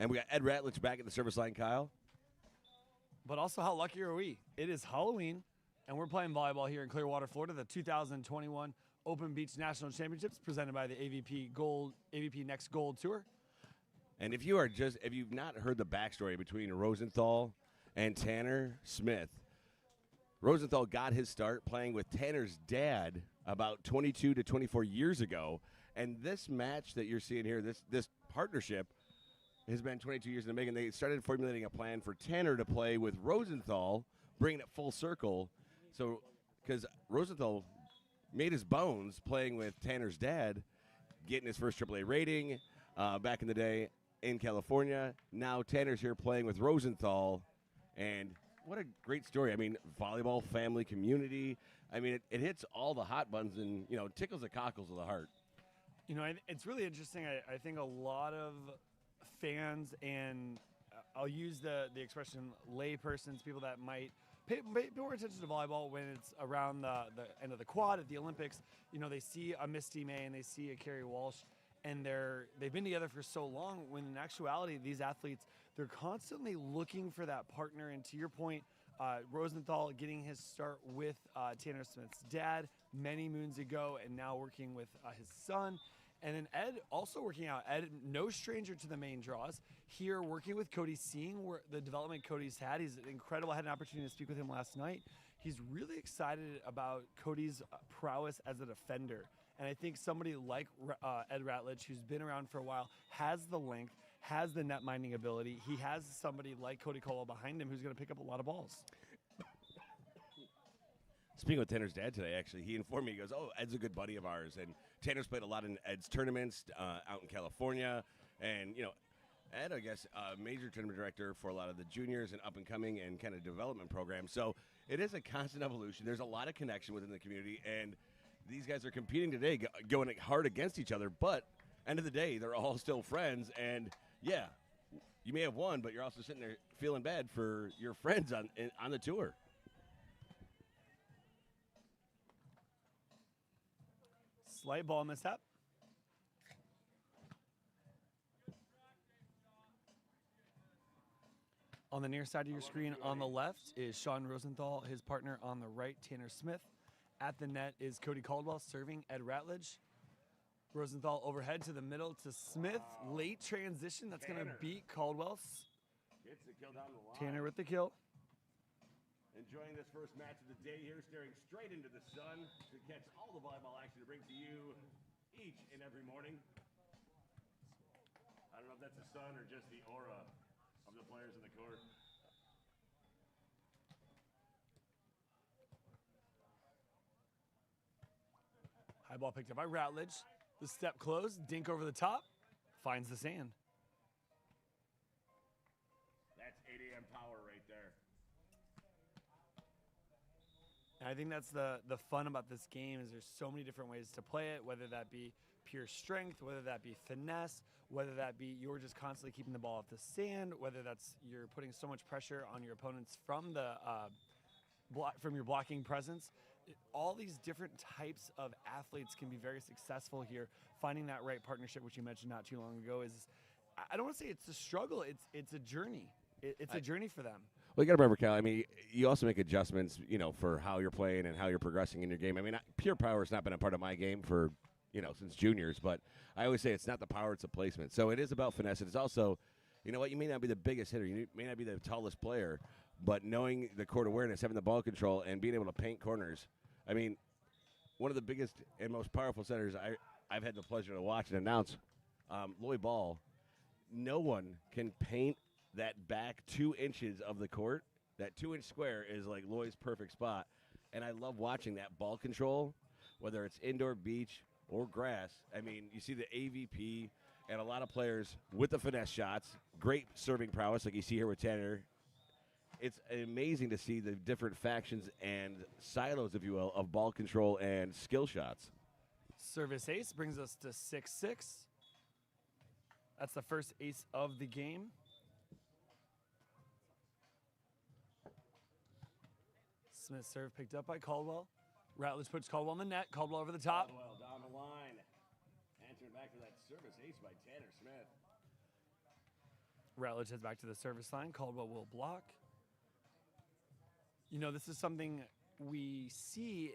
And we got Ed Ratledge back at the service line, Kyle. But also, how lucky are we? It is Halloween, and we're playing volleyball here in Clearwater, Florida, the 2021 Open Beach National Championships presented by the AVP Next Gold Tour. And if you've not heard the backstory between Rosenthal and Tanner Smith, Rosenthal got his start playing with Tanner's dad about 22 to 24 years ago. And this match that you're seeing here, this partnership, has been 22 years in the making. They started formulating a plan for Tanner to play with Rosenthal, bringing it full circle. So, because Rosenthal made his bones playing with Tanner's dad, getting his first AAA rating back in the day in California. Now Tanner's here playing with Rosenthal, and what a great story. I mean, volleyball, family, community. I mean, it hits all the hot buttons and, tickles the cockles of the heart. It's really interesting. I think a lot of fans, and I'll use the expression laypersons, people that might pay more attention to volleyball when it's around the end of the quad at the Olympics. They see a Misty May and they see a Carrie Walsh, and they've been together for so long, when in actuality these athletes, they're constantly looking for that partner. And to your point, Rosenthal getting his start with Tanner Smith's dad many moons ago, and now working with his son. And then Ed also working out. Ed, no stranger to the main draws, here working with Cody, seeing where the development Cody's had. He's incredible. I had an opportunity to speak with him last night. He's really excited about Cody's prowess as a defender. And I think somebody like Ed Ratledge, who's been around for a while, has the length, has the net minding ability. He has somebody like Cody Caldwell behind him who's going to pick up a lot of balls. Speaking with Tanner's dad today, actually, he informed me, he goes, Ed's a good buddy of ours. And Tanner's played a lot in Ed's tournaments out in California. And, Ed, I guess, major tournament director for a lot of the juniors and up-and-coming and kind of development programs. So it is a constant evolution. There's a lot of connection within the community. And these guys are competing today, going hard against each other. But end of the day, they're all still friends. And, yeah, you may have won, but you're also sitting there feeling bad for your friends on the tour. Slight ball mishap. On the near side of your screen on the left is Sean Rosenthal, his partner on the right, Tanner Smith. At the net is Cody Caldwell serving Ed Ratledge. Rosenthal overhead to the middle to Smith. Late transition. That's going to beat Caldwell. Gets the kill down the line. Tanner with the kill. Enjoying this first match of the day here, staring straight into the sun to catch all the volleyball action to bring to you each and every morning. I don't know if that's the sun or just the aura of the players in the court. High ball picked up by Ratledge. The step closed, dink over the top, finds the sand. That's 8 a.m. power right there. And I think that's the fun about this game, is there's so many different ways to play it, whether that be pure strength, whether that be finesse, whether that be you're just constantly keeping the ball off the sand, whether that's you're putting so much pressure on your opponents from the from your blocking presence. All these different types of athletes can be very successful here. Finding that right partnership, which you mentioned not too long ago, is, I don't want to say it's a struggle, it's a journey. It's a journey for them. Well, you got to remember, Cal, I mean, you also make adjustments, for how you're playing and how you're progressing in your game. I mean, pure power has not been a part of my game for, since juniors, but I always say it's not the power, it's the placement. So it is about finesse. It's also, you may not be the biggest hitter, you may not be the tallest player, but knowing the court awareness, having the ball control, and being able to paint corners. I mean, one of the biggest and most powerful centers I've had the pleasure to watch and announce, Lloyd Ball, no one can paint that back 2 inches of the court. That 2-inch square is like Lloyd's perfect spot. And I love watching that ball control, whether it's indoor, beach, or grass. I mean, you see the AVP and a lot of players with the finesse shots, great serving prowess like you see here with Tanner. It's amazing to see the different factions and silos, if you will, of ball control and skill shots. Service ace brings us to 6-6. That's the first ace of the game. Smith serve picked up by Caldwell. Ratledge puts Caldwell on the net. Caldwell over the top. Caldwell down the line. Answering back to that service ace by Tanner Smith. Ratledge heads back to the service line. Caldwell will block. You know, this is something we see,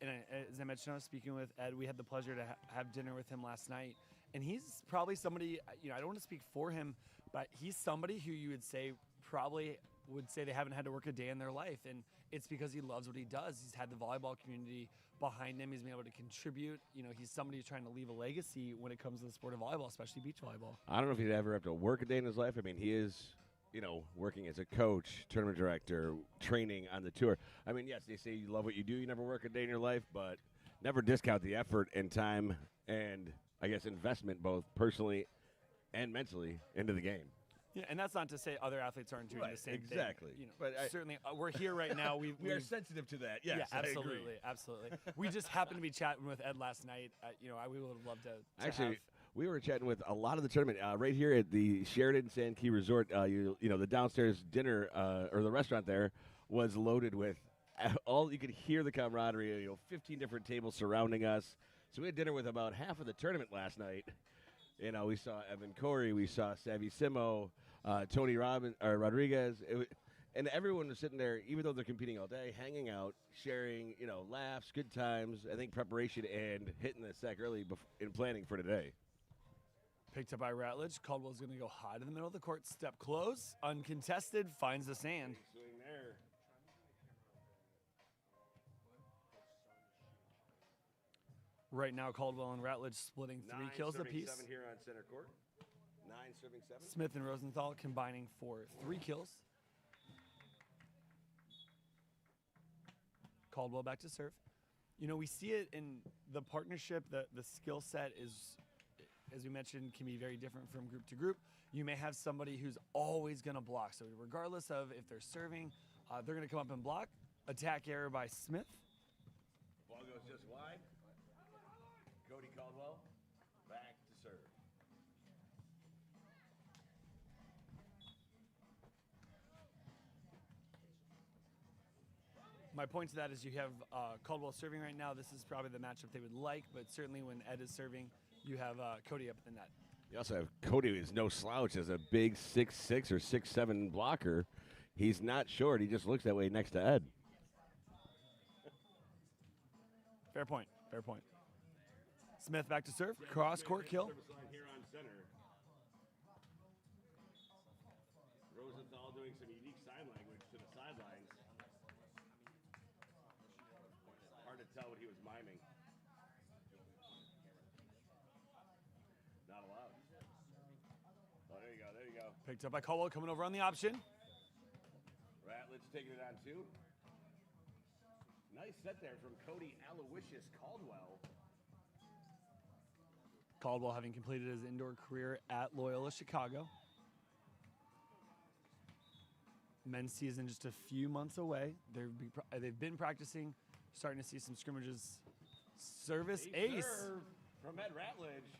and as I mentioned, I was speaking with Ed. We had the pleasure to have dinner with him last night, and he's probably somebody, you know, I don't want to speak for him, but he's somebody who you would say probably would say they haven't had to work a day in their life, and it's because he loves what he does. He's had the volleyball community behind him. He's been able to contribute. You know, he's somebody who's trying to leave a legacy when it comes to the sport of volleyball, especially beach volleyball. I don't know if he'd ever have to work a day in his life. I mean, he is, you know, working as a coach, tournament director, training on the tour. I mean, yes, they say you love what you do. You never work a day in your life, but never discount the effort and time and, I guess, investment both personally and mentally into the game. Yeah, and that's not to say other athletes aren't doing the same thing. Exactly. You know, but certainly, we're here right now. We are sensitive to that. Yes, yeah, I absolutely, agree. absolutely. We just happened to be chatting with Ed last night. You know, we would have loved to Actually, have. we were chatting with a lot of the tournament right here at the Sheridan Sand Key Resort. You know, the downstairs dinner or the restaurant there was loaded with all. You could hear the camaraderie. You know, 15 different tables surrounding us. So we had dinner with about half of the tournament last night. You know, we saw Evan Corey, we saw Savvy Simo, Tony Rodriguez, and everyone was sitting there, even though they're competing all day, hanging out, sharing, you know, laughs, good times. I think preparation and hitting the sack early in planning for today. Picked up by Ratledge. Caldwell's going to go high to the middle of the court, step close, uncontested, finds the sand. Swing there. Right now, Caldwell and Ratledge splitting 3 kills apiece. 7 here on center court. 9 serving 7. Smith and Rosenthal combining for 3 kills. Caldwell back to serve. You know, we see it in the partnership. The skill set is, as we mentioned, can be very different from group to group. You may have somebody who's always going to block. So regardless of if they're serving, they're going to come up and block. Attack error by Smith. Ball goes just wide. Cody Caldwell back to serve. My point to that is you have Caldwell serving right now. This is probably the matchup they would like, but certainly when Ed is serving, you have Cody up at the net. You also have Cody, who is no slouch, as a big 6'6" or 6'7" blocker. He's not short. He just looks that way next to Ed. Fair point. Fair point. Smith back to serve. Cross court kill. Service line here on center. Rosenthal doing some unique sign language to the sidelines. Hard to tell what he was miming. Not allowed. Oh, there you go. There you go. Picked up by Caldwell, coming over on the option. Ratledge taking it on 2. Nice set there from Cody Aloysius Caldwell. Caldwell having completed his indoor career at Loyola Chicago. Men's season just a few months away. They've been practicing, starting to see some scrimmages. Service ace. Serve from Ed Ratledge.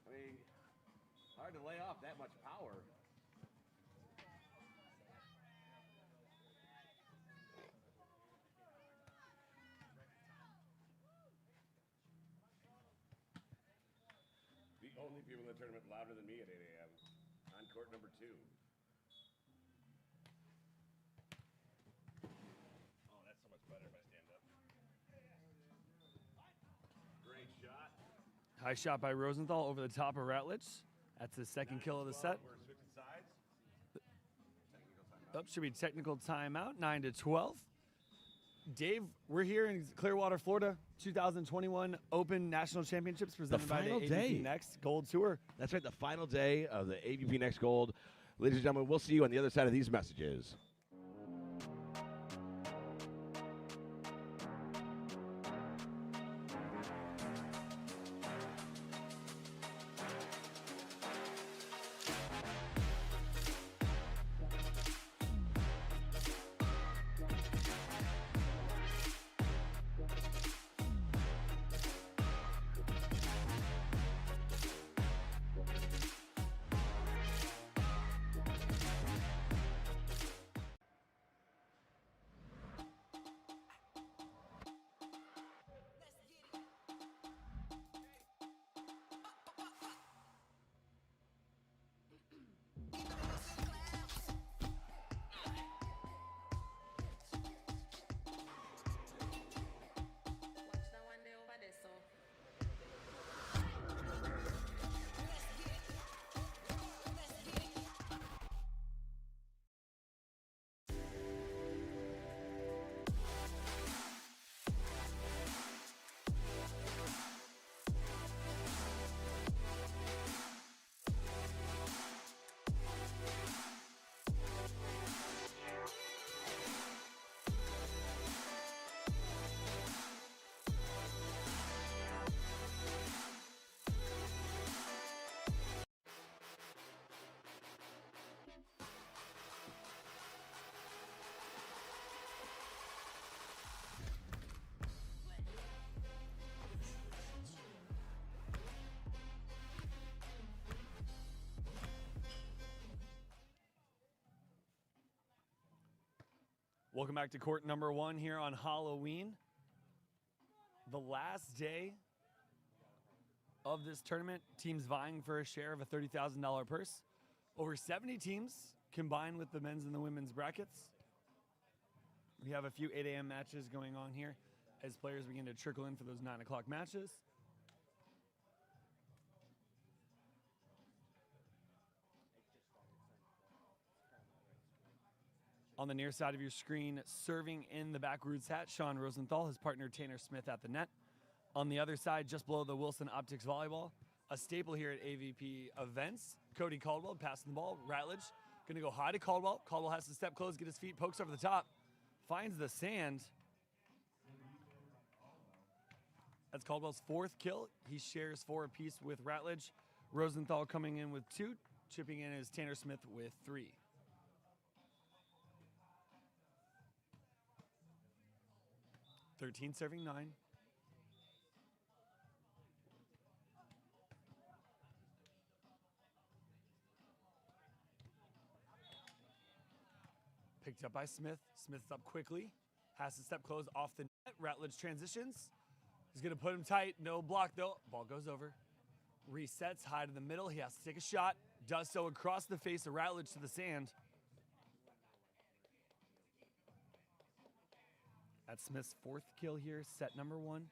I mean, hard to lay off that much power. The only people in the tournament louder than me at 8 a.m. on court number 2. Oh, that's so much better if I stand up. Great shot. High shot by Rosenthal over the top of Ratledge. That's his second kill of the set. We're switching sides. Up should be technical timeout, 9-12. Dave, we're here in Clearwater, Florida, 2021 Open National Championships presented by the final AVP day. Next Gold Tour. That's right, the final day of the AVP Next Gold. Ladies and gentlemen, we'll see you on the other side of these messages. Welcome back to court number 1 here on Halloween. The last day of this tournament, teams vying for a share of a $30,000 purse. Over 70 teams combined with the men's and the women's brackets. We have a few 8 a.m. matches going on here as players begin to trickle in for those 9 o'clock matches. On the near side of your screen, serving in the backwards hat, Sean Rosenthal, his partner Tanner Smith at the net. On the other side, just below the Wilson Optics volleyball, a staple here at AVP events, Cody Caldwell passing the ball. Ratledge going to go high to Caldwell. Caldwell has to step close, get his feet, pokes over the top, finds the sand. That's Caldwell's 4th kill. He shares 4 apiece with Ratledge. Rosenthal coming in with 2. Chipping in is Tanner Smith with 3. .13 serving 9. Picked up by Smith. Smith's up quickly. Has to step close off the net. Ratledge transitions. He's going to put him tight. No block, though. Ball goes over. Resets. High to the middle. He has to take a shot. Does so across the face of Ratledge to the sand. That's Smith's 4th kill here, set number 1.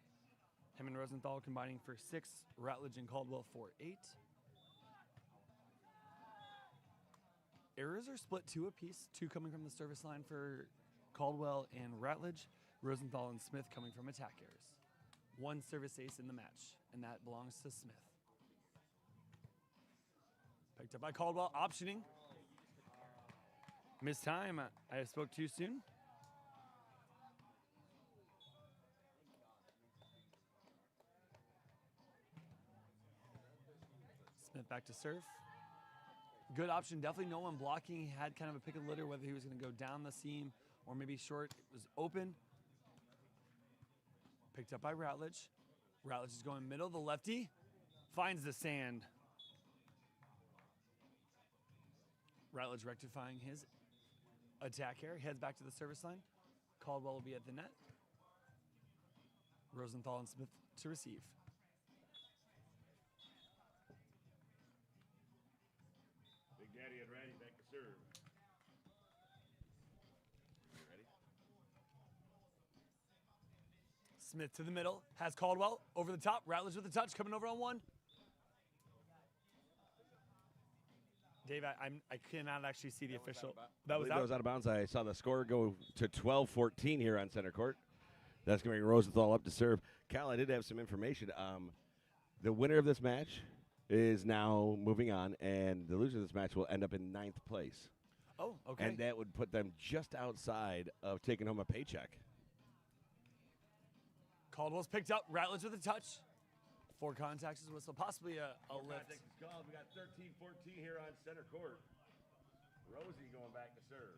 Him and Rosenthal combining for 6. Ratledge and Caldwell for 8. Errors are split 2 apiece, 2 coming from the service line for Caldwell and Ratledge. Rosenthal and Smith coming from attack errors. 1 service ace in the match, and that belongs to Smith. Picked up by Caldwell, optioning. Missed time. I spoke too soon. Smith back to serve. Good option, definitely no one blocking. He had kind of a pick and litter, whether he was going to go down the seam or maybe short. It was open. Picked up by Ratledge. Ratledge is going middle, the lefty. Finds the sand. Ratledge rectifying his attack here. Heads back to the service line. Caldwell will be at the net. Rosenthal and Smith to receive. Daddy and Ratty back to serve. You ready? Smith to the middle, has Caldwell over the top. Ratledge with the touch, coming over on 1. Dave, I cannot actually see the official. That was out of bounds. I saw the score go to 12-14 here on center court. That's going to bring Rosenthal up to serve. Cal, I did have some information. The winner of this match is now moving on, and the loser of this match will end up in 9th place. Oh, okay. And that would put them just outside of taking home a paycheck. Caldwell's picked up. Ratledge with a touch. 4 contacts is whistle, possibly a lift. We got 13-14 here on center court. Rosie going back to serve.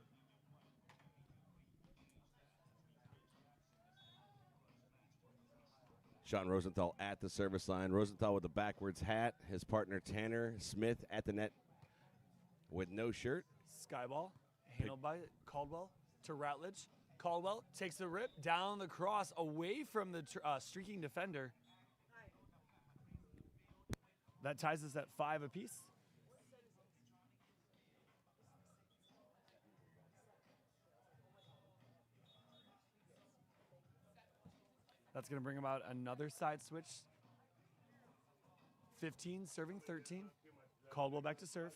Sean Rosenthal at the service line. Rosenthal with the backwards hat. His partner Tanner Smith at the net with no shirt. Skyball handled by Caldwell to Ratledge. Caldwell takes the rip down the cross away from the streaking defender. That ties us at 5 apiece. That's going to bring about another side switch. 15 serving 13. Caldwell back to serve.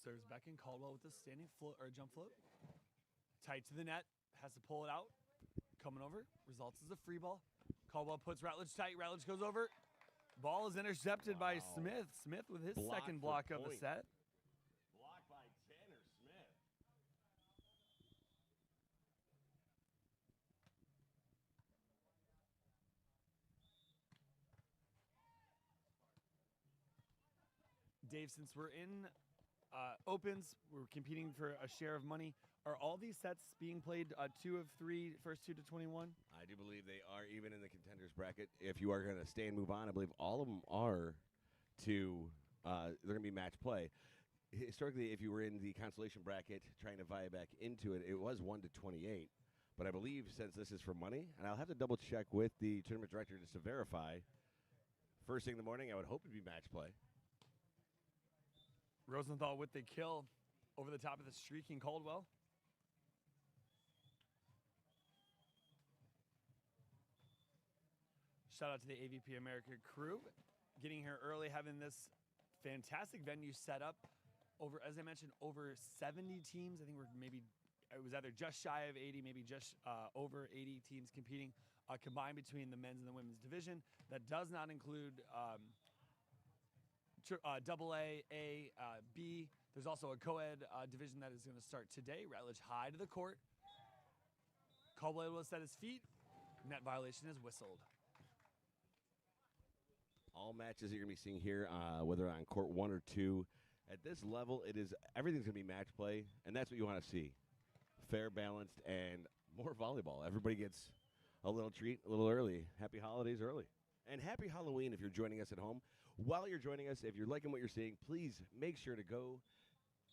Serves back in. Caldwell with the standing float or jump float. Tight to the net. Has to pull it out. Coming over. Results is a free ball. Caldwell puts Ratledge tight. Ratledge goes over. Ball is intercepted by Smith. Smith with his second block of the set. Blocked by Tanner Smith. Dave, since we're in opens. We're competing for a share of money. Are all these sets being played 2 of 3, first 2 to 21? I do believe they are even in the contenders bracket. If you are going to stay and move on, I believe all of them are they're going to be match play. Historically, if you were in the consolation bracket trying to vie back into it, it was 1 to 28. But I believe since this is for money, and I'll have to double check with the tournament director just to verify. First thing in the morning, I would hope it'd be match play. Rosenthal with the kill over the top of the streaking Caldwell. Shout out to the AVP America crew. Getting here early, having this fantastic venue set up. Over, as I mentioned, over 70 teams. I think it was either just shy of 80, maybe just over 80 teams competing combined between the men's and the women's division. That does not include AA, A, B. There's also a co-ed division that is going to start today. Rutledge high to the court. Caldwell will set his feet. Net violation is whistled. All matches you're going to be seeing here, whether on court 1 or 2, at this level, everything's going to be match play, and that's what you want to see. Fair, balanced, and more volleyball. Everybody gets a little treat a little early. Happy holidays early. And happy Halloween if you're joining us at home. While you're joining us, if you're liking what you're seeing, please make sure to go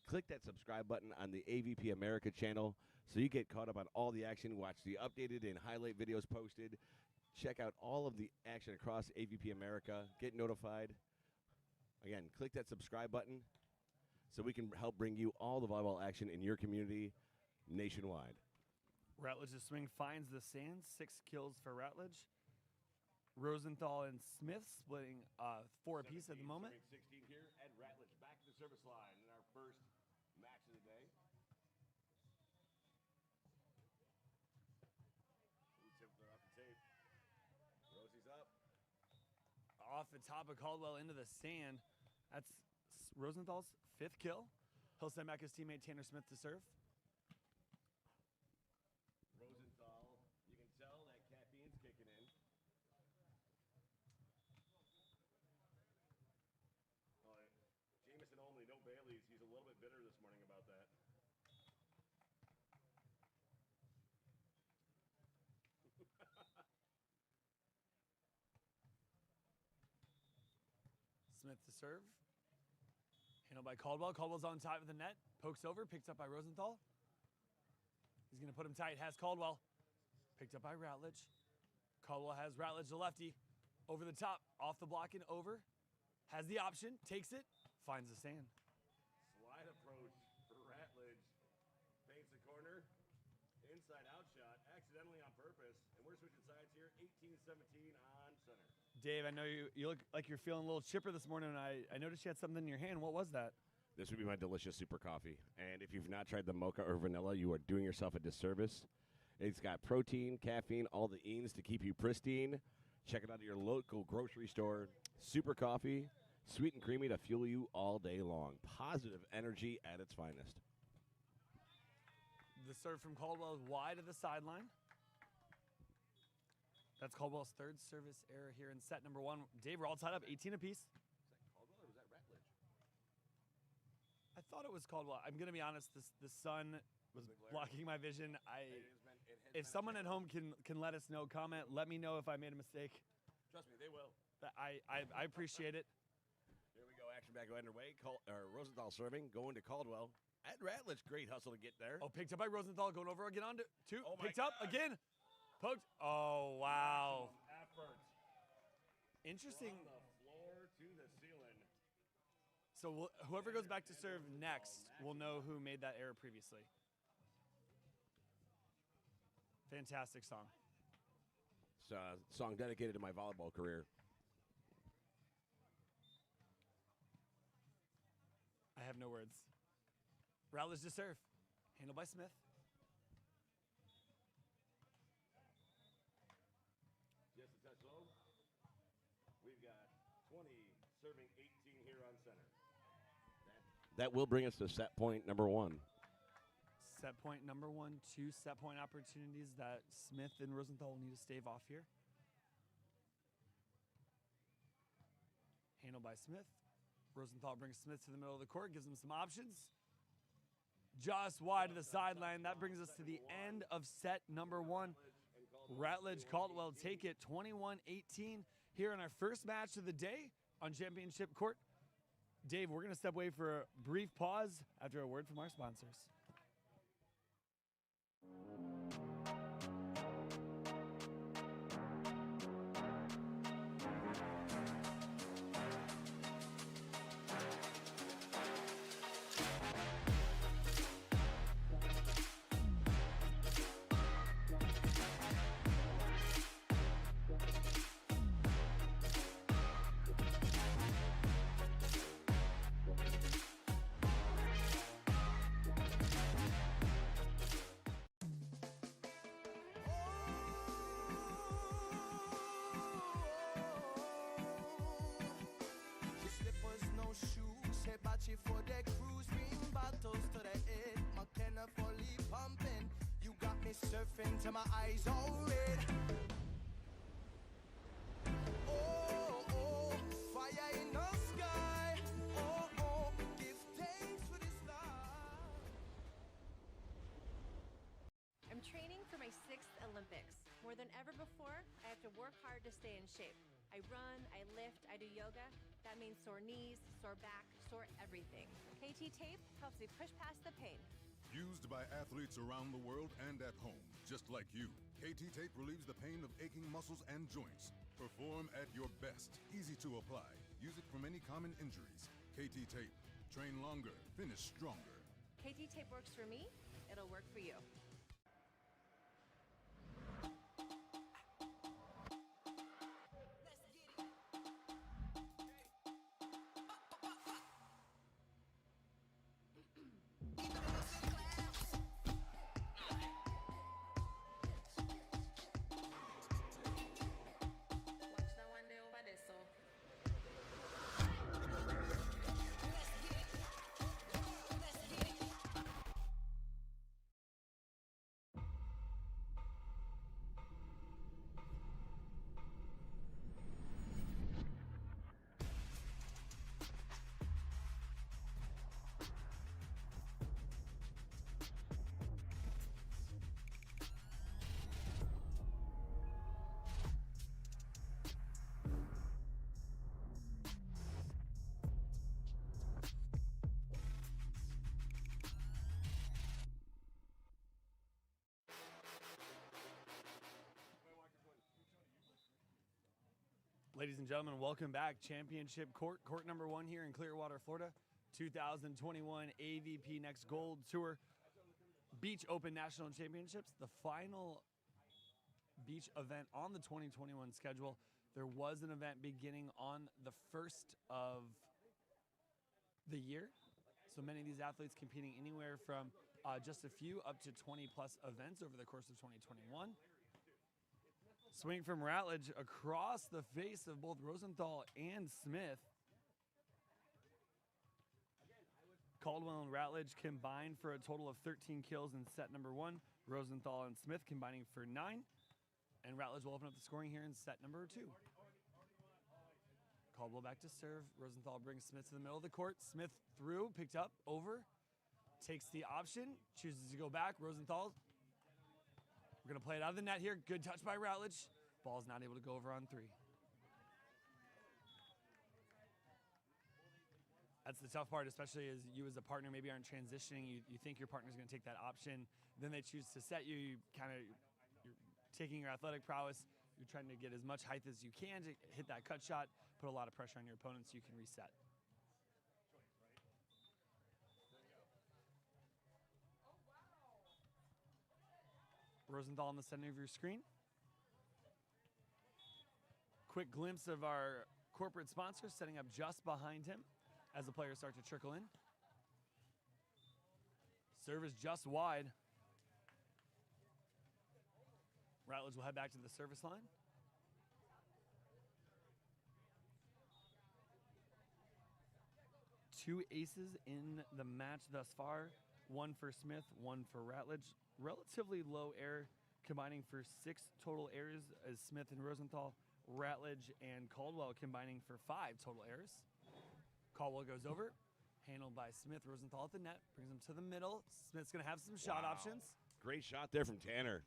click that subscribe button on the AVP America channel so you get caught up on all the action, watch the updated and highlight videos posted, check out all of the action across AVP America, get notified. Again, click that subscribe button so we can help bring you all the volleyball action in your community nationwide. Rutledge's swing finds the sand. 6 kills for Rutledge. Rosenthal and Smith splitting 4 apiece at the moment. 16 here, Ed Ratledge back to the service line in our first match of the day. Templer off the tape. Rosie's up. Off the top of Caldwell into the sand. That's Rosenthal's 5th kill. He'll send back his teammate Tanner Smith to serve. Rosenthal, you can tell that caffeine's kicking in. Jameson only, no Baileys. He's a little bit bitter this morning about that. Smith to serve. Handled by Caldwell. Caldwell's on top of the net. Pokes over. Picked up by Rosenthal. He's going to put him tight. Has Caldwell. Picked up by Rutledge. Caldwell has Rutledge, the lefty. Over the top. Off the block and over. Has the option. Takes it. Finds the sand. Slide approach for Ratledge. Paints the corner. Inside out shot. Accidentally on purpose. And we're switching sides here. 18-17 on center. Dave, I know you look like you're feeling a little chipper this morning. And I noticed you had something in your hand. What was that? This would be my delicious super coffee. And if you've not tried the mocha or vanilla, you are doing yourself a disservice. It's got protein, caffeine, all the enes to keep you pristine. Check it out at your local grocery store. Super coffee, sweet and creamy to fuel you all day long. Positive energy at its finest. The serve from Caldwell is wide of the sideline. That's Caldwell's 3rd service error here in set number 1. Dave, we're all tied up, 18 apiece. Was that Caldwell or was that Ratledge? I thought it was Caldwell. I'm going to be honest, the sun was blocking my vision. If someone at home can let us know, comment, let me know if I made a mistake. Trust me, they will. I appreciate it. There we go, action back underway. Rosenthal serving, going to Caldwell. At Ratledge, great hustle to get there. Oh, picked up by Rosenthal, going over again on to 2. Oh my picked up gosh. again. Poked. Oh, wow. Effort. Interesting. From the floor to the ceiling. So whoever goes back to serve next will know who made that error previously. Fantastic song. It's a song dedicated to my volleyball career. I have no words. Rutledge to serve. Handled by Smith. Just a touch low. We've got 20 serving 18 here on center. That will bring us to set point number 1. Set point number 1, 2 set point opportunities that Smith and Rosenthal will need to stave off here. Handled by Smith. Rosenthal brings Smith to the middle of the court, gives him some options. Just wide of the sideline. That brings us to the end of set number 1. Ratledge Caldwell take it 21-18 here in our first match of the day on Championship Court. Dave, we're going to step away for a brief pause after a word from our sponsors. For the cruise, bring bottles to the head. McKenna fully pumping. You got me surfing till my eyes all red. Oh, oh, fire in the sky. Oh, oh, give thanks for this life. I'm training for my 6th Olympics. More than ever before, I have to work hard to stay in shape. I run, I lift, I do yoga. That means sore knees, sore back, sore everything. KT Tape helps me push past the pain. Used by athletes around the world and at home, just like you. KT Tape relieves the pain of aching muscles and joints. Perform at your best. Easy to apply. Use it for many common injuries. KT Tape. Train longer, finish stronger. KT Tape works for me, it'll work for you. Ladies and gentlemen, welcome back. Championship Court, court number 1 here in Clearwater, Florida. 2021 AVP Next Gold Tour Beach Open National Championships. The final beach event on the 2021 schedule. There was an event beginning on the 1st of the year. So many of these athletes competing anywhere from just a few up to 20 plus events over the course of 2021. Swing from Ratledge across the face of both Rosenthal and Smith. Caldwell and Ratledge combined for a total of 13 kills in set number 1. Rosenthal and Smith combining for 9. And Ratledge will open up the scoring here in set number 2. Caldwell back to serve. Rosenthal brings Smith to the middle of the court. Smith through, picked up, over. Takes the option, chooses to go back. Rosenthal. We're going to play it out of the net here. Good touch by Ratledge. Ball's not able to go over on 3. That's the tough part, especially as you as a partner maybe aren't transitioning. You think your partner's going to take that option. Then they choose to set you. You're taking your athletic prowess. You're trying to get as much height as you can to hit that cut shot, put a lot of pressure on your opponent so you can reset. Rosenthal in the center of your screen. Quick glimpse of our corporate sponsors setting up just behind him as the players start to trickle in. Serve is just wide. Ratledge will head back to the service line. Two aces in the match thus far. One for Smith, one for Ratledge. Relatively low error, combining for 6 total errors as Smith and Rosenthal, Ratledge and Caldwell combining for 5 total errors. Caldwell goes over, handled by Smith. Rosenthal at the net, brings him to the middle. Smith's going to have some shot options. Great shot there from Tanner.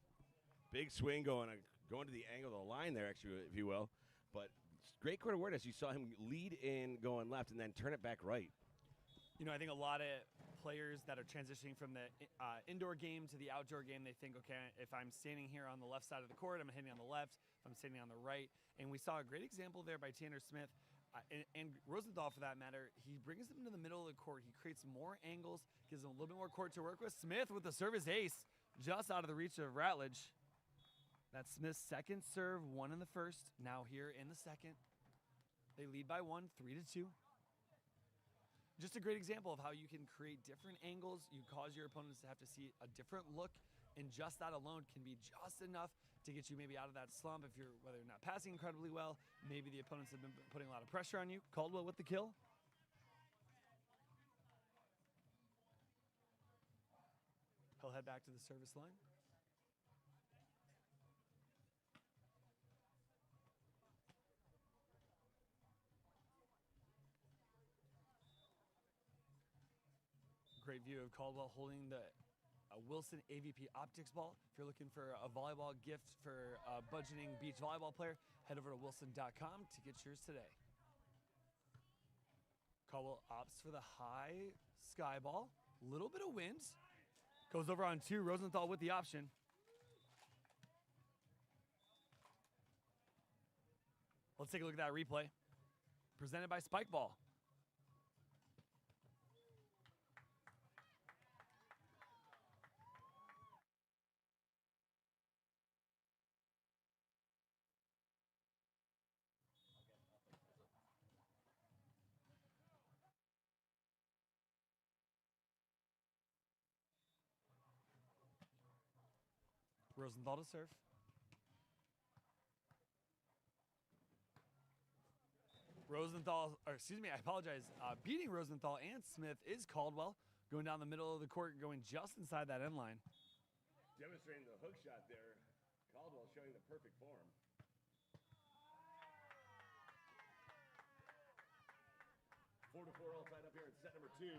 Big swing going to the angle of the line there, actually, if you will. But great court awareness. You saw him lead in going left and then turn it back right. You know, I think a lot of players that are transitioning from the indoor game to the outdoor game, they think, okay, if I'm standing here on the left side of the court, I'm hitting on the left. If I'm standing on the right. And we saw a great example there by Tanner Smith. And Rosenthal, for that matter, he brings them to the middle of the court. He creates more angles, gives them a little bit more court to work with. Smith with the service ace, just out of the reach of Ratledge. That's Smith's second serve, one in the first, now here in the second. They lead by one, 3-2. Just a great example of how you can create different angles. You cause your opponents to have to see a different look, and just that alone can be just enough to get you maybe out of that slump if you're whether you're not passing incredibly well. Maybe the opponents have been putting a lot of pressure on you. Caldwell with the kill. He'll head back to the service line. Great view of Caldwell holding the Wilson AVP Optics ball. If you're looking for a volleyball gift for a budgeting beach volleyball player, head over to wilson.com to get yours today. Caldwell opts for the high sky ball. Little bit of wind. Goes over on two. Rosenthal with the option. Let's take a look at that replay. Presented by Spike Ball. Rosenthal to serve. I apologize. Beating Rosenthal and Smith is Caldwell. Going down the middle of the court, going just inside that end line. Demonstrating the hook shot there. Caldwell showing the perfect form. Four to four all tied up here in set number 2.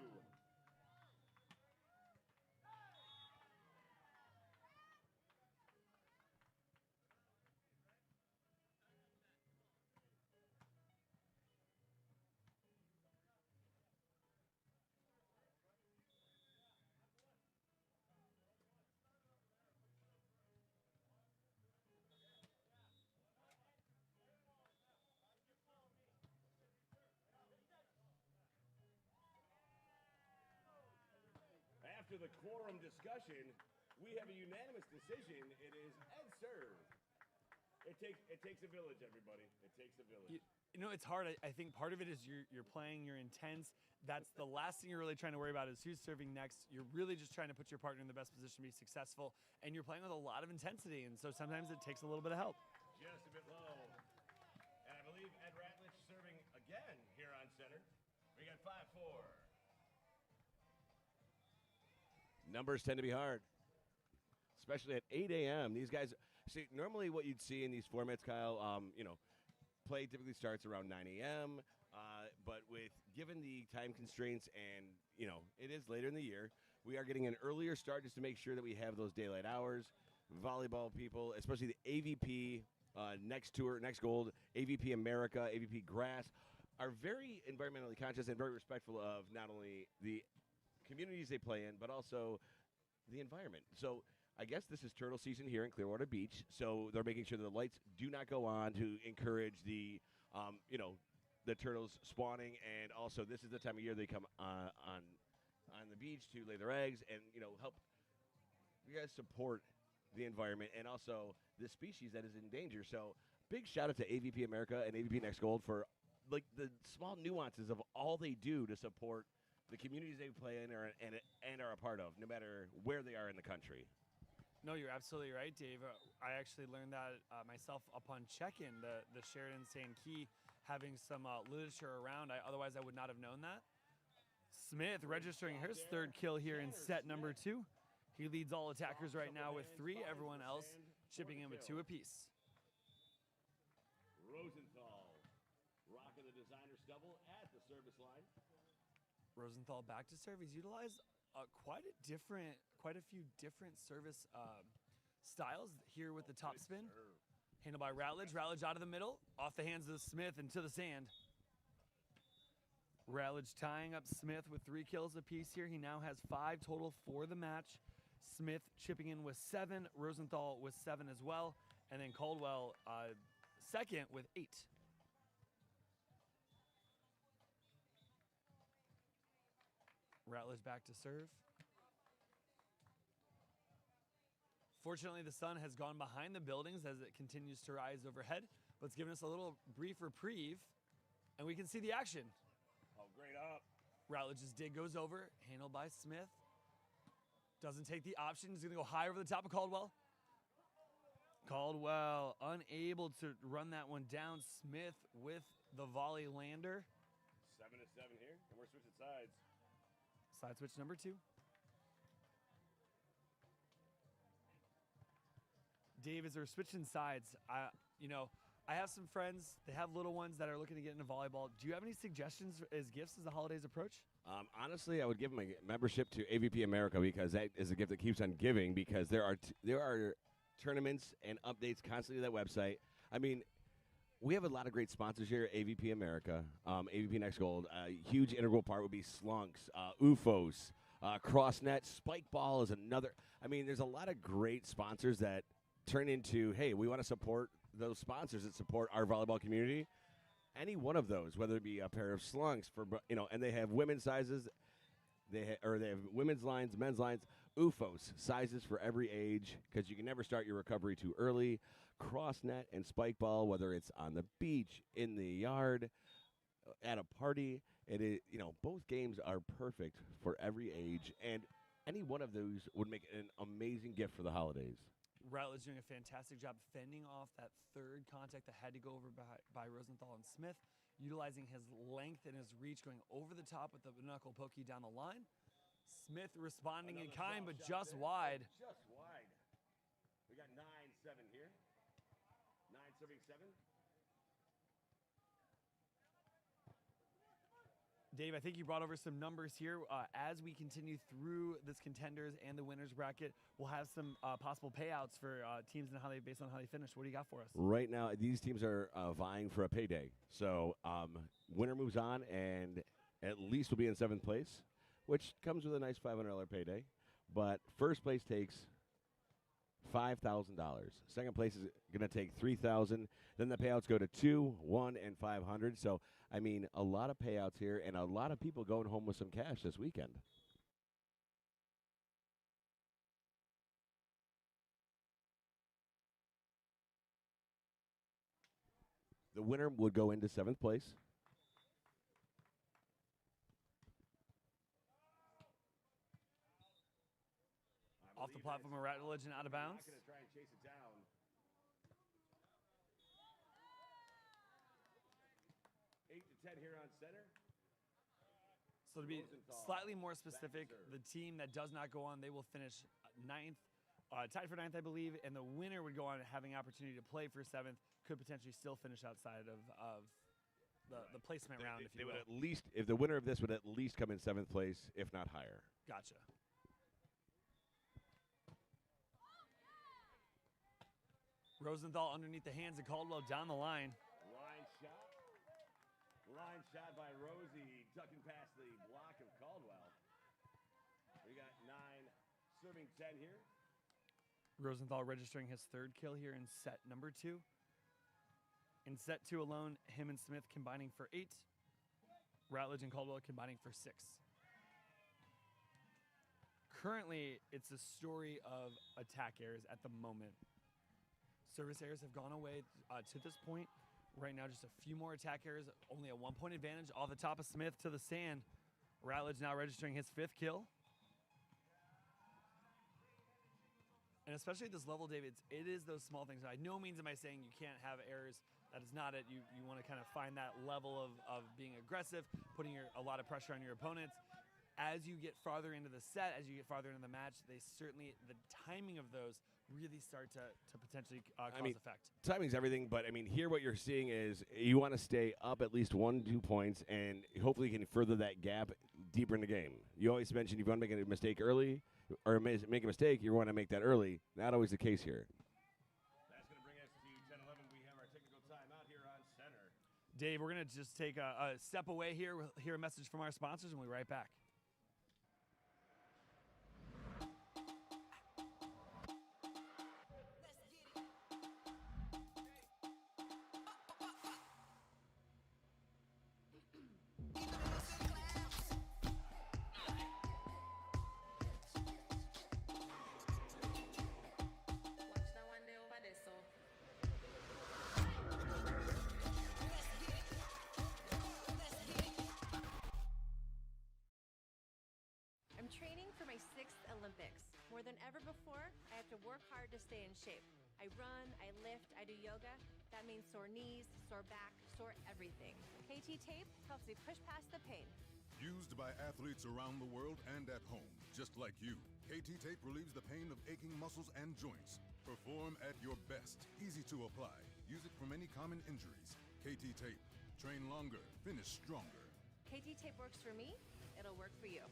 After the quorum discussion, we have a unanimous decision. It is Ed serve. It takes a village, everybody. It takes a village. You know, it's hard. I think part of it is you're playing, you're intense. That's the last thing you're really trying to worry about is who's serving next. You're really just trying to put your partner in the best position to be successful, and you're playing with a lot of intensity, and so sometimes it takes a little bit of help. Just a bit low. And I believe Ed Ratledge serving again here on center. We got 5-4. Numbers tend to be hard, especially at 8 a.m. These guys, see, normally what you'd see in these formats, Kyle, play typically starts around 9 a.m., but given the time constraints and, it is later in the year, we are getting an earlier start just to make sure that we have those daylight hours. Volleyball people, especially the AVP, Next Gold, AVP America, AVP Grass, are very environmentally conscious and very respectful of not only the communities they play in, but also the environment. So I guess this is turtle season here in Clearwater Beach, so they're making sure that the lights do not go on to encourage the, the turtles spawning, and also this is the time of year they come on the beach to lay their eggs and, help you guys support the environment and also the species that is in danger. So big shout out to AVP America and AVP Next Gold for the small nuances of all they do to support the communities they play in and are a part of, no matter where they are in the country. No, you're absolutely right, Dave. I actually learned that myself upon check-in, the Sheridan Sand Key having some literature around. Otherwise, I would not have known that. Smith registering his third kill here in set number 2. He leads all attackers right now with 3. Everyone else chipping in with 2 apiece. Rosenthal rocking the designer's double at the service line. Rosenthal back to serve. He's utilized quite a few different service styles here with the top spin. Handled by Ratledge. Ratledge out of the middle, off the hands of Smith and to the sand. Ratledge tying up Smith with 3 kills apiece here. He now has 5 total for the match. Smith chipping in with 7. Rosenthal with 7 as well. And then Caldwell second with 8. Ratledge back to serve. Fortunately, the sun has gone behind the buildings as it continues to rise overhead, but it's given us a little brief reprieve, and we can see the action. Oh, great up. Ratledge's dig goes over, handled by Smith. Doesn't take the option. He's going to go high over the top of Caldwell. Caldwell unable to run that one down. Smith with the volley lander. 7-7 here, and we're switching sides. Side switch number 2. Dave, as we're switching sides, I have some friends. They have little ones that are looking to get into volleyball. Do you have any suggestions as gifts as the holidays approach? Honestly, I would give them a membership to AVP America because that is a gift that keeps on giving because there are tournaments and updates constantly to that website. I mean, we have a lot of great sponsors here at AVP America, AVP Next Gold. A huge integral part would be Slunks, UFOs, CrossNet, Spike Ball is another. I mean, there's a lot of great sponsors that turn into, hey, we want to support those sponsors that support our volleyball community. Any one of those, whether it be a pair of Slunks for, and they have women's sizes, they have women's lines, men's lines, UFOs, sizes for every age, because you can never start your recovery too early. CrossNet and Spike Ball, whether it's on the beach, in the yard, at a party, it is, both games are perfect for every age, and any one of those would make an amazing gift for the holidays. Ratledge doing a fantastic job fending off that third contact that had to go over by Rosenthal and Smith, utilizing his length and his reach, going over the top with the knuckle pokey down the line. Smith responding in kind, but just wide. Just wide. We got 9-7 here. 9 serving 7. Dave, I think you brought over some numbers here. As we continue through this contenders and the winners bracket, we'll have some possible payouts for teams and based on how they finish. What do you got for us? Right now, these teams are vying for a payday. So winner moves on and at least will be in 7th place, which comes with a nice $500 payday. But first place takes $5,000. Second place is going to take $3,000. Then the payouts go to $200, $100, and $500. So, I mean, a lot of payouts here and a lot of people going home with some cash this weekend. The winner would go into 7th place. Off the platform of Ratledge and out of bounds. Not going to try and chase it down. 8-10 here on center. So to be slightly more specific, the team that does not go on, they will finish 9th, tied for 9th, I believe, and the winner would go on having opportunity to play for 7th, could potentially still finish outside of the placement round, if you will. Would at least, if the winner of this would at least come in 7th place, if not higher. Gotcha. Rosenthal underneath the hands of Caldwell down the line. Line shot. Line shot by Rosie, ducking past the block of Caldwell. We got 9 serving 10 here. Rosenthal registering his 3rd kill here in set number 2. In set 2 alone, him and Smith combining for 8. Ratledge and Caldwell combining for 6. Currently, it's a story of attack errors at the moment. Service errors have gone away to this point. Right now, just a few more attack errors. Only a 1-point advantage off the top of Smith to the sand. Ratledge now registering his 5th kill. And especially at this level, David, it is those small things. By no means am I saying you can't have errors. That is not it. You want to kind of find that level of being aggressive, putting a lot of pressure on your opponents. As you get farther into the set, as you get farther into the match, the timing of those really start to potentially cause mean, effect. Timing's everything, but I mean, here what you're seeing is you want to stay up at least 1-2 points, and hopefully you can further that gap deeper in the game. You always mention if you want to make a mistake early or make a mistake, you want to make that early. Not always the case here. That's going to bring us to 10-11. We have our technical timeout here on center. Dave, we're going to just take a step away here. We'll hear a message from our sponsors, and we'll be right back. I'm training for my 6th Olympics. More than ever before, I have to work hard to stay in shape. I run, I lift, I do yoga. That means sore knees, sore back, sore everything. KT Tape helps me push past the pain. Used by athletes around the world and at home, just like you. KT Tape relieves the pain of aching muscles and joints. Perform at your best. Easy to apply. Use it for many common injuries. KT Tape. Train longer. Finish stronger. KT Tape works for me. It'll work for you.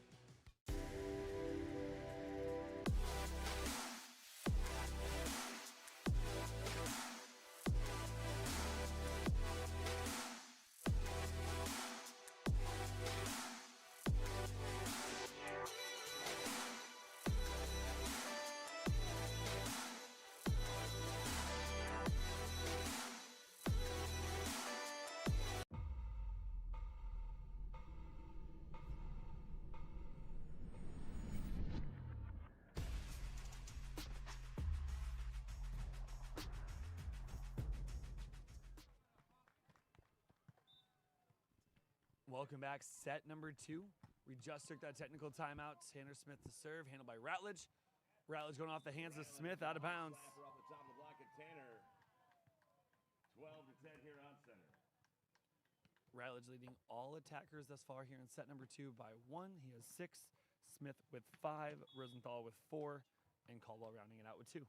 Welcome back. Set number 2. We just took that technical timeout. Tanner Smith to serve, handled by Ratledge. Ratledge going off the hands of Smith, out of bounds. Off the top of the block at Tanner. 12-10 here on center. Ratledge leading all attackers thus far here in set number 2 by 1. He has 6. Smith with 5. Rosenthal with 4. And Caldwell rounding it out with 2.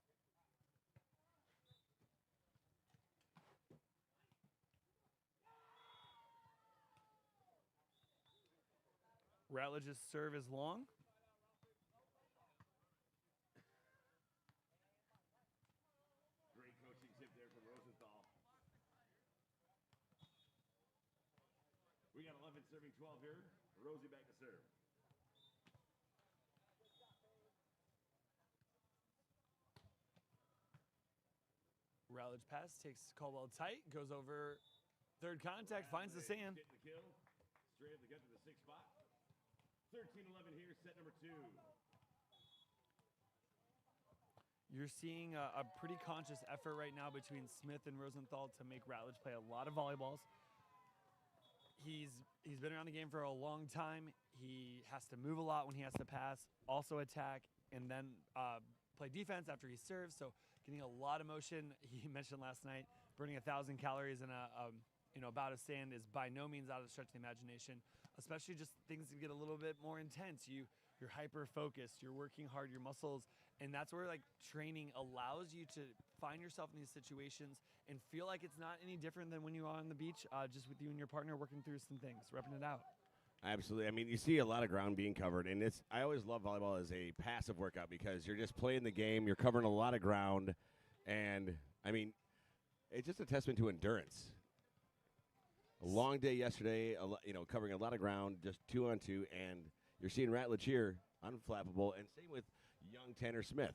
Ratledge's serve is long. Great coaching tip there from Rosenthal. We got 11 serving 12 here. Rosie back to serve. Ratledge pass takes Caldwell tight, goes over third contact, finds the sand. Getting the kill. Straight up to get to the 6th spot. 13-11 here, set number 2. You're seeing a pretty conscious effort right now between Smith and Rosenthal to make Ratledge play a lot of volleyballs. He's been around the game for a long time. He has to move a lot when he has to pass, also attack, and then play defense after he serves. So getting a lot of motion. He mentioned last night burning 1,000 calories in a bout of sand is by no means out of the stretch of the imagination. Especially just things that get a little bit more intense. You're hyper focused. You're working hard. Your muscles, and that's where like training allows you to find yourself in these situations and feel like it's not any different than when you are on the beach, just with you and your partner working through some things, repping it out. Absolutely. I mean, you see a lot of ground being covered, and I always love volleyball as a passive workout because you're just playing the game. You're covering a lot of ground, and I mean, it's just a testament to endurance. A long day yesterday, covering a lot of ground, just 2-on-2, and you're seeing Ratledge here, unflappable, and same with young Tanner Smith.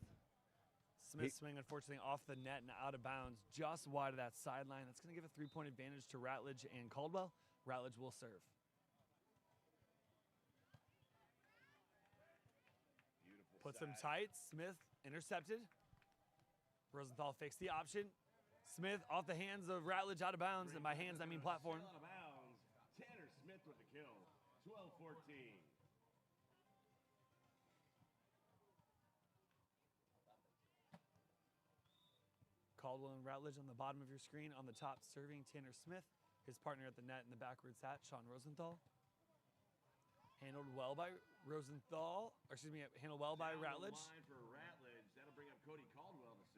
Smith swing, unfortunately, off the net and out of bounds, just wide of that sideline. That's going to give a 3-point advantage to Ratledge and Caldwell. Ratledge will serve. Beautiful. Puts him tight. Smith intercepted. Rosenthal fakes the option. Smith off the hands of Ratledge, out of bounds, and by hands I mean platform. Out of bounds. Tanner Smith with the kill. 12-14. Caldwell and Ratledge on the bottom of your screen. On the top, serving Tanner Smith. His partner at the net in the backwards hat, Sean Rosenthal. Handled well by Rosenthal, or excuse me, handled well by Down the Ratledge. line for Ratledge. That'll bring up Cody Caldwell to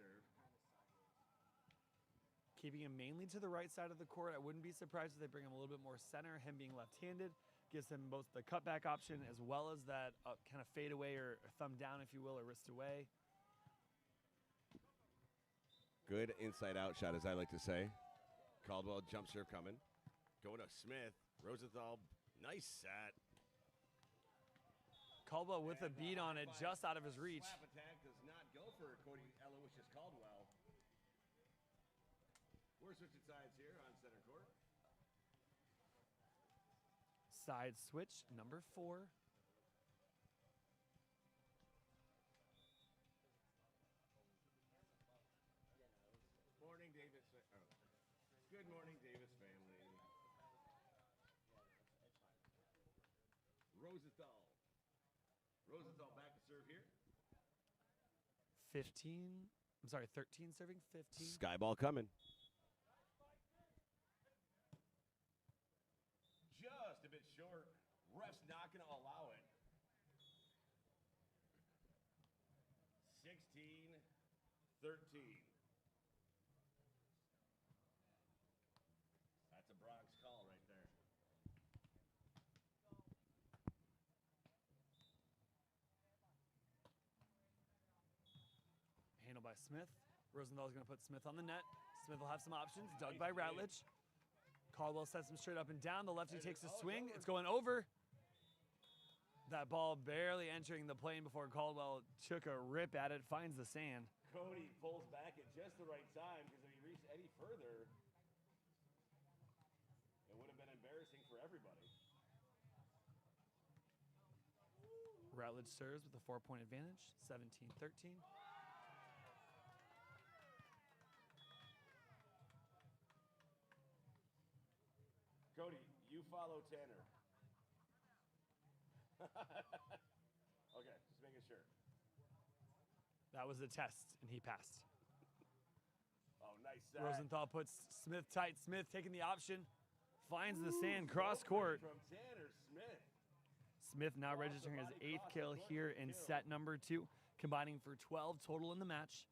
keeping him mainly to the right side of the court. I wouldn't be surprised if they bring him a little bit more center. Him being left-handed gives him both the cutback option as well as that kind of fade away or thumb down, if you will, or wrist away. Good inside-out shot, as I like to say. Caldwell jump serve coming. Going to Smith. Rosenthal, nice set. Caldwell with a beat on it, just out of his reach. Slap attack does not go for Cody Aloysius Caldwell. We're switching sides here on center court. Side switch, number 4. Morning, Davis. Good morning, Davis family. Rosenthal back to serve here. 13 serving 15. Sky ball coming. Just a bit short. Ref's not going to allow it. 16-13. That's a Bronx call right there. Handled by Smith. Rosenthal's going to put Smith on the net. Smith will have some options. Dug by Ratledge. Caldwell sets him straight up and down. The lefty takes a swing. It's going over. That ball barely entering the plane before Caldwell took a rip at it, finds the sand. Cody pulls back at just the right time because if he reached any further, it would have been embarrassing for everybody. Ratledge serves with a 4-point advantage, 17-13. Cody, you follow Tanner. Okay, just making sure. That was a test, and he passed. Oh, nice set. Rosenthal puts Smith tight. Smith taking the option, finds the sand cross court. From Tanner Smith. Smith now registering his 8th kill here in set number 2, combining for 12 total in the match.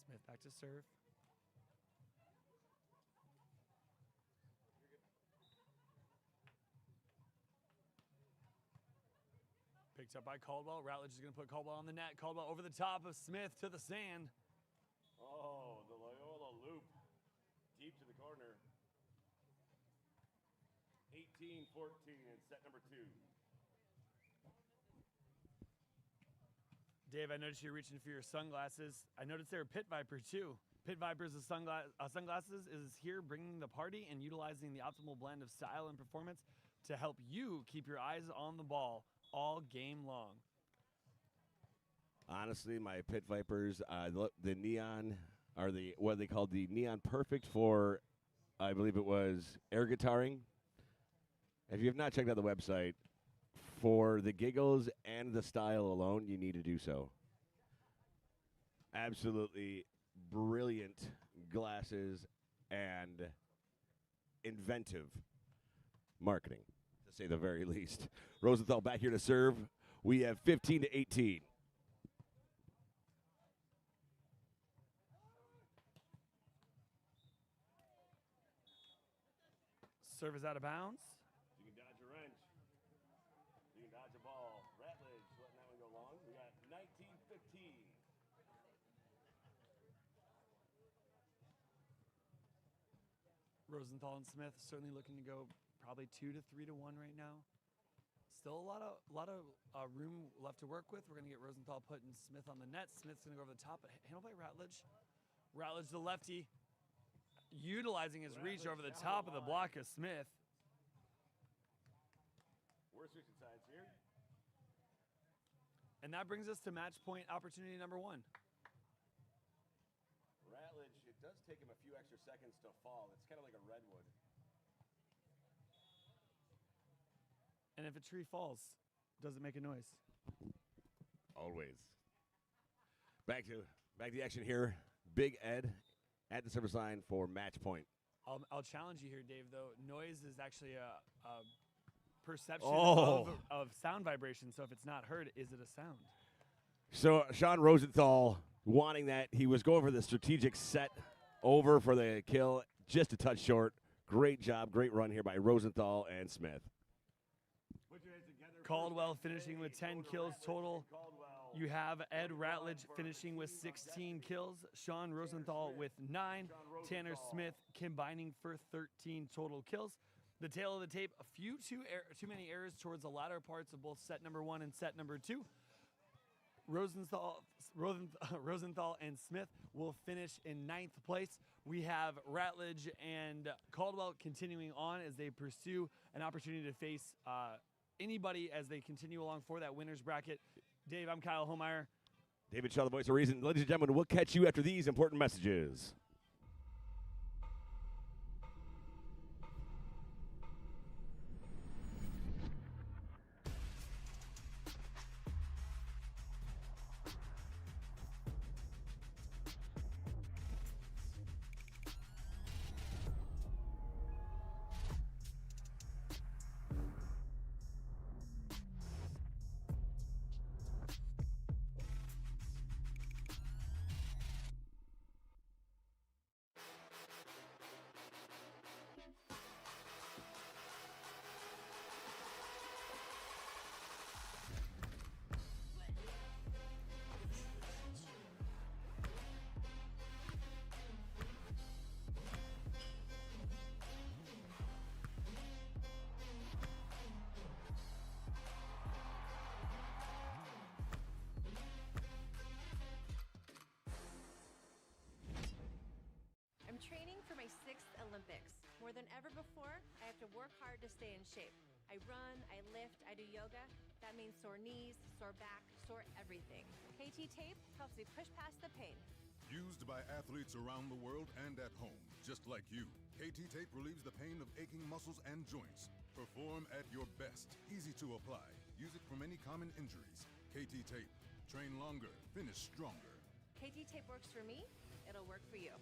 Smith back to serve. Picked up by Caldwell. Ratledge is going to put Caldwell on the net. Caldwell over the top of Smith to the sand. Oh, the Loyola loop. Deep to the corner. 18-14 in set number 2. Dave, I noticed you're reaching for your sunglasses. I noticed there are Pit Viper too. Pit Vipers of sunglasses is here bringing the party and utilizing the optimal blend of style and performance to help you keep your eyes on the ball all game long. Honestly, my Pit Vipers, the neon, are the what they called the Neon Perfect for, I believe it was air guitaring. If you have not checked out the website, for the giggles and the style alone, you need to do so. Absolutely brilliant glasses and inventive marketing, to say the very least. Rosenthal back here to serve. We have 15-18. Serve is out of bounds. You can dodge a wrench. You can dodge a ball. Ratledge letting that one go long. We got 19-15. Rosenthal and Smith certainly looking to go probably 2 to 3 to 1 right now. Still a lot of room left to work with. We're going to get Rosenthal putting Smith on the net. Smith's going to go over the top, but handled by Ratledge. Ratledge, the lefty, utilizing his reach over the top of the block of Smith. We're switching sides here. And that brings us to match point opportunity number 1. Ratledge, it does take him a few extra seconds to fall. It's kind of like a redwood. And if a tree falls, does it make a noise? Always. Back to the action here. Big Ed at the service line for match point. I'll challenge you here, Dave. Though noise is actually a perception of sound vibration. So if it's not heard, is it a sound? So Sean Rosenthal wanting that. He was going for the strategic set over for the kill, just a touch short. Great job, great run here by Rosenthal and Smith. Caldwell finishing with 10 kills total. You have Ed Ratledge finishing with 16 kills. Sean Rosenthal with 9. Tanner Smith combining for 13 total kills. The tail of the tape, a few too many errors towards the latter parts of both set number 1 and set number 2. Rosenthal and Smith will finish in 9th place. We have Ratledge and Caldwell continuing on as they pursue an opportunity to face anybody as they continue along for that winner's bracket. Dave, I'm Kyle Homeyer. David Shaw, the voice of reason. Ladies and gentlemen, we'll catch you after these important messages. I'm training for my 6th Olympics. More than ever before, I have to work hard to stay in shape. I run, I lift, I do yoga. That means sore knees, sore back, sore everything. KT Tape helps me push past the pain. Used by athletes around the world and at home, just like you. KT Tape relieves the pain of aching muscles and joints. Perform at your best. Easy to apply. Use it for many common injuries. KT Tape. Train longer. Finish stronger. KT Tape works for me. It'll work for you.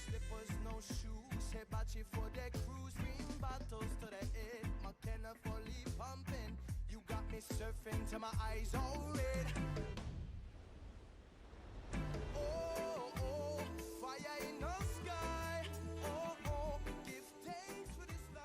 Slippers, no shoes, Hibachi for the cruise, green bottles to the head, McKenna fully pumping. You got me surfing till my eyes all red. Oh, oh, fire in the sky. Oh, oh, give thanks for this life.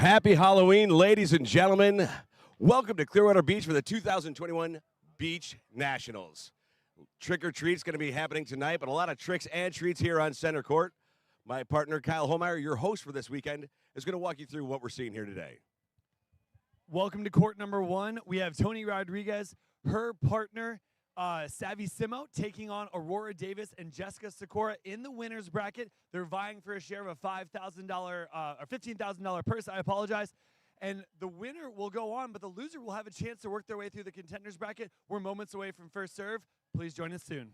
Happy Halloween, ladies and gentlemen. Welcome to Clearwater Beach for the 2021 Beach Nationals. Trick or treat's going to be happening tonight, but a lot of tricks and treats here on center court. My partner, Kyle Holmeyer, your host for this weekend, is going to walk you through what we're seeing here today. Welcome to court number one. We have Tony Rodriguez, her partner, Savvy Simo, taking on Aurora Davis and Jessica Sikora in the winner's bracket. They're vying for a share of a $5,000 or $15,000 purse. I apologize. And the winner will go on, but the loser will have a chance to work their way through the contenders bracket. We're moments away from first serve. Please join us soon.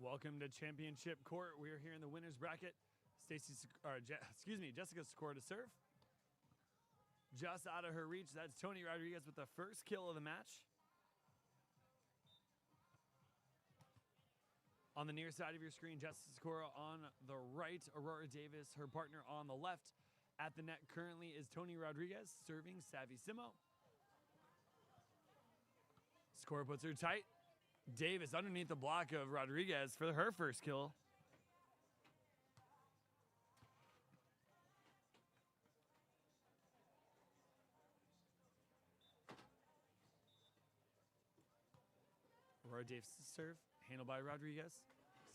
Welcome to Championship Court. We are here in the winner's bracket. Jessica Sikora to serve. Just out of her reach, that's Tony Rodriguez with the first kill of the match. On the near side of your screen, Jessica Sikora on the right, Aurora Davis, her partner on the left. At the net currently is Tony Rodriguez serving Savvy Simo. Sikora puts her tight. Davis underneath the block of Rodriguez for her first kill. Aurora Davis' serve, handled by Rodriguez.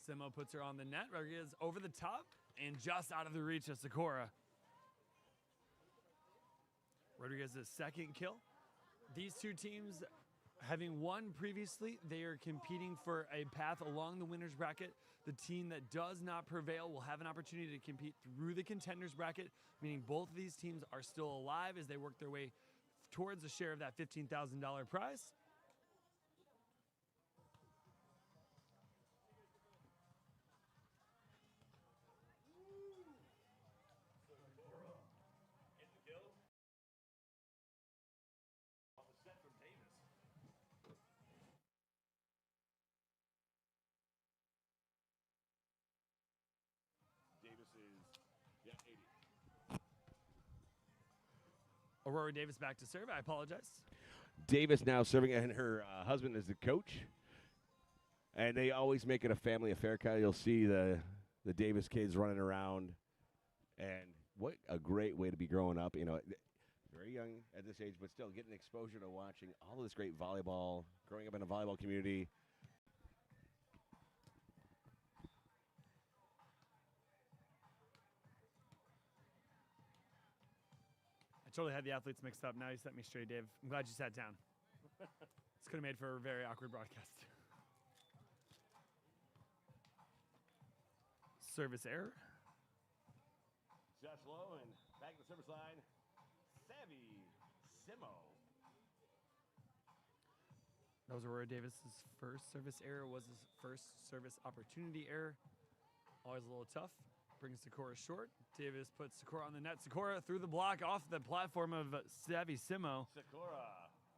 Simo puts her on the net. Rodriguez over the top. and just out of the reach of Sakura. Rodriguez's second kill. These two teams, having won previously, they are competing for a path along the winner's bracket. The team that does not prevail will have an opportunity to compete through the contenders bracket, meaning both of these teams are still alive as they work their way towards a share of that $15,000 prize. Aurora Davis back to serve. I apologize. Davis now serving, and her husband is the coach. And they always make it a family affair. Kyle, you'll see the Davis kids running around. And what a great way to be growing up. You know, very young at this age, but still getting exposure to watching all of this great volleyball, growing up in a volleyball community. Totally had the athletes mixed up. Now you set me straight, Dave. I'm glad you sat down. This could have made for a very awkward broadcast. Service error. Just low and back to the service line. Savvy Simo. That was Aurora Davis's first service error. Was his first service opportunity error. Always a little tough. Brings Sakura short. Davis puts Sakura on the net. Sakura through the block off the platform of Savvy Simo. Sakura.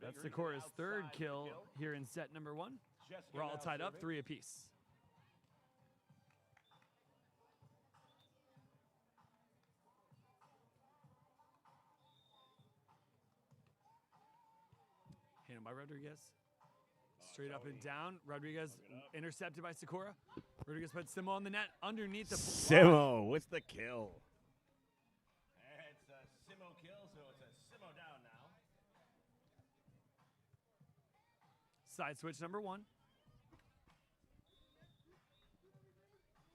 That's Sakura's third kill here in set number 1. We're all tied up, 3 apiece. Handled by Rodriguez. Straight up and down. Rodriguez intercepted by Sakura. Rodriguez puts Simo on the net underneath the Simo, what's the kill? It's a Simo kill, so it's a Simo down now. Side switch number 1.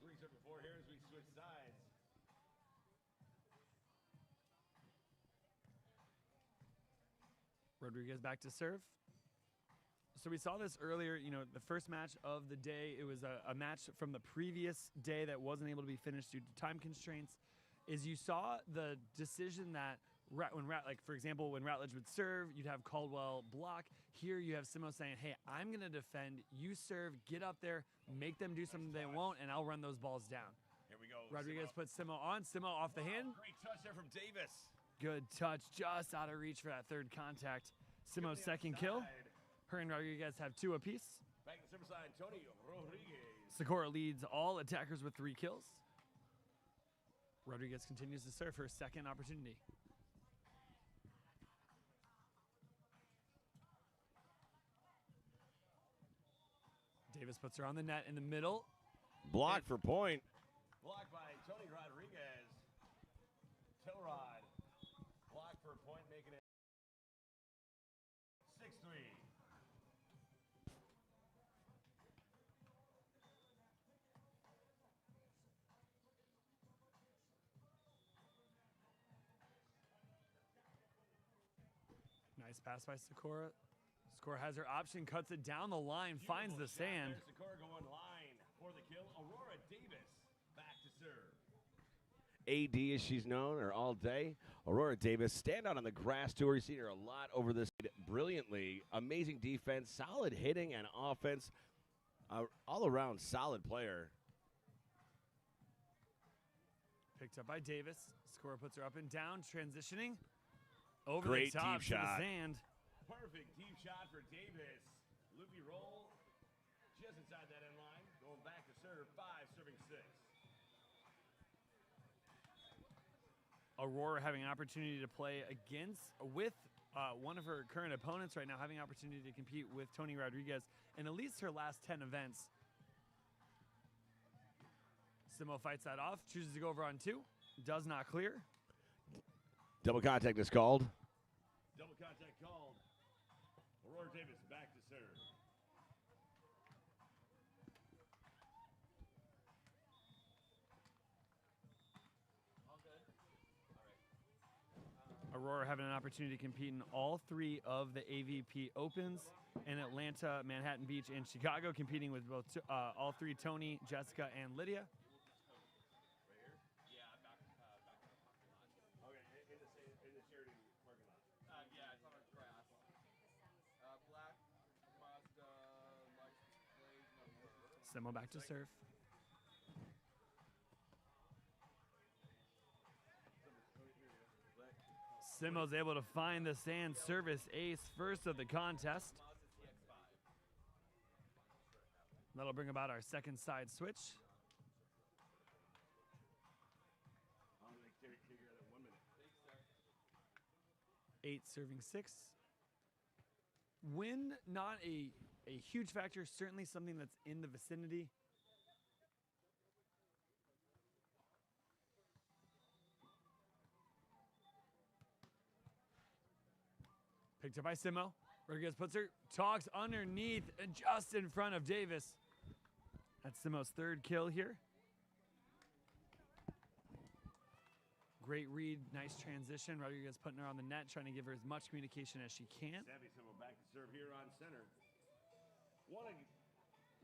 3 serve before here as we switch sides. Rodriguez back to serve. So we saw this earlier, you know, the first match of the day. It was a match from the previous day that wasn't able to be finished due to time constraints. Is you saw the decision that like for example, when Ratledge would serve, you'd have Caldwell block. Here you have Simo saying, hey, I'm going to defend. You serve, get up there, make them do something they won't, and I'll run those balls down. Here we go. Rodriguez puts Simo on. Simo off the hand. Great touch there from Davis. Good touch, just out of reach for that third contact. Simo's second kill. Her and Rodriguez have 2 apiece. Back to the service line, Tony Rodriguez. Sakura leads all attackers with 3 kills. Rodriguez continues to serve her second opportunity. Davis puts her on the net in the middle. Block for point. Blocked by Tony Rodriguez. Tilrod. Block for a point, making it 6-3. Nice pass by Sakura. Sakura has her option, cuts it down the line, finds the sand. There's Sakura going line for the kill. Aurora Davis back to serve. AD, as she's known, or all day. Aurora Davis, stand out on the grass tour. You've seen her a lot over this brilliantly. Amazing defense, solid hitting and offense. All around solid player. Picked up by Davis. Sakura puts her up and down, transitioning. Over Great the top deep to shot. the sand. Perfect deep shot for Davis. Loopy roll just inside that end line. Going back to serve 5, serving 6. Aurora having an opportunity to play with one of her current opponents right now, having an opportunity to compete with Tony Rodriguez in at least her last 10 events. Simo fights that off, chooses to go over on 2, does not clear. Double contact is called. Double contact called. Aurora Davis back to serve. Aurora having an opportunity to compete in all 3 of the AVP Opens in Atlanta, Manhattan Beach, and Chicago, competing with both all 3 Tony, Jessica, and Lydia. Okay, in the Sheridan parking lot. Yeah, it's on our grass. Black Mazda license plate number. Simo back to serve. Simo's able to find the sand service ace first of the contest. That'll bring about our second side switch. I'm going to take care of that 1 minute. 8 serving 6. Win, not a huge factor, certainly something that's in the vicinity. Picked up by Simo. Rodriguez puts her, talks underneath and just in front of Davis. That's Simo's 3rd kill here. Great read, nice transition. Rodriguez putting her on the net, trying to give her as much communication as she can. Savvy Simo back to serve here on center. Want to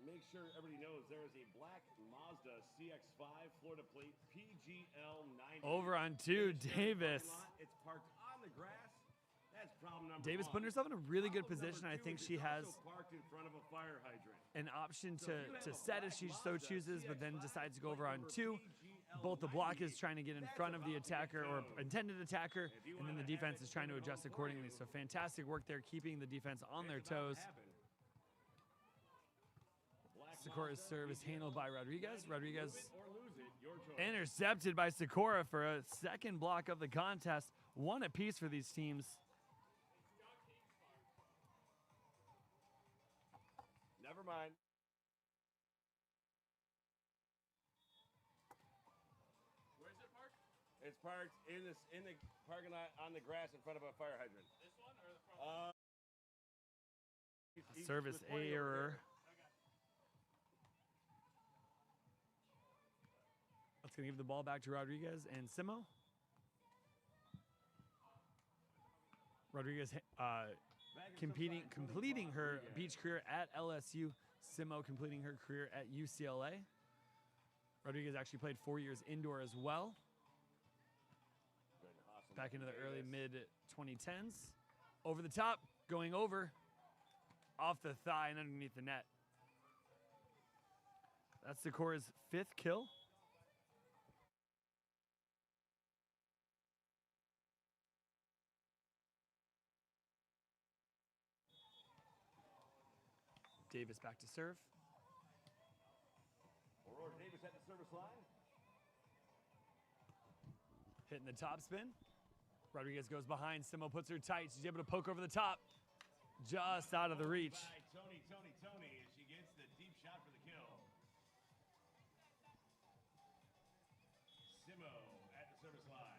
make sure everybody knows there is a black Mazda CX-5 Florida plate PGL 90. Over on 2, Davis. It's parked on the grass. That's problem number Davis 1. putting herself in a really good Problem position. number I 2 think is she it's has also parked in front of a fire hydrant. an option So if you have to a set if black she so Mazda chooses, but then CX-5 decides to go over on plate 2. number Both the block is PGL trying to get in that's front of the about to get attacker or towed. intended attacker, If you and then wanna the have defense it is trying to turn it adjust on for accordingly. you, So fantastic work there, keeping the defense on their it's about toes. to happen. Black Sakura's Mazda, serve is handled by Rodriguez. Rodriguez Move it or lose it, your choice. intercepted by Sakura for a second block of the contest. 1 apiece for these teams. Never mind. Where's it parked? It's parked in the parking lot on the grass in front of a fire hydrant. This one or the front? Service error. That's going to give the ball back to Rodriguez and Simo. Rodriguez completing her beach career at LSU. Simo completing her career at UCLA. Rodriguez actually played 4 years indoor as well. Back into the early mid 2010s. Over the top, going over. Off the thigh and underneath the net. That's Sakura's 5th kill. Davis back to serve. Aurora Davis at the service line. Hitting the top spin. Rodriguez goes behind. Simo puts her tight. She's able to poke over the top. Just out of the reach. By Tony, as she gets the deep shot for the kill. Simo at the service line.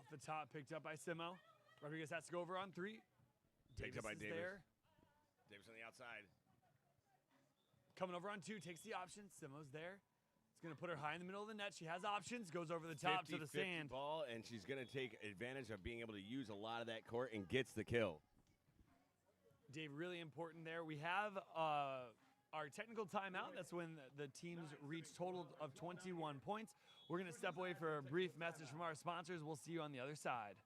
Off the top, picked up by Simo. Rodriguez has to go over on 3. Picked up by is Davis. there. Davis on the outside. Coming over on 2, takes the option. Simo's there. It's going to put her high in the middle of the net. She has options. Goes over the top to the 50-50 sand. ball, and she's going to take advantage of being able to use a lot of that court and gets the kill. Dave, really important there. We have our technical timeout. That's when the teams reach total of 21 points. We're going to step away for a brief message from our sponsors. We'll see you on the other side.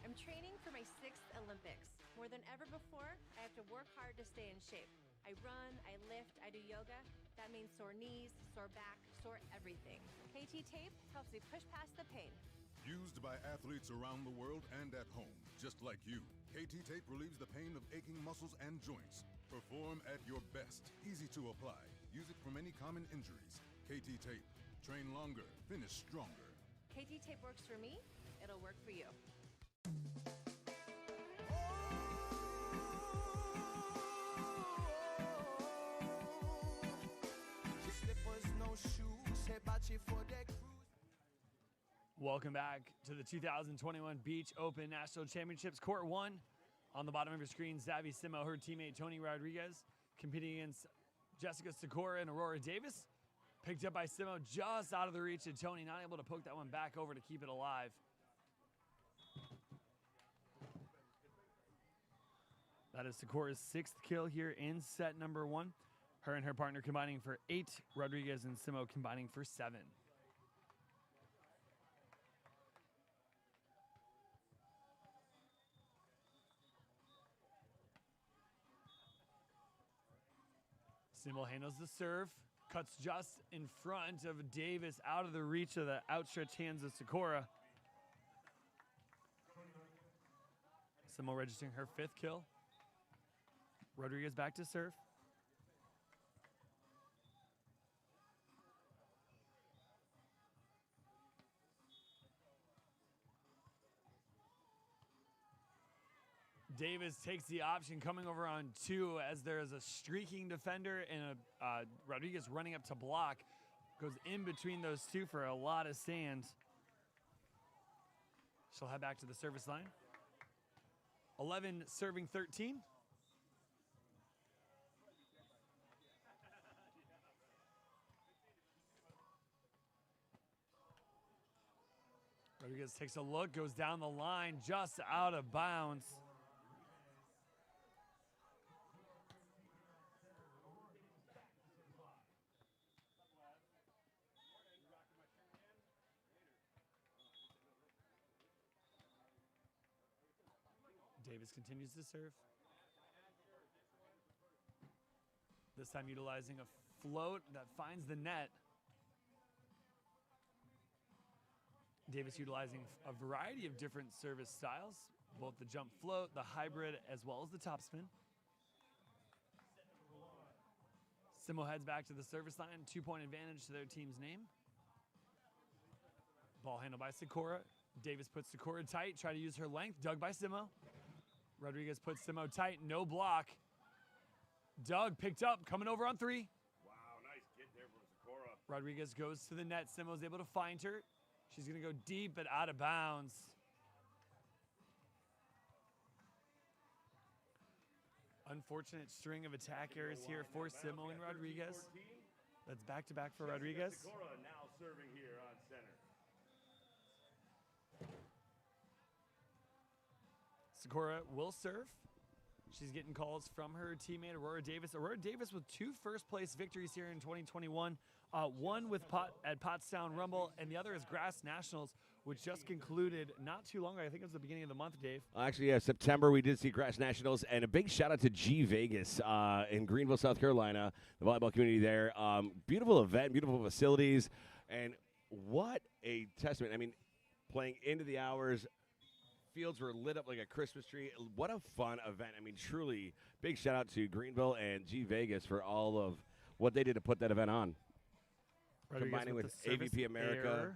I'm training for my 6th Olympics. More than ever before, I have to work hard to stay in shape. I run, I lift, I do yoga. That means sore knees, sore back, sore everything. KT Tape helps you push past the pain. Used by athletes around the world and at home, just like you. KT Tape relieves the pain of aching muscles and joints. Perform at your best. Easy to apply. Use it for many common injuries. KT Tape. Train longer, finish stronger. KT Tape works for me, it'll work for you. Slippers, no shoes, Hibachi for their cruise. Welcome back to the 2021 Beach Open National Championships. Court 1. On the bottom of your screen, Zavi Simo, her teammate Tony Rodriguez, competing against Jessica Sikora and Aurora Davis. Picked up by Simo, just out of the reach of Tony, not able to poke that one back over to keep it alive. That is Sikora's 6th kill here in set number 1. Her and her partner combining for 8, Rodriguez and Simo combining for 7. Simo handles the serve, cuts just in front of Davis, out of the reach of the outstretched hands of Sikora. Simo registering her 5th kill. Rodriguez back to serve. Davis takes the option, coming over on 2 as there is a streaking defender and Rodriguez running up to block. Goes in between those two for a lot of sand. She'll head back to the service line. 11 serving 13. Rodriguez takes a look, goes down the line, just out of bounds. Davis continues to serve. This time utilizing a float that finds the net. Davis utilizing a variety of different service styles, both the jump float, the hybrid, as well as the topspin. Simo heads back to the service line, 2-point advantage to their team's name. Ball handled by Sikora. Davis puts Sikora tight, try to use her length, dug by Simo. Rodriguez puts Simo tight, no block. Doug picked up, coming over on 3. Wow, nice get there from Sikora. Rodriguez goes to the net. Simo's able to find her. She's going to go deep but out of bounds. Unfortunate string of attack errors here for Simo and Rodriguez. That's back-to-back for Rodriguez. Sikora now serving here on center. Sikora will serve. She's getting calls from her teammate Aurora Davis. Aurora Davis with 2 first-place victories here in 2021. One with at Pottstown Rumble, and the other is Grass Nationals, which just concluded not too long ago. I think it was the beginning of the month, Dave. Actually, yeah, September we did see Grass Nationals, and a big shout-out to G Vegas in Greenville, South Carolina, the volleyball community there. Beautiful event, beautiful facilities, and what a testament. I mean, playing into the hours, fields were lit up like a Christmas tree. What a fun event. I mean, truly, big shout-out to Greenville and G Vegas for all of what they did to put that event on. Rodriguez Combining with the service AVP America. error.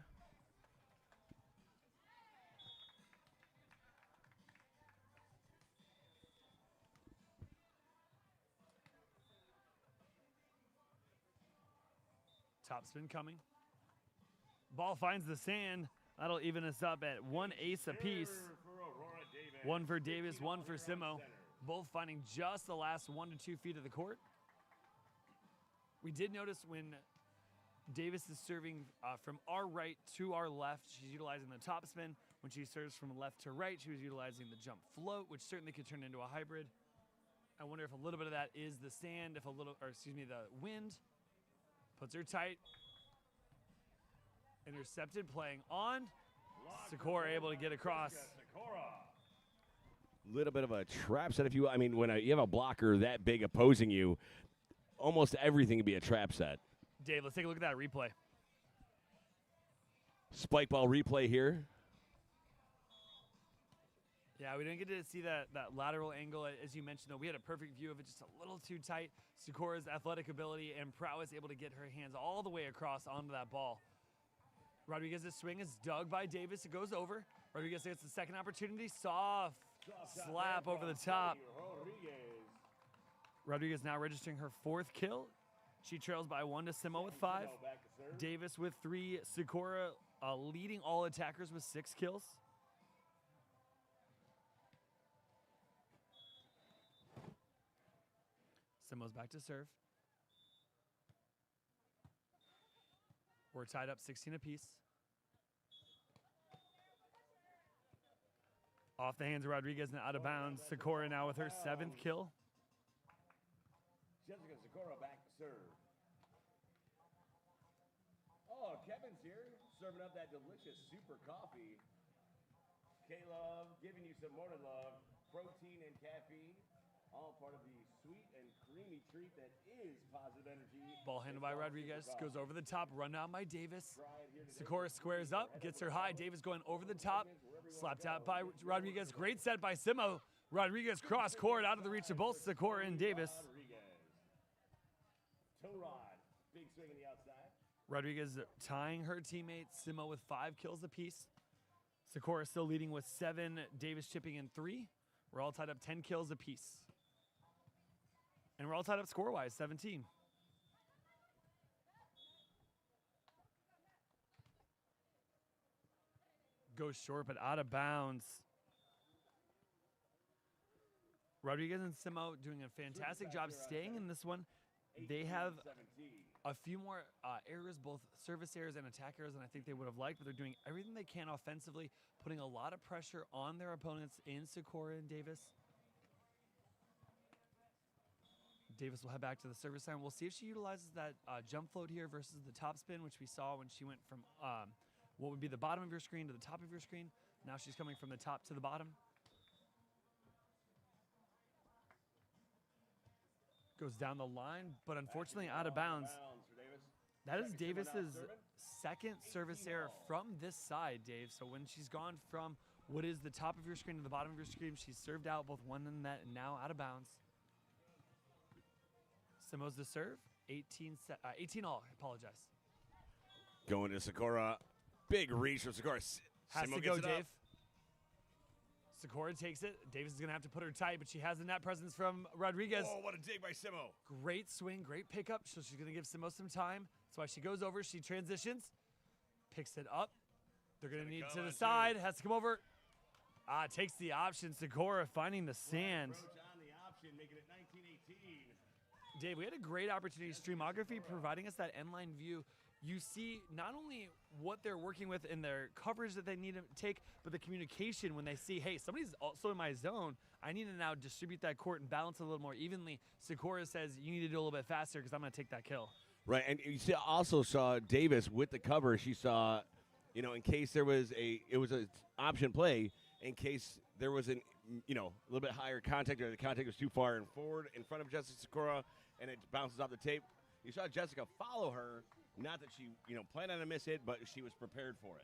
Topspin coming. Ball finds the sand. That'll even us up at 1 ace apiece. One for Davis, one for Simo. Both finding just the last 1 to 2 feet of the court. We did notice when Davis is serving from our right to our left, she's utilizing the topspin. When she serves from left to right, she was utilizing the jump float, which certainly could turn into a hybrid. I wonder if a little bit of that is the sand, if a little, or excuse me, the wind. Puts her tight. Intercepted, playing on. Sikora able to get across. Little bit of a trap set, if you. I mean, when you have a blocker that big opposing you, almost everything can be a trap set. Dave, let's take a look at that replay. Spike ball replay here. Yeah, we didn't get to see that lateral angle, as you mentioned, though. We had a perfect view of it, just a little too tight. Sakura's athletic ability and prowess able to get her hands all the way across onto that ball. Rodriguez's swing is dug by Davis. It goes over. Rodriguez gets the second opportunity. Soft slap over the top. Rodriguez now registering her 4th kill. She trails by 1 to Simo with 5. Davis with 3. Sakura leading all attackers with 6 kills. Simo's back to serve. We're tied up 16 apiece. Off the hands of Rodriguez and out of bounds. Sakura now with her 7th kill. Jessica Sakura back to serve. Oh, Kevin's here, serving up that delicious super coffee. K-Love giving you some more love, protein and caffeine, all part of the sweet and creamy treat that is positive energy. Ball handled by Rodriguez, goes over the top, run down by Davis. Sakura squares up, gets her high. Davis going over the top, slapped out by Rodriguez. Great set by Simo. Rodriguez cross court out of the reach of both Sakura and Davis. Big swing in the outside. Rodriguez tying her teammate Simo with 5 kills apiece. Sakura still leading with 7. Davis chipping in 3. We're all tied up 10 kills apiece. And we're all tied up score-wise, 17. Goes short, but out of bounds. Rodriguez and Simo doing a fantastic job staying in this one. They have a few more errors, both service errors and attack errors, than I think they would have liked, but they're doing everything they can offensively, putting a lot of pressure on their opponents in Sakura and Davis. Davis will head back to the service line. We'll see if she utilizes that jump float here versus the top spin, which we saw when she went from what would be the bottom of your screen to the top of your screen. Now she's coming from the top to the bottom. Goes down the line, but unfortunately out of bounds. That is Davis's 2nd service error from this side, Dave. So when she's gone from what is the top of your screen to the bottom of your screen, she's served out both one and net and now out of bounds. Simo's to serve. 18 all, I apologize. Going to Sakura. Big reach from Sakura. Has Simo to go, gets it Dave. up. Sakura takes it. Davis is going to have to put her tight, but she has the net presence from Rodriguez. Oh, what a dig by Simo. Great swing, great pickup. So she's going to give Simo some time. That's why she goes over. She transitions, picks it up. They're going to need to the side. Has to come over. Takes the option. Sakura finding the sand. On the option, making it 19-18. Dave, we had a great opportunity. Streamography providing us that end-line view. You see not only what they're working with in their coverage that they need to take, but the communication when they see, hey, somebody's also in my zone. I need to now distribute that court and balance it a little more evenly. Sakura says, you need to do a little bit faster because I'm going to take that kill. Right, and you also saw Davis with the cover. She saw, in case there was it was an option play, in case there was a little bit higher contact or the contact was too far and forward in front of Jessica Sakura and it bounces off the tape. You saw Jessica follow her. Not that she, planned on a miss hit, but she was prepared for it.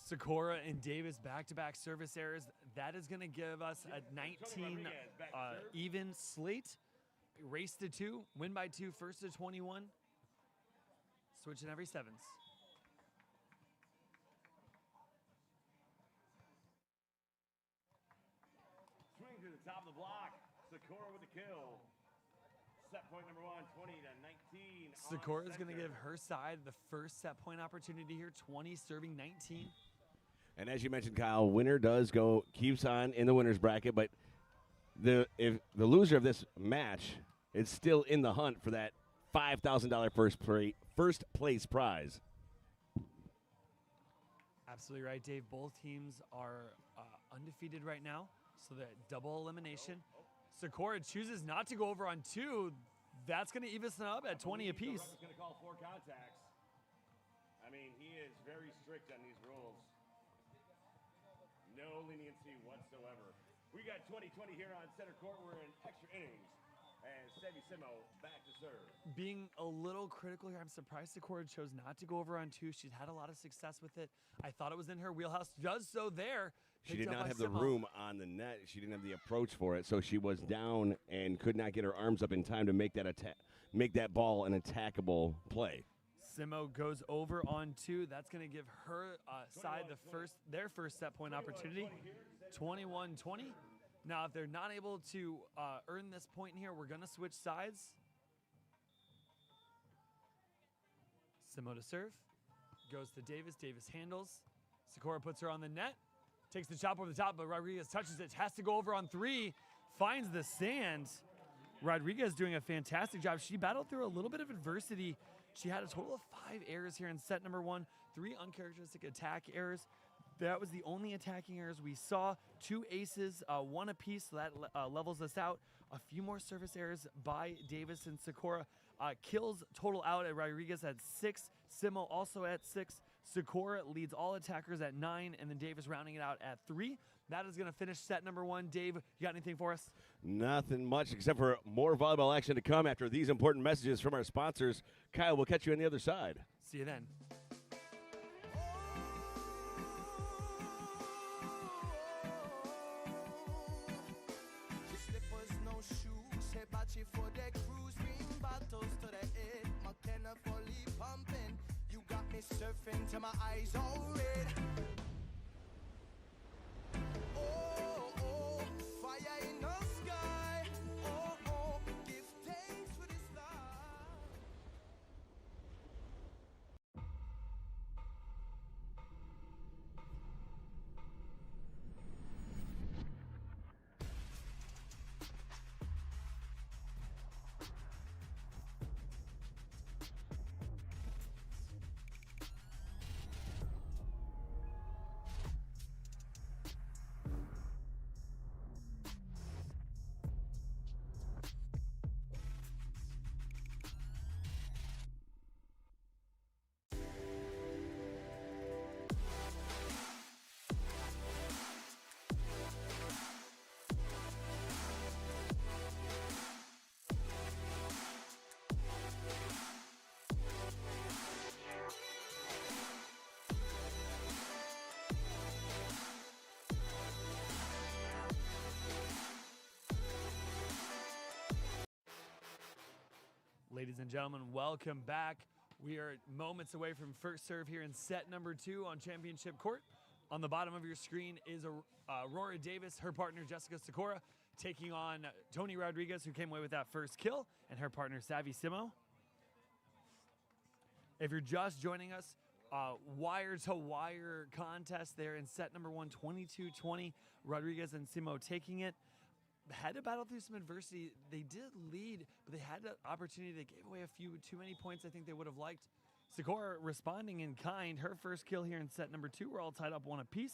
Sakura and Davis back-to-back service errors. That is going to give us a 19 even slate. Race to 2, win by 2, first to 21. Switching every 7s. Swing to the top of the block. Sakura with the kill. Set point number 1, 20-19. Sakura is going to give her side the first set point opportunity here, 20 serving 19. And as you mentioned, Kyle, winner keeps on in the winner's bracket, but if the loser of this match is still in the hunt for that $5,000 first place prize. Absolutely right, Dave. Both teams are undefeated right now, so that double elimination. Sakura chooses not to go over on 2. That's going to even us up at 20 apiece. The ref is going to call 4 contacts. I mean, he is very strict on these rules. No leniency whatsoever. We got 20-20 here on center court. We're in extra innings. And Sevissimo back to serve. Being a little critical here, I'm surprised Sakura chose not to go over on 2. She's had a lot of success with it. I thought it was in her wheelhouse. Does so there. She Picked did up not by have the Simo. room on the net. She didn't have the approach for it, so she was down and could not get her arms up in time to make that ball an attackable play. Simo goes over on 2. That's going to give her side their first set point opportunity. 21-20. Now, if they're not able to earn this point here, we're going to switch sides. Simo to serve. Goes to Davis. Davis handles. Sakura puts her on the net. Takes the chop over the top, but Rodriguez touches it. Has to go over on 3. Finds the sand. Rodriguez doing a fantastic job. She battled through a little bit of adversity. She had a total of 5 errors here in set number 1. 3 uncharacteristic attack errors. That was the only attacking errors we saw. 2 aces, 1 apiece, so that levels us out. A few more service errors by Davis and Sakura. Kills total out at Rodriguez at 6. Simo also at 6. Sakura leads all attackers at 9, and then Davis rounding it out at 3. That is going to finish set number 1. Dave, you got anything for us? Nothing much except for more volleyball action to come after these important messages from our sponsors. Kyle, we'll catch you on the other side. See you then. Slippers, no shoes, Hibachi for the cruise, bring bottles to the head, McKenna fully pumping. You got me surfing till my eyes all red. Oh, oh, fire in the sky. Oh, oh, give thanks for this life. Ladies and gentlemen, welcome back. We are moments away from first serve here in set number 2 on Championship Court. On the bottom of your screen is Aurora Davis, her partner Jessica Sakura, taking on Tony Rodriguez, who came away with that first kill, and her partner Savissimo. If you're just joining us, wire-to-wire contest there in set number 1, 22-20. Rodriguez and Simo taking it. Had to battle through some adversity. They did lead, but they had an opportunity. They gave away a few too many points I think they would have liked. Sakura responding in kind. Her first kill here in set number 2. We're all tied up 1 apiece.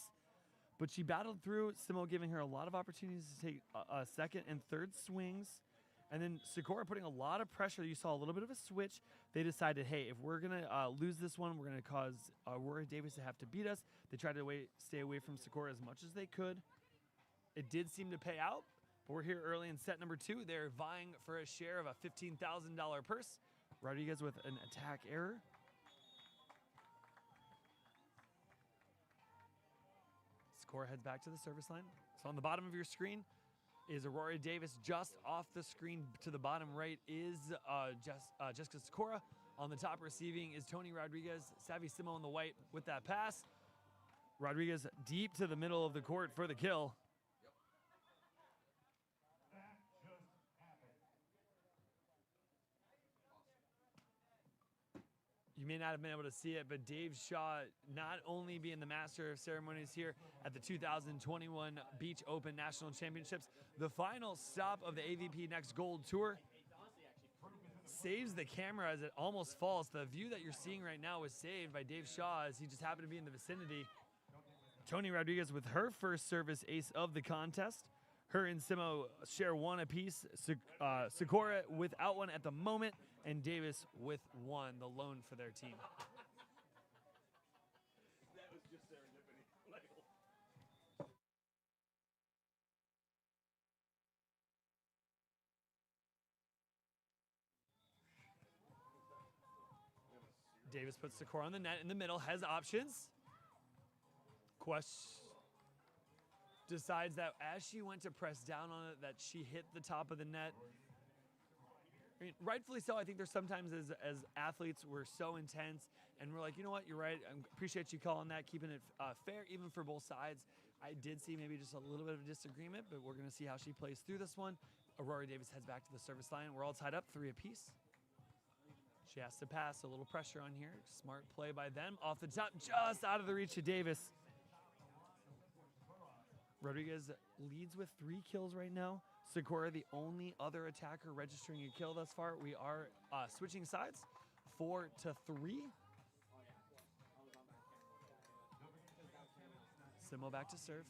But she battled through, Simo giving her a lot of opportunities to take a second and third swings. And then Sakura putting a lot of pressure. You saw a little bit of a switch. They decided, hey, if we're going to lose this one, we're going to cause Aurora Davis to have to beat us. They tried to stay away from Sakura as much as they could. It did seem to pay out. But we're here early in set number 2. They're vying for a share of a $15,000 purse. Rodriguez with an attack error. Sakura heads back to the service line. So on the bottom of your screen is Aurora Davis. Just off the screen to the bottom right is Jessica Sakura. On the top receiving is Tony Rodriguez. Savissimo in the white with that pass. Rodriguez deep to the middle of the court for the kill. You may not have been able to see it, but Dave Shaw not only being the master of ceremonies here at the 2021 Beach Open National Championships, the final stop of the AVP Next Gold Tour, saves the camera as it almost falls. The view that you're seeing right now was saved by Dave Shaw as he just happened to be in the vicinity. Tony Rodriguez with her first service ace of the contest. Her and Simo share 1 apiece. Sakura without one at the moment, and Davis with 1, the lone for their team. Davis puts Sakura on the net in the middle, has options. Decides that as she went to press down on it, that she hit the top of the net. I mean, rightfully so. I think there's sometimes as athletes, we're so intense, and we're like, you know what, you're right. I appreciate you calling that, keeping it fair, even for both sides. I did see maybe just a little bit of a disagreement, but we're going to see how she plays through this one. Aurora Davis heads back to the service line. We're all tied up, 3 apiece. She has to pass, a little pressure on here. Smart play by them. Off the top, just out of the reach of Davis. Rodriguez leads with 3 kills right now. Sakura, the only other attacker registering a kill thus far. We are switching sides, 4 to 3. Simo back to serve.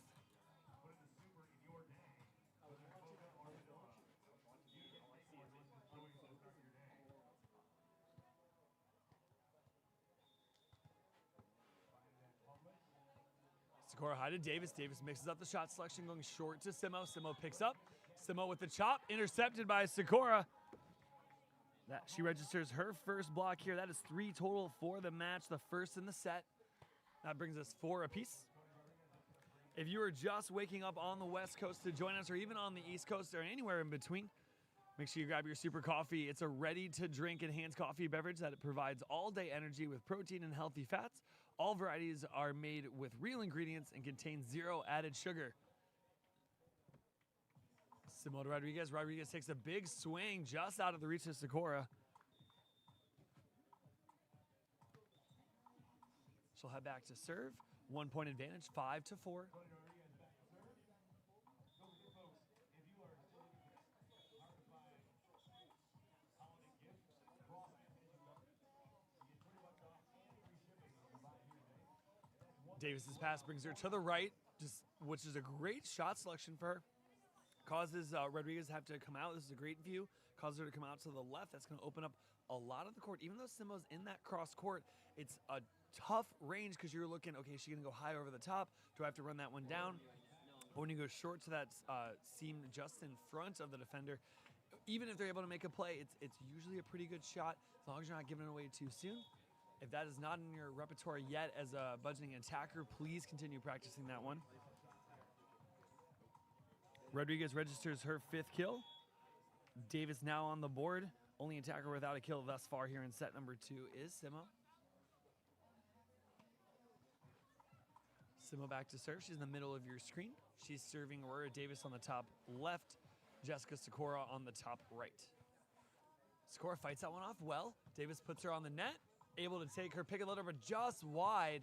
Sakura high to Davis. Davis mixes up the shot selection, going short to Simo. Simo picks up. Simo with the chop, intercepted by Sakura. She registers her first block here. That is 3 total for the match, the first in the set. That brings us 4 apiece. If you are just waking up on the West Coast to join us, or even on the East Coast, or anywhere in between, make sure you grab your Super Coffee. It's a ready-to-drink enhanced coffee beverage that provides all-day energy with protein and healthy fats. All varieties are made with real ingredients and contain 0 added sugar. Simo to Rodriguez. Rodriguez takes a big swing just out of the reach of Sakura. She'll head back to serve. 1 point advantage, 5 to 4. Davis's pass brings her to the right, which is a great shot selection for her. Causes Rodriguez to have to come out. This is a great view. Causes her to come out to the left. That's going to open up a lot of the court. Even though Simo's in that cross court, it's a tough range because you're looking, okay, is she going to go high over the top? Do I have to run that one down? But when you go short to that seam just in front of the defender, even if they're able to make a play, it's usually a pretty good shot as long as you're not giving it away too soon. If that is not in your repertoire yet as a budgeting attacker, please continue practicing that one. Rodriguez registers her 5th kill. Davis now on the board. Only attacker without a kill thus far here in set number 2 is Simo. Simo back to serve. She's in the middle of your screen. She's serving Aurora Davis on the top left, Jessica Sakura on the top right. Sakura fights that one off well. Davis puts her on the net. Able to take her pick and loader, but just wide.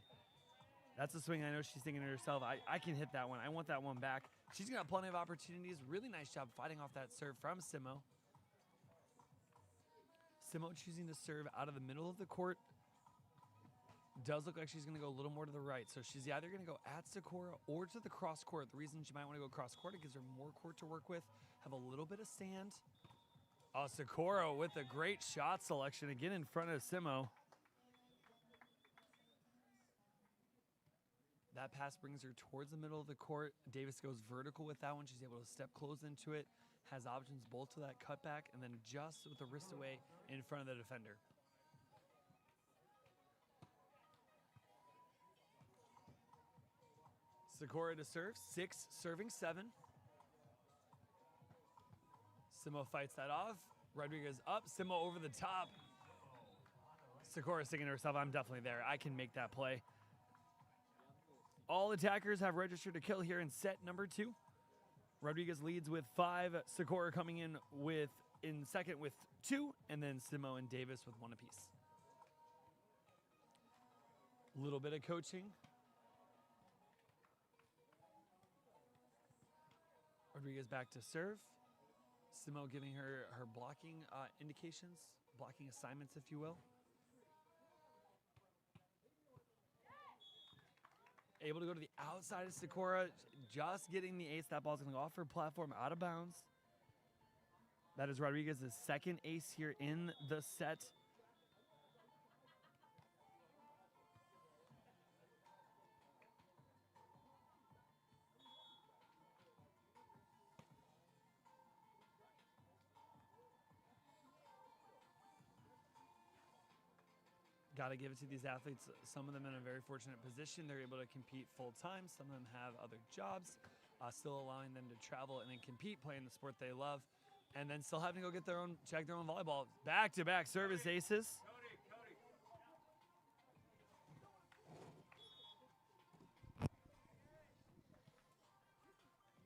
That's a swing I know she's thinking to herself, I can hit that one. I want that one back. She's got plenty of opportunities. Really nice job fighting off that serve from Simo. Simo choosing to serve out of the middle of the court. Does look like she's going to go a little more to the right. So she's either going to go at Sakura or to the cross court. The reason she might want to go cross court, it gives her more court to work with. Have a little bit of sand. Oh, Sakura with a great shot selection again in front of Simo. That pass brings her towards the middle of the court. Davis goes vertical with that one. She's able to step close into it. Has options both to that cutback and then just with the wrist away in front of the defender. Sakura to serve. 6 serving 7. Simo fights that off. Rodriguez up. Simo over the top. Sakura thinking to herself, I'm definitely there. I can make that play. All attackers have registered a kill here in set number 2. Rodriguez leads with 5. Sakura coming in second with 2. And then Simo and Davis with 1 apiece. Little bit of coaching. Rodriguez back to serve. Simo giving her blocking indications, blocking assignments, if you will. Able to go to the outside of Sakura, just getting the ace. That ball's going to go off her platform, out of bounds. That is Rodriguez's 2nd ace here in the set. Got to give it to these athletes. Some of them in a very fortunate position. They're able to compete full time. Some of them have other jobs, still allowing them to travel and then compete, playing the sport they love, and then still having to go get check their own volleyball. Back-to-back service aces.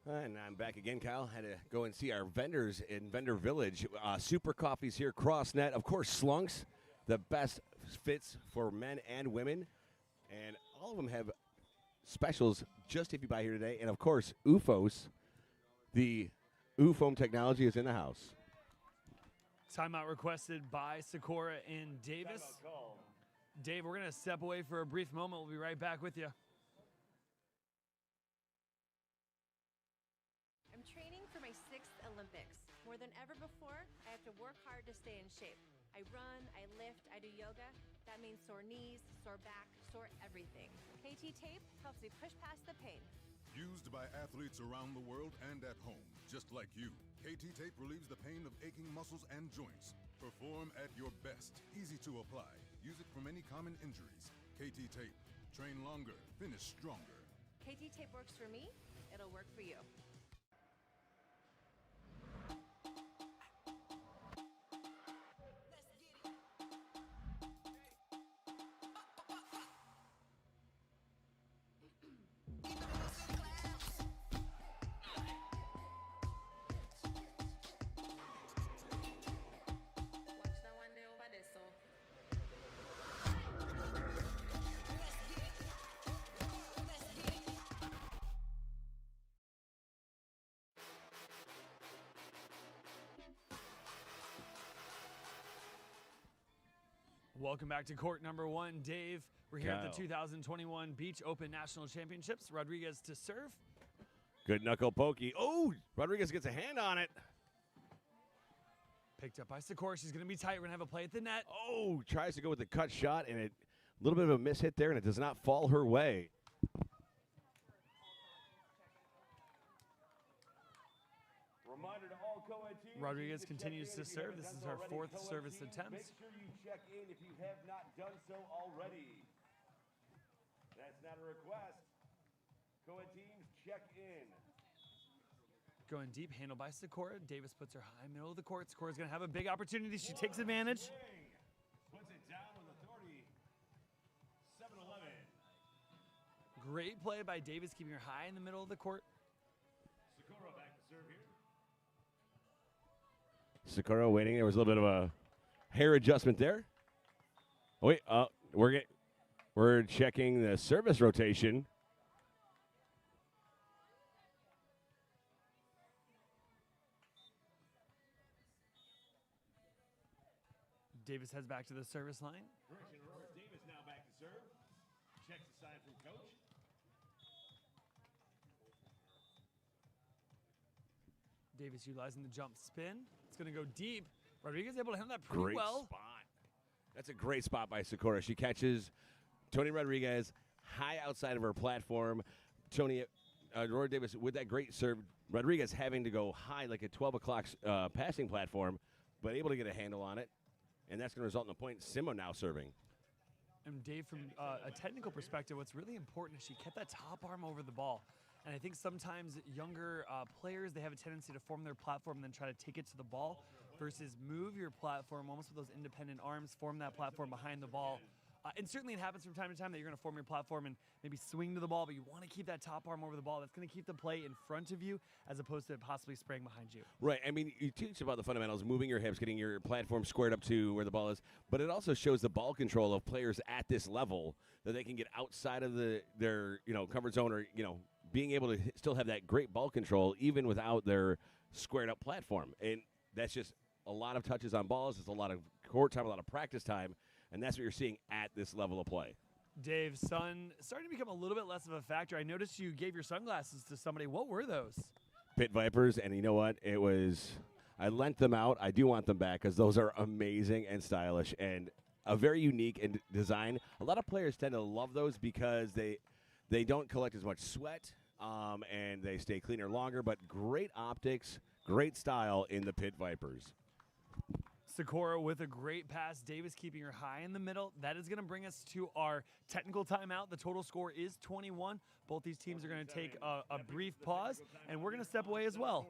And I'm back again, Kyle. Had to go and see our vendors in Vendor Village. Super Coffees here, CrossNet. Of course, Slunks, the best fits for men and women. And all of them have specials just if you buy here today. And, of course, UFOs, the UFOM technology is in the house. Timeout requested by Sakura and Davis. Dave, we're going to step away for a brief moment. We'll be right back with you. I'm training for my 6th Olympics. More than ever before, I have to work hard to stay in shape. I run, I lift, I do yoga. That means sore knees, sore back, sore everything. KT Tape helps me push past the pain. Used by athletes around the world and at home, just like you. KT Tape relieves the pain of aching muscles and joints. Perform at your best. Easy to apply. Use it for many common injuries. KT Tape. Train longer. Finish stronger. KT Tape works for me. It'll work for you. Welcome back to court number 1. Dave, we're here at the 2021 Beach Open National Championships. Rodriguez to serve. Good knuckle pokey. Oh, Rodriguez gets a hand on it. Picked up by Sakura. She's going to be tight. We're going to have a play at the net. Oh, tries to go with the cut shot, and a little bit of a miss hit there, and it does not fall her way. Reminder to all co-ed teams. Rodriguez continues to serve. This is her 4th service attempt. Make sure you check in if you have not done so already. That's not a request. Co-ed teams, check in. Going deep, handled by Sakura. Davis puts her high middle of the court. Sakura's going to have a big opportunity. She takes advantage. Puts it down with authority. 7-11. Great play by Davis, keeping her high in the middle of the court. Sakura back to serve here. Sakura waiting. There was a little bit of a hair adjustment there. Oh, wait, we're checking the service rotation. Davis heads back to the service line. Correction, Davis now back to serve. Checks the sign from coach. Davis utilizing the jump spin. It's going to go deep. Rodriguez able to handle that pretty Great well. spot. That's a great spot by Sakura. She catches Tony Rodriguez high outside of her platform. Rory Davis with that great serve. Rodriguez having to go high like a 12 o'clock passing platform, but able to get a handle on it. And that's going to result in a point. Simo now serving. And Dave, from a technical perspective, what's really important is she kept that top arm over the ball. And I think sometimes younger players, they have a tendency to form their platform and then try to take it to the ball versus move your platform almost with those independent arms, form that platform behind the ball. And certainly it happens from time to time that you're going to form your platform and maybe swing to the ball, but you want to keep that top arm over the ball. That's going to keep the play in front of you as opposed to possibly spraying behind you. Right. I mean, you teach about the fundamentals, moving your hips, getting your platform squared up to where the ball is, but it also shows the ball control of players at this level that they can get outside of their comfort zone or, being able to still have that great ball control even without their squared up platform. And that's just a lot of touches on balls. It's a lot of court time, a lot of practice time. And that's what you're seeing at this level of play. Dave, sun starting to become a little bit less of a factor. I noticed you gave your sunglasses to somebody. What were those? Pit Vipers, and you know what? I lent them out. I do want them back because those are amazing and stylish and a very unique in design. A lot of players tend to love those because they don't collect as much sweat and they stay cleaner longer, but great optics, great style in the Pit Vipers. Sakura with a great pass. Davis keeping her high in the middle. That is going to bring us to our technical timeout. The total score is 21. Both these teams are going to take a brief pause, and we're going to step away as well.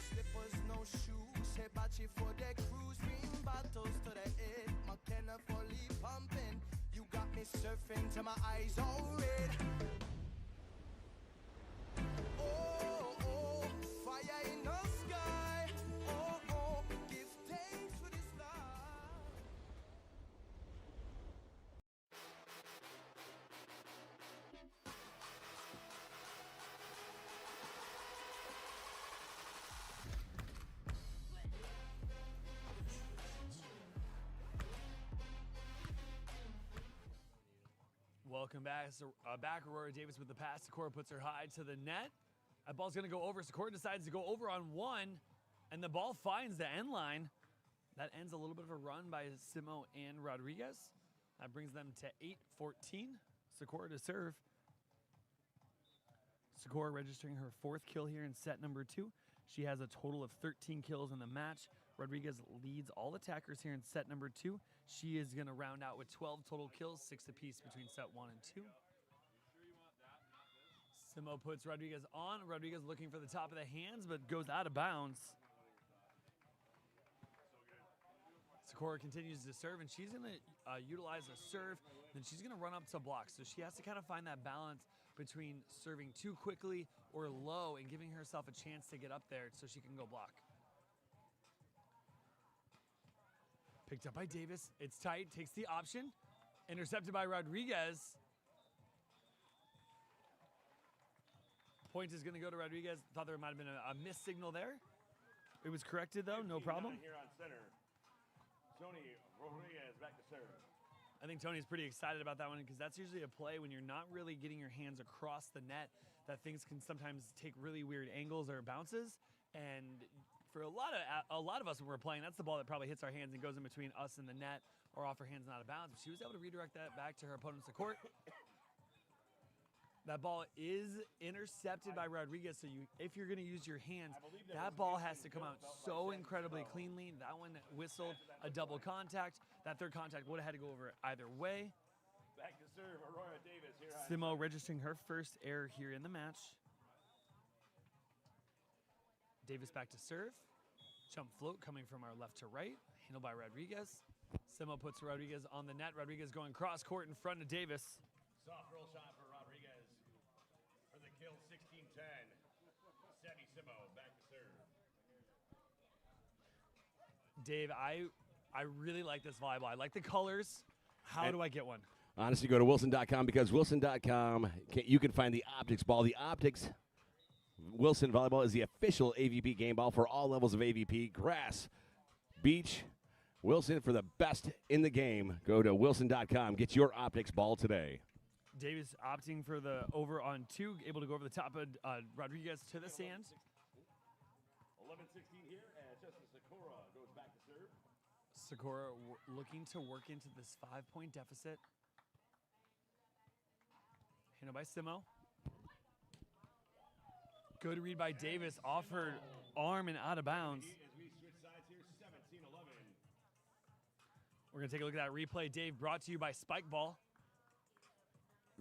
Slippers, no shoes, Hibachi for the cruise, bring bottles to the head, McKenna fully pumping. You got me surfing till my eyes all red. Oh, oh, fire in the sky. Oh, oh, give thanks for this life. Welcome back. Back Aurora Davis with the pass. Sakura puts her high to the net. That ball's going to go over. Sakura decides to go over on one, and the ball finds the end line. That ends a little bit of a run by Simo and Rodriguez. That brings them to 8-14. Sakura to serve. Sakura registering her 4th kill here in set number 2. She has a total of 13 kills in the match. Rodriguez leads all attackers here in set number 2. She is going to round out with 12 total kills, 6 apiece between set 1 and 2. Simo puts Rodriguez on. Rodriguez looking for the top of the hands, but goes out of bounds. Sakura continues to serve, and she's going to utilize a serve, then she's going to run up to block. So she has to kind of find that balance between serving too quickly or low and giving herself a chance to get up there so she can go block. Picked up by Davis. It's tight. Takes the option. Intercepted by Rodriguez. Point is going to go to Rodriguez. Thought there might have been a missed signal there. It was corrected, though. No problem. Here on center. Tony Rodriguez back to serve. I think Tony's pretty excited about that one because that's usually a play when you're not really getting your hands across the net, that things can sometimes take really weird angles or bounces. And for a lot of us when we're playing, that's the ball that probably hits our hands and goes in between us and the net or off her hands and out of bounds. But she was able to redirect that back to her opponent's court. That ball is intercepted by Rodriguez, so if you're going to use your hands, that ball has to come out so incredibly cleanly. That one whistled a double contact. That third contact would have had to go over either way. Back to serve, Aurora Davis here on Simo registering her first error here in the match. Davis back to serve. Jump float coming from our left to right, handled by Rodriguez. Simo puts Rodriguez on the net. Rodriguez going cross court in front of Davis. soft roll shot for Rodriguez for the kill, 16-10. Sammy Simo back to serve. Dave, I really like this volleyball. I like the colors. How do I get one? Honestly, go to Wilson.com because Wilson.com, you can find the Optics ball. The Optics Wilson Volleyball is the official AVP game ball for all levels of AVP. Grass, beach, Wilson for the best in the game. Go to Wilson.com. Get your Optics ball today. Davis opting for the over on 2, able to go over the top of Rodriguez to the sand. 11-16 here, and Justin Sakura goes back to serve. Sakura looking to work into this 5-point deficit. Handled by Simo. Good read by Davis, off her arm and out of bounds. As we switch sides here, 17-11. We're going to take a look at that replay, Dave, brought to you by Spike Ball.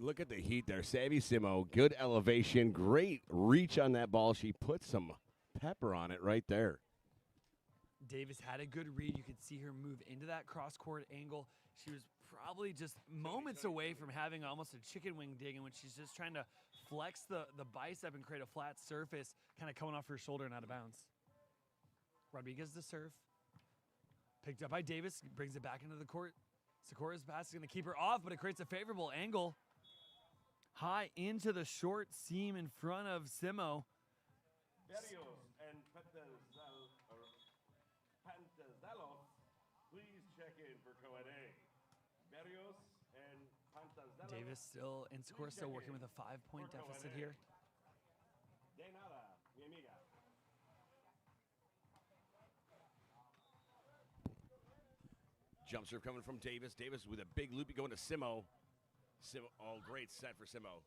Look at the heat there. Savvy Simo, good elevation, great reach on that ball. She put some pepper on it right there. Davis had a good read. You could see her move into that cross-court angle. She was probably just moments away from having almost a chicken wing dig, and when she's just trying to flex the bicep and create a flat surface, kind of coming off her shoulder and out of bounds. Rodriguez to serve. Picked up by Davis, brings it back into the court. Sakura's pass is going to keep her off, but it creates a favorable angle. high into the short seam in front of Simo. Berrios and Pantazalos, please check in for Coed A. Berrios and Pantazalos. Davis still, and Sikora still working with a 5-point deficit here. De nada, mi amiga. Jump serve coming from Davis. Davis with a big loopy going to Simo. Simo, oh, great set for Simo.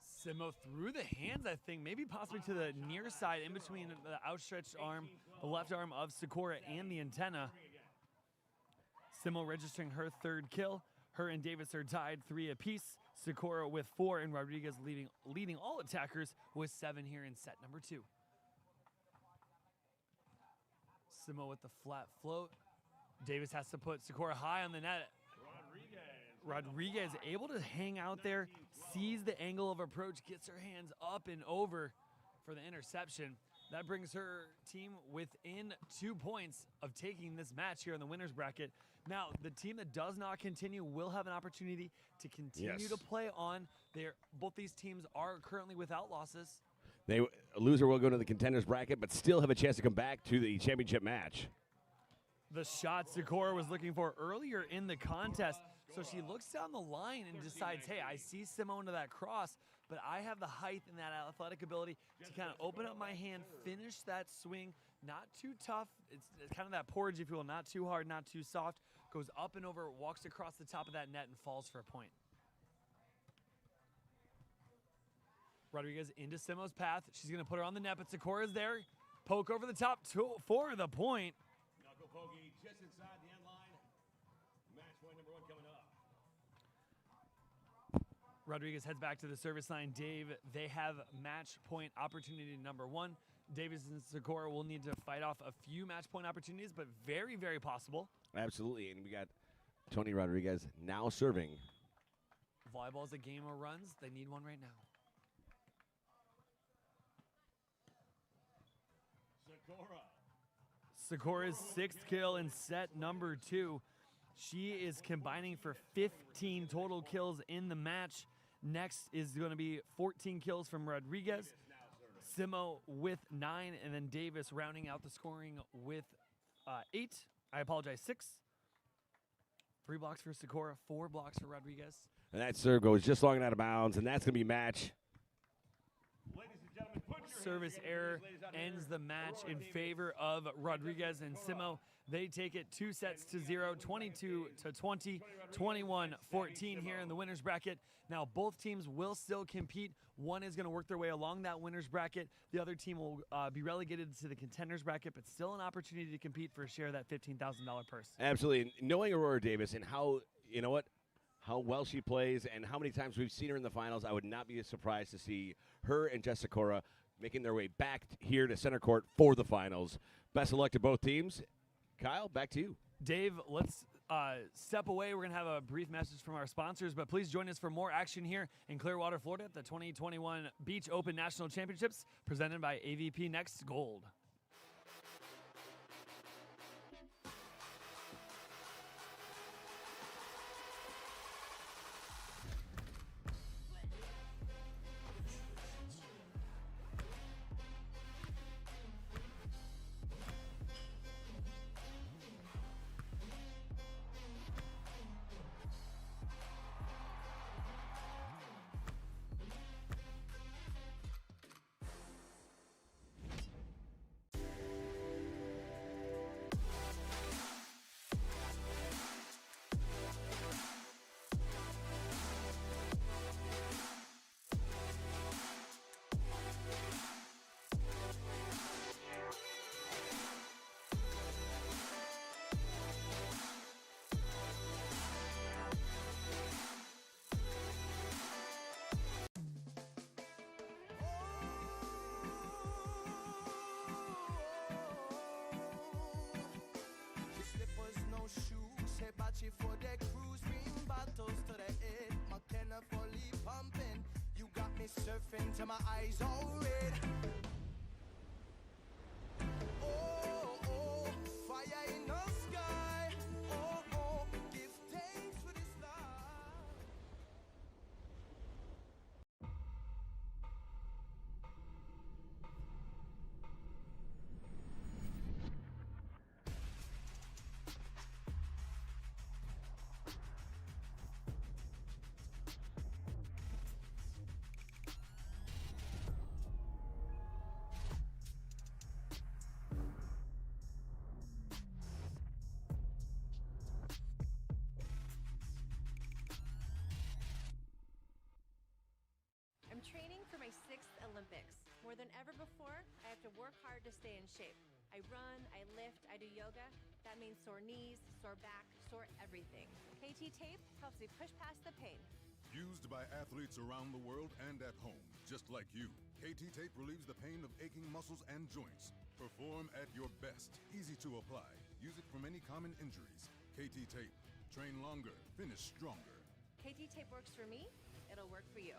Simo through the hands, I think, maybe possibly to the near side in between the outstretched arm, the left arm of Sikora and the antenna. Simo registering her 3rd kill. Her and Davis are tied 3 apiece. Sikora with 4 and Rodriguez leading all attackers with 7 here in set number 2. Simo with the flat float. Davis has to put Sikora high on the net. Rodriguez able to hang out there, sees the angle of approach, gets her hands up and over for the interception. That brings her team within 2 points of taking this match here in the winner's bracket. Now, the team that does not continue will have an opportunity to continue to play on. Both these teams are currently without losses. A loser will go to the contenders bracket, but still have a chance to come back to the championship match. The shot Sikora was looking for earlier in the contest. So she looks down the line and decides, hey, I see Simo into that cross, but I have the height and that athletic ability to kind of open up my hand, finish that swing, not too tough. It's kind of that porridge, if you will, not too hard, not too soft. Goes up and over, walks across the top of that net and falls for a point. Rodriguez into Simo's path. She's going to put her on the net, but Sikora's there. Poke over the top for the point. Knuckle pokey just inside the end line. Match point number 1 coming up. Rodriguez heads back to the service line. Dave, they have match point opportunity number 1. Davis and Sikora will need to fight off a few match point opportunities, but very, very possible. Absolutely, and we got Tony Rodriguez now serving. Volleyball is a game of runs. They need one right now. Sikora's 6th kill in set number 2. She is combining for 15 total kills in the match. Next is going to be 14 kills from Rodriguez. Simo with 9, and then Davis rounding out the scoring with 8. I apologize, 6. 3 blocks for Sikora, 4 blocks for Rodriguez. And that serve goes just long and out of bounds, and that's going to be match. Ladies and gentlemen, put your Service hands together, error ladies out ends here. the match Aurora in Davis. favor of Rodriguez and Simo. They take it 2 sets to 0, 22 to 20, 21-14 here in the winner's bracket. Now both teams will still compete. One is going to work their way along that winner's bracket. The other team will be relegated to the contenders bracket, but still an opportunity to compete for a share of that $15,000 purse. Absolutely. And knowing Aurora Davis and how, you know what, how well she plays and how many times we've seen her in the finals, I would not be surprised to see her and Jessica making their way back here to center court for the finals. Best of luck to both teams. Kyle, back to you. Dave, let's step away. We're going to have a brief message from our sponsors, but please join us for more action here in Clearwater, Florida at the 2021 Beach Open National Championships presented by AVP Next Gold. Slippers, no shoes, Hibachi for the cruise, bring bottles to the head, McKenna fully pumping. You got me surfing till my eyes all red. Oh, oh, fire in the sky. Oh, oh, give thanks for this life. I'm training for my 6th Olympics. More than ever before, I have to work hard to stay in shape. I run, I lift, I do yoga. That means sore knees, sore back, sore everything. KT Tape helps me push past the pain. Used by athletes around the world and at home, just like you. KT Tape relieves the pain of aching muscles and joints. Perform at your best. Easy to apply. Use it for many common injuries. KT Tape. Train longer, finish stronger. KT Tape works for me, it'll work for you.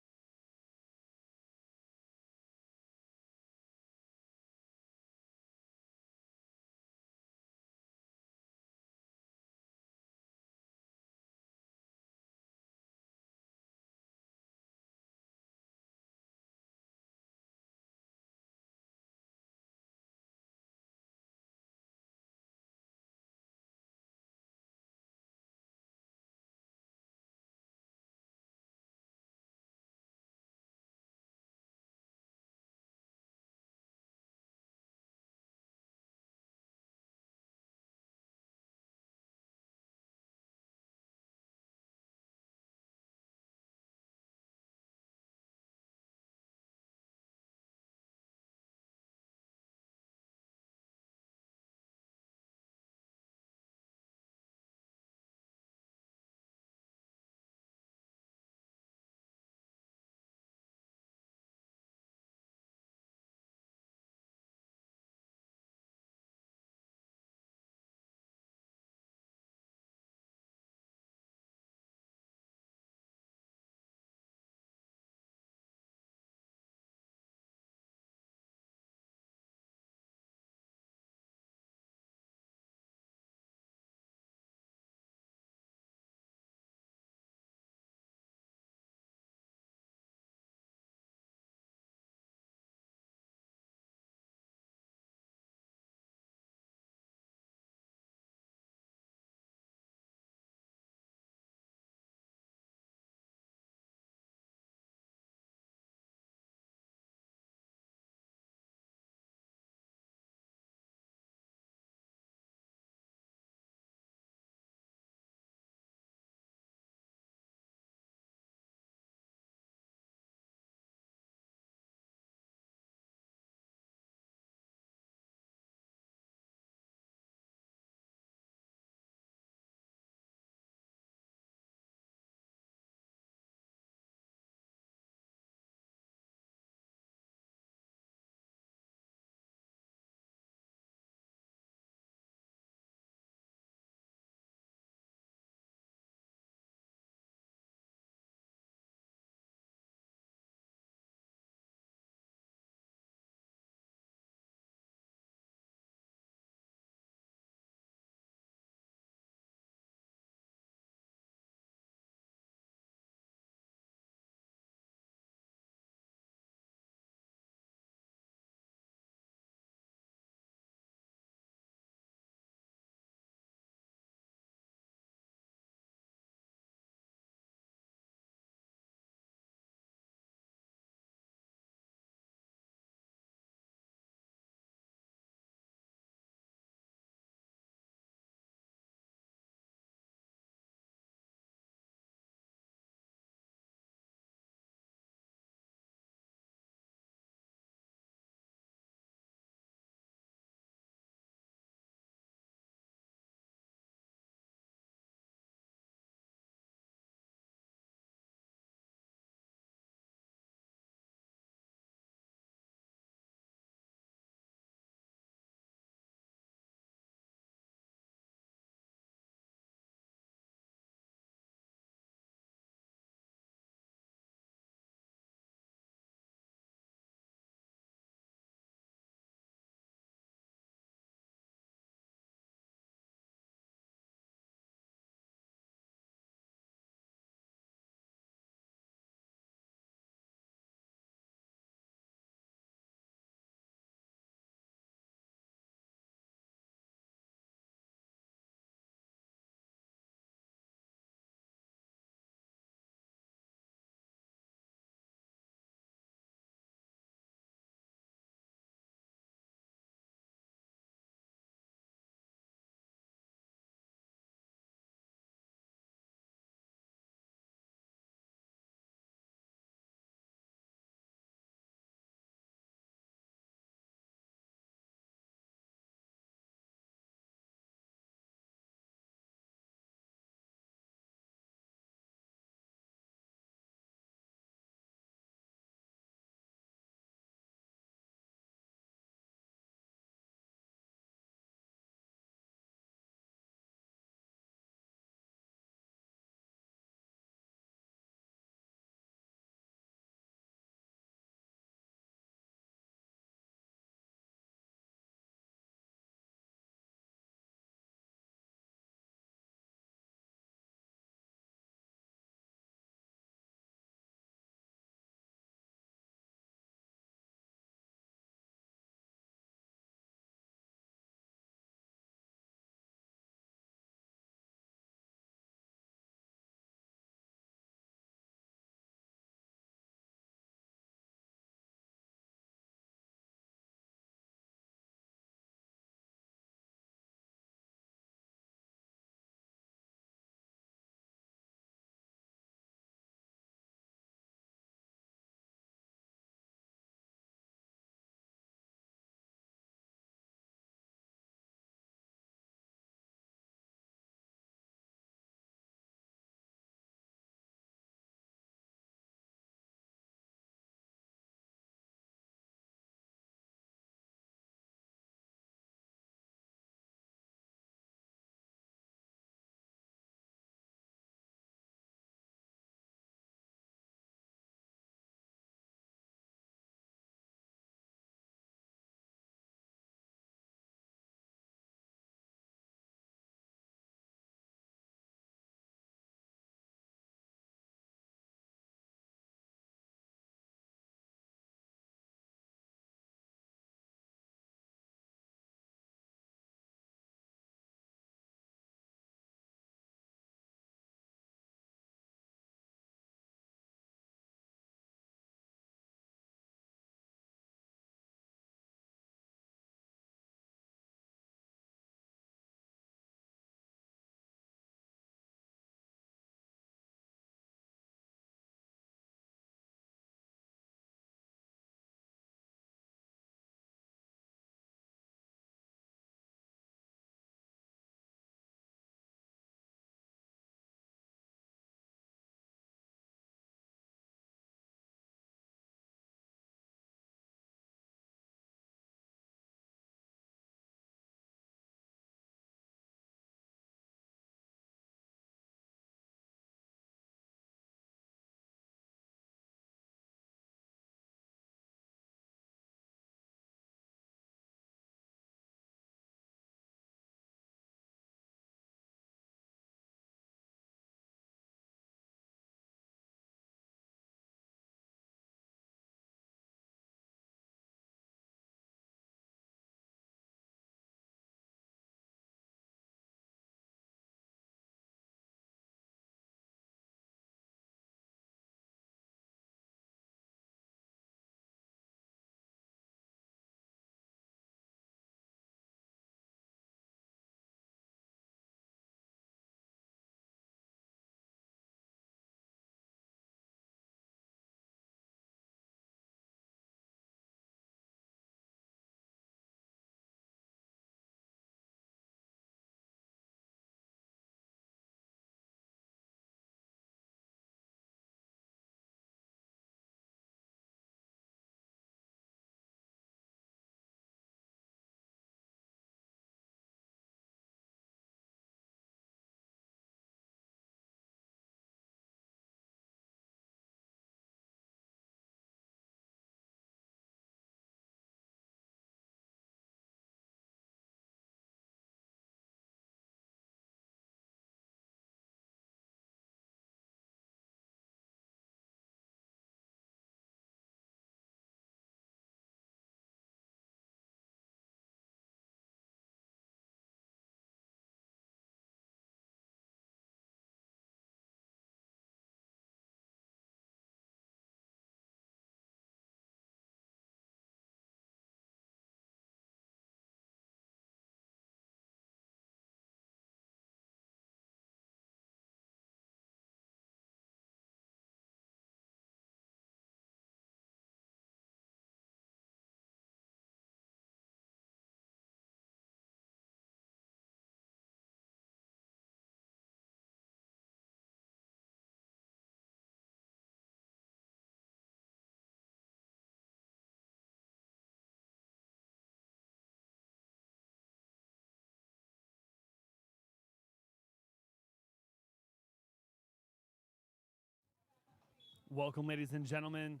Welcome, ladies and gentlemen.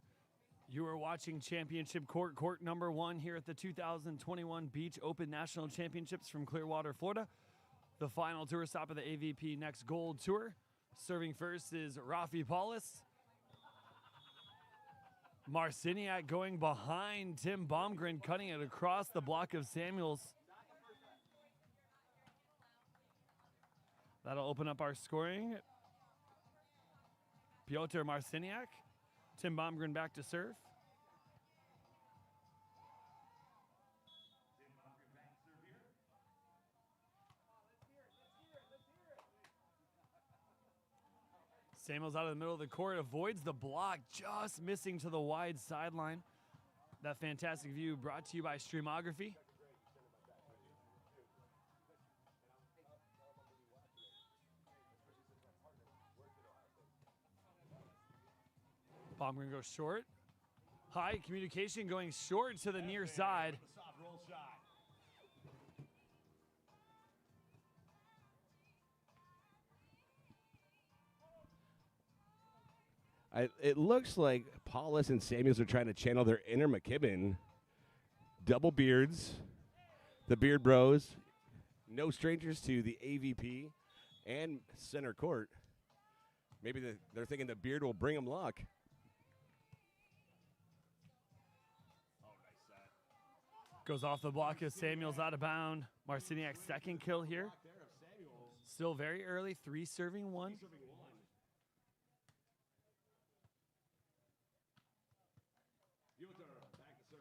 You are watching Championship Court, court number 1 here at the 2021 Beach Open National Championships from Clearwater, Florida. The final tour stop of the AVP Next Gold Tour. Serving first is Rafi Paulus. Marciniak going behind Tim Baumgren, cutting it across the block of Samuels. That'll open up our scoring. Piotr Marciniak. Tim Baumgren back to serve. Samuels out of the middle of the court, avoids the block, just missing to the wide sideline. That fantastic view brought to you by Streamography. Baumgren goes short. High communication going short to the near side. Soft roll shot. It looks like Paulus and Samuels are trying to channel their inner McKibben. Double beards, the Beard Bros, no strangers to the AVP and center court. Maybe they're thinking the beard will bring them luck. Goes off the block as Samuels out of bound. Marciniak's second kill here. Still very early, 3 serving 1. Back to serve.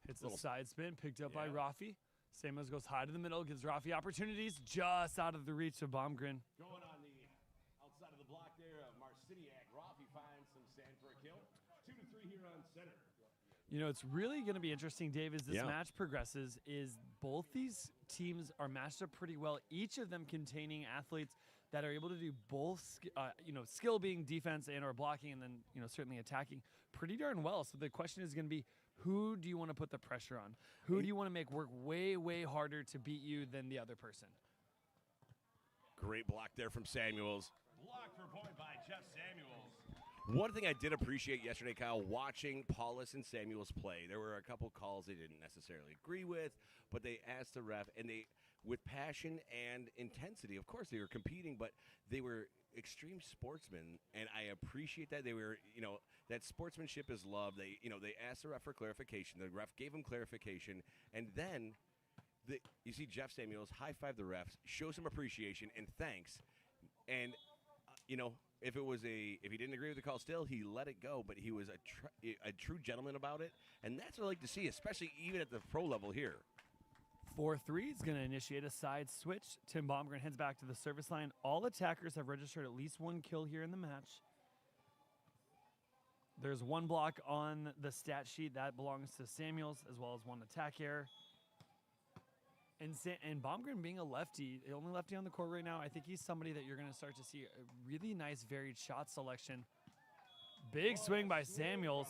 Hits the side spin, picked up by Rafi. Samuels goes high to the middle, gives Rafi opportunities, just out of the reach of Baumgren. Going on the outside of the block there of Marciniak. Rafi finds some sand for a kill. 2 to 3 here on center. You know, it's really going to be interesting, Dave, as this match progresses, is both these teams are matched up pretty well, each of them containing athletes that are able to do both, skill being defense and or blocking, and then, certainly attacking pretty darn well. So the question is going to be, who do you want to put the pressure on? Who do you want to make work way, way harder to beat you than the other person? Great block there from Samuels. Block for point by Jeff Samuels. One thing I did appreciate yesterday, Kyle, watching Paulus and Samuels play, there were a couple calls they didn't necessarily agree with, but they asked the ref, and they, with passion and intensity, of course they were competing, but they were extreme sportsmen, and I appreciate that. They were, that sportsmanship is love. They asked the ref for clarification. The ref gave him clarification, and then you see Jeff Samuels high-five the refs, show some appreciation and thanks, and if he didn't agree with the call still, he let it go, but he was a true gentleman about it, and that's what I like to see, especially even at the pro level here. 4-3 is going to initiate a side switch. Tim Baumgren heads back to the service line. All attackers have registered at least 1 kill here in the match. There's 1 block on the stat sheet. That belongs to Samuels, as well as 1 attack error. And Baumgren being a lefty, the only lefty on the court right now, I think he's somebody that you're going to start to see a really nice varied shot selection. Big swing by Samuels.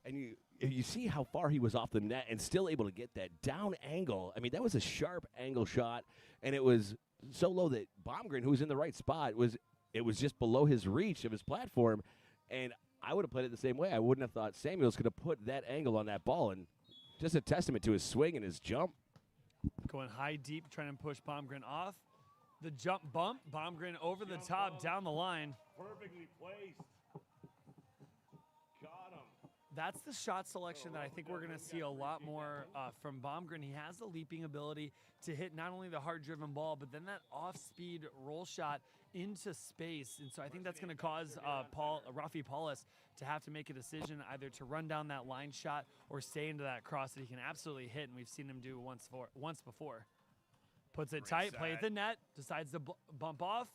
And you see how far he was off the net and still able to get that down angle. I mean, that was a sharp angle shot, and it was so low that Baumgren, who was in the right spot, it was just below his reach of his platform, and I would have played it the same way. I wouldn't have thought Samuels could have put that angle on that ball, and just a testament to his swing and his jump. Going high, deep, trying to push Baumgren off. The jump bump, Baumgren over the top, down the line. Perfectly placed. Got him. That's the shot selection that I think we're going to see a lot more from Baumgren. He has the leaping ability to hit not only the hard-driven ball, but then that off-speed roll shot into space. And so I think that's going to cause Rafi Paulus to have to make a decision either to run down that line shot or stay into that cross that he can absolutely hit, and we've seen him do once before. Puts it tight, play at the net, decides to bump off.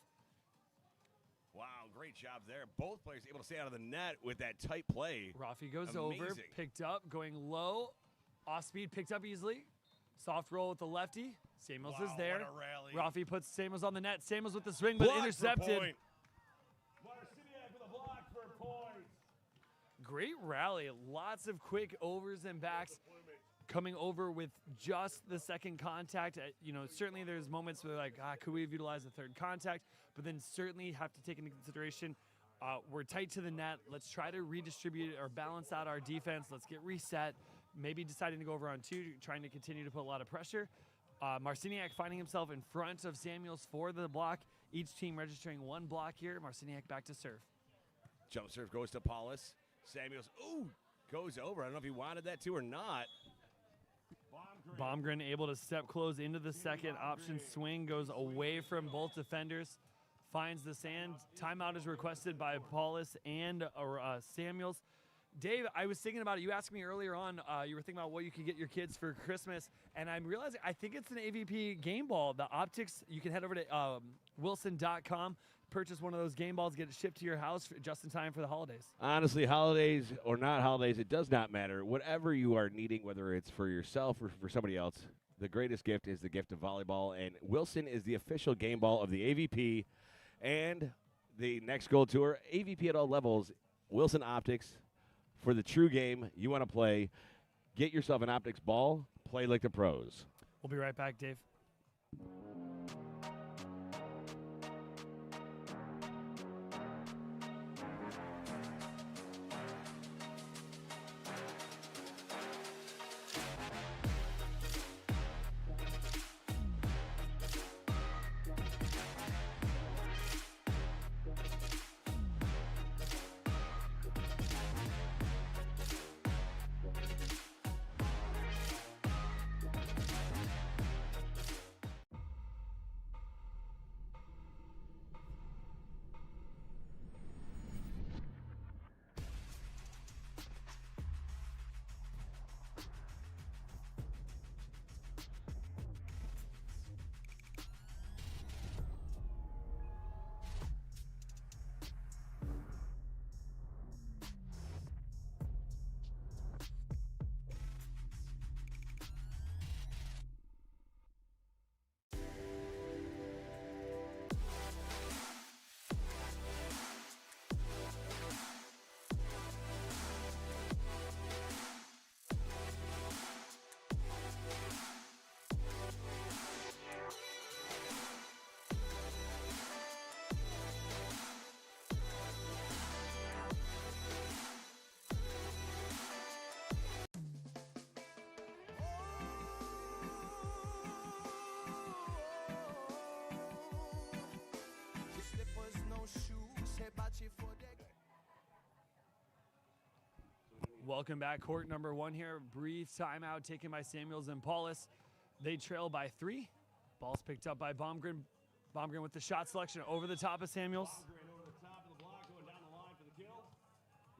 Wow, great job there. Both players able to stay out of the net with that tight play. Rafi goes over, picked up, going low, off speed, picked up easily. Soft roll with the lefty. Samuels is there. Rafi puts Samuels on the net. Samuels with the swing, but intercepted. Marciniak with a block for point. Great rally. Lots of quick overs and backs. Coming over with just the second contact. Certainly there's moments where like, could we have utilized the third contact? But then certainly have to take into consideration, we're tight to the net. Let's try to redistribute or balance out our defense. Let's get reset. Maybe deciding to go over on 2, trying to continue to put a lot of pressure. Marciniak finding himself in front of Samuels for the block. Each team registering 1 block here. Marciniak back to serve. Jump serve goes to Paulus. Samuels, goes over. I don't know if he wanted that to or not. Baumgren able to step close into the second option swing, goes away from both defenders, finds the sand. Timeout is requested by Paulus and Samuels. Dave, I was thinking about it. You asked me earlier on, you were thinking about what you could get your kids for Christmas, and I'm realizing I think it's an AVP game ball. The optics, you can head over to wilson.com, purchase one of those game balls, get it shipped to your house just in time for the holidays. Honestly, holidays or not holidays, it does not matter. Whatever you are needing, whether it's for yourself or for somebody else, the greatest gift is the gift of volleyball, and Wilson is the official game ball of the AVP and the Next Gold Tour. AVP at all levels, Wilson Optics. For the true game you want to play, get yourself an optics ball, play like the pros. We'll be right back, Dave. Welcome back. Court number 1 here. Brief timeout taken by Samuels and Paulus. They trail by 3. Ball's picked up by Baumgren. Baumgren with the shot selection over the top of Samuels. Baumgren over the top of the block, going down the line for the kill.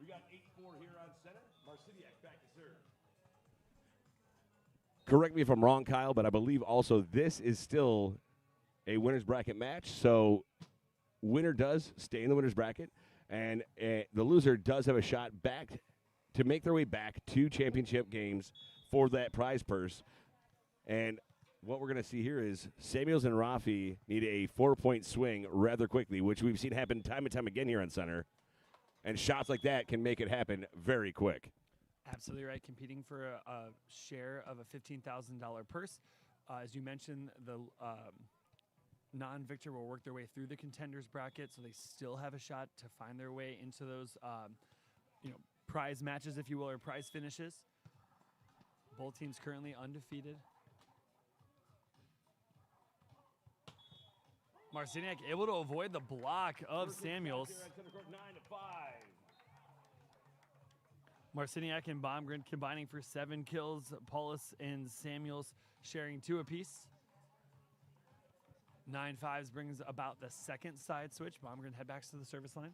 We got 8-4 here on center. Marciniak back to serve. Correct me if I'm wrong, Kyle, but I believe also this is still a winner's bracket match. So winner does stay in the winner's bracket, and the loser does have a shot back to make their way back to championship games for that prize purse. And what we're going to see here is Samuels and Rafi need a 4-point swing rather quickly, which we've seen happen time and time again here on center. And shots like that can make it happen very quick. Absolutely right. Competing for a share of a $15,000 purse. As you mentioned, the non-victor will work their way through the contenders bracket, so they still have a shot to find their way into those prize matches, if you will, or prize finishes. Both teams currently undefeated. Marciniak able to avoid the block of Samuels. Marciniak and Baumgren combining for 7 kills. Paulus and Samuels sharing 2 apiece. 9-5s brings about the second side switch. Baumgren head backs to the service line.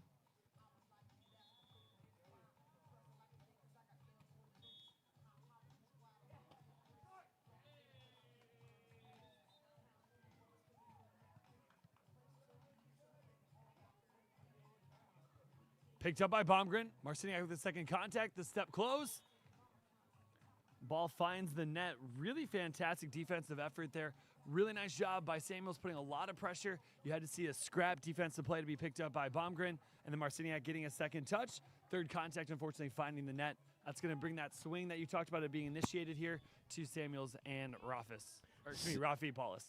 Picked up by Baumgren. Marciniak with the second contact, the step close. Ball finds the net. Really fantastic defensive effort there Really nice job by Samuels putting a lot of pressure. You had to see a scrap defensive play to be picked up by Baumgren, and then Marciniak getting a second touch. Third contact, unfortunately, finding the net. That's going to bring that swing that you talked about it being initiated here to Samuels and Rafi Paulus.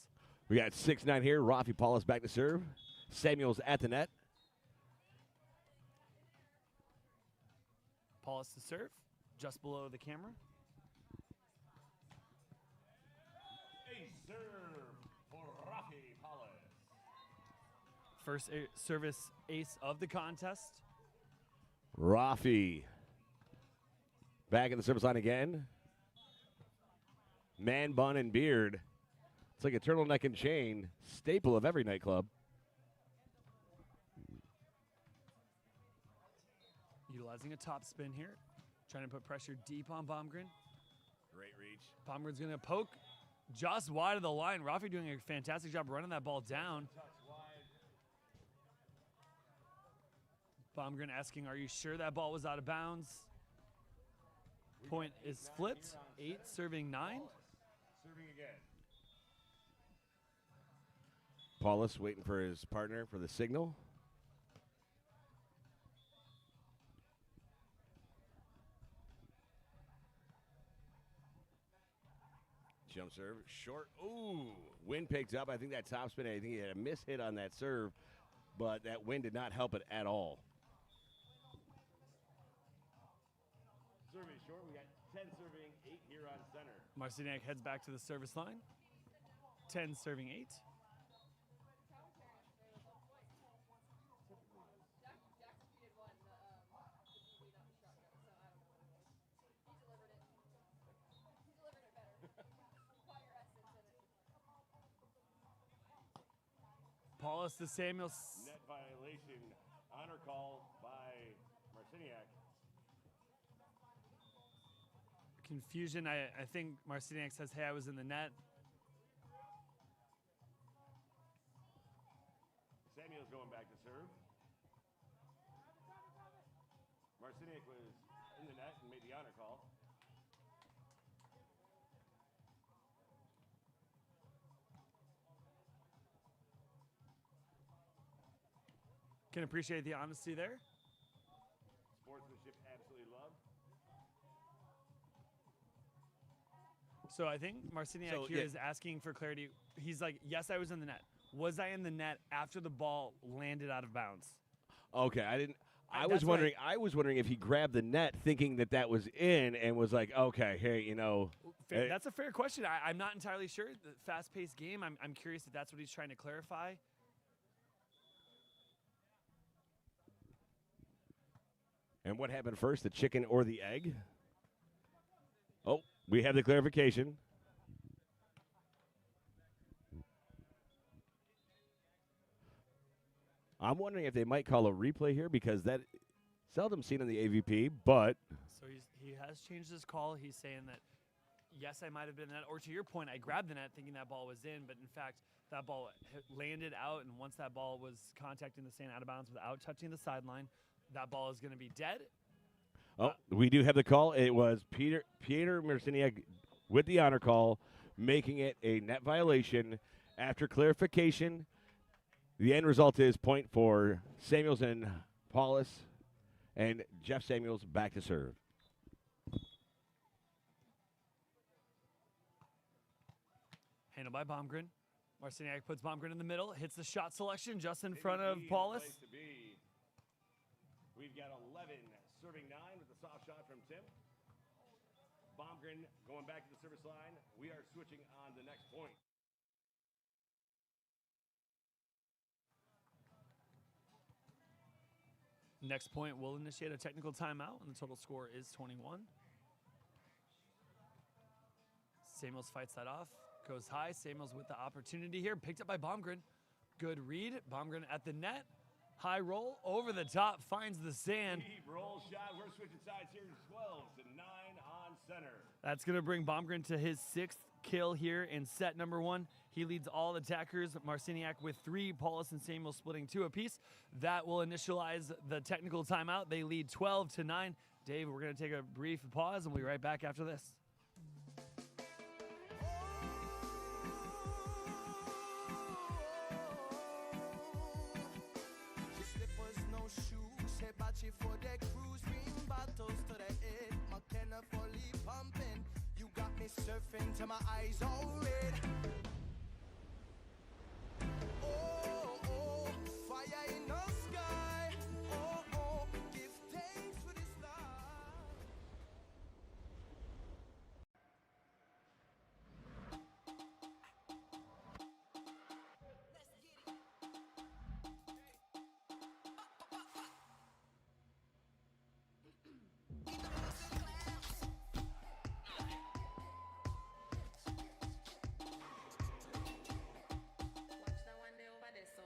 We got 6'9" here. Rafi Paulus back to serve. Samuels at the net. Paulus to serve, just below the camera. A serve for Rafi Paulus. First service ace of the contest. Rafi back in the service line again. Man bun and beard. It's like a turtleneck and chain, staple of every nightclub. Utilizing a top spin here, trying to put pressure deep on Baumgren. Great reach. Baumgren's going to poke just wide of the line. Rafi doing a fantastic job running that ball down. Baumgren asking, are you sure that ball was out of bounds? Point is flipped. 8 serving 9. Serving again. Paulus waiting for his partner for the signal. Jump serve, short. Ooh, wind picked up. I think that top spin, I think he had a miss hit on that serve, but that wind did not help it at all. Serving short. We got 10 serving, 8 here on center. Marciniak heads back to the service line. 10 serving 8. Paulus to Samuels. Net violation. Honor call by Marciniak. Confusion. I think Marciniak says, hey, I was in the net. Samuel's going back to serve. Marciniak was in the net and made the honor call. Can appreciate the honesty there. Sportsmanship absolutely loved. So I think Marciniak here is asking for clarity. He's like, yes, I was in the net. Was I in the net after the ball landed out of bounds? Okay, I didn't. I was That's wondering. I was wondering if he grabbed the net, thinking that that was in, and was like, okay, hey, you know. That's a fair question. I'm not entirely sure. The fast-paced game. I'm curious if that's what he's trying to clarify. And what happened first, the chicken or the egg? Oh, we have the clarification. I'm wondering if they might call a replay here because that seldom seen in the AVP, but. So he has changed his call. He's saying that, yes, I might have been in that. Or to your point, I grabbed the net thinking that ball was in, but in fact, that ball landed out, and once that ball was contacting the sand out of bounds without touching the sideline, that ball is going to be dead. Oh, we do have the call. It was Peter Marciniak with the honor call, making it a net violation. After clarification, the end result is point for Samuels and Paulus, and Jeff Samuels back to serve. Handled by Baumgren. Marciniak puts Baumgren in the middle, hits the shot selection just in front of Paulus. We've got 11 serving 9 with a soft shot from Tim. Baumgren going back to the service line. We are switching on the next point. Next point will initiate a technical timeout, and the total score is 21. Samuels fights that off, goes high. Samuels with the opportunity here, picked up by Baumgren. Good read. Baumgren at the net. High roll over the top, finds the sand. Deep roll shot. We're switching sides here. 12 to 9 on center. That's going to bring Baumgren to his 6th kill here in set number 1. He leads all attackers. Marciniak with 3, Paulus and Samuel splitting 2 apiece. That will initialize the technical timeout. They lead 12 to 9. Dave, we're going to take a brief pause, and we'll be right back after this. McKenna fully pumping. You got me surfing till my eyes all red. Oh, oh, fire in the sky. Oh, oh, give thanks for this life. Watch that one day over there, so.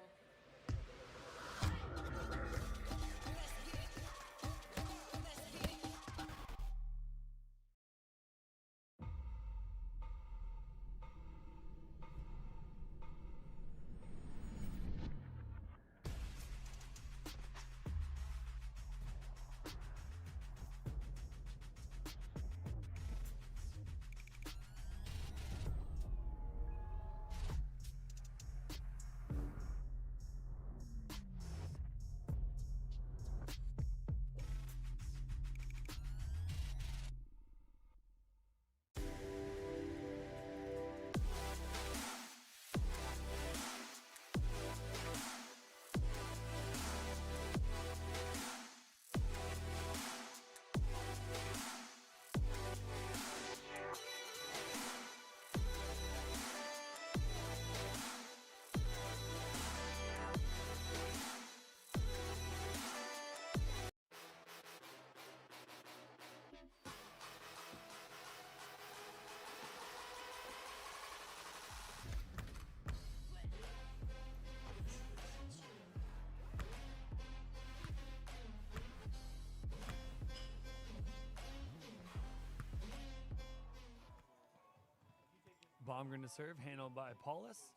Baumgren to serve, handled by Paulus.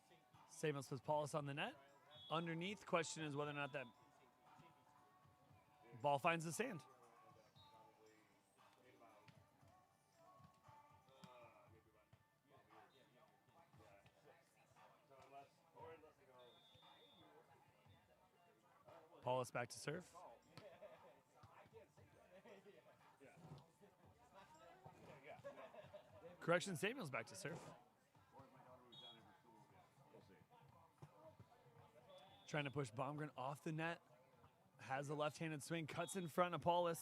Samos puts Paulus on the net. Underneath, question is whether or not that ball finds the sand. Paulus back to serve. Correction, Samuel's back to serve. Trying to push Baumgren off the net. Has a left-handed swing, cuts in front of Paulus.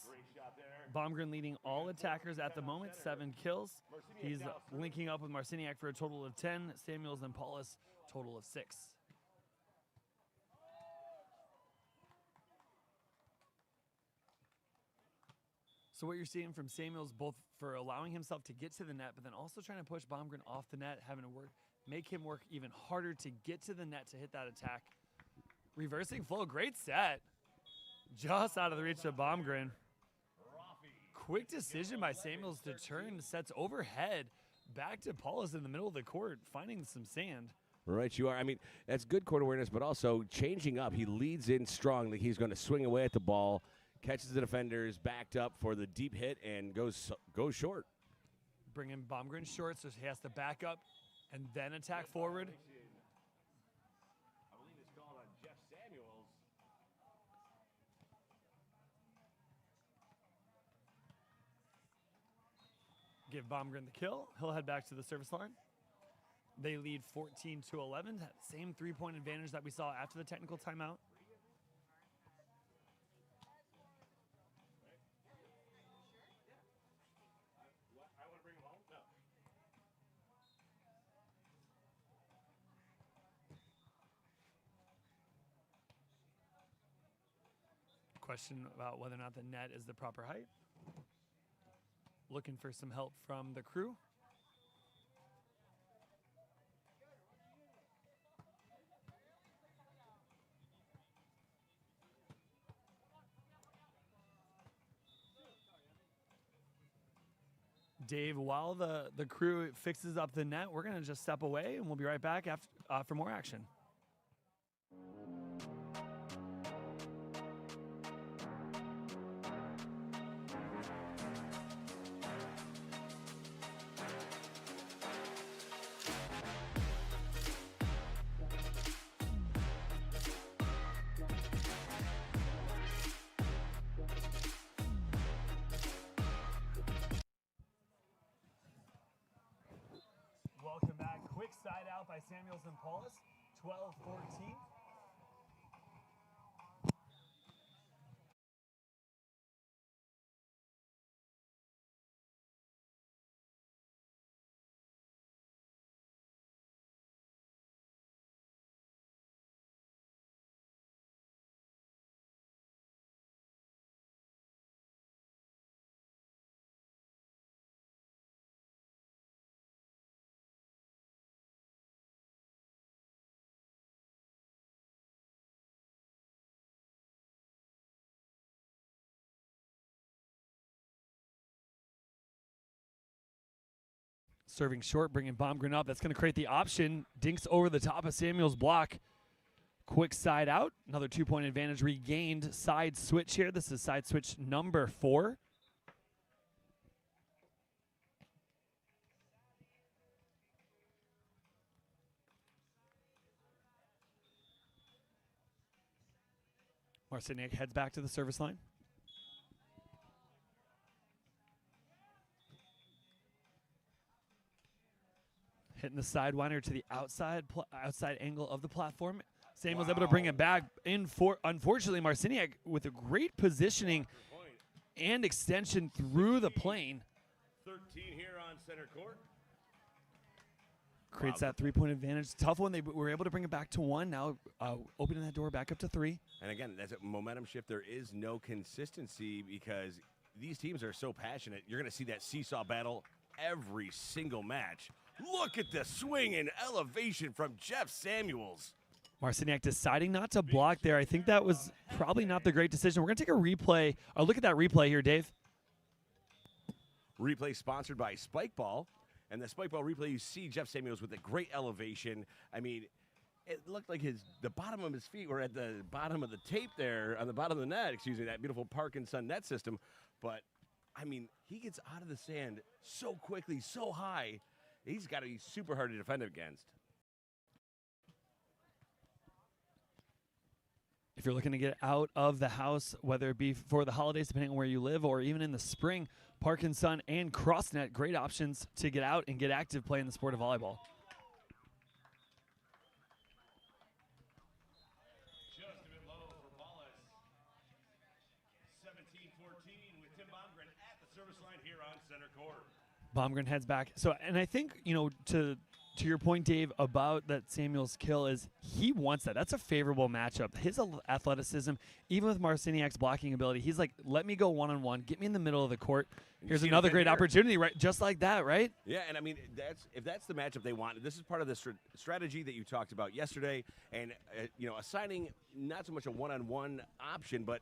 Baumgren leading all attackers at the moment, 7 kills. He's linking up with Marciniak for a total of 10. Samuels and Paulus, total of 6. So what you're seeing from Samuels, both for allowing himself to get to the net, but then also trying to push Baumgren off the net, having to make him work even harder to get to the net to hit that attack. Reversing flow, great set. Just out of the reach of Baumgren. Quick decision by Samuels to turn sets overhead back to Paulus in the middle of the court, finding some sand. Right, you are. I mean, that's good court awareness, but also changing up. He leads in strongly. He's going to swing away at the ball, catches the defenders, backed up for the deep hit, and goes short. Bringing Baumgren short, so he has to back up and then attack forward. I believe it's called on Jeff Samuels. Give Baumgren the kill. He'll head back to the service line. They lead 14-11. That same 3-point advantage that we saw after the technical timeout. I want to bring him home? No. Question about whether or not the net is the proper height. Looking for some help from the crew. Dave, while the crew fixes up the net, we're going to just step away, and we'll be right back after, for more action. by Samuels and Paulus, 12-14. Serving short, bringing Baumgren up. That's going to create the option. Dinks over the top of Samuel's block. Quick side out. Another 2-point advantage regained. Side switch here. This is side switch number 4. Marciniak heads back to the service line. Hitting the sidewinder to the outside angle of the platform. Samuel's able to bring it back in for, unfortunately, Marciniak with a great positioning and extension through the plane. 13 here on center court. Creates that 3-point advantage. Tough one. They were able to bring it back to 1. Now opening that door back up to 3. And again, that's a momentum shift. There is no consistency because these teams are so passionate. You're going to see that seesaw battle every single match. Look at the swing and elevation from Jeff Samuels. Marciniak deciding not to block there. I think that was probably not the great decision. We're going to take a replay. Look at that replay here, Dave. Replay sponsored by Spike Ball. And the Spike Ball replay, you see Jeff Samuels with a great elevation. I mean, it looked like the bottom of his feet were at the bottom of the tape there, on the bottom of the net, that beautiful Park and Sun net system. But, I mean, he gets out of the sand so quickly, so high. He's got to be super hard to defend against. If you're looking to get out of the house, whether it be for the holidays, depending on where you live, or even in the spring, Park and Sun and CrossNet, great options to get out and get active playing the sport of volleyball. Just a bit low for Paulus. 17-14 with Tim Baumgren at the service line here on center court. Baumgren heads back. So, and I think, to your point, Dave, about that Samuel's kill is he wants that. That's a favorable matchup. His athleticism, even with Marciniak's blocking ability, he's like, let me go one-on-one. Get me in the middle of the court. Here's another great opportunity, right? Just like that, right? Yeah, and I mean, if that's the matchup they want, this is part of the strategy that you talked about yesterday, and assigning not so much a one-on-one option, but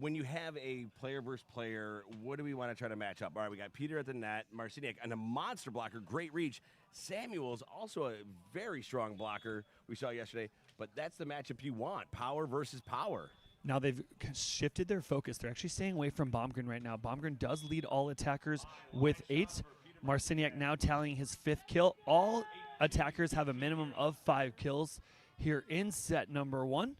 when you have a player versus player, what do we want to try to match up? All right, we got Peter at the net, Marciniak, and a monster blocker, great reach. Samuel's also a very strong blocker we saw yesterday, but that's the matchup you want, power versus power. Now they've shifted their focus. They're actually staying away from Baumgren right now. Baumgren does lead all attackers with 8. Marciniak now tallying his 5th kill. All attackers have a minimum of 5 kills here in set number 1.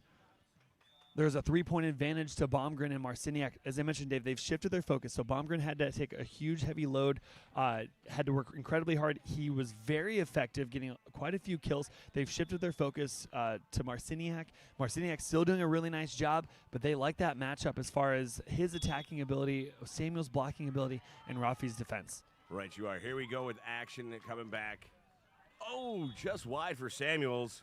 There's a 3-point advantage to Baumgren and Marciniak. As I mentioned, Dave, they've shifted their focus. So Baumgren had to take a huge, heavy load, had to work incredibly hard. He was very effective, getting quite a few kills. They've shifted their focus to Marciniak. Marciniak's still doing a really nice job, but they like that matchup as far as his attacking ability, Samuel's blocking ability, and Rafi's defense. Right, you are. Here we go with action coming back. Oh, just wide for Samuels.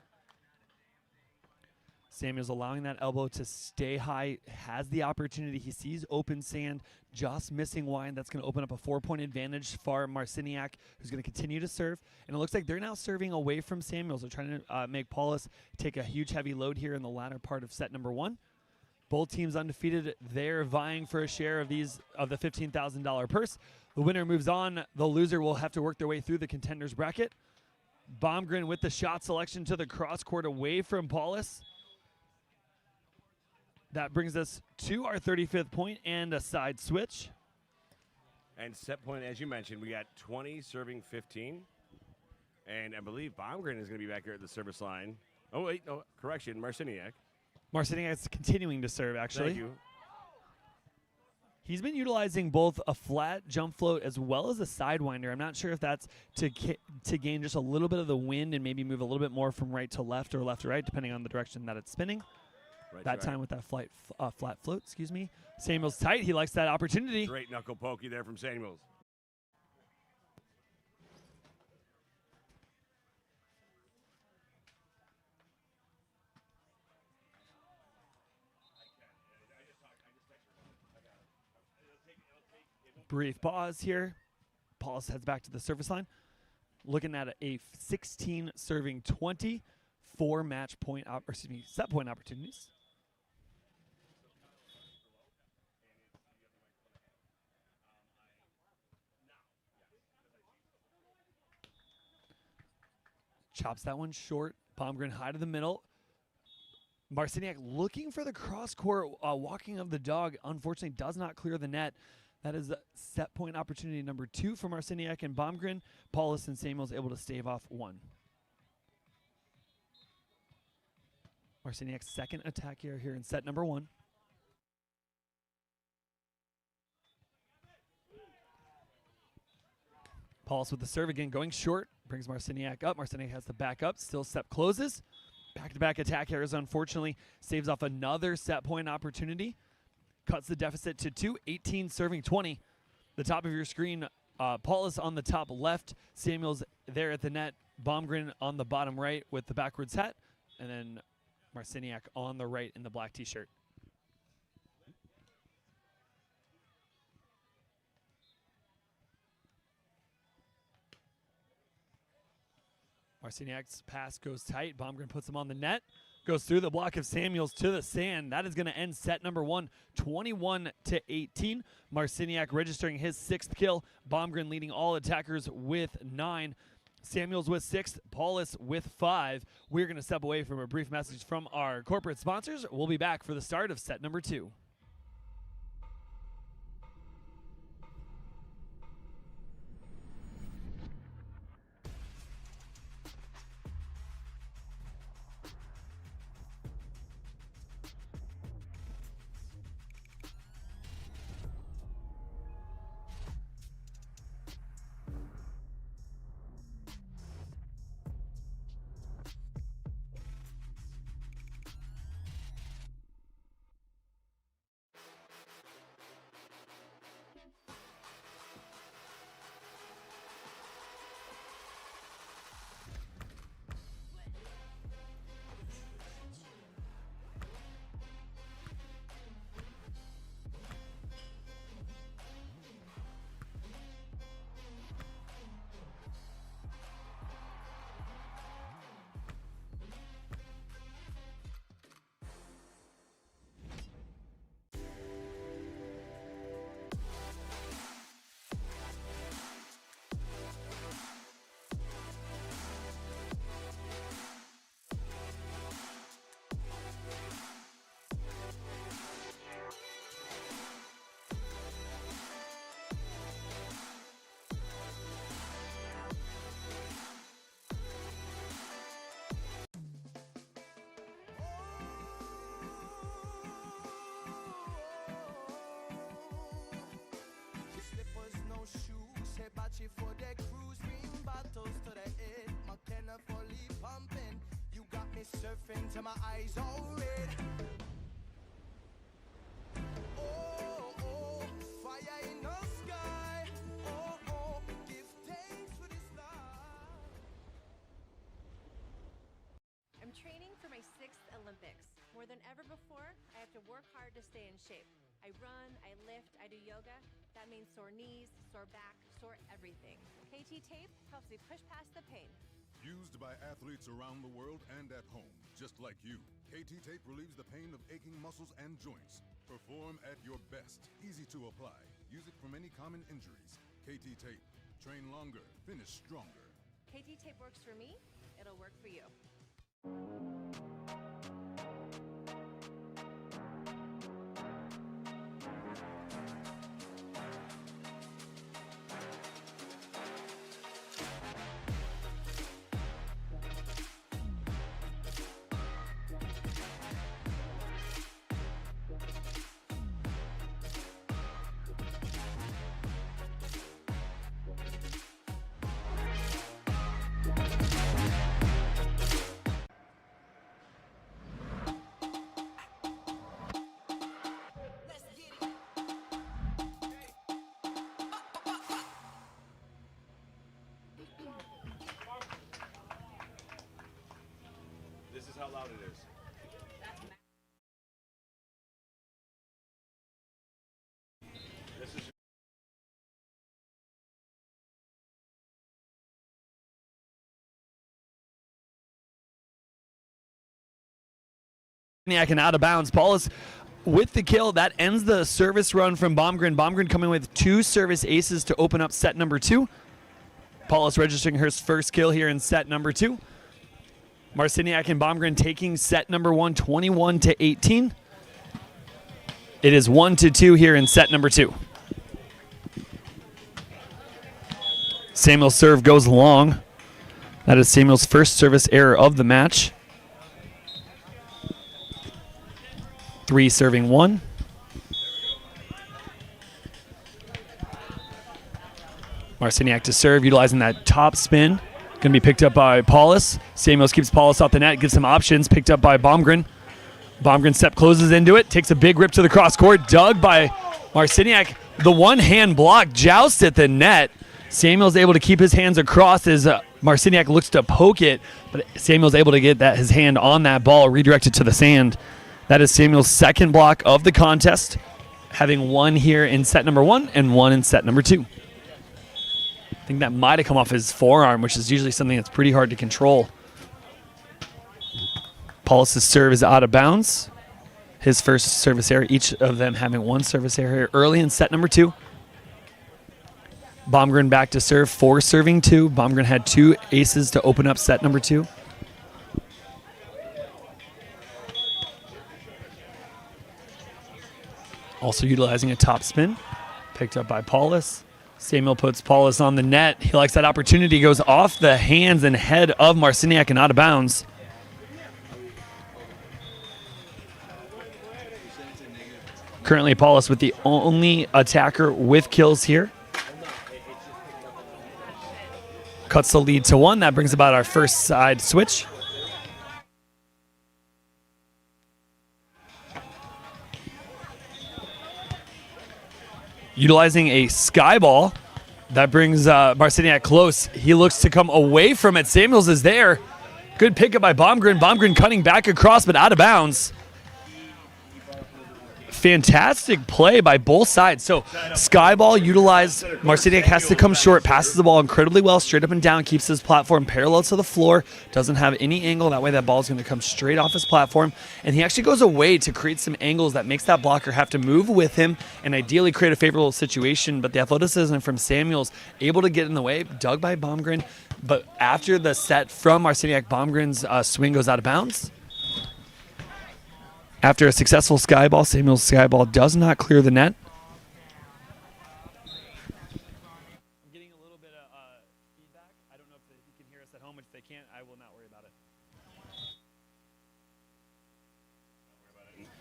Samuel's allowing that elbow to stay high, has the opportunity. He sees open sand, just missing wide. That's going to open up a 4-point advantage for Marciniak, who's going to continue to serve. And it looks like they're now serving away from Samuels. They're trying to make Paulus take a huge, heavy load here in the latter part of set number 1. Both teams undefeated. They're vying for a share of the $15,000 purse. The winner moves on. The loser will have to work their way through the contenders bracket. Baumgren with the shot selection to the cross court away from Paulus. That brings us to our 35th point and a side switch. And set point, as you mentioned, we got 20 serving 15. And I believe Baumgren is going to be back here at the service line. Oh, wait, no, correction, Marciniak. Marciniak is continuing to serve, actually. Thank you. He's been utilizing both a flat jump float as well as a sidewinder. I'm not sure if that's to gain just a little bit of the wind and maybe move a little bit more from right to left or left to right, depending on the direction that it's spinning. Right, That time with that flat float, excuse me. Samuel's tight. He likes that opportunity. Great knuckle pokey there from Samuels. Brief pause here. Paulus heads back to the service line. Looking at a 16 serving 20, 4 set point opportunities. Chops that one short. Baumgren high to the middle. Marciniak looking for the cross court walking of the dog. Unfortunately, does not clear the net. That is set point opportunity number 2 for Marciniak and Baumgren. Paulus and Samuels able to stave off 1. Marciniak's second attack here in set number 1. Paulus with the serve again, going short. Brings Marciniak up. Marciniak has the back up. Still step closes. Back-to-back attack here is unfortunately saves off another set point opportunity. Cuts the deficit to 2, 18 serving 20. The top of your screen, Paulus on the top left, Samuels there at the net, Baumgren on the bottom right with the backwards hat, and then Marciniak on the right in the black t-shirt. Marciniak's pass goes tight. Baumgren puts him on the net. Goes through the block of Samuels to the sand. That is going to end set number 1, 21-18. Marciniak registering his 6th kill. Baumgren leading all attackers with 9. Samuels with 6. Paulus with 5. We're going to step away from a brief message from our corporate sponsors. We'll be back for the start of set number 2. Slippers, no shoes, Hibachi for their cruise, beam bottles to the head, McKenna fully pumping. You got me surfing till my eyes all red. Oh, oh, fire in the sky. Oh, oh, give thanks for this life. I'm training for my 6th Olympics. More than ever before, I have to work hard to stay in shape. I run, I lift, I do yoga. That means sore knees, sore back, sore everything. KT Tape helps me push past the pain. Used by athletes around the world and at home, just like you. KT Tape relieves the pain of aching muscles and joints. Perform at your best. Easy to apply. Use it for many common injuries. KT Tape. Train longer. Finish stronger. KT Tape works for me, it'll work for you. loud it is. And out of bounds. Paulus with the kill. That ends the service run from Baumgren. Baumgren coming with 2 service aces to open up set number 2. Paulus registering her first kill here in set number 2. Marciniak and Baumgren taking set number 1, 21-18. It is 1-2 here in set number 2. Samuel's serve goes long. That is Samuel's first service error of the match. 3 serving 1. Marciniak to serve, utilizing that top spin. Going to be picked up by Paulus. Samuels keeps Paulus off the net, gives some options. Picked up by Baumgren. Baumgren step closes into it, takes a big rip to the cross court. Dug by Marciniak. The one-hand block joust at the net. Samuel's able to keep his hands across as Marciniak looks to poke it, but Samuel's able to get his hand on that ball, redirected to the sand. That is Samuel's second block of the contest, having 1 here in set number 1 and 1 in set number 2. I think that might have come off his forearm, which is usually something that's pretty hard to control. Paulus' serve is out of bounds. His first service error, each of them having 1 service error here early in set number 2. Baumgren back to serve, 4 serving 2. Baumgren had 2 aces to open up set number 2. Also utilizing a top spin, picked up by Paulus. Samuel puts Paulus on the net. He likes that opportunity, goes off the hands and head of Marciniak and out of bounds. Currently Paulus with the only attacker with kills here. Cuts the lead to 1. That brings about our first side switch. Utilizing a sky ball. That brings Marciniak close. He looks to come away from it. Samuels is there. Good pickup by Baumgren. Baumgren cutting back across, but out of bounds. Fantastic play by both sides. So Skyball utilized. Marciniak has to come short, passes the ball incredibly well, straight up and down, keeps his platform parallel to the floor, doesn't have any angle. That way that ball is going to come straight off his platform. And he actually goes away to create some angles that makes that blocker have to move with him and ideally create a favorable situation. But the athleticism from Samuels able to get in the way, dug by Baumgren. But after the set from Marciniak, Baumgren's swing goes out of bounds. After a successful skyball, Samuel's skyball does not clear the net. I'm getting a little bit of feedback. I don't know if you can hear us at home. If they can't, I will not worry about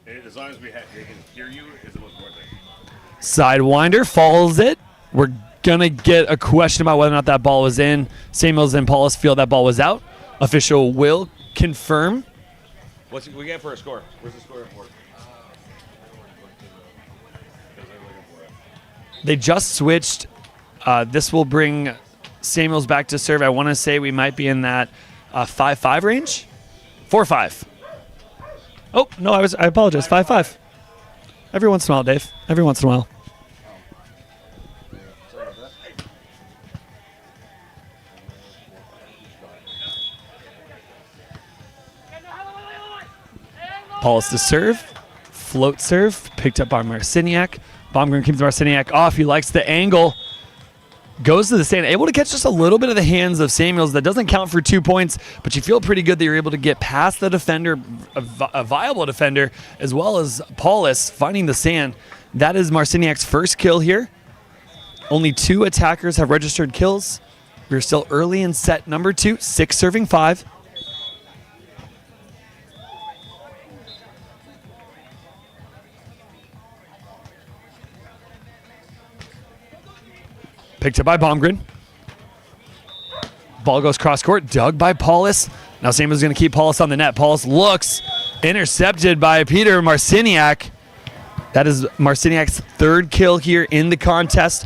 it. As long as they can hear you, is the most important thing. Sidewinder follows it. We're going to get a question about whether or not that ball was in. Samuels and Paulus feel that ball was out. Official will confirm. What's we get for a score? Where's the score for? They just switched. This will bring Samuels back to serve. I want to say we might be in that 5-5 range. 4-5. Oh, no, I apologize. 5-5. Every once in a while, Dave. Every once in a while. Paulus to serve, float serve, picked up by Marciniak. Baumgren keeps Marciniak off. He likes the angle. Goes to the stand, able to catch just a little bit of the hands of Samuels. That doesn't count for 2 points, but you feel pretty good that you're able to get past the defender, a viable defender, as well as Paulus finding the sand. That is Marciniak's first kill here. Only 2 attackers have registered kills. We're still early in set number 2, 6 serving 5. Picked up by Baumgren. Ball goes cross court, dug by Paulus. Now Samuel's going to keep Paulus on the net. Paulus looks, intercepted by Peter Marciniak. That is Marciniak's 3rd kill here in the contest.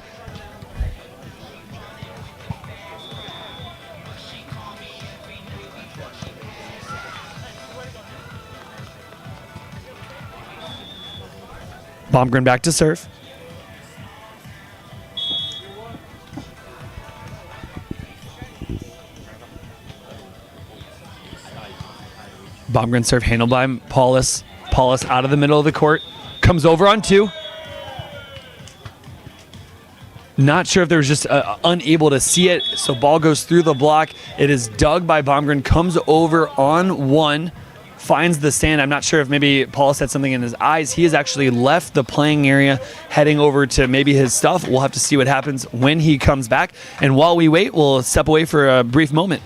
Baumgren back to serve. Baumgren serve handled by Paulus. Paulus out of the middle of the court. Comes over on 2. Not sure if there was just unable to see it. So ball goes through the block. It is dug by Baumgren. Comes over on 1. Finds the stand. I'm not sure if maybe Paulus had something in his eyes. He has actually left the playing area, heading over to maybe his stuff. We'll have to see what happens when he comes back. And while we wait, we'll step away for a brief moment.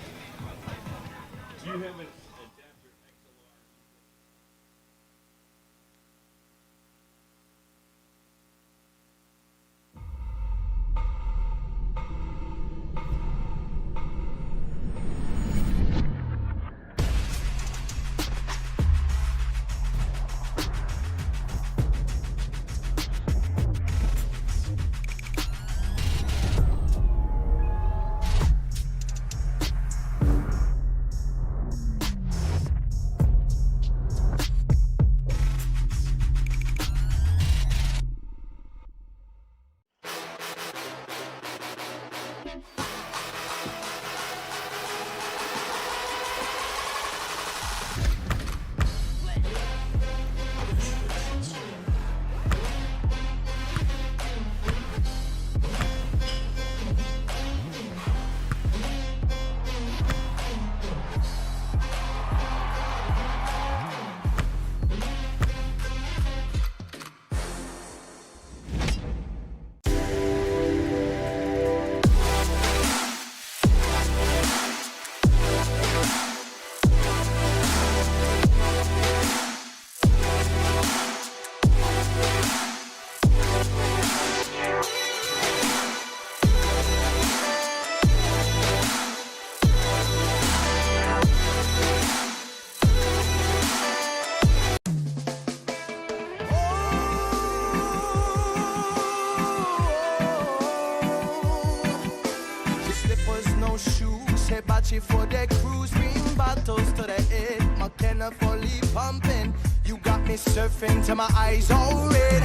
For the cruise, bring bottles to the head. McKenna fully pumping. You got me surfing till my eyes all red.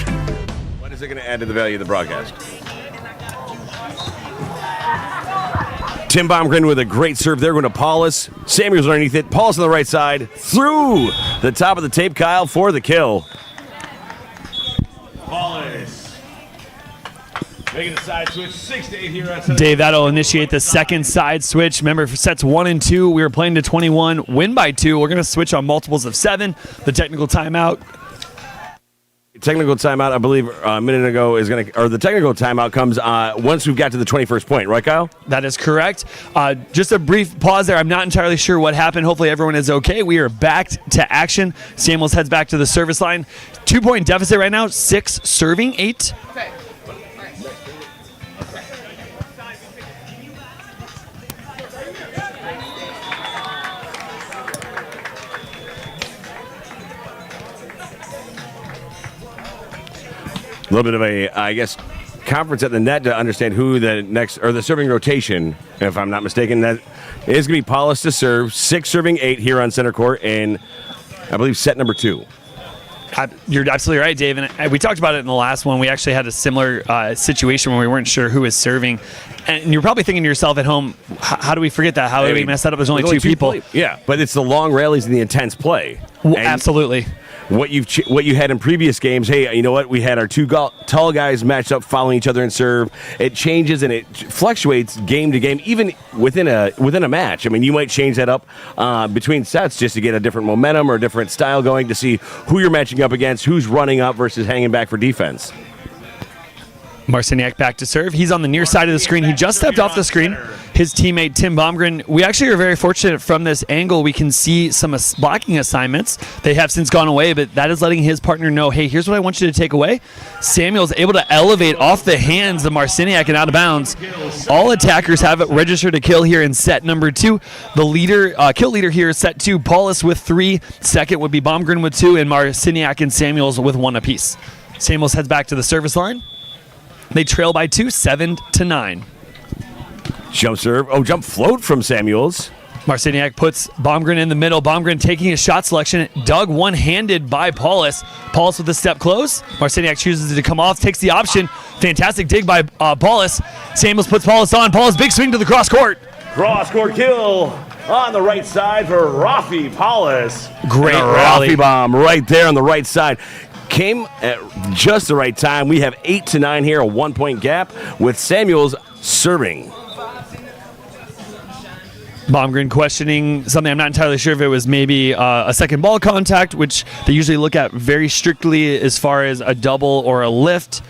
What is it going to add to the value of the broadcast? Tim Baumgren with a great serve there, going to Paulus. Samuels underneath it. Paulus on the right side. Through the top of the tape, Kyle, for the kill. Paulus. Making a side switch, 6-8 here at Dave, that'll initiate the second side switch. Remember, for sets 1 and 2, we were playing to 21, win by 2. We're going to switch on multiples of 7. The technical timeout. Technical timeout, I believe, a minute ago is going to, or the technical timeout comes once we've got to the 21st point, right, Kyle? That is correct. Just a brief pause there. I'm not entirely sure what happened. Hopefully everyone is okay. We are back to action. Samuels heads back to the service line. 2-point deficit right now, 6 serving 8. Okay. A little bit of a, I guess, conference at the net to understand who the next, or the serving rotation, if I'm not mistaken, that is going to be Paulus to serve, 6 serving 8 here on center court, and I believe set number 2. You're absolutely right, Dave. And we talked about it in the last one. We actually had a similar situation where we weren't sure who was serving. And you're probably thinking to yourself at home, how do we forget that? How did we mess that up? There's only 2 people. Yeah, but it's the long rallies and the intense play. Well, absolutely. What you had in previous games, hey, you know what? We had our 2 tall guys matched up following each other in serve. It changes and it fluctuates game to game, even within a match. I mean, you might change that up between sets just to get a different momentum or a different style going to see who you're matching up against, who's running up versus hanging back for defense. Marciniak back to serve. He's on the near side of the screen. He just stepped off the screen. His teammate, Tim Baumgren. We actually are very fortunate from this angle. We can see some blocking assignments. They have since gone away, but that is letting his partner know, hey, here's what I want you to take away. Samuel's able to elevate off the hands of Marciniak and out of bounds. All attackers have it registered a kill here in set number 2. The leader, kill leader here is set 2, Paulus with 3. Second would be Baumgren with 2, and Marciniak and Samuels with 1 apiece. Samuels heads back to the service line. They trail by 2, 7-9. Jump serve. Oh, jump float from Samuels. Marciniak puts Baumgren in the middle. Baumgren taking his shot selection. Dug one-handed by Paulus. Paulus with the step close. Marciniak chooses to come off, takes the option. Fantastic dig by Paulus. Samuels puts Paulus on. Paulus, big swing to the cross court. Cross court kill on the right side for Rafi Paulus. Great And a rally. Rafi bomb right there on the right side. Came at just the right time. We have 8-9 here, a 1-point gap with Samuels serving. Baumgren questioning something. I'm not entirely sure if it was maybe a second ball contact, which they usually look at very strictly as far as a double or a lift.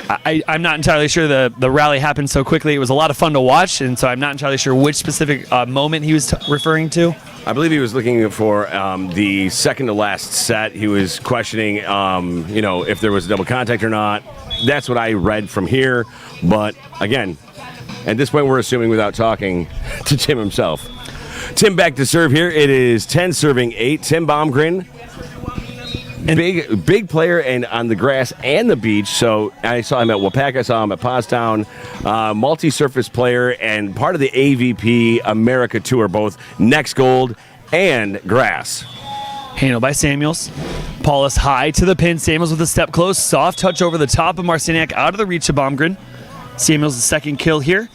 I'm not entirely sure the rally happened so quickly. It was a lot of fun to watch, and so I'm not entirely sure which specific moment he was referring to. I believe he was looking for the second to last set. He was questioning, if there was a double contact or not. That's what I read from here. But again, at this point, we're assuming without talking to Tim himself. Tim back to serve here. It is 10 serving 8. Tim Baumgren, big player and on the grass and the beach. So I saw him at Wapaka, I saw him at Pottstown. Multi-surface player and part of the AVP America Tour, both next gold and grass. Handled by Samuels. Paulus high to the pin. Samuels with a step close. Soft touch over the top of Marciniak out of the reach of Baumgren. Samuels' the second kill here.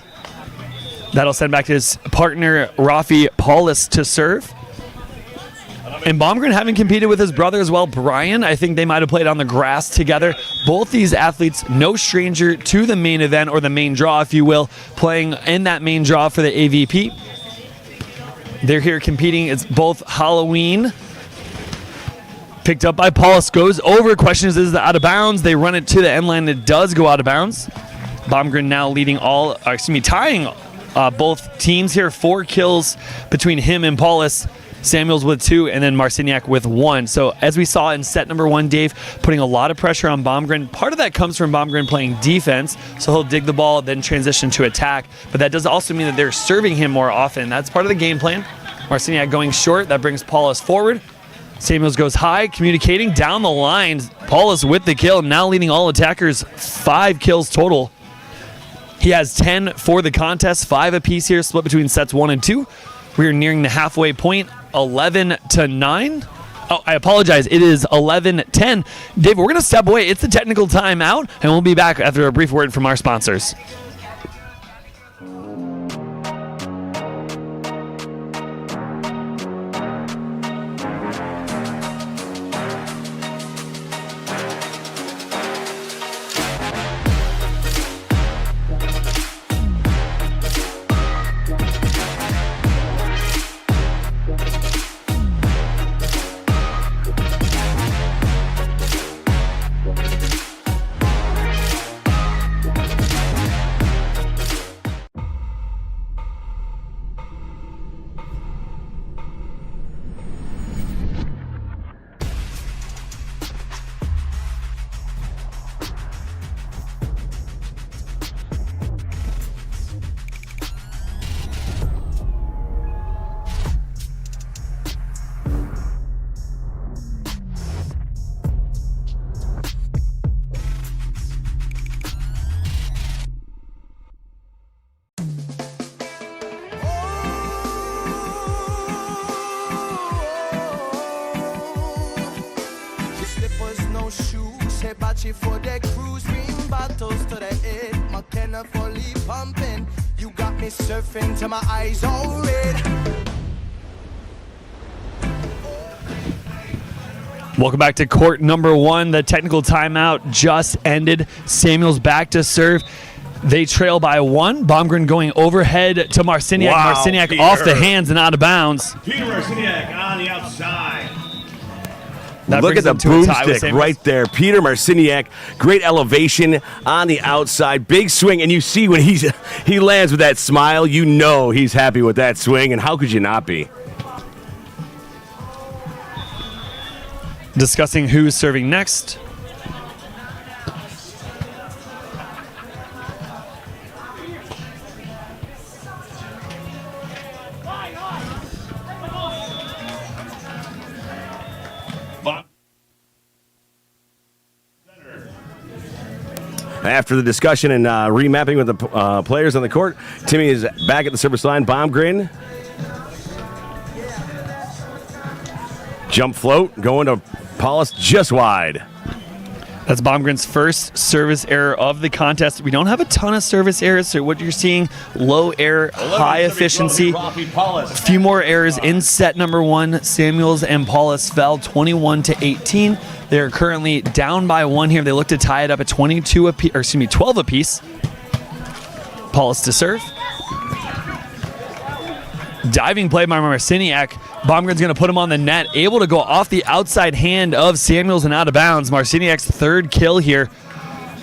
That'll send back to his partner, Rafi Paulus, to serve. And Baumgren having competed with his brother as well, Brian. I think they might have played on the grass together. Both these athletes, no stranger to the main event or the main draw, if you will, playing in that main draw for the AVP. They're here competing. It's both Halloween. Picked up by Paulus, goes over. Question is it out of bounds? They run it to the end line. It does go out of bounds. Baumgren now leading tying both teams here. 4 kills between him and Paulus. Samuels with 2, and then Marciniak with 1. So as we saw in set number 1, Dave, putting a lot of pressure on Baumgren. Part of that comes from Baumgren playing defense, so he'll dig the ball, then transition to attack. But that does also mean that they're serving him more often. That's part of the game plan. Marciniak going short. That brings Paulus forward. Samuels goes high, communicating down the line. Paulus with the kill, now leading all attackers. 5 kills total. He has 10 for the contest, 5 apiece here, split between sets 1 and 2. We are nearing the halfway point, 11-9. Oh, I apologize. It is 11-10. Dave, we're going to step away. It's the technical timeout, and we'll be back after a brief word from our sponsors. For the cruise, ring battles to the head. McKenna fully pumping. You got me surfing till my eyes all red. Welcome back to court number 1. The technical timeout just ended. Samuels back to serve. They trail by 1. Baumgren going overhead to Marciniak. Wow, Marciniak Peter. off the hands and out of bounds. Peter Marciniak on the outside. That Look brings at the them to a tie with boomstick Samuels. right there. Peter Marciniak, great elevation on the outside. Big swing, and you see when he lands with that smile, you know he's happy with that swing, and how could you not be? Discussing who's serving next. After the discussion and remapping with the players on the court, Timmy is back at the service line. Baumgren Jump float going to Paulus just wide. That's Baumgren's first service error of the contest. We don't have a ton of service errors, so what you're seeing, low error, high efficiency. A few more errors in set number 1. Samuels and Paulus fell 21-18. They're currently down by 1 here. They look to tie it up at 12 apiece. Paulus to serve. Diving play by Marciniak. Baumgren's going to put him on the net, able to go off the outside hand of Samuels and out of bounds. Marciniak's third kill here.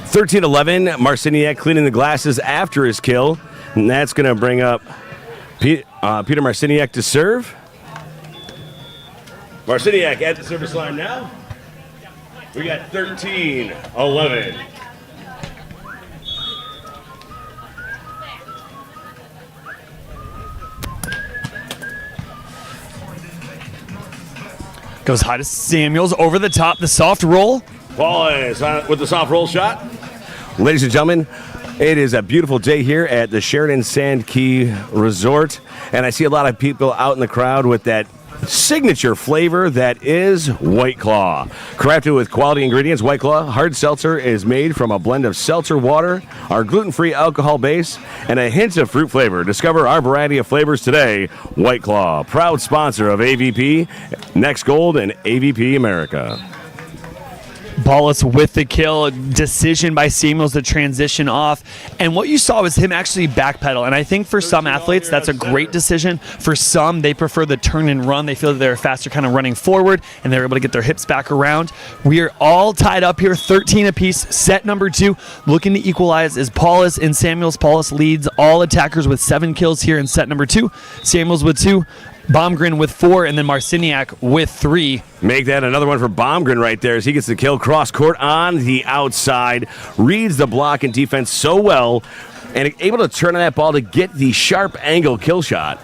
13-11, Marciniak cleaning the glasses after his kill. And that's going to bring up Peter Marciniak to serve. Marciniak at the service line now. We got 13-11. Goes high to Samuels, over the top, the soft roll. Wallace with the soft roll shot. Ladies and gentlemen, it is a beautiful day here at the Sheridan Sand Key Resort, and I see a lot of people out in the crowd with that signature flavor that is White Claw. Crafted with quality ingredients, White Claw hard seltzer is made from a blend of seltzer water, our gluten-free alcohol base, and a hint of fruit flavor. Discover our variety of flavors today. White Claw, proud sponsor of AVP, Next Gold, and AVP America. Paulus with the kill. Decision by Samuels to transition off. And what you saw was him actually backpedal. And I think for some athletes, that's a great decision. For some, they prefer the turn and run. They feel that they're faster kind of running forward, and they're able to get their hips back around. We are all tied up here, 13 apiece. Set number 2, looking to equalize is Paulus and Samuels. Paulus leads all attackers with 7 kills here in set number 2. Samuels with 2. Baumgren with 4, and then Marciniak with 3. Make that another one for Baumgren right there as he gets the kill. Cross court on the outside. Reads the block and defense so well, and able to turn on that ball to get the sharp angle kill shot.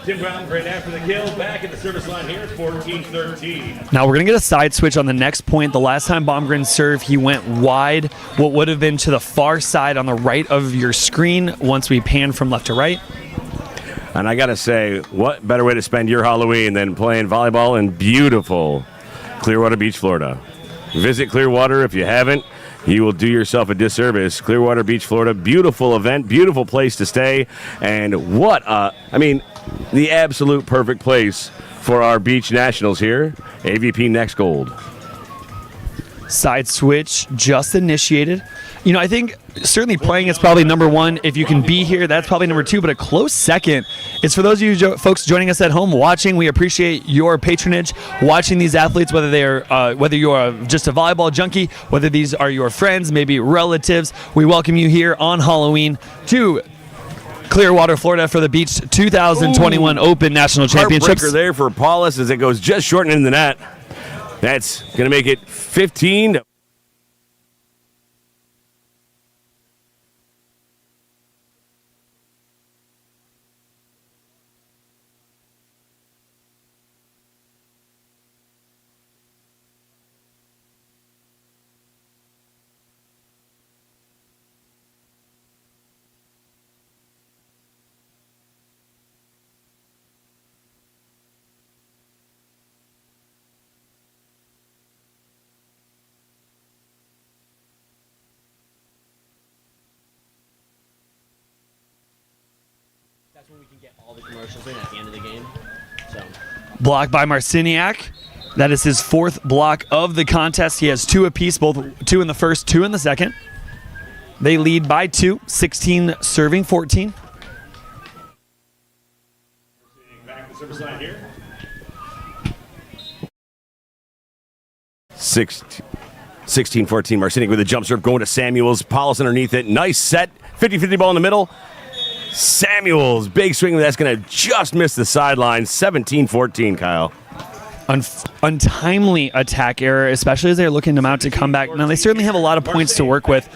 Tim Baumgren after the kill, back at the service line here, 14-13. Now we're going to get a side switch on the next point. The last time Baumgren served, he went wide, what would have been to the far side on the right of your screen once we pan from left to right. And I got to say, what better way to spend your Halloween than playing volleyball in beautiful Clearwater Beach, Florida. Visit Clearwater if you haven't. You will do yourself a disservice. Clearwater Beach, Florida, beautiful event, beautiful place to stay. And the absolute perfect place for our beach nationals here. AVP Next Gold. Side switch just initiated. You know, I think certainly playing is probably number 1. If you can be here, that's probably number 2. But a close second is for those of you folks joining us at home watching. We appreciate your patronage, watching these athletes, whether they are whether you are just a volleyball junkie, whether these are your friends, maybe relatives. We welcome you here on Halloween to Clearwater, Florida for the Beach 2021 Open National Championships. Heartbreaker there for Paulus as it goes just short and in the net. That's going to make it 15. That's when we can get all the commercials in at the end of the game. So. Block by Marciniak. That is his 4th block of the contest. He has 2 apiece, both 2 in the first, 2 in the second. They lead by 2, 16 serving 14. Back to the service line here. 16-14. Marciniak with a jump serve going to Samuels. Paulus underneath it. Nice set. 50-50 ball in the middle. Samuels, big swing. That's going to just miss the sideline. 17-14, Kyle. Untimely attack error, especially as they're looking to mount to come back. Now, they certainly have a lot of points to work with.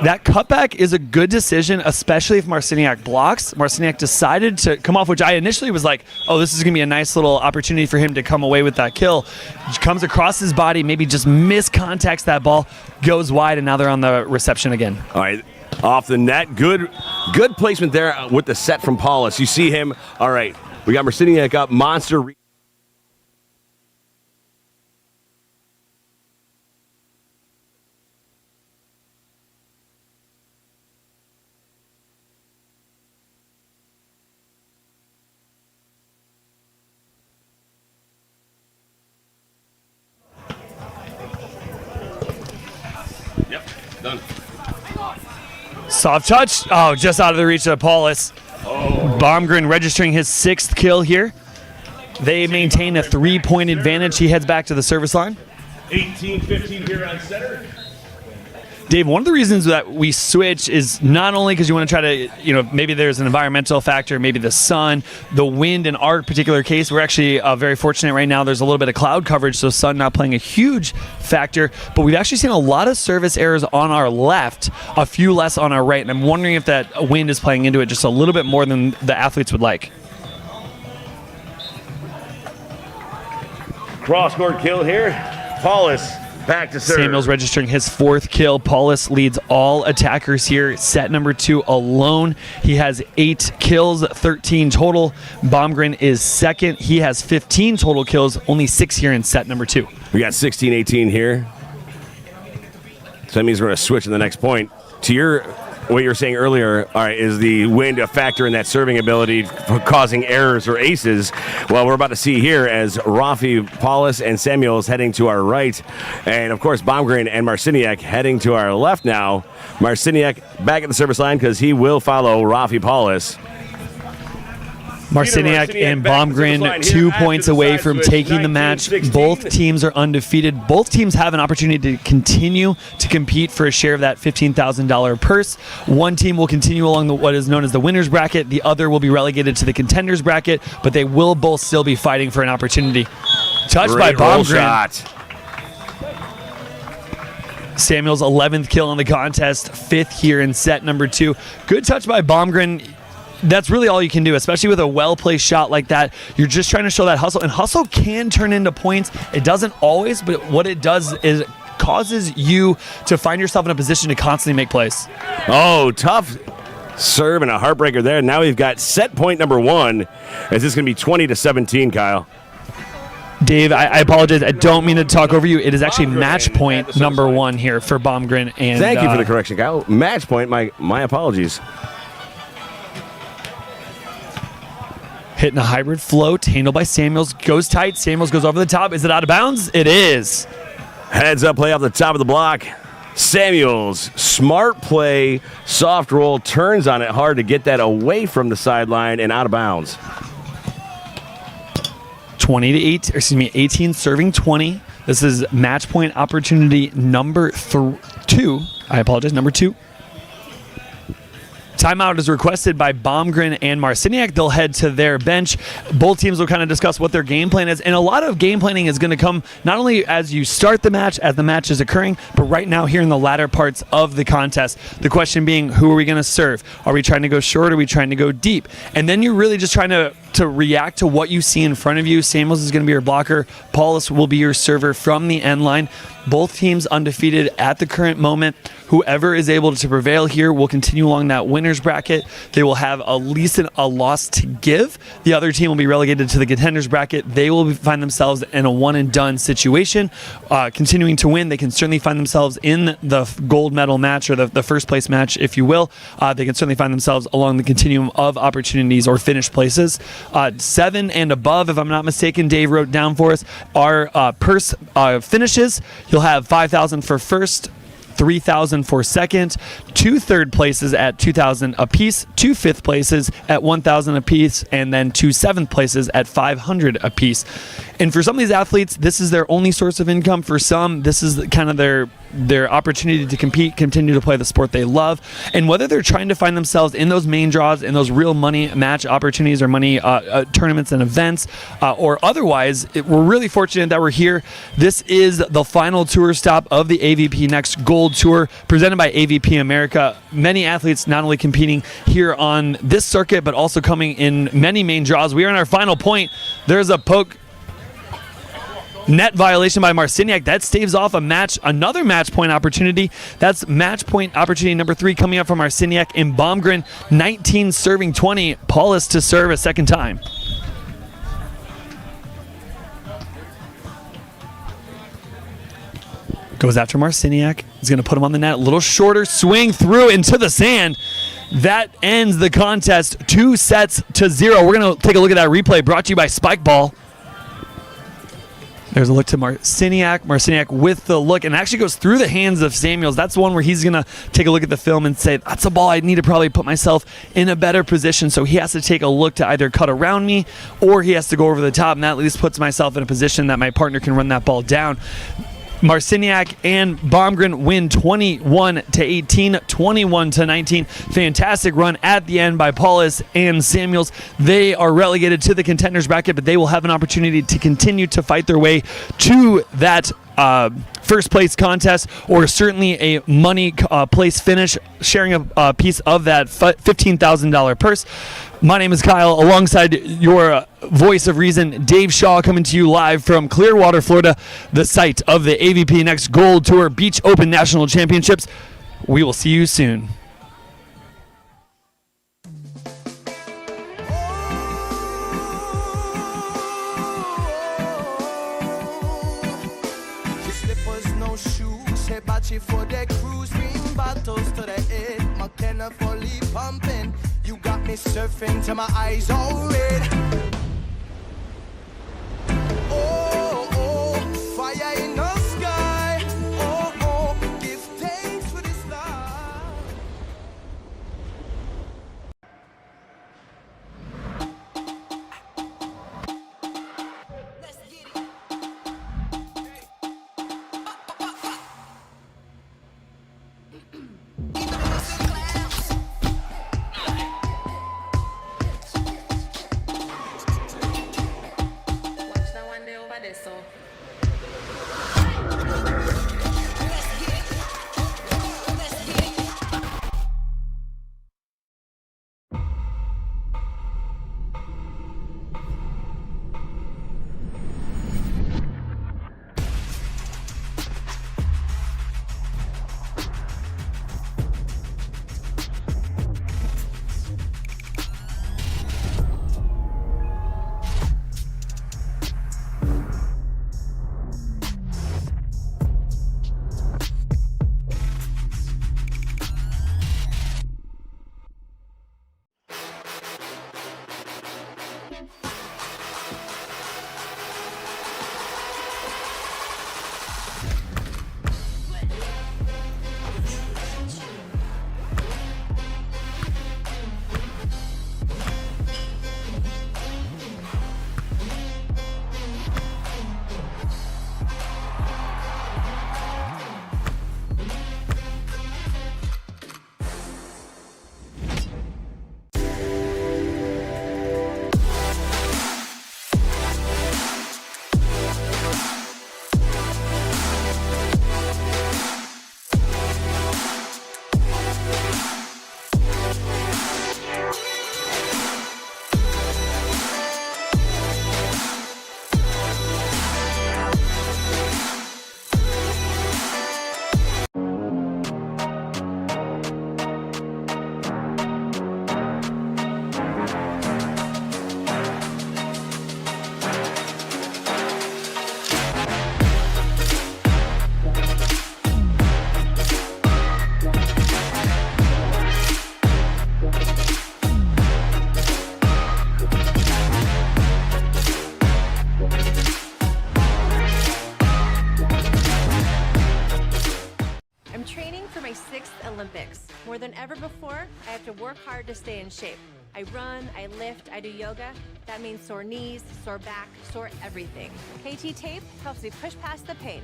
That cutback is a good decision, especially if Marciniak blocks. Marciniak decided to come off, which I initially was like, oh, this is going to be a nice little opportunity for him to come away with that kill. He comes across his body, maybe just miscontacts that ball, goes wide, and now they're on the reception again. All right. Off the net. Good placement there with the set from Paulus. You see him. All right. We got Marciniak up. Monster. Done. Soft touch. Oh, just out of the reach of Paulus. Baumgren registering his 6th kill here. They maintain a 3-point advantage. He heads back to the service line. 18-15 here on center. Dave, one of the reasons that we switch is not only because you want to try to, maybe there's an environmental factor, maybe the sun, the wind. In our particular case, we're actually very fortunate right now. There's a little bit of cloud coverage, so sun not playing a huge factor. But we've actually seen a lot of service errors on our left, a few less on our right. And I'm wondering if that wind is playing into it just a little bit more than the athletes would like. Cross-court kill here. Paulus back to serve. Samuels registering his 4th kill. Paulus leads all attackers here. Set number 2 alone. He has 8 kills, 13 total. Baumgren is 2nd. He has 15 total kills, only 6 here in set number 2. We got 16-18 here. So that means we're going to switch in the next point. To what you were saying earlier, all right, is the wind a factor in that serving ability for causing errors or aces? Well, we're about to see here as Rafi, Paulus, and Samuels heading to our right. And, of course, Baumgren and Marciniak heading to our left now. Marciniak back at the service line because he will follow Rafi Paulus. Marciniak and Baumgren 2 points away from taking the match. Both teams are undefeated. Both teams have an opportunity to continue to compete for a share of that $15,000 purse. One team will continue along what is known as the winner's bracket. The other will be relegated to the contenders bracket, but they will both still be fighting for an opportunity. Touched by Baumgren. Samuel's 11th kill on the contest, 5th here in set number 2. Good touch by Baumgren. That's really all you can do, especially with a well-placed shot like that. You're just trying to show that hustle, and hustle can turn into points. It doesn't always, but what it does is it causes you to find yourself in a position to constantly make plays. Oh, tough serve and a heartbreaker there. Now we've got set point number 1. Is this going to be 20-17, Kyle? Dave, I apologize. I don't mean to talk over you. It is actually match point number 1 here for Baumgren. And thank you for the correction, Kyle. Match point, my apologies. Hitting a hybrid float, handled by Samuels, goes tight. Samuels goes over the top. Is it out of bounds? It is. Heads up play off the top of the block. Samuels, smart play, soft roll, turns on it hard to get that away from the sideline and out of bounds. 18 serving 20. This is match point opportunity number 2. I apologize, number 2. Timeout is requested by Baumgren and Marciniak. They'll head to their bench. Both teams will kind of discuss what their game plan is. And a lot of game planning is going to come not only as you start the match, as the match is occurring, but right now here in the latter parts of the contest. The question being, who are we going to serve? Are we trying to go short? Or are we trying to go deep? And then you're really just trying to react to what you see in front of you. Samuels is going to be your blocker. Paulus will be your server from the end line. Both teams undefeated at the current moment. Whoever is able to prevail here will continue along that winner's bracket. They will have at least a loss to give. The other team will be relegated to the contenders bracket. They will find themselves in a one-and-done situation. Continuing to win, they can certainly find themselves in the gold medal match or the first-place match, if you will. They can certainly find themselves along the continuum of opportunities or finished places. 7 and above, if I'm not mistaken, Dave wrote down for us, our purse finishes. You'll have $5,000 for first, $3,000 for second, 2 third places at $2,000 apiece, 2 fifth places at $1,000 apiece, and then 2 seventh places at $500 apiece. And for some of these athletes, this is their only source of income. For some, this is kind of their opportunity to compete, continue to play the sport they love. And whether they're trying to find themselves in those main draws, in those real money match opportunities or money tournaments and events, or otherwise, we're really fortunate that we're here. This is the final tour stop of the AVP Next Gold Tour presented by AVP America. Many athletes not only competing here on this circuit, but also coming in many main draws. We are in our final point. There's a poke. Net violation by Marciniak. That staves off another match point opportunity. That's match point opportunity number 3 coming up from Marciniak and Baumgren. 19 serving 20. Paulus to serve a second time. Goes after Marciniak. He's going to put him on the net. A little shorter swing through into the sand. That ends the contest 2-0. We're going to take a look at that replay brought to you by Spike Ball. There's a look to Marciniak. Marciniak with the look, and actually goes through the hands of Samuels. That's one where he's going to take a look at the film and say, that's a ball I need to probably put myself in a better position. So he has to take a look to either cut around me or he has to go over the top, and that at least puts myself in a position that my partner can run that ball down. Marciniak and Baumgren win 21-18, 21-19. Fantastic run at the end by Paulus and Samuels. They are relegated to the contenders bracket, but they will have an opportunity to continue to fight their way to that first place contest, or certainly a money place finish, sharing a piece of that $15,000 purse. My name is Kyle, alongside your voice of reason, Dave Shaw, coming to you live from Clearwater, Florida, the site of the AVP Next Gold Tour Beach Open National Championships. We will see you soon. For the cruise, bring bottles to the head. McKenna fully pumping. You got me surfing till my eyes all red. Oh, oh, fire in the sky. Oh, oh, give thanks for this life. Let's get it. Watch that one day over there, so. Olympics. More than ever before, I have to work hard to stay in shape. I run, I lift, I do yoga. That means sore knees, sore back, sore everything. KT Tape helps me push past the pain.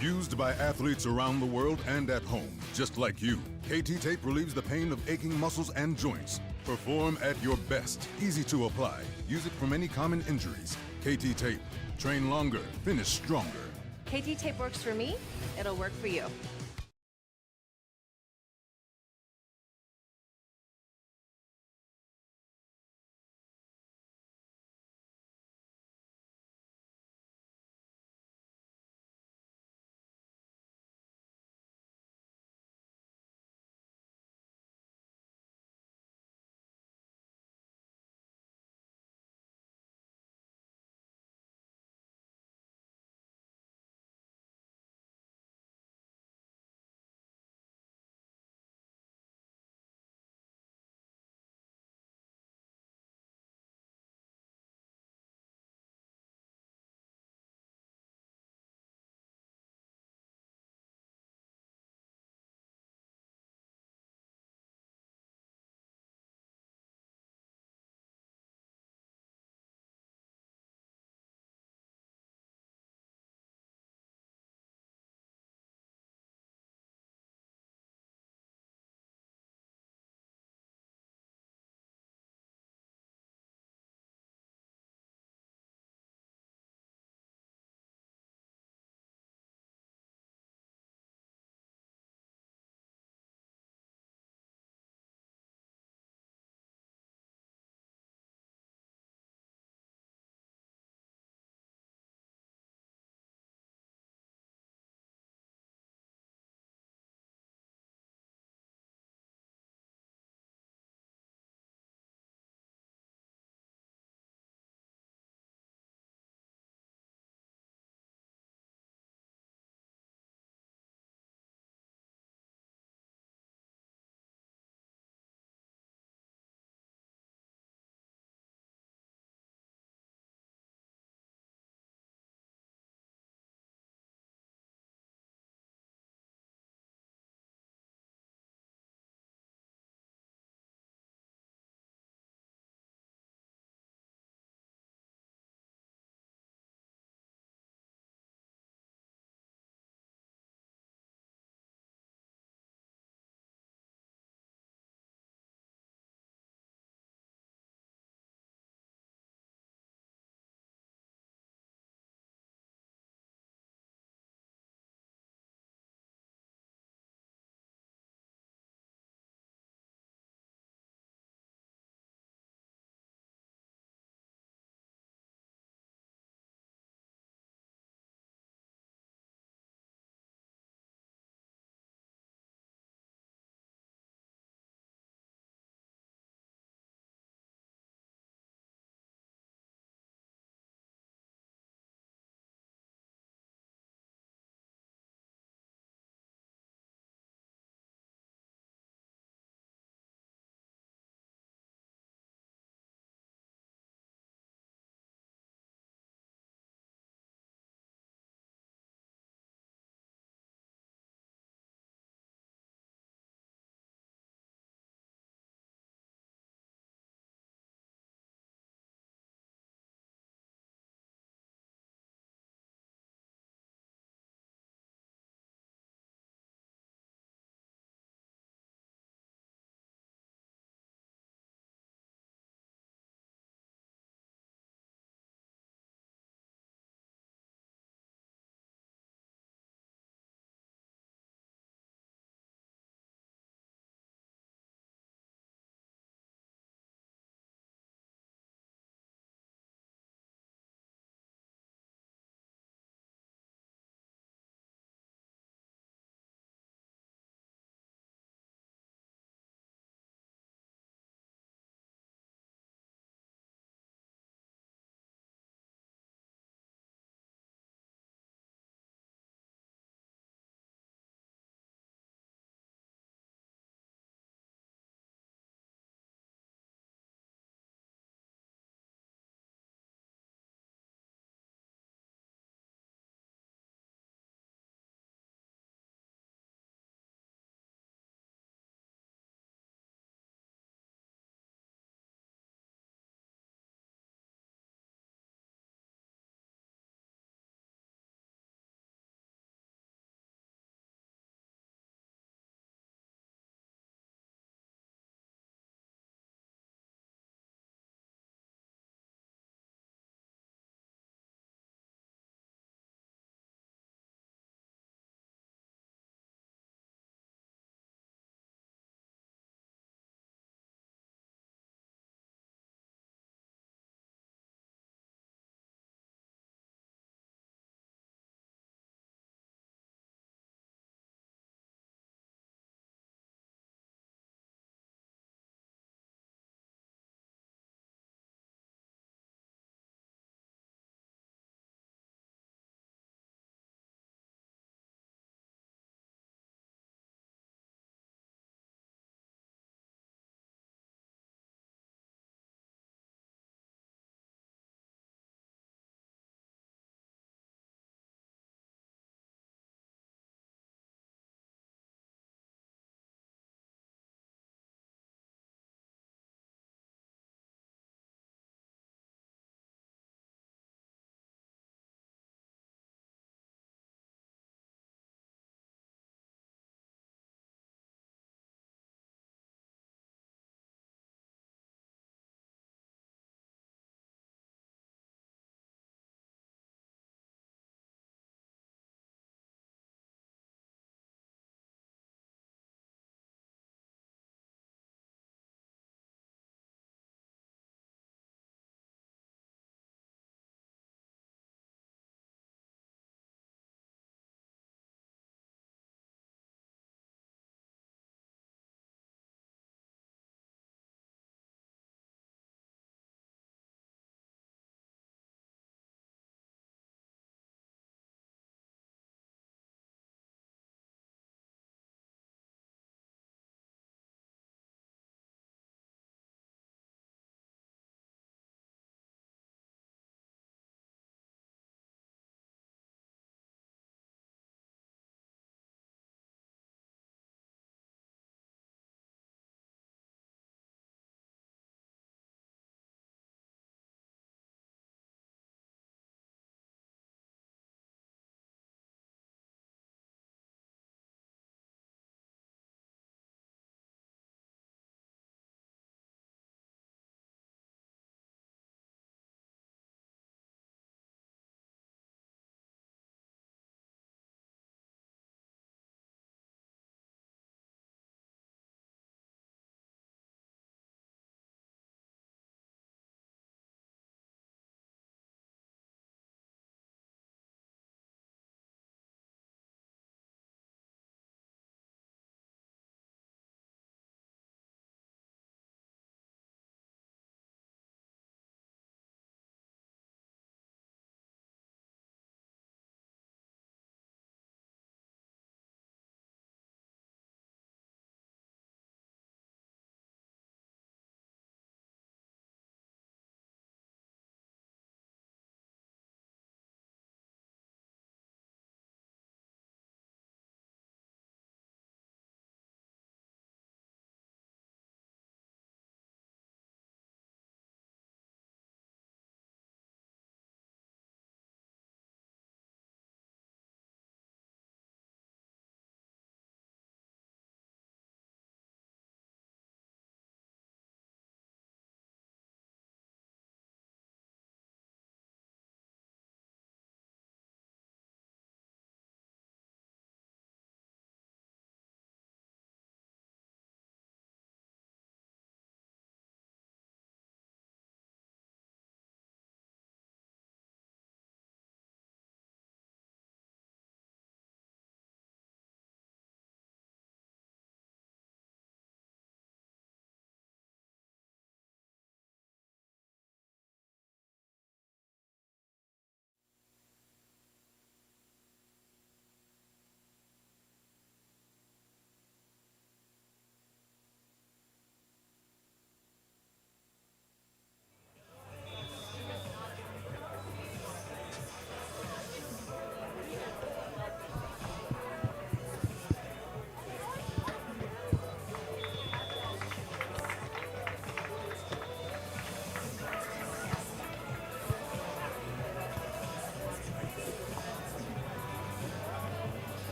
Used by athletes around the world and at home, just like you. KT Tape relieves the pain of aching muscles and joints. Perform at your best. Easy to apply. Use it for many common injuries. KT Tape. Train longer, finish stronger. KT Tape works for me, it'll work for you.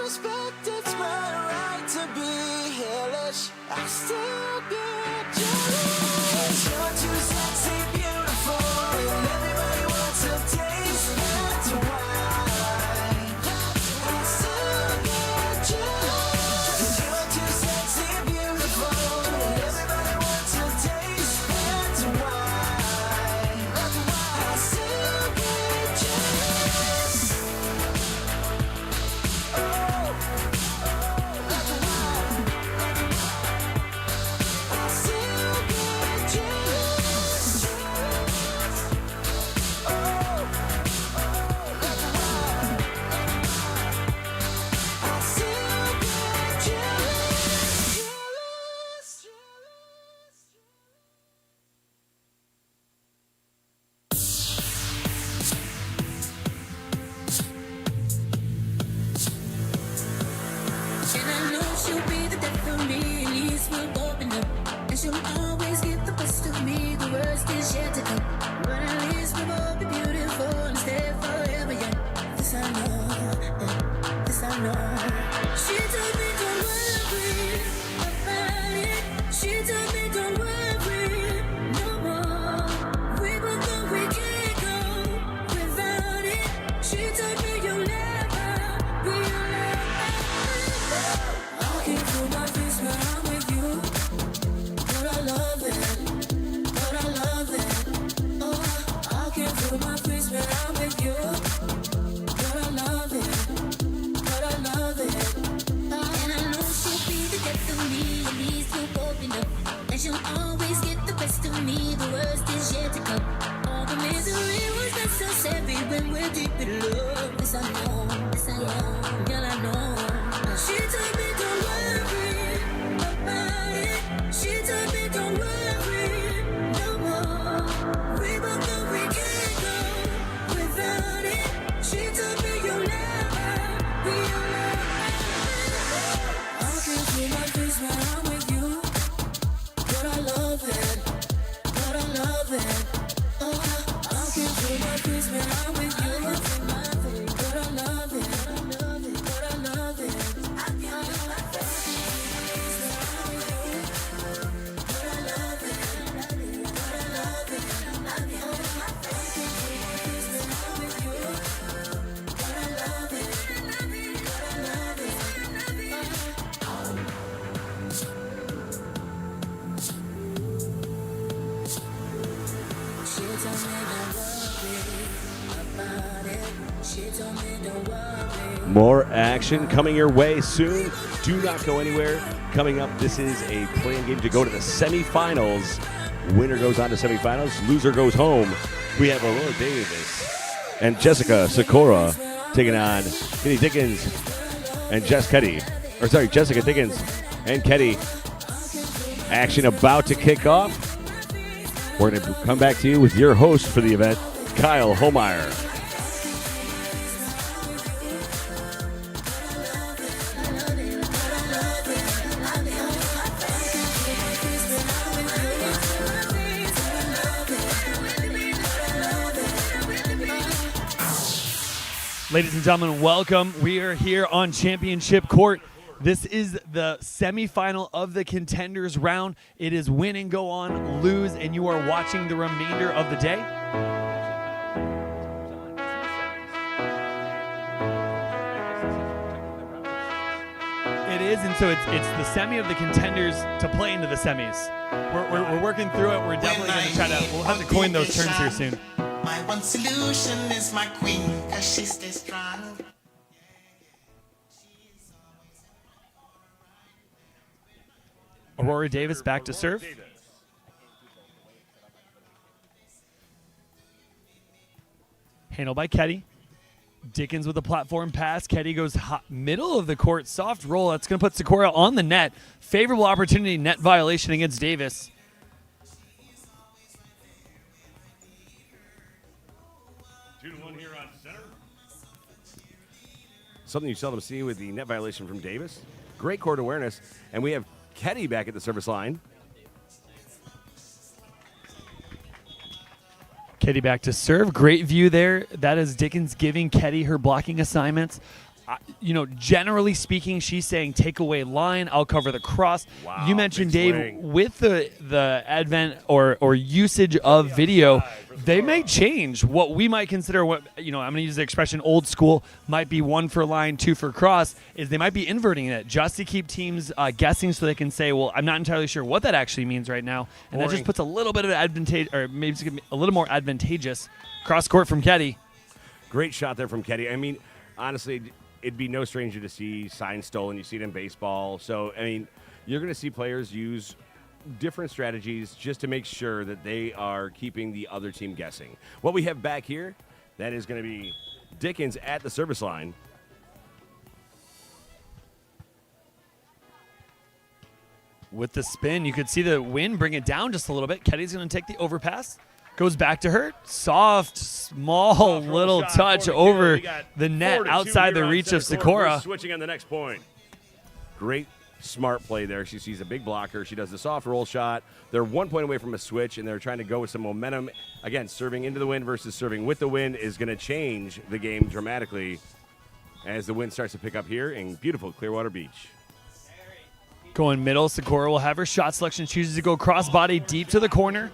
respect, it's my right to be hellish. I still get jealous. You're too sexy, beautiful, and everybody wants to taste that's why I still get jealous. You're too sexy, beautiful, and everybody wants to taste that's why I still get jealous. And I know she'll be the death of me, at least we'll open up. And she'll always get the best of me, the worst is yet to come. But at least we'll both be beautiful and stay forever young. This I know, this I know. She told me don't worry about it. She told me don't worry no more. We both know we can't go without it. She told me you'll never be alone. I can feel my face when I'm with you, but I love it, but I love it. Oh, I can feel my face when I'm with you, but I love it, but I love it. And I know she'll be the death of me, at least we'll both be enough. And she'll always get the best of me, the worst is yet to come. All the misery was necessary when we're deep in love. This I know, girl I know. She told me don't worry about it. She told me don't worry no more. We both know we can't go without it. She told me you'll never be alone. I can feel my face when I'm with you, but I love it, but I love it. Oh, I can feel my face when I'm with you, but I love it, but I love it. More action coming your way soon. Do not go anywhere. Coming up, this is a playing game to go to the semifinals. Winner goes on to semifinals. Loser goes home. We have Aurora Davis and Jessica Sakura taking on Kenny Dickens and Jessica Dickens and Ketty. Action about to kick off. We're going to come back to you with your host for the event, Kyle Homeyer. Ladies and gentlemen, welcome. We are here on Championship Court. This is the semifinal of the contenders round. It is win and go on, lose, and you are watching the remainder of the day. It is, and so it's the semi of the contenders to play into the semis. We're working through it. We're definitely going to try to, we'll have to coin those terms here soon. My one solution is my queen, cause she stays strong. Aurora Davis back to serve. Handled by Ketty. Dickens with a platform pass. Ketty goes hot, middle of the court, soft roll. That's going to put Sakura on the net. Favorable opportunity, net violation against Davis. Something you seldom see with the net violation from Davis. Great court awareness. And we have Ketty back at the service line. Ketty back to serve. Great view there. That is Dickens giving Ketty her blocking assignments. generally speaking, she's saying take away line, I'll cover the cross. Wow, You mentioned, big Dave, swing. with the advent or usage of video, they may change what we might consider I'm going to use the expression old school, might be 1 for line, 2 for cross, is they might be inverting it just to keep teams guessing so they can say, well, I'm not entirely sure what that actually means right now. And that just puts a little bit of advantage, or maybe it's gonna be a little more advantageous. Cross court from Ketty. Great shot there from Ketty. I mean, honestly, it'd be no stranger to see signs stolen. You see it in baseball. So, I mean, you're going to see players use different strategies just to make sure that they are keeping the other team guessing. What we have back here, that is going to be Dickens at the service line. With the spin, you could see the wind bring it down just a little bit. Ketty's going to take the overpass. Goes back to her. Soft, small little touch over the net outside the reach of Sikora. Switching on the next point. Great, smart play there. She sees a big blocker. She does the soft roll shot. They're 1 point away from a switch, and they're trying to go with some momentum. Again, serving into the wind versus serving with the wind is going to change the game dramatically as the wind starts to pick up here in beautiful Clearwater Beach. Going middle, Sikora will have her shot selection. Chooses to go crossbody deep to the corner.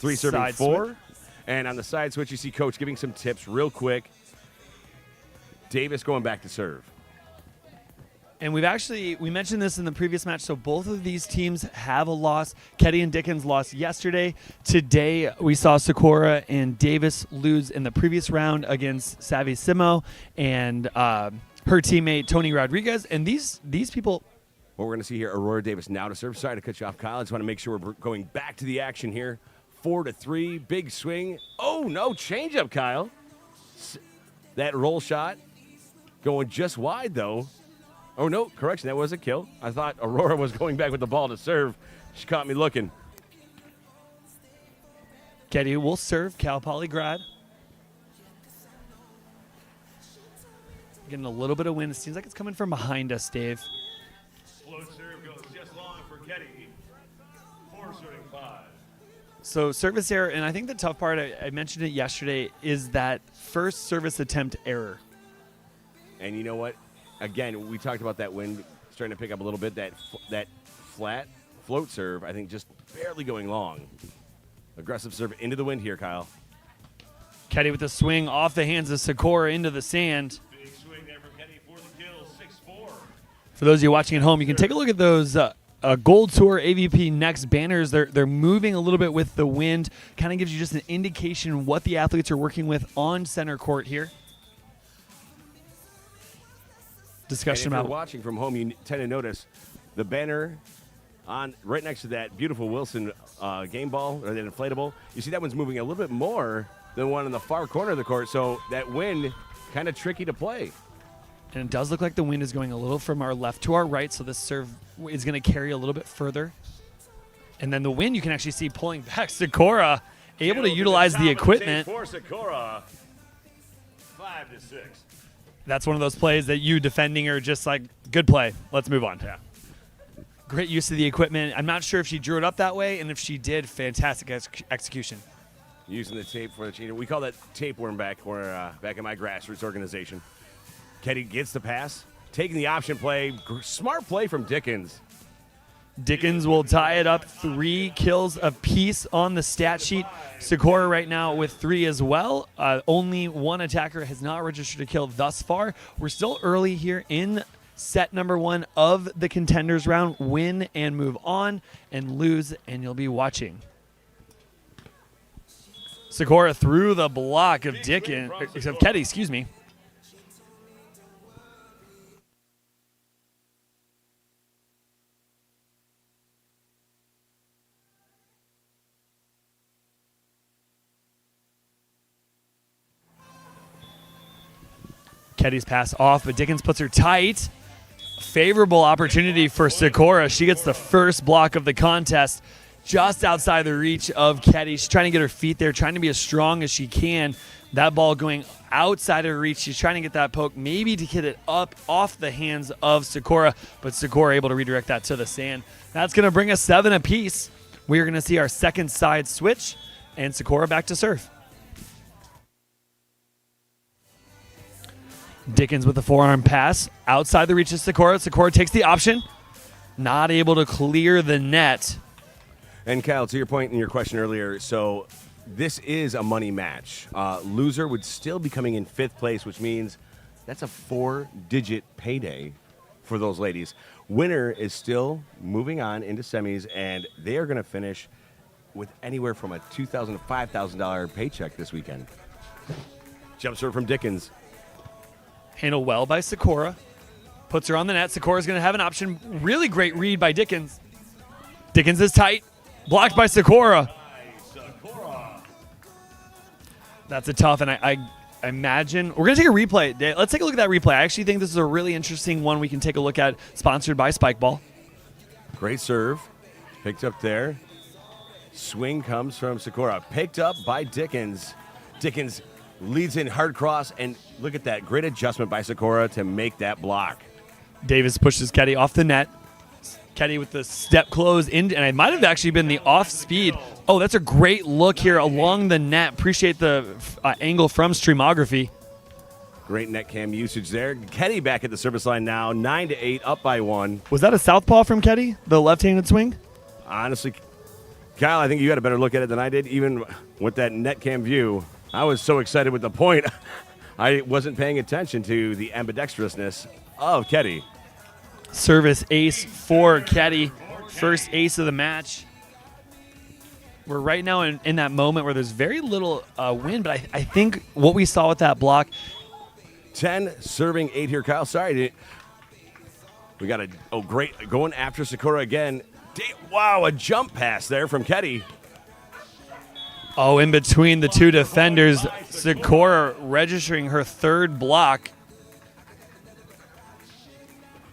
Three serving Side 4. switch. And on the side switch, you see Coach giving some tips real quick. Davis going back to serve. And we mentioned this in the previous match, so both of these teams have a loss. Ketty and Dickens lost yesterday. Today, we saw Sikora and Davis lose in the previous round against Savvy Simo and her teammate, Tony Rodriguez. And these people... What we're going to see here, Aurora Davis now to serve. Sorry to cut you off, Kyle. I just want to make sure we're going back to the action here. 4-3, big swing. Oh, no, changeup, Kyle. That roll shot going just wide, though. Oh, no, correction, that was a kill. I thought Aurora was going back with the ball to serve. She caught me looking. Ketty will serve Cal Poly grad. Getting a little bit of wind. It seems like it's coming from behind us, Dave. Float serve goes just long for Ketty. 4 serving 5. So service error, and I think the tough part, I mentioned it yesterday, is that first service attempt error. And you know what? Again, we talked about that wind starting to pick up a little bit. That flat float serve, I think, just barely going long. Aggressive serve into the wind here, Kyle. Ketty with the swing off the hands of Sikora into the sand. Big swing there from Ketty for the kill, 6-4. For those of you watching at home, you can take a look at those Gold Tour AVP Next banners. They're moving a little bit with the wind. Kind of gives you just an indication what the athletes are working with on center court here. Discussion and if about you're watching from home, you tend to notice the banner on right next to that beautiful Wilson game ball, or that inflatable. You see that one's moving a little bit more than one in the far corner of the court, so that wind kind of tricky to play. And it does look like the wind is going a little from our left to our right, so this serve is going to carry a little bit further. And then the wind you can actually see pulling back. Sikora able to utilize the equipment. For Sikora, 5-6. That's one of those plays that you defending are just like, good play. Let's move on. Yeah. Great use of the equipment. I'm not sure if she drew it up that way, and if she did, fantastic execution. Using the tape for the cheater. We call that tapeworm back in my grassroots organization. Ketty gets the pass, taking the option play. Smart play from Dickens. Dickens will tie it up. 3 kills apiece on the stat sheet. Sikora right now with 3 as well. Only one attacker has not registered a kill thus far. We're still early here in set number 1 of the contenders round. Win and move on, and lose and you'll be watching. Sikora through the block of Dickens, except Ketty, excuse me. Ketty's pass off, but Dickens puts her tight. Favorable opportunity for Sikora. She gets the first block of the contest just outside the reach of Ketty. She's trying to get her feet there, trying to be as strong as she can. That ball going outside of her reach. She's trying to get that poke, maybe to get it up off the hands of Sikora, but Sikora able to redirect that to the sand. That's going to bring us 7 apiece. We are going to see our second side switch, and Sikora back to serve. Dickens with the forearm pass outside the reach of Sikora. Sikora takes the option. Not able to clear the net. And Kyle, to your point in your question earlier, so this is a money match. Loser would still be coming in 5th place, which means that's a 4-digit payday for those ladies. Winner is still moving on into semis, and they are going to finish with anywhere from a $2,000 to $5,000 paycheck this weekend. Jump serve from Dickens. Handled well by Sikora. Puts her on the net. Sikora's going to have an option. Really great read by Dickens. Dickens is tight. Blocked by Sikora. That's a tough, and I imagine we're going to take a replay. Let's take a look at that replay. I actually think this is a really interesting one we can take a look at, sponsored by Spikeball. Great serve. Picked up there. Swing comes from Sikora. Picked up by Dickens. Dickens leads in hard cross, and look at that. Great adjustment by Sikora to make that block. Davis pushes Ketty off the net. Ketty with the step close in, and it might have actually been the off speed. Oh, that's a great look here along the net. Appreciate the angle from Streamography. Great net cam usage there. Ketty back at the service line now, 9-8, up by 1. Was that a southpaw from Ketty, the left-handed swing? Honestly, Kyle, I think you had a better look at it than I did, even with that net cam view. I was so excited with the point, I wasn't paying attention to the ambidextrousness of Ketty. Service ace for Ketty. First ace of the match. We're right now in that moment where there's very little wind, but I think what we saw with that block. 10 serving 8 here, Kyle. Sorry. We got great, going after Sikora again. Wow, a jump pass there from Ketty. Oh, in between the two defenders, Sikora registering her 3rd block.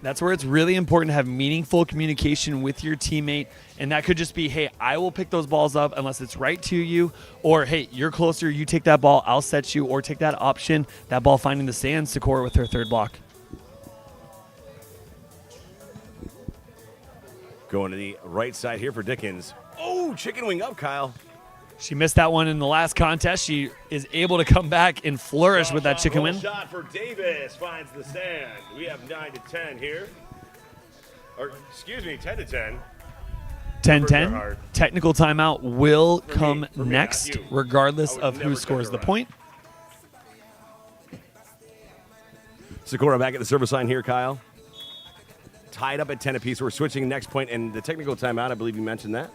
That's where it's really important to have meaningful communication with your teammate. And that could just be, hey, I will pick those balls up unless it's right to you. Or, hey, you're closer, you take that ball, I'll set you. Or take that option, that ball finding the sand, Sikora with her 3rd block. Going to the right side here for Dickens. Oh, chicken wing up, Kyle. She missed that one in the last contest. She is able to come back and flourish with that chicken win. Shot for Davis finds the sand. We have 9 to 10 here. Or, excuse me, 10 to 10. 10-10. Technical timeout will come next, regardless of who scores the point. Sikora back at the service line here, Kyle. Tied up at 10 apiece. We're switching next point, and the technical timeout, I believe you mentioned that.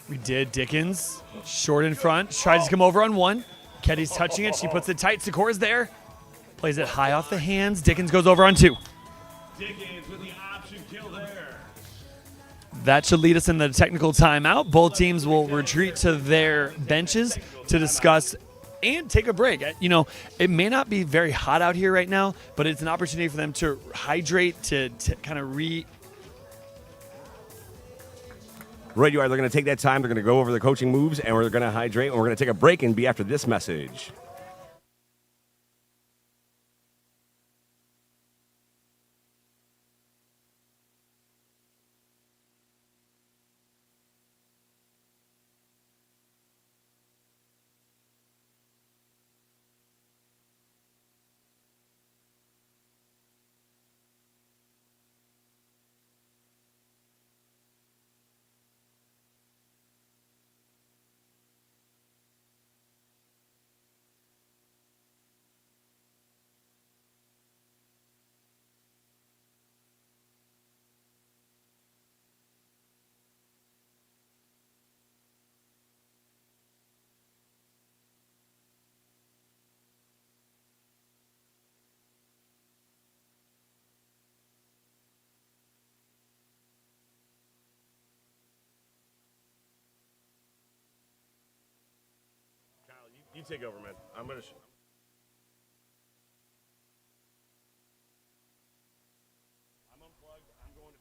We did. Dickens, short in front, tries to come over on 1. Ketty's touching it. She puts it tight. Sikora's there. Plays it high off the hands. Dickens goes over on 2. Dickens with the option kill there. That should lead us in the technical timeout. Both teams will retreat to their benches to discuss and take a break. You know, it may not be very hot out here right now, but it's an opportunity for them to hydrate, to kind of Right, you are. They're going to take that time. They're going to go over the coaching moves, and we're going to hydrate, and we're going to take a break and be after this message. You take over, man. I'm going to... I'm unplugged. I'm going to...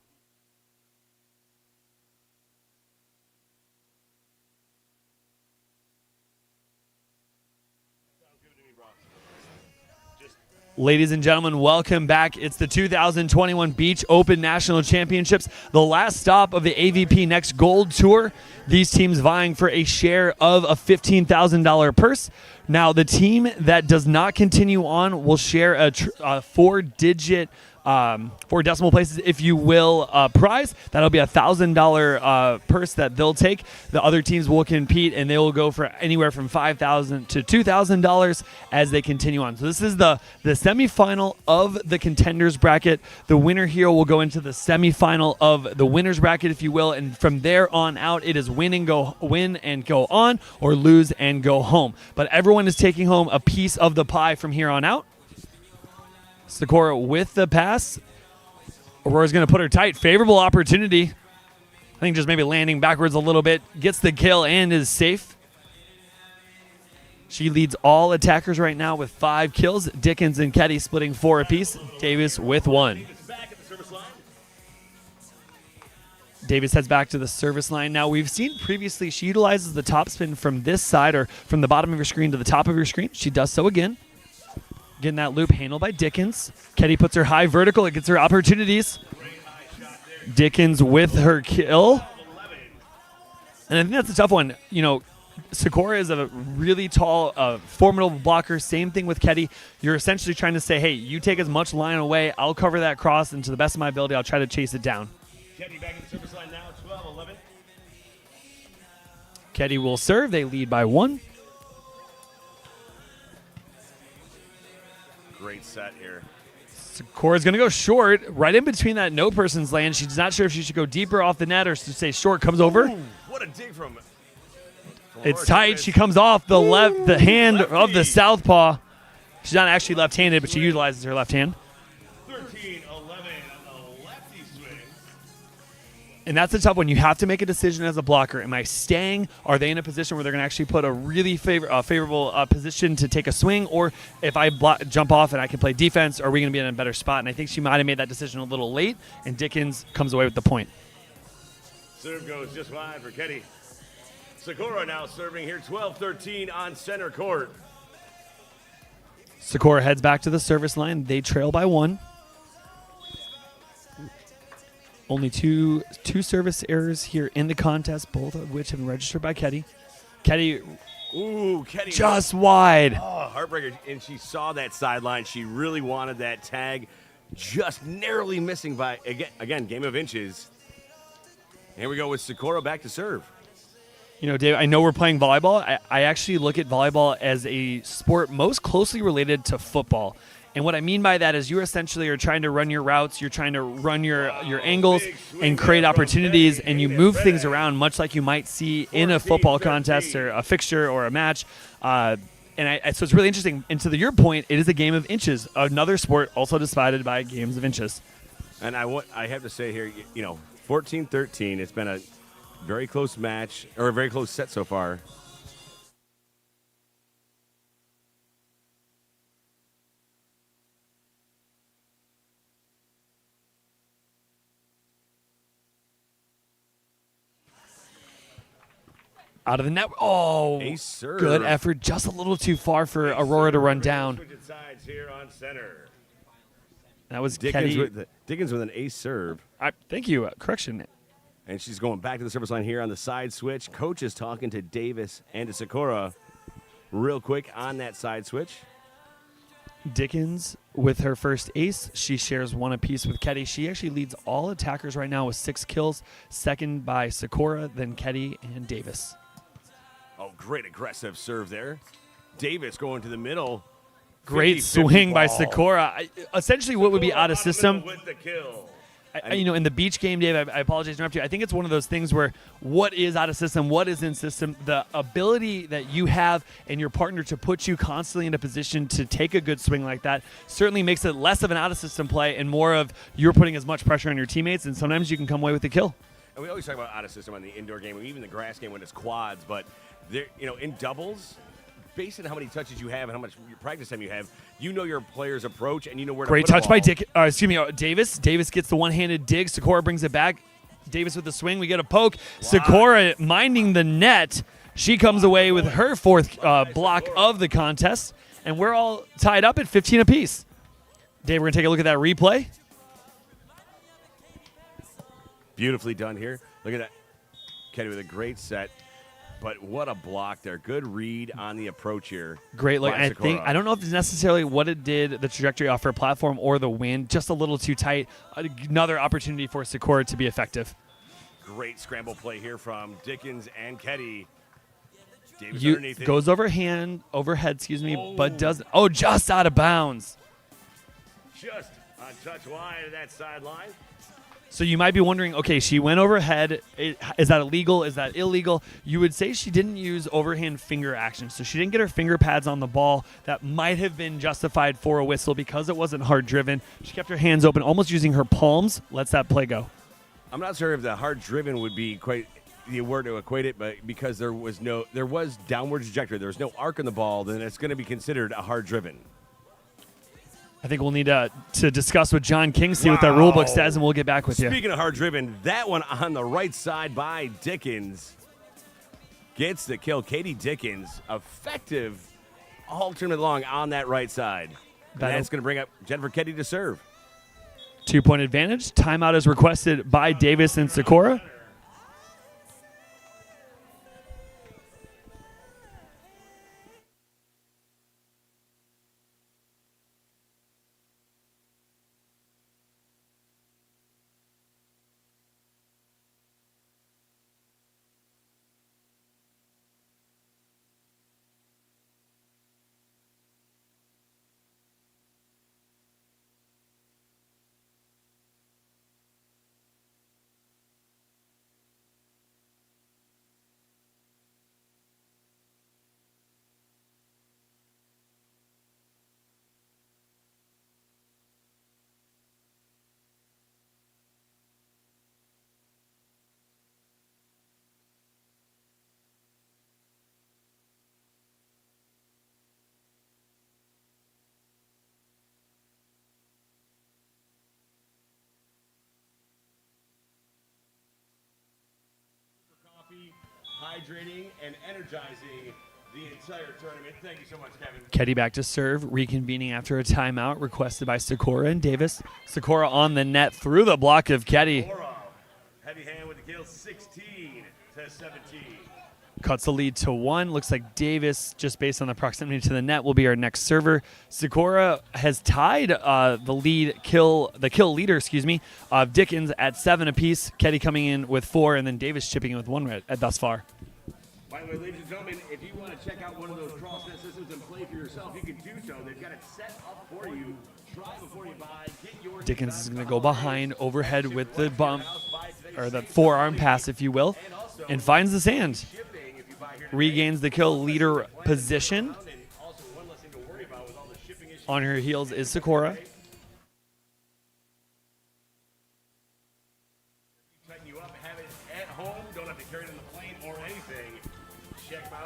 Sounds good to me, bro. Ladies and gentlemen, welcome back. It's the 2021 Beach Open National Championships, the last stop of the AVP Next Gold Tour. These teams vying for a share of a $15,000 purse. Now, the team that does not continue on will share a 4-digit, 4 decimal places, if you will, prize. That'll be $1,000 purse that they'll take. The other teams will compete, and they will go for anywhere from $5,000 to $2,000 as they continue on. So this is the semifinal of the contenders bracket. The winner here will go into the semifinal of the winners bracket, if you will, and from there on out, it is win and go on, or lose and go home. But everyone is taking home a piece of the pie from here on out. Sakura with the pass. Aurora's going to put her tight. Favorable opportunity. I think just maybe landing backwards a little bit. Gets the kill and is safe. She leads all attackers right now with 5 kills. Dickens and Ketty splitting 4 apiece. Davis with 1. Davis heads back to the service line. Now, we've seen previously she utilizes the top spin from this side or from the bottom of your screen to the top of your screen. She does so again. Getting that loop handled by Dickens. Ketty puts her high vertical. It gets her opportunities. Dickens with her kill. And I think that's a tough one. You know, Sakura is a really tall, formidable blocker. Same thing with Ketty. You're essentially trying to say, hey, you take as much line away. I'll cover that cross, and to the best of my ability, I'll try to chase it down. Ketty back in the service line now, 12-11. Ketty will serve. They lead by 1. Great set here. Sakura's going to go short, right in between that no person's land. She's not sure if she should go deeper off the net or to stay short. Comes over. Ooh, what a dig from It's tight. She comes off the the hand of the southpaw. She's not actually left-handed, but she utilizes her left hand. 13-11 on the lefty swing. And that's a tough one. You have to make a decision as a blocker. Am I staying? Are they in a position where they're going to actually put a really favorable position to take a swing? Or if I jump off and I can play defense, are we going to be in a better spot? And I think she might have made that decision a little late, and Dickens comes away with the point. Serve goes just wide for Ketty. Sakura now serving here, 12-13 on center court. Sakura heads back to the service line. They trail by 1. Only two service errors here in the contest, both of which have been registered by Ketty. Ketty, Ooh, Ketty just wide. Oh, heartbreaker. And she saw that sideline. She really wanted that tag. Just narrowly missing by, again, game of inches. Here we go with Sakura back to serve. You know, Dave, I know we're playing volleyball. I actually look at volleyball as a sport most closely related to football. And what I mean by that is you essentially are trying to run your routes, you're trying to run your angles and create opportunities, and you move things around much like you might see in a football contest or a fixture or a match. So it's really interesting. And to your point, it is a game of inches, another sport also decided by games of inches. And I have to say here, 14-13, it's been a very close match, or a very close set so far. Out of the net. Oh, Ace serve. Good effort. Just a little too far for Aurora to run down. Switching sides here on center. That was Dickens Ketty. Dickens with an ace serve. Thank you. Correction. And she's going back to the service line here on the side switch. Coach is talking to Davis and to Sakura real quick on that side switch. Dickens with her first ace. She shares 1 apiece with Ketty. She actually leads all attackers right now with 6 kills. Second by Sakura, then Ketty and Davis. Oh, great aggressive serve there. Davis going to the middle. Great 50-50 swing by ball. Sakura. Essentially what would be out of system. With the kill. In the beach game, Dave, I apologize to interrupt you. I think it's one of those things where what is out of system, what is in system, the ability that you have and your partner to put you constantly in a position to take a good swing like that certainly makes it less of an out of system play and more of you're putting as much pressure on your teammates, and sometimes you can come away with the kill. And we always talk about out of system on the indoor game, even the grass game when it's quads, but there, in doubles, based on how many touches you have and how much practice time you have, you know your player's approach and you know where Great to put touch by Davis. Davis gets the one-handed dig. Sakura brings it back. Davis with the swing. We get a poke. Wow. Sakura minding the net. She comes away with her 4th block of the contest, and we're all tied up at 15 apiece. Dave, we're going to take a look at that replay. Beautifully done here. Look at that. Ketty with a great set. but what a block there. Good read on the approach here. Great look. by And Sakura. I don't know if it's necessarily what it did, the trajectory off her platform or the wind, just a little too tight. Another opportunity for Sakura to be effective. Great scramble play here from Dickens and Ketty. Davis underneath it. Goes overhead, but doesn't. Oh, just out of bounds. Just a touch wide of that sideline. So you might be wondering, okay, she went overhead. Is that illegal? Is that illegal? You would say she didn't use overhand finger action. So she didn't get her finger pads on the ball. That might have been justified for a whistle because it wasn't hard driven. She kept her hands open, almost using her palms. Lets that play go. I'm not sure if the hard driven would be quite the word to equate it, but because there was downward trajectory, there was no arc on the ball, then it's going to be considered a hard driven. I think we'll need to discuss with John King, see what that rule book says, and we'll get back with you. Speaking of hard driven, that one on the right side by Dickens gets the kill. Katie Dickens, effective all tournament long on that right side. And that's going to bring up Jennifer Ketty to serve. 2-point advantage. Timeout is requested by Davis and Sakura. Hydrating and energizing the entire tournament. Thank you so much, Kevin. Ketty back to serve, reconvening after a timeout requested by Sakura and Davis. Sakura on the net through the block of Ketty. Heavy hand with the kill, 16-17. Cuts the lead to 1. Looks like Davis, just based on the proximity to the net, will be our next server. Sakura has tied the kill leader, of Dickens at 7 apiece. Ketty coming in with 4, and then Davis chipping in with 1 thus far. By the way, ladies and gentlemen, if you want to check out one of those cross-net systems and play for yourself, you can do so. They've got it set up for you. Try before you buy. Get yours. Dickens is going to go behind, overhead with the bump, or the forearm pass, if you will, and finds the sand. Regains the kill leader position. On her heels is Sakura.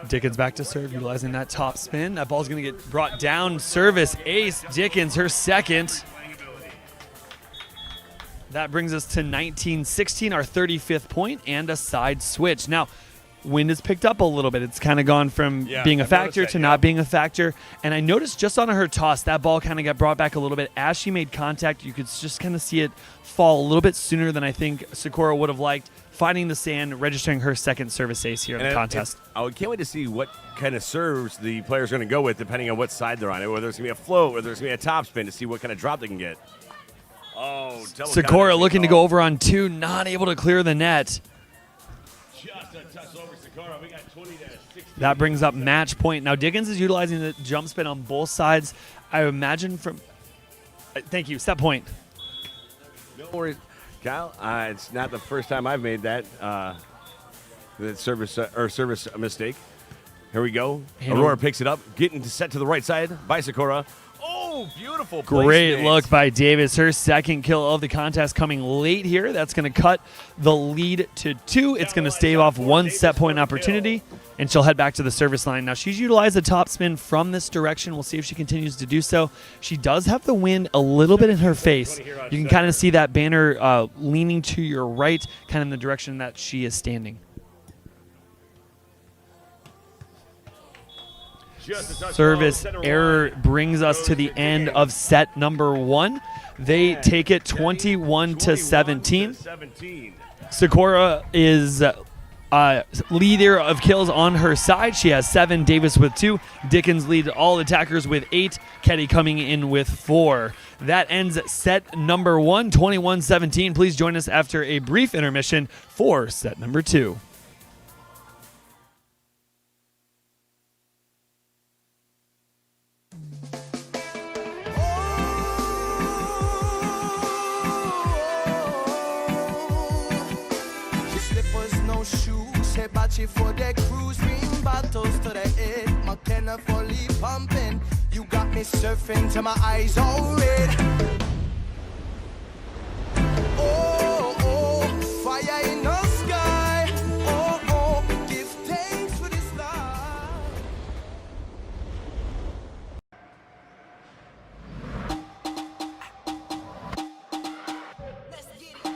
Dickens back to serve, utilizing that top spin. That ball's going to get brought down. Service ace. Dickens, her second. That brings us to 19-16, our 35th point, and a side switch. Now, wind has picked up a little bit. It's kind of gone from being a factor to not being a factor. And I noticed just on her toss, that ball kind of got brought back a little bit. As she made contact, you could just kind of see it fall a little bit sooner than I think Sakura would have liked, finding the sand, registering her second service ace here in the contest. I can't wait to see what kind of serves the player's going to go with, depending on what side they're on, whether it's going to be a float, whether it's going to be a top spin, to see what kind of drop they can get. Oh, double Sakura looking to go over on 2, not able to clear the net. That brings up match point. Now, Dickens is utilizing the jump spin on both sides. I imagine from... Thank you. Set point. No worries. Kyle, it's not the first time I've made that service mistake. Here we go. Aurora picks it up, getting set to the right side by Sakura. Oh, beautiful placement. Great look by Davis. Her second kill of the contest coming late here. That's going to cut the lead to 2. It's going to stave off 1 set point opportunity, and she'll head back to the service line. Now, she's utilized the top spin from this direction. We'll see if she continues to do so. She does have the wind a little bit in her face. You can kind of see that banner leaning to your right, kind of in the direction that she is standing. Service error brings us to the end of set number 1. They take it 21-17. Sakura is leader of kills on her side. She has 7, Davis with 2. Dickens leads all attackers with 8, Ketty coming in with 4. That ends set number 1, 21-17. Please join us after a brief intermission for set number 2. For the cruise, bring bottles to the head. McKenna fully pumping. You got me surfing till my eyes all red. Oh, oh, fire in the sky. Oh, oh, give thanks for this life. Let's get it.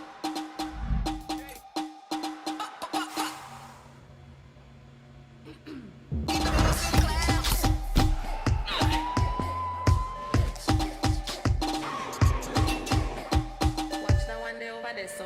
Watch that one day over there, so.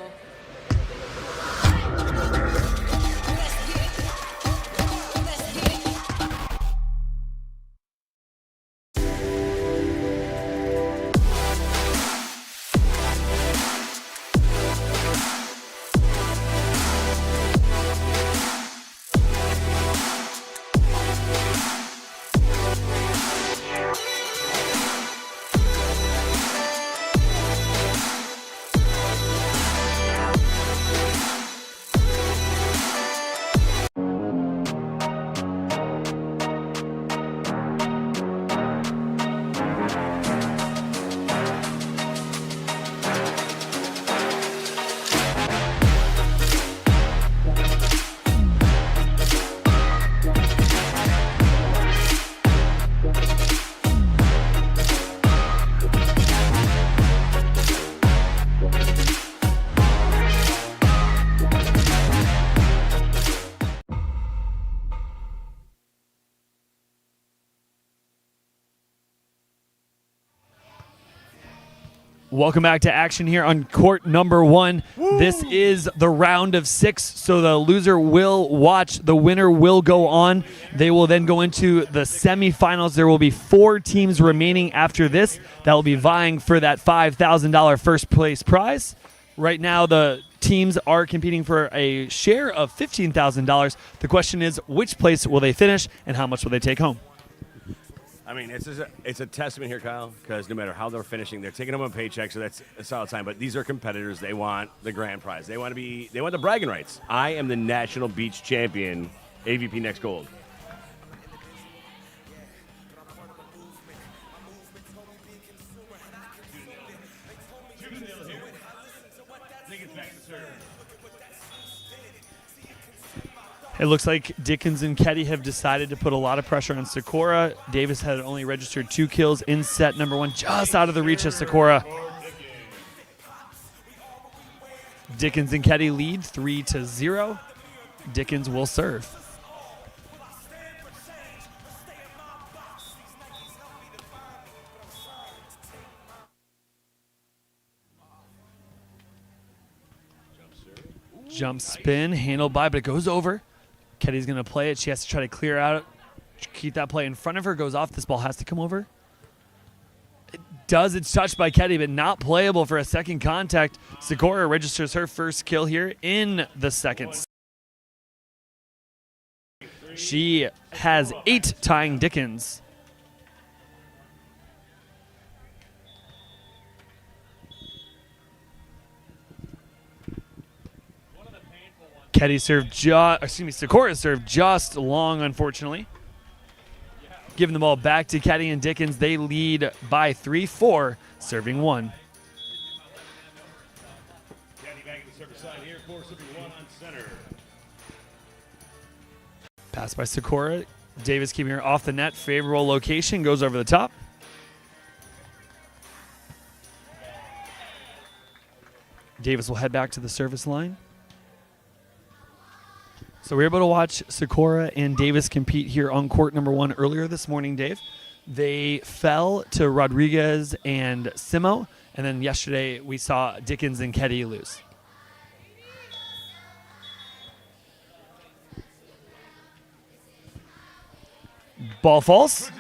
Welcome back to action here on court number 1. Woo! This is the round of 6, so the loser will watch. The winner will go on. They will then go into the semifinals. There will be 4 teams remaining after this that will be vying for that $5,000 first place prize. Right now, the teams are competing for a share of $15,000. The question is, which place will they finish and how much will they take home? I mean, it's a testament here, Kyle, because no matter how they're finishing, they're taking home a paycheck, so that's a solid time. But these are competitors; they want the grand prize. They want the bragging rights. I am the national beach champion. AVP next gold. It looks like Dickens and Ketty have decided to put a lot of pressure on Sakura. Davis had only registered 2 kills in set number 1, just out of the reach of Sakura. Dickens and Ketty lead 3-0. Dickens will serve. Jump spin, handled by, but it goes over. Ketty's going to play it. She has to try to clear out, keep that play in front of her. Goes off. This ball has to come over. It does. It's touched by Ketty, but not playable for a second contact. Sakura registers her first kill here in the second. She has 8, tying Dickens. Ketty served Sakura served just long, unfortunately. Giving the ball back to Ketty and Dickens. They lead by 3-4, serving 1. Ketty back in the service side here for serving 1 on center. Pass by Sakura. Davis keeping her off the net. Favorable location. Goes over the top. Davis will head back to the service line. So we were able to watch Sakura and Davis compete here on court number 1 earlier this morning, Dave. They fell to Rodriguez and Simo, and then yesterday we saw Dickens and Ketty lose. Ball falls.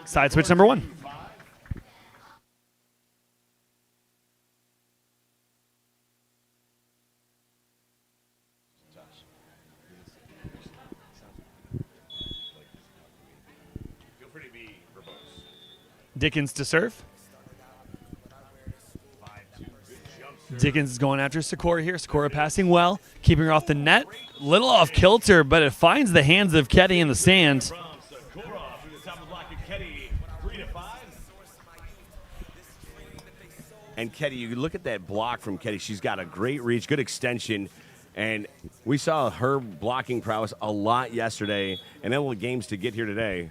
Side switch number 1. Dickens to serve. Dickens is going after Sakura here. Sakura passing well, keeping her off the net. Little off kilter, but it finds the hands of Ketty in the sand. And Ketty, you look at that block from Ketty. She's got a great reach, good extension. And we saw her blocking prowess a lot yesterday, and then the games to get here today.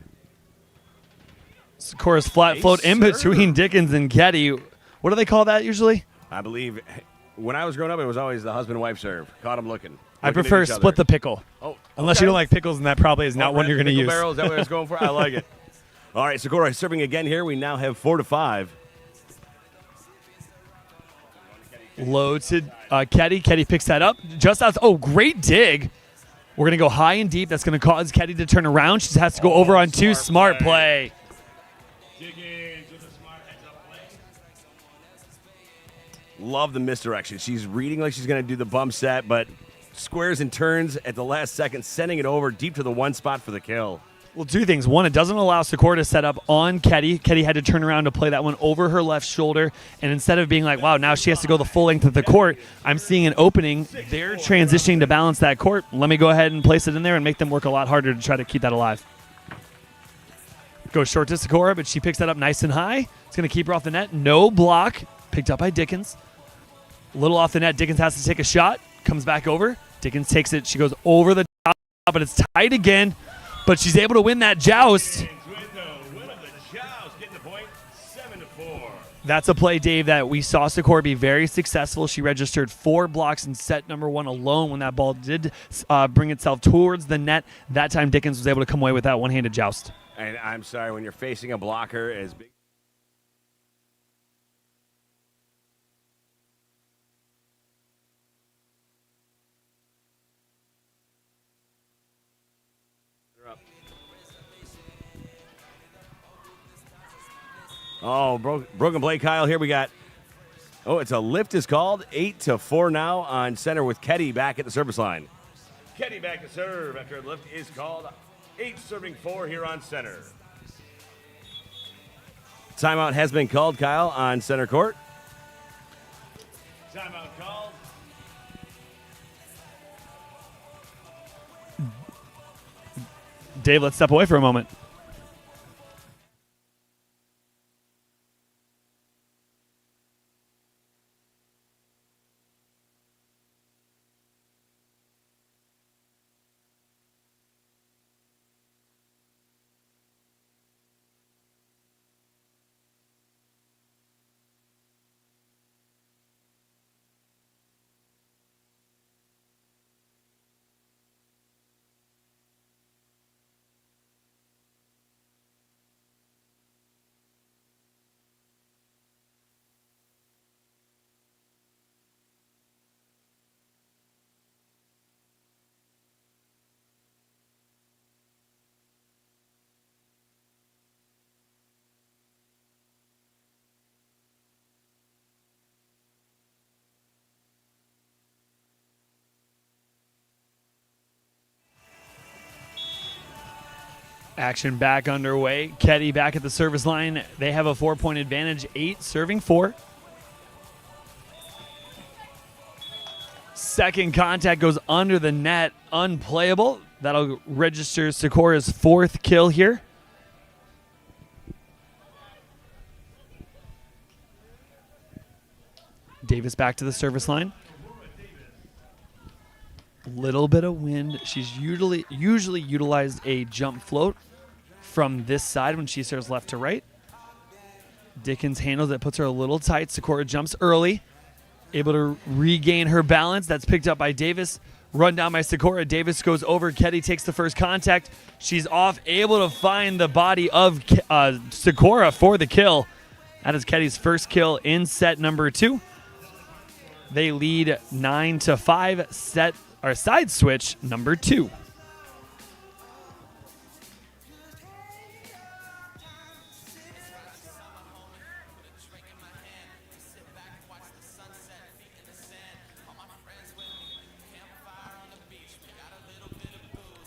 Sakura's flat float in between Dickens and Ketty. What do they call that usually? I believe when I was growing up, it was always the husband-wife serve. Caught them looking. I prefer split the pickle. Oh, unless you don't like pickles, and that probably is not one you're going to use. Barrel, is that what I was going for? I like it. All right, Sakura serving again here. We now have 4-5. Low to Ketty. Ketty picks that up. Just out. Oh, great dig. We're going to go high and deep. That's going to cause Ketty to turn around. She has to go over on 2. Smart play. Love the misdirection. She's reading like she's going to do the bump set, but squares and turns at the last second, sending it over deep to the 1 spot for the kill. Well, 2 things. One, it doesn't allow Sakura to set up on Ketty. Ketty had to turn around to play that one over her left shoulder. And instead of being like, wow, now she has to go the full length of the court, I'm seeing an opening. They're transitioning to balance that court. Let me go ahead and place it in there and make them work a lot harder to try to keep that alive. Goes short to Sakura, but she picks that up nice and high. It's going to keep her off the net. No block. Picked up by Dickens. A little off the net. Dickens has to take a shot. Comes back over. Dickens takes it. She goes over the top, but it's tight again. But she's able to win that joust. That's a play, Dave, that we saw Sakura be very successful. She registered 4 blocks in set number 1 alone when that ball did bring itself towards the net. That time Dickens was able to come away with that one-handed joust. And I'm sorry, when you're facing a blocker as big. Oh, broken play, Kyle. Here we got. Oh, it's a lift is called. 8-4 now on center with Ketty back at the service line. Ketty back to serve after a lift is called. 8 serving 4 here on center. Timeout has been called, Kyle, on center court. Timeout called. Dave, let's step away for a moment. Action back underway. Ketty back at the service line. They have a 4-point advantage. 8 serving 4. Second contact goes under the net. Unplayable. That'll register Sakura's 4th kill here. Davis back to the service line. Little bit of wind. She's usually utilized a jump float from this side when she serves left to right. Dickens handles it, puts her a little tight. Sakura jumps early, able to regain her balance. That's picked up by Davis. Run down by Sakura. Davis goes over. Ketty takes the first contact. She's off, able to find the body of Sakura for the kill. That is Ketty's first kill in set number 2. They lead 9-5. Side switch number 2.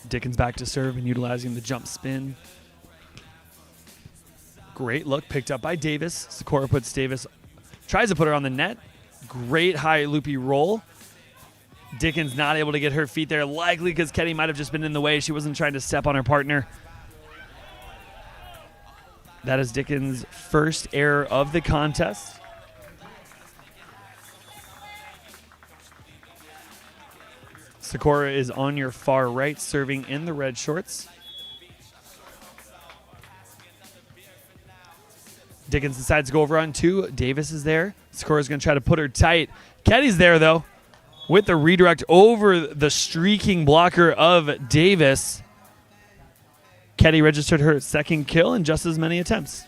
Dickens back to serve and utilizing the jump spin. Great look picked up by Davis. Sakura puts Davis, tries to put her on the net. Great high loopy roll. Dickens not able to get her feet there, likely because Ketty might have just been in the way. She wasn't trying to step on her partner. That is Dickens' first error of the contest. Sakura is on your far right, serving in the red shorts. Dickens decides to go over on 2. Davis is there. Sakura's going to try to put her tight. Ketty's there, though, with the redirect over the streaking blocker of Davis. Ketty registered her second kill in just as many attempts.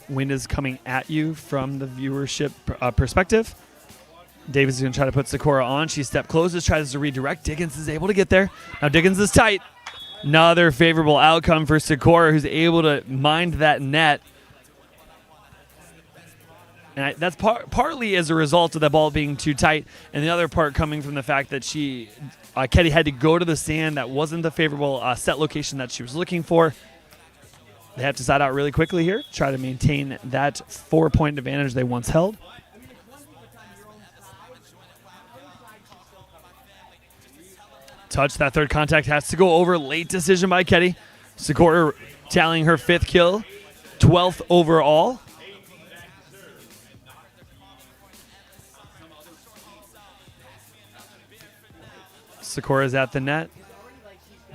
Wind is coming at you from the viewership perspective. Davis is going to try to put Sakura on. She step closes, tries to redirect. Dickens is able to get there. Now Dickens is tight. Another favorable outcome for Sakura, who's able to mind that net. And that's partly as a result of the ball being too tight, and the other part coming from the fact that Ketty had to go to the sand. That wasn't the favorable set location that she was looking for. They have to side out really quickly here, try to maintain that 4-point advantage they once held. Touch, that third contact has to go over. Late decision by Ketty. Sakura tallying her 5th kill, 12th overall. Sakura's at the net.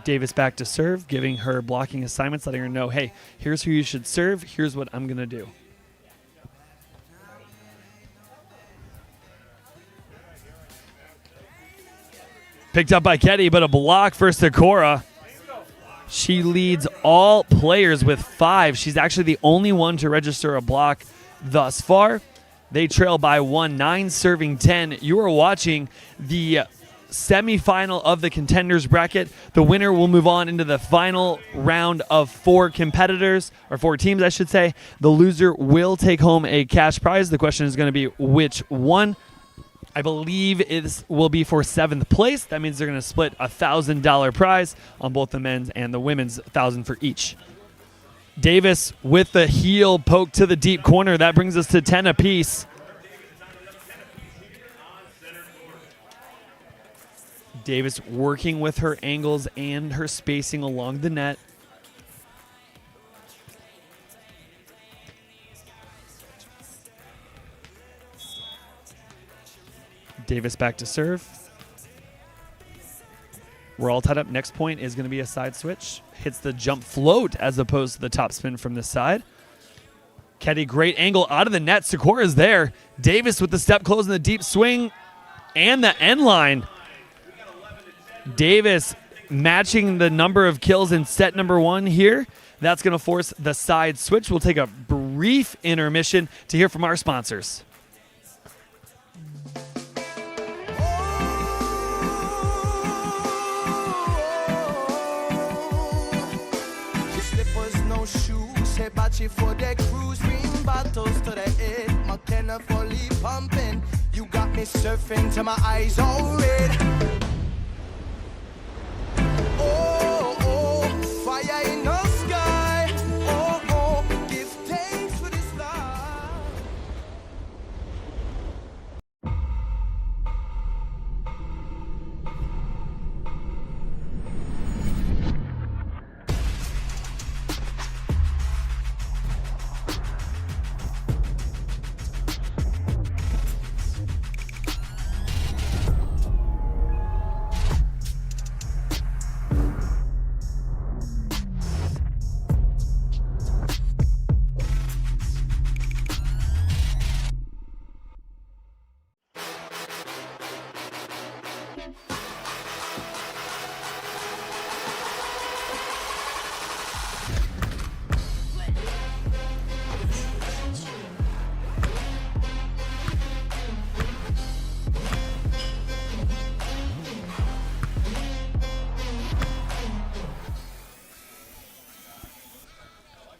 Davis back to serve, giving her blocking assignments, letting her know, hey, here's who you should serve. Here's what I'm going to do. Picked up by Ketty, but a block for Sakura. She leads all players with 5. She's actually the only one to register a block thus far. They trail by 1, 9 serving 10. You are watching the semifinal of the contenders bracket. The winner will move on into the final round of 4 competitors, or 4 teams, I should say. The loser will take home a cash prize. The question is going to be which one. I believe it will be for 7th place. That means they're going to split a $1,000 prize on both the men's and the women's, $1,000 for each. Davis with the heel poke to the deep corner. That brings us to 10 apiece. Davis working with her angles and her spacing along the net. Davis back to serve. We're all tied up. Next point is going to be a side switch. Hits the jump float as opposed to the top spin from this side. Ketty, great angle out of the net. Sakura's there. Davis with the step close and the deep swing and the end line. Davis matching the number of kills in set number 1 here. That's going to force the side switch. We'll take a brief intermission to hear from our sponsors. For the cruise, bring bottles to the head. McKenna fully pumping. You got me surfing till my eyes all red. Oh, oh, fire in the sky. Oh, oh, give thanks for this life.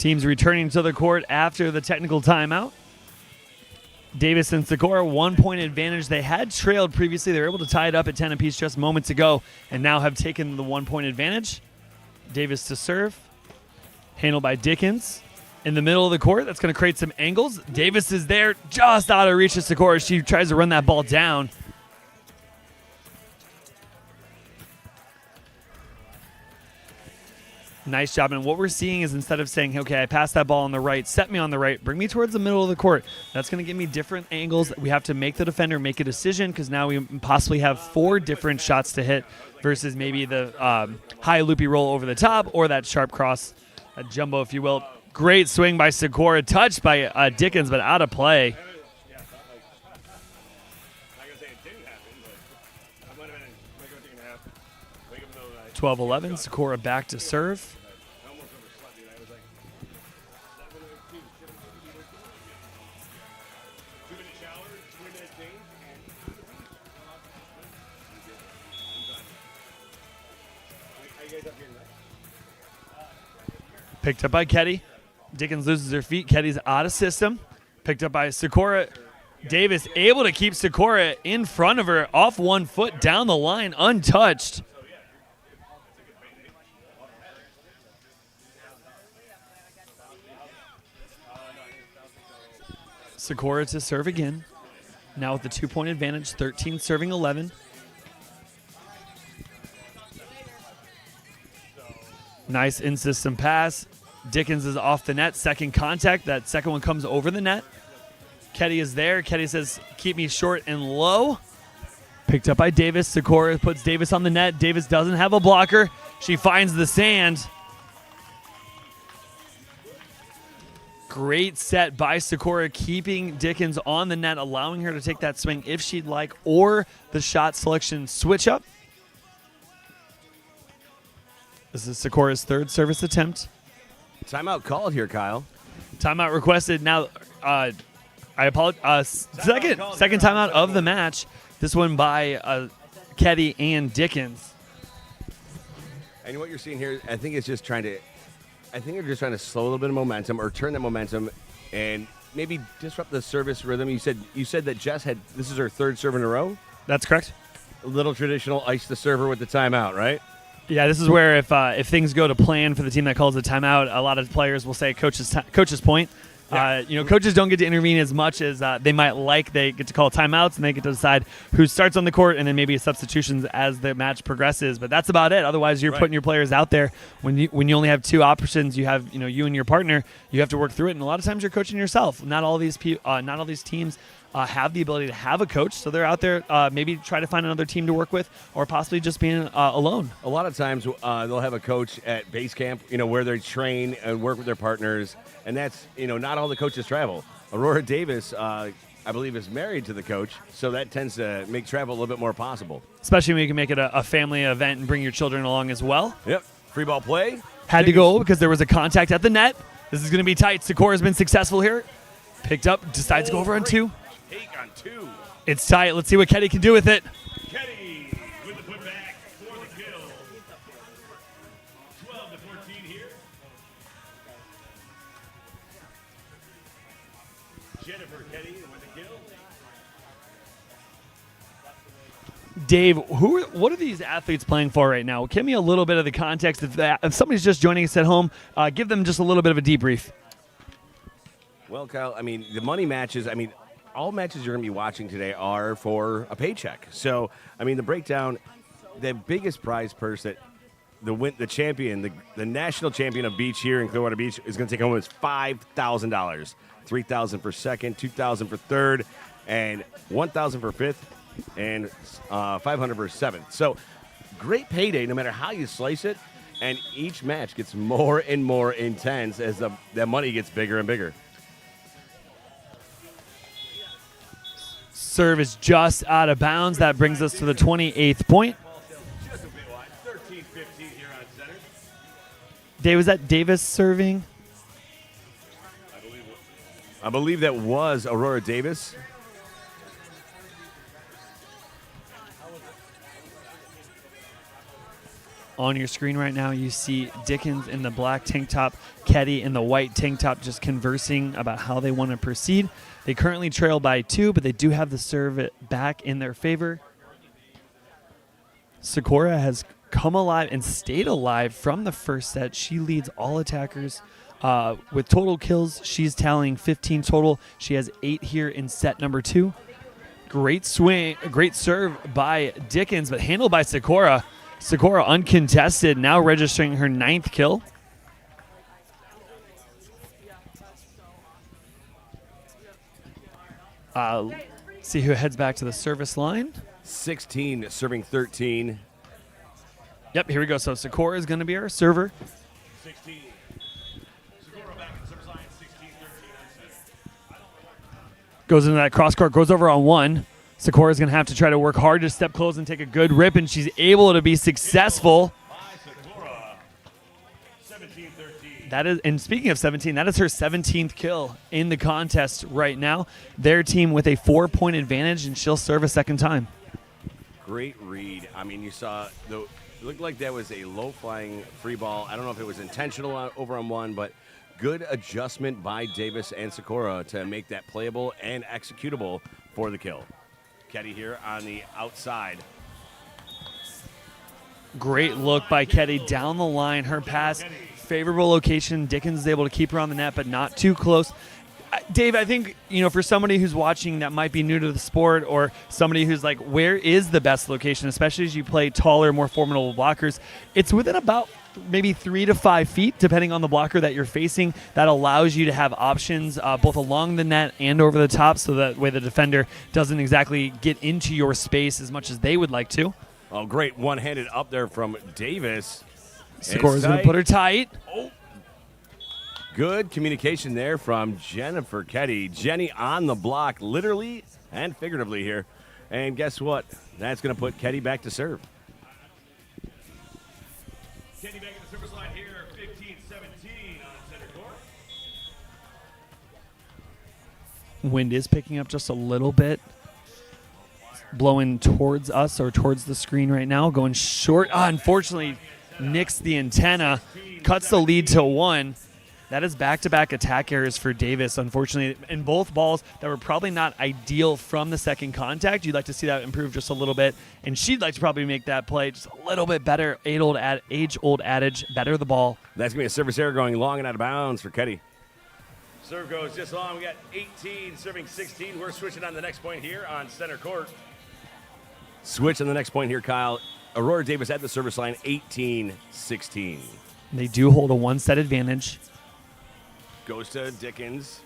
Teams returning to the court after the technical timeout. Davis and Sikora, 1 point advantage. They had trailed previously. They were able to tie it up at 10 apiece just moments ago and now have taken the 1 point advantage. Davis to serve. Handled by Dickens. In the middle of the court, that's going to create some angles. Davis is there, just out of reach of Sikora. She tries to run that ball down. Nice job. And what we're seeing is instead of saying, okay, I passed that ball on the right, set me on the right, bring me towards the middle of the court, that's going to give me different angles. We have to make the defender make a decision because now we possibly have 4 different shots to hit versus maybe the high loopy roll over the top or that sharp cross, a jumbo, if you will. Great swing by Sikora, touched by Dickens, but out of play. 12-11, Sikora back to serve. Picked up by Ketty. Dickens loses her feet. Ketty's out of system. Picked up by Sikora. Davis able to keep Sikora in front of her, off 1 foot, down the line, untouched. Sikora to serve again. Now with the 2 point advantage, 13 serving 11. Nice in-system pass. Dickens is off the net. Second contact. That second one comes over the net. Ketty is there. Ketty says, keep me short and low. Picked up by Davis. Sikora puts Davis on the net. Davis doesn't have a blocker. She finds the sand. Great set by Sikora, keeping Dickens on the net, allowing her to take that swing if she'd like, or the shot selection switch up. This is Sikora's third service attempt. Timeout called here, Kyle. Timeout requested. Now, I apologize. Second timeout of the match. This one by Ketty and Dickens. And what you're seeing here, I think they're just trying to slow a little bit of momentum or turn the momentum and maybe disrupt the service rhythm. You said that Jess this is her third serve in a row? That's correct. A little traditional ice the server with the timeout, right? Yeah, this is where if things go to plan for the team that calls the timeout, a lot of players will say coach's point. Yeah. Coaches don't get to intervene as much as they might like. They get to call timeouts, and they get to decide who starts on the court and then maybe substitutions as the match progresses. But that's about it. Otherwise, you're putting your players out there. When you only have 2 options, you have you and your partner. You have to work through it, and a lot of times you're coaching yourself. Not all these teams have the ability to have a coach, so they're out there maybe try to find another team to work with, or possibly just being alone. A lot of times they'll have a coach at base camp, where they train and work with their partners, and that's not all the coaches travel. Aurora Davis, I believe, is married to the coach, so that tends to make travel a little bit more possible. Especially when you can make it a family event and bring your children along as well. Yep. Free ball play. Had to go because there was a contact at the net. This is going to be tight. Sikora's been successful here. Picked up, decides to go over on 2. Take on 2. It's tight. Let's see what Ketty can do with it. Ketty with the putback for the kill. 12-14 here. Jennifer Ketty with the kill. Dave, what are these athletes playing for right now? Give me a little bit of the context. If somebody's just joining us at home, give them just a little bit of a debrief. Well, Kyle, the money matches, all matches you're going to be watching today are for a paycheck. So, the breakdown, the biggest prize purse that the champion, the national champion of beach here in Clearwater Beach is going to take home is $5,000. $3,000 for second, $2,000 for third, and $1,000 for fifth, and $500 for seventh. So, great payday no matter how you slice it, and each match gets more and more intense as the money gets bigger and bigger. Serve is just out of bounds. That brings us to the 28th point. Just a bit wide. 13-15 here on center. Dave, was that Davis serving? I believe that was Aurora Davis. on your screen right now, you see Dickens in the black tank top, Ketty in the white tank top, just conversing about how they want to proceed. They currently trail by 2, but they do have the serve back in their favor. Sakura has come alive and stayed alive from the first set. She leads all attackers with total kills. She's tallying 15 total. She has 8 here in set number 2. Great swing, great serve by Dickens, but handled by Sakura. Sakura uncontested, now registering her 9th kill. See who heads back to the service line. 16 serving 13. Yep, here we go. So Sakura is going to be our server. 16. Sakura back in service line, 16, 13. Goes into that cross court, goes over on 1. Sakura's going to have to try to work hard to step close and take a good rip, and she's able to be successful. Sakura, 17, 13. That is, and speaking of 17, that is her 17th kill in the contest right now. Their team with a 4-point advantage, and she'll serve a second time. Great read. I mean, you saw it looked like that was a low-flying free ball. I don't know if it was intentional over on 1, but good adjustment by Davis and Sakura to make that playable and executable for the kill. Ketty here on the outside. Great look by Ketty down the line. Her pass, favorable location. Dickens is able to keep her on the net, but not too close. Dave, I think, for somebody who's watching that might be new to the sport, or somebody who's like, where is the best location, especially as you play taller, more formidable blockers, it's within about maybe 3 to 5 feet, depending on the blocker that you're facing. That allows you to have options both along the net and over the top, so that way the defender doesn't exactly get into your space as much as they would like to. Oh, great one-handed up there from Davis. Sakura's going to put her tight. Oh. Good communication there from Jennifer Ketty. Jenny on the block, literally and figuratively here. And guess what? That's going to put Ketty back to serve. Ketty back in the service line here, 15, 17 on center court. Wind is picking up just a little bit. Blowing towards us or towards the screen right now. Going short. Unfortunately, nicks the antenna. Cuts the lead to 1. That is back-to-back attack errors for Davis, unfortunately. In both balls that were probably not ideal from the second contact. You'd like to see that improve just a little bit. And she'd like to probably make that play just a little bit better. Age-old adage, better the ball. That's going to be a service error going long and out of bounds for Ketty. Serve goes just long. We got 18 serving 16. We're switching on the next point here on center court. Switch on the next point here, Kyle. Aurora Davis at the service line, 18-16. They do hold a 1-set advantage. Goes to Dickens.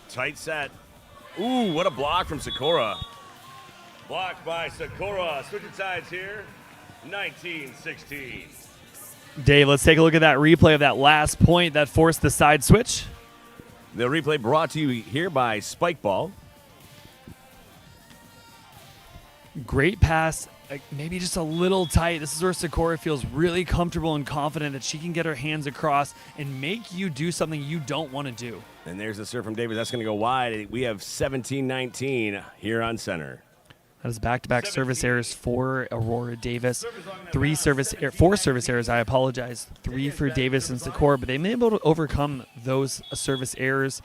Tight set. Ooh, what a block from Sakura. Blocked by Sakura. Switching sides here, 19-16. Dave, let's take a look at that replay of that last point that forced the side switch. The replay brought to you here by Spike Ball. Great pass, maybe just a little tight. This is where Sakura feels really comfortable and confident that she can get her hands across and make you do something you don't want to do. And there's the serve from Davis. That's going to go wide. We have 17-19 here on center. That is back-to-back service errors for Aurora Davis. 4 service errors, I apologize. 3 for Davis and Sakura, but they've been able to overcome those service errors.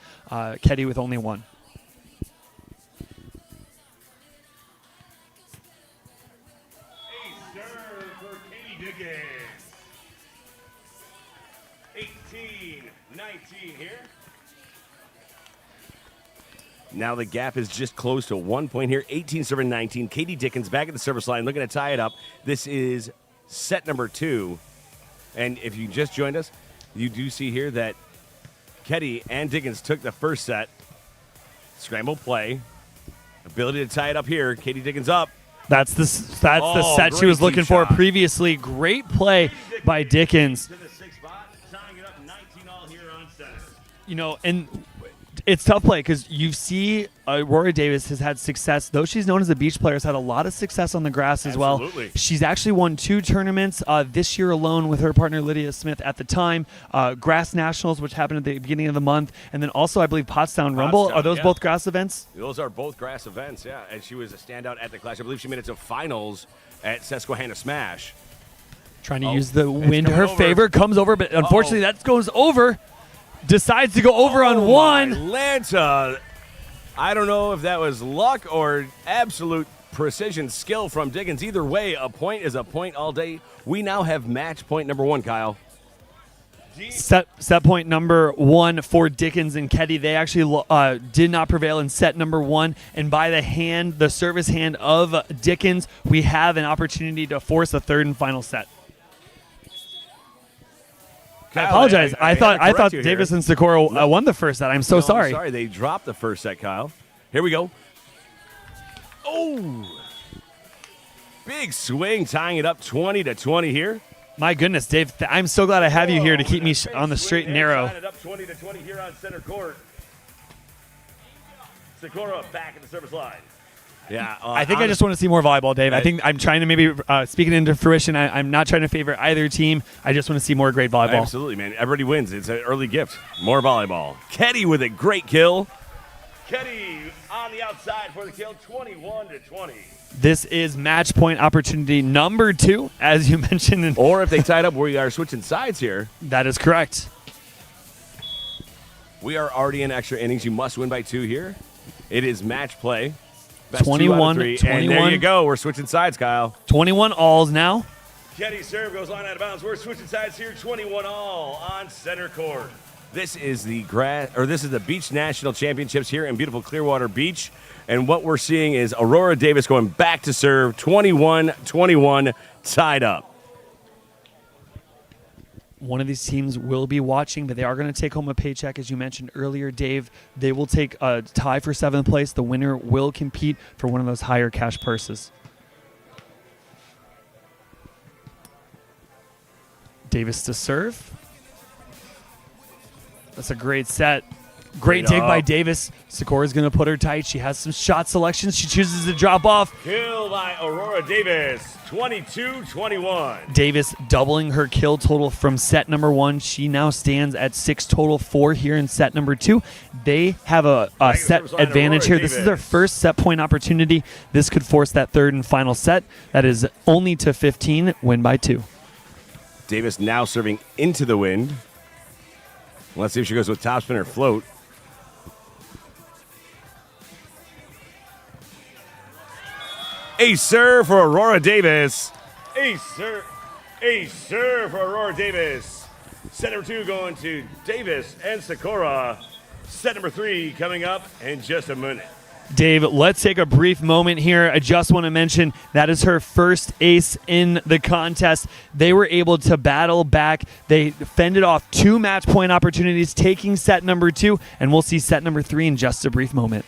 Ketty with only 1. Dickens. 18-19 here. Now the gap is just close to 1 point here. 18-19. Katie Dickens back at the service line looking to tie it up. This is set number 2. And if you just joined us, you do see here that Ketty and Dickens took the first set. Scramble play. Ability to tie it up here. Katie Dickens up. That's the set she was looking for previously. Great play by Dickens. To the 6th spot, tying it up 19-all here on center. And it's tough play because you see Aurora Davis has had success. Though she's known as a beach player, has had a lot of success on the grass as well. She's actually won 2 tournaments this year alone with her partner Lydia Smith at the time. Grass Nationals, which happened at the beginning of the month. And then also, I believe, Pottstown Rumble. Are those both grass events? Those are both grass events, yeah. And she was a standout at the Clash. I believe she made it to finals at Susquehanna Smash. Trying to use the wind to her favor. Comes over, but unfortunately that goes over. Decides to go over on one. Atlanta. I don't know if that was luck or absolute precision skill from Dickens. Either way, a point is a point all day. We now have match point number 1, Kyle. Set point number 1 for Dickens and Ketty. They actually did not prevail in set number 1, and by the service hand of Dickens, we have an opportunity to force a third and final set. Kyle, I apologize. I thought you Davis here. and Socorro won the first set. I'm so sorry. I'm sorry, they dropped the first set, Kyle. Here we go. Oh, big swing, tying it up 20-20 here. My goodness, Dave, I'm so glad I have you here to keep me on the straight and narrow. Tying it up 20-20 here on center court. Sakura back at the service line. Yeah, I think I just want to see more volleyball, Dave. I think I'm trying to maybe speak it into fruition. I'm not trying to favor either team. I just want to see more great volleyball. Absolutely, man. Everybody wins. It's an early gift. More volleyball. Ketty with a great kill. Ketty on the outside for the kill, 21-20. This is match point opportunity number 2, as you mentioned. Or if they tied up, we are switching sides here. That is correct. We are already in extra innings. You must win by 2 here. It is match play. Best 21-21. And there you go. We're switching sides, Kyle. 21 alls now. Ketty serve goes line out of bounds. We're switching sides here. 21 all on center court. This is the Beach National Championships here in beautiful Clearwater Beach. And what we're seeing is Aurora Davis going back to serve, 21-21, tied up. One of these teams will be watching, but they are going to take home a paycheck, as you mentioned earlier, Dave. They will take a tie for 7th place. The winner will compete for one of those higher cash purses. Davis to serve. That's a great set. Great dig by Davis. Sakura's going to put her tight. She has some shot selections. She chooses to drop off. Kill by Aurora Davis, 22-21. Davis doubling her kill total from set number 1. She now stands at 6 total, 4 here in set number 2. They have a set advantage here. This is their first set point opportunity. This could force that third and final set. That is only to 15, win by 2. Davis now serving into the wind. Let's see if she goes with topspin or float. Ace serve for Aurora Davis. Ace serve for Aurora Davis. Set number 2 going to Davis and Sakura. Set number 3 coming up in just a minute. Dave, let's take a brief moment here. I just want to mention that is her first ace in the contest. They were able to battle back. They fended off 2 match point opportunities, taking set number 2, and we'll see set number 3 in just a brief moment.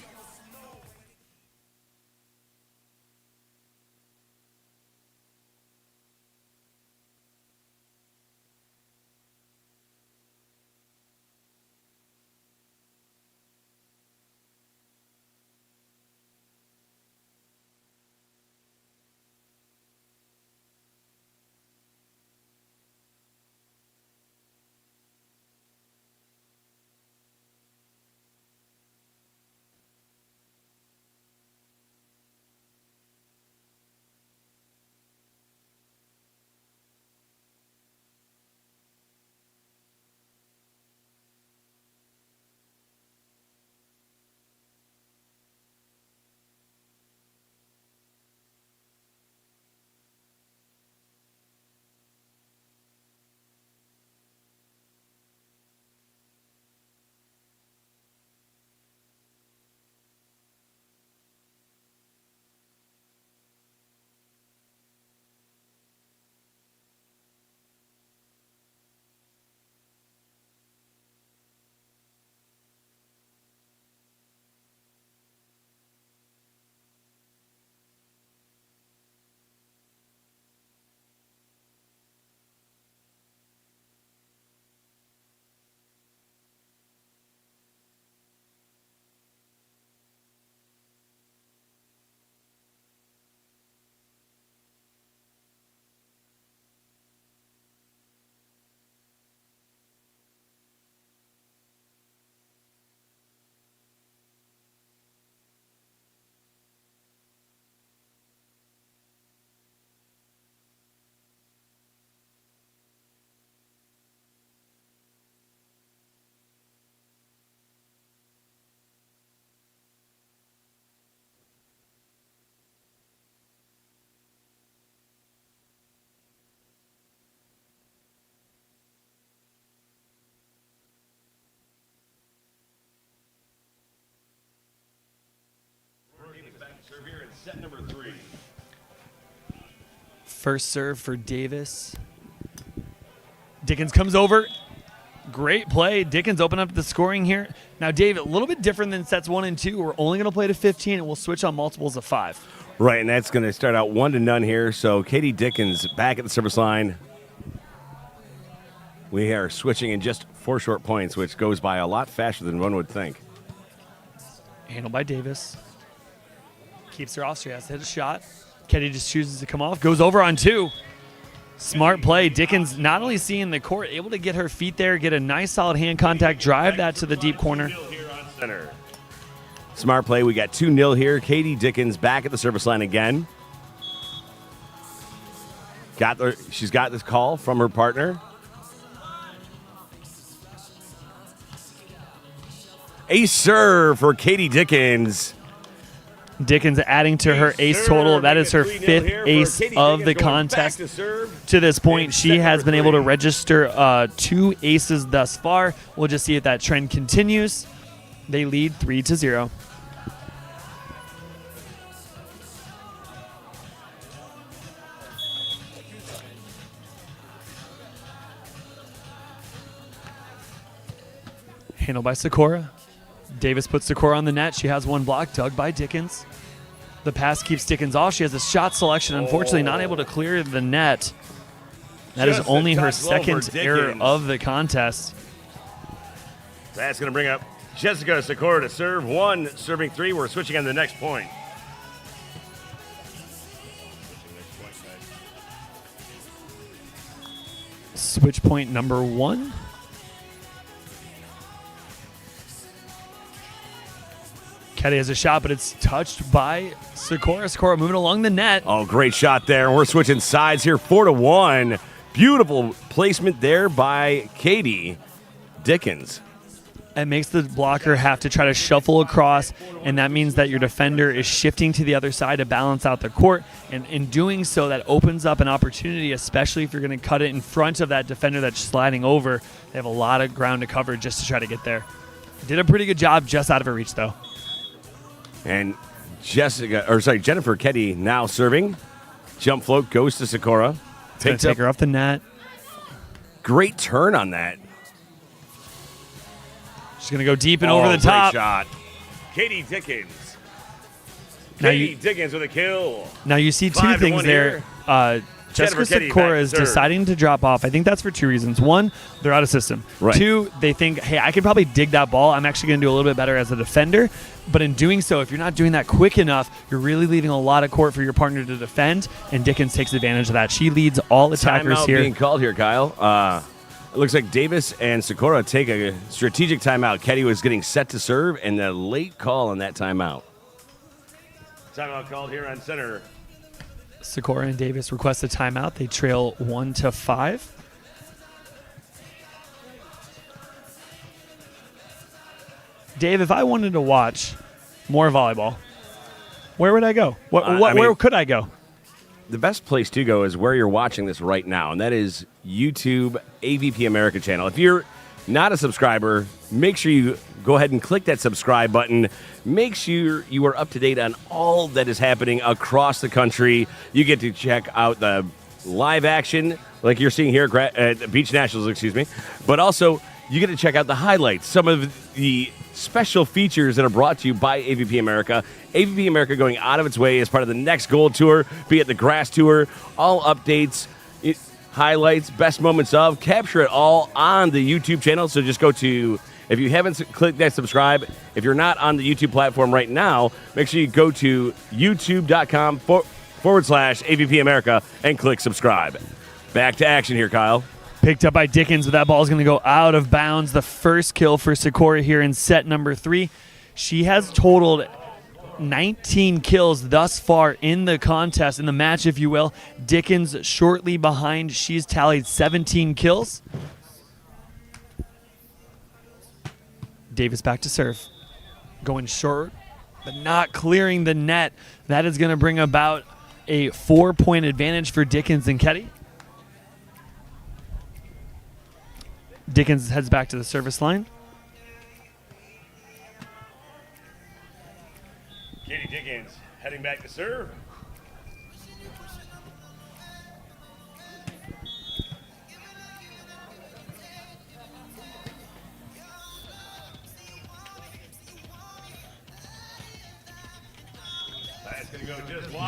set number 3. First serve for Davis. Dickens comes over. Great play. Dickens open up the scoring here. Now, Dave, a little bit different than sets 1 and 2. We're only going to play to 15, and we'll switch on multiples of 5. Right, and that's going to start out 1-0 here. So Katie Dickens back at the service line. We are switching in just 4 short points, which goes by a lot faster than one would think. Handled by Davis. Keeps her off. She has to hit a shot. Ketty just chooses to come off. Goes over on 2. Smart play. Dickens not only seeing the court, able to get her feet there, get a nice solid hand contact, drive that to the deep corner. Smart play. We got 2-0 here. Katie Dickens back at the service line again. She's got this call from her partner. Ace serve for Katie Dickens. Dickens adding to her ace total. That is her 5th ace of the contest. To this point, she has been able to register 2 aces thus far. We'll just see if that trend continues. They lead 3-0. Handled by Sakura. Davis puts Sakura on the net. She has one block, dug by Dickens. The pass keeps Dickens off. She has a shot selection. Unfortunately, not able to clear the net. That is only her second error of the contest. That's going to bring up Jessica Sakura to serve 1, serving 3. We're switching on the next point. Switch point number 1. Ketty has a shot, but it's touched by Sakura. Sakura moving along the net. Oh, great shot there. We're switching sides here, 4-1. Beautiful placement there by Katie Dickens. It makes the blocker have to try to shuffle across, and that means that your defender is shifting to the other side to balance out the court. And in doing so, that opens up an opportunity, especially if you're going to cut it in front of that defender that's sliding over. They have a lot of ground to cover just to try to get there. Did a pretty good job just out of her reach, though. And Jennifer Ketty now serving. Jump float goes to Sakura. Take her off the net. Great turn on that. She's going to go deep and over the top. Great shot. Katie Dickens. Katie Dickens with a kill. Now you see 2 things there. Jessica Sakura is deciding to drop off. I think that's for 2 reasons. 1, they're out of system. Right. 2, they think, hey, I could probably dig that ball. I'm actually going to do a little bit better as a defender. But in doing so, if you're not doing that quick enough, you're really leaving a lot of court for your partner to defend, and Dickens takes advantage of that. She leads all attackers timeout here. Being called here, Kyle. It looks like Davis and Sakura take a strategic timeout. Ketty was getting set to serve, and the late call on that timeout. Timeout called here on center. Sakura and Davis request a timeout. They trail 1-5. Dave, if I wanted to watch more volleyball, where would I go? Where could I go? The best place to go is where you're watching this right now, and that is YouTube AVP America channel. If you're not a subscriber, make sure you go ahead and click that subscribe button. Make sure you are up to date on all that is happening across the country. You get to check out the live action like you're seeing here at Beach Nationals, but also you get to check out the highlights, some of the special features that are brought to you by AVP America. AVP America going out of its way as part of the Next Gold Tour, be it the Grass Tour, all updates, highlights, best moments of, capture it all on the YouTube channel. So just go to, if you haven't clicked that subscribe, if you're not on the YouTube platform right now, make sure you go to youtube.com/AVP America and click subscribe. Back to action here, Kyle. Picked up by Dickens, but that ball is going to go out of bounds. The first kill for Sakura here in set number 3. She has totaled 19 kills thus far in the contest, in the match, if you will. Dickens shortly behind. She's tallied 17 kills. Davis back to serve. Going short, but not clearing the net. That is going to bring about a 4-point advantage for Dickens and Ketty. Dickens heads back to the service line. Katie Katie Dickens heading back to serve.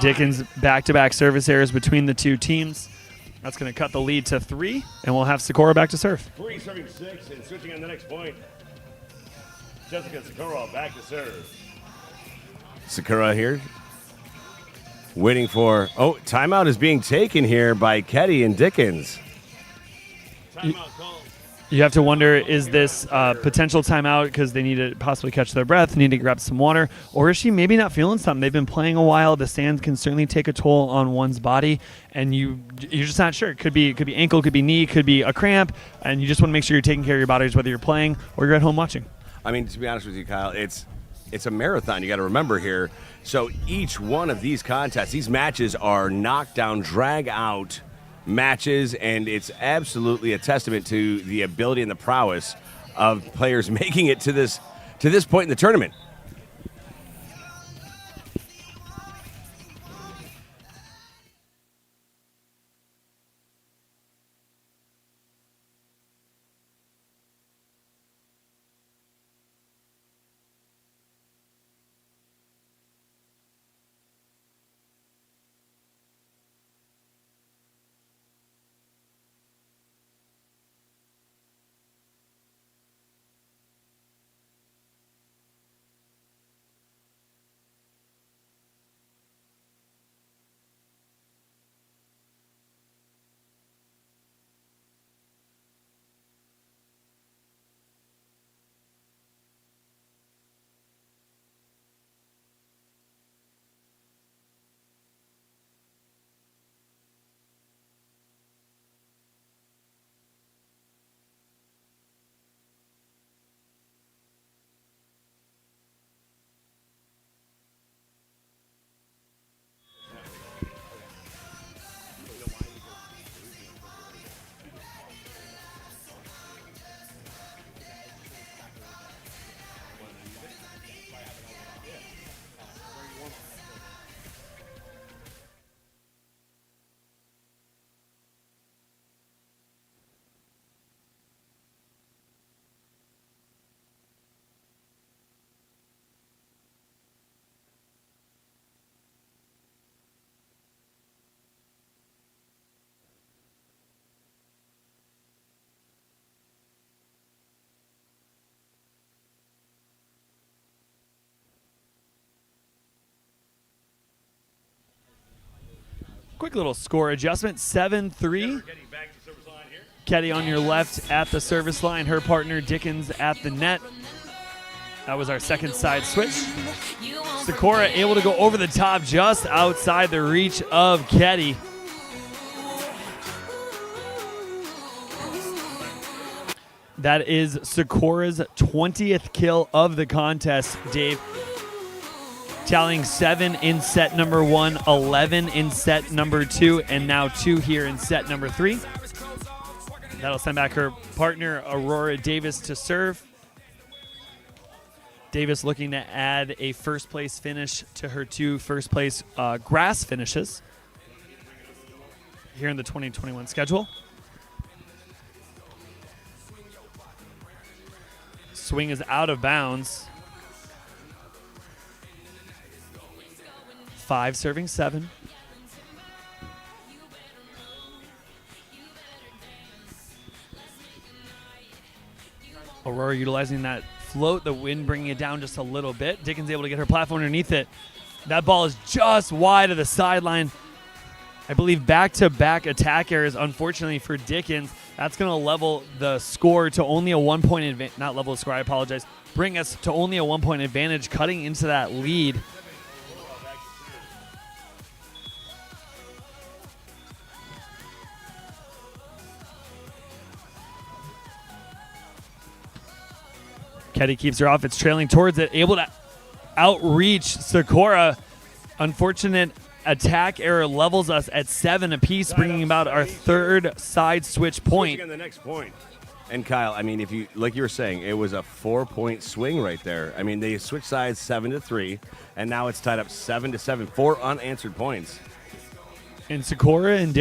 Dickens back-to-back service errors between the two teams. That's going to cut the lead to 3, and we'll have Sakura back to serve. 3 serving 6 and switching on the next point. Jessica Sakura back to serve. Sakura here. Waiting for, timeout is being taken here by Ketty and Dickens. Timeout call. You have to wonder, is this potential timeout because they need to possibly catch their breath, need to grab some water, or is she maybe not feeling something? They've been playing a while. The sand can certainly take a toll on one's body, and you're just not sure. It could be ankle, could be knee, could be a cramp, and you just want to make sure you're taking care of your bodies, whether you're playing or you're at home watching. I mean, to be honest with you, Kyle, it's a marathon. You got to remember here. So each one of these contests, these matches are knockdown, drag out matches, and it's absolutely a testament to the ability and the prowess of players making it to this point in the tournament. Quick little score adjustment, 7-3. Ketty on your left at the service line, her partner Dickens at the net. That was our second side switch. Sakura able to go over the top just outside the reach of Ketty. That is Sakura's 20th kill of the contest, Dave. Tallying 7 in set number 1, 11 in set number 2, and now 2 here in set number 3. That'll send back her partner, Aurora Davis, to serve. Davis looking to add a first place finish to her 2 first place grass finishes here in the 2021 schedule. Swing is out of bounds. 5 serving 7. Aurora utilizing that float, the wind bringing it down just a little bit. Dickens able to get her platform underneath it. That ball is just wide of the sideline. I believe back-to-back attack errors, unfortunately for Dickens. That's going to level the score to only a 1-point advantage. Not level the score, I apologize. Bring us to only a 1-point advantage, cutting into that lead. Ketty keeps her off. It's trailing towards it. Able to outreach Sakura. Unfortunate attack error levels us at 7 apiece, bringing about our third side switch point. On the next point. And Kyle, I mean, if you like you were saying, it was a 4-point swing right there. I mean, they switched sides 7-3, and now it's tied up 7-7. 4 unanswered points. And Sakura and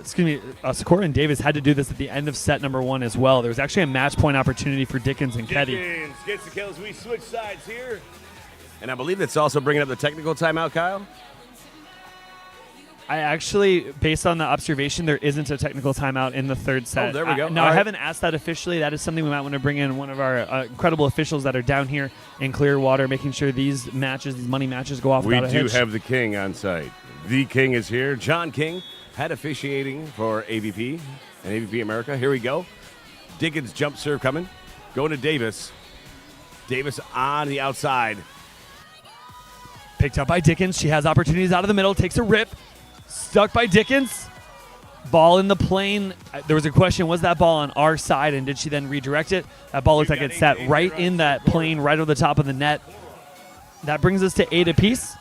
Sakura and Davis had to do this at the end of set number 1 as well. There was actually a match point opportunity for Dickens and Ketty. Dickens gets the kills. We switch sides here. And I believe that's also bringing up the technical timeout, Kyle. I actually, based on the observation, there isn't a technical timeout in the third set. Oh, there we go. No, I haven't asked that officially. That is something we might want to bring in one of our incredible officials that are down here in Clearwater, making sure these matches, these money matches, go off We without a do hitch. have the King on site. The King is here. John King, head officiating for AVP and AVP America. Here we go. Dickens jump serve coming. Going to Davis. Davis on the outside. Picked up by Dickens. She has opportunities out of the middle. Takes a rip. Stuck by Dickens. Ball in the plane. There was a question, was that ball on our side, and did she then redirect it? That ball looked like it sat right in that plane, right over the top of the net. That brings us to 8 apiece.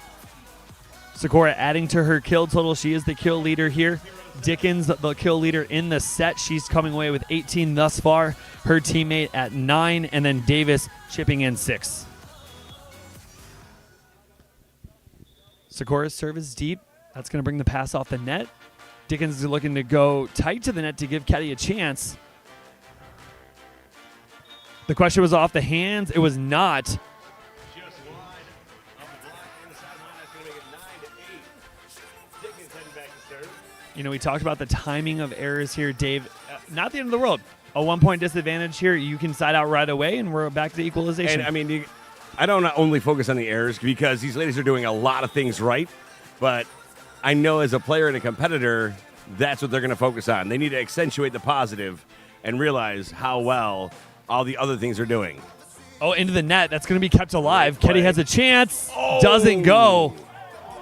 Sakura adding to her kill total. She is the kill leader here. Dickens, the kill leader in the set. She's coming away with 18 thus far. Her teammate at 9, and then Davis chipping in 6. Sakura's serve is deep. That's going to bring the pass off the net. Dickens is looking to go tight to the net to give Ketty a chance. The question was off the hands. It was not. Just wide off the block and the sideline. That's going to make it 9-8. Dickens heading back to serve. You know, we talked about the timing of errors here, Dave. Not the end of the world. A 1-point disadvantage here. You can side out right away, and we're back to equalization. And, I mean, I don't only focus on the errors because these ladies are doing a lot of things right, but I know as a player and a competitor, that's what they're going to focus on. They need to accentuate the positive and realize how well all the other things are doing. Oh, into the net. That's going to be kept alive. Great play. Ketty has a chance. Oh. Doesn't go.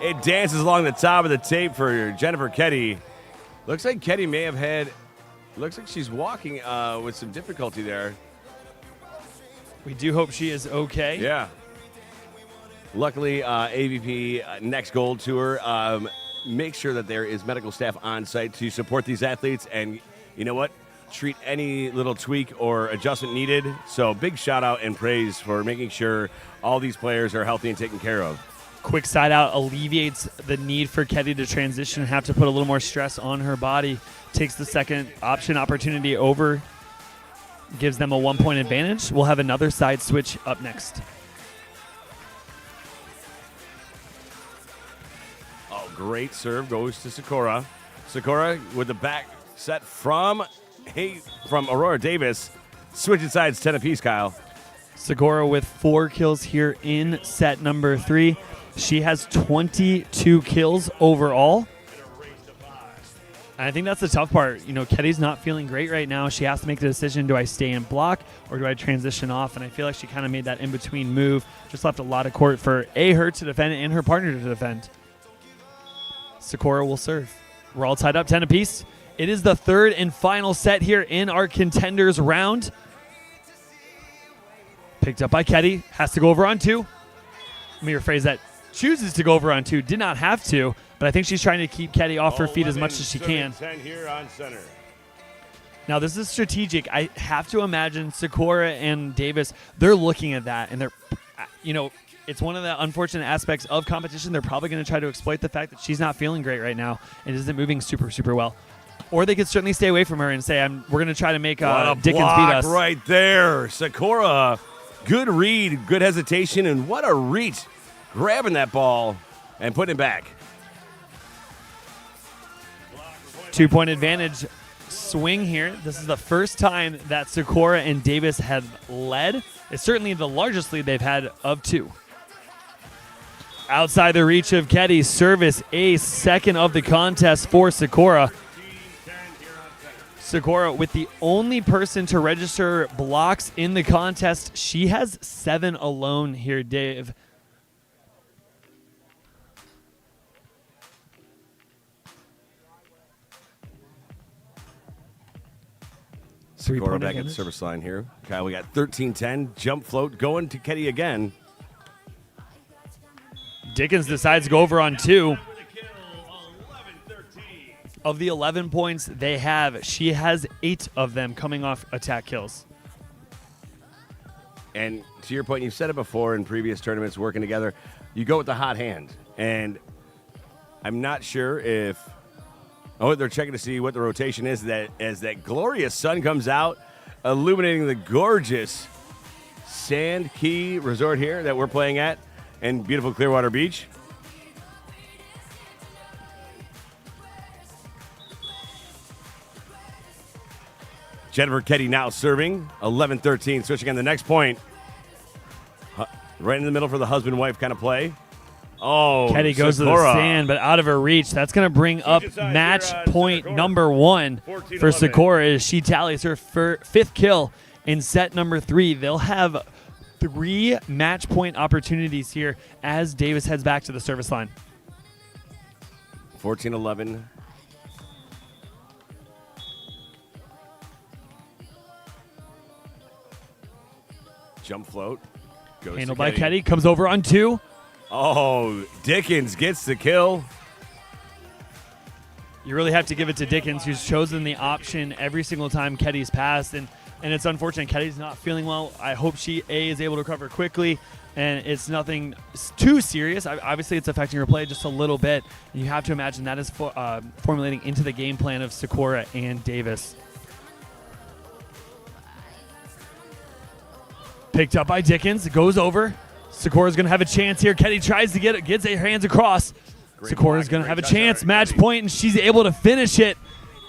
It dances along the top of the tape for Jennifer Ketty. Looks like Ketty may have had, looks like she's walking with some difficulty there. We do hope she is okay. Yeah. Luckily, AVP Next Gold Tour make sure that there is medical staff on site to support these athletes, and you know what? Treat any little tweak or adjustment needed. So big shout out and praise for making sure all these players are healthy and taken care of. Quick side out alleviates the need for Ketty to transition and have to put a little more stress on her body. Takes the second option opportunity over. Gives them a 1-point advantage. We'll have another side switch up next. Oh, great serve goes to Sakura. Sakura with the back set from Aurora Davis. Switching sides 10 apiece, Kyle. Segura with 4 kills here in set number 3. She has 22 kills overall. And I think that's the tough part. You know, Ketty's not feeling great right now. She has to make the decision, do I stay in block or do I transition off? And I feel like she kind of made that in-between move. Just left a lot of court for her to defend and her partner to defend. Sakura will serve. We're all tied up 10 apiece. It is the third and final set here in our contenders round. Picked up by Ketty. Has to go over on 2. Let me rephrase that. Chooses to go over on 2. Did not have to, but I think she's trying to keep Ketty off her feet as much as she can. 10 here on center. Now, this is strategic. I have to imagine Sakura and Davis, they're looking at that, and they're, you know, it's one of the unfortunate aspects of competition. They're probably going to try to exploit the fact that she's not feeling great right now and isn't moving super, super well. Or they could certainly stay away from her and say, we're going to try to make Dickens beat us. Right there. Sakura, good read, good hesitation, and what a reach. Grabbing that ball and putting it back. 2-point advantage swing here. This is the first time that Sakura and Davis have led. It's certainly the largest lead they've had of 2. Outside the reach of Ketty, service ace, second of the contest for Sakura. Sakura with the only person to register blocks in the contest. She has 7 alone here, Dave. Sakura back at the service line here. Kyle, we got 13-10. Jump float going to Ketty again. Dickens decides to go over on 2. Of the 11 points they have, she has 8 of them coming off attack kills. And to your point, you've said it before in previous tournaments, working together, you go with the hot hand. And I'm not sure if... Oh, they're checking to see what the rotation is as that glorious sun comes out, illuminating the gorgeous Sand Key Resort here that we're playing at in beautiful Clearwater Beach. Jennifer Ketty now serving, 11-13, switching on the next point. Right in the middle for the husband-wife kind of play. Oh, Ketty goes to the sand, but out of her reach. That's going to bring up match point number 1 for Sakura as she tallies her 5th kill in set number 3. They'll have 3 match point opportunities here as Davis heads back to the service line. 14-11. Jump float. Goes Handled to by Ketty. Ketty. Comes over on 2. Oh, Dickens gets the kill. You really have to give it to Dickens, who's chosen the option every single time Ketty's passed. And it's unfortunate Ketty's not feeling well. I hope she, A, is able to recover quickly, and it's nothing too serious. Obviously, it's affecting her play just a little bit. And you have to imagine that is formulating into the game plan of Sakura and Davis. Picked up by Dickens. Goes over. Sakura's going to have a chance here. Ketty tries to get it. Gets her hands across. Sakura's going to have a chance. Match point, and she's able to finish it.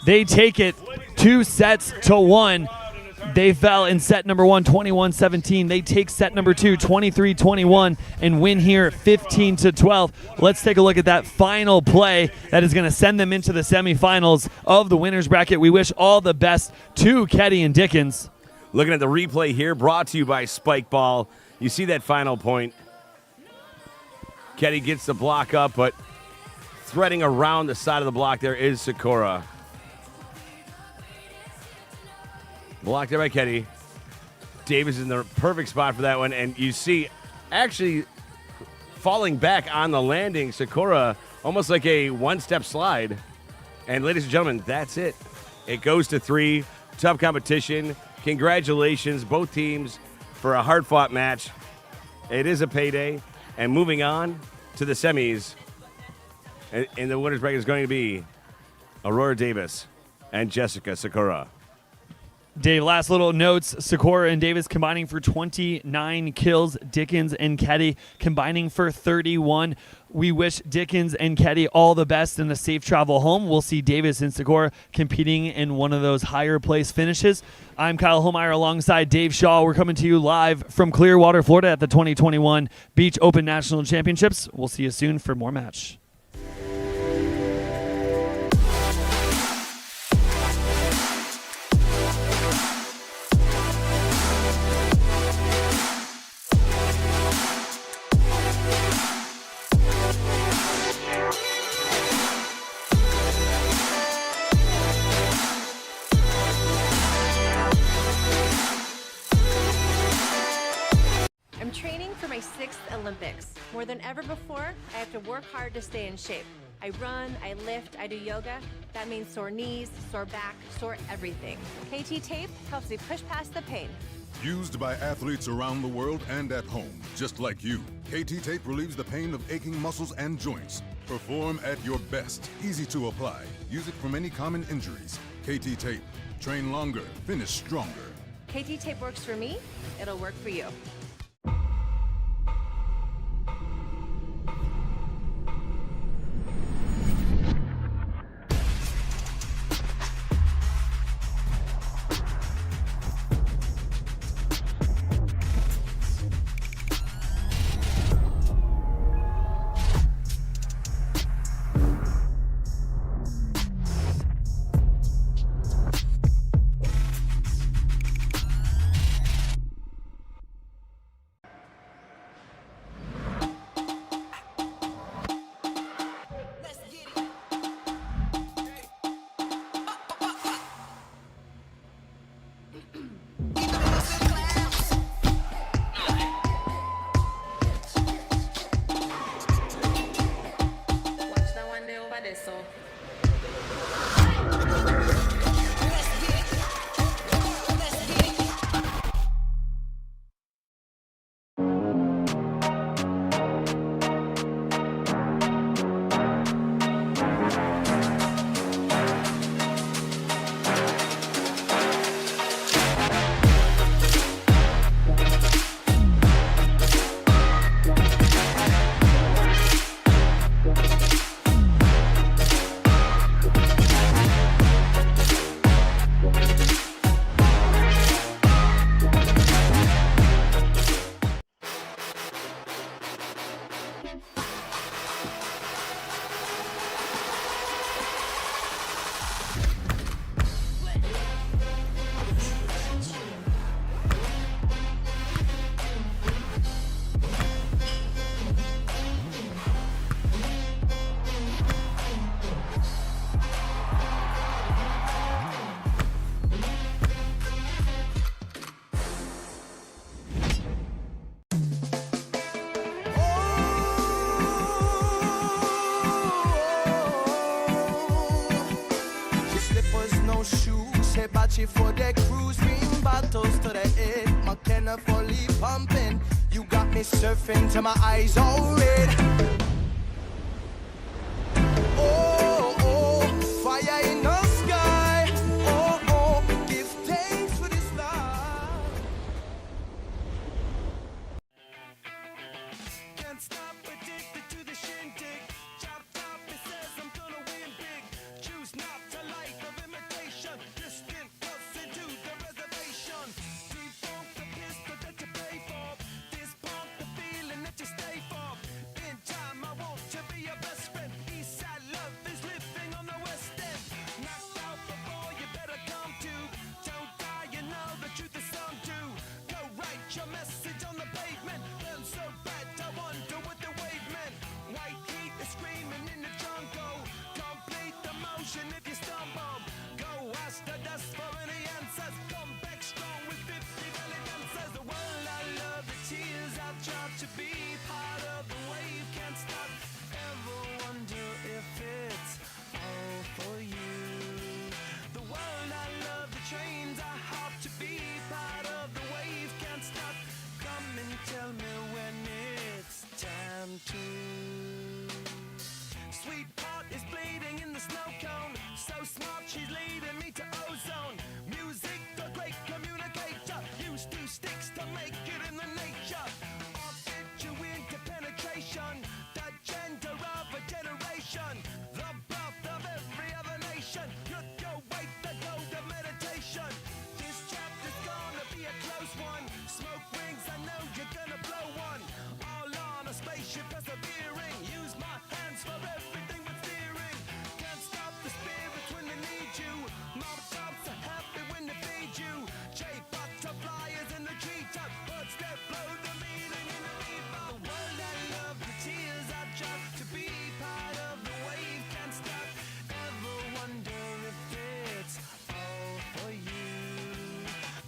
They take it 2-1. They fell in set number 1, 21-17. They take set number 2, 23-21, and win here 15-12. Let's take a look at that final play that is going to send them into the semifinals of the winners bracket. We wish all the best to Ketty and Dickens. Looking at the replay here, brought to you by Spike Ball. You see that final point. Ketty gets the block up, but threading around the side of the block there is Sakura. Blocked there by Ketty. Davis is in the perfect spot for that one, and you see actually falling back on the landing, Sakura, almost like a one-step slide. And ladies and gentlemen, that's it. It goes to 3. Tough competition. Congratulations, both teams, for a hard-fought match. It is a payday. And moving on to the semis, in the winners bracket is going to be Aurora Davis and Jessica Sakura. Dave, last little notes. Sakura and Davis combining for 29 kills. Dickens and Ketty combining for 31. We wish Dickens and Ketty all the best in a safe travel home. We'll see Davis and Sakura competing in one of those higher place finishes. I'm Kyle Holmeyer alongside Dave Shaw. We're coming to you live from Clearwater, Florida at the 2021 Beach Open National Championships. We'll see you soon for more match. I'm training for my 6th Olympics. More than ever before, I have to work hard to stay in shape. I run, I lift, I do yoga. That means sore knees, sore back, sore everything. KT Tape helps me push past the pain. Used by athletes around the world and at home, just like you. KT Tape relieves the pain of aching muscles and joints. Perform at your best. Easy to apply. Use it for many common injuries. KT Tape. Train longer, finish stronger. KT Tape works for me, it'll work for you. Watch that one day over there, so. Versace for the cruise, green bottles to the head. McKenna fully pumping. You got me surfing till my eyes all red. Oh, oh, fire in the sky. Oh, oh, give thanks for this life. Can't stop, addicted to the shindig. Chop top, it says I'm gonna win big. Choose not to life of imitation. Distant us into the reservation. Defunct the pistol that you pay for. This pump the feeling that you stay for. In time, I want to be your best friend. Eastside love is living on the west end. Knocked out before you better come to. Don't die, you know the truth is some do. Go write your message on the pavement. Burn so bright, I wonder what the wave meant. White heat is screaming in the jungle. Complete the motion if you stumble. Go ask the dust for any answers. Come back strong with 50 belly dancers. The world I love, the tears I've dropped to be part of the wave. Can't stop. Ever wonder if it's all for you? The world I love, the trains I hop to be part of the wave. Can't stop. Come and tell me when it's time to. Sweetheart is bleeding in the snow cone. So smart, she's leading me to ozone. Music, the great communicator. Used two sticks to make it in the nature. I'll fit you into penetration. The gender of a generation. The birth of every other nation. Look your way to go to meditation. This chapter's gonna be a close one. Smoke rings, I know you're gonna blow one. All on a spaceship persevering. Use my hands for everything but steering. Can't stop the spirits when they need you. Mob tops are happy when they feed you. J butterflies in the treetop. Birds that blow the meaning in the leaf. The world I love, the tears I drop to be part of the wave. Can't stop. Ever wonder if it's all for you?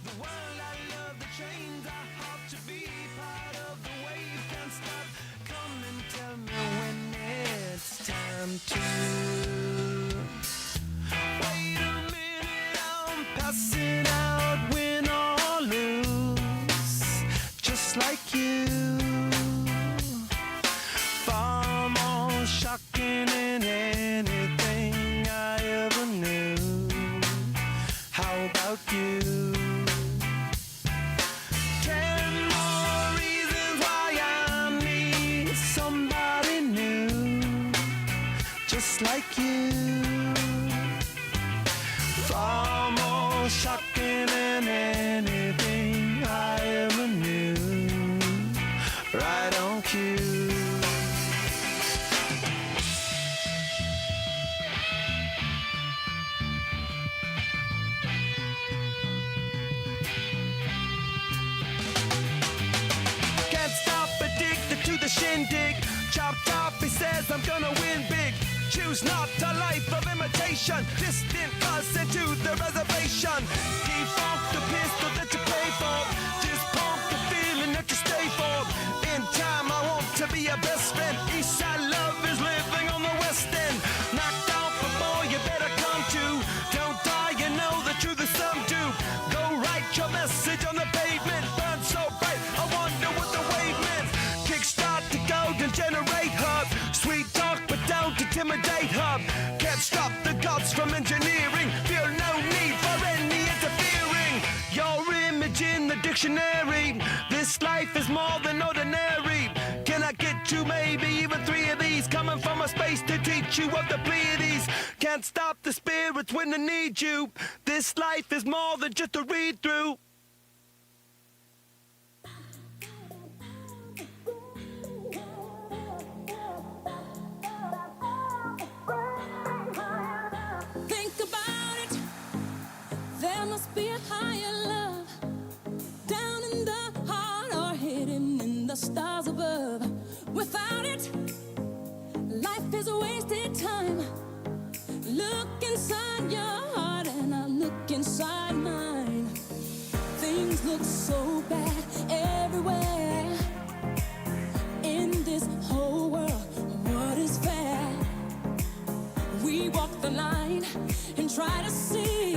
The world I love, the trains I hop to be part of the wave. Can't stop. Come and tell me when it's time to. Wait a minute, I'm passing out, win or lose, just like you. Far more shocking than anything I ever knew. How about you? 10 more reasons why I need somebody new, just like you. Far more shocking than anything I ever knew. Right on cue. Can't stop, addicted to the shindig. Chopped off, he says I'm gonna win big. Choose not a life of imitation. Distant us into the reservation. Defunct the pistol that you pay for. Just pump the feeling that you stay for. In time, I want to be your best friend. Eastside love is living on the west end. Knocked out before you better come to. Don't die, you know the truth is some do. Go write your message on the pavement. Burn so bright, I wonder what the wave meant. Kickstart the golden generate hub. Sweet talk, but don't intimidate hub. Can't stop the gods from engineering. Feel no need for any interfering. Your image in the dictionary. This life is more than ordinary. Can I get you maybe even 3 of these? Coming from a space to teach you of the Pleiades. Can't stop the spirits when they need you. This life is more than just a read through. Think about it. There must be a higher love down in the heart or hidden in the stars above. Without it, life is a wasted time. Look inside your heart and I look inside mine. Things look so bad everywhere. In this whole world, what is fair? We walk the line and try to see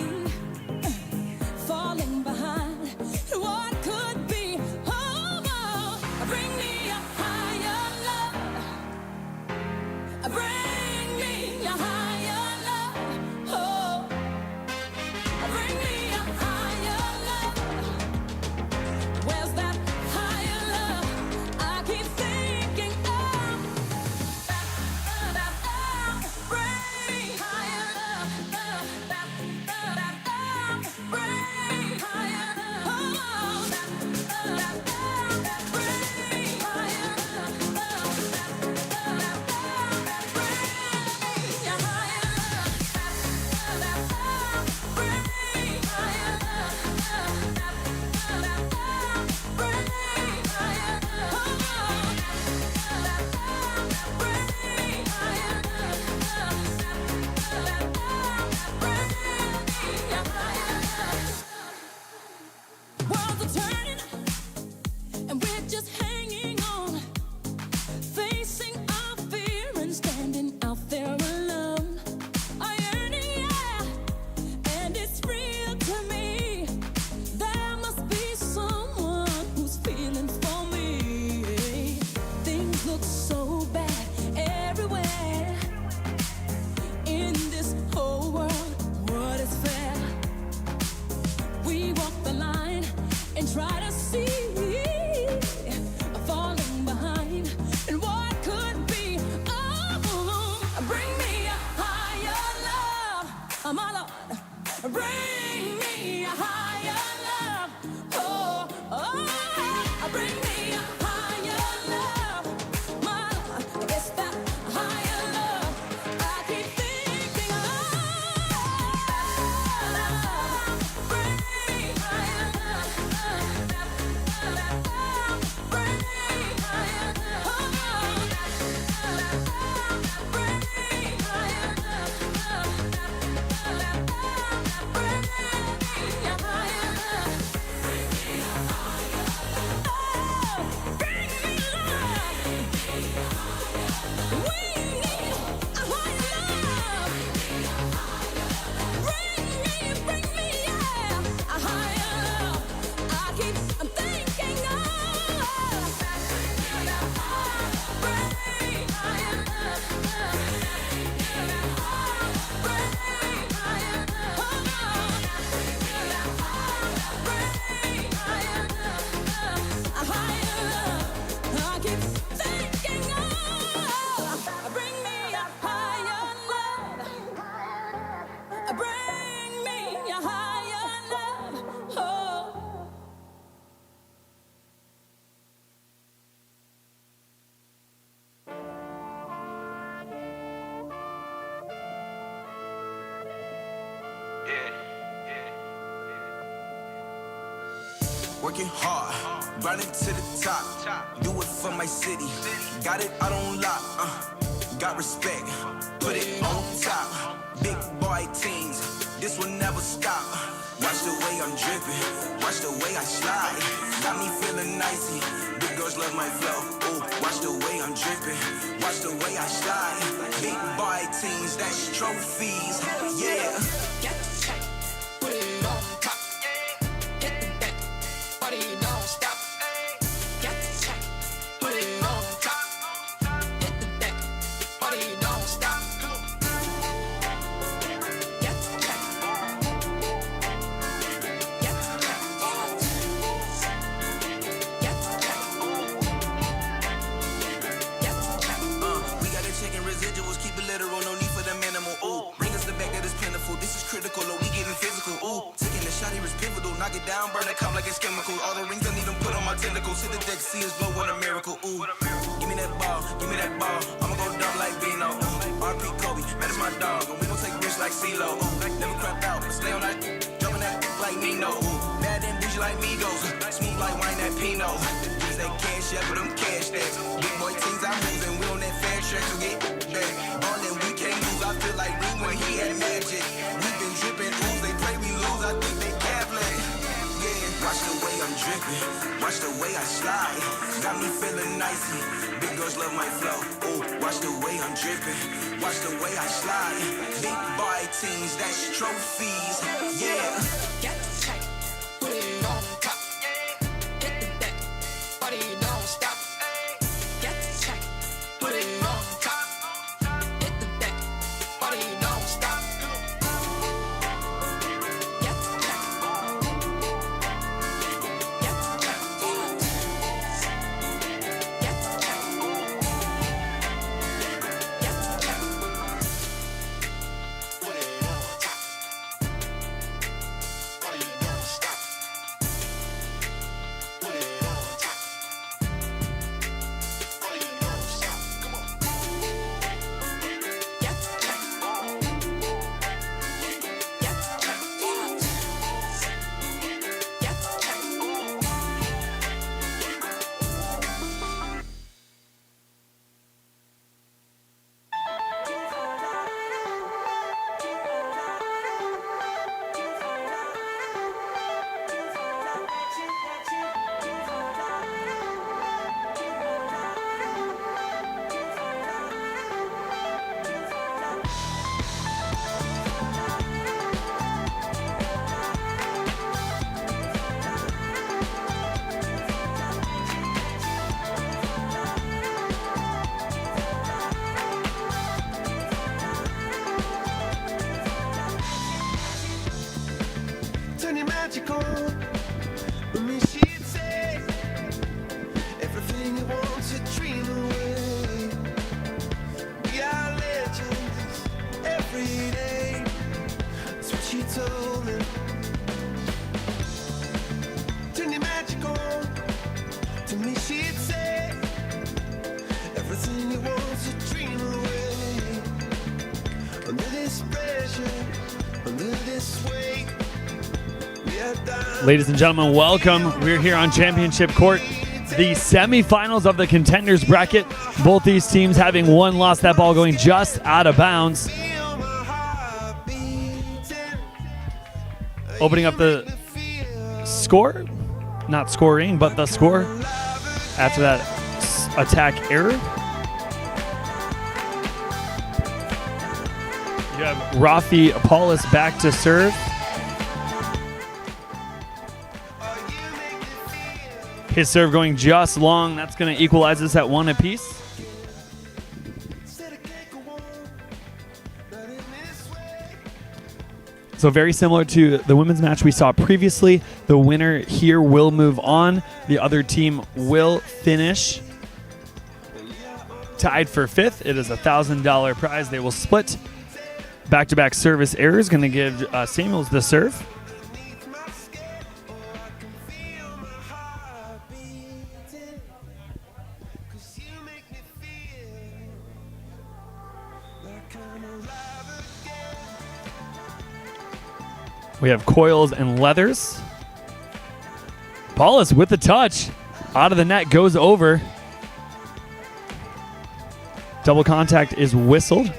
working hard, grinding to the top. Do it for my city, got it out on lock. Got respect, put it on top. Big boy teams, this will never stop. Watch the way I'm dripping, watch the way I slide. Got me feeling nicey, big girls love my flow. Ooh, watch the way I'm dripping, watch the way I slide. Big boy teams, that's trophies, yeah. Get the check, put it on top. Hit the deck, party don't stop. Get the check, put it on top. Hit the deck, party don't stop. Get the check. Get the check. Get the check. Get the check. We got it checking residuals, keep it literal, no need for the minimal. Ooh, bring us the back that is plentiful. This is critical, oh, we getting physical. Ooh, taking the shot here is pivotal. Knock it down, burn it, come like it's chemical. All the rings I need them put on my tentacles. Hit the deck, see us blow, what a miracle. Ooh, give me that ball, give me that ball. I'ma go dumb like Vino. RP Kobe, man, it's my dog. And we gon' take risks like CeeLo. Never crap out, but stay on that. Jumping that like Nino. Mad and bougie like Migos. Smooth like wine that Pinot. These ain't cash yet, but them cash stacks. Big boy teams I'm losing. We on that fan track to get back. On them we can't lose. I feel like Reed when he had magic. We been dripping ooze. They pray we lose. I think they Catholic. Yeah, watch the way I'm dripping. Watch the way I slide. Got me feeling nicey. Big girls love my flow. Ooh, watch the way I'm dripping. Watch the way I slide. Big boy teams, that's trophies. Yeah. Get the check, put it on top. Hit the deck, party don't stop. Get the check, put it on top. Hit the deck, party don't stop. Get the check. Get the check. Get the check. Get the check. Put it on top. Party don't stop. Put it on top. Party don't stop. Come on. Get the check. Get the check. Get the check. Turn your magic on. With me, she'd say everything you want to dream away. We are legends every day. That's what she told me. Turn your magic on. To me, she'd say everything you want to dream away. Under this pressure, under this weight. Ladies and gentlemen, welcome. We're here on Championship Court, the semifinals of the contenders bracket. Both these teams having one loss, that ball going just out of bounds. Opening up the score, not scoring, but the score after that attack error. You have Rafi Paulus back to serve. His serve going just long. That's going to equalize this at one apiece. So very similar to the women's match we saw previously. The winner here will move on. The other team will finish tied for fifth. It is a $1,000 prize. They will split. Back-to-back service errors. Going to give Samuels the serve. We have Coils and Leathers. Ball is with the touch. Out of the net, goes over. Double contact is whistled.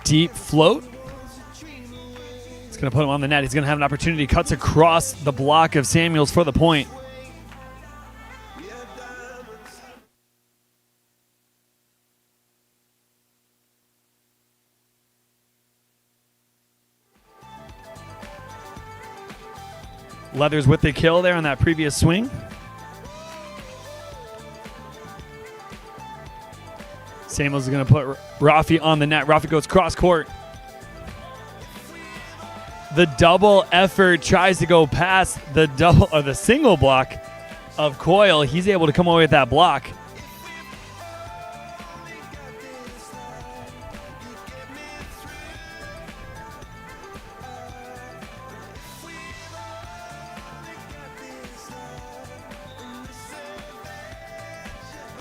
Deep float. It's going to put him on the net. He's going to have an opportunity. Cuts across the block of Samuels for the point. Leathers with the kill there on that previous swing. Samuels is going to put Rafi on the net. Rafi goes cross court. The double effort tries to go past the double or the single block of Coyle. He's able to come away with that block.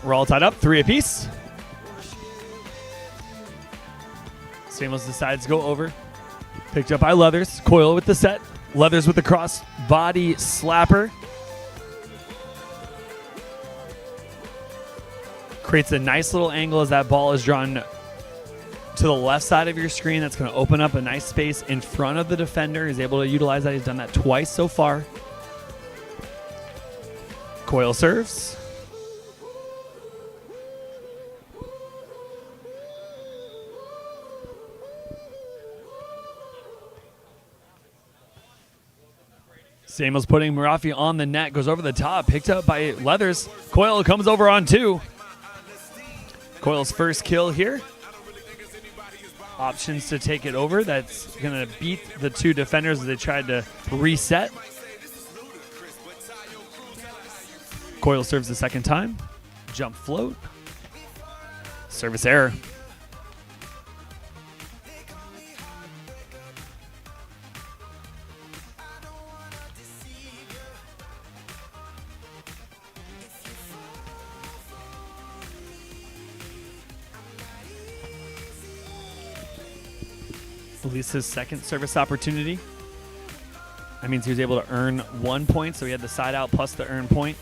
We're all tied up, 3 apiece. Samuels decides to go over. Picked up by Leathers. Coyle with the set. Leathers with the cross body slapper. Creates a nice little angle as that ball is drawn to the left side of your screen. That's going to open up a nice space in front of the defender. He's able to utilize that. He's done that twice so far. Coyle serves. Samuels putting Marafi on the net, goes over the top, picked up by Leathers. Coyle comes over on 2. Coyle's first kill here. Options to take it over. That's going to beat the 2 defenders as they tried to reset. Coyle serves the second time. Jump float. Service error. Lisa's second service opportunity. That means he was able to earn 1 point, so he had the side out plus the earn point.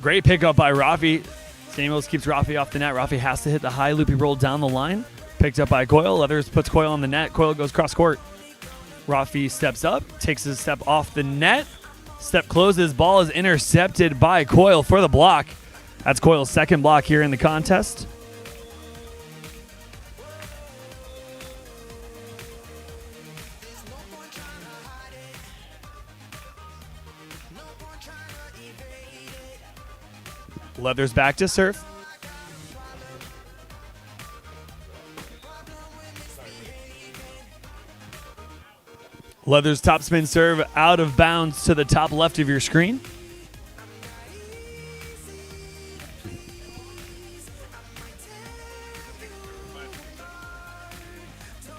Great pickup by Rafi. Samuels keeps Rafi off the net. Rafi has to hit the high loopy roll down the line. Picked up by Coyle. Leathers puts Coyle on the net. Coyle goes cross court. Rafi steps up, takes his step off the net. Step closes. Ball is intercepted by Coyle for the block. That's Coyle's second block here in the contest. Leathers back to serve. Leathers topspin serve out of bounds to the top left of your screen.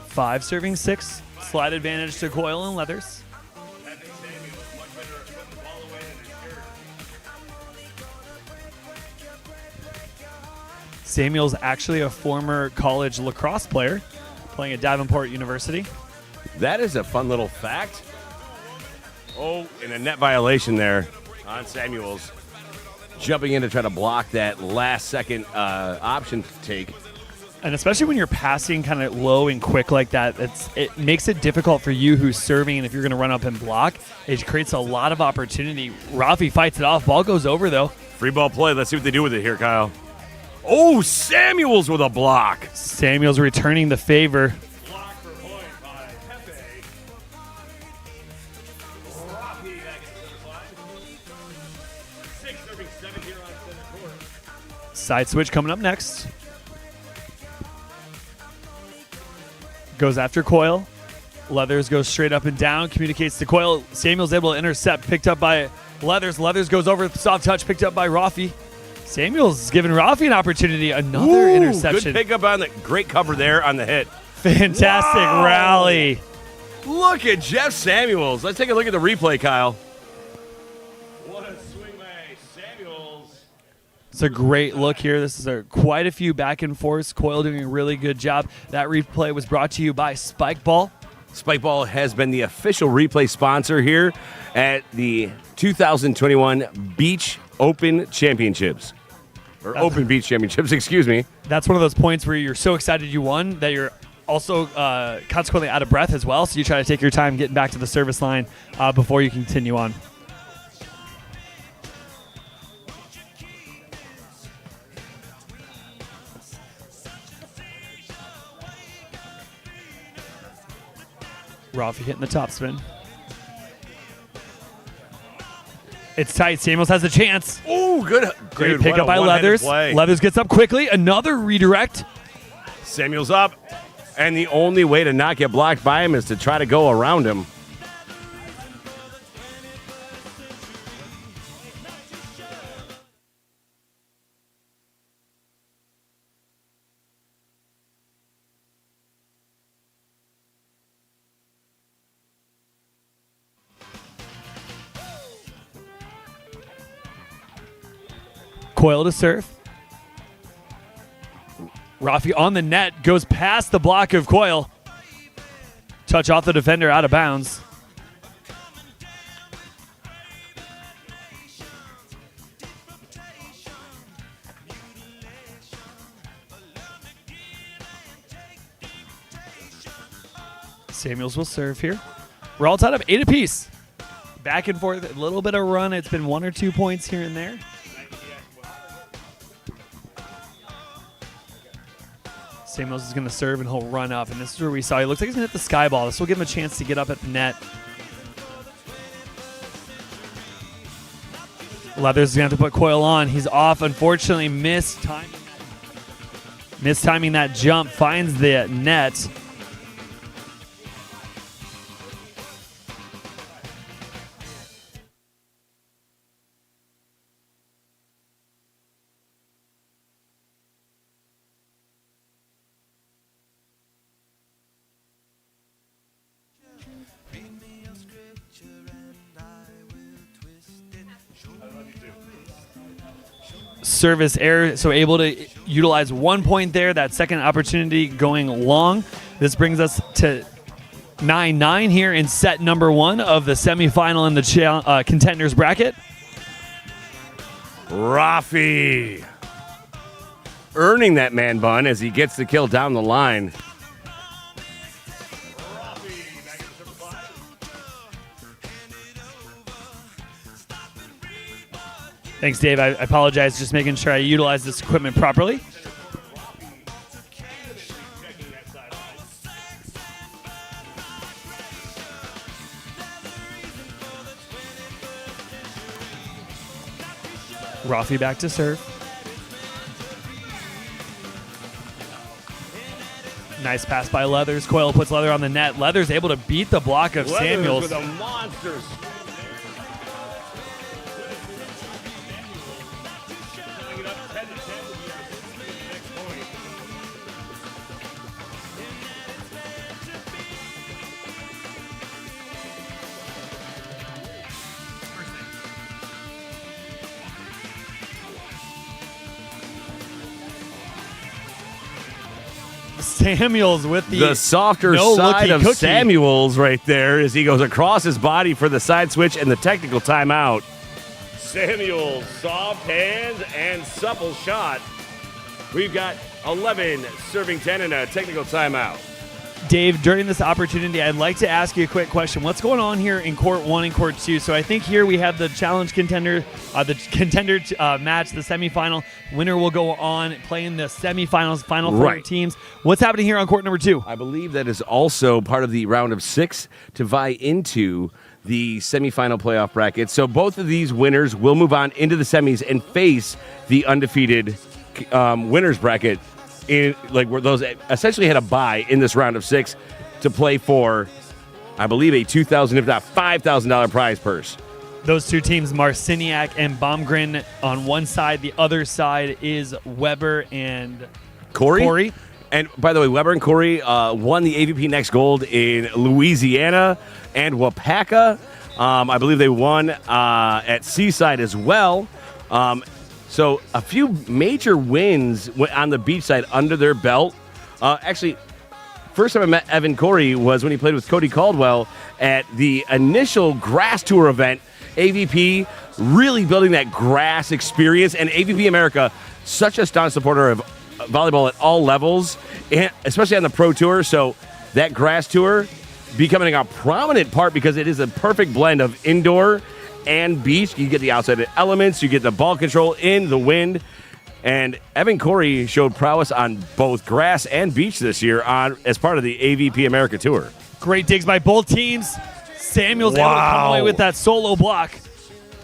Five serving 6. Slide advantage to Coyle and Leathers. Samuel's actually a former college lacrosse player playing at Davenport University. That is a fun little fact. Oh, and a net violation there on Samuels. Jumping in to try to block that last second option take. And especially when you're passing kind of low and quick like that, it makes it difficult for you who's serving, and if you're going to run up and block, it creates a lot of opportunity. Rafi fights it off. Ball goes over, though. Free ball play. Let's see what they do with it here, Kyle. Oh, Samuels with a block. Samuels returning the favor. Block for point by Pepe. Rafi back into the slide. 6 serving 7 here on center court. Side switch coming up next. Goes after Coyle. Leathers goes straight up and down, communicates to Coyle. Samuel's able to intercept, picked up by Leathers. Leathers goes over, soft touch, picked up by Rafi. Samuel's giving Rafi an opportunity. Another interception. Good pickup on the great cover there on the hit. Fantastic rally. Look at Jeff Samuels. Let's take a look at the replay, Kyle. What a swing by Samuels. It's a great look here. This is quite a few back and forths. Coyle doing a really good job. That replay was brought to you by Spike Ball. Spike Ball has been the official replay sponsor here at the 2021 Beach Open Championships. Or Open Beach Championships, excuse me. That's one of those points where you're so excited you won that you're also consequently out of breath as well. So you try to take your time getting back to the service line before you continue on. Rafi hitting the topspin. It's tight. Samuels has a chance. Oh, good. Great Dude, pickup by Leathers. Play. Leathers gets up quickly. Another redirect. Samuels up. And the only way to not get blocked by him is to try to go around him. Coyle to serve. Rafi on the net, goes past the block of Coyle. Touch off the defender, out of bounds. Samuels will serve here. We're all tied up 8 apiece. Back and forth, a little bit of run. It's been 1 or 2 points here and there. Samuels is going to serve and he'll run up. And this is where we saw he looks like he's going to hit the sky ball. This will give him a chance to get up at the net. Leathers is going to have to put Coyle on. He's off. Unfortunately, mistiming that jump. Finds the net. Service error, so able to utilize 1 point there. That second opportunity going long. This brings us to 9-9 here in set number 1 of the semifinal in the contenders bracket. Rafi earning that man bun as he gets the kill down the line. Thanks, Dave. I apologize. Just making sure I utilize this equipment properly. Rafi back to serve. Nice pass by Leathers. Coyle puts Leather on the net. Leathers able to beat the block of Leathers Samuels. with a monster. Samuels with the softer side of Samuels right there as he goes across his body for the side switch and the technical timeout. Samuels, soft hands and supple shot. We've got 11 serving 10 and a technical timeout. Dave, during this opportunity, I'd like to ask you a quick question. What's going on here in Court 1 and Court 2? So I think here we have the challenge contender, match, the semifinal. Winner will go on playing the semifinals, final 4 teams. What's happening here on Court number 2? I believe that is also part of the round of 6 to vie into the semifinal playoff bracket. So both of these winners will move on into the semis and face the undefeated winners bracket. Where those essentially had a bye in this round of 6 to play for, I believe, a $2,000 if not $5,000 prize purse. Those 2 teams, Marciniak and Baumgren on one side. The other side is Weber and Corey. And by the way, Weber and Corey won the AVP Next Gold in Louisiana and Wapaka. I believe they won at Seaside as well. So a few major wins on the beach side under their belt. Actually, first time I met Evan Corey was when he played with Cody Caldwell at the initial grass tour event. AVP really building that grass experience, and AVP America, such a staunch supporter of volleyball at all levels, and especially on the pro tour. So that grass tour becoming a prominent part because it is a perfect blend of indoor and beach. You get the outside elements, you get the ball control in the wind. And Evan Corey showed prowess on both grass and beach this year as part of the AVP America Tour. Great digs by both teams. Samuel's able to come away with that solo block.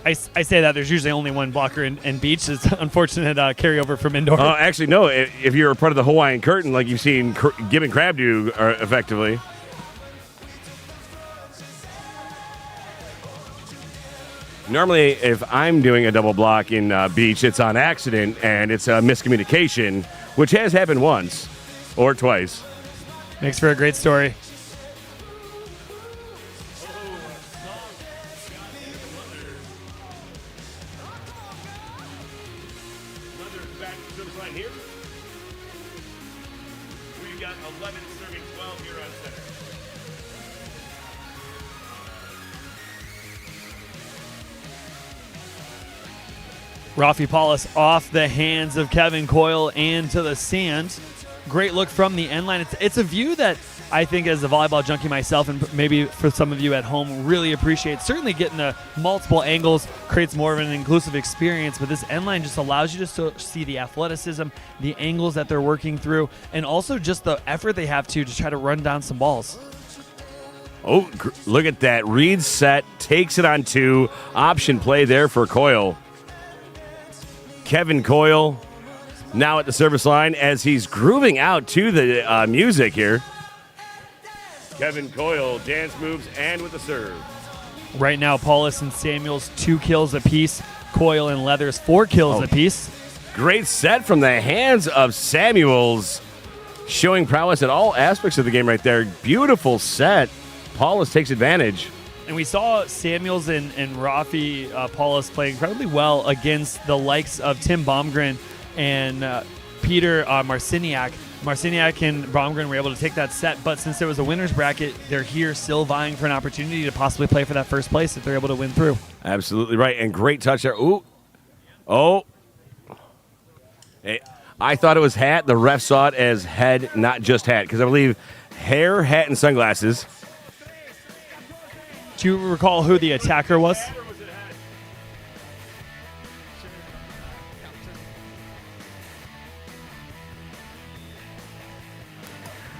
I say that there's usually only one blocker in beach. It's unfortunate carryover from indoor. Actually, no. If you're a part of the Hawaiian curtain, like you've seen Gibb and Crab do effectively. Normally, if I'm doing a double block in beach, it's on accident and it's a miscommunication, which has happened once or twice. Makes for a great story. Rafi Paulus off the hands of Kevin Coyle and to the sand. Great look from the end line. It's a view that I think, as a volleyball junkie myself, and maybe for some of you at home, really appreciate. Certainly getting the multiple angles creates more of an inclusive experience, but this end line just allows you to see the athleticism, the angles that they're working through, and also just the effort they have to try to run down some balls. Oh, look at that. Reed set, takes it on two. Option play there for Coyle. Kevin Coyle now at the service line as he's grooving out to the music here. Kevin Coyle, dance moves and with the serve. Right now, Paulus and Samuels 2 kills apiece. Coyle and Leathers 4 kills apiece. Great set from the hands of Samuels, showing prowess at all aspects of the game right there. Beautiful set. Paulus takes advantage. And we saw Samuels and Rafi Paulus play incredibly well against the likes of Tim Baumgren and Peter Marciniak. Marciniak and Baumgren were able to take that set, but since there was a winner's bracket, they're here still vying for an opportunity to possibly play for that first place if they're able to win through. Absolutely right, and great touch there. Ooh. Oh. Hey, I thought it was hat. The ref saw it as head, not just hat, because I believe hair, hat, and sunglasses. Do you recall who the attacker was?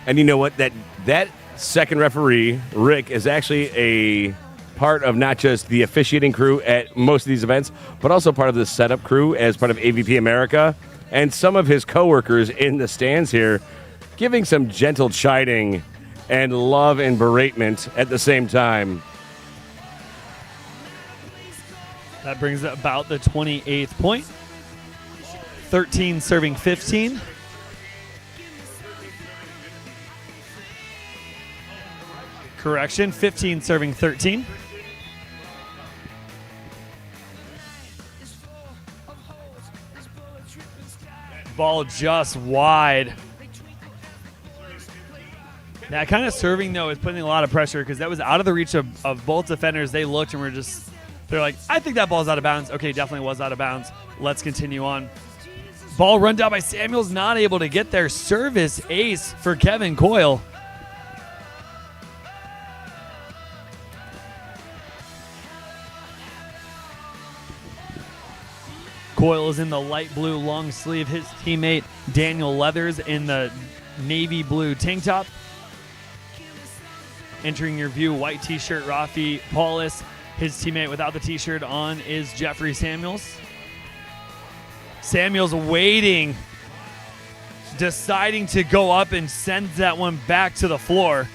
And you know what? That second referee, Rick, is actually a part of not just the officiating crew at most of these events, but also part of the setup crew as part of AVP America. And some of his coworkers in the stands here giving some gentle chiding and love and beratement at the same time. That brings about the 28th point. 13 serving 15. Correction, 15 serving 13. Ball just wide. That kind of serving, though, is putting a lot of pressure because that was out of the reach of both defenders. They looked and were just... They're like, I think that ball's out of bounds. Okay, definitely was out of bounds. Let's continue on. Ball run down by Samuels, not able to get there. Service ace for Kevin Coyle. Coyle is in the light blue long sleeve. His teammate Daniel Leathers in the navy blue tank top. Entering your view, white t-shirt, Rafi Paulus. His teammate without the t-shirt on is Jeffrey Samuels. Samuels waiting, deciding to go up and send that one back to the floor.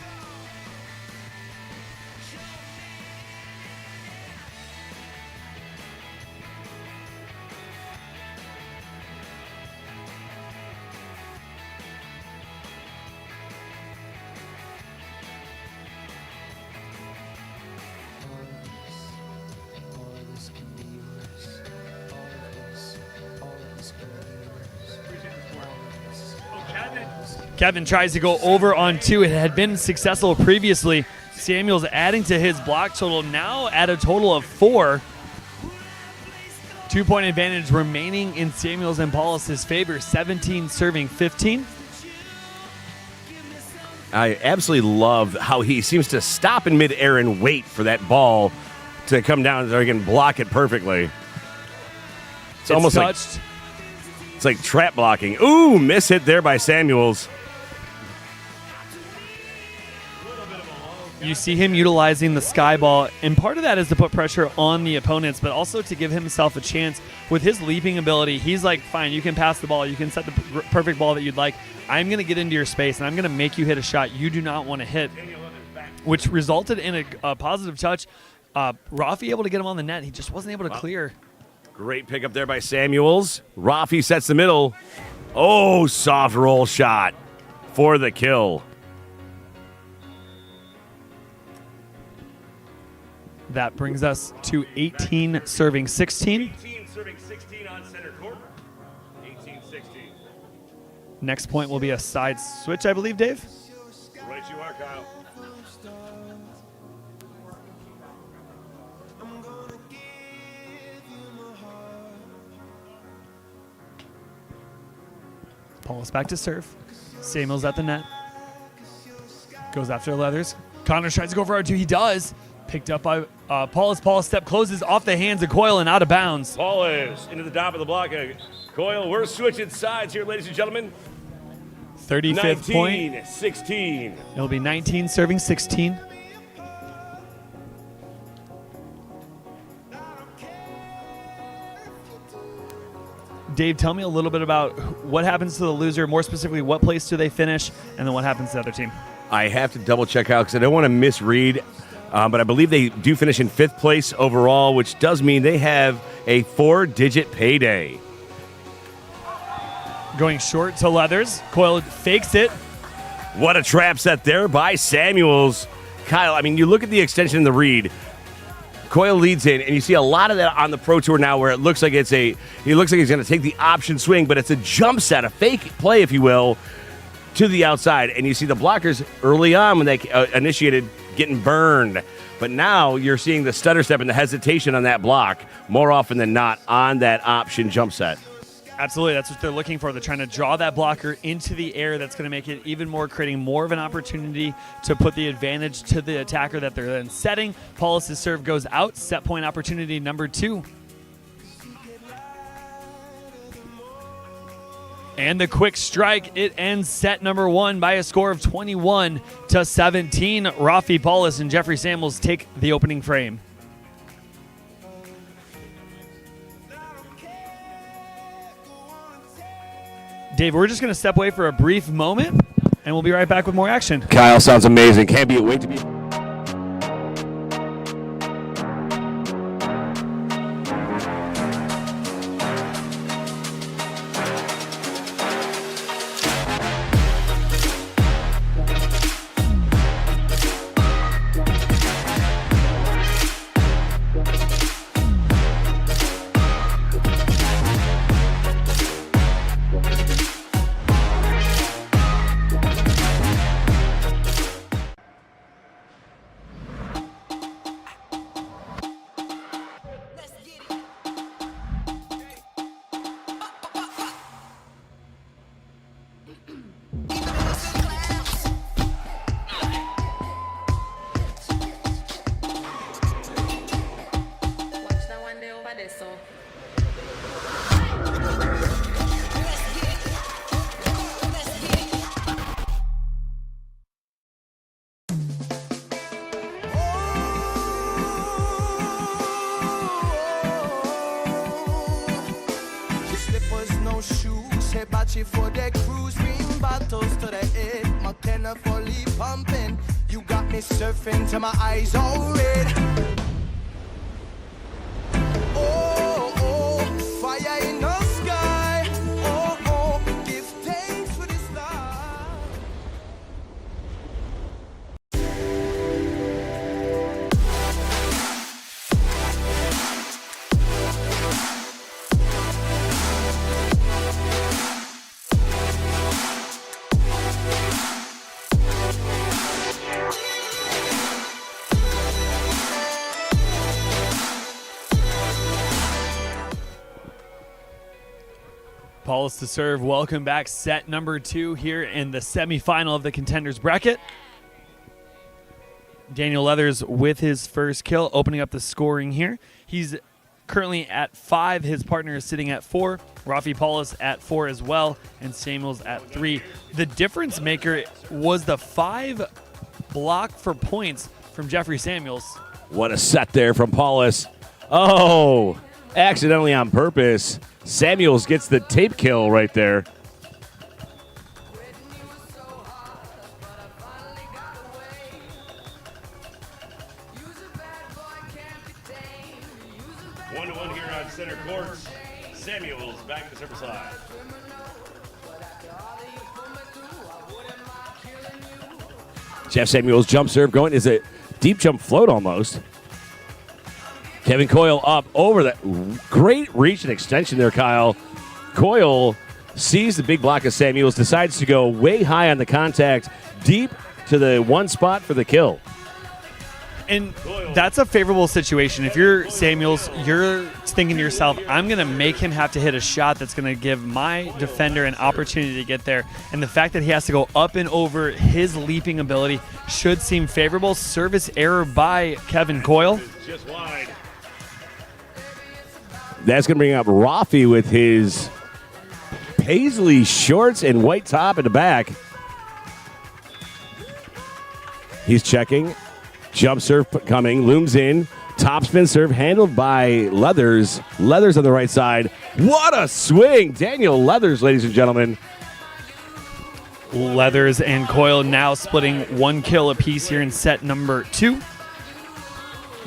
Kevin tries to go over on 2. It had been successful previously. Samuels adding to his block total, now at a total of 4. 2-point advantage remaining in Samuels and Paulus' favor, 17 serving 15. I absolutely love how he seems to stop in midair and wait for that ball to come down so he can block it perfectly. It's almost touched. It's like trap blocking. Ooh, miss hit there by Samuels. You see him utilizing the sky ball, and part of that is to put pressure on the opponents, but also to give himself a chance with his leaping ability. He's like, fine, you can pass the ball. You can set the perfect ball that you'd like. I'm going to get into your space, and I'm going to make you hit a shot you do not want to hit, which resulted in a positive touch. Rafi able to get him on the net. He just wasn't able to clear. Great pickup there by Samuels. Rafi sets the middle. Oh, soft roll shot for the kill. That brings us to 18 serving 16. 18 serving 16 on center court. 18-16. Next point will be a side switch, I believe, Dave. Right you are, Kyle. Paulus back to serve. Samuels at the net. Goes after Leathers. Connors tries to go for R2. He does. Picked up by Paulus. Paulus step closes off the hands of Coyle and out of bounds. Paulus into the top of the block. Coyle, we're switching sides here, ladies and gentlemen. 35th point. 19-16. It'll be 19 serving 16. Dave, tell me a little bit about what happens to the loser, more specifically, what place do they finish, and then what happens to the other team? I have to double check out because I don't want to misread, but I believe they do finish in 5th place overall, which does mean they have a 4-digit payday. Going short to Leathers. Coyle fakes it. What a trap set there by Samuels. Kyle, I mean, you look at the extension of the read. Coyle leads in, and you see a lot of that on the Pro Tour now where it looks like he looks like he's going to take the option swing, but it's a jump set, a fake play, if you will, to the outside. And you see the blockers early on when they initiated getting burned. But now you're seeing the stutter step and the hesitation on that block more often than not on that option jump set. Absolutely, that's what they're looking for. They're trying to draw that blocker into the air. That's going to make it even more, creating more of an opportunity to put the advantage to the attacker that they're then setting. Paulus' serve goes out. Set point opportunity number 2. And the quick strike, it ends set number 1 by a score of 21-17. Rafi Paulus and Jeffrey Samuels take the opening frame. Dave, we're just going to step away for a brief moment, and we'll be right back with more action. Kyle sounds amazing. Can't be wait to be. For the cruise, bring bottles to the head. My tenor fully pumping. You got me surfing till my eyes all red. Oh, oh, fire in the sky. Oh, oh, give thanks for this life. Paulus to serve. Welcome back. Set number 2 here in the semifinal of the contenders bracket. Daniel Leathers with his first kill, opening up the scoring here. He's currently at 5. His partner is sitting at 4. Rafi Paulus at 4 as well, and Samuels at 3. The difference maker was the 5 block for points from Jeffrey Samuels. What a set there from Paulus. Oh, accidentally on purpose. Samuels gets the tape kill right there. One here on center court. Samuels back to server side. Jeff Samuels jump serve going. Is it deep jump float almost? Kevin Coyle up over that. Great reach and extension there, Kyle. Coyle sees the big block of Samuels, decides to go way high on the contact, deep to the one spot for the kill. And that's a favorable situation. If you're Samuels, you're thinking to yourself, I'm going to make him have to hit a shot that's going to give my defender an opportunity to get there. And the fact that he has to go up and over his leaping ability should seem favorable. Service error by Kevin Coyle. Just wide. That's going to bring up Rafi with his paisley shorts and white top in the back. He's checking. Jump serve coming, looms in. Top spin serve handled by Leathers. Leathers on the right side. What a swing. Daniel Leathers, ladies and gentlemen. Leathers and Coyle now splitting 1 kill apiece here in set number 2.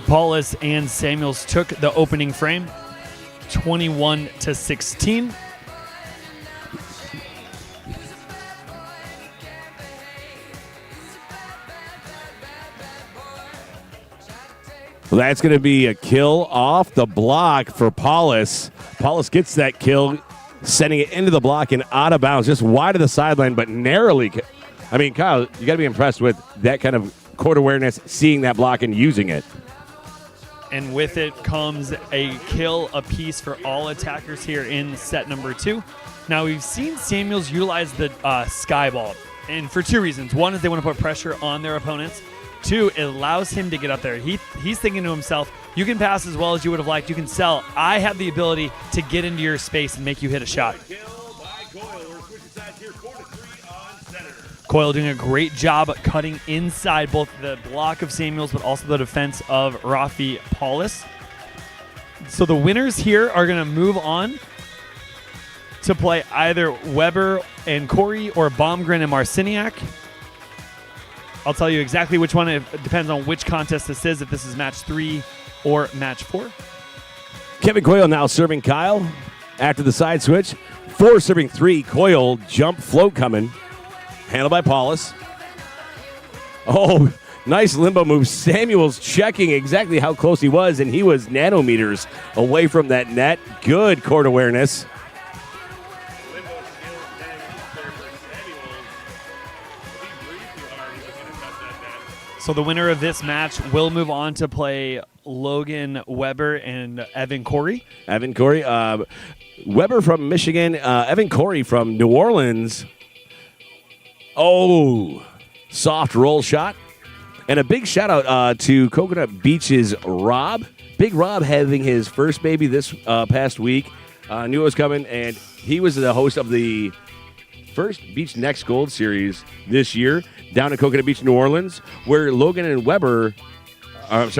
Paulus and Samuels took the opening frame, 21-16. Well, that's going to be a kill off the block for Paulus. Paulus gets that kill, sending it into the block and out of bounds, just wide of the sideline, but narrowly. I mean, Kyle, you got to be impressed with that kind of court awareness, seeing that block and using it. And with it comes a kill apiece for all attackers here in set number 2. Now, we've seen Samuels utilize the sky ball, and for 2 reasons. One is they want to put pressure on their opponents. 2, it allows him to get up there. He's thinking to himself, you can pass as well as you would have liked. You can sell. I have the ability to get into your space and make you hit a shot. Coyle doing a great job cutting inside both the block of Samuels but also the defense of Rafi Paulus. So the winners here are going to move on to play either Weber and Corey or Baumgren and Marciniak. I'll tell you exactly which one. It depends on which contest this is, if this is match 3 or match 4. Kevin Coyle now serving Kyle after the side switch. 4 serving 3. Coyle jump float coming. Handled by Paulus. Oh, nice limbo move. Samuels checking exactly how close he was, and he was nanometers away from that net. Good court awareness. So the winner of this match will move on to play Logan Weber and Evan Corey. Evan Corey. Weber from Michigan. Evan Corey from New Orleans. Oh, soft roll shot. And a big shout out to Coconut Beach's Rob. Big Rob having his first baby this past week. Knew it was coming, and he was the host of the first Beach Next Gold Series this year down at Coconut Beach, New Orleans, where Logan Weber and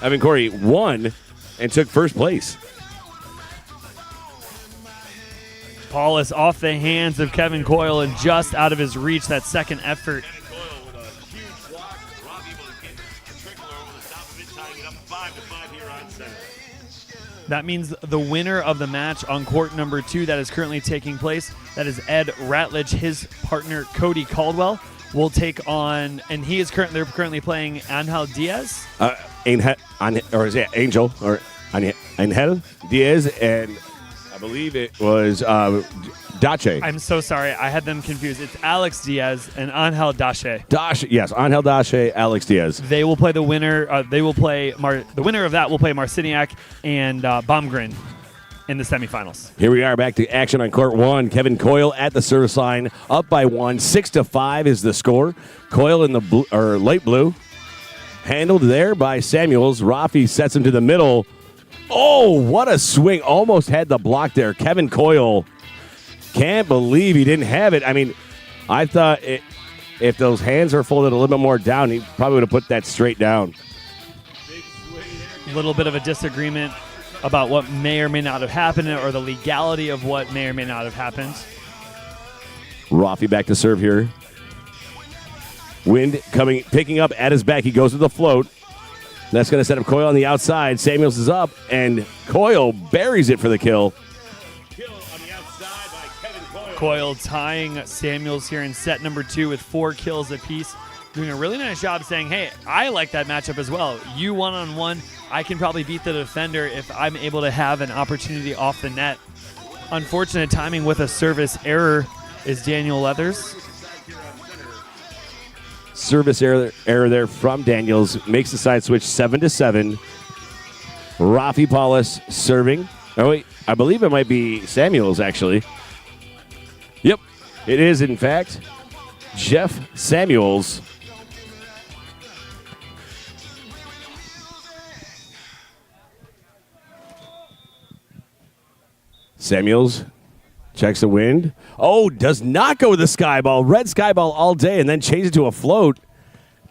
Evan Corey won and took first place. Paulus off the hands of Kevin Coyle and just out of his reach, that second effort. That means the winner of the match on court number 2 that is currently taking place, that is Ed Ratledge. His partner Cody Caldwell will take on, and they're currently playing Angel Diaz. Angel or Angel Diaz, and I believe it was Dache. I'm so sorry, I had them confused. It's Alex Diaz and Angel Dache. Yes, Angel Dache, Alex Diaz. They will play the winner. The winner of that will play Marciniak and Baumgren. in the semifinals. Here we are back to action on court one. Kevin Coyle at the service line, up by 1. 6-5 is the score. Coyle in the light blue. Handled there by Samuels. Rafi sets him to the middle. Oh, what a swing. Almost had the block there. Kevin Coyle, can't believe he didn't have it. I mean, I thought if those hands were folded a little bit more down, he probably would have put that straight down. A little bit of a disagreement about what may or may not have happened or the legality of what may or may not have happened. Rafi back to serve here. Wind picking up at his back. He goes to the float. That's going to set up Coyle on the outside. Samuels is up, and Coyle buries it for the kill. Coyle tying Samuels here in set number 2 with 4 kills apiece. Doing a really nice job saying, hey, I like that matchup as well. You one-on-one, I can probably beat the defender if I'm able to have an opportunity off the net. Unfortunate timing with a service error is Daniel Leathers. Service error there from Daniels. Makes the side switch 7-7. Rafi Paulus serving. Oh, wait. I believe it might be Samuels, actually. Yep. It is, in fact, Jeff Samuels. Samuels checks the wind. Oh, does not go with the sky ball. Red sky ball all day and then change it to a float.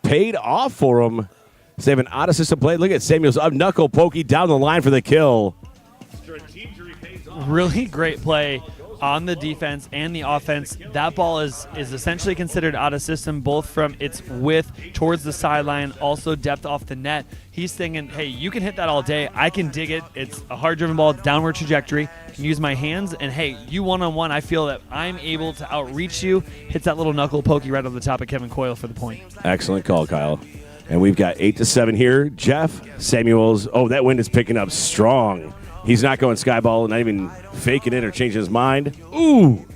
Paid off for him. Save an odd assistant play. Look at Samuels up knuckle pokey down the line for the kill. Really great play on the defense and the offense. That ball is essentially considered out of system, both from its width towards the sideline, also depth off the net. He's thinking, hey, you can hit that all day. I can dig it. It's a hard-driven ball, downward trajectory. I can use my hands, and hey, you one-on-one, I feel that I'm able to outreach you. Hits that little knuckle pokey right over the top of Kevin Coyle for the point. Excellent call, Kyle. And we've got 8-7 here. Jeff Samuels. Oh, that wind is picking up strong. He's not going skyball, not even faking it or changing his mind. Ooh,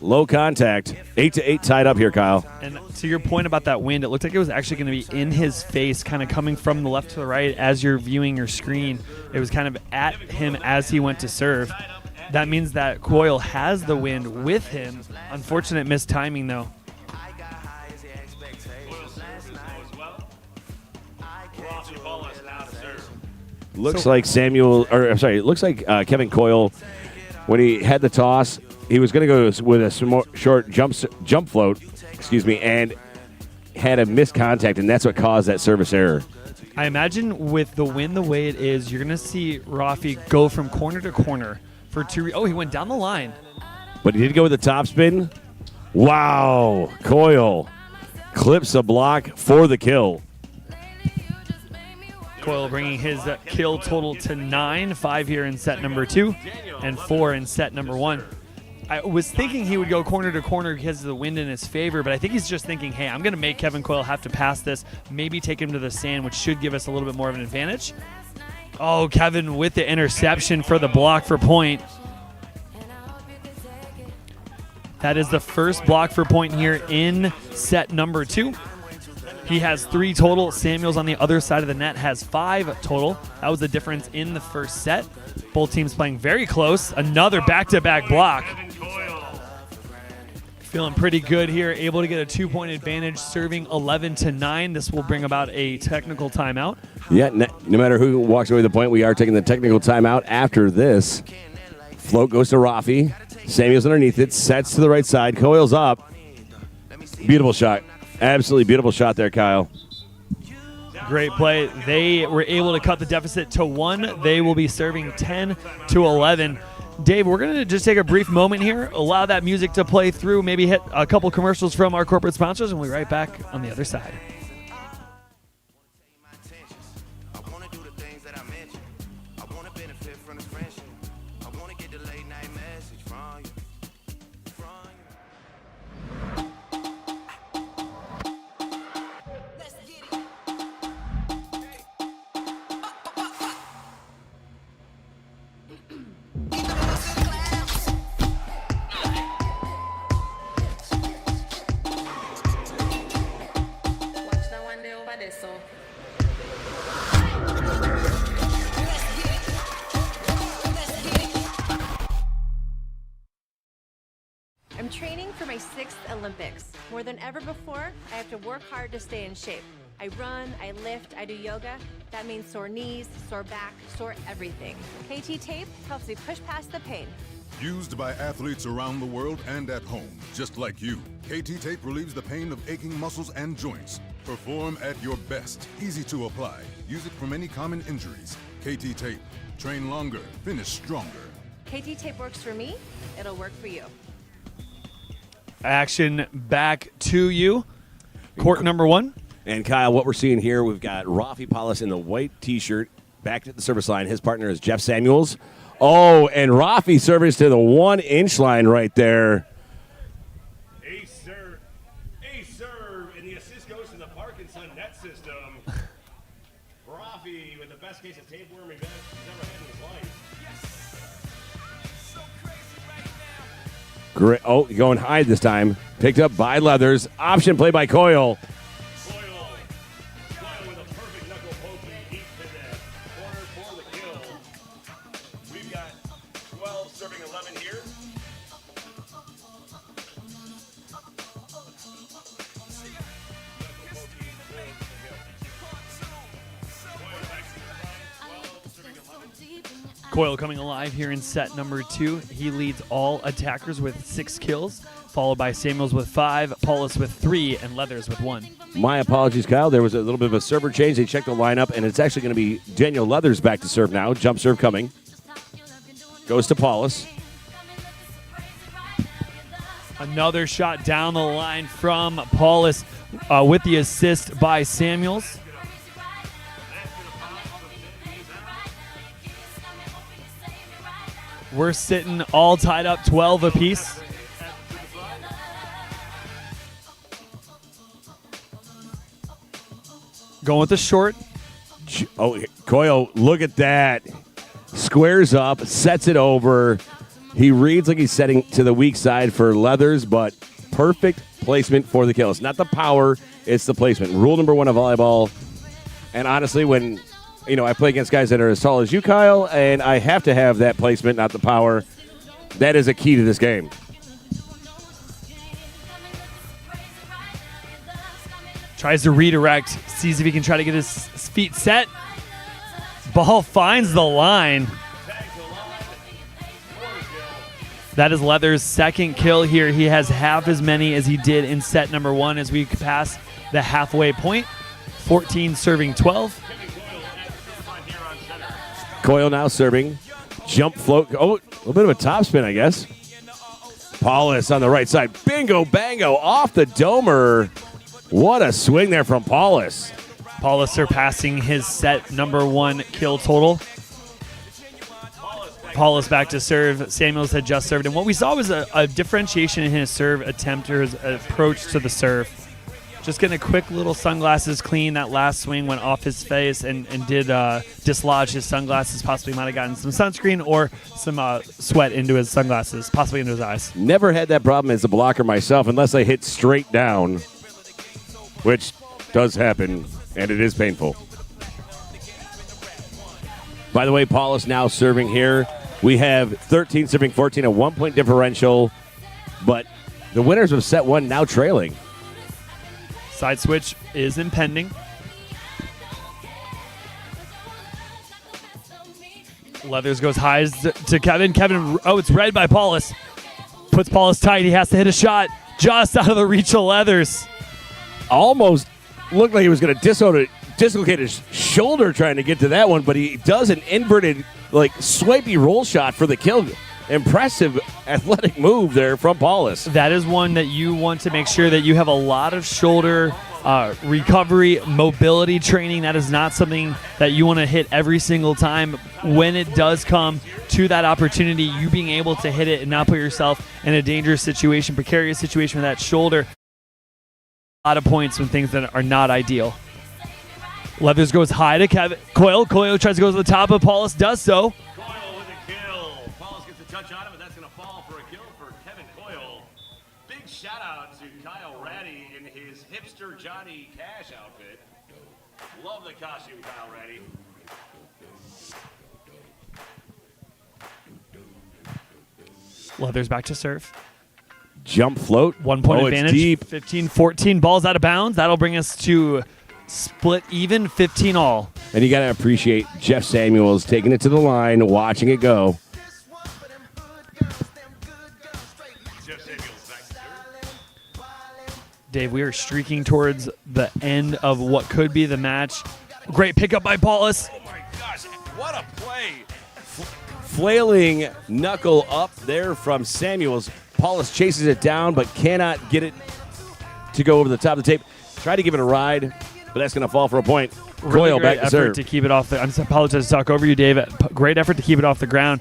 low contact. 8-8 tied up here, Kyle. And to your point about that wind, it looked like it was actually going to be in his face, kind of coming from the left to the right as you're viewing your screen. It was kind of at him as he went to serve. That means that Coyle has the wind with him. Unfortunate mistiming, though. Looks like Kevin Coyle, when he had the toss, he was going to go with a short jump float, and had a missed contact, and that's what caused that service error. I imagine with the wind the way it is, you're going to see Rafi go from corner to corner for 2. Oh, he went down the line. But he did go with the topspin. Wow, Coyle clips a block for the kill. Coyle bringing his kill total to 9, 5 here in set number 2, and 4 in set number 1. I was thinking he would go corner to corner because of the wind in his favor, but I think he's just thinking, hey, I'm going to make Kevin Coyle have to pass this, maybe take him to the sand, which should give us a little bit more of an advantage. Oh, Kevin with the interception for the block for point. That is the first block for point here in set number 2. He has 3 total. Samuels on the other side of the net has 5 total. That was the difference in the first set. Both teams playing very close. Another back-to-back block. Feeling pretty good here. Able to get a 2-point advantage, serving 11-9. This will bring about a technical timeout. Yeah, no matter who walks away with the point, we are taking the technical timeout after this. Float goes to Rafi. Samuels underneath it. Sets to the right side. Coyle's up. Beautiful shot. Absolutely beautiful shot there, Kyle. Great play. They were able to cut the deficit to 1. They will be serving 10-11. Dave, we're going to just take a brief moment here, allow that music to play through, maybe hit a couple commercials from our corporate sponsors, and we'll be right back on the other side. my 6th Olympics. More than ever before, I have to work hard to stay in shape. I run, I lift, I do yoga. That means sore knees, sore back, sore everything. KT Tape helps me push past the pain. Used by athletes around the world and at home, just like you. KT Tape relieves the pain of aching muscles and joints. Perform at your best. Easy to apply. Use it for many common injuries. KT Tape. Train longer, finish stronger. KT Tape works for me, it'll work for you. Action back to you. Court number 1. And Kyle, what we're seeing here, we've got Rafi Paulus in the white T-shirt back at the service line. His partner is Jeff Samuels. Oh, and Rafi service to the 1-inch line right there. Ace serve, and the assist goes to the Parkinson net system. Rafi with the best case of tapeworm he's ever had in his life. Great. Oh, going high this time. Picked up by Leathers. Option play by Coyle. Coyle with a perfect knuckle poke deep to the corner for the kill. We've got 12 serving 11 here. Coyle coming alive here in set number 2. He leads all attackers with 6 kills, followed by Samuels with 5, Paulus with 3, and Leathers with 1. My apologies, Kyle. There was a little bit of a server change. They checked the lineup, and it's actually going to be Daniel Leathers back to serve now. Jump serve coming. Goes to Paulus. Another shot down the line from Paulus with the assist by Samuels. We're sitting all tied up 12 apiece. Going with the short. Oh, Coyle, look at that. Squares up, sets it over. He reads like he's setting to the weak side for Leathers, but perfect placement for the kill. It's not the power, it's the placement. Rule number 1 of volleyball. And honestly, when I play against guys that are as tall as you, Kyle, and I have to have that placement, not the power, that is a key to this game. Tries to redirect, sees if he can try to get his feet set. Ball finds the line. That is Leathers' second kill here. He has half as many as he did in set number 1 as we pass the halfway point. 14 serving 12. Coyle now serving. Jump float. Oh, a little bit of a topspin, I guess. Paulus on the right side. Bingo, bango, off the domer. What a swing there from Paulus. Paulus surpassing his set number 1 kill total. Paulus back to serve. Samuels had just served. And what we saw was a differentiation in his serve attempt or his approach to the serve. Just getting a quick little sunglasses clean. That last swing went off his face and did dislodge his sunglasses. Possibly might have gotten some sunscreen or some sweat into his sunglasses, possibly into his eyes. Never had that problem as a blocker myself unless I hit straight down, which does happen, and it is painful. By the way, Paulus now serving here. We have 13 serving 14, a 1-point differential, but the winners of set 1 now trailing. Side switch is impending. Leathers goes high to Kevin. Kevin, it's read by Paulus. Puts Paulus tight. He has to hit a shot just out of the reach of Leathers. Almost looked like he was going to dislocate his shoulder trying to get to that one, but he does an inverted, swipey roll shot for the kill. Impressive athletic move there from Paulus. That is one that you want to make sure that you have a lot of shoulder recovery, mobility training. That is not something that you want to hit every single time. When it does come to that opportunity, you being able to hit it and not put yourself in a dangerous situation, precarious situation with that shoulder. A lot of points when things that are not ideal. Leathers goes high to Kevin. Coyle tries to go to the top of Paulus, does so. Johnny Cash outfit. Love the costume, Kyle Ratty. Leathers back to serve. jump float. 1 point Oh, advantage. It's deep. 15-14. Ball's out of bounds. That'll bring us to split even, 15 all. And you got to appreciate Jeff Samuels taking it to the line, watching it go. Dave, we are streaking towards the end of what could be the match. Great pickup by Paulus. Oh, my gosh. What a play. Flailing knuckle up there from Samuels. Paulus chases it down, but cannot get it to go over the top of the tape. Try to give it a ride, but that's going to fall for a point. Really Coyle great back to effort serve. to keep it off the. I apologize to talk over you, Dave. Great effort to keep it off the ground.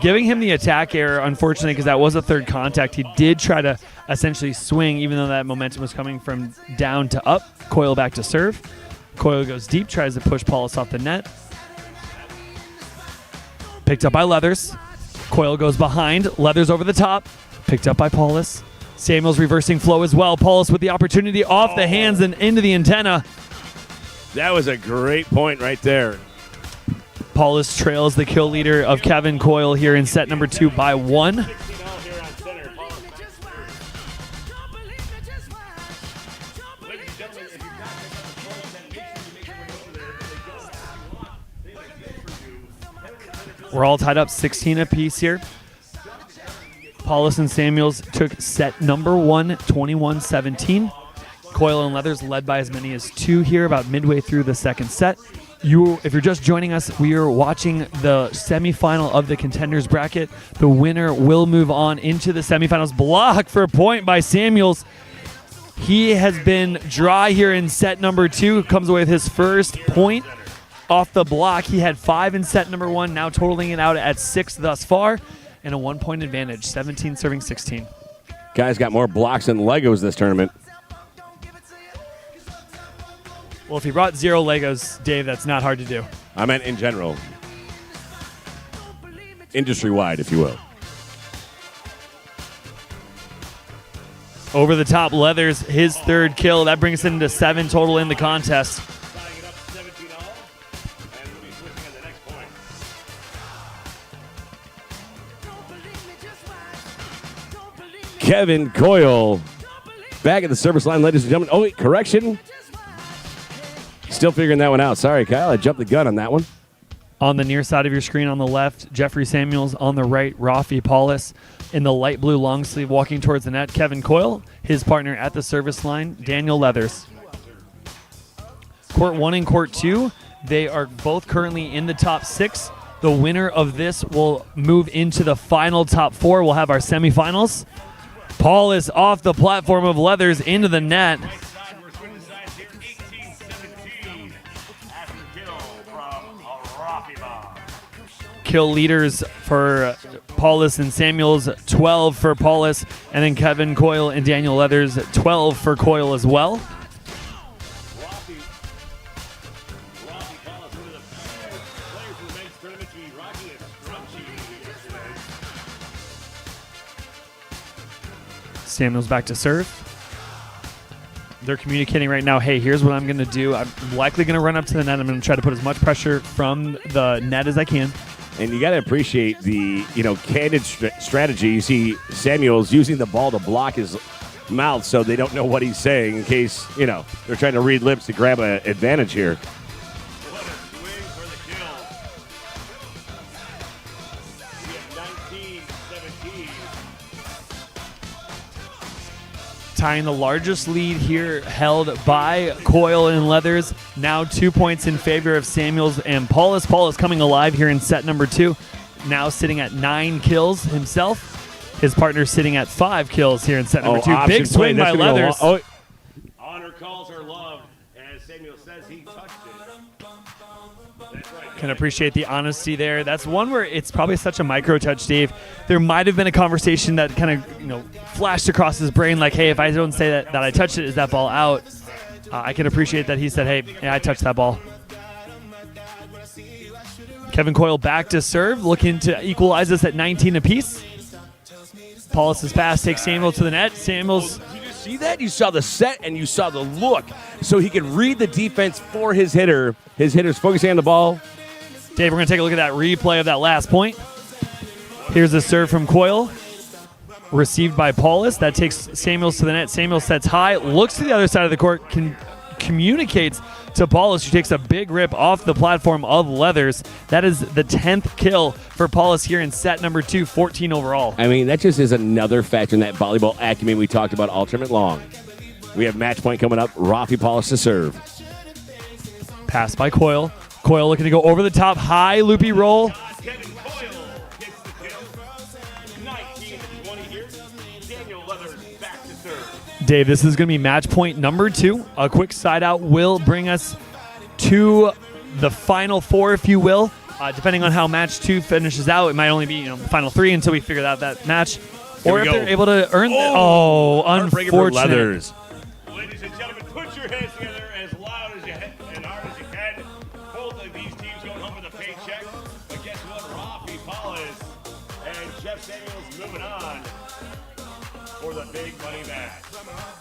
Giving him the attack error, unfortunately, because that was a third contact. He did try to essentially swing, even though that momentum was coming from down to up. Coyle back to serve. Coyle goes deep, tries to push Paulus off the net. Picked up by Leathers. Coyle goes behind. Leathers over the top. Picked up by Paulus. Samuels reversing flow as well. Paulus with the opportunity off the hands and into the antenna. That was a great point right there. Paulus trails the kill leader of Kevin Coyle here in set number 2 by 1. We're all tied up 16 apiece here. Paulus and Samuels took set number 1, 21-17. Coyle and Leathers led by as many as 2 here about midway through the second set. If you're just joining us, we are watching the semifinal of the contenders bracket. The winner will move on into the semifinals. Block for a point by Samuels. He has been dry here in set number 2. Comes away with his first point off the block. He had 5 in set number 1, now totaling it out at 6 thus far, and a 1-point advantage, 17 serving 16. Guys got more blocks than Legos this tournament. Well, if he brought 0 Legos, Dave, that's not hard to do. I meant in general. Industry-wide, if you will. Over the top, Leathers, his 3rd kill. That brings him to 7 total in the contest. Kevin Coyle back at the service line, ladies and gentlemen. Oh, wait, correction. Still figuring that one out. Sorry, Kyle. I jumped the gun on that one. On the near side of your screen on the left, Jeffrey Samuels. On the right, Rafi Paulus. In the light blue long sleeve walking towards the net, Kevin Coyle. His partner at the service line, Daniel Leathers. Court 1 and Court 2, they are both currently in the top 6. The winner of this will move into the final top 4. We'll have our semifinals. Paulus off the platform of Leathers into the net. Kill leaders for Paulus and Samuels, 12 for Paulus, and then Kevin Coyle and Daniel Leathers, 12 for Coyle as well. Samuels back to serve. They're communicating right now, hey, here's what I'm going to do. I'm likely going to run up to the net. I'm going to try to put as much pressure from the net as I can. And you got to appreciate the, candid strategy. You see Samuels using the ball to block his mouth so they don't know what he's saying in case, they're trying to read lips to grab an advantage here. Tying the largest lead here held by Coyle and Leathers. Now 2 points in favor of Samuels and Paulus. Paulus coming alive here in set number 2. Now sitting at 9 kills himself. His partner sitting at 5 kills here in set number 2. Big swing by Leathers. Honor calls are loved. As Samuel says, he touched it. That's right. Can appreciate the honesty there. That's one where it's probably such a micro touch, Dave. There might have been a conversation that kind of, flashed across his brain like, hey, if I don't say that I touched it, is that ball out? I can appreciate that he said, hey, yeah, I touched that ball. Kevin Coyle back to serve, looking to equalize this at 19 apiece. Paulus' pass takes Samuel to the net. Samuel's... Did you see that? You saw the set and you saw the look. So he could read the defense for his hitter. His hitter's focusing on the ball. Dave, we're going to take a look at that replay of that last point. Here's the serve from Coyle. received by Paulus. That takes Samuels to the net. Samuels sets high, looks to the other side of the court, communicates to Paulus, who takes a big rip off the platform of Leathers. That is the 10th kill for Paulus here in set number 2, 14 overall. I mean, that just is another factor in that volleyball acumen we talked about all tournament long. We have match point coming up. Rafi Paulus to serve. Pass by Coyle. Coyle looking to go over the top, high loopy roll. Kevin Coyle gets the kill. 19-20 here. Daniel Leathers back to serve. Dave, this is going to be match point number 2. A quick side out will bring us to the final 4, if you will. Depending on how match 2 finishes out, it might only be the final 3 until we figure out that match. Or if go. they're able to earn. Heartbreaker for Unfortunate. Leathers. Ladies and gentlemen, put your hands together as loud as you and hard as you can. Both of these teams going home with a paycheck. But guess what? Rafi Paulus and Jeff Samuels moving on for the big money match.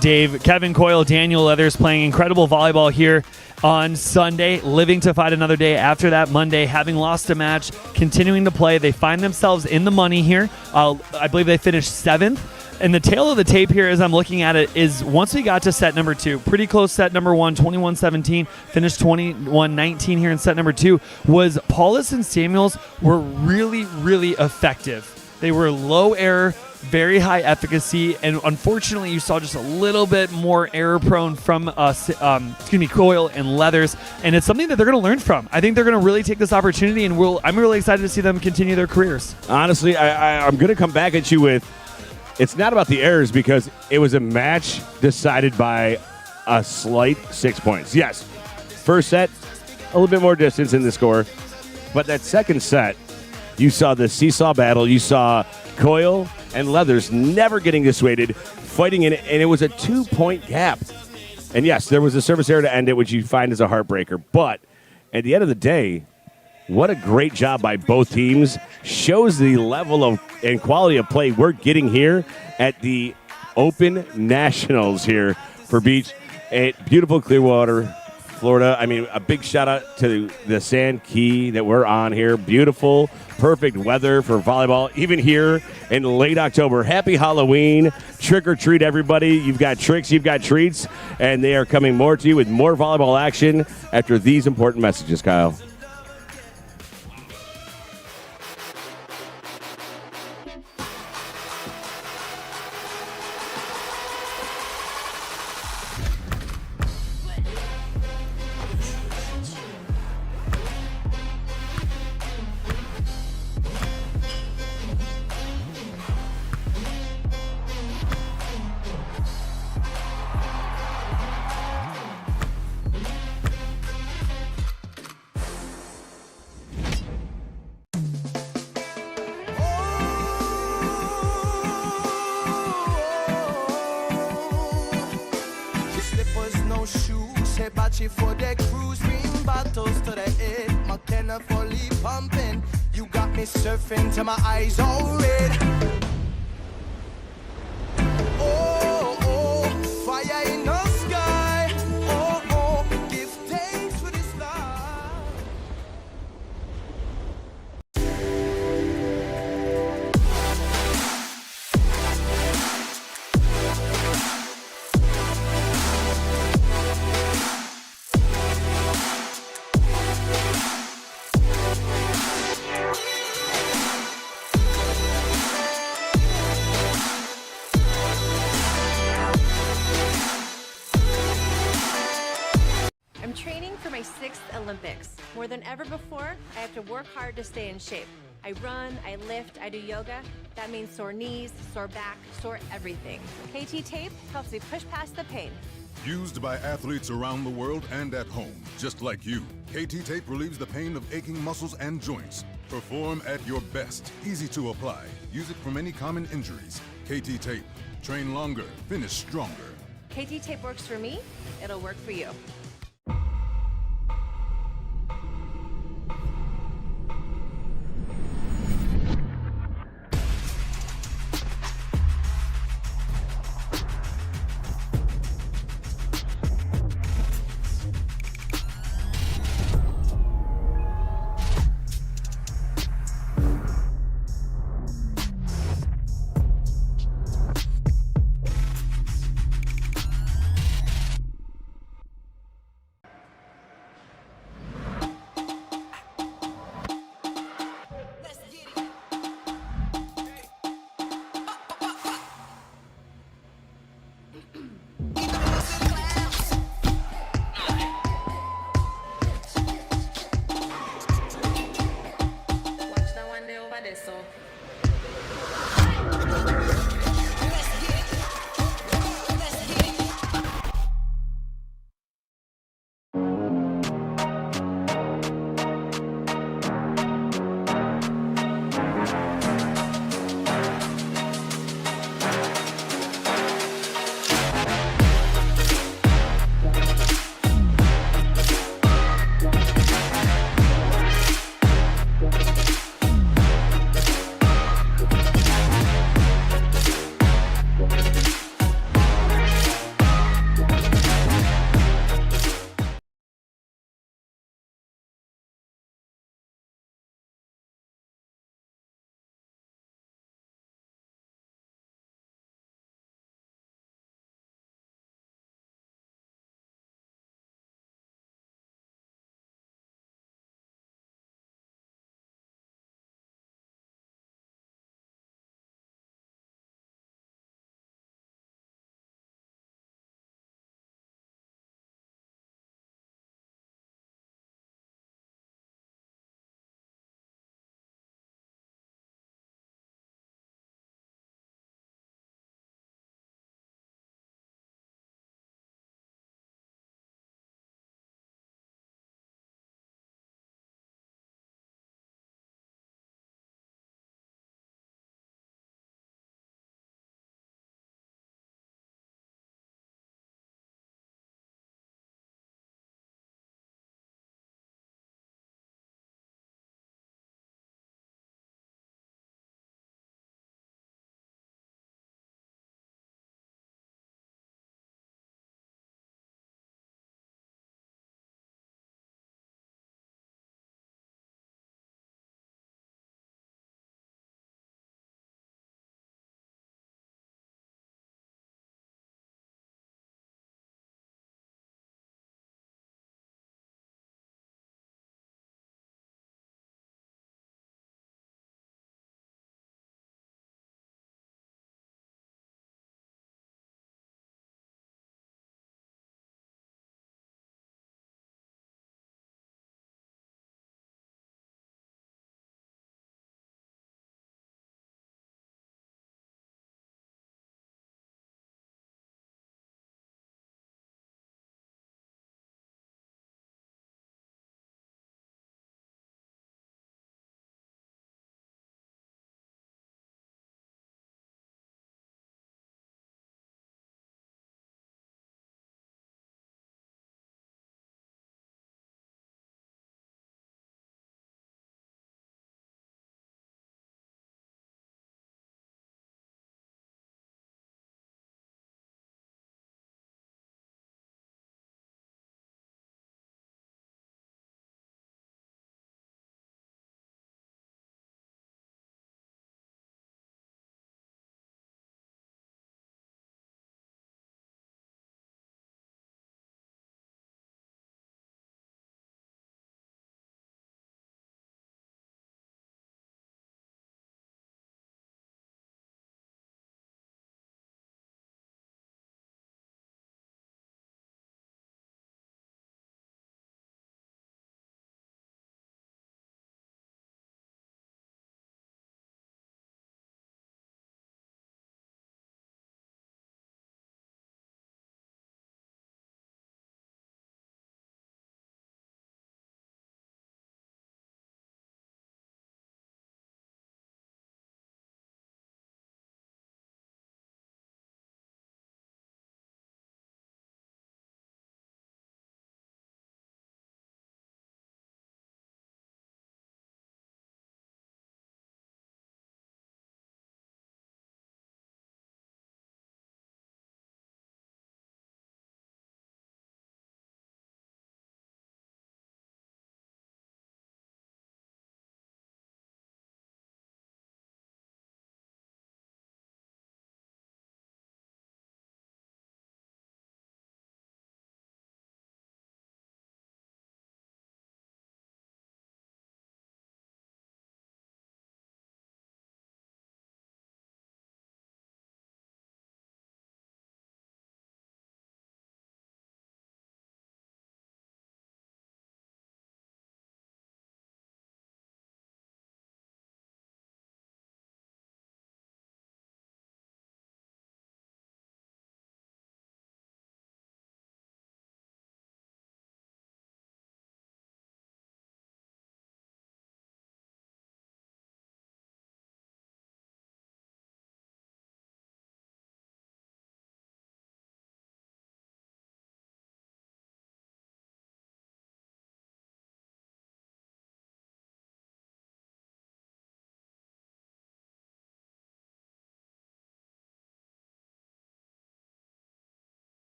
Dave, Kevin Coyle, Daniel Leathers playing incredible volleyball here on Sunday, living to fight another day after that Monday, having lost a match, continuing to play. They find themselves in the money here. I believe they finished 7th. And the tail of the tape here, as I'm looking at it, is once we got to set number 2, pretty close set number 1, 21-17, finished 21-19 here in set number 2, was Paulus and Samuels were really, really effective. They were low error, very high efficacy, and unfortunately you saw just a little bit more error prone from Coyle and Leathers, and it's something that they're going to learn from. I think they're going to really take this opportunity, and I'm really excited to see them continue their careers. Honestly, I'm going to come back at you with, it's not about the errors because it was a match decided by a slight 6 points. Yes, first set, a little bit more distance in the score, but that second set, you saw the seesaw battle. You saw Coyle and Leathers never getting dissuaded, fighting in it, and it was a 2-point gap. And yes, there was a service error to end it, which you find is a heartbreaker. But at the end of the day, what a great job by both teams. Shows the level of and quality of play we're getting here at the Open Nationals here for Beach at beautiful Clearwater, Florida. I mean, a big shout out to the Sand Key that we're on here. Beautiful, perfect weather for volleyball, even here in late October. Happy Halloween. Trick or treat, everybody. You've got tricks, you've got treats, and they are coming more to you with more volleyball action after these important messages, Kyle. For the cruise, bring bottles to the head. McKenna fully pumping. You got me surfing till my eyes all red. Oh, oh, fire in the sky. Oh, oh, give thanks for this life. I'm training for my 6th Olympics. More than ever before, I have to work hard to stay in shape. I run, I lift, I do yoga. That means sore knees, sore back, sore everything. KT Tape helps me push past the pain. Used by athletes around the world and at home, just like you. KT Tape relieves the pain of aching muscles and joints. Perform at your best. Easy to apply. Use it for many common injuries. KT Tape. Train longer, finish stronger. KT Tape works for me, it'll work for you. Watch that one day over there, so.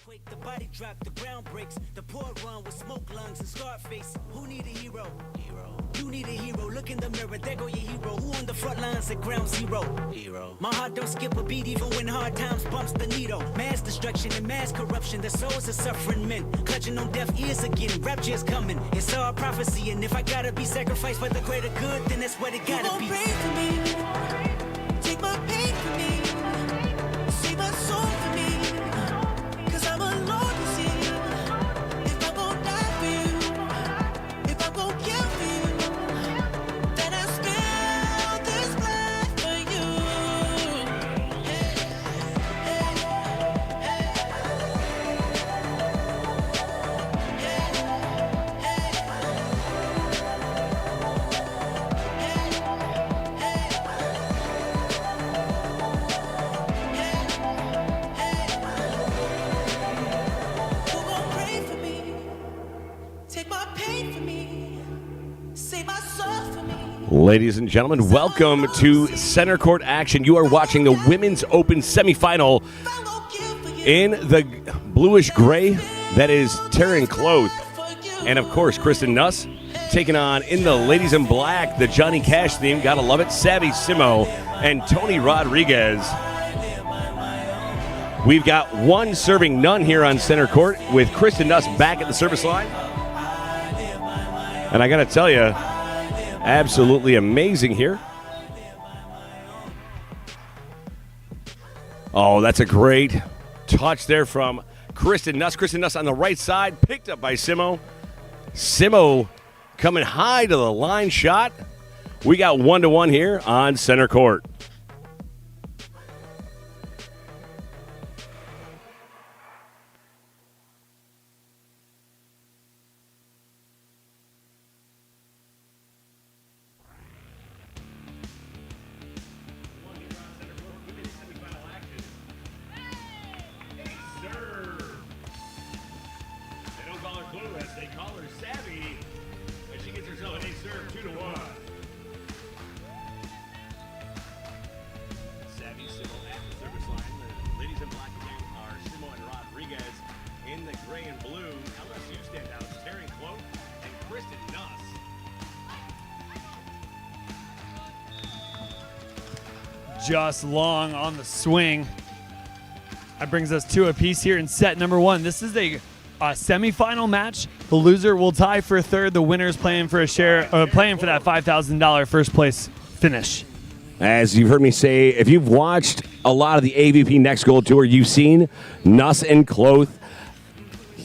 The body drop, the ground breaks. The poor run with smoke lungs and scar face. Who need a hero? You need a hero. Look in the mirror, there go your hero. Who on the front lines at ground zero? My heart don't skip a beat even when hard times bumps the needle. Mass destruction and mass corruption. The souls of suffering men. Clutching on deaf ears again. Rapture's coming. It's all prophecy. And if I gotta be sacrificed for the greater good, then that's what it gotta be. Pray for me. Take my pain for me. Save my soul for me. Cause I'm alone, you see. If I'm gonna die for you, if I'm gonna kill for you, then I spill this blood for you. Who gon' pray for me? Take my pain for me. Save my soul for me. Ladies and gentlemen, welcome to center court action. You are watching the Women's Open semifinal in the bluish gray. That is Taryn Cloth. And of course, Kristen Nuss taking on in the ladies in black, the Johnny Cash theme. Gotta love it. Savvy Simo and Tony Rodriguez. We've got one serving none here on center court with Kristen Nuss back at the service line. And I got to tell you, absolutely amazing here. Oh, that's a great touch there from Kristen Nuss. Kristen Nuss on the right side, picked up by Simo. Simo coming high to the line shot. We got 1-1 here on center court. They don't call her clueless, they call her savvy. And she gets herself an ace serve 2-1. Savvy Simo at the service line. The ladies in black again are Simo and Rodriguez. In the gray and blue, LSU standouts Taryn Cloth and Kristen Nuss. Just long on the swing. That brings us to a piece here in set number one. This is a semifinal match. The loser will tie for third. The winner's playing for a share, playing for that $5,000 first place finish. As you've heard me say, if you've watched a lot of the AVP Next Gold Tour, you've seen Nuss and Cloth,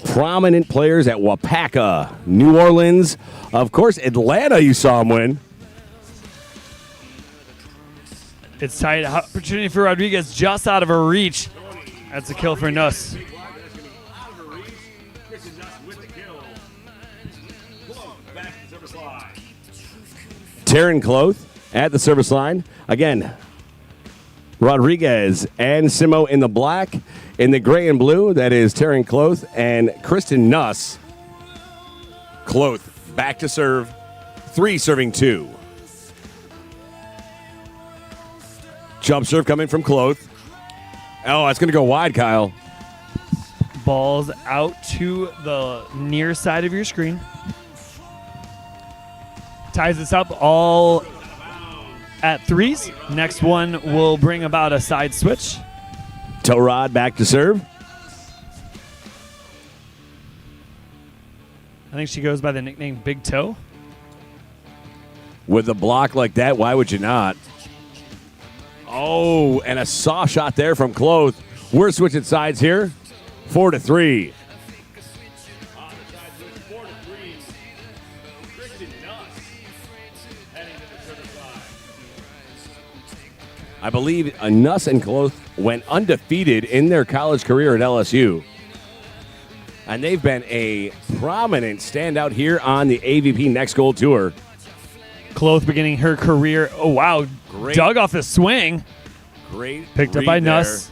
prominent players at Wapaka, New Orleans, of course, Atlanta. You saw him win. It's tight. Opportunity for Rodriguez just out of her reach. That's a kill for Nuss. Taryn Cloth at the service line. Again, Rodriguez and Simo in the black. In the gray and blue, that is Taryn Cloth and Kristen Nuss. Cloth back to serve. 3 serving 2. Jump serve coming from Cloth. Oh, it's going to go wide, Kyle. Ball's out to the near side of your screen. Ties this up all at 3s. Next one will bring about a side switch. Toe Rod back to serve. I think she goes by the nickname Big Toe. With a block like that, why would you not? Oh, and a soft shot there from Cloth. We're switching sides here. 4-3. I believe Nuss and Cloth went undefeated in their college career at LSU. And they've been a prominent standout here on the AVP Next Gold Tour. Cloth beginning her career. Oh, wow. Great. Dug off the swing. Great. Picked up by Nuss.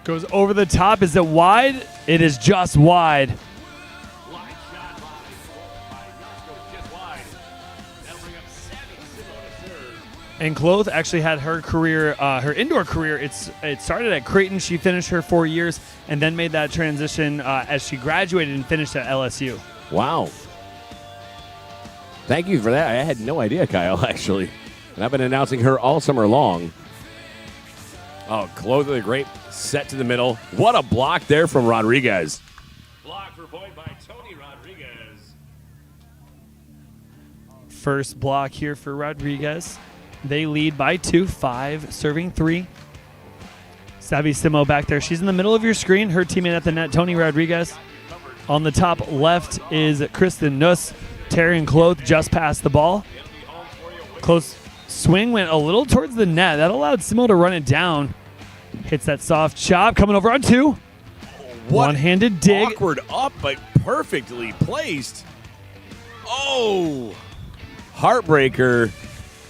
Goes over the top. Is it wide? It is just wide. And Cloth actually had her career, her indoor career. It started at Creighton. She finished her 4 years and then made that transition as she graduated and finished at LSU. Wow. Thank you for that. I had no idea, Kyle, actually. And I've been announcing her all summer long. Oh, Cloth with a great set to the middle. What a block there from Rodriguez. Block for point by Tony Rodriguez. First block here for Rodriguez. They lead by 2, 5, serving 3. Savvy Simo back there. She's in the middle of your screen. Her teammate at the net, Tony Rodriguez. On the top left is Kristen Nuss. Terry and Cloth just passed the ball. Close swing went a little towards the net. That allowed Simo to run it down. Hits that soft chop. Coming over on 2. One-handed dig. Awkward up, but perfectly placed. Oh. Heartbreaker.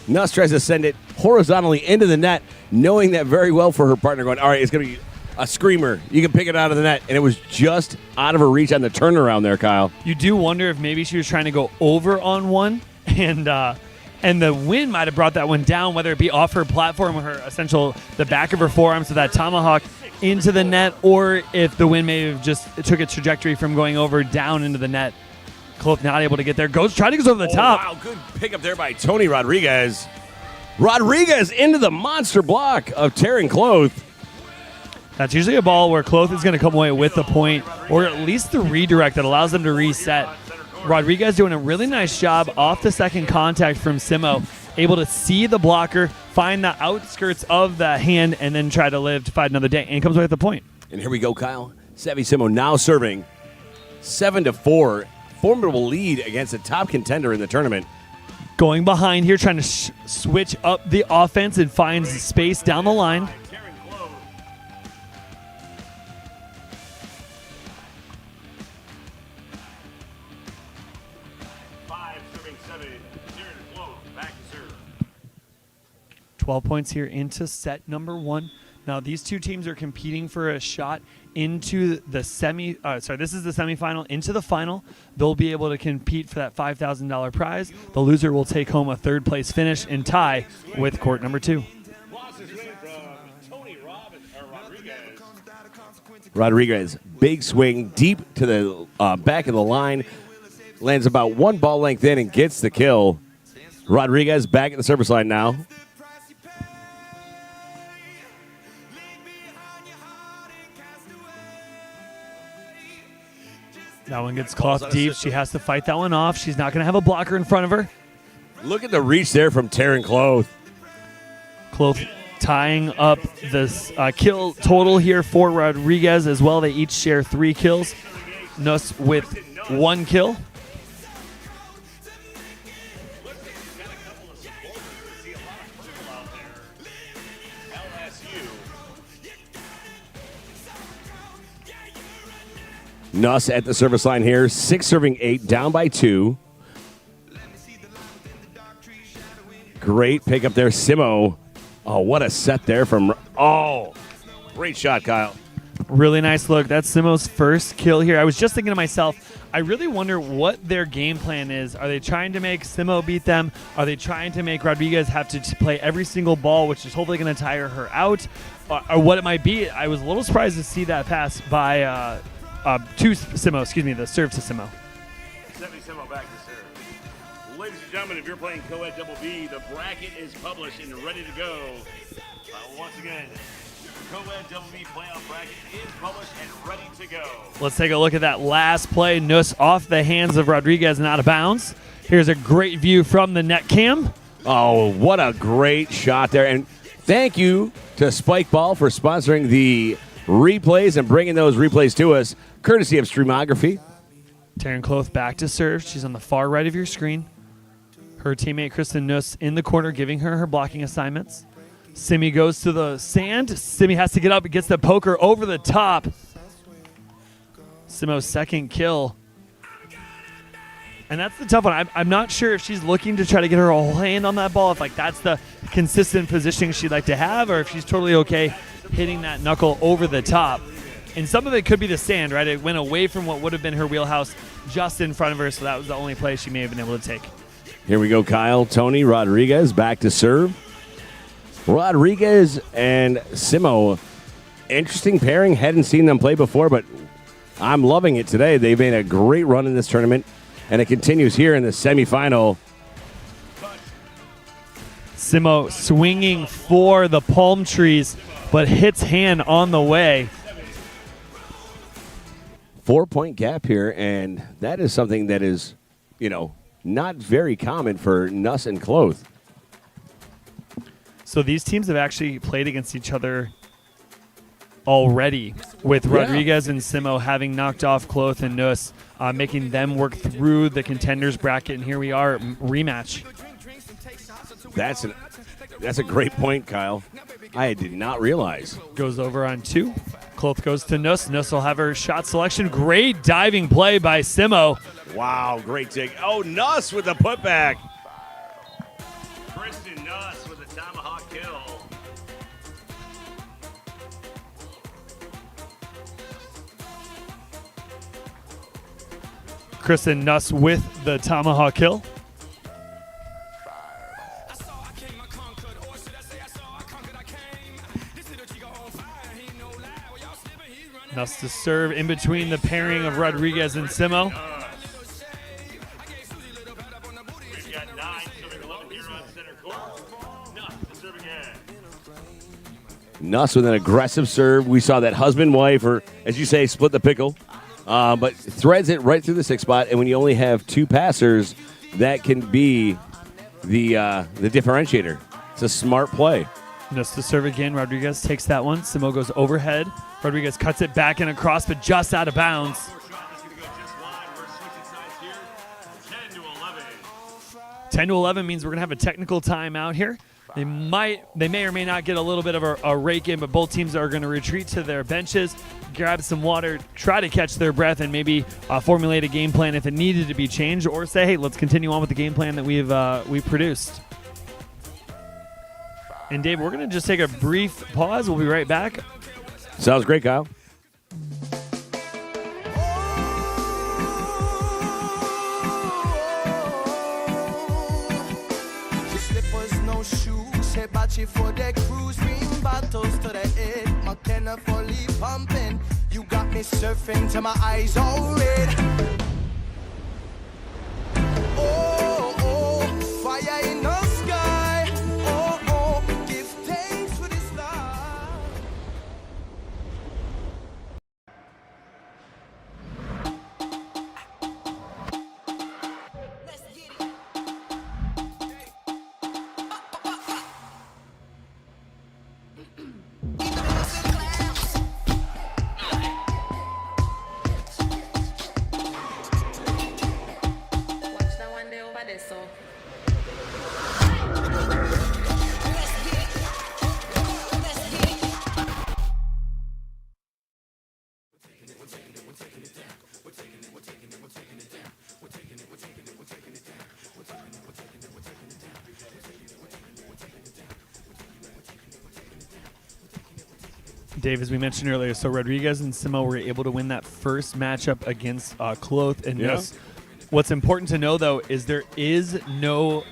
Nuss tries to send it horizontally into the net, knowing that very well for her partner, going, all right, it's going to be a screamer. You can pick it out of the net. And it was just out of her reach on the turnaround there, Kyle. You do wonder if maybe she was trying to go over on one, and the wind might have brought that one down, whether it be off her platform or the back of her forearm, so that tomahawk into the net, or if the wind may have just took its trajectory from going over down into the net. Cloth not able to get there. Trying to go over the top. Wow, good pickup there by Tony Rodriguez. Rodriguez into the monster block of Taryn Cloth. That's usually a ball where Cloth is going to come away with the point, or at least the redirect that allows them to reset. Rodriguez doing a really nice job off the second contact from Simo, able to see the blocker, find the outskirts of the hand, and then try to live to fight another day, and comes away with the point. And here we go, Kyle. Savvy Simo now serving 7-4. Formidable lead against a top contender in the tournament. Going behind here, trying to switch up the offense and finds space down the line. Serving 7. Taryn Cloth back to serve. 12 points here into set number 1. Now these two teams are competing for a shot into the this is the semifinal, into the final. They'll be able to compete for that $5,000 prize. The loser will take home a third-place finish and tie with court number 2. Rodriguez, big swing deep to the back of the line. Lands about one ball length in and gets the kill. Rodriguez back at the service line now. That one gets Cloth deep. She has to fight that one off. She's not going to have a blocker in front of her. Look at the reach there from Taryn Cloth. Cloth tying up this kill total here for Rodriguez as well. They each share 3 kills. Nuss with 1 kill. Nuss at the service line here. 6 serving 8, down by 2. Great pickup there, Simo. Oh, what a set there from... Oh, great shot, Kyle. Really nice look. That's Simo's first kill here. I was just thinking to myself, I really wonder what their game plan is. Are they trying to make Simo beat them? Are they trying to make Rodriguez have to play every single ball, which is hopefully going to tire her out? Or what it might be. I was a little surprised to see that pass by... to Simo, the serve to Simo. Simo back to serve. Ladies and gentlemen, if you're playing co-ed double B, the bracket is published and ready to go. Once again, co-ed double B playoff bracket is published and ready to go. Let's take a look at that last play. Nuss off the hands of Rodriguez and out of bounds. Here's a great view from the net cam. Oh, what a great shot there. And thank you to Spike Ball for sponsoring the replays and bringing those replays to us, courtesy of Streamography. Taryn Cloth back to serve. She's on the far right of your screen. Her teammate Kristen Nuss in the corner giving her blocking assignments. Simi goes to the sand. Simi has to get up and gets the poker over the top. Simo's second kill. And that's the tough one. I'm not sure if she's looking to try to get her whole hand on that ball, if that's the consistent positioning she'd like to have, or if she's totally okay hitting that knuckle over the top. And some of it could be the sand, right? It went away from what would have been her wheelhouse just in front of her, so that was the only play she may have been able to take. Here we go, Kyle. Tony Rodriguez back to serve. Rodriguez and Simo. Interesting pairing. Hadn't seen them play before, but I'm loving it today. They've made a great run in this tournament, and it continues here in the semifinal. Simo swinging for the palm trees, but hits hand on the way. 4-point gap here, and that is something that is, not very common for Nuss and Cloth. So these teams have actually played against each other already, with Rodriguez and Simo having knocked off Cloth and Nuss, making them work through the contenders bracket, and here we are, rematch. That's a great point, Kyle. I did not realize. Goes over on 2. Cloth goes to Nuss. Nuss will have her shot selection. Great diving play by Simo. Wow, great dig. Oh, Nuss with the putback. Kristen Nuss with a tomahawk kill. Kristen Nuss with the tomahawk kill. Nuss to serve in between the pairing of Rodriguez and Simo. We've got 9 serving 11 here on center court. Nuss to serve again. Nuss with an aggressive serve. We saw that husband-wife, or as you say, split the pickle, but threads it right through the 6 spot. And when you only have 2 passers, that can be the differentiator. It's a smart play. Nuss to serve again. Rodriguez takes that one. Simo goes overhead. Rodriguez cuts it back and across, but just out of bounds. 10-11 means we're going to have a technical timeout here. They may or may not get a little bit of a rake in, but both teams are going to retreat to their benches, grab some water, try to catch their breath, and maybe formulate a game plan if it needed to be changed, or say, hey, let's continue on with the game plan that we've produced. And Dave, we're going to just take a brief pause. We'll be right back. Sounds great, Kyle. Slippers, no shoes, Hibachi for the cruise, green bottles to the head, McKenna fully pumping. You got me surfing till my eyes all red. Oh, oh, fire in the sky. Oh, oh, give thanks for this life. Watch that one day over there, so. Dave, as we mentioned earlier, so Rodriguez and Simo were able to win that first matchup against Cloth and Nuss. What's important to know, though, is there is no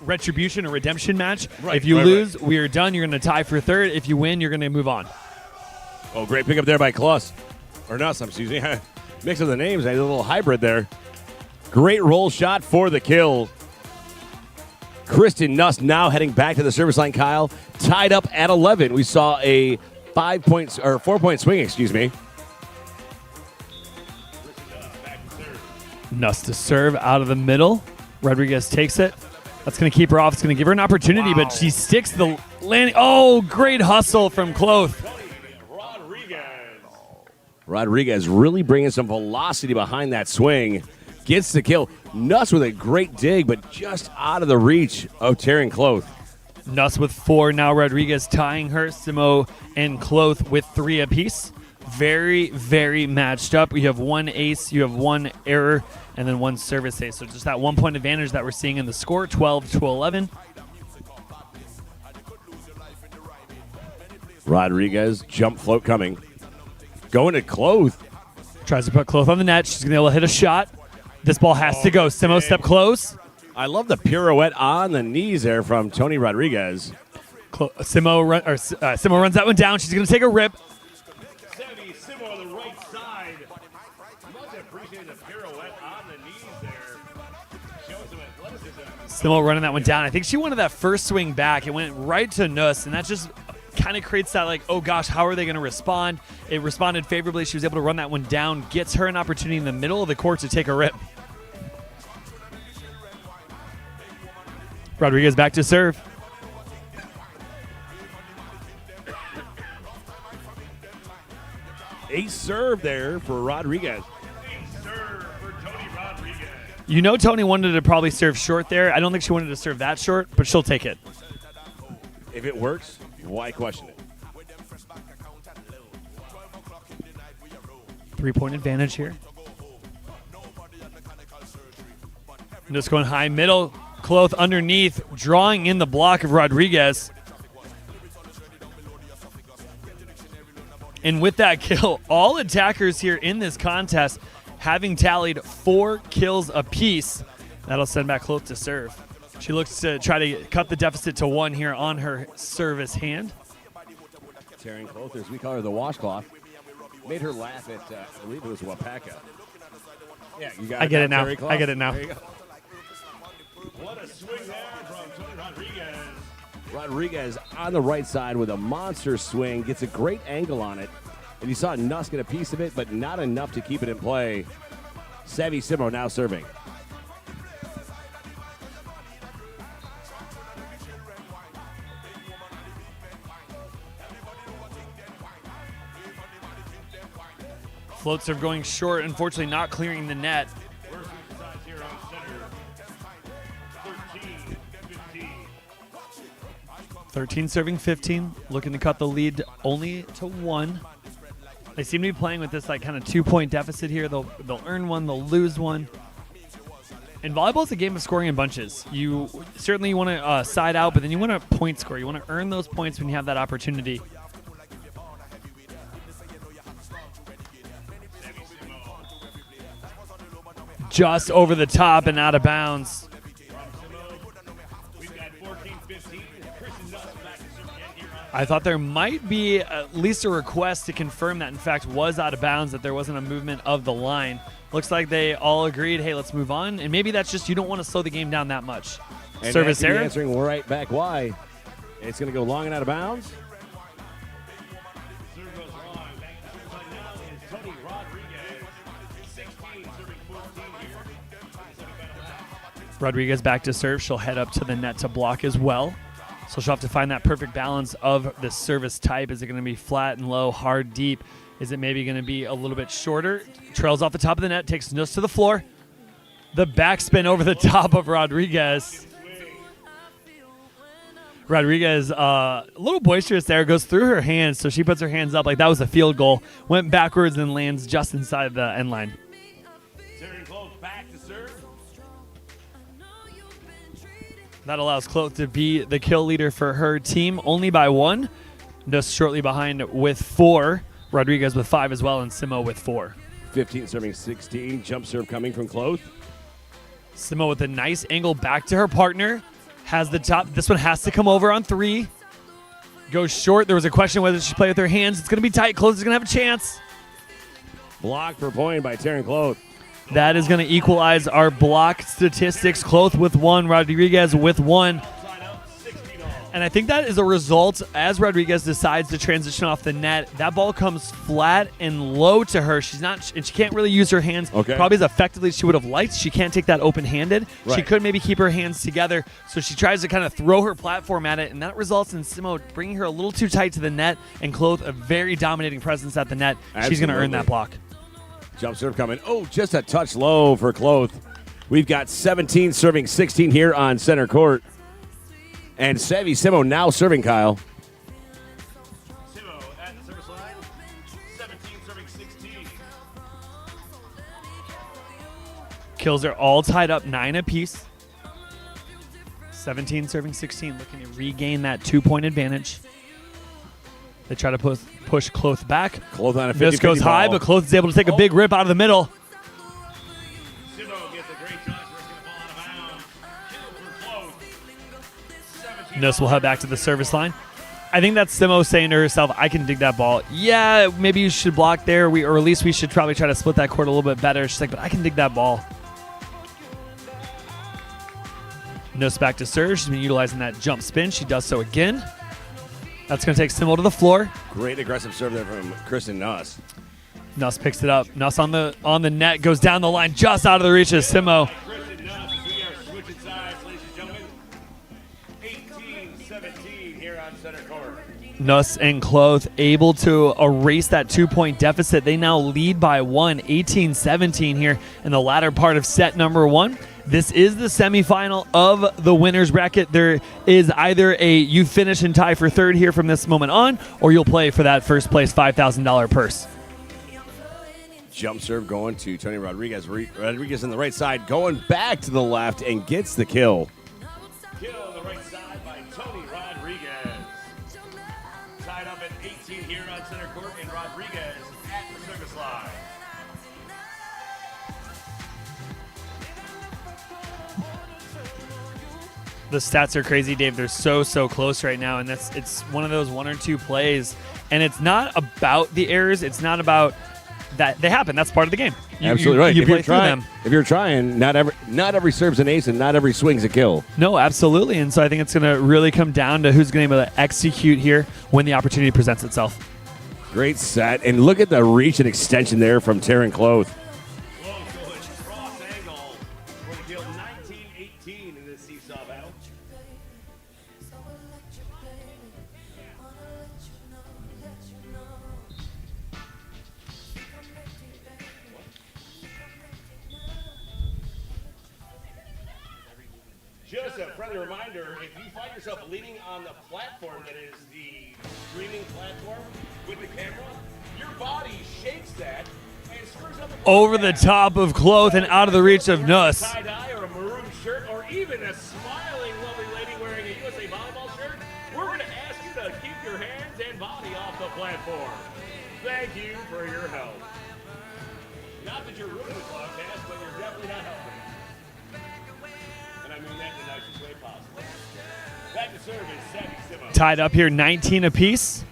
retribution or redemption match. If you lose, we are done. You're going to tie for third. If you win, you're going to move on. Oh, great pickup there by Nuss. Excuse me. Mix of the names. I did a little hybrid there. Great roll shot for the kill. Kristen Nuss now heading back to the service line, Kyle. Tied up at 11. We saw a 4-point swing, excuse me. Nuss to serve out of the middle. Rodriguez takes it. That's going to keep her off. It's going to give her an opportunity, but she sticks the landing. Oh, great hustle from Cloth. Rodriguez really bringing some velocity behind that swing. Gets the kill. Nuss with a great dig, but just out of the reach of Taryn Cloth. Nuss with 4. Now Rodriguez tying her. Simo and Cloth with 3 apiece. Very, very matched up. You have 1 ace, you have 1 error, and then 1 service ace. So just that 1-point advantage that we're seeing in the score, 12-11. Rodriguez, jump float coming. Going to Cloth. Tries to put Cloth on the net. She's going to be able to hit a shot. This ball has to go. Simo step close. I love the pirouette on the knees there from Tony Rodriguez. Simo runs that one down. She's going to take a rip. Sevi Simo on the right side. Much appreciate the pirouette on the knees there. Shows some athleticism. Simo running that one down. I think she wanted that first swing back. It went right to Nuss, and that just kind of creates that, like, oh gosh, how are they going to respond? It responded favorably. She was able to run that one down, gets her an opportunity in the middle of the court to take a rip. Rodriguez back to serve. Ace serve there for Rodriguez. Ace serve for Tony Rodriguez. You know Tony wanted to probably serve short there. I don't think she wanted to serve that short, but she'll take it. If it works, why question it? 3-point advantage here. Just going high middle. Cloth underneath, drawing in the block of Rodriguez. And with that kill, all attackers here in this contest having tallied 4 kills apiece. That'll send back Cloth to serve. She looks to try to cut the deficit to 1 here on her service hand. Taryn Cloth, as we call her, the washcloth, made her laugh at, I believe it was Wapaka. Yeah, you got I get now, it now. Terry Cloth? I get it now. There you go. What a swing there from Tony Rodriguez. Rodriguez on the right side with a monster swing, gets a great angle on it. And you saw Nuss get a piece of it, but not enough to keep it in play. Sevi Simo now serving. Float serve going short, unfortunately not clearing the net. 13 serving 15, looking to cut the lead only to 1. They seem to be playing with this like kind of 2-point deficit here. They'll earn 1, they'll lose 1. And volleyball is a game of scoring in bunches. You certainly want to side out, but then you want to point score. You want to earn those points when you have that opportunity. Just over the top and out of bounds. I thought there might be at least a request to confirm that, in fact, was out of bounds, that there wasn't a movement of the line. Looks like they all agreed, hey, let's move on. And maybe that's just you don't want to slow the game down that much. And Service error. Answering right back why. It's going to go long and out of bounds. Serve goes long. But now is Tony Rodriguez. 16 serving 14 here. Rodriguez back to serve. She'll head up to the net to block as well. So she'll have to find that perfect balance of the service type. Is it going to be flat and low, hard, deep? Is it maybe going to be a little bit shorter? Trails off the top of the net, takes Nuss to the floor. The backspin over the top of Rodriguez. Rodriguez, a little boisterous there, goes through her hands, so she puts her hands up like that was a field goal. Went backwards and lands just inside the end line. Taryn Cloth back to serve. That allows Cloth to be the kill leader for her team, only by 1. Just shortly behind with 4. Rodriguez with 5 as well, and Simo with 4. 15 serving 16. Jump serve coming from Cloth. Simo with a nice angle back to her partner. Has the top. This one has to come over on 3. Goes short. There was a question whether she should play with her hands. It's going to be tight. Cloth is going to have a chance. Blocked for point by Taryn Cloth. That is going to equalize our block statistics. Cloth with 1, Rodriguez with 1. And I think that is a result as Rodriguez decides to transition off the net. That ball comes flat and low to her. She's not, and she can't really use her hands probably as effectively as she would have liked. She can't take that open-handed. Right. She could maybe keep her hands together, so she tries to kind of throw her platform at it, and that results in Simo bringing her a little too tight to the net and Cloth a very dominating presence at the net. Absolutely. She's going to earn that block. Jump serve coming. Oh, just a touch low for Cloth. We've got 17 serving 16 here on center court. And Sevi Simo now serving, Kyle. Simo at the service line. 17 serving 16. Kills are all tied up 9 apiece. 17 serving 16, looking to regain that 2-point advantage. They try to push Cloth back. Cloth on a 50-50 This goes high, ball. but Cloth is able to take a big rip out of the middle. Simo gets a great touch. We're going to fall out of bounds. Nuss will head back to the service line. I think that's Simo saying to herself, I can dig that ball. Yeah, maybe you should block there, or at least we should probably try to split that court a little bit better. She's like, but I can dig that ball. Nuss back to serve. She's been utilizing that jump spin. She does so again. That's going to take Simo to the floor. Great aggressive serve there from Kristen Nuss. Nuss picks it up. Nuss on the net, goes down the line, just out of the reach of Simo. Kristen Nuss, we are switching sides, ladies and gentlemen. 18-17 here on center court. Nuss and Cloth able to erase that 2-point deficit. They now lead by 18-17 here in the latter part of set number 1. This is the semifinal of the winner's bracket. There is either you finish and tie for third here from this moment on, or you'll play for that first place $5,000 purse. Jump serve going to Tony Rodriguez. Rodriguez on the right side, going back to the left and gets the kill. Kill on the right side by Tony Rodriguez. Tied up at 18 here on center court, and Rodriguez at the service line. The stats are crazy, Dave. They're so close right now, and it's one of those 1 or 2 plays, and it's not about the errors. It's not about that they happen. That's part of the game. Absolutely right. You If play you're through trying, them. if you're trying, not every serve's an ace, and not every swing's a kill. No, absolutely. And so I think it's going to really come down to who's going to be able to execute here when the opportunity presents itself. Great set, and look at the reach and extension there from Taryn Cloth. Close going cross angle for the kill. 19-18 in this seesaw battle. Just a friendly reminder, if you find yourself leaning on the platform that is the streaming platform with the camera, your body shakes that and screws up the Over the top of Cloth and out of the reach of Nuss. tie-dye or a maroon shirt or even a smiling lovely lady wearing a USA volleyball shirt. We're going to ask you to keep your hands and body off the platform. Thank you for your help. Not that you're ruining the broadcast, but you're definitely not helping. And I mean that in the nicest way possible. Back to serve is Sammy Simo. Tied up here, 19 apiece.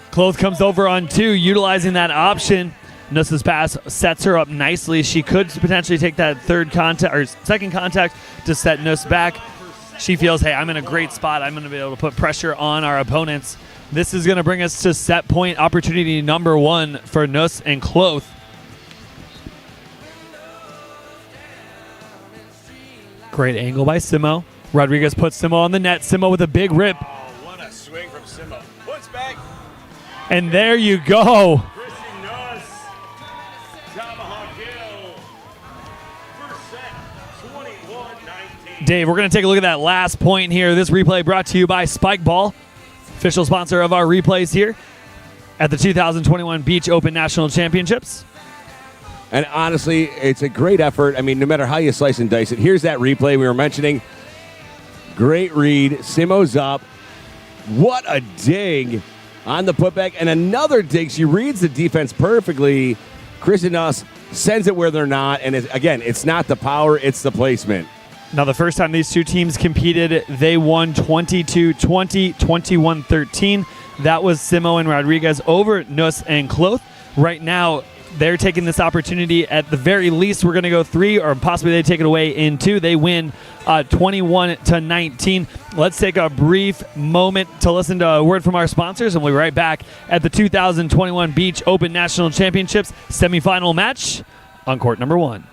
Cloth comes over on 2, utilizing that option. Nuss's pass sets her up nicely. She could potentially take that second contact to set Nuss back. She feels, hey, I'm in a great spot. I'm going to be able to put pressure on our opponents. This is going to bring us to set point opportunity number 1 for Nuss and Cloth. Great angle by Simo. Rodriguez puts Simo on the net. Simo with a big rip. Oh, what a swing from Simo. Puts back. And there you go. Kristen Nuss. Tomahawk kill. First set, 21-19. Dave, we're going to take a look at that last point here. This replay brought to you by Spike Ball, official sponsor of our replays here at the 2021 Beach Open National Championships. And honestly, it's a great effort. I mean, no matter how you slice and dice it, here's that replay we were mentioning. Great read. Simo's up. What a dig on the putback. And another dig. She reads the defense perfectly. Kristen Nuss sends it where they're not. And again, it's not the power, it's the placement. Now, the first time these two teams competed, they won 22-20, 21-13. That was Simo and Rodriguez over Nuss and Cloth. Right now, they're taking this opportunity. At the very least, we're going to go 3, or possibly they take it away in 2. They win 21-19. Let's take a brief moment to listen to a word from our sponsors, and we'll be right back at the 2021 Beach Open National Championships semifinal match on court number 1.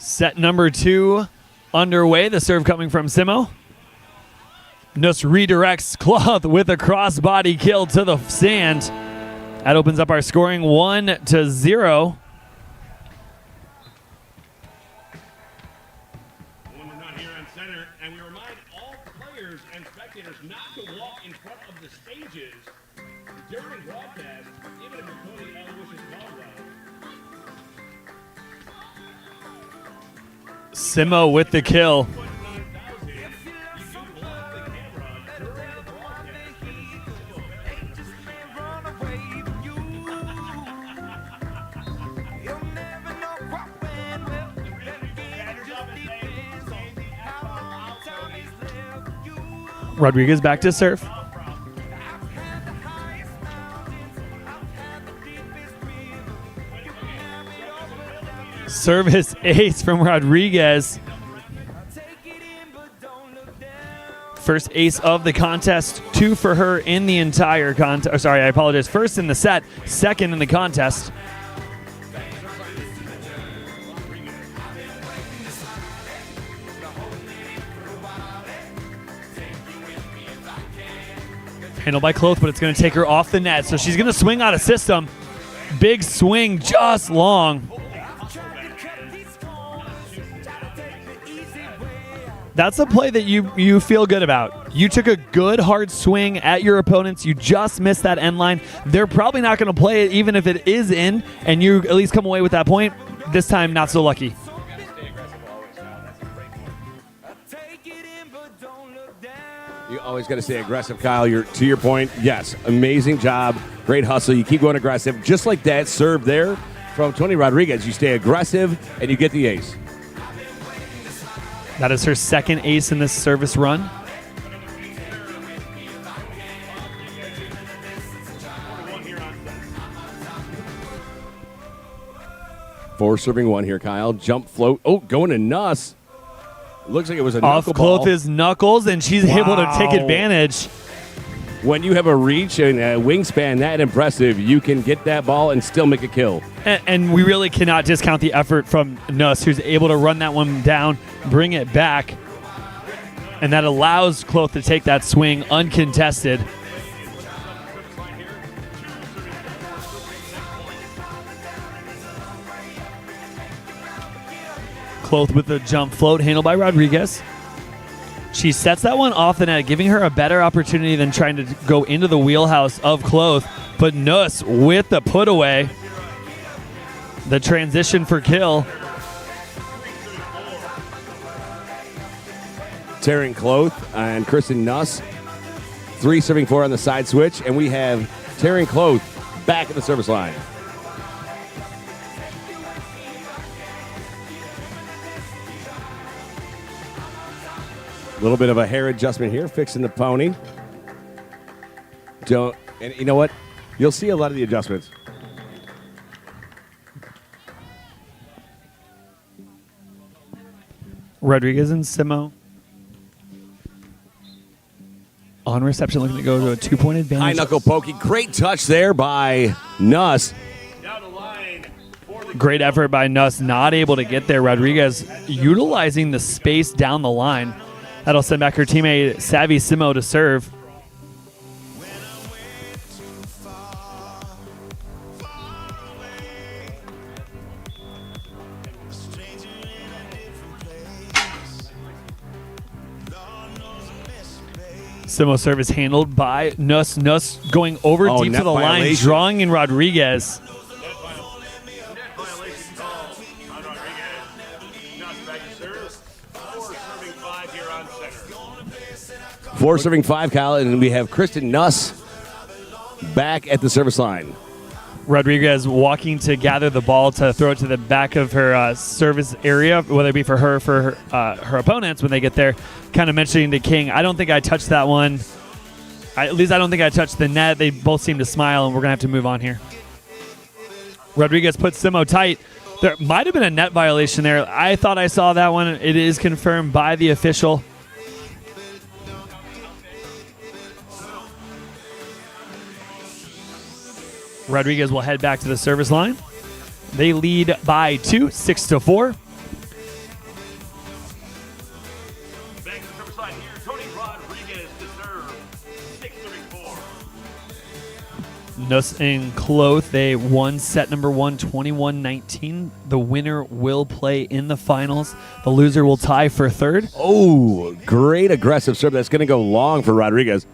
Set number 2 underway. The serve coming from Simo. Nuss redirects Cloth with a crossbody kill to the sand. That opens up our scoring 1-0. One run here on center, and we remind all players and spectators not to walk in front of the stages during broadcast, even if Cody L wishes called. Simo with the kill. Rodriguez back to serve. Service ace from Rodriguez. First ace of the contest. 2 for her in the entire contest. Sorry, I apologize. First in the set, second in the contest. Handled by Cloth, but it's going to take her off the net. So she's going to swing out of system. Big swing, just long. That's a play that you feel good about. You took a good hard swing at your opponents. You just missed that end line. They're probably not going to play it even if it is in, and you at least come away with that point. This time, not so lucky. You always got to stay aggressive, Kyle. To your point, yes, amazing job, great hustle. You keep going aggressive. Just like that serve there from Tony Rodriguez, you stay aggressive and you get the ace. That is her second ace in this service run. Four serving 1 here, Kyle. Jump float. Oh, going to Nuss. Looks like it was a off knuckleball. Cloth's knuckles, and she's able to take advantage. When you have a reach and a wingspan that impressive, you can get that ball and still make a kill. And we really cannot discount the effort from Nuss, who's able to run that one down, bring it back, and that allows Cloth to take that swing uncontested. Cloth with the jump float, handled by Rodriguez. She sets that one off the net, giving her a better opportunity than trying to go into the wheelhouse of Cloth. But Nuss with the put away. The transition for kill. Taryn Cloth and Kristen Nuss. 3 serving 4 on the side switch, and we have Taryn Cloth back at the service line. A little bit of a hair adjustment here, fixing the pony. And you know what? You'll see a lot of the adjustments. Rodriguez and Simo on reception, looking to go to a 2-point advantage. High knuckle pokey. Great touch there by Nuss. Great effort by Nuss, not able to get there. Rodriguez utilizing the space down the line. That'll send back her teammate, Savvy Simo, to serve. Simo service handled by Nuss. Nuss going over deep to the line, drawing in Rodriguez. 4 serving 5, Kyle, and we have Kristen Nuss back at the service line. Rodriguez walking to gather the ball to throw it to the back of her service area, whether it be for her or for her opponents when they get there. Kind of mentioning to King, I don't think I touched that one. At least I don't think I touched the net. They both seem to smile, and we're going to have to move on here. Rodriguez puts Simo tight. There might have been a net violation there. I thought I saw that one. It is confirmed by the official. Rodriguez will head back to the service line. They lead by 2, 6-4. service line here, Tony Rodriguez to serve. 6-34. Nuss and Cloth, they won set number 1, 21-19. The winner will play in the finals. The loser will tie for third. Oh, great aggressive serve. That's going to go long for Rodriguez.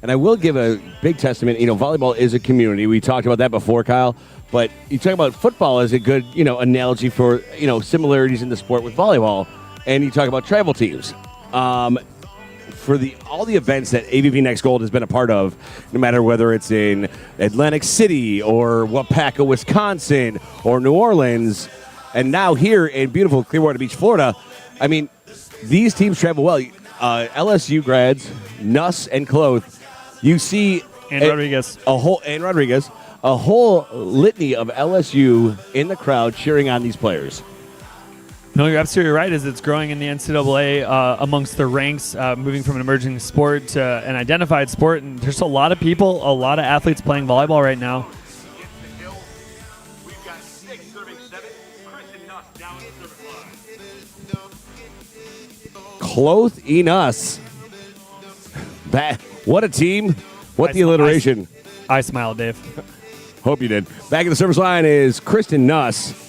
And I will give a big testament. Volleyball is a community. We talked about that before, Kyle. But you talk about football as a good, analogy for, similarities in the sport with volleyball. And you talk about tribal teams. For all the events that AVP Next Gold has been a part of, no matter whether it's in Atlantic City or Wapaka, Wisconsin, or New Orleans, and now here in beautiful Clearwater Beach, Florida, I mean, these teams travel well. LSU grads, Nuss and Cloth, you see Rodriguez. A whole litany of LSU in the crowd cheering on these players. No, you're absolutely right. As it's growing in the NCAA amongst the ranks, moving from an emerging sport to an identified sport, and there's a lot of people, a lot of athletes playing volleyball right now. We've got 6 serving 7. Kristen Nuss down the service line. Cloth Enos. What a team. What the alliteration. I smiled, Dave. Hope you did. Back at the service line is Kristen Nuss.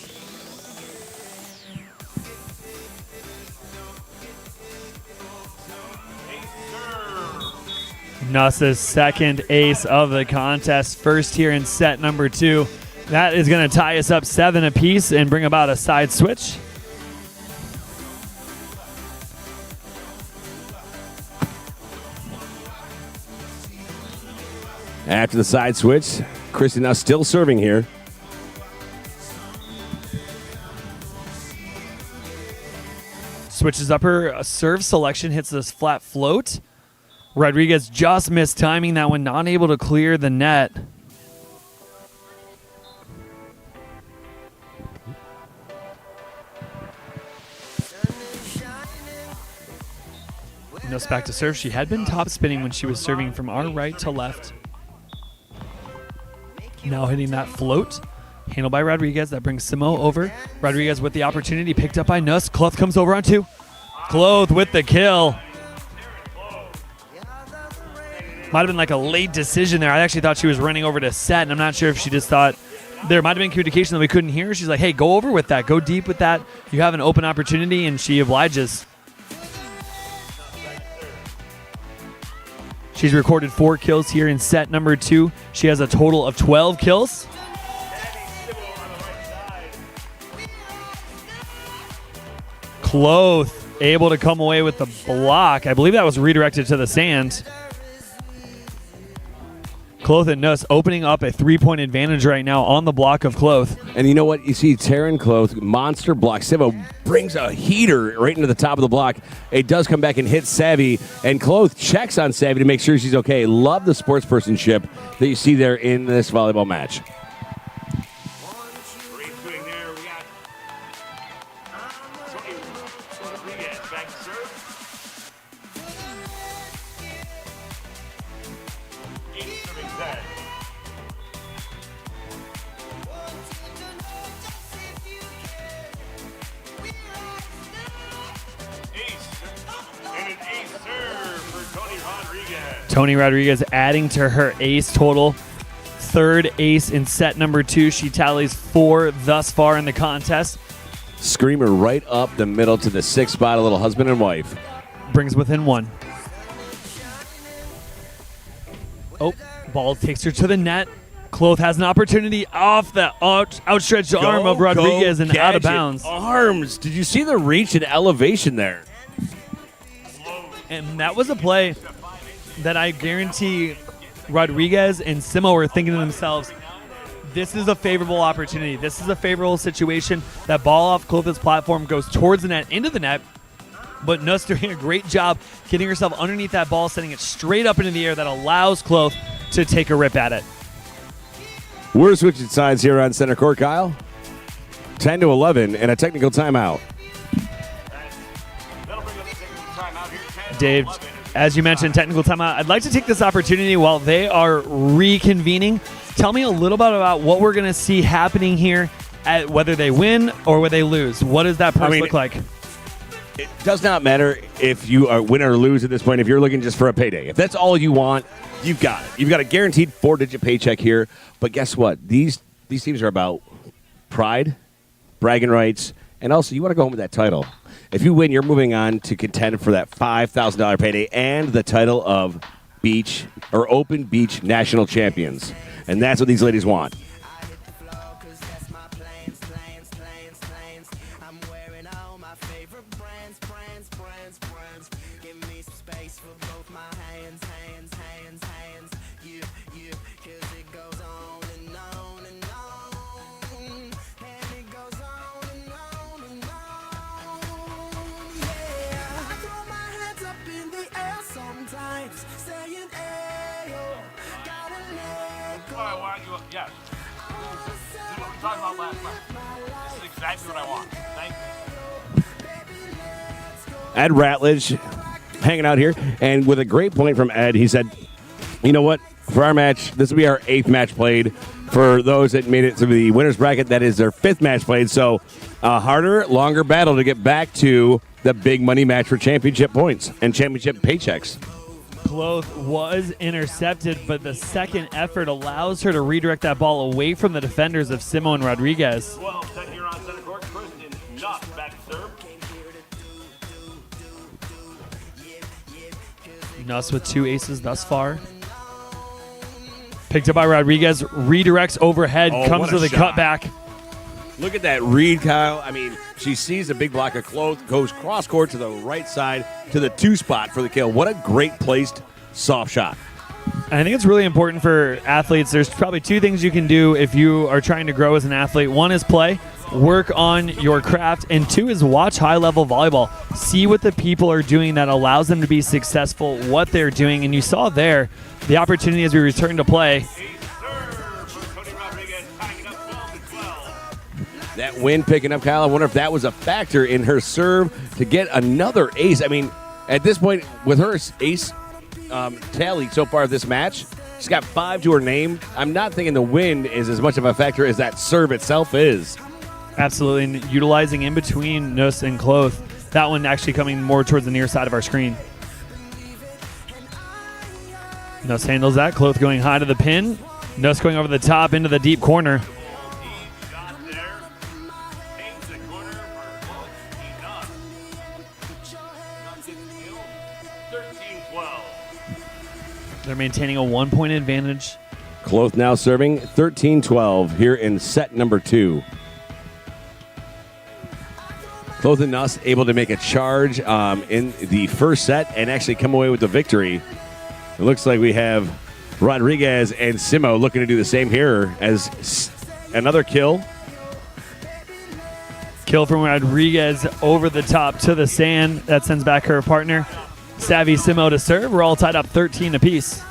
Nuss's second ace of the contest, first here in set number 2. That is going to tie us up 7 apiece and bring about a side switch. After the side switch, Kristen Nuss still serving here. Switches up her serve selection, hits this flat float. Rodriguez just missed timing that one, not able to clear the net. Nuss back to serve. She had been top spinning when she was serving from our right to left. Now hitting that float. Handled by Rodriguez. That brings Simo over. Rodriguez with the opportunity. Picked up by Nuss. Cloth comes over on 2. Cloth with the kill. Might have been like a late decision there. I actually thought she was running over to set, and I'm not sure if she just thought there might have been communication that we couldn't hear. She's like, hey, go over with that. Go deep with that. You have an open opportunity, and she obliges. She's recorded 4 kills here in set number 2. She has a total of 12 kills. Cloth able to come away with the block. I believe that was redirected to the sand. Cloth and Nuss opening up a 3-point advantage right now on the block of Cloth. And you know what? You see Taryn Cloth, monster block. Sivo brings a heater right into the top of the block. It does come back and hit Savvy, and Cloth checks on Savvy to make sure she's okay. Love the sportspersonship that you see there in this volleyball match. Tony Rodriguez adding to her ace total. 3rd ace in set number 2. She tallies 4 thus far in the contest. Screamer right up the middle to the 6th spot, a little husband and wife. Brings within 1. Oh, ball takes her to the net. Cloth has an opportunity off the outstretched arm of Rodriguez and out of bounds. Arms. Did you see the reach and elevation there? And that was a play that I guarantee Rodriguez and Simo were thinking to themselves, this is a favorable opportunity. This is a favorable situation. That ball off Cloth's platform goes towards the net, into the net. But Nuss doing a great job getting herself underneath that ball, sending it straight up into the air that allows Cloth to take a rip at it. We're switching sides here on center court, Kyle. 10-11 and a technical timeout. Dave, as you mentioned, technical timeout. I'd like to take this opportunity while they are reconvening. Tell me a little bit about what we're going to see happening here whether they win or whether they lose? What does that purse look like? It does not matter if you are win or lose at this point. If you're looking just for a payday, if that's all you want, you've got it. You've got a guaranteed 4-digit paycheck here. But guess what? These teams are about pride, bragging rights, and also you want to go home with that title. If you win, you're moving on to contend for that $5,000 payday and the title of beach or open beach national champions. And that's what these ladies want. Yes. This is what we talked about last night. This is exactly what I want. Thank you. Ed Ratledge hanging out here, and with a great point from Ed, he said, you know what, for our match, this will be our 8th match played. For those that made it to the winner's bracket, that is their 5th match played. So a harder, longer battle to get back to the big money match for championship points and championship paychecks. Cloth was intercepted, but the second effort allows her to redirect that ball away from the defenders of Simone Rodriguez. 12-10 here on center court. Kristen Nuss back to serve. Nuss with 2 aces thus far. Picked up by Rodriguez, redirects overhead, comes with a cutback. Look at that read, Kyle. I mean, she sees a big block of Cloth, goes cross court to the right side to the 2 spot for the kill. What a great placed soft shot. And I think it's really important for athletes. There's probably 2 things you can do if you are trying to grow as an athlete. 1 is play, work on your craft, and 2 is watch high-level volleyball. See what the people are doing that allows them to be successful, what they're doing. And you saw there the opportunity as we return to play. That win picking up, Kyle. I wonder if that was a factor in her serve to get another ace. I mean, at this point, with her ace tally so far this match, she's got 5 to her name. I'm not thinking the win is as much of a factor as that serve itself is. Absolutely, and utilizing in between Nuss and Cloth. That one actually coming more towards the near side of our screen. Nuss handles that. Cloth going high to the pin. Nuss going over the top into the deep corner. They're maintaining a 1-point advantage. Cloth now serving 13-12 here in set number 2. Cloth and Nuss able to make a charge in the first set and actually come away with the victory. It looks like we have Rodriguez and Simo looking to do the same here as another kill. Kill from Rodriguez over the top to the sand. That sends back her partner. Savvy Simo to serve. We're all tied up 13 apiece.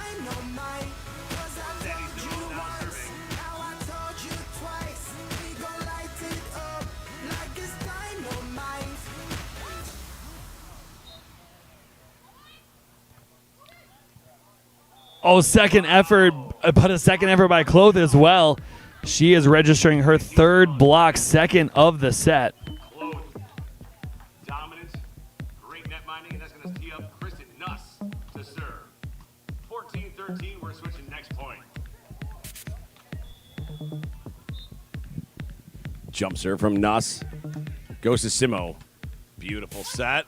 Oh, second effort, but a second effort by Cloth as well. She is registering her 3rd block, 2nd of the set. Jump serve from Nuss. Goes to Simo. Beautiful set.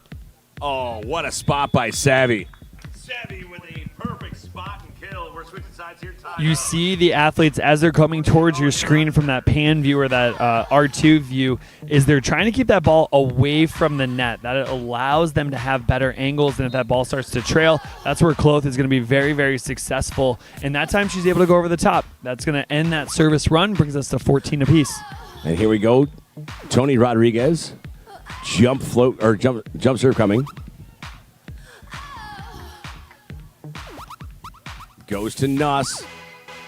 Oh, what a spot by Savvy. Savvy with a perfect spot and kill. We're switching sides here. You see the athletes as they're coming towards your screen from that pan view or that R2 view, is they're trying to keep that ball away from the net. That allows them to have better angles, and if that ball starts to trail, that's where Cloth is going to be very, very successful. And that time she's able to go over the top. That's going to end that service run, brings us to 14 apiece. And here we go. Tony Rodriguez. Jump float or jump serve coming. Goes to Nuss.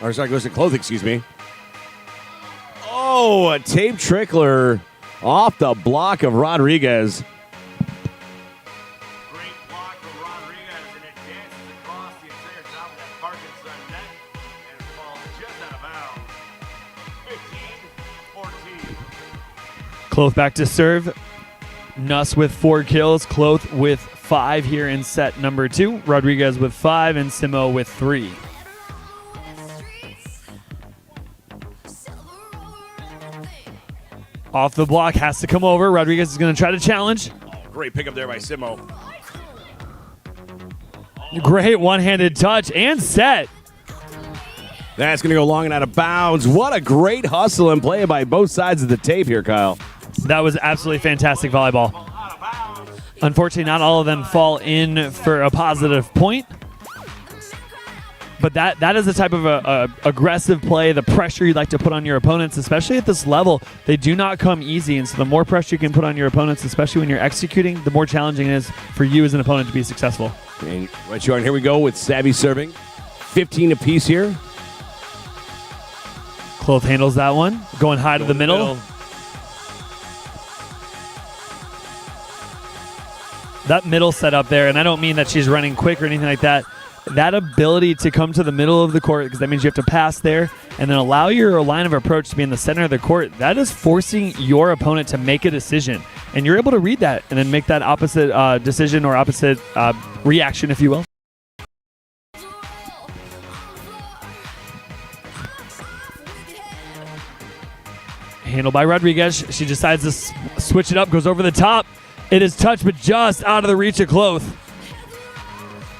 Or sorry, goes to Cloth, excuse me. Oh, a tape trickler off the block of Rodriguez. Great block from Rodriguez, and it dances across the entire top of that Parkinson net and falls just out of bounds. 15-14. Kloth back to serve. Nuss with 4 kills. Kloth with 5 here in set number 2. Rodriguez with 5 and Simo with 3. Off the block, has to come over. Rodriguez is going to try to challenge. Great pickup there by Simo. Great one-handed touch and set. That's going to go long and out of bounds. What a great hustle and play by both sides of the tape here, Kyle. That was absolutely fantastic volleyball. Unfortunately, not all of them fall in for a positive point. But that is the type of aggressive play, the pressure you'd like to put on your opponents, especially at this level. They do not come easy, and so the more pressure you can put on your opponents, especially when you're executing, the more challenging it is for you as an opponent to be successful. And right, Jordan, here we go with Savvy serving. 15 apiece here. Kloth handles that one, going high to the middle. That middle setup there, and I don't mean that she's running quick or anything like that. That ability to come to the middle of the court, because that means you have to pass there and then allow your line of approach to be in the center of the court, that is forcing your opponent to make a decision. And you're able to read that and then make that opposite decision or opposite reaction, if you will. Handled by Rodriguez. She decides to switch it up, goes over the top. It is touched, but just out of the reach of Kloth.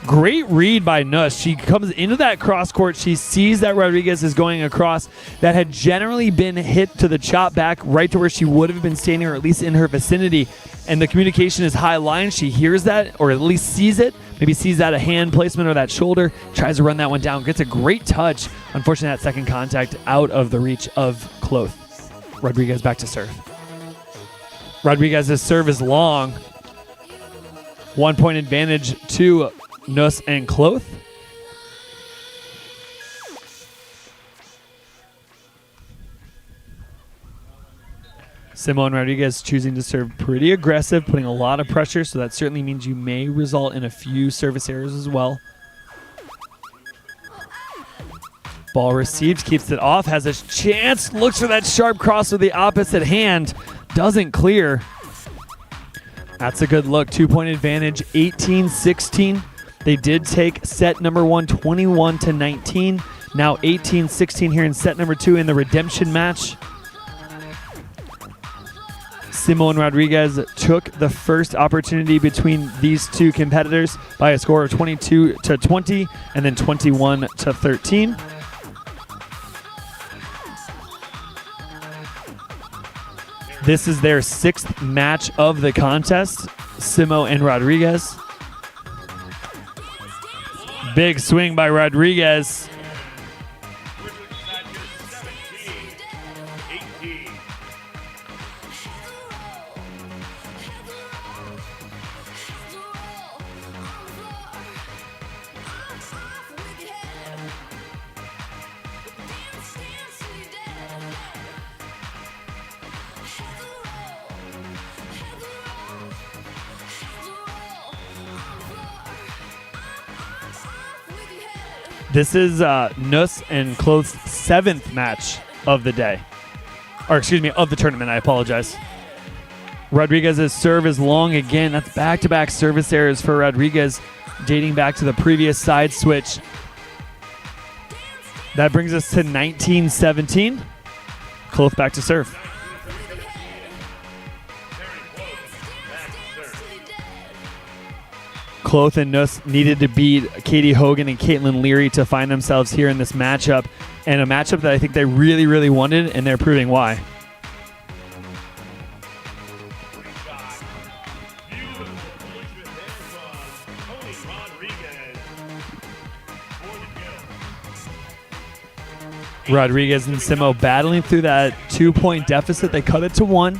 Great read by Nuss. She comes into that cross court. She sees that Rodriguez is going across. That had generally been hit to the chop back right to where she would have been standing, or at least in her vicinity. And the communication is high line. She hears that, or at least sees it. Maybe sees that a hand placement or that shoulder. Tries to run that one down. Gets a great touch. Unfortunately, that second contact out of the reach of Kloth. Rodriguez back to serve. Rodriguez's serve is long. 1 point advantage to Nuss and Kloth. Simo and Rodriguez choosing to serve pretty aggressive, putting a lot of pressure, so that certainly means you may result in a few service errors as well. Ball received, keeps it off, has a chance, looks for that sharp cross with the opposite hand, doesn't clear. That's a good look. 2 point advantage, 18-16. They did take set number 1, 21-19. Now 18-16 here in set number 2 in the redemption match. Simo and Rodriguez took the first opportunity between these two competitors by a score of 22-20 and then 21-13. This is their 6th match of the contest, Simo and Rodriguez. Big swing by Rodriguez. This is Nuss and Kloth's 7th match of the day. Or excuse me, of the tournament, I apologize. Rodriguez's serve is long again. That's back-to-back service errors for Rodriguez, dating back to the previous side switch. That brings us to 19-17. Kloth back to serve. Kloth and Nuss needed to beat Katie Hogan and Caitlin Leary to find themselves here in this matchup, and a matchup that I think they really, really wanted, and they're proving why. Rodriguez and Simo battling through that 2-point deficit. They cut it to 1.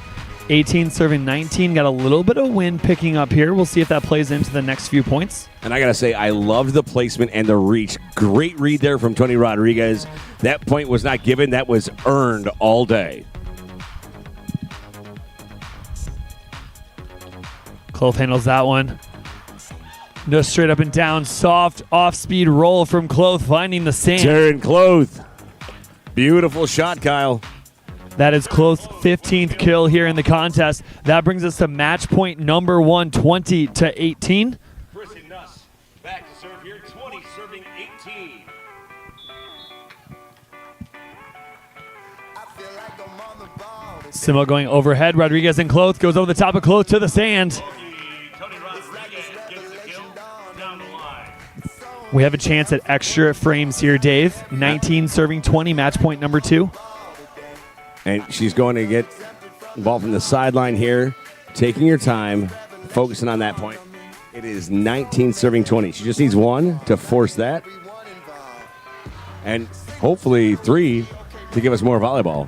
18 serving 19. Got a little bit of wind picking up here. We'll see if that plays into the next few points. And I got to say, I loved the placement and the reach. Great read there from Tony Rodriguez. That point was not given. That was earned all day. Kloth handles that one. No straight up and down. Soft off-speed roll from Kloth, finding the sand. Darren Kloth. Beautiful shot, Kyle. That is Cloth's 15th kill here in the contest. That brings us to match point number 1, 20-18. Kristen Nuss back to serve here, 20 serving 18. Simo going overhead. Rodriguez and Cloth goes over the top of Cloth to the sand. We have a chance at extra frames here, Dave. 19 serving 20, match point number 2. And she's going to get ball from the sideline here, taking your time, focusing on that point. It is 19 serving 20. She just needs 1 to force that, and hopefully 3 to give us more volleyball.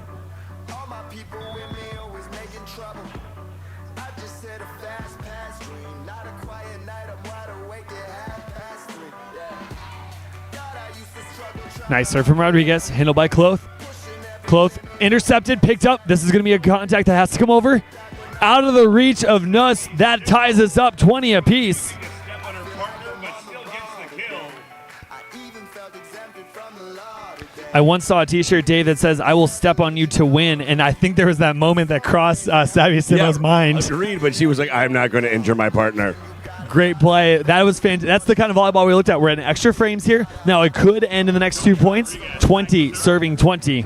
Nice serve from Rodriguez, handled by Cloth. Cloth intercepted, picked up. This is going to be a contact that has to come over. Out of the reach of Nuss. That ties us up 20 apiece. I once saw a t-shirt, Dave, that says, "I will step on you to win." And I think there was that moment that crossed Savvy Simo's mind. Agreed, but she was like, I'm not going to injure my partner. Great play. That was fantastic. That's the kind of volleyball we looked at. We're in extra frames here. Now it could end in the next 2 points. 20 serving 20.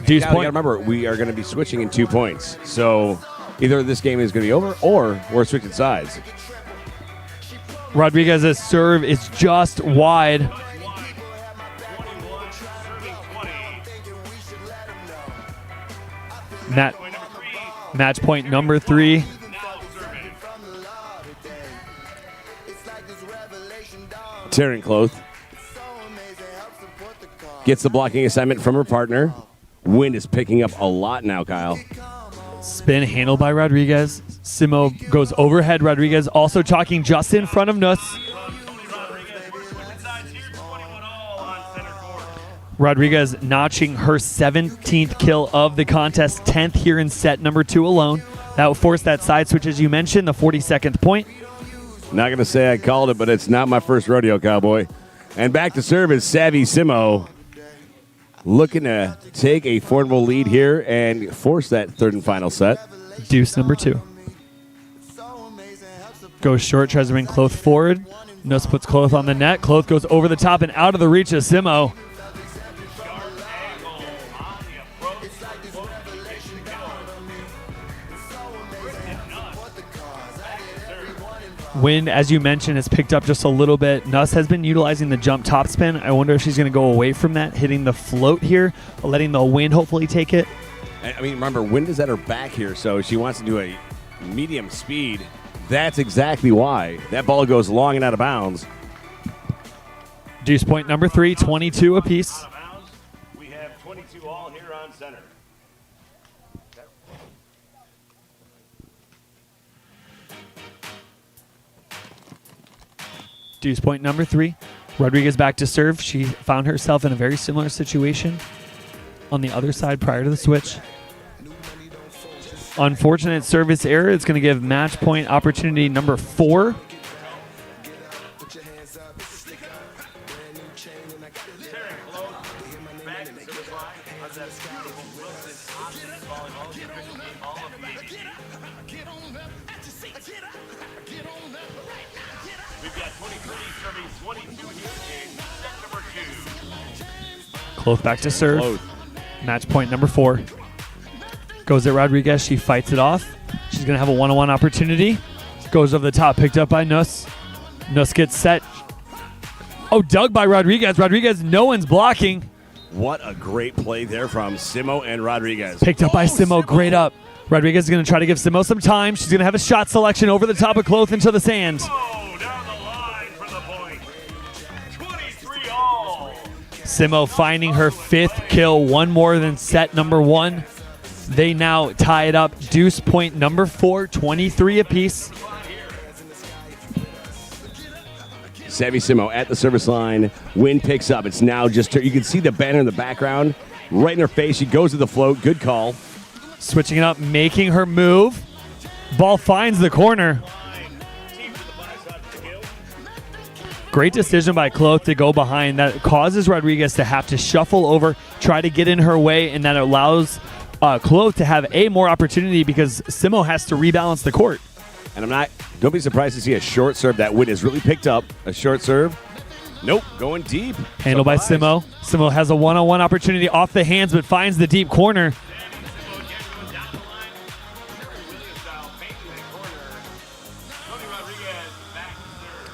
Deuce Yeah, point. remember, we are going to be switching in 2 points. So either this game is going to be over or we're switching sides. Rodriguez's serve is just wide. Match point number 3. Taryn Cloth gets the blocking assignment from her partner. Wind is picking up a lot now, Kyle. Spin handled by Rodriguez. Simo goes overhead. Rodriguez also chalking just in front of Nuss. Rodriguez notching her 17th kill of the contest, 10th here in set number 2 alone. That will force that side switch, as you mentioned, the 42nd point. Not going to say I called it, but it's not my first rodeo, Cowboy. And back to serve is Savvy Simo, looking to take a formidable lead here and force that third and final set. Deuce number 2. Goes short, tries to bring Cloth forward. Nuss puts Cloth on the net. Cloth goes over the top and out of the reach of Simo. Wind, as you mentioned, has picked up just a little bit. Nuss has been utilizing the jump topspin. I wonder if she's going to go away from that, hitting the float here, letting the wind hopefully take it. I mean, remember, wind is at her back here, so she wants to do a medium speed. That's exactly why. That ball goes long and out of bounds. Deuce point number 3, 22 apiece. We have 22 all here on center. Deuce point number 3. Rodriguez back to serve. She found herself in a very similar situation on the other side prior to the switch. Unfortunate service error. It's going to give match point opportunity number 4. Cloth back to serve. Cloth. Match point number 4. Goes at Rodriguez. She fights it off. She's going to have a one-on-one opportunity. Goes over the top. Picked up by Nuss. Nuss gets set. Oh, dug by Rodriguez. Rodriguez, no one's blocking. What a great play there from Simo and Rodriguez. Picked up by Simo. Great up. Rodriguez is going to try to give Simo some time. She's going to have a shot selection over the top of Cloth into the sand. Simo finding her 5th kill, one more than set number 1. They now tie it up. Deuce point number 4, 23 apiece. Savvy Simo at the service line. Wind picks up. It's now just her. You can see the banner in the background. Right in her face. She goes to the float. Good call. Switching it up, making her move. Ball finds the corner. Great decision by Cloth to go behind. That causes Rodriguez to have to shuffle over, try to get in her way, and that allows Cloth to have more opportunity because Simo has to rebalance the court. And don't be surprised to see a short serve. That win is really picked up. A short serve. Nope, going deep. Handled by Simo. Simo has a one-on-one opportunity off the hands, but finds the deep corner.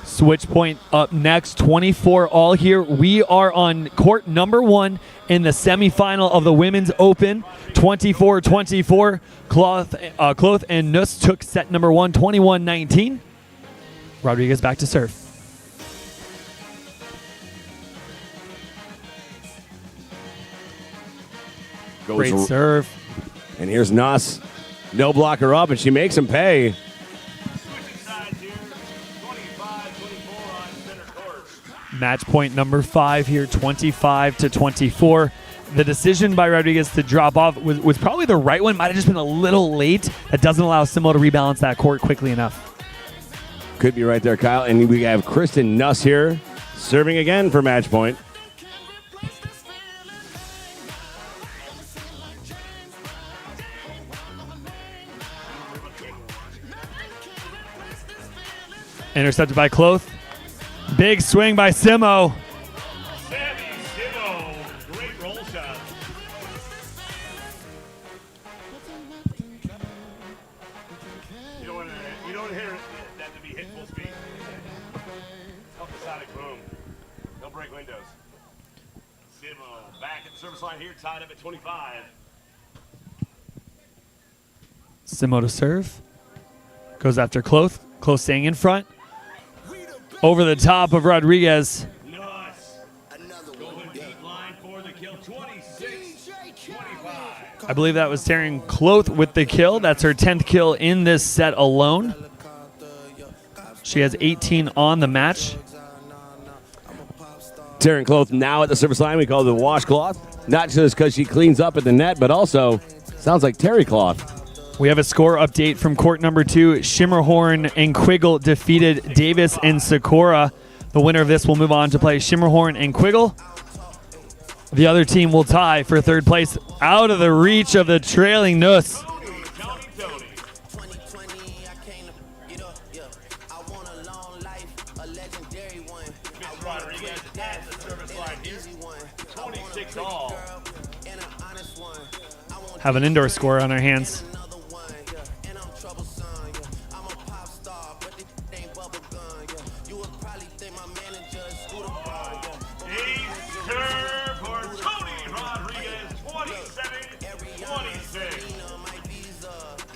Switch point up next, 24 all here. We are on court number 1 in the semifinal of the Women's Open. 24-24. Cloth and Nuss took set number 1, 21-19. Rodriguez back to serve. Great serve. And here's Nuss. No blocker up, and she makes him pay. Match point number 5 here, 25-24. The decision by Rodriguez to drop off was probably the right one. Might have just been a little late. That doesn't allow Simo to rebalance that court quickly enough. Could be right there, Kyle. And we have Kristen Nuss here serving again for match point. Intercepted by Cloth. Big swing by Simo. Simo, great roll shot. You don't want to hit that to be hit full speed. Help the sonic boom. Don't break windows. Simo back at the service line here, tied up at 25. Simo to serve. Goes after Cloth. Cloth staying in front. Over the top of Rodriguez. Nuss. Going deep line for the kill. 26-25. I believe that was Taryn Cloth with the kill. That's her 10th kill in this set alone. She has 18 on the match. Taryn Cloth now at the service line. We call it the washcloth. Not just because she cleans up at the net, but also sounds like terry cloth. We have a score update from court number 2. Shimmerhorn and Quiggle defeated Davis and Sakura. The winner of this will move on to play Shimmerhorn and Quiggle. The other team will tie for third place out of the reach of the trailing Nuss. Have an indoor score on our hands.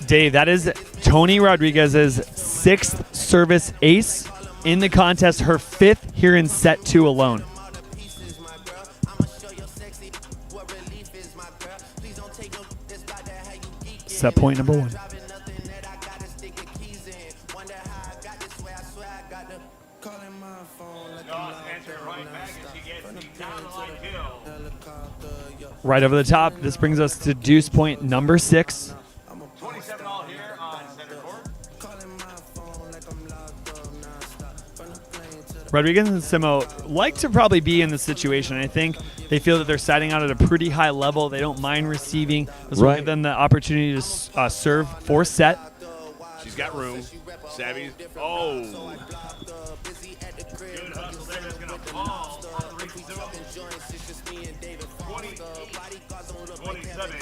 Dave, that is Tony Rodriguez's 6th service ace in the contest, her 5th here in set 2 alone. Set point number 1. Right over the top. This brings us to deuce point number 6. 27 all here on center court. Rodriguez and Simo like to probably be in this situation. I think they feel that they're siding out at a pretty high level. They don't mind receiving. This will give them the opportunity to serve for set. She's got room. Savvy. Oh. Good hustle there. That's going to fall. 27.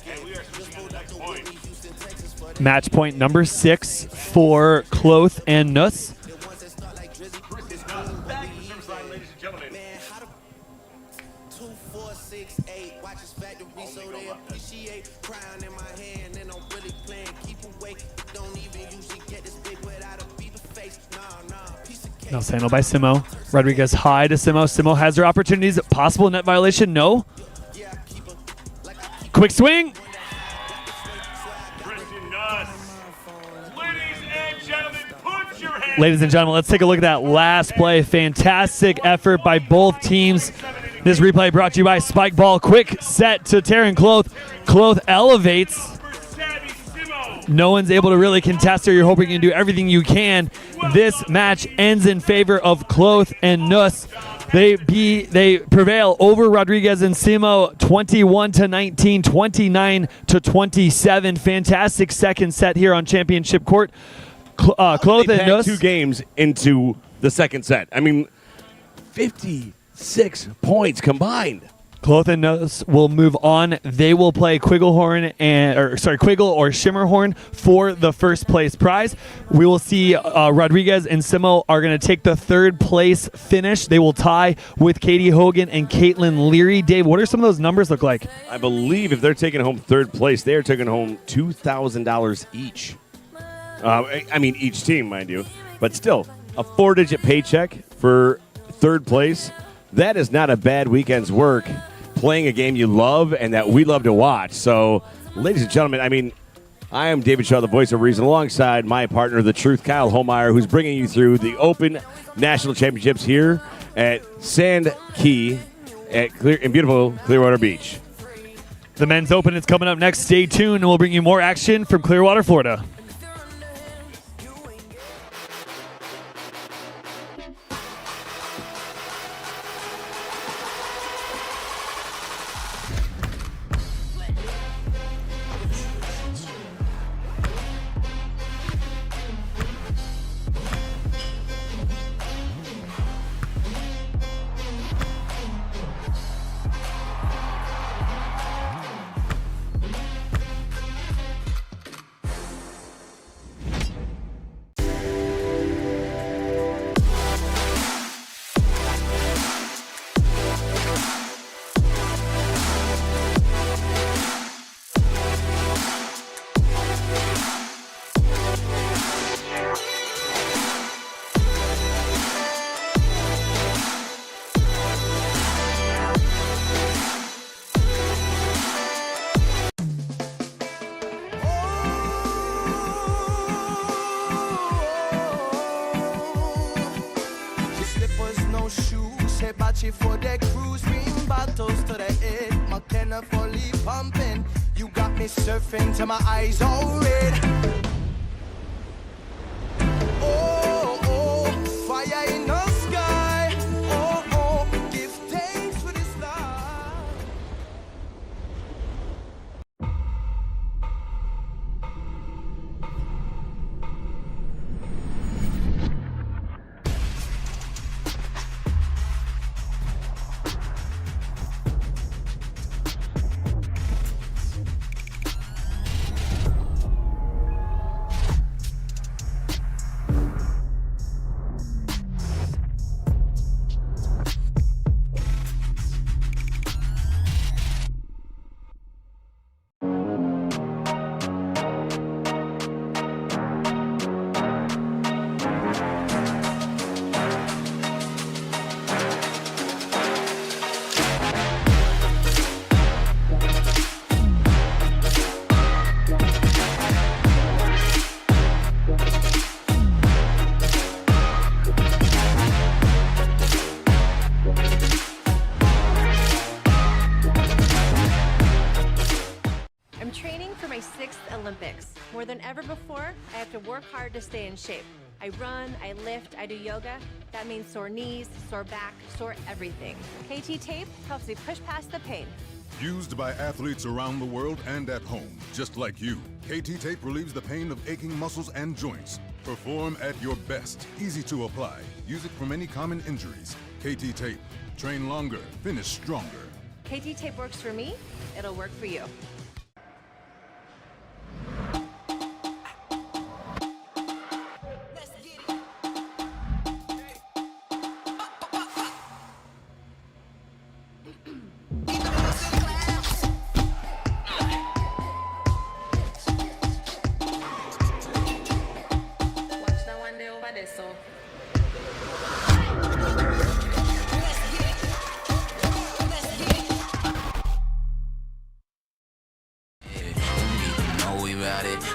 And we are switching on the next point. Match point number 6 for Cloth and Nuss. Now handled by Simo. Rodriguez high to Simo. Simo has her opportunities. Possible net violation? No. Quick swing. Ladies and gentlemen, let's take a look at that last play. Fantastic effort by both teams. This replay brought to you by Spike Ball. Quick set to Taryn Cloth. Cloth elevates. No one's able to really contest her. You're hoping you can do everything you can. this match ends in favor of Cloth and Nuss. They prevail over Rodriguez and Simo 21-19, 29-27. Fantastic second set here on Championship Court. Cloth and Nuss 2 games into the second set. I mean, 56 points combined. Cloth and Nuss will move on. They will play Quiggle or Shimmerhorn for the first place prize. We will see Rodriguez and Simo are going to take the third place finish. They will tie with Katie Hogan and Caitlin Leary. Dave, what are some of those numbers look like? I believe if they're taking home third place, they are taking home $2,000 each. I mean, each team, mind you. But still, a 4-digit paycheck for third place. That is not a bad weekend's work playing a game you love and that we love to watch. So, ladies and gentlemen, I mean, I am David Shaw, the voice of reason, alongside my partner, The Truth, Kyle Holmeyer, who's bringing you through the Open National Championships here at Sand Key in beautiful Clearwater Beach. The Men's Open is coming up next. Stay tuned, and we'll bring you more action from Clearwater, Florida. For the cruise, ring bottles to the head, McKenna fully pumping. You got me surfing till my eyes all red. Oh, oh, fire in the sky. Oh, oh, give thanks for this life. More than ever before, I have to work hard to stay in shape. I run, I lift, I do yoga. That means sore knees, sore back, sore everything. KT Tape helps me push past the pain. Used by athletes around the world and at home, just like you. KT Tape relieves the pain of aching muscles and joints. Perform at your best. Easy to apply. Use it for many common injuries. KT Tape. Train longer, finish stronger. KT Tape works for me, it'll work for you.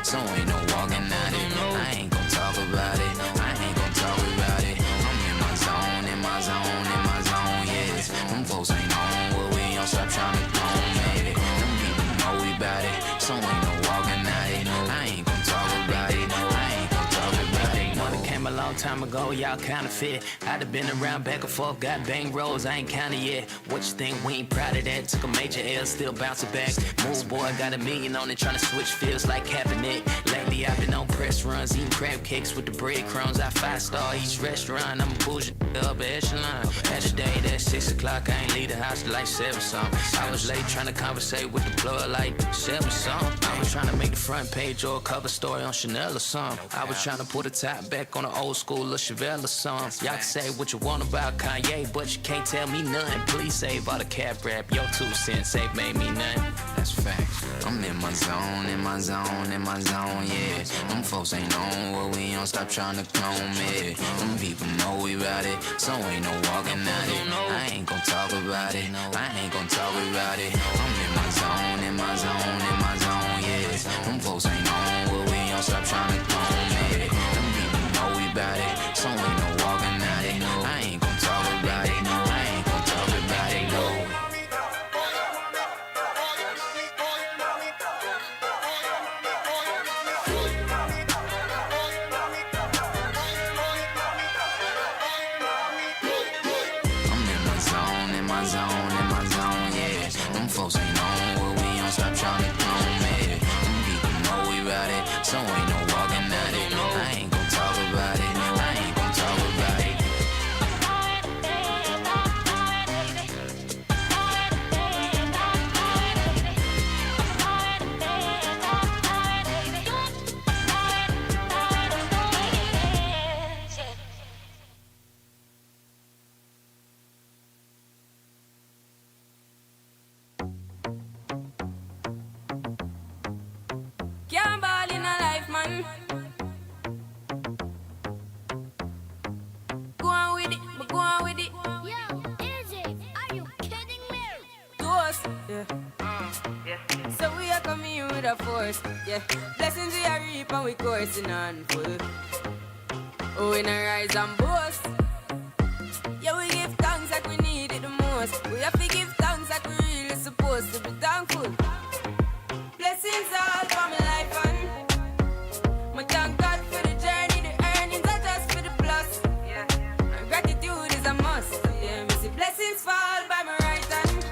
So ain't no walking out it. I ain't gon' talk about it. I ain't gon' talk about it. I'm in my zone, in my zone, in my zone, yes. Them folks ain't on what we on, stop trying to clone, baby. Them people know we bout it. So ain't no walking out it. I ain't gon' talk about it. I ain't gon' talk about it. Money came a long time ago, y'all counterfeit. I'd have been around back and forth, got bang rolls, I ain't counted yet. What you think, we ain't proud of that. Took a major L, still bouncing back. Move boy, got $1 million on it, trying to switch fields like Kaepernick. Lately I've been on press runs, eating crab cakes with the breadcrumbs. I 5-star each restaurant, I'm a bougie upper echelon. Had a day that's 6 o'clock, I ain't leave the house till like 7 something. I was late trying to conversate with the plug like 7 something. I was trying to make the front page or a cover story on Chanel or something. I was trying to put a top back on the old school Lil Chevelle or something. Y'all can say what you want about Kanye, but you can't tell me nothing. Please save all the cap rap, your 2 cents ain't made me nothing. That's facts. I'm in my zone, in my zone, in my zone, yeah. Them folks ain't on what we on, stop trying to clone me. Them people know we ride it, so ain't no walking out it. I ain't gon' talk about it, I ain't gon' talk about it. I'm in my zone, in my zone, in my zone, yeah. Them folks ain't on what we on, stop trying to clone me. Them people know we bout it, so ain't no walking out it. I ain't gon' talk about it, I ain't gon' talk about it, no. So ain't no walking at it. I ain't gon' talk about it. I ain't gon' talk about it. Can't ball in a life, man. Go on with it, but go on with it. Yo, AJ, are you kidding me? Toast, yeah. So we are coming in with a force, yeah. Blessings we are reap and we coursing on full. Oh, we not rise and boast. Yeah, we give thanks like we need it the most. We have to give thanks like we really supposed to be thankful. Blessings all for my life and my thank God for the journey, the earnings are just for the plus. Yeah. And gratitude is a must. Yeah, me see blessings fall by my right hand.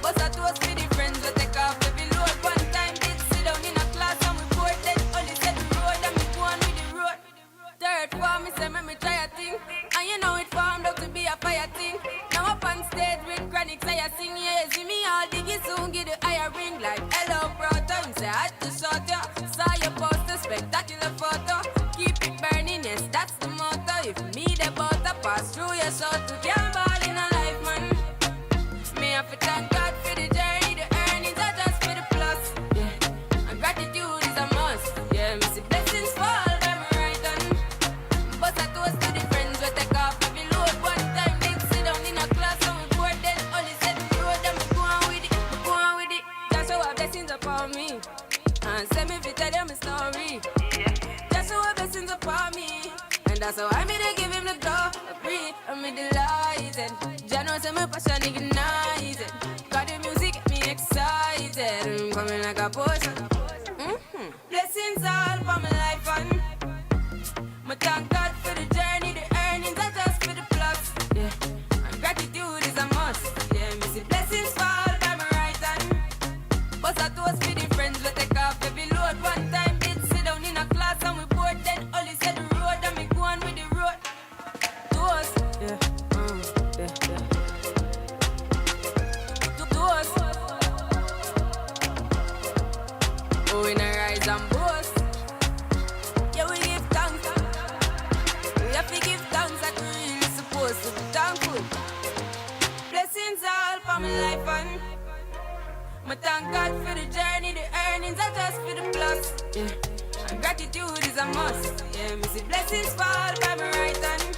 But I toast for the friends that take off every load. One time did sit down in a class and we poured then only said the road and me go on with the road. Third form, me say me try a thing. And you know it formed up to be a fire thing. Now up on stage with chronics I sing. Yeah, see me all diggy soon get the higher ring like hello bro. Time say I had to shot ya. Saw your poster, spectacular photo. Keep it burning, yes that's the motto. If me the butter pass through your soul to can't ball in a life man. Me have to thank God for the journey, the earnings are just for the plus. Yeah, and gratitude is a must. Yeah, me see blessings fall by my right hand. But I toast to the friends we take off every load. One time they sit down in a class and we board then only said the road and me go on with it, go on with it. Just show our blessings upon me and send me to tell you my story. Just show our blessings upon me and that's how I made to give him the glory. I'm delighted. Jah knows say my passion ignited. Got the music get me excited. I'm coming like a potion. Blessings all for my life and my thank God for the journey, the earnings are just for the plus. Yeah, and gratitude is a must. Yeah, me see blessings fall by my right hand. But I toast for the friends we take off every load. One time did sit down in a class and we board then only said the road and me go on with the road. Toast, yeah, yeah. Toast. Oh, we not rise and boast. Yeah, we give thanks. We have to give thanks like we really supposed to be thankful. Blessings all for my life and my thank God for the journey, the earnings are just for the plus. Yeah, and gratitude is a must. Yeah, me see blessings fall by my right hand.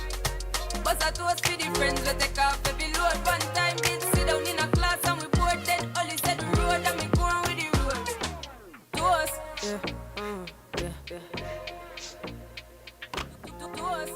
But I toast for the friends we take off every load. One time did sit down in a class and we board then only said the road and me go on with the road. Toast, yeah, yeah. Toast.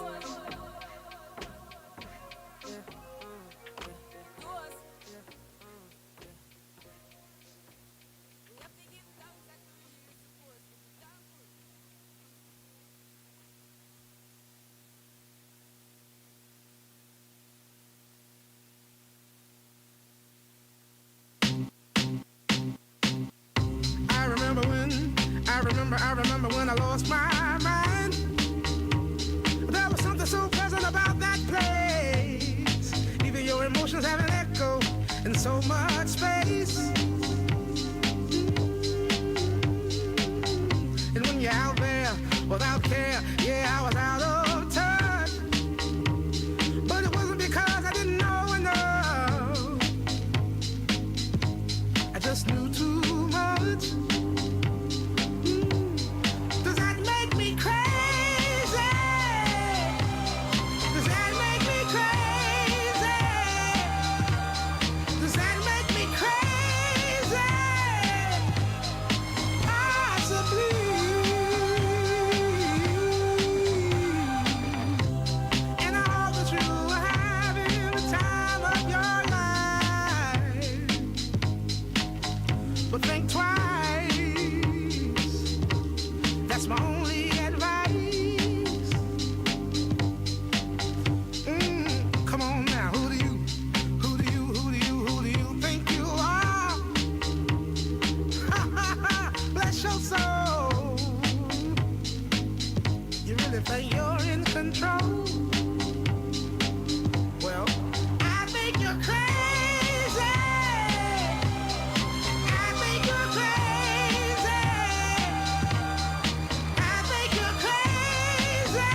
so much space. And when you're out there without care, yeah, I was out of touch. But it wasn't because I didn't know enough. I just knew too much. Does that make me crazy? Does that make me crazy? Does that make me crazy? Possibly. And I hope that you are having the time of your life. But think twice. That's my only advice. Come on now, who do you think you are? Bless your soul. You really think you're in control? Well, I think you're crazy. I think you're crazy. I think you're crazy.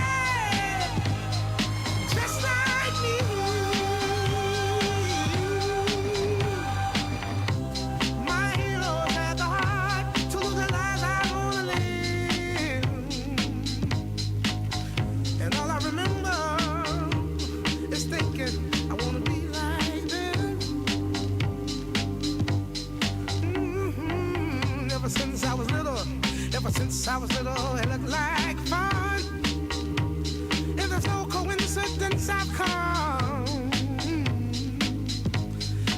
Just like me. My heroes had the heart to live the lives I wanna live. And all I remember is thinking I wanna be like them. Ever since I was little, it looked like fun. If there's no coincidence, I've come.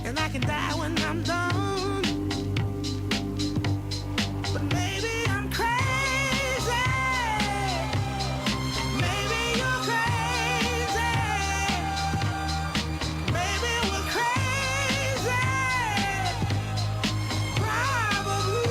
And I can die when I'm done. But maybe I'm crazy. Maybe you're crazy. Maybe we're crazy. Probably.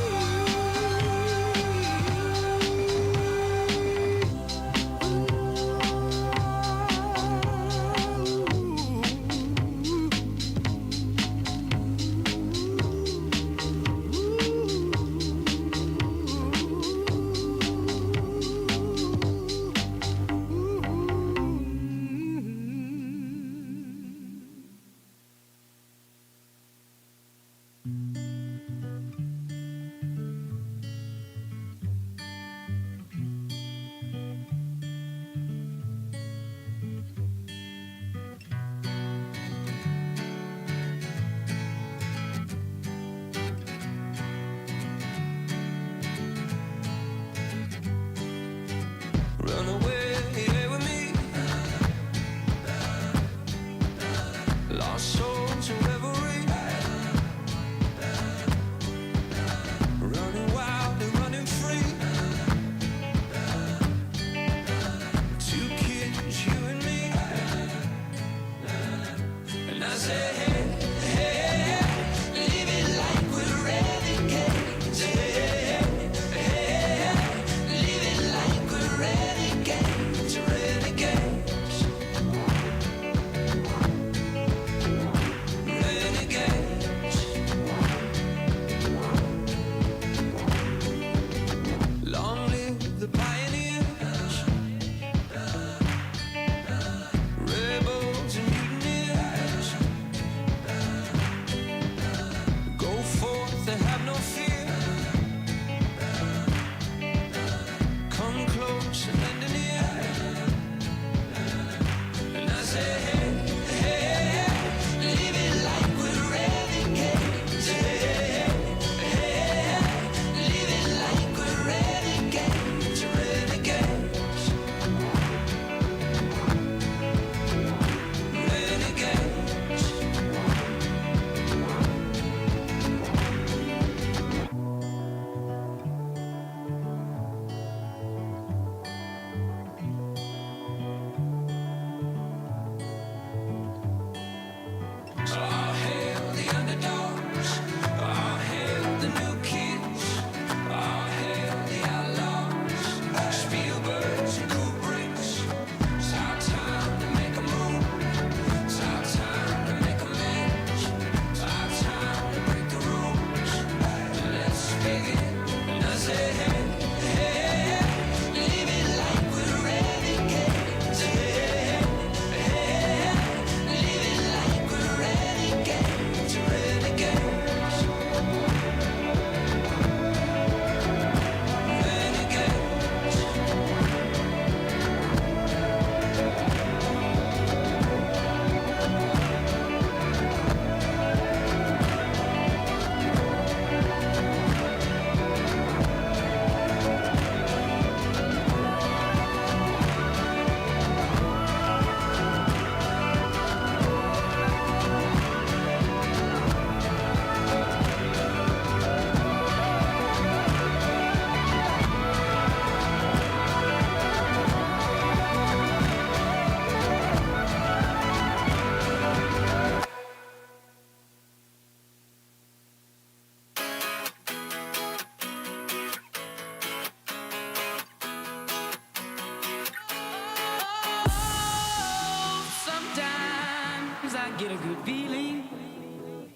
get a good feeling,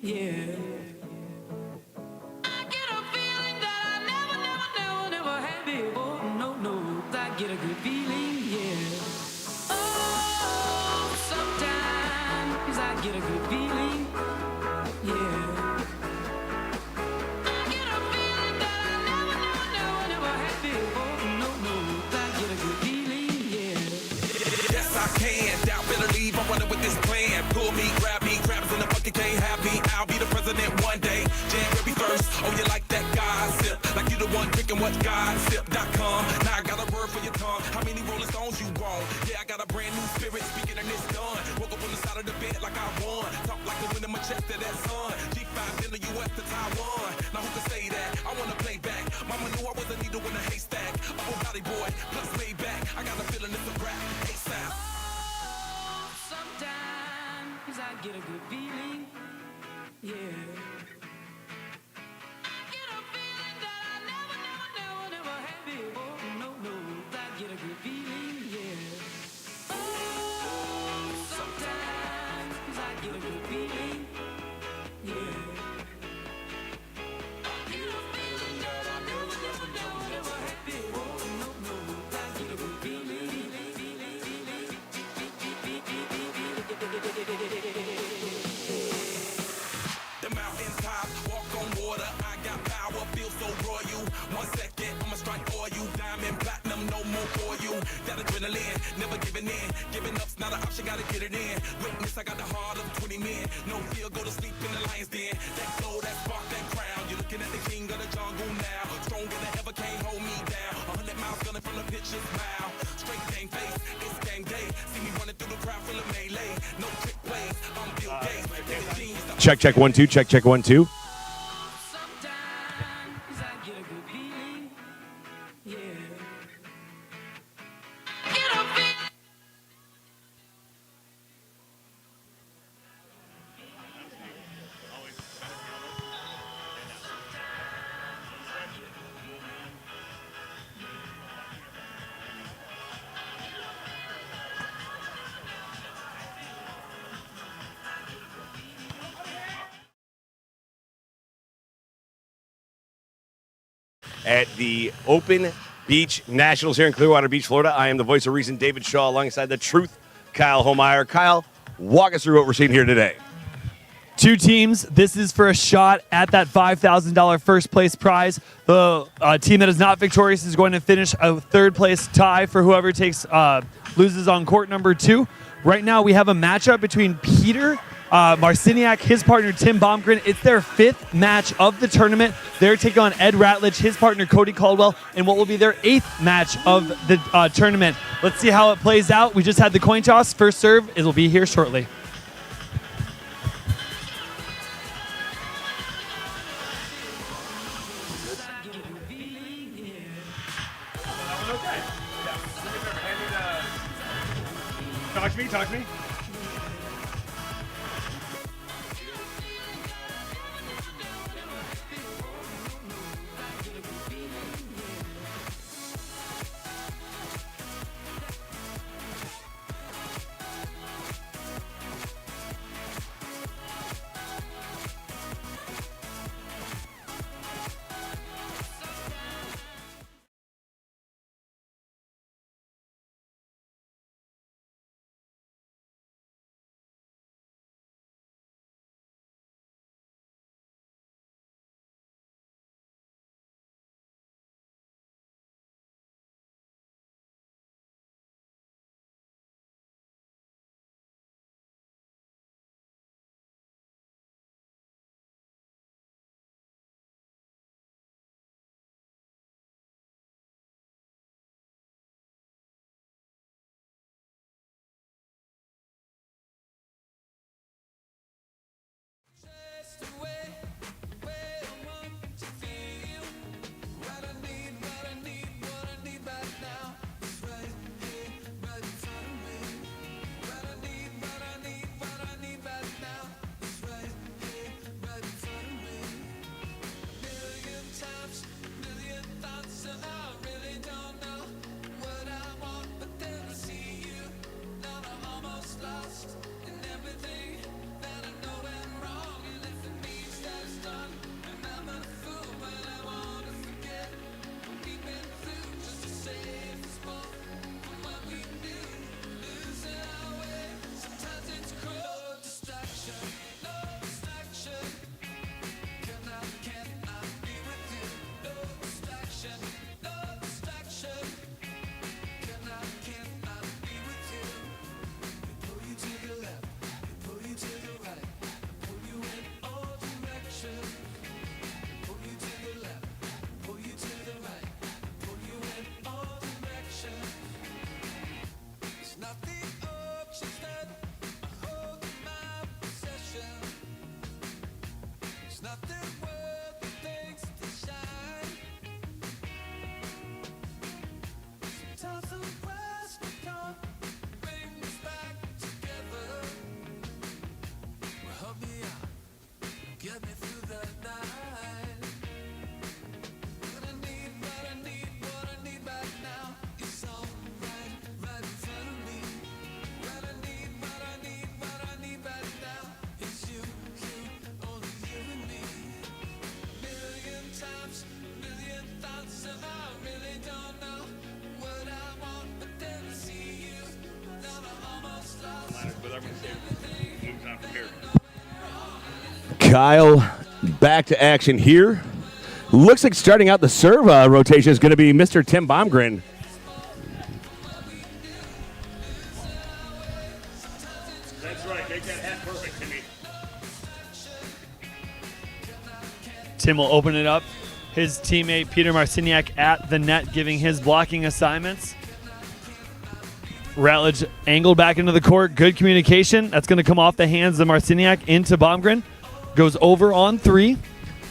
yeah. Never had before, no, I get a good feeling, yeah. Oh, sometimes I get a good feeling, yeah. I get a feeling that I never had before, no, I get a good feeling, yeah. Yes, I can. Doubt, better leave. I'm running with this plan. Pull me, grab me, crabs in the bucket can't have me. I'll be the president one day. January 1st. Oh, you like that gossip? Like you the one drinking what gossip.com. Now I got a word for your tongue. How many Rolling Stones you want? Yeah, I got a brand new spirit speaking and it's done. Woke up on the side of the bed like I won. Talk like the wind in my chest to that sun. G5 in the US to Taiwan. Now who can say that? I wanna play back. Mama knew I was a needle in a haystack. A whole body boy, plus way back. I got a feeling it's a rap. ASAP. Sometimes I get a good feeling, yeah. Get a feeling that I never had before. No, I get a good feeling, yeah. Oh, sometimes I get a good feeling, yeah. I get a feeling that I never had before. No, I get a good feeling. The mountain top, walk on water. I got power, feel so royal. 1 second, I'ma strike oil. Diamond, platinum, no more for you. That adrenaline, never giving in. Giving up's not an option, gotta get it in. Witness, I got the heart of 20 men. No fear, go to sleep in the lion's den. That glow, that spark, that crown. You're looking at the king of the jungle now. Stronger than ever, can't hold me down. 100 miles gunning from the pitcher's mouth. Straight game face, it's game day. See me running through the crowd full of melee. No trick plays, I'm Bill Gates. Check 1 2. Check 1 2. Sometimes I get a good feeling, yeah. At the Open Beach Nationals here in Clearwater Beach, Florida. I am the voice of reason, David Shaw, alongside the truth, Kyle Holmeyer. Kyle, walk us through what we're seeing here today. Two teams. This is for a shot at that $5,000 first place prize. The team that is not victorious is going to finish a third place tie for whoever loses on court number 2. Right now we have a matchup between Peter Marciniak, his partner Tim Baumgren. It's their 5th match of the tournament. They're taking on Ed Ratledge, his partner Cody Caldwell, in what will be their 8th match of the tournament. Let's see how it plays out. We just had the coin toss. First serve, it will be here shortly. Talk to me. Kyle, back to action here. Looks like starting out the serve rotation is going to be Mr. Tim Baumgren. That's right. Make that hat perfect, Timmy. Tim will open it up. His teammate Peter Marciniak at the net giving his blocking assignments. Ratledge angled back into the court. Good communication. That's going to come off the hands of Marciniak into Baumgren. Goes over on 3.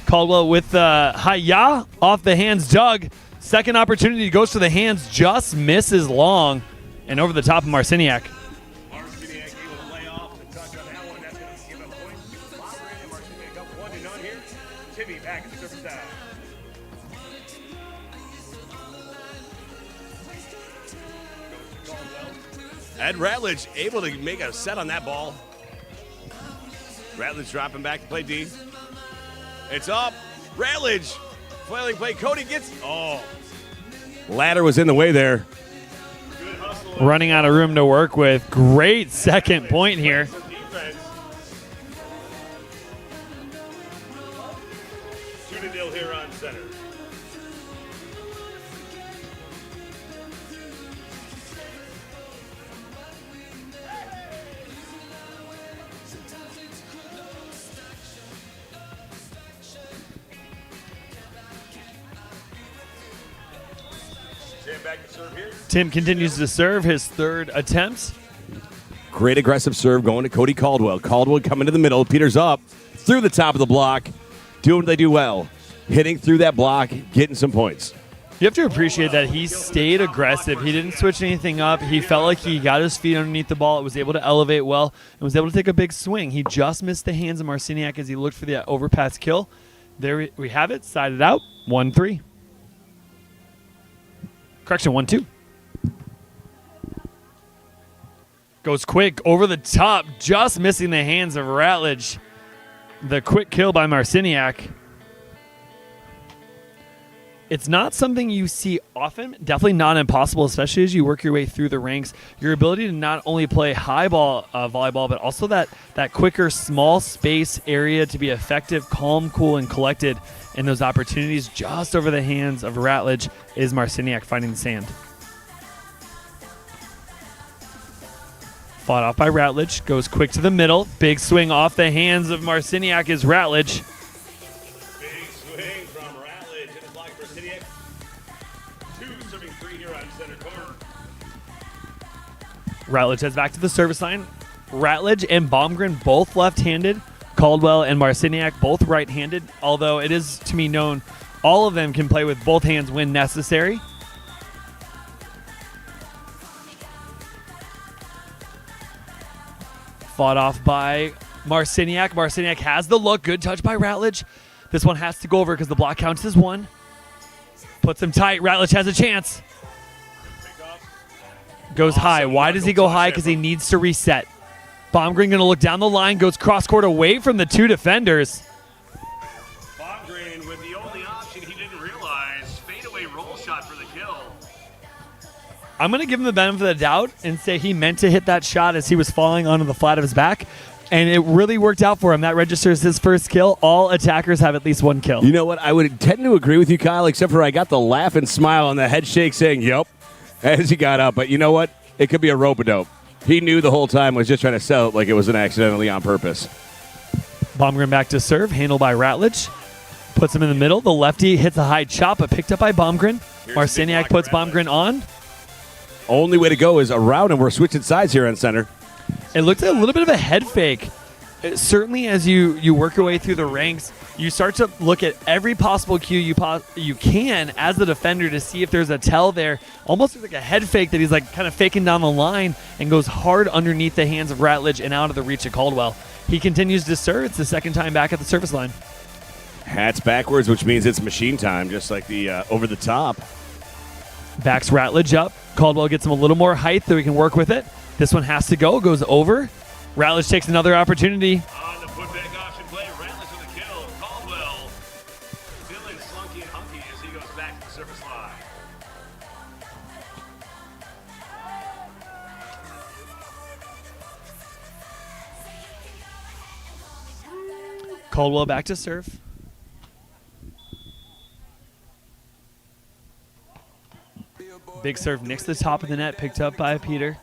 Caldwell with hi-ya off the hands. Doug. Second opportunity goes to the hands. Just misses long. And over the top of Marciniak. Marciniak able to lay off the touch on that one. That's going to give a point. Baumgren and Marciniak up 1-0 here. Timmy back at the service side. Ed Ratledge able to make a set on that ball. Ratledge dropping back to play D. It's up. Ratledge flailing play. Cody gets. Oh. Ladder was in the way there. Running out of room to work with. Great second point here. 2-0 here on center. Tim continues to serve his third attempt. Great aggressive serve going to Cody Caldwell. Caldwell coming to the middle. Peters up through the top of the block. Doing what they do well. Hitting through that block, getting some points. You have to appreciate that he stayed aggressive. He didn't switch anything up. He felt like he got his feet underneath the ball. It was able to elevate well and was able to take a big swing. He just missed the hands of Marciniak as he looked for the overpass kill. There we have it. Sided out. 1-3. Correction, 1-2. Goes quick over the top, just missing the hands of Ratledge. The quick kill by Marciniak. It's not something you see often, definitely not impossible, especially as you work your way through the ranks. Your ability to not only play high ball volleyball, but also that quicker, small space area to be effective, calm, cool, and collected in those opportunities just over the hands of Ratledge is Marciniak finding the sand. Fought off by Ratledge, goes quick to the middle. Big swing off the hands of Marciniak is Ratledge. Big swing from Ratledge in the block for Marciniak. 2 serving 3 here on center court. Ratledge heads back to the service line. Ratledge and Baumgren both left-handed. Caldwell and Marciniak both right-handed, although it is to me known all of them can play with both hands when necessary. Fought off by Marciniak. Marciniak has the look. Good touch by Ratledge. This one has to go over because the block counts as 1. Puts him tight. Ratledge has a chance. Goes high. Why does he go high? Because he needs to reset. Baumgren going to look down the line. Goes cross-court away from the 2 defenders. Baumgren with the only option he didn't realize. Fadeaway roll shot for the kill. I'm going to give him the benefit of the doubt and say he meant to hit that shot as he was falling onto the flat of his back. And it really worked out for him. That registers his first kill. All attackers have at least 1 kill. You know what? I would tend to agree with you, Kyle, except for I got the laugh and smile and the head shake saying, yep, as he got up. But you know what? It could be a rope-a-dope. He knew the whole time, was just trying to sell it like it was an accidentally on purpose. Baumgren back to serve, handled by Ratledge. Puts him in the middle. The lefty hits a high chop, but picked up by Baumgren. Marciniak puts Baumgren on. Only way to go is around, and we're switching sides here on center. It looked like a little bit of a head fake. certainly as you work your way through the ranks, you start to look at every possible cue you can as the defender to see if there's a tell there. Almost like a head fake that he's like kind of faking down the line and goes hard underneath the hands of Ratledge and out of the reach of Caldwell. He continues to serve. It's the second time back at the service line. Hats backwards, which means it's machine time, just like the over the top. Backs Ratledge up. Caldwell gets him a little more height so he can work with it. This one has to go. Goes over. Ratledge takes another opportunity. On the putback option play, Ratledge with a kill. Caldwell feeling slunky and hunky as he goes back to the service line. Caldwell back to serve. Big serve nicks the top of the net, picked up by Peter.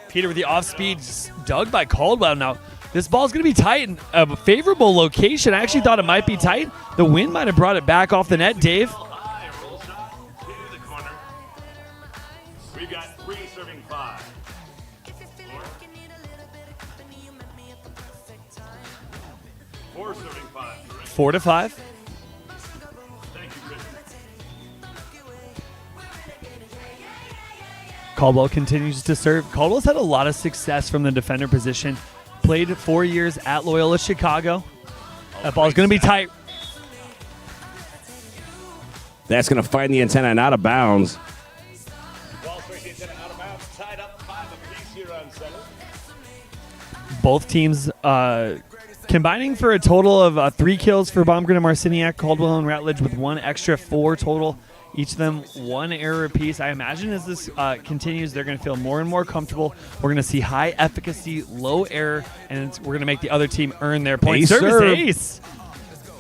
Peter with the off speed, dug by Caldwell. Now, this ball's going to be tight in a favorable location. I actually thought it might be tight. The wind might have brought it back off the net, Dave. We've got 3 serving 5. 4 serving 5. 4 to 5. Thank you, Chris. Caldwell continues to serve. Caldwell's had a lot of success from the defender position. Played 4 years at Loyola Chicago. That ball's going to be tight. That's going to find the antenna and out of bounds. Ball strikes the antenna out of bounds. Tied up 5 apiece here on center. Both teams combining for a total of 3 kills for Baumgren and Marciniak. Caldwell and Ratledge with 1 extra, 4 total. Each of them 1 error apiece. I imagine as this continues, they're going to feel more and more comfortable. We're going to see high efficacy, low error, and we're going to make the other team earn their points. Ace Service serve. ace.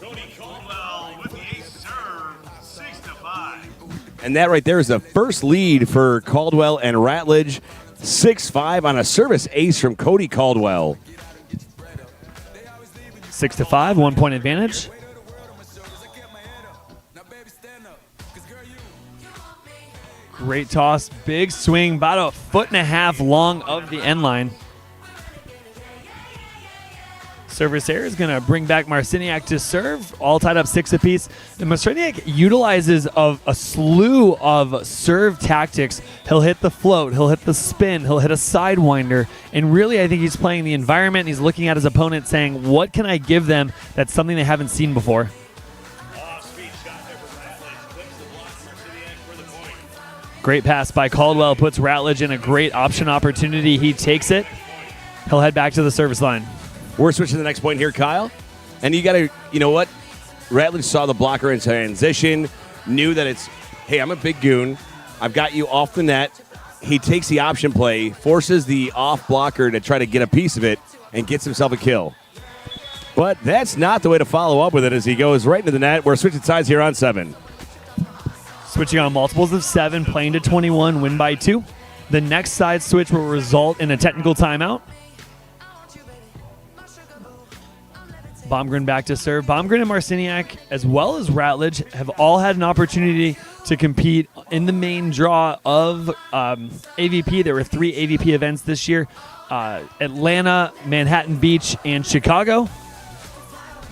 Cody Caldwell with the ace serve, 6 to 5. And that right there is the first lead for Caldwell and Ratledge. 6-5 on a service ace from Cody Caldwell. 6 to 5, 1 point advantage. Great toss, big swing, about 1.5 feet long of the end line. Service error is going to bring back Marciniak to serve, all tied up 6 apiece. And Marciniak utilizes a slew of serve tactics. He'll hit the float, he'll hit the spin, he'll hit a sidewinder. And really, I think he's playing the environment. He's looking at his opponent saying, what can I give them that's something they haven't seen before? Great pass by Caldwell, puts Ratledge in a great option opportunity. He takes it. He'll head back to the service line. We're switching to the next point here, Kyle. And you got to, you know what? Ratledge saw the blocker in transition, knew that it's, hey, I'm a big goon. I've got you off the net. He takes the option play, forces the off blocker to try to get a piece of it, and gets himself a kill. But that's not the way to follow up with it as he goes right into the net. We're switching sides here on 7. Switching on multiples of 7, playing to 21, win by 2. The next side switch will result in a technical timeout. Baumgren back to serve. Baumgren and Marciniak, as well as Ratledge, have all had an opportunity to compete in the main draw of AVP. There were 3 AVP events this year. Atlanta, Manhattan Beach, and Chicago.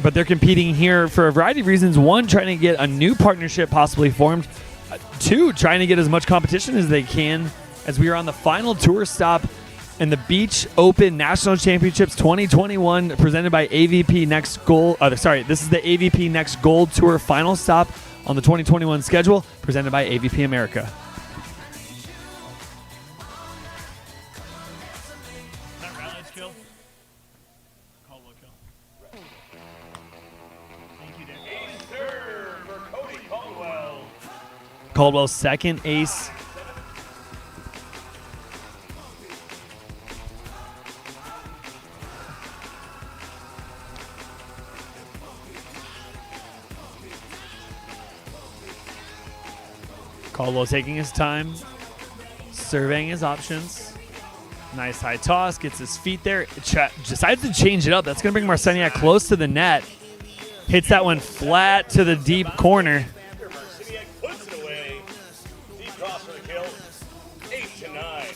But they're competing here for a variety of reasons. 1, trying to get a new partnership possibly formed. 2, trying to get as much competition as they can as we are on the final tour stop in the Beach Open National Championships 2021 presented by AVP Next Gold. This is the AVP Next Gold Tour final stop on the 2021 schedule presented by AVP America. Caldwell's second ace. Caldwell taking his time, surveying his options. Nice high toss, gets his feet there. Decides to change it up. That's going to bring Marciniak close to the net. Hits that one flat to the deep corner.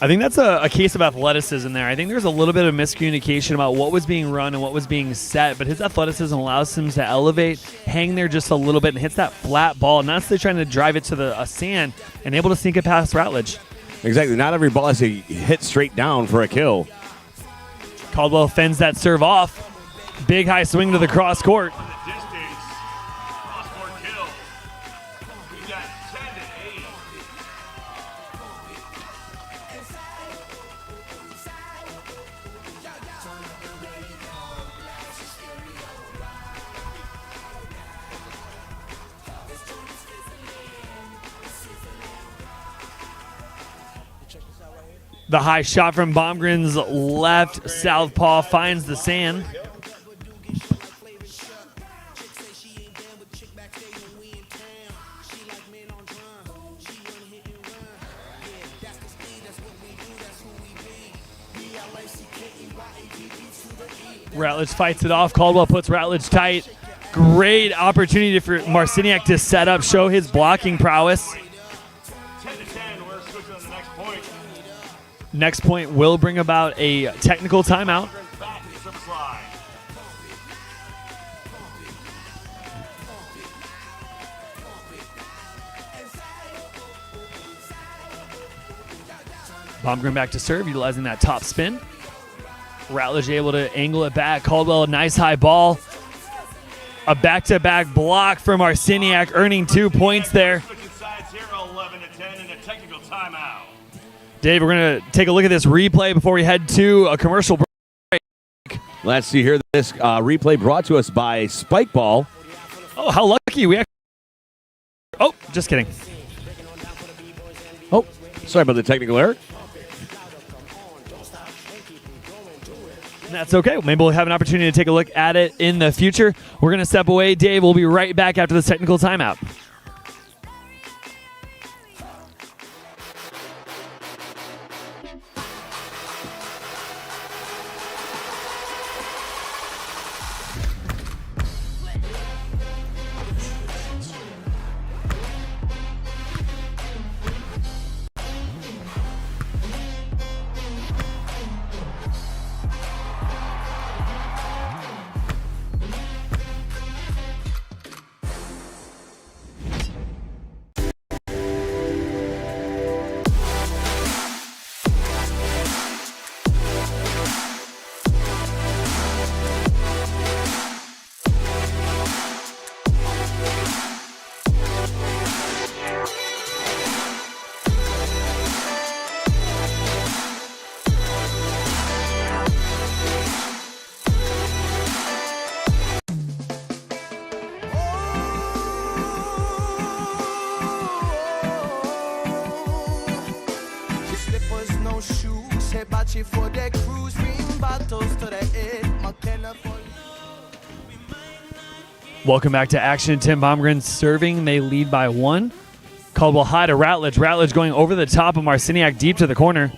I think that's a case of athleticism there. I think there's a little bit of miscommunication about what was being run and what was being set, but his athleticism allows him to elevate, hang there just a little bit, and hits that flat ball, not necessarily trying to drive it to the sand, and able to sneak it past Routledge. Exactly. Not every ball has to hit straight down for a kill. Caldwell fends that serve off. Big high swing to the cross court. The high shot from Baumgren's left southpaw finds the sand. Routledge fights it off. Caldwell puts Routledge tight. Great opportunity for Marciniak to set up, show his blocking prowess. 10 to 10, we're switching to the next point. Next point will bring about a technical timeout. Baumgren back to serve, utilizing that top spin. Routledge able to angle it back. Caldwell, a nice high ball. A back-to-back block from Marciniak, earning 2 points there. Dave, we're going to take a look at this replay before we head to a commercial break. Let's see here. This replay brought to us by Spike Ball. Oh, how lucky we actually... Oh, just kidding. Oh, sorry about the technical error. That's okay. Maybe we'll have an opportunity to take a look at it in the future. We're going to step away. Dave, we'll be right back after this technical timeout. Welcome back to action. Tim Baumgren serving. They lead by 1. Caldwell high to Routledge. Routledge going over the top of Marciniak deep to the corner.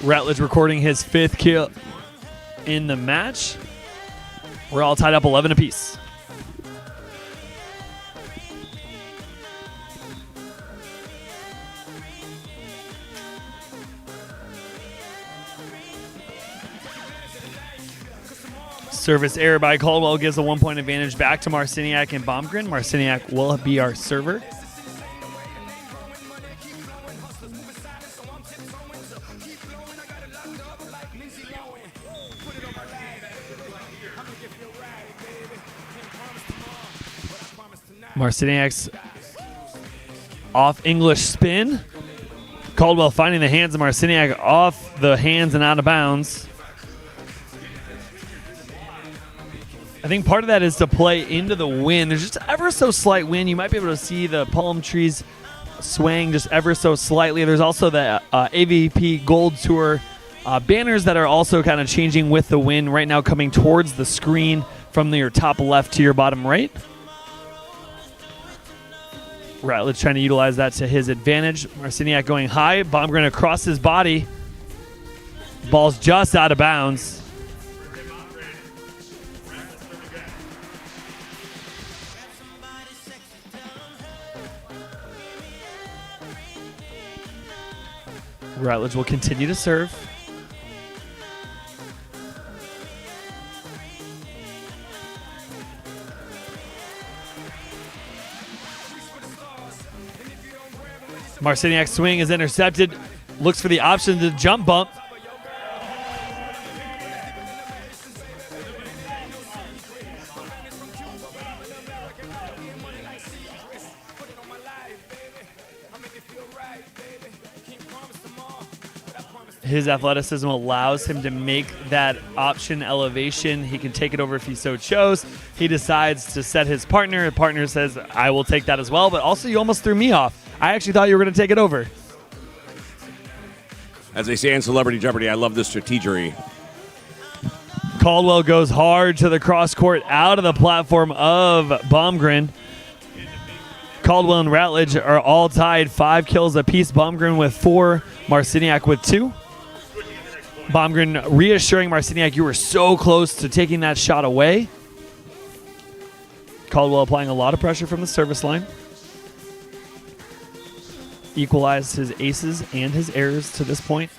Routledge recording his 5th kill in the match. We're all tied up 11 apiece. Service error by Caldwell gives a 1-point advantage back to Marciniak and Baumgren. Marciniak will be our server. Marciniak's off English spin. Caldwell finding the hands of Marciniak off the hands and out of bounds. I think part of that is to play into the wind. There's just ever so slight wind. You might be able to see the palm trees swaying just ever so slightly. There's also the AVP Gold Tour banners that are also kind of changing with the wind right now, coming towards the screen from your top left to your bottom right. Routledge trying to utilize that to his advantage. Marciniak going high. Baumgren across his body. Ball's just out of bounds. Rutledge will continue to serve. Marciniak's swing is intercepted. Looks for the option to jump bump. His athleticism allows him to make that option elevation. He can take it over if he so chose. He decides to set his partner. The partner says, I will take that as well, but also you almost threw me off. I actually thought you were going to take it over. As they say in Celebrity Jeopardy, I love the strategery. Caldwell goes hard to the cross court out of the platform of Baumgren. Caldwell and Ratledge are all tied 5 kills apiece. Baumgren with 4, Marciniak with 2. Baumgren reassuring Marciniak, you were so close to taking that shot away. Caldwell applying a lot of pressure from the service line. Equalized his aces and his errors to this point.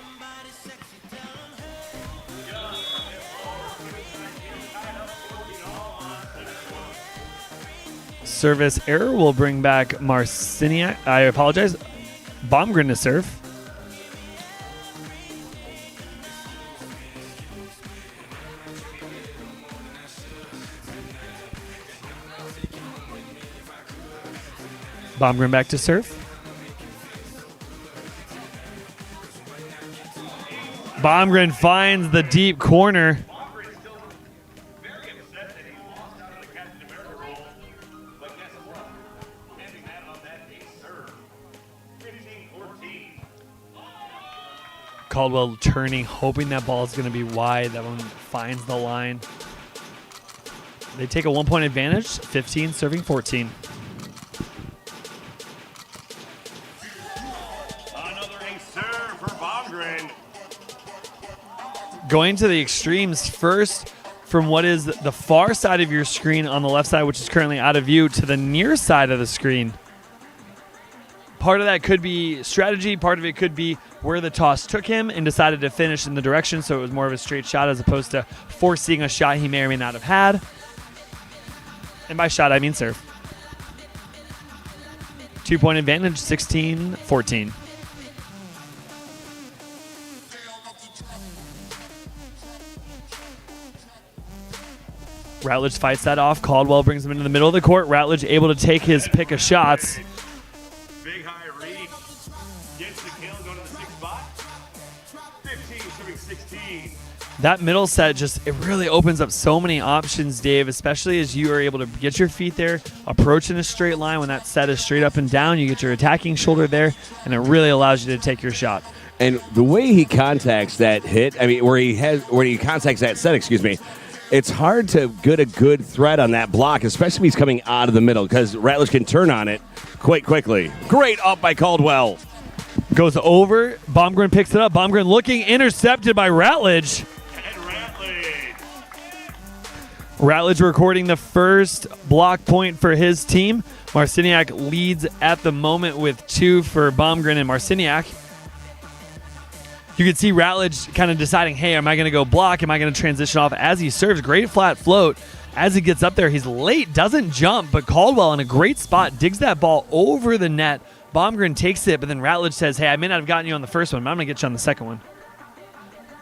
Service error will bring back Marciniak. I apologize. Baumgren to serve. Baumgren back to serve. Baumgren finds the deep corner. Caldwell turning, hoping that ball is going to be wide. That one finds the line. They take a 1-point advantage, 15 serving 14. Going to the extremes first, from what is the far side of your screen on the left side, which is currently out of view, to the near side of the screen. Part of that could be strategy. Part of it could be where the toss took him and decided to finish in the direction, so it was more of a straight shot as opposed to forcing a shot he may or may not have had. And by shot, I mean serve. 2-point advantage, 16-14. Ratledge fights that off. Caldwell brings him into the middle of the court. Ratledge able to take his pick of shots. Big high read. Gets the kill, go to the 6th spot. 15 serving 16. That middle set it really opens up so many options, Dave, especially as you are able to get your feet there, approach in a straight line. When that set is straight up and down, you get your attacking shoulder there, and it really allows you to take your shot. And the way he contacts that hit, where he contacts that set, it's hard to get a good thread on that block, especially if he's coming out of the middle, because Ratledge can turn on it quite quickly. Great up by Caldwell. Goes over. Baumgren picks it up. Baumgren looking, intercepted by Ratledge. Ratledge recording the first block point for his team. Marciniak leads at the moment with 2 for Baumgren and Marciniak. You can see Ratledge kind of deciding, hey, am I going to go block? Am I going to transition off as he serves? Great flat float. As he gets up there, he's late, doesn't jump, but Caldwell in a great spot digs that ball over the net. Baumgren takes it, but then Ratledge says, hey, I may not have gotten you on the first one, but I'm going to get you on the second one.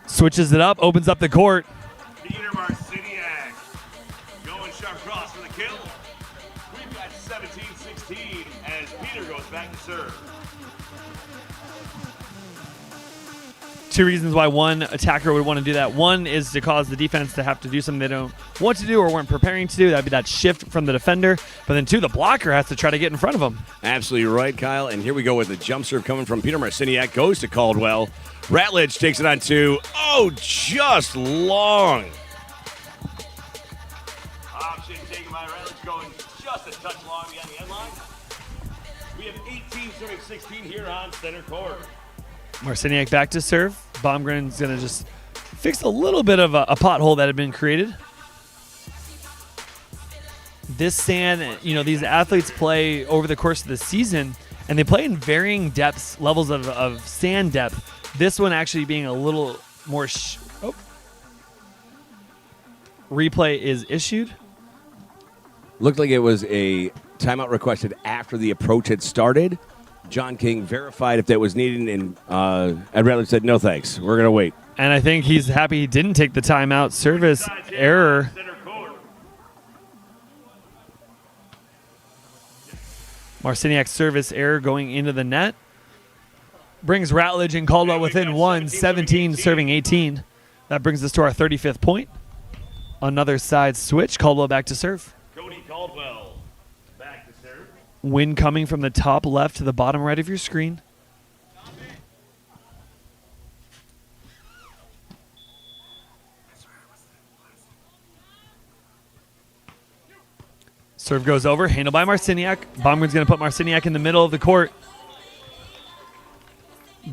Switches it up, opens up the court. Peter Marciniak going sharp cross for the kill. We've got 17-16 as Peter goes back to serve. 2 reasons why one attacker would want to do that. One is to cause the defense to have to do something they don't want to do or weren't preparing to do. That'd be that shift from the defender. But then 2, the blocker has to try to get in front of him. Absolutely right, Kyle. And here we go with the jump serve coming from Peter Marciniak. Goes to Caldwell. Ratledge takes it on 2. Oh, just long. Option taken by Ratledge, going just a touch long behind the end line. We have 18 serving 16 here on center court. Marciniak back to serve. Baumgren's going to just fix a little bit of a pothole that had been created. This sand, these athletes play over the course of the season, and they play in varying depths, levels of sand depth. This one actually being a little more. Replay is issued. Looked like it was a timeout requested after the approach had started. John King verified if that was needed, and Ed Rattler said, no thanks. We're going to wait. And I think he's happy he didn't take the timeout. Service error. Marciniak service error going into the net. Brings Ratledge and Caldwell within 1, 17 serving 18. That brings us to our 35th point. Another side switch. Caldwell back to serve. Cody Caldwell back to serve. Wind coming from the top left to the bottom right of your screen. Serve goes over, handled by Marciniak. Baumgart's going to put Marciniak in the middle of the court.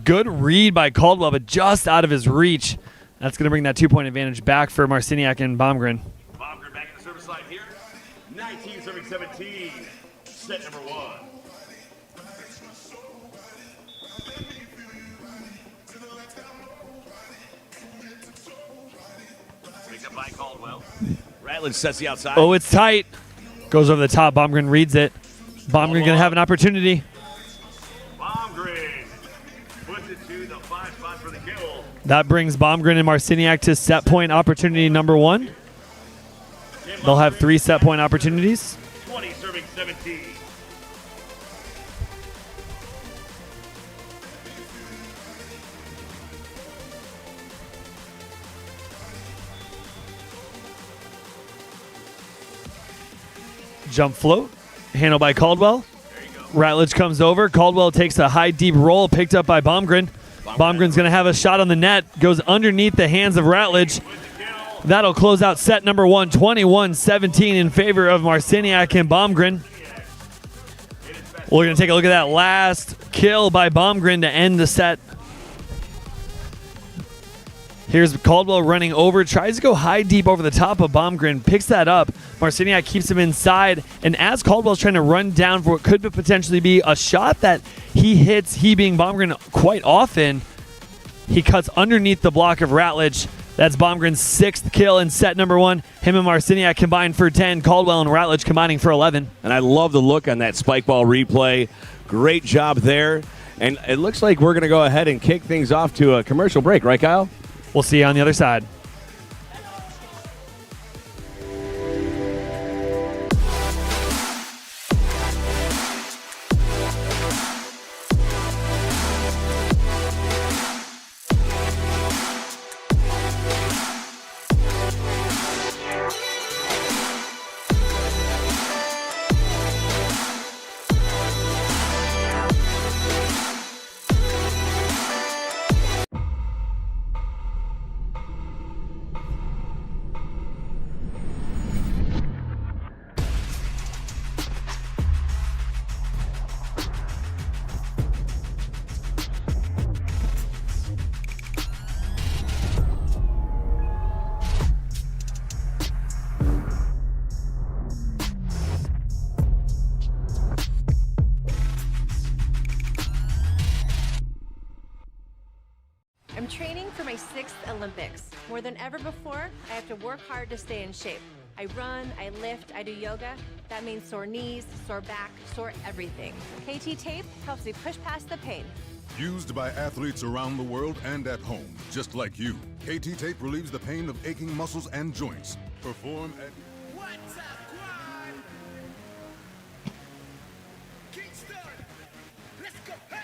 Good read by Caldwell, but just out of his reach. That's going to bring that 2-point advantage back for Marciniak and Baumgart. Baumgart back in the service line here. 19 serving 17. Set number 1. Picked up by Caldwell. Ratledge sets the outside. Oh, it's tight. Goes over the top. Baumgart reads it. Baumgart going to have an opportunity. Baumgart puts it to the 5 spot for the kill. That brings Baumgart and Marciniak to set point opportunity number 1. They'll have 3 set point opportunities. 20 serving 17. Jump float. Handled by Caldwell. Ratledge comes over. Caldwell takes a high, deep roll picked up by Baumgart. Baumgart's going to have a shot on the net. Goes underneath the hands of Ratledge. That'll close out set number 1, 21-17 in favor of Marciniak and Baumgart. We're going to take a look at that last kill by Baumgart to end the set. Here's Caldwell running over, tries to go high deep over the top of Baumgart, picks that up. Marciniak keeps him inside, and as Caldwell's trying to run down for what could potentially be a shot that he hits, he being Baumgart quite often, he cuts underneath the block of Ratledge. That's Baumgart's 6th kill in set number 1. Him and Marciniak combined for 10. Caldwell and Ratledge combining for 11. And I love the look on that spike ball replay. Great job there. And it looks like we're going to go ahead and kick things off to a commercial break, right, Kyle? We'll see you on the other side. I'm training for my 6th Olympics. More than ever before, I have to work hard to stay in shape. I run, I lift, I do yoga. That means sore knees, sore back, sore everything. KT Tape helps me push past the pain. Used by athletes around the world and at home, just like you. KT Tape relieves the pain of aching muscles and joints. Perform at... What's up, Quad? Kingston! Let's go! Hey!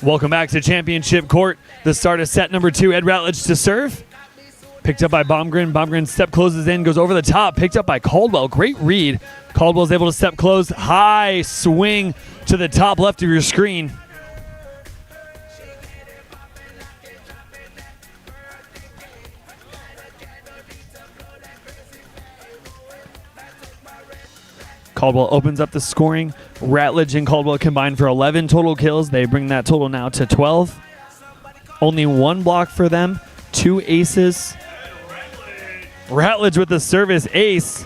Welcome back to Championship Court. The start of set number 2. Ed Ratledge to serve. Picked up by Baumgart. Baumgart step closes in, goes over the top. Picked up by Caldwell. Great read. Caldwell's able to step close. High swing to the top left of your screen. Caldwell opens up the scoring. Ratledge and Caldwell combined for 11 total kills. They bring that total now to 12. Only 1 block for them. 2 aces. Ratledge with the service ace.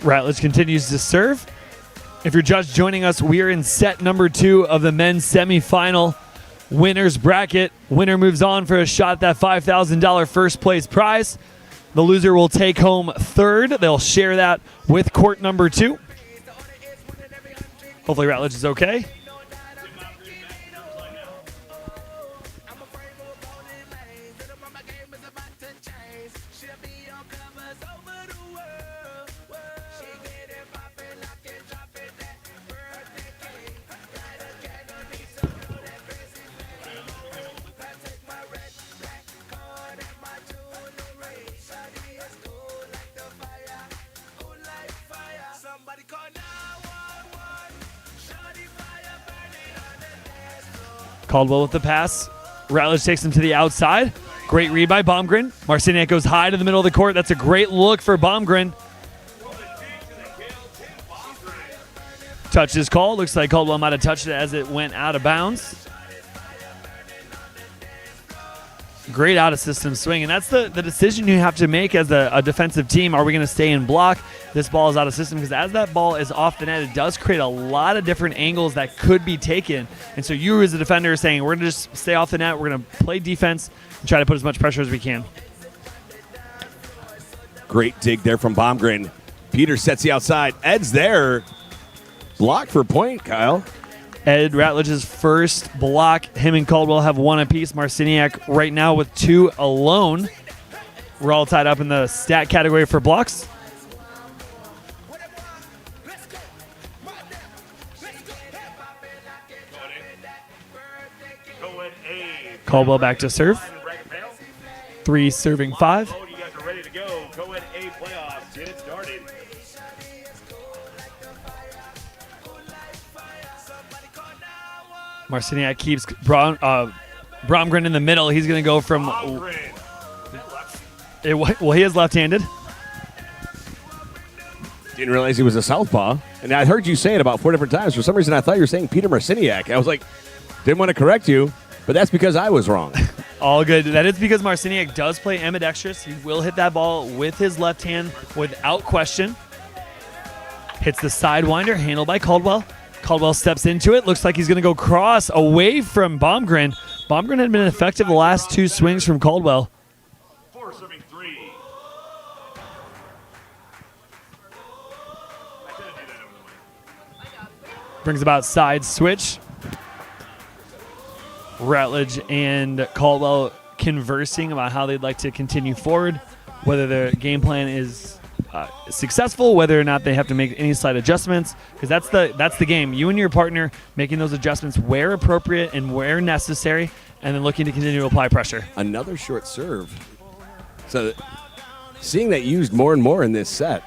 Ratledge continues to serve. If you're just joining us, we are in set number 2 of the men's semifinal winners bracket. Winner moves on for a shot at that $5,000 first place prize. The loser will take home third. They'll share that with court number 2. Hopefully Ratledge is okay. Caldwell with the pass. Ratledge takes him to the outside. Great read by Baumgren. Marciniak goes high to the middle of the court. That's a great look for Baumgren. Touch is called. Looks like Caldwell might have touched it as it went out of bounds. Great out-of-system swing, and that's the decision you have to make as a defensive team. Are we going to stay in block? This ball is out of system because as that ball is off the net, it does create a lot of different angles that could be taken. And so you as a defender are saying, we're going to just stay off the net, we're going to play defense and try to put as much pressure as we can. Great dig there from Baumgren. Peter sets the outside. Ed's there. Block for point, Kyle. Ed Ratledge's first block. Him and Caldwell have 1 apiece. Marciniak right now with 2 alone. We're all tied up in the stat category for blocks. Caldwell back to serve. 3 serving 5. You guys are ready to go. Co-Ed A playoffs. Get it started. Marciniak keeps Baumgren in the middle. He's going to go from... Well, he is left-handed. Didn't realize he was a southpaw. And I heard you say it about 4 different times. For some reason, I thought you were saying Peter Marciniak. I was like, didn't want to correct you, but that's because I was wrong. All good. That is because Marciniak does play ambidextrous. He will hit that ball with his left hand without question. Hits the sidewinder, handled by Caldwell. Caldwell steps into it. Looks like he's going to go cross away from Baumgren. Baumgren had been effective the last 2 swings from Caldwell. 4 serving 3. Brings about side switch. Ratledge and Caldwell conversing about how they'd like to continue forward, whether their game plan is successful, whether or not they have to make any slight adjustments, because that's the game. You and your partner making those adjustments where appropriate and where necessary, and then looking to continue to apply pressure. Another short serve. So seeing that used more and more in this set.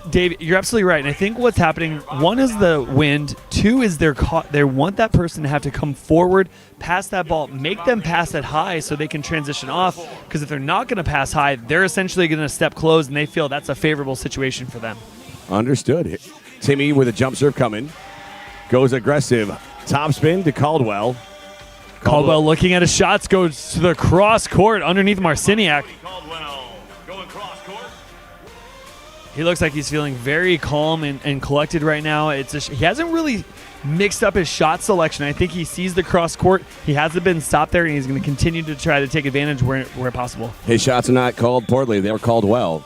Dave, you're absolutely right. And I think what's happening, 1 is the wind, 2 is they want that person to have to come forward, pass that ball, make them pass it high so they can transition off. Because if they're not going to pass high, they're essentially going to step close, and they feel that's a favorable situation for them. Understood. Timmy with a jump serve coming. Goes aggressive. Top spin to Caldwell. Caldwell looking at his shots, goes to the cross court underneath Marciniak. He looks like he's feeling very calm and collected right now. He hasn't really mixed up his shot selection. I think he sees the cross court. He hasn't been stopped there, and he's going to continue to try to take advantage where possible. His shots are not called poorly. They were called well.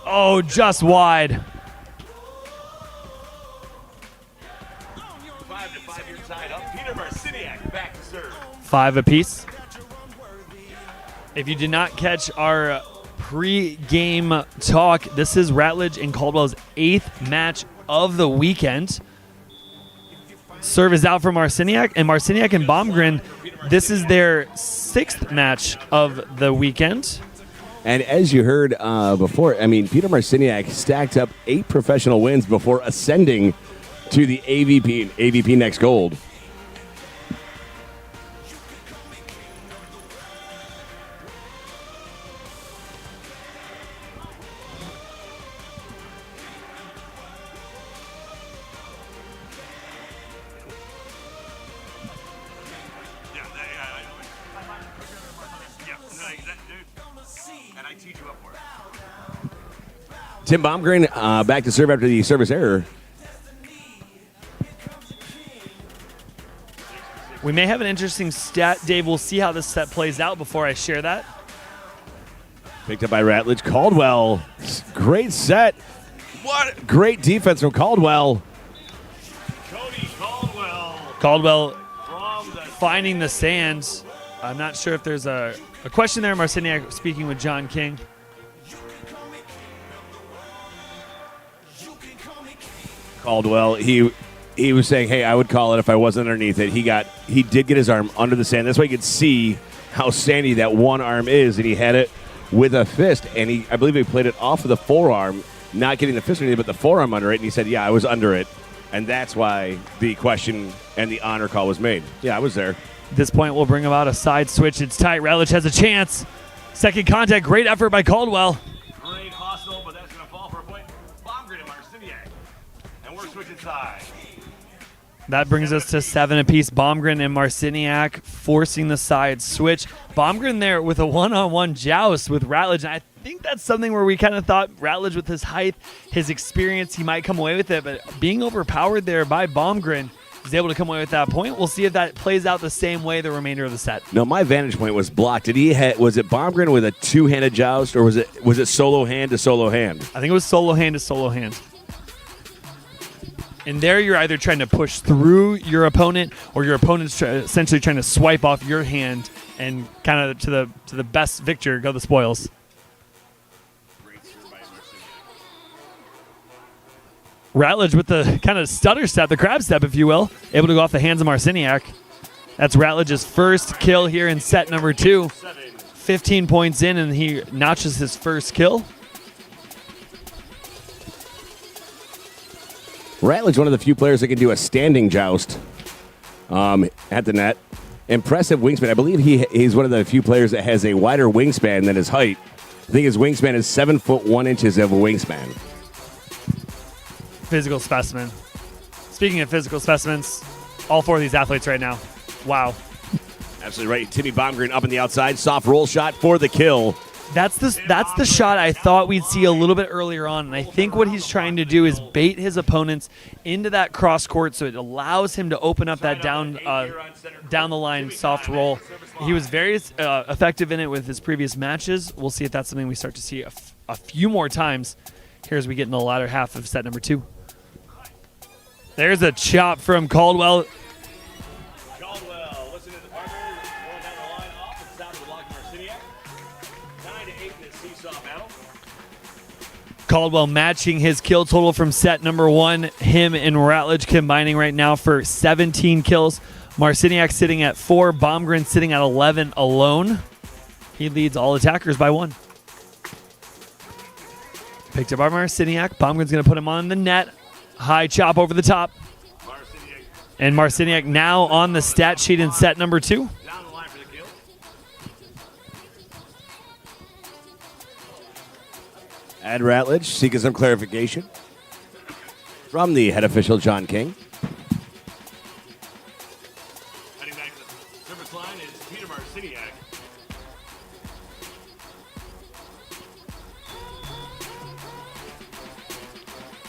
Oh, just wide. 5-5 you're tied up. Peter Marciniak back to serve. 5 apiece. If you did not catch our pre-game talk, this is Ratledge and Caldwell's 8th match of the weekend. Serve is out for Marciniak, and Marciniak and Baumgren, this is their 6th match of the weekend. And as you heard before, Peter Marciniak stacked up 8 professional wins before ascending to the AVP and AVP Next Gold. Tim Baumgren back to serve after the service error. We may have an interesting stat, Dave. We'll see how this set plays out before I share that. Picked up by Ratledge. Caldwell, great set. What great defense from Caldwell. Caldwell finding the sands. I'm not sure if there's a question there. Marciniak speaking with John King. Caldwell, he was saying, hey, I would call it if I wasn't underneath it. He did get his arm under the sand. That's why you could see how sandy that one arm is, and he had it with a fist, and I believe he played it off of the forearm, not getting the fist underneath it, but the forearm under it, and he said, yeah, I was under it, and that's why the question and the honor call was made. Yeah, I was there. At this point, we'll bring about a side switch. It's tight. Ratledge has a chance. Second contact. Great effort by Caldwell. Great hustle, but that's going to fall for a point. Baumgren and Marciniak. And we're switching sides. That brings us to 7 apiece. Baumgren and Marciniak forcing the side switch. Baumgren there with a one-on-one joust with Ratledge. And I think that's something where we kind of thought Ratledge with his height, his experience, he might come away with it. But being overpowered there by Baumgren, he's able to come away with that point. We'll see if that plays out the same way the remainder of the set. No, my vantage point was blocked. Was it Baumgren with a two-handed joust, or was it solo hand to solo hand? I think it was solo hand to solo hand. And there you're either trying to push through your opponent, or your opponent's essentially trying to swipe off your hand and kind of to the best victor go the spoils. Ratledge with the kind of stutter step, the crab step, if you will, able to go off the hands of Marciniak. That's Ratledge's first kill here in set number 2. 15 points in, and he notches his first kill. Ratledge, one of the few players that can do a standing joust at the net. Impressive wingspan. I believe he's one of the few players that has a wider wingspan than his height. I think his wingspan is 7 foot 1 inches of a wingspan. Physical specimen. Speaking of physical specimens, all 4 of these athletes right now. Wow. Absolutely right. Timmy Baumgren up on the outside. Soft roll shot for the kill. That's the shot I thought we'd see a little bit earlier on, and I think what he's trying to do is bait his opponents into that cross court so it allows him to open up that down the line soft roll. He was very effective in it with his previous matches. We'll see if that's something we start to see a few more times here as we get in the latter half of set number 2. There's a chop from Caldwell. Listen to the partner. Going down the line off and south of the block of Marciniak. 9-8 in this seesaw battle. Caldwell matching his kill total from set number 1. Him and Ratledge combining right now for 17 kills. Marciniak sitting at 4. Baumgren sitting at 11 alone. He leads all attackers by 1. Picked up by Marciniak. Baumgren's going to put him on the net. High chop over the top. And Marciniak now on the stat sheet in set number 2. Down the line for the kill. Ed Ratledge seeking some clarification from the head official, John King. Heading back to the service line is Peter Marciniak.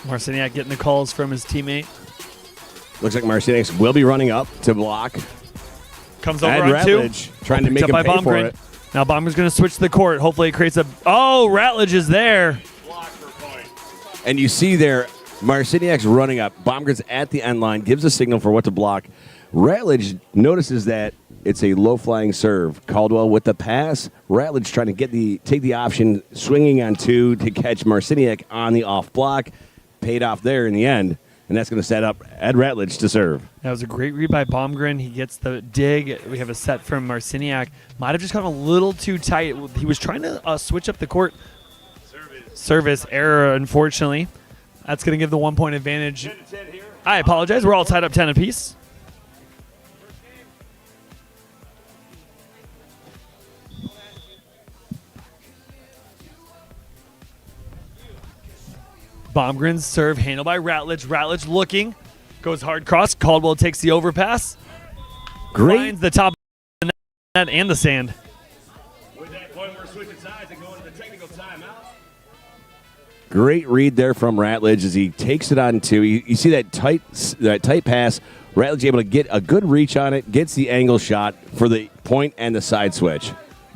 Marciniak getting the calls from his teammate. Looks like Marciniak will be running up to block. Comes over Ed on Ratledge 2. trying to make him pay for it. Now Baumgren's going to switch to the court. Hopefully it creates a... Oh, Ratledge is there. And you see there, Marciniak's running up. Baumgren's at the end line, gives a signal for what to block. Ratledge notices that it's a low-flying serve. Caldwell with the pass. Ratledge trying to take the option, swinging on 2 to catch Marciniak on the off block. Paid off there in the end, and that's going to set up Ed Ratledge to serve. That was a great read by Baumgren. He gets the dig. We have a set from Marciniak. Might have just gone a little too tight. He was trying to switch up the court. Service error, unfortunately. That's going to give the 1 point advantage. I apologize. We're all tied up 10 apiece. Baumgren's serve handled by Ratledge. Ratledge looking. Goes hard cross. Caldwell takes the overpass. Great. Finds the top of the net and the sand. With that point, we're switching sides and going to the technical timeout. Great read there from Ratledge as he takes it on two. You see that tight pass. Ratledge able to get a good reach on it, gets the angle shot for the point and the side switch.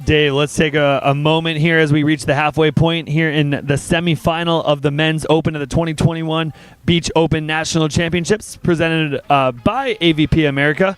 Dave, let's take a moment here as we reach the halfway point here in the semifinal of the Men's Open of the 2021 Beach Open National Championships presented by AVP America.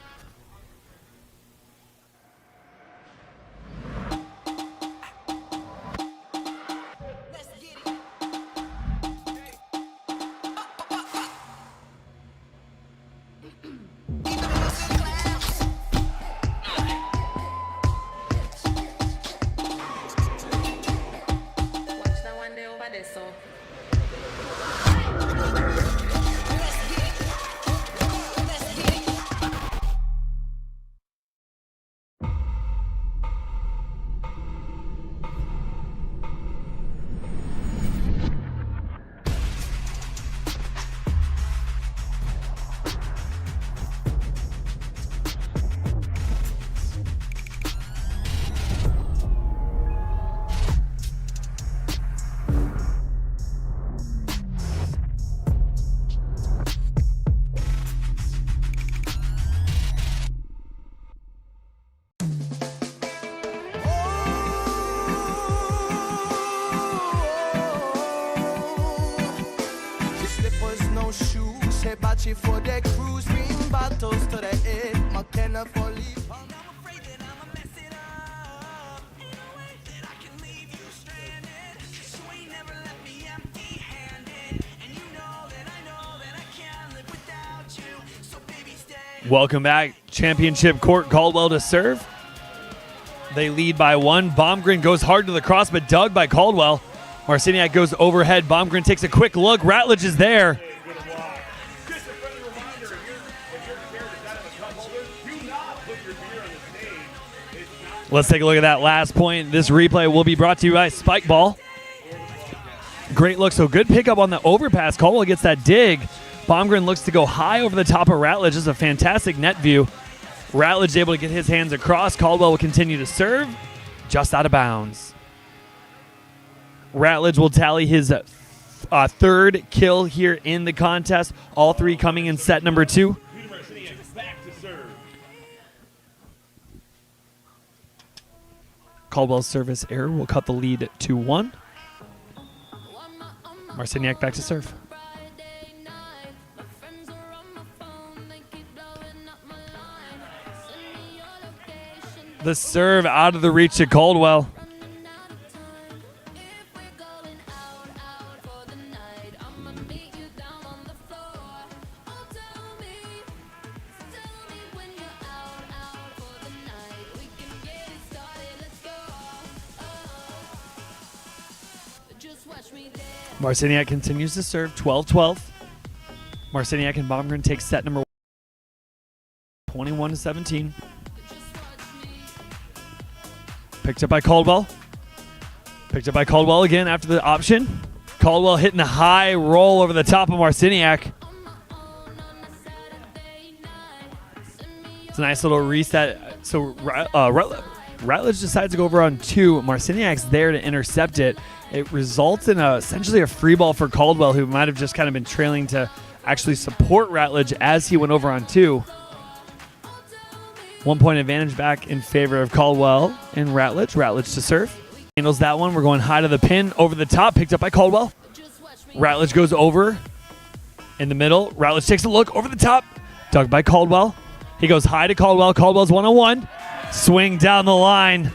For the cruise, bring battles to the head. McKenna for leave. Welcome back. Championship court, Caldwell to serve. They lead by one. Baumgren goes hard to the cross, but dug by Caldwell. Marciniak goes overhead. Baumgren takes a quick look. Ratledge is there. Let's take a look at that last point. This replay will be brought to you by Spike Ball. Great look. So good pickup on the overpass. Caldwell gets that dig. Baumgren looks to go high over the top of Ratledge. This is a fantastic net view. Ratledge able to get his hands across. Caldwell will continue to serve. Just out of bounds. Ratledge will tally his third kill here in the contest. All three coming in set number 2. Caldwell's service error will cut the lead to 1. Marciniak back to serve. The serve out of the reach to Caldwell. Marciniak continues to serve 12-12. Marciniak and Baumgren take set number 21-17. Picked up by Caldwell. Picked up by Caldwell again after the option. Caldwell hitting the high roll over the top of Marciniak. It's a nice little reset. So Ratledge decides to go over on 2. Marciniak's there to intercept it. It results in essentially a free ball for Caldwell, who might have just kind of been trailing to actually support Ratledge as he went over on 2. 1 point advantage back in favor of Caldwell and Ratledge. Ratledge to serve. Handles that one. We're going high to the pin. Over the top. Picked up by Caldwell. Ratledge goes over. In the middle. Ratledge takes a look. Over the top. Dug by Caldwell. He goes high to Caldwell. Caldwell's 1-on-1. Swing down the line.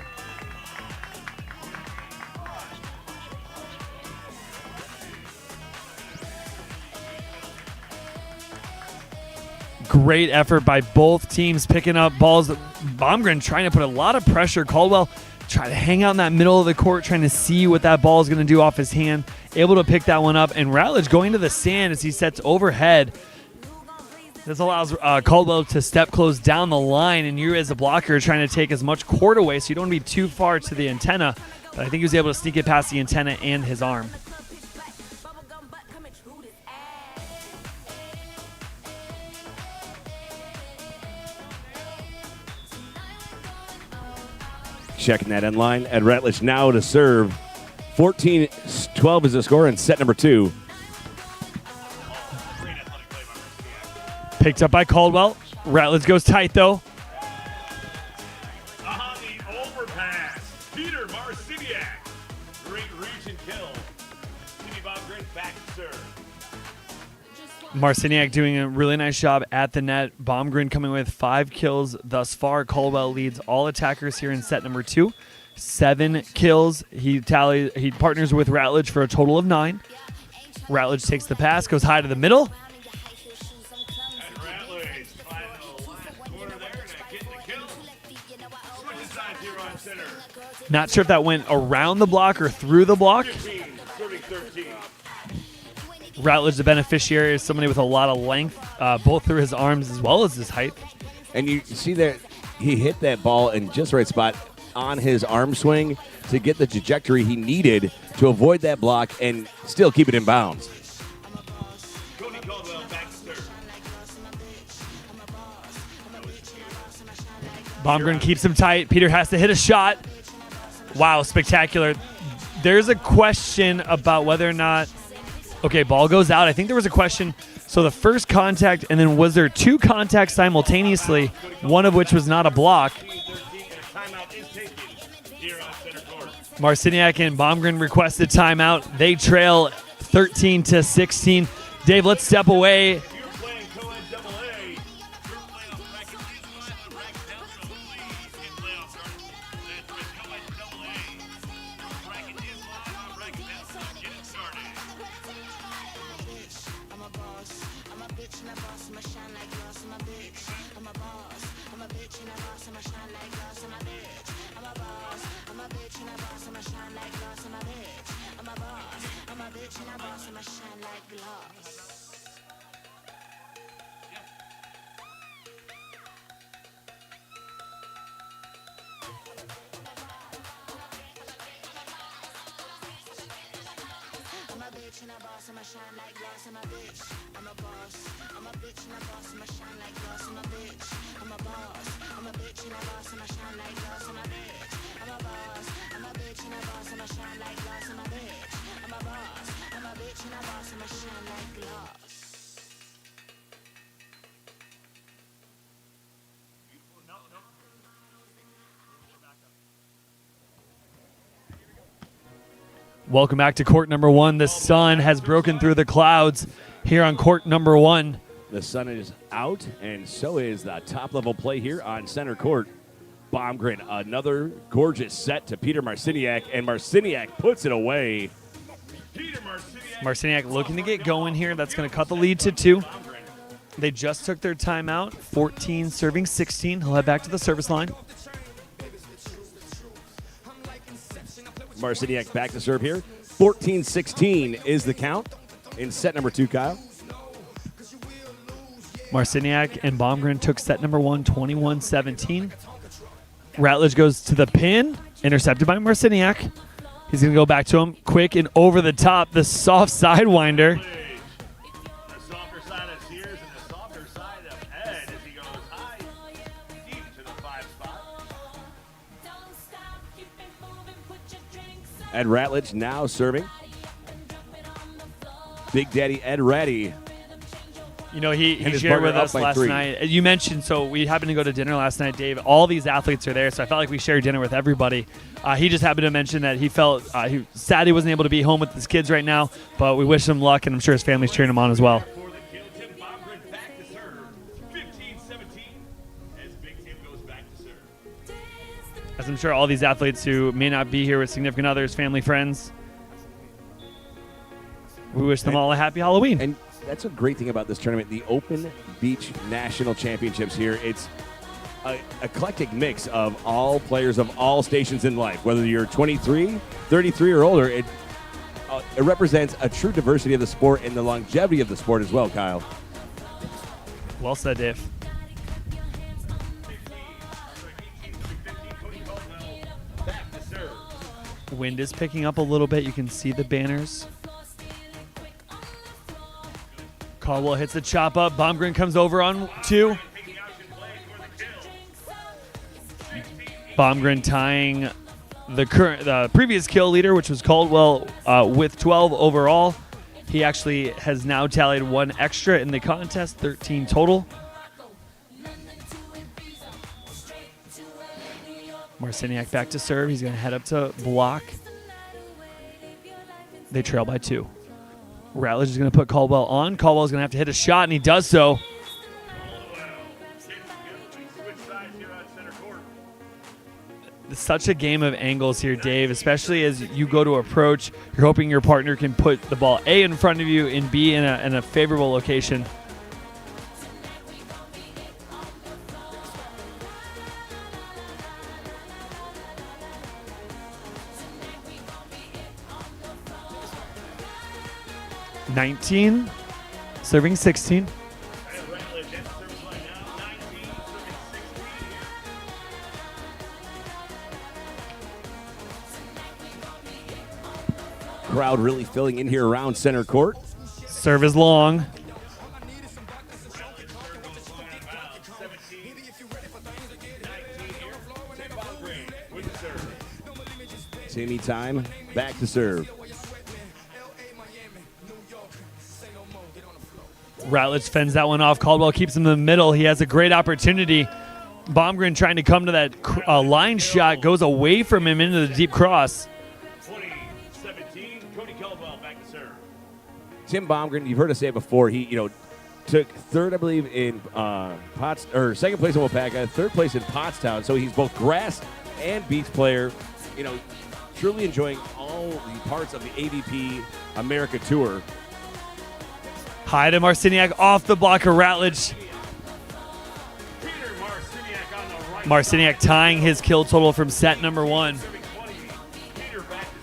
Great effort by both teams picking up balls. Baumgren trying to put a lot of pressure. Caldwell trying to hang out in that middle of the court, trying to see what that ball is going to do off his hand. Able to pick that one up. And Ratledge going to the sand as he sets overhead. This allows Caldwell to step close down the line. And you as a blocker are trying to take as much court away so you don't want to be too far to the antenna. But I think he was able to sneak it past the antenna and his arm. Checking that end line. And Ratledge now to serve 14 12 is the score in set number 2. Picked up by Caldwell. Ratledge goes tight, though. On the overpass, Peter Marciniak. Great reach and kill. Timmy Baumgren back to serve. Marciniak doing a really nice job at the net. Baumgren coming with 5 kills thus far. Caldwell leads all attackers here in set number 2. 7 kills. He partners with Ratledge for a total of 9. Ratledge takes the pass, goes high to the middle. Not sure if that went around the block or through the block. Ratledge, the beneficiary, is somebody with a lot of length, both through his arms as well as his height. And you see that he hit that ball in just the right spot on his arm swing to get the trajectory he needed to avoid that block and still keep it in bounds. Baumgren keeps him tight. Peter has to hit a shot. Wow, spectacular. There's a question about whether or not... Okay, ball goes out. I think there was a question. So the first contact, and then was there 2 contacts simultaneously, one of which was not a block? Marciniak and Baumgren requested timeout. They trail 13-16. Dave, let's step away. Welcome back to court number 1. The sun has broken through the clouds here on court number 1. The sun is out, and so is the top-level play here on center court. Baumgren, another gorgeous set to Peter Marciniak, and Marciniak puts it away. Marciniak looking to get going here. That's going to cut the lead to 2. They just took their timeout. 14 serving 16. He'll head back to the service line. Marciniak back to serve here. 14-16 is the count in set number 2, Kyle. Marciniak and Baumgren took set number 1, 21-17. Ratledge goes to the pin, intercepted by Marciniak. He's going to go back to him, quick and over the top, the soft sidewinder. Ed Ratledge now serving. Big Daddy Ed Ratty. You know, he shared with us last night. You mentioned, so we happened to go to dinner last night, Dave. All these athletes are there, so I felt like we shared dinner with everybody. He just happened to mention that he felt sad he wasn't able to be home with his kids right now, but we wish him luck, and I'm sure his family's cheering him on as well. As I'm sure all these athletes who may not be here with significant others, family, friends, we wish them all a happy Halloween. And that's a great thing about this tournament, the Open Beach National Championships here. It's an eclectic mix of all players of all stations in life. Whether you're 23, 33, or older, it represents a true diversity of the sport and the longevity of the sport as well, Kyle. Well said, Dave. Wind is picking up a little bit. You can see the banners. Caldwell hits the chop up. Baumgren comes over on 2. Baumgren tying the previous kill leader, which was Caldwell, with 12 overall. He actually has now tallied 1 extra in the contest, 13 total. Marciniak back to serve. He's going to head up to block. They trail by 2. Ratledge is going to put Caldwell on. Caldwell's going to have to hit a shot, and he does so. Such a game of angles here, Dave, especially as you go to approach. You're hoping your partner can put the ball A in front of you and B in a favorable location. (19) serving 16. Crowd really filling in here around center court. Serve is long. Timmy time, back to serve. Ratledge fends that one off. Caldwell keeps him in the middle. He has a great opportunity. Baumgren trying to come to that line shot, goes away from him into the deep cross. Tim Baumgren, you've heard us say it before. He, took third, I believe, in second place in Wapaka, third place in Pottstown. So he's both grass and beach player. Truly enjoying all the parts of the AVP America Tour. High to Marciniak off the block of Ratledge. Marciniak tying his kill total from set number 1.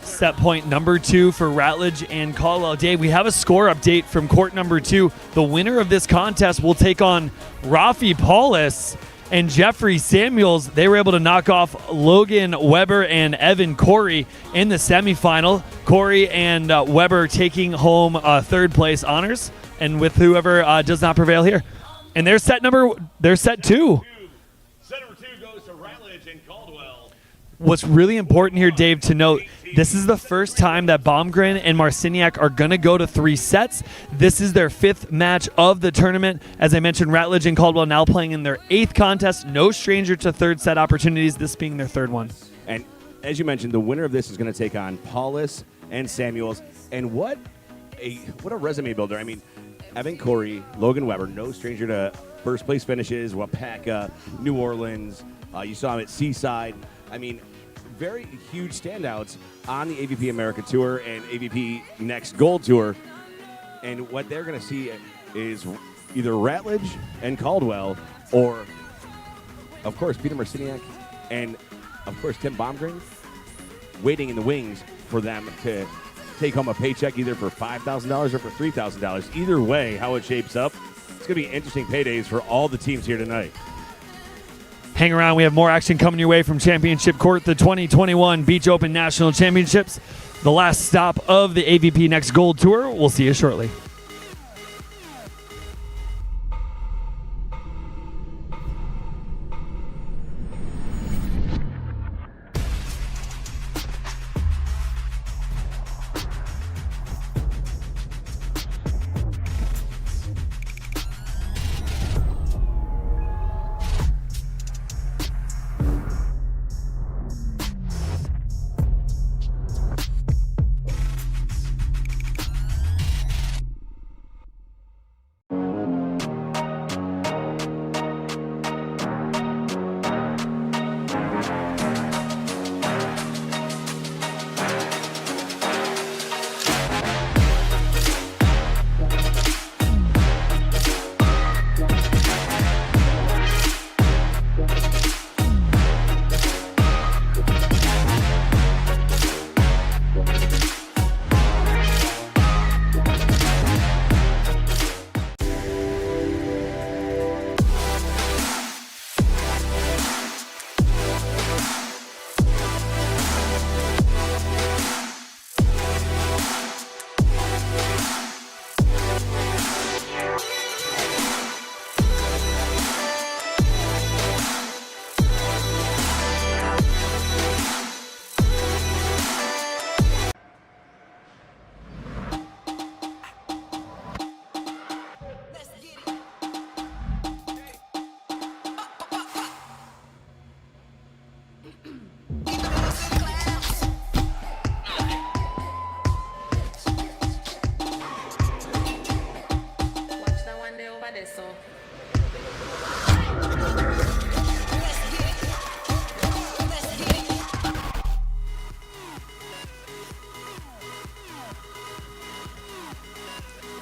Set point number 2 for Ratledge and Caldwell. Dave, we have a score update from court number 2. The winner of this contest will take on Rafi Paulus and Jeffrey Samuels. They were able to knock off Logan Weber and Evan Corey in the semifinal. Corey and Weber taking home third place honors, and with whoever does not prevail here. And their set 2. Set number 2 goes to Ratledge and Caldwell. What's really important here, Dave, to note, this is the first time that Baumgren and Marciniak are going to go to 3 sets. This is their 5th match of the tournament. As I mentioned, Ratledge and Caldwell now playing in their 8th contest. No stranger to third set opportunities, this being their 3rd one. And as you mentioned, the winner of this is going to take on Paulus and Samuels. And what a resume builder. I mean, Evan Corey, Logan Weber, no stranger to first place finishes, Wapaka, New Orleans. You saw him at Seaside. I mean, very huge standouts on the AVP America Tour and AVP Next Gold Tour. And what they're going to see is either Ratledge and Caldwell or, of course, Peter Marciniak and, of course, Tim Baumgren waiting in the wings for them to take home a paycheck either for $5,000 or for $3,000. Either way, how it shapes up, it's going to be interesting paydays for all the teams here tonight. Hang around. We have more action coming your way from Championship Court, the 2021 Beach Open National Championships, the last stop of the AVP Next Gold Tour. We'll see you shortly.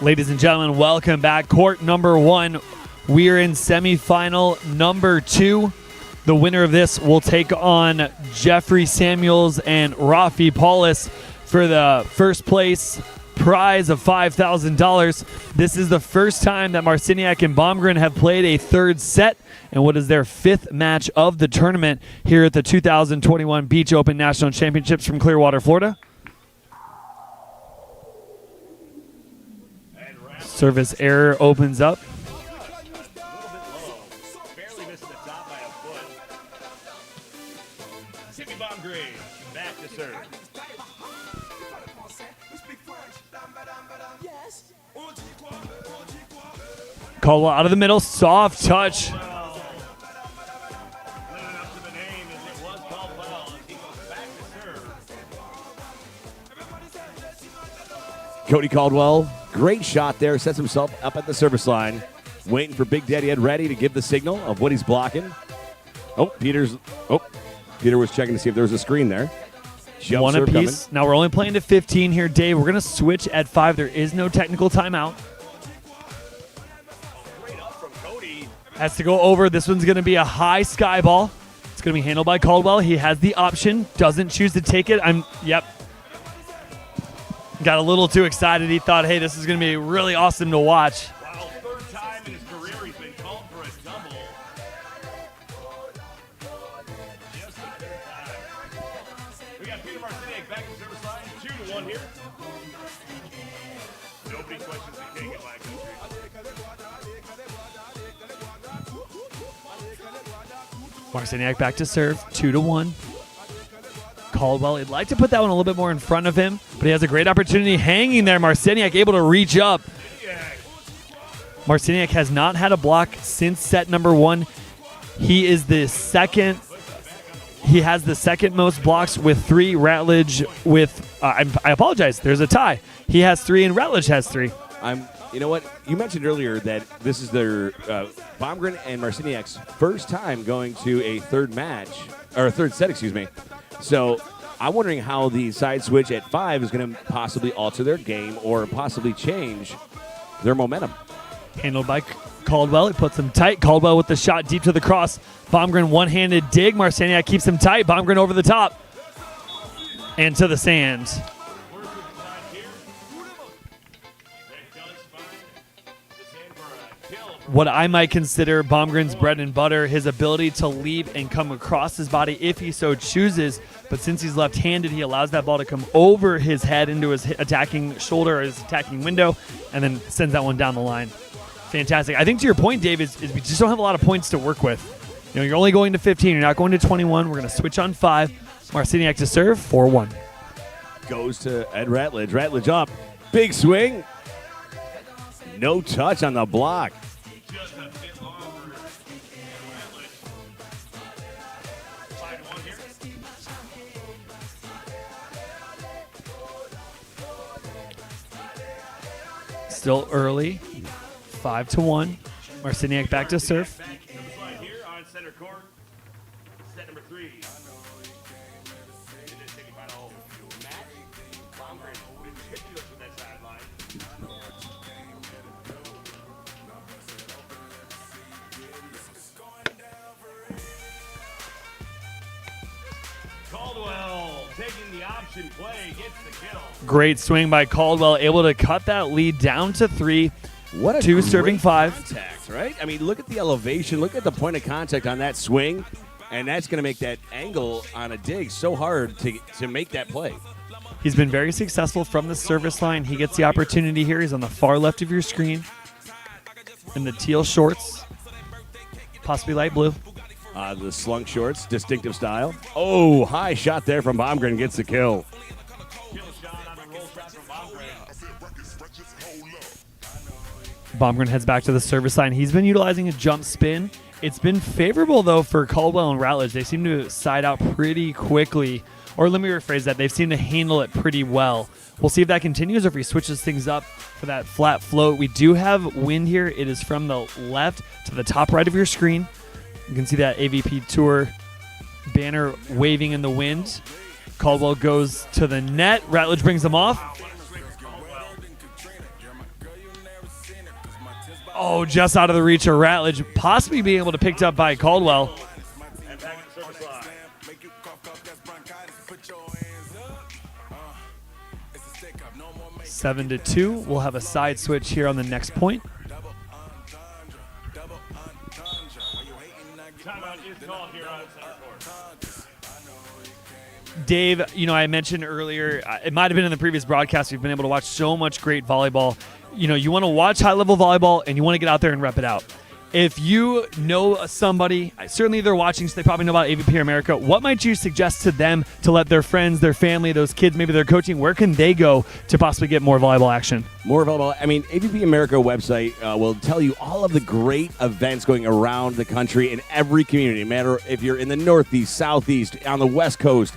Ladies and gentlemen, welcome back. Court number 1. We're in semifinal number 2. The winner of this will take on Jeffrey Samuels and Rafi Paulus for the first place prize of $5,000. This is the first time that Marciniak and Baumgren have played a third set and what is their 5th match of the tournament here at the 2021 Beach Open National Championships from Clearwater, Florida. Service error opens up. Barely missed the top by a foot. Timmy Baumgren back to serve. Caldwell out of the middle, soft touch. Cody Caldwell, great shot there, sets himself up at the service line, waiting for Big Daddy Ed ready to give the signal of what he's blocking. Peter was checking to see if there was a screen there. Jump One serve apiece. Now we're only playing to 15 here, Dave. We're going to switch at 5. There is no technical timeout. Has to go over. This one's going to be a high sky ball. It's going to be handled by Caldwell. He has the option. Doesn't choose to take it. Got a little too excited. He thought, hey, this is going to be really awesome to watch. Wow, third time in his career he's been called for a double. Just the third time. We got Peter Marciniak back to service line. 2-1 here. Nobody questions the king in my country. Marciniak back to serve. 2-1. Caldwell, he'd like to put that one a little bit more in front of him, but he has a great opportunity hanging there. Marciniak able to reach up. Marciniak has not had a block since set number 1. He is the second. He has the second most blocks with 3. Ratledge with, I apologize, there's a tie. He has 3 and Ratledge has 3. You know what? You mentioned earlier that this is their Baumgren and Marciniak's first time going to a third set, excuse me. So I'm wondering how the side switch at 5 is going to possibly alter their game or possibly change their momentum. Handled by Caldwell. He puts him tight. Caldwell with the shot deep to the cross. Baumgren one-handed dig. Marciniak keeps him tight. Baumgren over the top. And to the sand. What I might consider Baumgren's bread and butter, his ability to leap and come across his body if he so chooses. But since he's left-handed, he allows that ball to come over his head into his attacking shoulder or his attacking window and then sends that one down the line. Fantastic. I think to your point, Dave, is we just don't have a lot of points to work with. You know, you're only going to 15. You're not going to 21. We're going to switch on 5. Marciniak to serve, 4-1. Goes to Ed Ratledge. Ratledge up. Big swing. No touch on the block. Still early, 5-1. Marciniak back to serve. Here on center court, set number 3. In this semifinal match, Baumgren continues with that sideline. Caldwell taking the option play, gets the kill. Great swing by Caldwell, able to cut that lead down to 3. What a 2 serving 5. Contact, right? I mean, look at the elevation. Look at the point of contact on that swing, and that's going to make that angle on a dig so hard to make that play. He's been very successful from the service line. He gets the opportunity here. He's on the far left of your screen in the teal shorts, possibly light blue. The slung shorts, distinctive style. Oh, high shot there from Baumgren, gets the kill. Baumgren heads back to the service line. He's been utilizing a jump spin. It's been favorable, though, for Caldwell and Ratledge. They seem to side out pretty quickly. Or let me rephrase that. They've seemed to handle it pretty well. We'll see if that continues or if he switches things up for that flat float. We do have wind here. It is from the left to the top right of your screen. You can see that AVP Tour banner waving in the wind. Caldwell goes to the net. Ratledge brings him off. Oh, just out of the reach of Ratledge, possibly being able to picked up by Caldwell. And back to service line. 7-2. We'll have a side switch here on the next point. Timeout is called here on center court. Dave, I mentioned earlier, it might have been in the previous broadcast, we've been able to watch so much great volleyball. You want to watch high-level volleyball, and you want to get out there and rep it out. If you know somebody, certainly they're watching, so they probably know about AVP America, what might you suggest to them to let their friends, their family, those kids, maybe they're coaching, where can they go to possibly get more volleyball action? More volleyball. AVP America website will tell you all of the great events going around the country in every community, no matter if you're in the Northeast, Southeast, on the West Coast.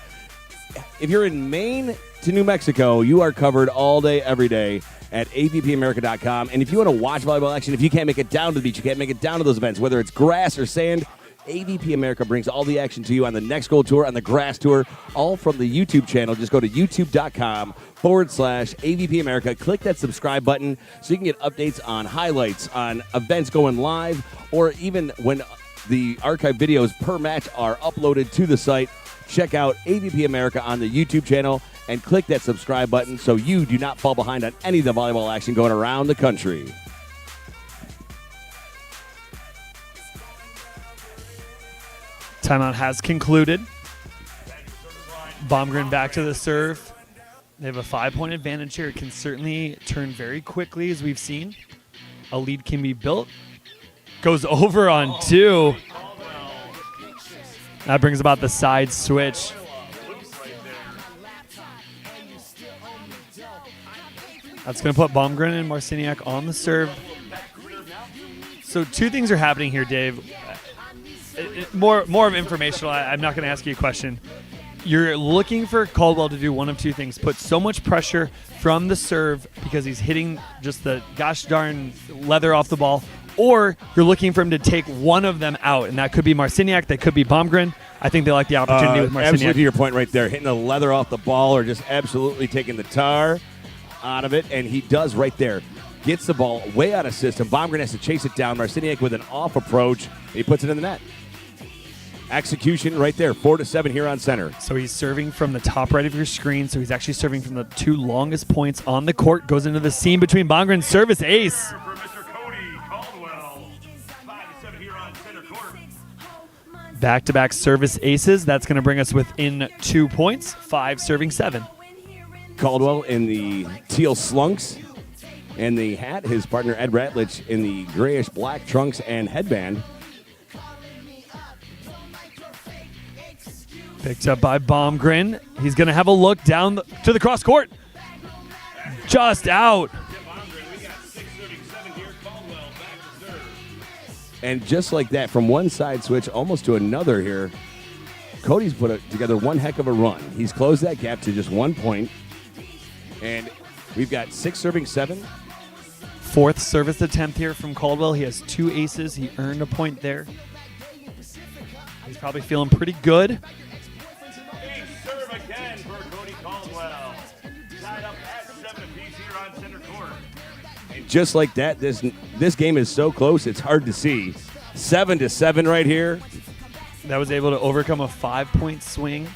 If you're in Maine to New Mexico, you are covered all day, every day at avpamerica.com. And if you want to watch volleyball action, if you can't make it down to the beach, you can't make it down to those events, whether it's grass or sand, AVP America brings all the action to you on the Next Goal Tour, on the Grass Tour, all from the YouTube channel. Just go to youtube.com/AVP America. Click that subscribe button so you can get updates on highlights, on events going live, or even when the archive videos per match are uploaded to the site. Check out AVP America on the YouTube channel and click that subscribe button so you do not fall behind on any of the volleyball action going around the country. Timeout has concluded. Baumgren back to the serve. They have a 5-point advantage here. It can certainly turn very quickly, as we've seen. A lead can be built. Goes over on 2. That brings about the side switch. That's going to put Baumgren and Marciniak on the serve. So 2 things are happening here, Dave. More of informational. I'm not going to ask you a question. You're looking for Caldwell to do one of 2 things. Put so much pressure from the serve because he's hitting just the gosh darn leather off the ball, or you're looking for him to take one of them out, and that could be Marciniak, that could be Baumgren. I think they like the opportunity with Marciniak. Absolutely to your point right there, hitting the leather off the ball or just absolutely taking the tar out of it, and he does right there. Gets the ball way out of system. Baumgren has to chase it down. Marciniak with an off approach. He puts it in the net. Execution right there, 4-7 here on center. So he's serving from the top right of your screen, so he's actually serving from the 2 longest points on the court. Goes into the seam between Baumgren, service ace. Back-to-back service aces. That's going to bring us within 2 points. 5 serving 7. Caldwell in the teal slunks and the hat. His partner Ed Ratledge in the grayish-black trunks and headband. Picked up by Baumgren. He's going to have a look down to the cross court. Just out. And just like that, from one side switch almost to another here, Cody's put together one heck of a run. He's closed that gap to just 1 point. And we've got 6 serving 7. 4th service attempt here from Caldwell. He has 2 aces. He earned a point there. He's probably feeling pretty good. Serve again for Cody Caldwell. Tied up at 7 apiece here on center court. And just like that, this game is so close, it's hard to see. 7-7 right here. That was able to overcome a 5-point swing.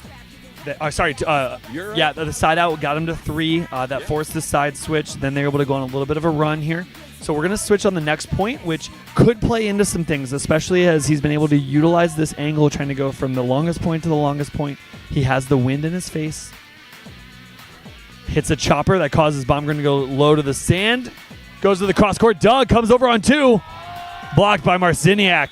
The side out got him to 3. That forced the side switch. Then they were able to go on a little bit of a run here. So we're going to switch on the next point, which could play into some things, especially as he's been able to utilize this angle, trying to go from the longest point to the longest point. He has the wind in his face. Hits a chopper that causes Baumgren to go low to the sand. Goes to the cross court. Doug comes over on 2. Blocked by Marciniak.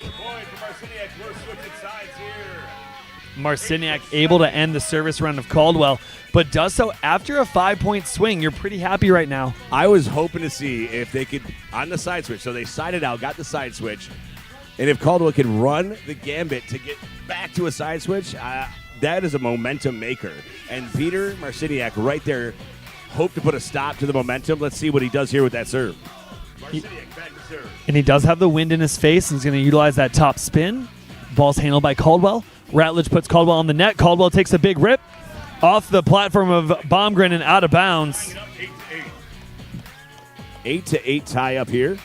Marciniak able to end the service run of Caldwell, but does so after a 5-point swing. You're pretty happy right now. I was hoping to see if they could, on the side switch, so they sided out, got the side switch, and if Caldwell could run the gambit to get back to a side switch, that is a momentum maker. And Peter Marciniak right there hoped to put a stop to the momentum. Let's see what he does here with that serve. Marciniak back to serve. And he does have the wind in his face, and he's going to utilize that top spin. Ball's handled by Caldwell. Ratledge puts Caldwell on the net. Caldwell takes a big rip off the platform of Baumgren and out of bounds. 8-8 tie up here.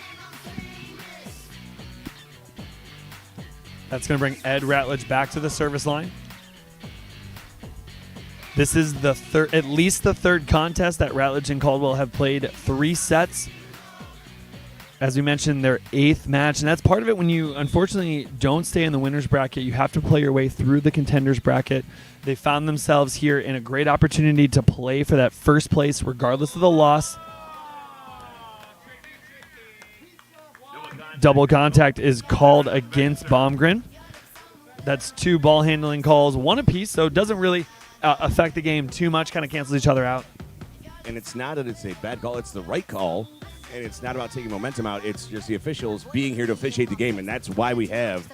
That's going to bring Ed Ratledge back to the service line. This is the at least the third contest that Ratledge and Caldwell have played 3 sets. As we mentioned, their 8th match, and that's part of it when you unfortunately don't stay in the winner's bracket. You have to play your way through the contenders bracket. They found themselves here in a great opportunity to play for that first place regardless of the loss. Double contact is called against Baumgren. That's 2 ball handling calls, 1 apiece, so it doesn't really affect the game too much, kind of cancels each other out. And it's not that it's a bad call, it's the right call. And it's not about taking momentum out. It's just the officials being here to officiate the game, and that's why we have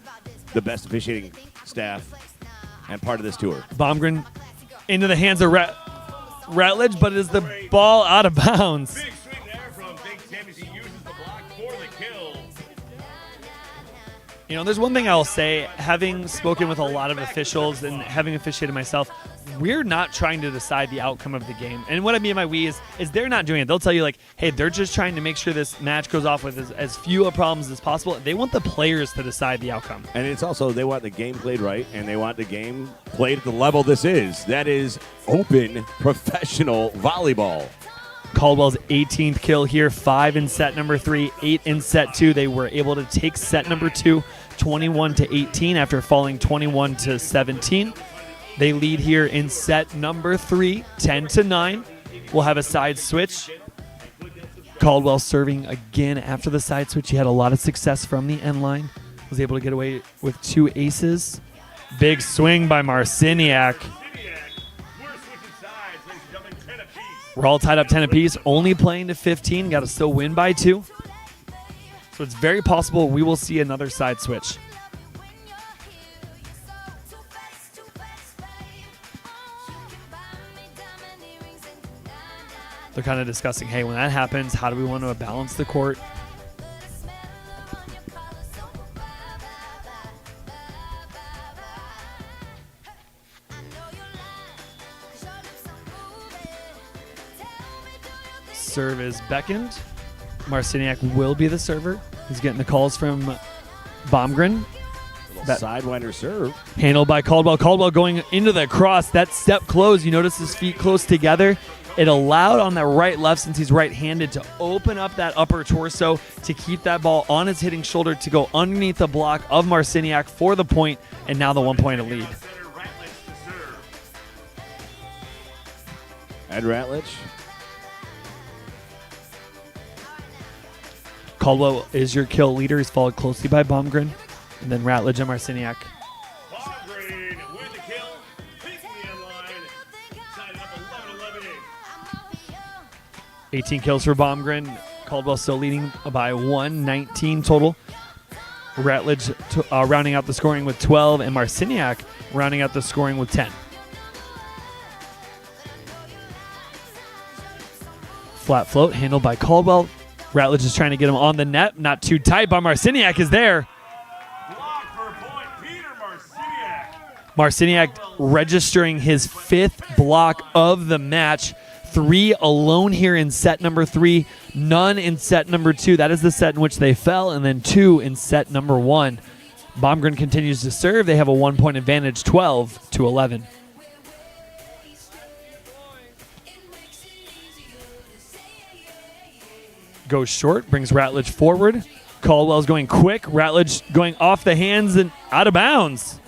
the best officiating staff and part of this tour. Baumgren into the hands of Ratledge, but is the ball out of bounds? Big swing there from Big Tim as he uses the block for the kill. You know, there's one thing I'll say, having spoken with a lot of officials and having officiated myself, we're not trying to decide the outcome of the game. And what I mean by we is they're not doing it. They'll tell you, like, hey, they're just trying to make sure this match goes off with as few problems as possible. They want the players to decide the outcome. And it's also, they want the game played right, and they want the game played at the level this is. That is open, professional volleyball. Caldwell's 18th kill here, 5 in set number 3, 8 in set 2. They were able to take set number 2, 21-18 after falling 21-17. They lead here in set number 3, 10-9. We'll have a side switch. Caldwell serving again after the side switch. He had a lot of success from the end line. Was able to get away with 2 aces. Big swing by Marciniak. We're all tied up 10 apiece, only playing to 15. Got to still win by 2. So it's very possible we will see another side switch. They're kind of discussing, hey, when that happens, how do we want to balance the court? Serve is beckoned. Marciniak will be the server. He's getting the calls from Baumgren. That sidewinder serve. Handled by Caldwell. Caldwell going into the cross. That step close. You notice his feet close together. It allowed on that right-left, since he's right-handed, to open up that upper torso to keep that ball on his hitting shoulder to go underneath the block of Marciniak for the point, and now the 1-point lead. Ed Ratledge. Caldwell is your kill leader. He's followed closely by Baumgren, and then Ratledge and Marciniak. 18 kills for Baumgren. Caldwell still leading by 1, 19 total. Ratledge rounding out the scoring with 12, and Marciniak rounding out the scoring with 10. Flat float handled by Caldwell. Ratledge is trying to get him on the net. Not too tight, but Marciniak is there. Marciniak registering his 5th block of the match. 3 alone here in set number 3, none in set number 2. That is the set in which they fell, and then 2 in set number 1. Baumgren continues to serve. They have a 1-point advantage, 12-11. Goes short, brings Ratledge forward. Caldwell's going quick. Ratledge going off the hands and out of bounds.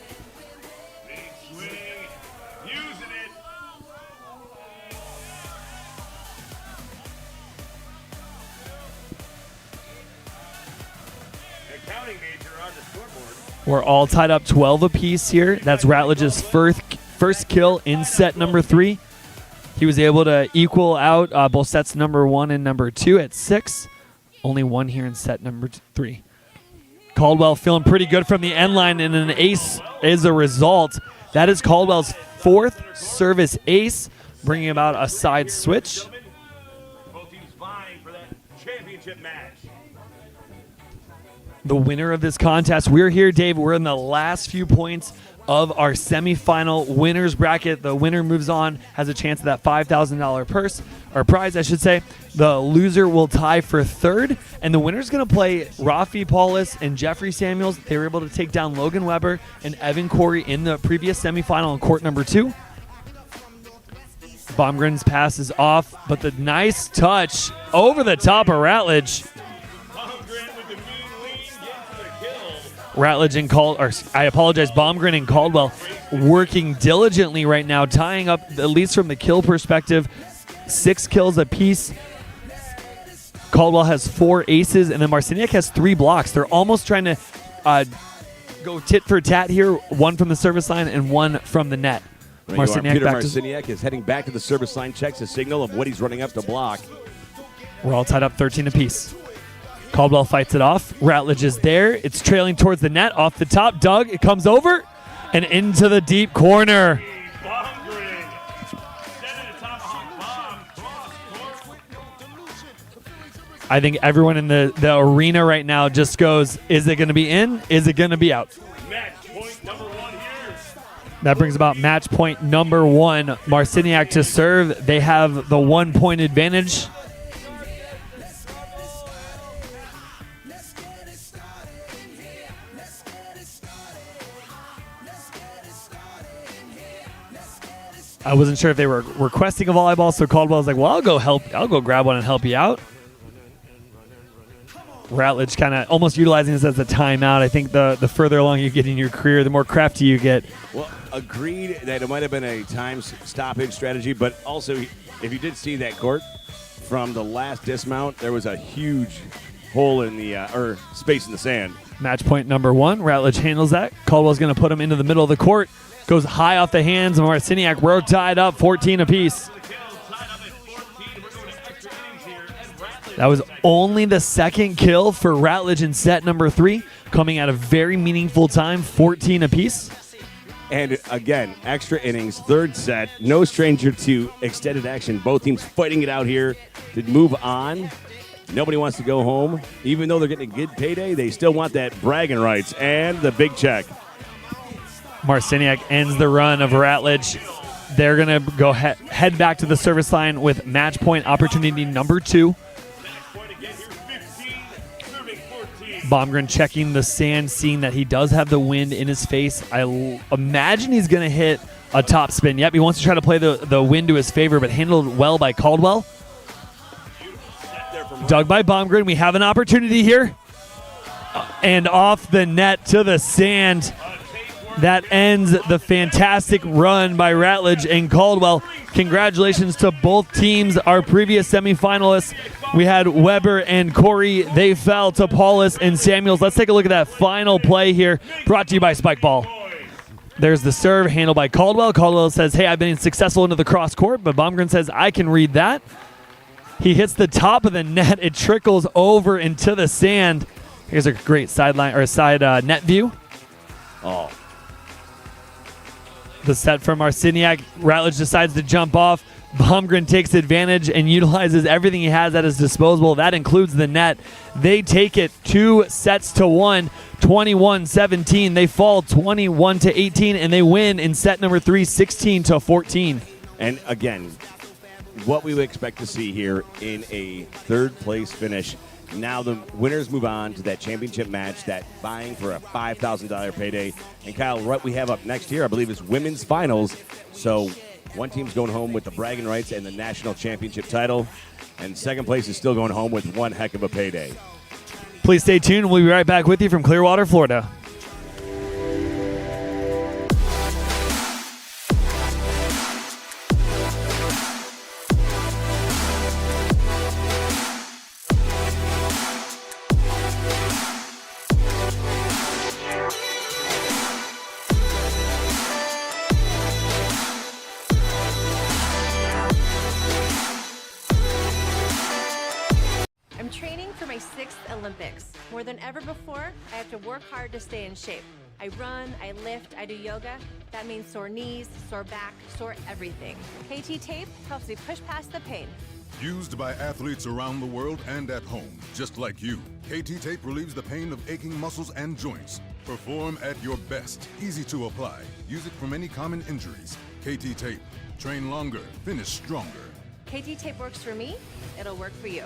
We're all tied up 12 apiece here. That's Ratledge's first kill in set number 3. He was able to equal out both sets number 1 and number 2 at 6. Only 1 here in set number 3. Caldwell feeling pretty good from the end line, and an ace is a result. That is Caldwell's 4th service ace, bringing about a side switch. Both teams vying for that championship match. the winner of this contest. We're here, Dave. We're in the last few points of our semifinal winners bracket. The winner moves on, has a chance at that $5,000 purse, or prize, I should say. The loser will tie for third, and the winner's going to play Rafi Paulus and Jeffrey Samuels. They were able to take down Logan Weber and Evan Corey in the previous semifinal in court number 2. Baumgren's pass is off, but the nice touch over the top of Ratledge. Ratledge and Baumgren and Caldwell working diligently right now, tying up, at least from the kill perspective, 6 kills apiece. Caldwell has 4 aces, and then Marciniak has 3 blocks. They're almost trying to go tit for tat here, 1 from the service line and 1 from the net. Peter Marciniak is heading back to the service line, checks the signal of what he's running up to block. We're all tied up 13 apiece. Caldwell fights it off. Ratledge is there. It's trailing towards the net. Off the top. Doug, it comes over and into the deep corner. I think everyone in the arena right now just goes, is it going to be in? Is it going to be out? Match point number 1 here. That brings about match point number 1. Marciniak to serve. They have the 1-point advantage. I wasn't sure if they were requesting a volleyball, so Caldwell was like, well, I'll go grab one and help you out. Ratledge kind of almost utilizing this as a timeout. I think the further along you get in your career, the more crafty you get. Well, agreed that it might have been a time stoppage strategy, but also if you did see that court from the last dismount, there was a huge hole in the or space in the sand. Match point number 1. Ratledge handles that. Caldwell's going to put him into the middle of the court. Goes high off the hands of Marciniak. We're tied up 14 apiece. That was only the second kill for Ratledge in set number 3, coming at a very meaningful time, 14 apiece. And again, extra innings, third set, no stranger to extended action. Both teams fighting it out here to move on. Nobody wants to go home. Even though they're getting a good payday, they still want that bragging rights and the big check. Marciniak ends the run of Ratledge. They're going to go head back to the service line with match point opportunity number 2. Baumgren checking the sand, seeing that he does have the wind in his face. I imagine he's going to hit a top spin. Yep, he wants to try to play the wind to his favor, but handled well by Caldwell. Dug by Baumgren. We have an opportunity here. And off the net to the sand. That ends the fantastic run by Ratledge and Caldwell. Congratulations to both teams, our previous semifinalists. We had Weber and Corey. They fell to Paulus and Samuels. Let's take a look at that final play here, brought to you by Spike Ball. There's the serve handled by Caldwell. Caldwell says, hey, I've been successful into the cross court, but Baumgren says, I can read that. He hits the top of the net. It trickles over into the sand. Here's a great sideline or side net view. Oh. The set from Marciniak. Ratledge decides to jump off. Baumgren takes advantage and utilizes everything he has at his disposal. That includes the net. They take it 2-1, 21-17. They fall 21-18, and they win in set number 3, 16-14. And again, what we would expect to see here in a third-place finish. Now the winners move on to that championship match, that vying for a $5,000 payday. And Kyle, what we have up next here, I believe, is women's finals. So one team's going home with the bragging rights and the national championship title, and second place is still going home with one heck of a payday. Please stay tuned. We'll be right back with you from Clearwater, Florida. I'm training for my 6th Olympics. More than ever before, I have to work hard to stay in shape. I run, I lift, I do yoga. That means sore knees, sore back, sore everything. KT Tape helps me push past the pain. Used by athletes around the world and at home, just like you. KT Tape relieves the pain of aching muscles and joints. Perform at your best. Easy to apply. Use it for many common injuries. KT Tape. Train longer, finish stronger. KT Tape works for me, it'll work for you.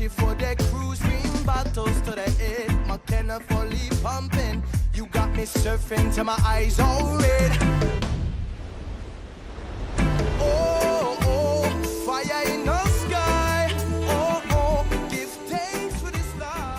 For the cruise, ring bottles to the head, my cannon fully pumping. You got me surfing till my eyes all red. Oh, oh, fire in the sky. Oh, oh, give thanks for this life.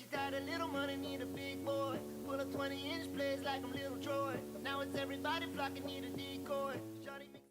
she got a little money, need a big boy. Pull a 20-inch plays like I'm little Troy. Now it's everybody flocking, need a decoy. Shawty mix-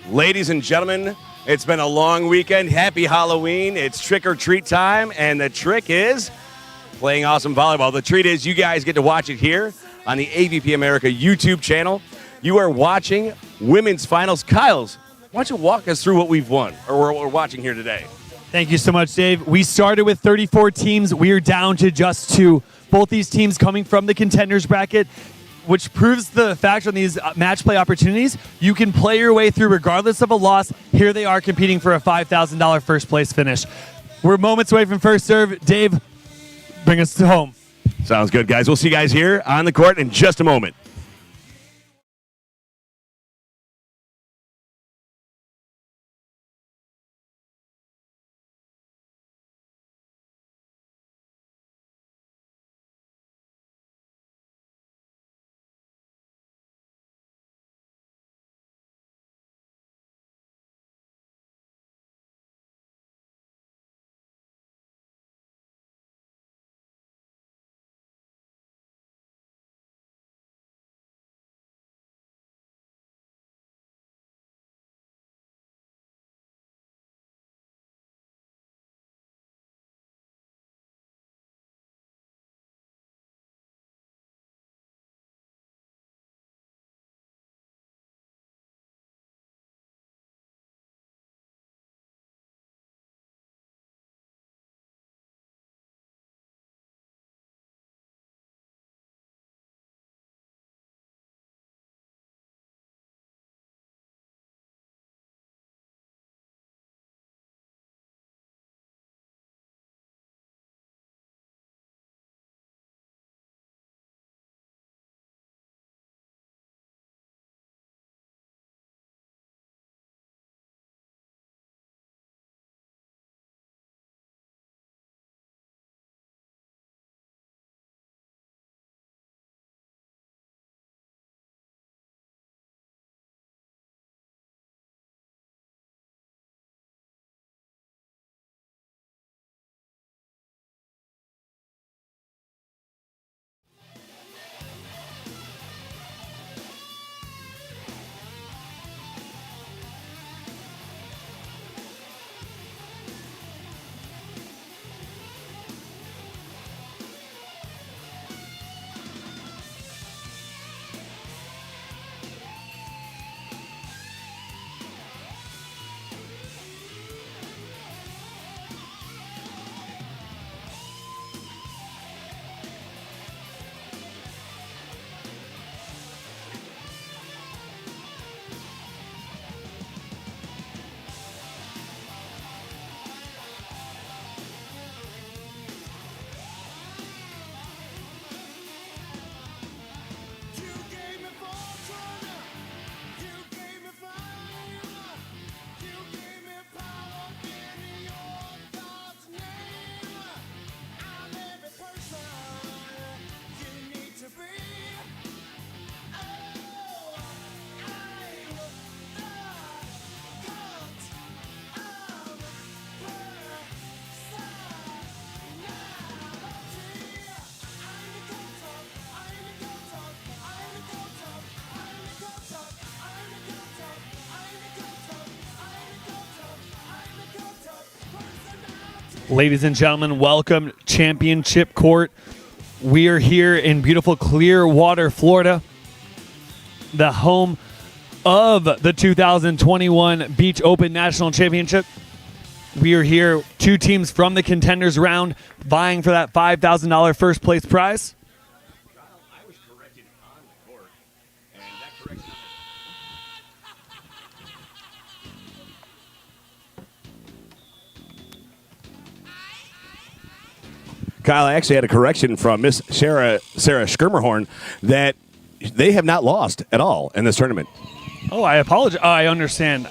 Ladies and gentlemen, it's been a long weekend. Happy Halloween. It's trick or treat time, and the trick is playing awesome volleyball. The treat is you guys get to watch it here on the AVP America YouTube channel. You are watching women's finals. Kyles, why don't you walk us through what we've won, or what we're watching here today? Thank you so much, Dave. We started with 34 teams. We are down to just 2. Both these teams coming from the contenders bracket, which proves the fact on these match play opportunities, you can play your way through regardless of a loss. Here they are competing for a $5,000 first place finish. We're moments away from first serve. Dave, bring us home. Sounds good, guys. We'll see you guys here on the court in just a moment. Ladies and gentlemen, welcome Championship Court. We are here in beautiful Clearwater, Florida, the home of the 2021 Beach Open National Championship. We are here, 2 teams from the contenders round, vying for that $5,000 first place prize. I was corrected on the court, and that correction. Kyle, I actually had a correction from Miss Sarah Skirmerhorn that they have not lost at all in this tournament. Oh, I apologize. Oh, I understand.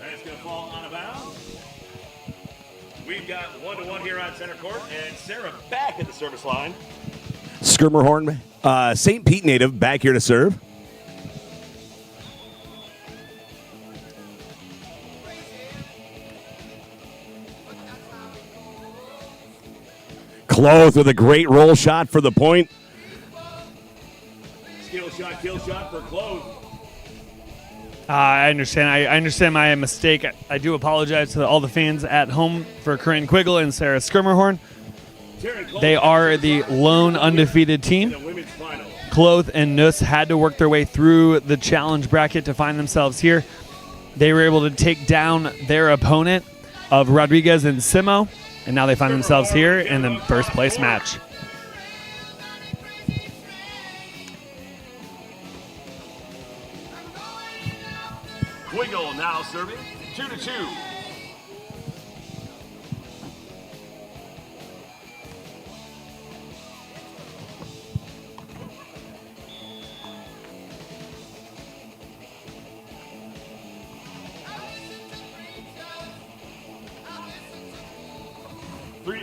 That's going to fall out of bounds. We've got 1-1 here on center court, and Sarah back at the service line. Skirmerhorn, St. Pete native, back here to serve. Cloth with a great roll shot for the point. Skill shot, kill shot for Clove. I understand. I understand my mistake. I do apologize to all the fans at home for Corinne Quiggle and Sarah Skirmerhorn. They are the lone undefeated team. Cloth and Nuss had to work their way through the challenge bracket to find themselves here. They were able to take down their opponent of Rodriguez and Simo, and now they find themselves here in the first place match. Quiggle now serving 2-2.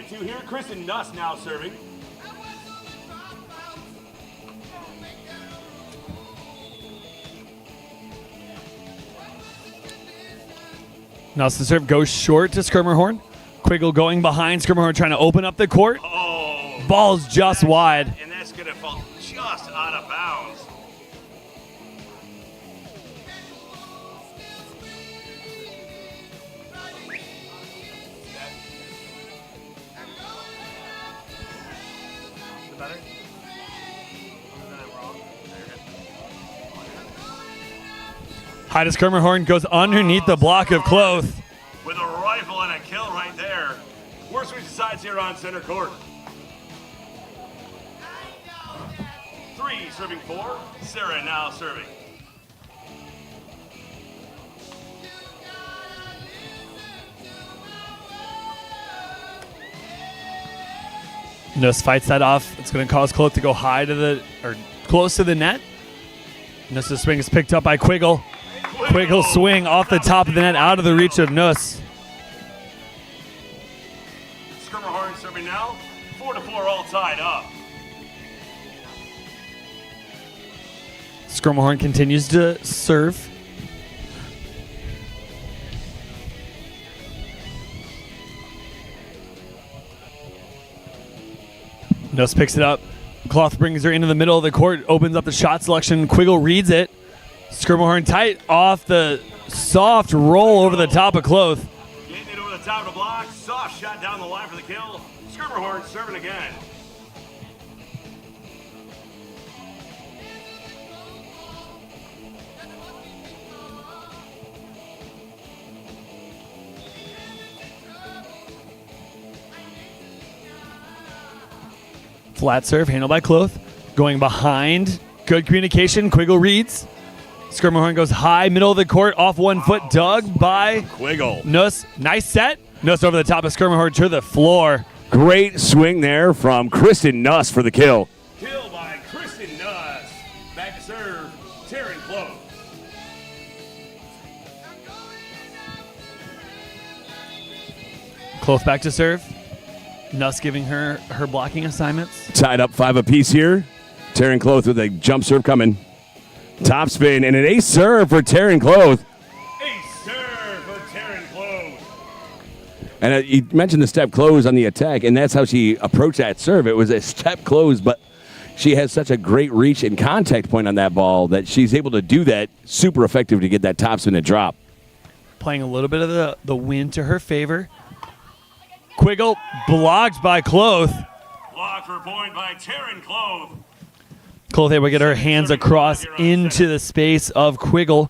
Here, Kristen Nuss now serving. Nuss to serve goes short to Skirmerhorn. Quiggle going behind Skirmerhorn, trying to open up the court. Oh, ball's just wide. And that's going to fall just out of bounds. High to Skirmerhorn, goes underneath the block of Cloth. With a rifle and a kill right there. We're switching sides here on center court. 3 serving 4. Sarah now serving. Nuss fights that off. It's going to cause Cloth to go high to the, or close to the net. Nuss's swing is picked up by Quiggle. Quiggle swing off the top of the net, out of the reach of Nuss. Skirmerhorn serving now. 4-4 all tied up. Skirmerhorn continues to serve. Nuss picks it up. Cloth brings her into the middle of the court, opens up the shot selection. Quiggle reads it. Skirmerhorn tight off the soft roll over the top of Cloth. Getting it over the top of the block. Soft shot down the line for the kill. Skirmerhorn serving again. Flat serve, handled by Cloth. Going behind. Good communication. Quiggle reads. Skirmerhorn goes high, middle of the court, off 1 foot, dug by Quiggle. Nuss. Nice set. Nuss over the top of Skirmerhorn to the floor. Great swing there from Kristen Nuss for the kill. Kill by Kristen Nuss. Back to serve, Taryn Clove. Cloth back to serve. Nuss giving her blocking assignments. Tied up 5 apiece here. Taryn Cloth with a jump serve coming. Top spin and an ace serve for Taryn Cloth. Ace serve for Taryn Clove. And you mentioned the step close on the attack, and that's how she approached that serve. It was a step close, but she has such a great reach and contact point on that ball that she's able to do that super effective to get that topspin to drop. Playing a little bit of the wind to her favor. Quiggle blocked by Cloth. Block for point by Taryn Clove. Cloth able to get her hands across into the space of Quiggle.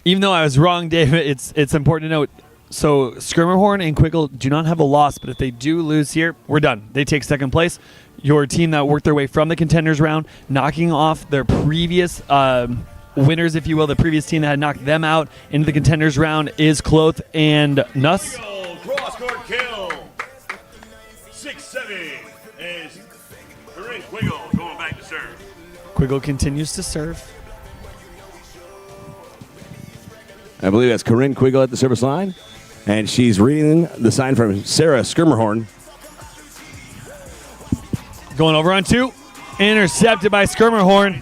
Even though I was wrong, David, it's important to note. So Skirmerhorn and Quiggle do not have a loss, but if they do lose here, we're done. They take second place. Your team that worked their way from the contenders round, knocking off their previous winners, if you will, the previous team that had knocked them out into the contenders round is Cloth and Nuss. Cross-court kill. 6-7 is Corinne Quiggle going back to serve. Quiggle continues to serve. I believe that's Corinne Quiggle at the service line. And she's reading the sign from Sarah Skirmerhorn. Going over on 2. Intercepted by Skirmerhorn.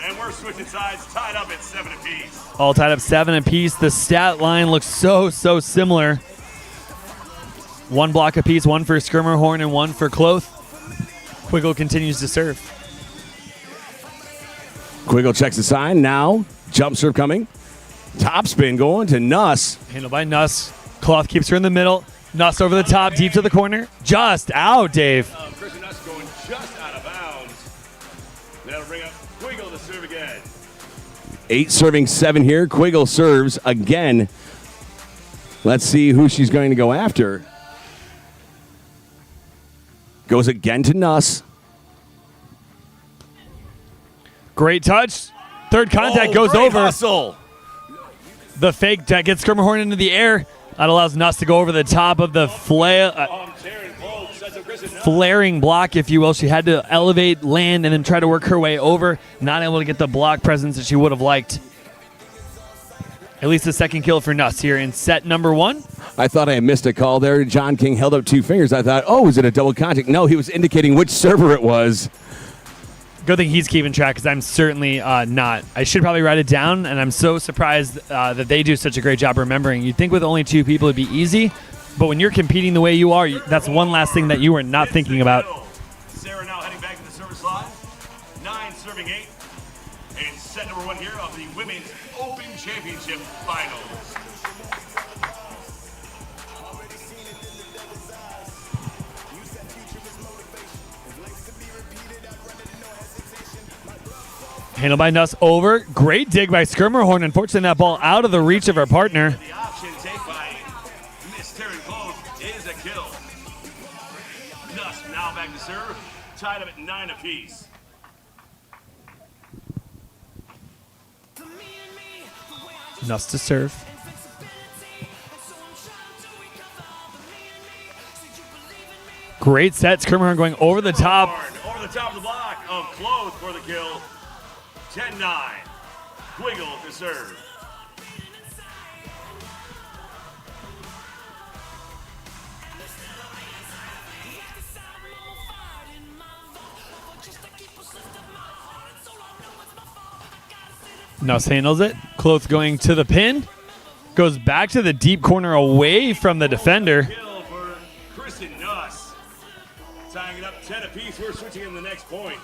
And we're switching sides, tied up at 7 apiece. All tied up 7 apiece. The stat line looks so similar. 1 block apiece, 1 for Skirmerhorn and 1 for Cloth. Quiggle continues to serve. Quiggle checks the sign. Now, jump serve coming. Top spin going to Nuss. Handled by Nuss. Cloth keeps her in the middle. Nuss over the top, deep to the corner. Just out, Dave. Kristen Nuss going just out of bounds. That'll bring up Quiggle to serve again. 8 serving 7 here. Quiggle serves again. Let's see who she's going to go after. Goes again to Nuss. Great touch. Third contact goes great over. Hustle. The fake that gets Skirmerhorn into the air. That allows Nuss to go over the top of the flaring block, if you will. She had to elevate, land, and then try to work her way over. Not able to get the block presence that she would have liked. At least the second kill for Nuss here in set number 1. I thought I missed a call there. John King held up 2 fingers. I thought, oh, was it a double contact? No, he was indicating which server it was. Good thing he's keeping track because I'm certainly not. I should probably write it down, and I'm so surprised that they do such a great job remembering. You'd think with only 2 people it'd be easy, but when you're competing the way you are, that's one last thing that you are not thinking about. Sarah now heading back to the service line. 9 serving 8. And set number 1 here of the Women's Open Championship Finals. Handled by Nuss over. Great dig by Skirmerhorn. Unfortunately, that ball out of the reach of her partner. The option take by Miss Taryn Clove is a kill. Nuss now back to serve. Tied up at 9 apiece. Nuss to serve. Great set. Skirmerhorn going over the top. Over the top of the block of Clove for the kill. 10-9. Quiggle to serve. Nuss handles it. Cloth going to the pin. Goes back to the deep corner away from the defender. Kill for Kristen Nuss. Tying it up 10 apiece. We're switching in the next point.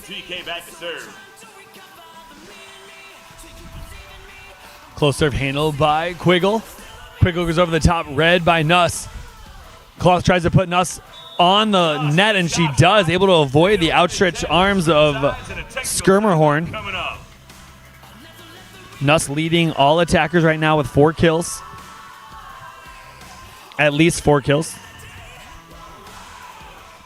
GK back to serve. Close serve handled by Quiggle. Quiggle goes over the top, read by Nuss. Cloth tries to put Nuss on the net, and she does, able to avoid the outstretched arms of Skirmerhorn. Nuss leading all attackers right now with 4 kills. At least 4 kills.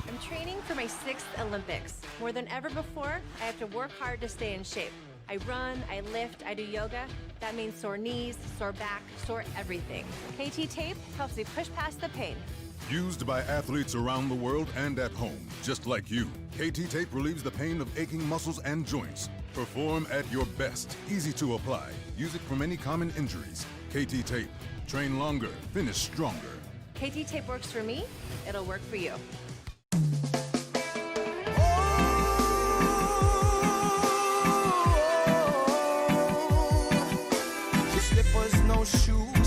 I'm training for my 6th Olympics. More than ever before, I have to work hard to stay in shape. I run, I lift, I do yoga. That means sore knees, sore back, sore everything. KT Tape helps me push past the pain. Used by athletes around the world and at home, just like you. KT Tape relieves the pain of aching muscles and joints. Perform at your best. Easy to apply. Use it from any common injuries. KT Tape. Train longer, finish stronger. KT Tape works for me, it'll work for you. Slippers, no shoes.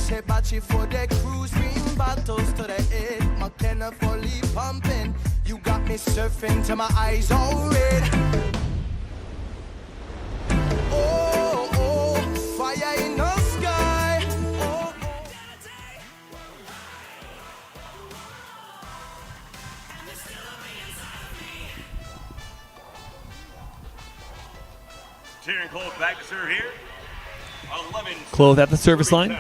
Versace for the cruise, bring bottles to the head. McKenna fully pumping. You got me surfing till my eyes all red. Oh, oh, fire in the sky. Oh, Taryn Cole back to serve here. 11. Cloth at the service line.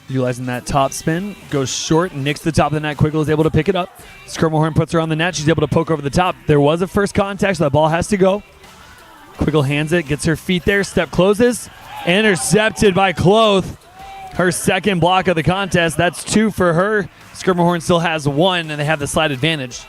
Utilizing that top spin. Goes short, nicks the top of the net. Quiggle is able to pick it up. Skirmahorn puts her on the net. She's able to poke over the top. There was a first contact, so that ball has to go. Quiggle hands it, gets her feet there. Step closes. Intercepted by Cloth. Her second block of the contest. That's 2 for her. Skirmahorn still has 1, and they have the slight advantage.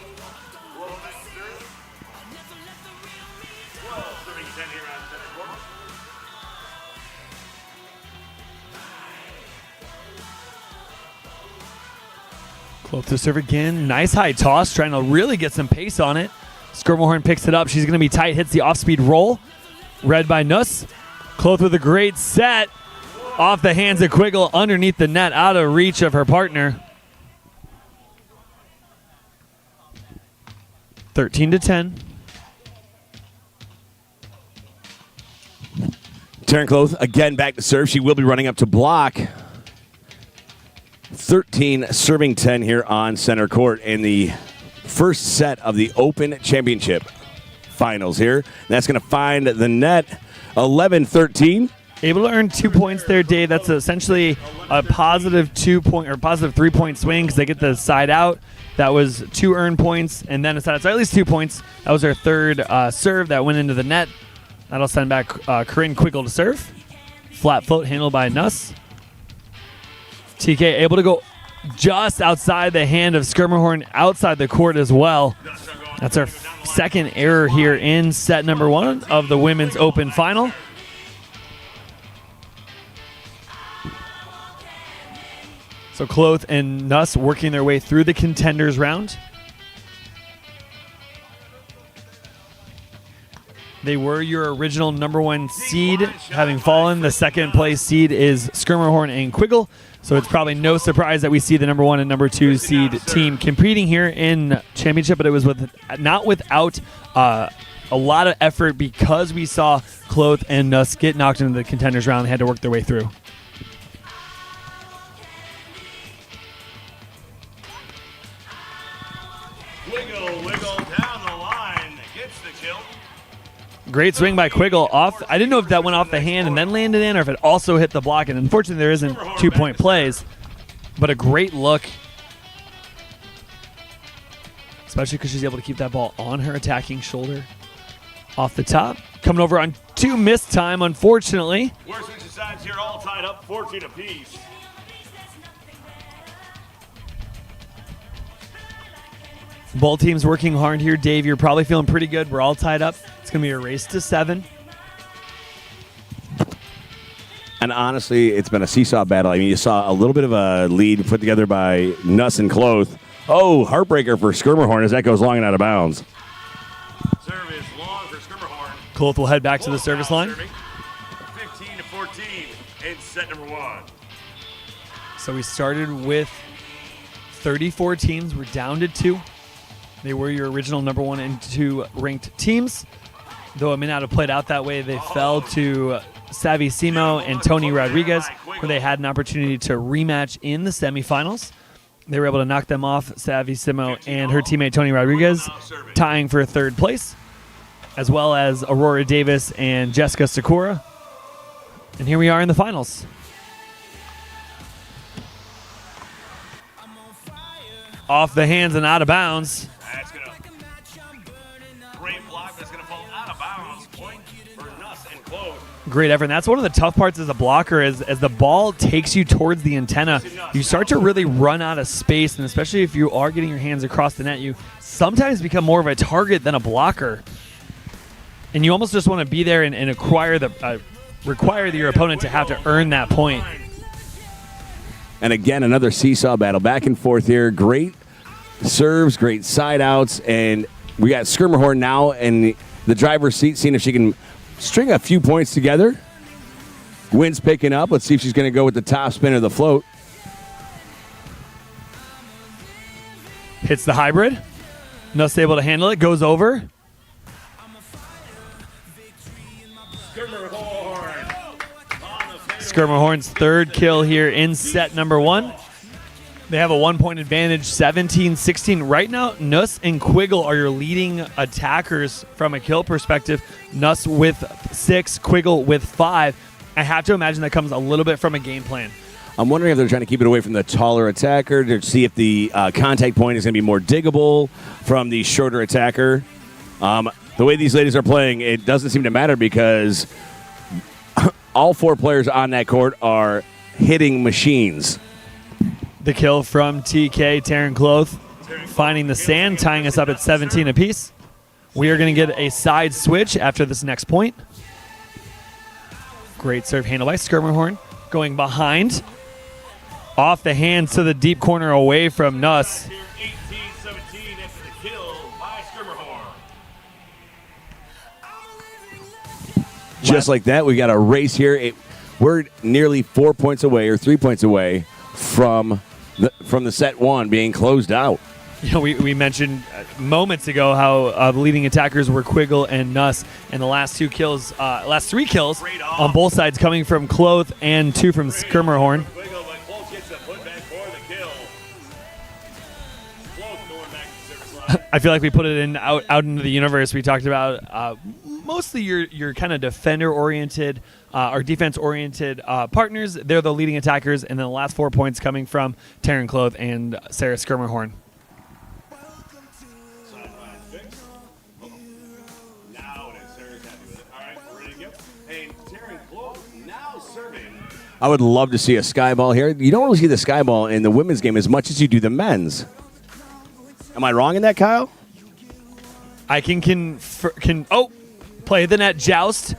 Cloth to serve again. Nice high toss, trying to really get some pace on it. Skirmahorn picks it up. She's going to be tight, hits the off-speed roll. Read by Nuss. Cloth with a great set. Off the hands of Quiggle, underneath the net, out of reach of her partner. 13-10. Taryn Cloth again back to serve. She will be running up to block. 13 serving 10 here on center court in the first set of the Open Championship finals here. That's going to find the net 11-13. Able to earn 2 points there, Dave. That's essentially a positive 2-point or positive 3-point swing because they get the side out. That was 2 earned points, and then a side out. So at least 2 points. That was her third serve that went into the net. That'll send back Corinne Quiggle to serve. Flat float handled by Nuss. TK able to go just outside the hand of Skirmahorn, outside the court as well. That's our second error here in set number 1 of the Women's Open Final. So Cloth and Nuss working their way through the contenders round. They were your original number 1 seed, having fallen. The second place seed is Skirmahorn and Quiggle. So it's probably no surprise that we see the number 1 and number 2 seed team competing here in championship, but it was not without a lot of effort because we saw Cloth and Nuss get knocked into the contenders round. They had to work their way through. Wiggle down the line, gets the kill. Great swing by Quiggle off. I didn't know if that went off the hand and then landed in or if it also hit the block. And unfortunately, there isn't 2-point plays, but a great look, especially because she's able to keep that ball on her attacking shoulder off the top. Coming over on 2 missed time, unfortunately. We're switching sides here, all tied up, 14 apiece. Both teams working hard here. Dave, you're probably feeling pretty good. We're all tied up. It's going to be a race to 7. And honestly, it's been a seesaw battle. I mean, you saw a little bit of a lead put together by Nuss and Cloth. Oh, heartbreaker for Skirmahorn as that goes long and out of bounds. Serve is long for Skirmahorn. Cloth will head back to the service line. 15-14 in set number 1. So we started with 34 teams. We're down to 2. They were your original number 1 and 2 ranked teams. Though it may not have played out that way, they fell to Savvy Simo and Tony Rodriguez, where they had an opportunity to rematch in the semifinals. They were able to knock them off, Savvy Simo and her teammate Tony Rodriguez, tying for 3rd place, as well as Aurora Davis and Jessica Sakura. And here we are in the finals. Off the hands and out of bounds. That's going to great block. That's going to fall out of bounds. Point for Nuss and Cloth. Great effort. And that's one of the tough parts as a blocker is as the ball takes you towards the antenna, you start to really run out of space. And especially if you are getting your hands across the net, you sometimes become more of a target than a blocker. And you almost just want to be there and require your opponent to have to earn that point. And again, another seesaw battle. Back and forth here. Great serves, great side outs. And we got Skirmahorn now in the driver's seat, seeing if she can string a few points together. Wind's picking up. Let's see if she's going to go with the top spin or the float. Hits the hybrid. Nuss able to handle it. Goes over. Skirmerhorn's third kill here in set number 1. They have a 1-point advantage, 17-16. Right now, Nuss and Quiggle are your leading attackers from a kill perspective. Nuss with 6, Quiggle with 5. I have to imagine that comes a little bit from a game plan. I'm wondering if they're trying to keep it away from the taller attacker to see if the contact point is going to be more diggable from the shorter attacker. The way these ladies are playing, it doesn't seem to matter because all 4 players on that court are hitting machines. The kill from TK, Taryn Cloth, finding the sand, tying us up at 17 apiece. We are going to get a side switch after this next point. Great serve handle by Skirmerhorn. Going behind. Off the hands to the deep corner away from Nuss. 18-17 after the kill by Skirmerhorn. Just like that, we got a race here. We're nearly 4 points away or 3 points away from the set 1 being closed out. You know, we mentioned moments ago how the leading attackers were Quiggle and Nuss, and the last 3 kills on both sides coming from Cloth and 2 from Skirmerhorn. I feel like we put it out into the universe. We talked about mostly your kind of defender-oriented or defense-oriented partners. They're the leading attackers, and then the last 4 points coming from Taryn Cloth and Sarah Skirmerhorn. I would love to see a sky ball here. You don't really see the sky ball in the women's game as much as you do the men's. Am I wrong in that, Kyle? I can play the net joust.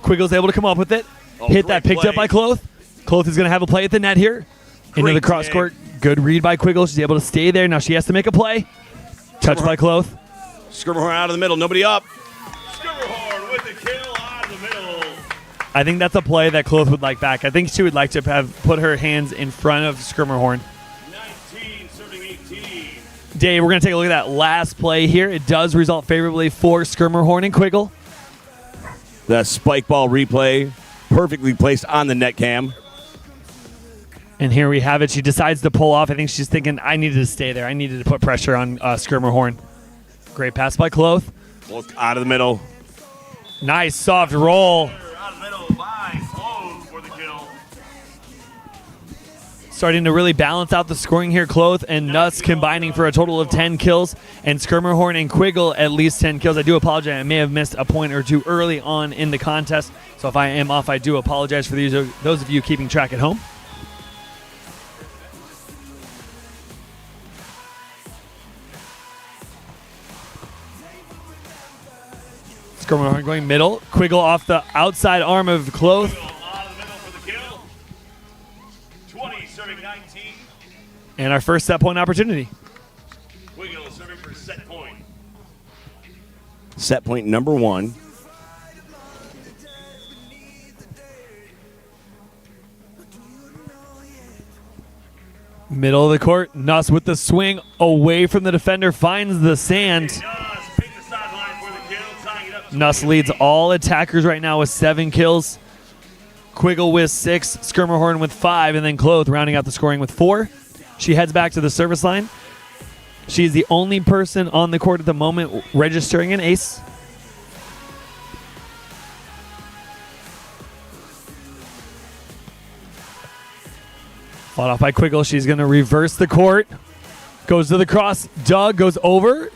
Quiggle's able to come up with it. Hit that picked up by Cloth. Cloth is going to have a play at the net here. Into the cross court. Good read by Quiggle. She's able to stay there. Now she has to make a play. Touch by Cloth. Skirmerhorn out of the middle. Nobody up. Skirmerhorn with the kill out of the middle. I think that's a play that Cloth would like back. I think she would like to have put her hands in front of Skirmerhorn. 19 serving 18. Dave, we're going to take a look at that last play here. It does result favorably for Skirmerhorn and Quiggle. The spike ball replay, perfectly placed on the net cam. And here we have it. She decides to pull off. I think she's thinking, I needed to stay there. I needed to put pressure on Skirmerhorn. Great pass by Cloth. Out of the middle. Nice soft roll. Out of the middle by Cloth for the kill. Starting to really balance out the scoring here. Cloth and Nuss combining for a total of 10 kills. And Skirmerhorn and Quiggle at least 10 kills. I do apologize. I may have missed a point or two early on in the contest. So if I am off, I do apologize for those of you keeping track at home. Skirmerhorn going middle. Quiggle off the outside arm of Cloth. Out of the middle for the kill. 20 serving 19. And our first set point opportunity. Quiggle serving for set point. Set point number 1. Middle of the court. Nuss with the swing away from the defender. Finds the sand. Nuss leads all attackers right now with 7 kills. Quiggle with 6, Skirmerhorn with 5, and then Cloth rounding out the scoring with 4. She heads back to the service line. She's the only person on the court at the moment registering an ace. Fought off by Quiggle. She's going to reverse the court. Goes to the cross. Doug goes over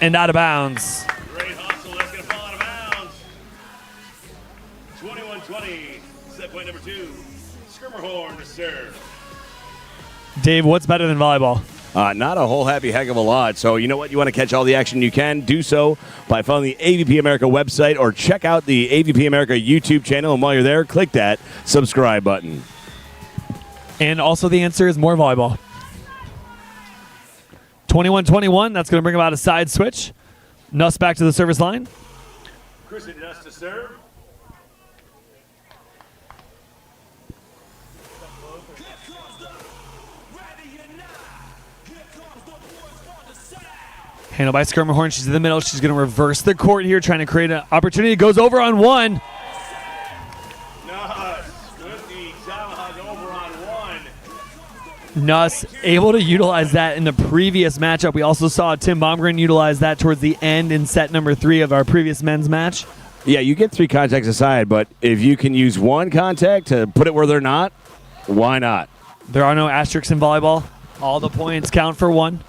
and out of bounds. Great hustle. That's going to fall out of bounds. 21-20. Set point number 2. Skirmerhorn to serve. Dave, what's better than volleyball? Not a whole happy heck of a lot. So you know what? You want to catch all the action you can, do so by following the AVP America website or check out the AVP America YouTube channel. And while you're there, click that subscribe button. And also the answer is more volleyball. 21-21. That's going to bring about a side switch. Nuss back to the service line. Kristen Nuss to serve. Handled by Skirmerhorn. She's in the middle. She's going to reverse the court here, trying to create an opportunity. Goes over on one. Nuss able to utilize that in the previous matchup. We also saw Tim Baumgren utilize that towards the end in set number 3 of our previous men's match. Yeah, you get 3 contacts aside, but if you can use 1 contact to put it where they're not, why not? There are no asterisks in volleyball. All the points count for 1.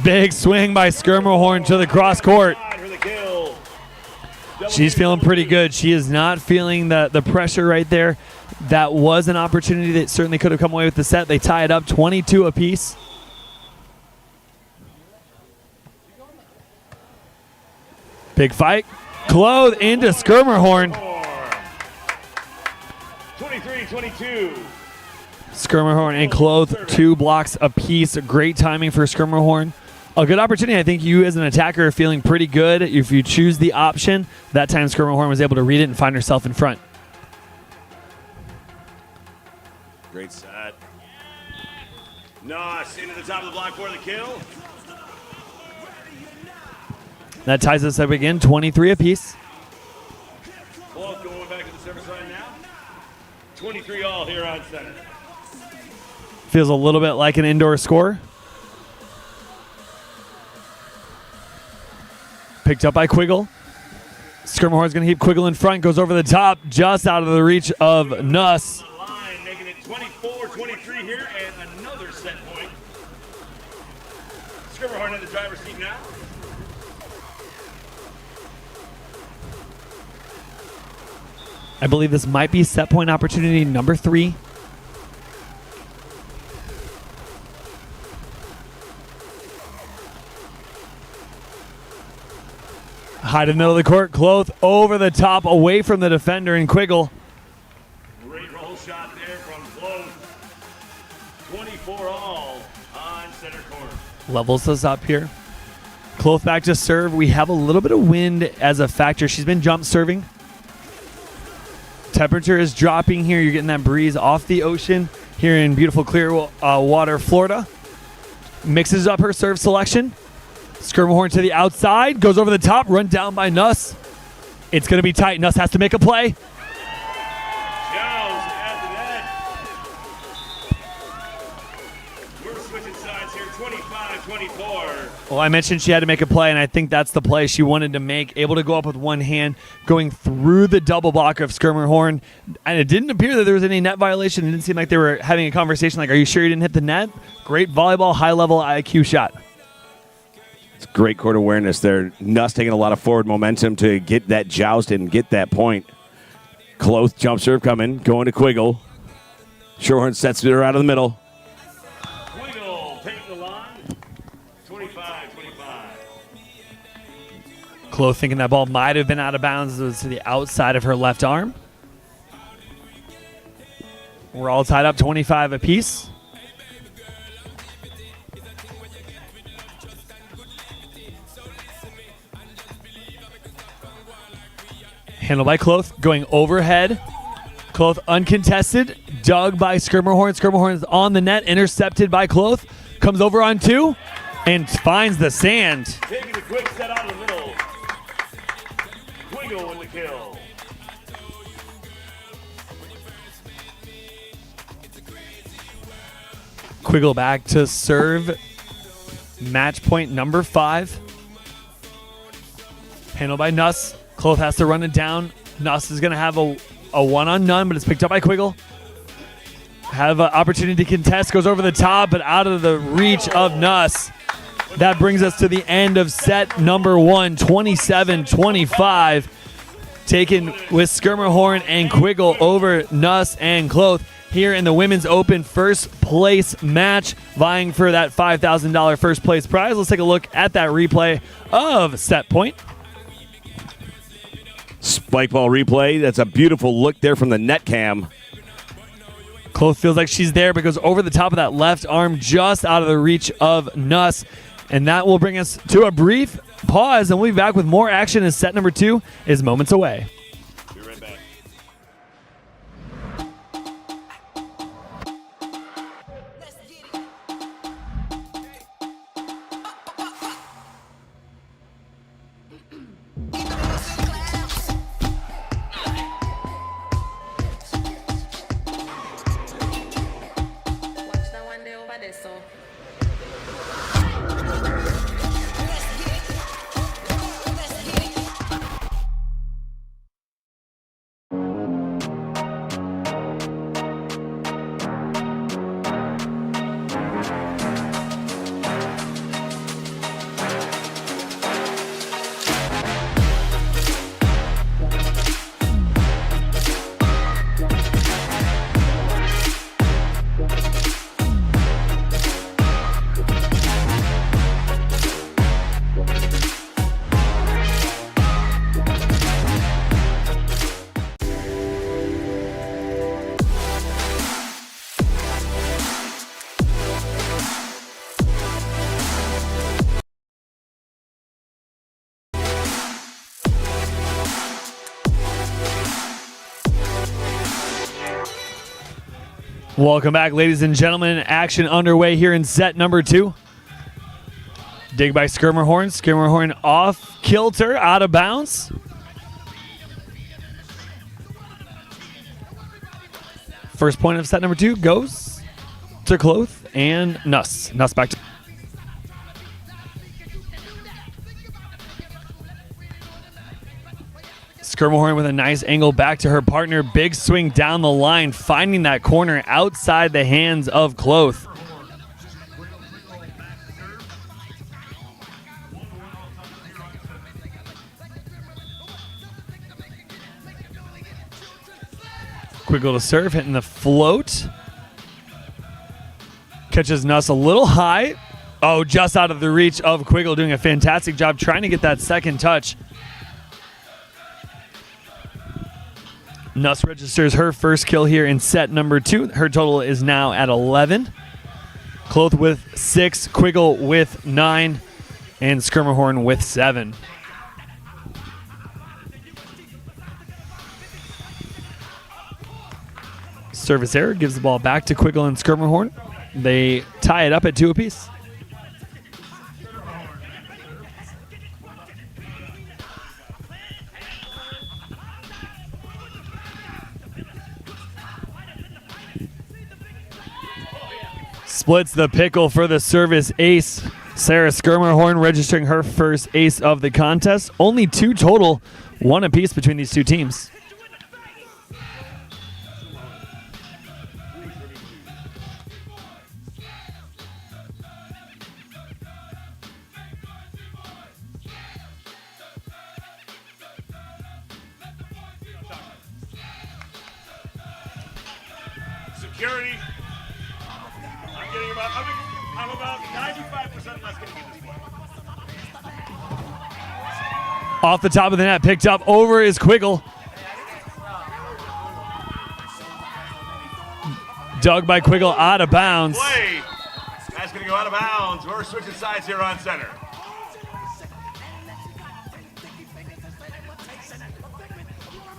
Big swing by Skirmerhorn to the cross court. She's feeling pretty good. She is not feeling the pressure right there. That was an opportunity that certainly could have come away with the set. They tie it up 22 apiece. Big fight. Clothe into Skirmerhorn. 23-22. Skirmerhorn and Clothe 2 blocks apiece. Great timing for Skirmerhorn. A good opportunity. I think you as an attacker are feeling pretty good. If you choose the option, that time Skirmerhorn was able to read it and find herself in front. Great set. Nuss into the top of the block for the kill. That ties us up again, 23 apiece. Ball going back to the service line now. 23 all here on center. Feels a little bit like an indoor score. Picked up by Quiggle. Skirmerhorn's going to keep Quiggle in front. Goes over the top, just out of the reach of Nuss. Line, making it 24-23 here, and another set point. Skirmerhorn in the driver's seat now. I believe this might be set point opportunity number 3. High to the middle of the court. Clothe over the top, away from the defender and Quiggle. Great roll shot there from Clothe. 24 all on center court. Levels us up here. Clothe back to serve. We have a little bit of wind as a factor. She's been jump serving. Temperature is dropping here. You're getting that breeze off the ocean here in beautiful Clearwater, Florida. Mixes up her serve selection. Skirmerhorn to the outside. Goes over the top. Run down by Nuss. It's going to be tight. Nuss has to make a play. We're switching sides here, 25-24. Well, I mentioned she had to make a play, and I think that's the play she wanted to make. Able to go up with one hand, going through the double block of Skirmerhorn. And it didn't appear that there was any net violation. It didn't seem like they were having a conversation like, are you sure you didn't hit the net? Great volleyball, high-level IQ shot. It's great court awareness there. Nuss taking a lot of forward momentum to get that joust and get that point. Close jump serve coming, going to Quiggle. Shorehorn sets her out of the middle. Quiggle taking the line, 25-25. Clothe thinking that ball might have been out of bounds. It was to the outside of her left arm. We're all tied up 25 apiece. Handled by Clothe, going overhead. Clothe uncontested, dug by Skirmerhorn. Skirmerhorn is on the net, intercepted by Clothe. Comes over on 2 and finds the sand. Taking a quick set out of the middle. Quiggle with the kill. Quiggle back to serve. Match point number 5. Handled by Nuss. Clothe has to run it down. Nuss is going to have a one-on-none, but it's picked up by Quiggle. Have an opportunity to contest. Goes over the top, but out of the reach of Nuss. That brings us to the end of set number 1, 27-25. Taken with Skirmerhorn and Quiggle over Nuss and Clothe here in the Women's Open first place match, vying for that $5,000 first place prize. Let's take a look at that replay of set point. Spike ball replay. That's a beautiful look there from the net cam. Clothe feels like she's there, but goes over the top of that left arm, just out of the reach of Nuss. And that will bring us to a brief pause, and we'll be back with more action as set number 2 is moments away. Be right back. Welcome back, ladies and gentlemen. Action underway here in set number 2. Dig by Skirmerhorn. Skirmerhorn off kilter, out of bounds. First point of set number 2 goes to Kloth and Nuss. Nuss back to... Skirmerhorn with a nice angle back to her partner. Big swing down the line, finding that corner outside the hands of Kloth. Quiggle to serve, hitting the float. Catches Nuss a little high. Oh, just out of the reach of Quiggle, doing a fantastic job trying to get that second touch. Nuss registers her first kill here in set number 2. Her total is now at 11. Kloth with 6, Quiggle with 9, and Skirmerhorn with 7. Service error gives the ball back to Quiggle and Skirmerhorn. They tie it up at 2 apiece. Splits the pickle for the service ace. Sarah Skirmerhorn registering her first ace of the contest. Only 2 total, 1 apiece between these 2 teams. Security. I'm about 95% less getting this one. Off the top of the net, picked up over is Quiggle. Dug by Quiggle out of bounds. Play. That's going to go out of bounds. We're switching sides here on center.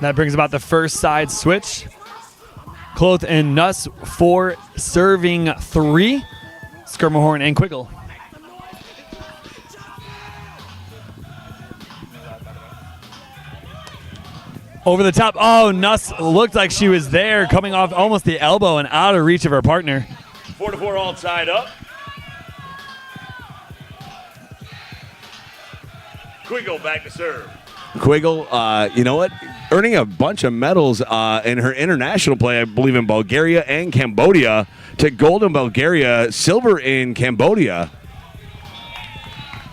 That brings about the first side switch. Kloth and Nuss for serving 3. Skirmerhorn and Quiggle. Over the top. Oh, Nuss looked like she was there, coming off almost the elbow and out of reach of her partner. 4-4 all tied up. Quiggle back to serve. Quiggle, you know what? Earning a bunch of medals in her international play, I believe, in Bulgaria and Cambodia. To gold in Bulgaria, silver in Cambodia.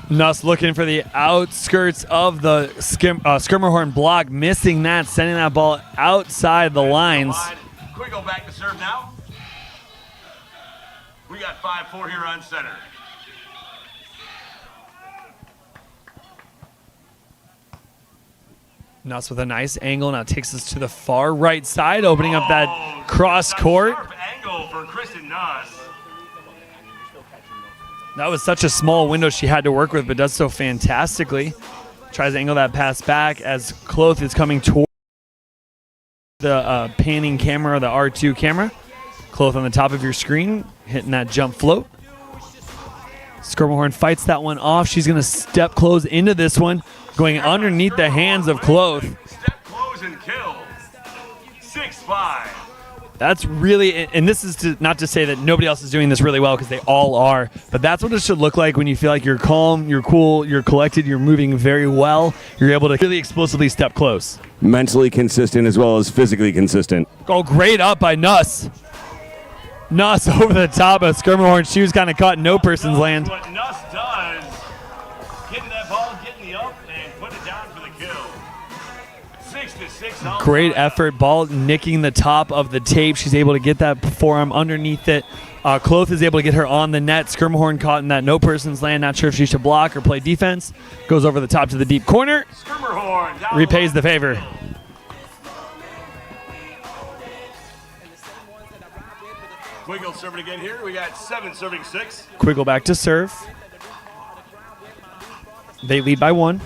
Nuss looking for the outskirts of the Skirmerhorn block, missing that, sending that ball outside the lines. Quiggle back to serve now. We got 5-4 here on center. Nuss with a nice angle now takes us to the far right side, opening up that cross court. Sharp angle for Kristen Nuss. That was such a small window she had to work with, but does so fantastically. Tries to angle that pass back as Kloth is coming toward the panning camera, the R2 camera. Kloth on the top of your screen, hitting that jump float. Skirmerhorn fights that one off. She's going to step close into this one, going underneath the hands of Kloth. Step close and kill. 6-5. That's really, and this is not to say that nobody else is doing this really well, because they all are, but that's what it should look like when you feel like you're calm, you're cool, you're collected, you're moving very well. You're able to really explosively step close. Mentally consistent as well as physically consistent. Oh, great up by Nuss. Nuss over the top of Skirmerhorn. She was kind of caught in no person's land. What Nuss does, getting that ball, getting the up, and put it down for the kill. 6-6 all Great effort. Ball nicking the top of the tape. She's able to get that forearm underneath it. Kloth is able to get her on the net. Skirmerhorn caught in that no person's land. Not sure if she should block or play defense. Goes over the top to the deep corner. Skirmerhorn down Repays the favor. Quiggle serving again here. We got 7 serving 6. Quiggle back to serve. They lead by 1.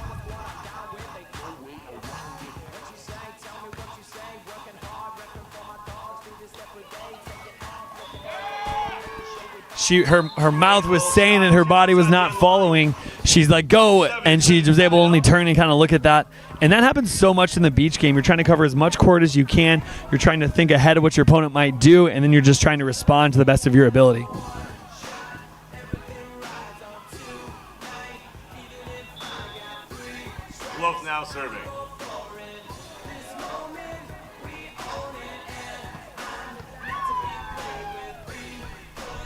Her mouth was saying and her body was not following. She's like, go, and she was able to only turn and kind of look at that. And that happens so much in the beach game. You're trying to cover as much court as you can. You're trying to think ahead of what your opponent might do, and then you're just trying to respond to the best of your ability. Wolf now serving.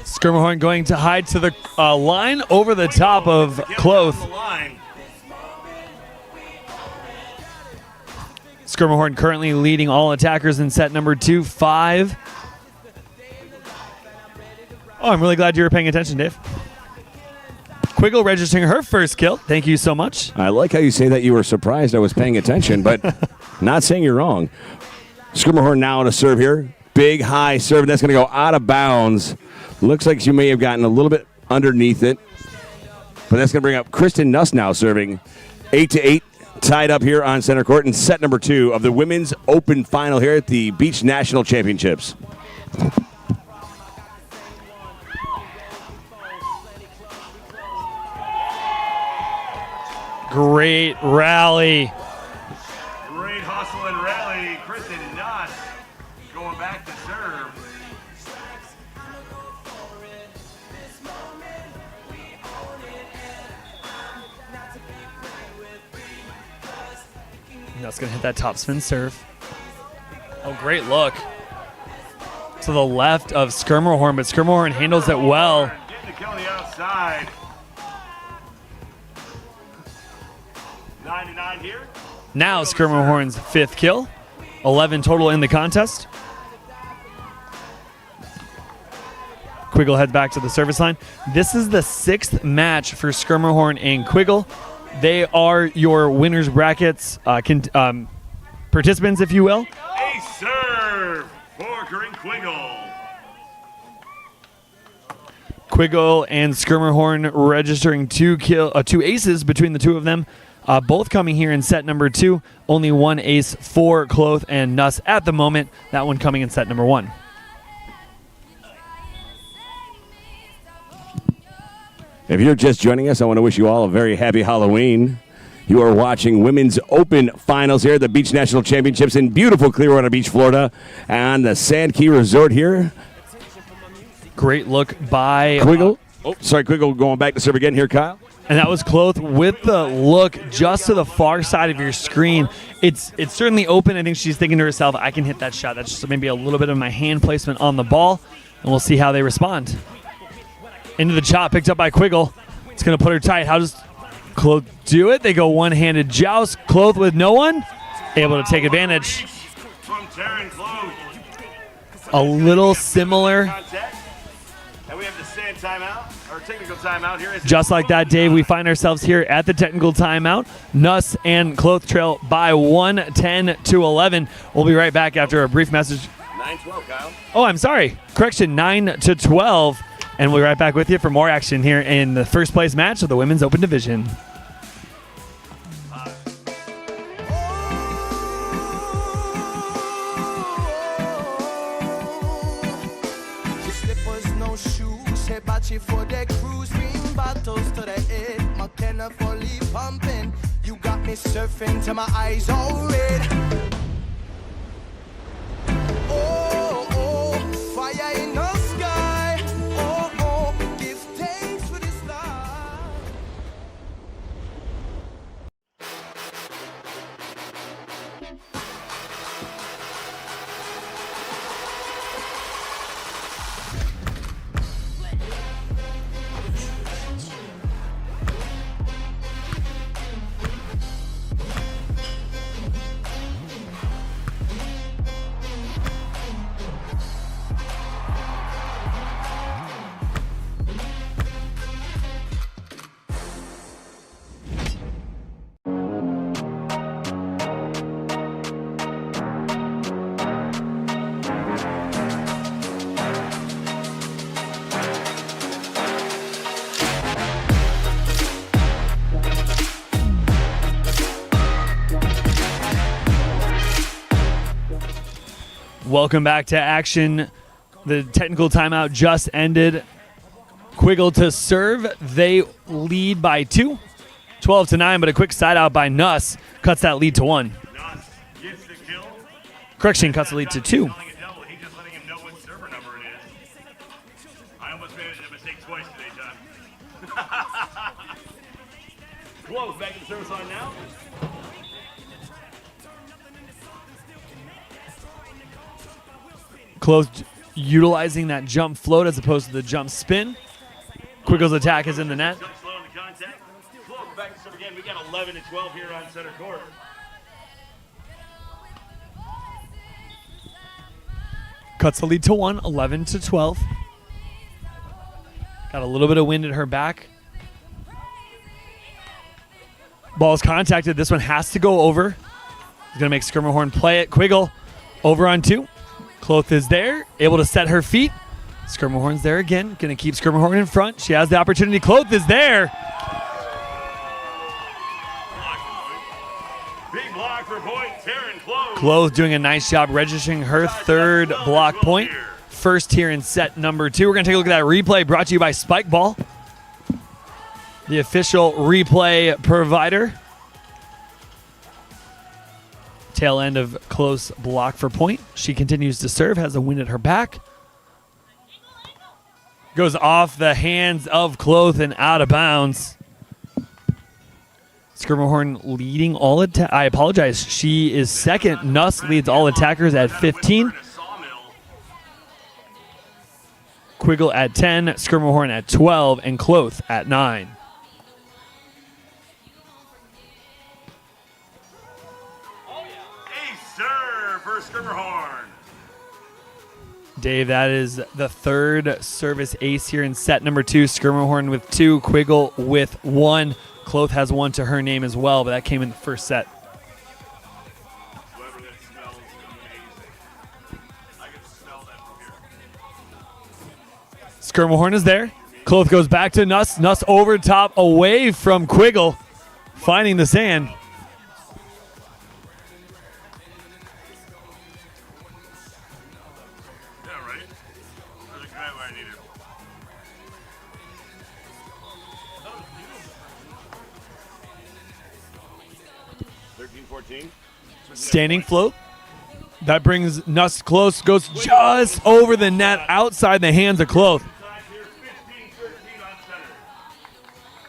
Skirmerhorn going to hide to the line over the top of Kloth. Skirmerhorn currently leading all attackers in set number 2, 5. Oh, I'm really glad you were paying attention, Dave. Quiggle registering her first kill. Thank you so much. I like how you say that you were surprised I was paying attention, but not saying you're wrong. Skirmerhorn now to serve here. Big high serve. That's going to go out of bounds. Looks like she may have gotten a little bit underneath it. But that's going to bring up Kristen Nuss now serving. 8-8 tied up here on center court in set number 2 of the Women's Open Final here at the Beach National Championships. Great rally. Great hustle and rally. Kristen Nuss going back to serve. Nuss going to hit that topspin serve. Oh, great look. To the left of Skirmerhorn, but Skirmerhorn handles it well. Getting the kill on the outside. 9-9 here. Now Skirmerhorn's 5th kill. 11 total in the contest. Quiggle heads back to the service line. This is the 6th match for Skirmerhorn and Quiggle. They are your winners brackets participants, if you will. A serve for Corinne Quiggle. Quiggle and Skirmerhorn registering 2 aces between the two of them. Both coming here in set number 2. Only 1 ace for Kloth and Nuss at the moment. That one coming in set number 1. If you're just joining us, I want to wish you all a very happy Halloween. You are watching Women's Open Finals here at the Beach National Championships in beautiful Clearwater Beach, Florida, and the Sand Key Resort here. Great look by Quiggle. Quiggle going back to serve again here, Kyle. And that was Kloth with the look just to the far side of your screen. It's certainly open. I think she's thinking to herself, I can hit that shot. That's just maybe a little bit of my hand placement on the ball, and we'll see how they respond. Into the chop, picked up by Quiggle. It's going to put her tight. How does Kloth do it? They go one-handed joust. Kloth with no one, able to take advantage. From Taryn Kloth. A little similar. And we have the sand timeout, or technical timeout here. Just like that, Dave, we find ourselves here at the technical timeout. Nuss and Kloth trail by 1, 10-11. We'll be right back after a brief message. 9-12, Kyle. Oh, I'm sorry. Correction, 9-12. And we'll be right back with you for more action here in the first place match of the Women's Open Division. Slippers, no shoes, Hibachi for the cruise, green bottles to the head, McKenna fully pumping. You got me surfing till my eyes all red. Oh, oh. Welcome back to action. The technical timeout just ended. Quiggle to serve. They lead by 2. 12-9, but a quick side out by Nuss cuts that lead to 1. Correction, cuts the lead to 2. Close back to the service line now. Close utilizing that jump float as opposed to the jump spin. Quiggle's attack is in the net. Slow in the contact. Close back to serve again. We got 11-12 here on center court. Cuts the lead to 1, 11-12. Got a little bit of wind at her back. Ball's contacted. This one has to go over. He's going to make Skirmerhorn play it. Quiggle over on 2. Cloth is there, able to set her feet. Skirmerhorn's there again. Going to keep Skirmerhorn in front. She has the opportunity. Cloth is there. Big block for point. Taryn Close. Cloth doing a nice job registering her 3rd block point. First here in set number 2. We're going to take a look at that replay brought to you by Spike Ball, the official replay provider. Tail end of close block for point. She continues to serve, has a wind at her back. Goes off the hands of Cloth and out of bounds. Skirmerhorn leading all I apologize. She is second. Nuss leads all attackers at 15. Quiggle at 10, Skirmerhorn at 12, and Cloth at 9. Dave, that is the 3rd service ace here in set number 2. Skirmerhorn with 2, Quiggle with 1. Cloth has 1 to her name as well, but that came in the first set. Skirmerhorn is there. Cloth goes back to Nuss. Nuss over top, away from Quiggle, finding the sand. Standing float. That brings Nuss close. Goes just over the net, outside the hands of Cloth.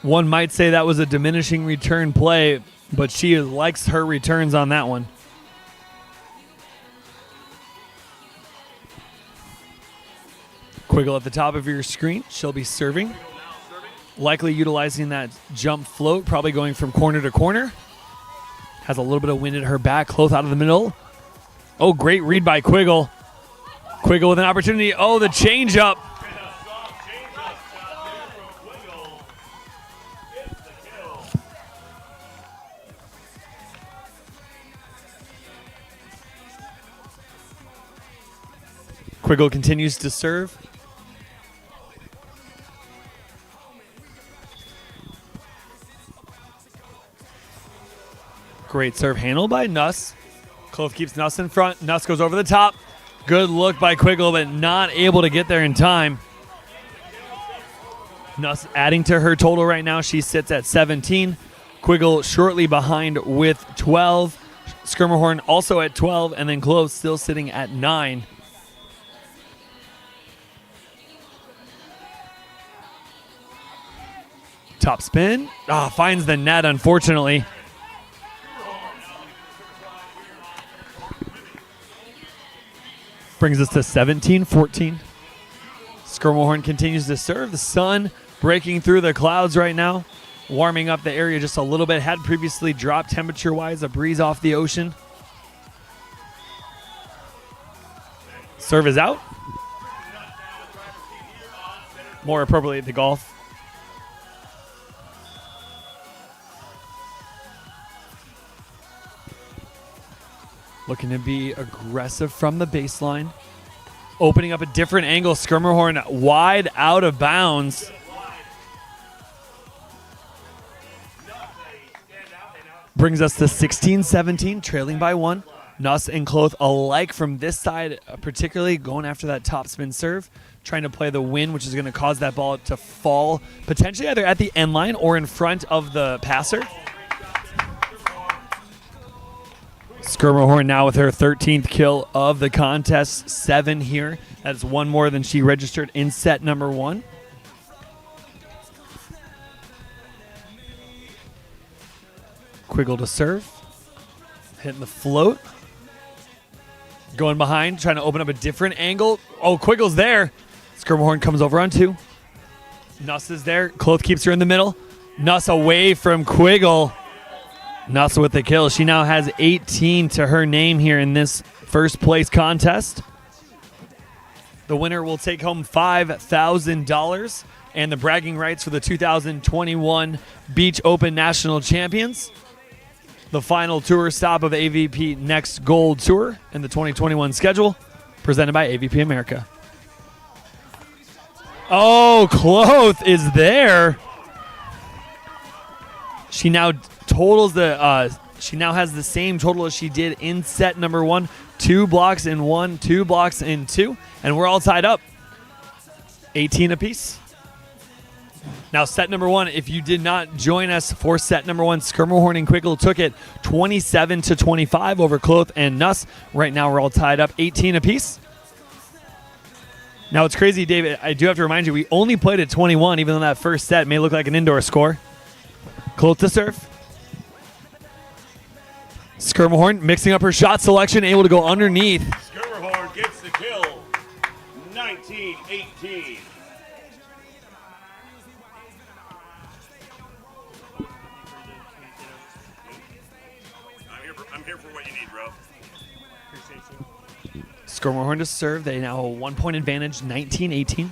One might say that was a diminishing return play, but she likes her returns on that one. Quiggle at the top of your screen. She'll be serving. Likely utilizing that jump float, probably going from corner to corner. Has a little bit of wind at her back. Cloth out of the middle. Oh, great read by Quiggle. Quiggle with an opportunity. Oh, the change up. Quiggle continues to serve. Great serve handle by Nuss. Cloth keeps Nuss in front. Nuss goes over the top. Good look by Quiggle, but not able to get there in time. Nuss adding to her total right now. She sits at 17. Quiggle shortly behind with 12. Skirmerhorn also at 12, and then Cloth still sitting at 9. Top spin. Finds the net, unfortunately. Brings us to 17-14. Skirmerhorn continues to serve. The sun breaking through the clouds right now, warming up the area just a little bit. Had previously dropped temperature-wise, a breeze off the ocean. Serve is out. More appropriately, the golf. Looking to be aggressive from the baseline. Opening up a different angle. Skirmerhorn wide out of bounds. Brings us to 16-17, trailing by 1. Nuss and Kloth alike from this side, particularly going after that top spin serve, trying to play the win, which is going to cause that ball to fall potentially either at the end line or in front of the passer. Skirmerhorn now with her 13th kill of the contest, 7 here. That's one more than she registered in set number 1. Quiggle to serve. Hitting the float. Going behind, trying to open up a different angle. Oh, Quiggle's there. Skirmerhorn comes over on 2. Nuss is there. Kloth keeps her in the middle. Nuss away from Quiggle. Nuss with the kill. She now has 18 to her name here in this first place contest. The winner will take home $5,000 and the bragging rights for the 2021 Beach Open National Champions. The final tour stop of AVP Next Gold Tour in the 2021 schedule, presented by AVP America. Oh, Kloth is there. She now totals she now has the same total as she did in set number 1. 2 blocks in 1, 2 blocks in 2, and we're all tied up. 18 apiece. Now, set number 1, if you did not join us for set number 1, Skirmerhorn and Quiggle took it 27-25 over Kloth and Nuss. Right now, we're all tied up 18 apiece. Now, it's crazy, David. I do have to remind you, we only played at 21, even though that first set may look like an indoor score. Kloth to serve. Skirmerhorn mixing up her shot selection, able to go underneath. Skirmerhorn gets the kill. 19-18. I'm here for what you need, bro. Appreciate you. Skirmerhorn to serve. They now have a 1-point advantage, 19-18.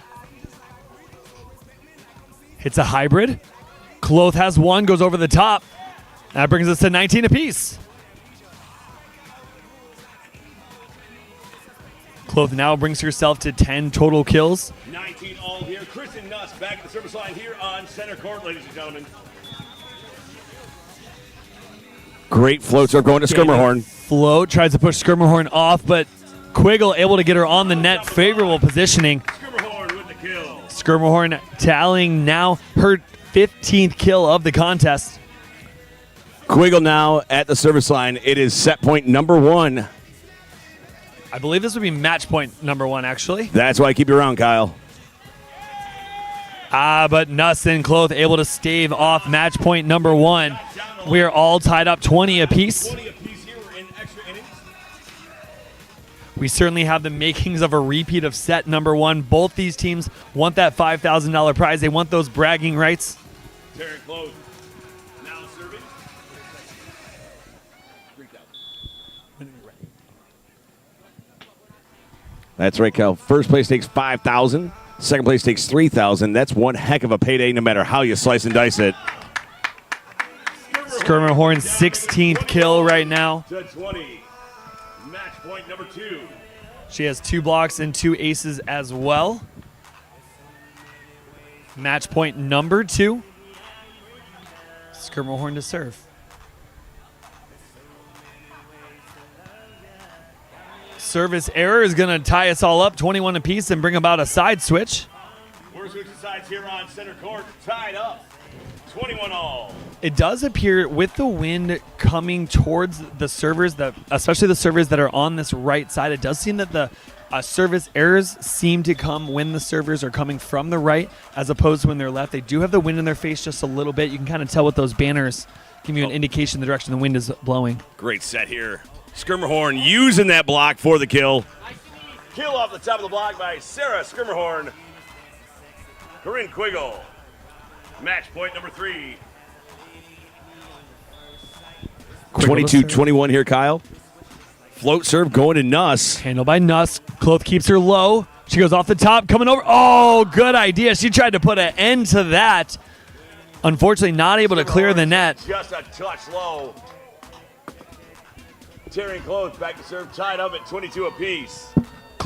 Hits a hybrid. Kloth has 1, goes over the top. That brings us to 19 apiece. Kloth now brings herself to 10 total kills. 19 all here. Kristen Nuss back at the service line here on center court, ladies and gentlemen. Great float serve going to Skirmerhorn. Float tries to push Skirmerhorn off, but Quiggle able to get her on the net. Favorable positioning. Skirmerhorn with the kill. Skirmerhorn tallying now her 15th kill of the contest. Quiggle now at the service line. It is set point number 1. I believe this would be match point number 1, actually. That's why I keep you around, Kyle. But Nuss and Kloth able to stave off match point number 1. We are all tied up 20 apiece. 20 apiece here. We're in extra innings. We certainly have the makings of a repeat of set number 1. Both these teams want that $5,000 prize. They want those bragging rights. Terry Kloth now serving. 3,000. That's right, Kyle. First place takes $5,000. Second place takes $3,000. That's one heck of a payday no matter how you slice and dice it. Skirmerhorn's 16th kill right now. To 20. Match point number 2. She has 2 blocks and 2 aces as well. Match point number 2. Skirmerhorn to serve. Service error is going to tie us all up 21 apiece and bring about a side switch. We're switching sides here on center court. Tied up. 21 all. It does appear with the wind coming towards the servers, especially the servers that are on this right side, it does seem that the service errors seem to come when the servers are coming from the right as opposed to when they're left. They do have the wind in their face just a little bit. You can kind of tell with those banners, give you an indication the direction the wind is blowing. Great set here. Skirmerhorn using that block for the kill. Kill off the top of the block by Sarah Skirmerhorn. Corinne Quiggle. Match point number 3. 22-21 here, Kyle. Float serve going to Nuss. Handled by Nuss. Kloth keeps her low. She goes off the top, coming over. Oh, good idea. She tried to put an end to that. Unfortunately, not able to clear the net. Just a touch low. Terry Kloth back to serve, tied up at 22 apiece.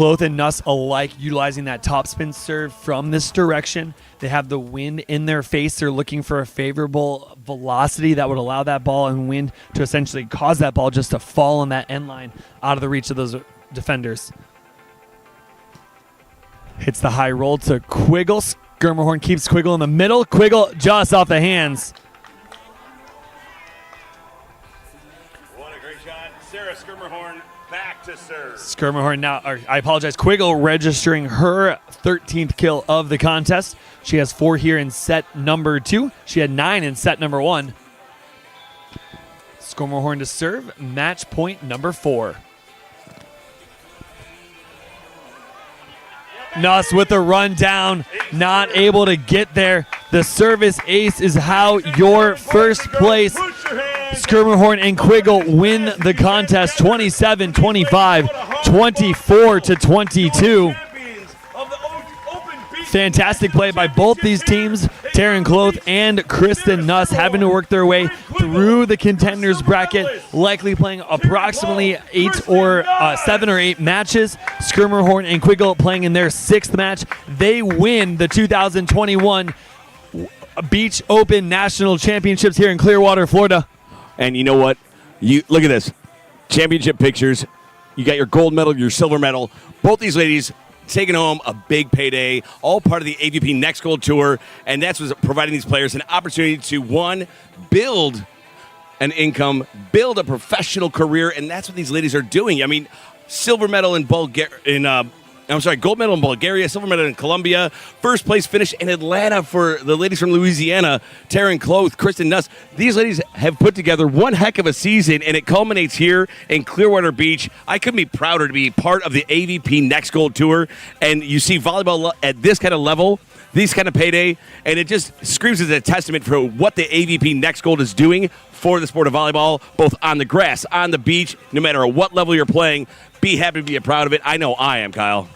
Kloth and Nuss alike utilizing that topspin serve from this direction. They have the wind in their face. They're looking for a favorable velocity that would allow that ball and wind to essentially cause that ball just to fall on that end line out of the reach of those defenders. Hits the high roll to Quiggle. Skirmerhorn keeps Quiggle in the middle. Quiggle just off the hands. What a great shot. Sarah Skirmerhorn back to serve. Skirmerhorn now, or I apologize, Quiggle registering her 13th kill of the contest. She has 4 here in set number 2. She had 9 in set number 1. Skirmerhorn to serve, match point number 4. Nuss with the run down, not able to get there. The service ace is how your first place Skirmerhorn and Quiggle win the contest 27-25, 24-22. Fantastic play by both these teams. Taryn Kloth and Kristen Nuss having to work their way through the contenders bracket, likely playing approximately 7 or 8 matches. Skirmerhorn and Quiggle playing in their 6th match. They win the 2021 Beach Open National Championships here in Clearwater, Florida. And you know what? You look at this. Championship pictures. You got your gold medal, your silver medal. Both these ladies taking home a big payday, all part of the AVP Next Gold Tour, and that's what's providing these players an opportunity to, one, build an income, build a professional career, and that's what these ladies are doing. I mean, silver medal in gold medal in Bulgaria, silver medal in Colombia, first place finish in Atlanta for the ladies from Louisiana, Taryn Kloth, Kristen Nuss. These ladies have put together one heck of a season, and it culminates here in Clearwater Beach. I couldn't be prouder to be part of the AVP Next Gold Tour, and you see volleyball at this kind of level, these kind of payday, and it just screams as a testament for what the AVP Next Gold is doing for the sport of volleyball, both on the grass, on the beach, no matter what level you're playing. Be happy to be proud of it. I know I am, Kyle.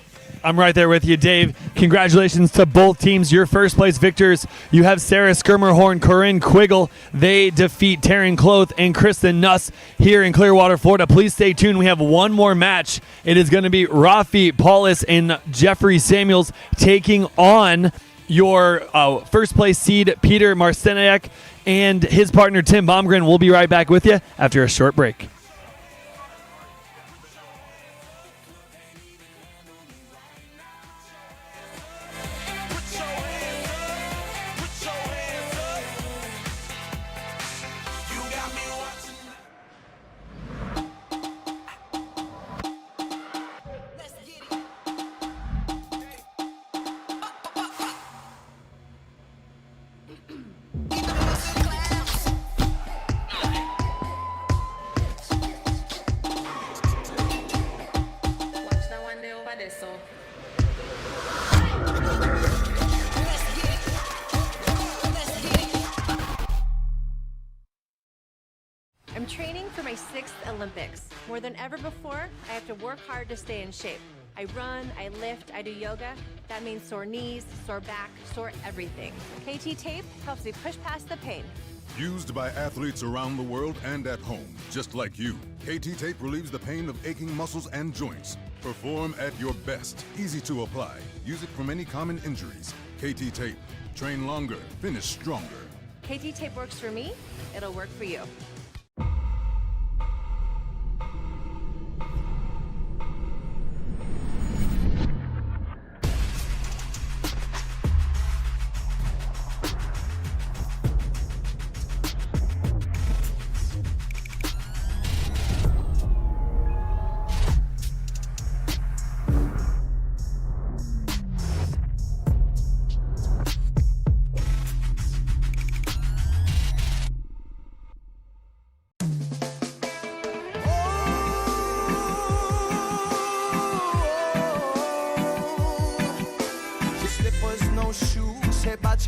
I'm right there with you, Dave. Congratulations to both teams. Your first place victors. You have Sarah Skirmerhorn, Corinne Quiggle. They defeat Taryn Kloth and Kristen Nuss here in Clearwater, Florida. Please stay tuned. We have one more match. It is going to be Rafi Paulus and Jeffrey Samuels taking on your first place seed, Peter Marciniak, and his partner, Tim Baumgren. We'll be right back with you after a short break. I'm training for my 6th Olympics. More than ever before, I have to work hard to stay in shape. I run, I lift, I do yoga. That means sore knees, sore back, sore everything. KT Tape helps me push past the pain. Used by athletes around the world and at home, just like you. KT Tape relieves the pain of aching muscles and joints. Perform at your best. Easy to apply. Use it for many common injuries. KT Tape. Train longer, finish stronger. KT Tape works for me, it'll work for you.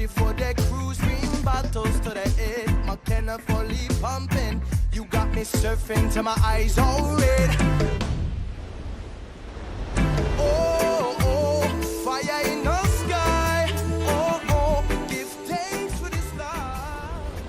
For the cruise, ring bottles to the head, McKenna fully pumping. You got me surfing till my eyes all red. Oh, oh, fire in the sky. Oh, oh, give thanks for this love.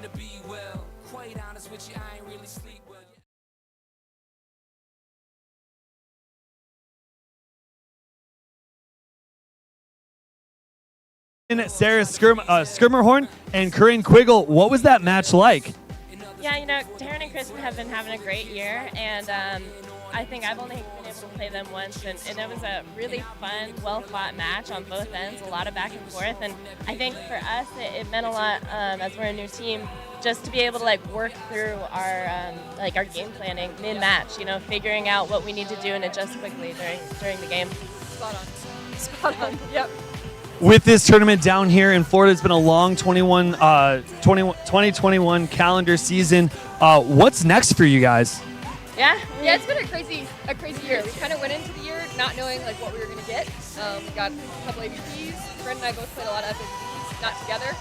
to be well. Quite honest with you, I ain't really sleep well. Sarah Skirmerhorn and Corinne Quiggle. What was that match like? Yeah, you know, Taryn and Kristen have been having a great year, and I think I've only been able to play them once, and it was a really fun, well-fought match on both ends, a lot of back and forth, and I think for us it meant a lot as we're a new team, just to be able to like work through our game planning mid-match, you know, figuring out what we need to do and adjust quickly during the game. Spot on. Spot on. Yep. With this tournament down here in Florida, it's been a long 2021 calendar season. What's next for you guys? Yeah, it's been a crazy year. We kind of went into the year not knowing like what we were gonna get. We got a couple AVPs. Brent and I both played a lot of FAVPs, not together.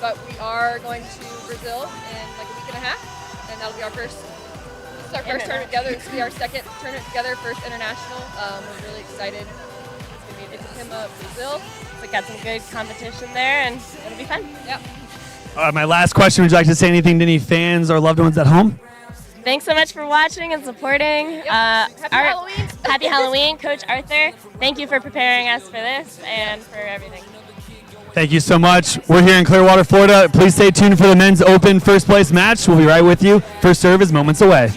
But we are going to Brazil in like a week and a half, and that'll be our first. This is our first tournament together. This will be our second tournament together, first international. We're really excited. It's in Brazil. We got some good competition there, and it'll be fun. Yep. My last question, would you like to say anything to any fans or loved ones at home? Thanks so much for watching and supporting. Yep. Happy Halloween. Happy Halloween, Coach Arthur. Thank you for preparing us for this and for everything. Thank you so much. We're here in Clearwater, Florida. Please stay tuned for the men's open first place match. We'll be right with you. First serve is moments away.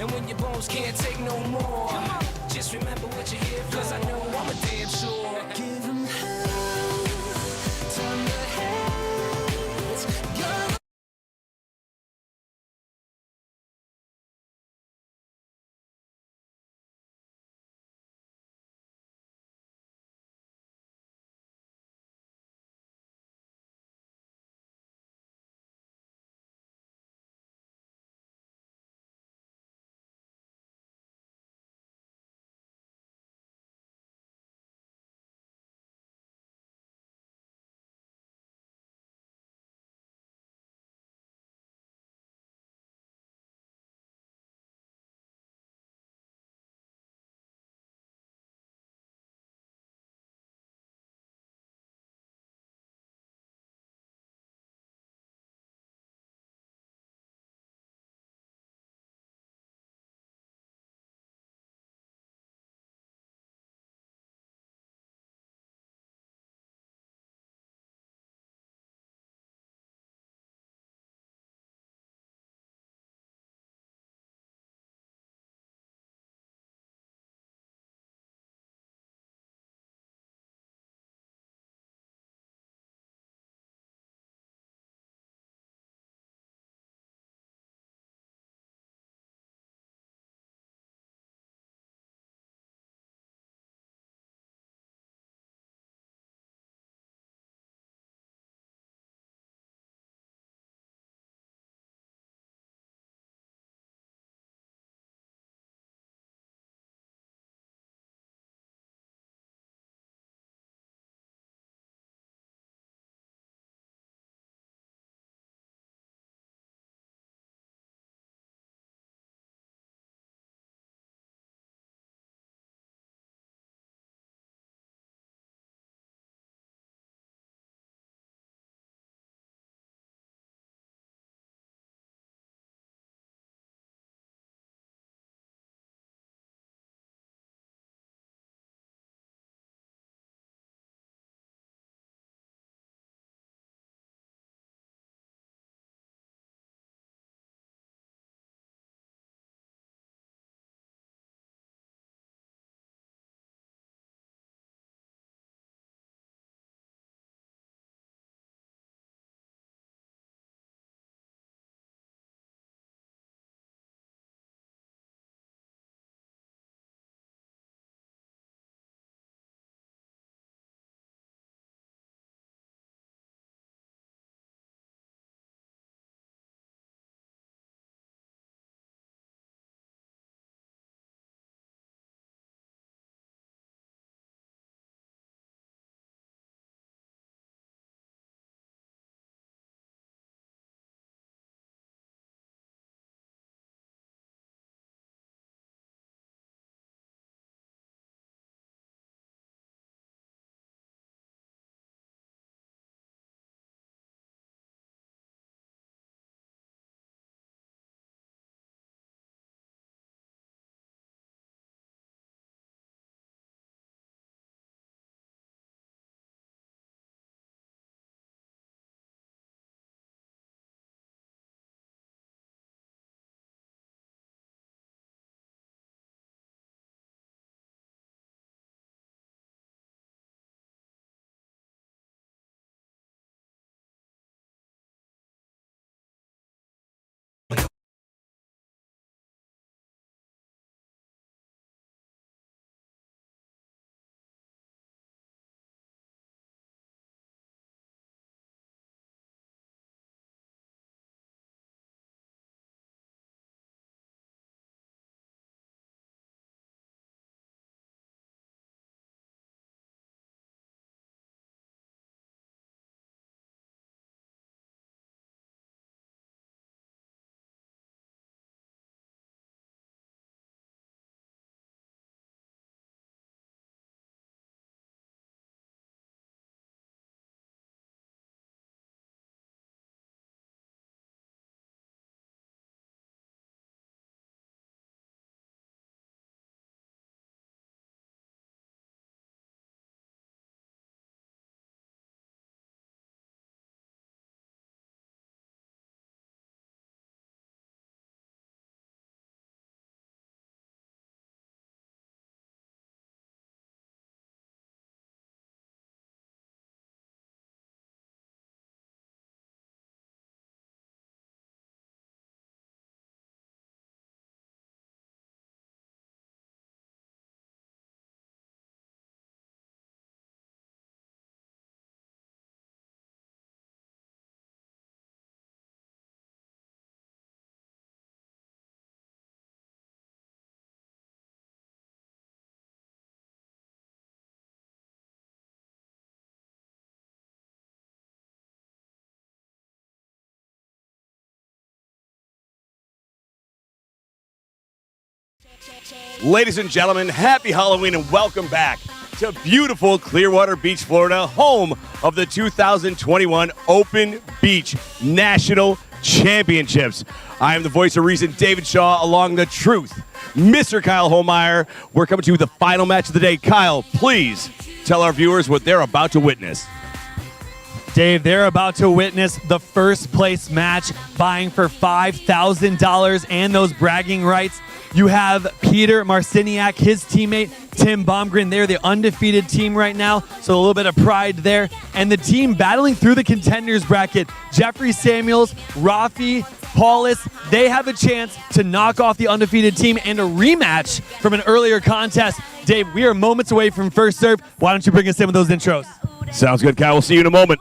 And when your bones can't take no more, just remember what you hear, cause I know I'm a damn sure. Give 'em hell, turn the heads, Ladies and gentlemen, happy Halloween and welcome back to beautiful Clearwater Beach, Florida, home of the 2021 Open Beach National Championships. I am the voice of reason, David Shaw, along the truth, Mr. Kyle Holmeyer. We're coming to you with the final match of the day. Kyle, please tell our viewers what they're about to witness. Dave, they're about to witness the first place match, vying for $5,000 and those bragging rights. You have Peter Marciniak, his teammate, Tim Baumgren. They're the undefeated team right now, so a little bit of pride there. And the team battling through the contenders bracket, Jeffrey Samuels, Rafi, Paulus, they have a chance to knock off the undefeated team and a rematch from an earlier contest. Dave, we are moments away from first serve. Why don't you bring us in with those intros? Sounds good, Kyle. We'll see you in a moment.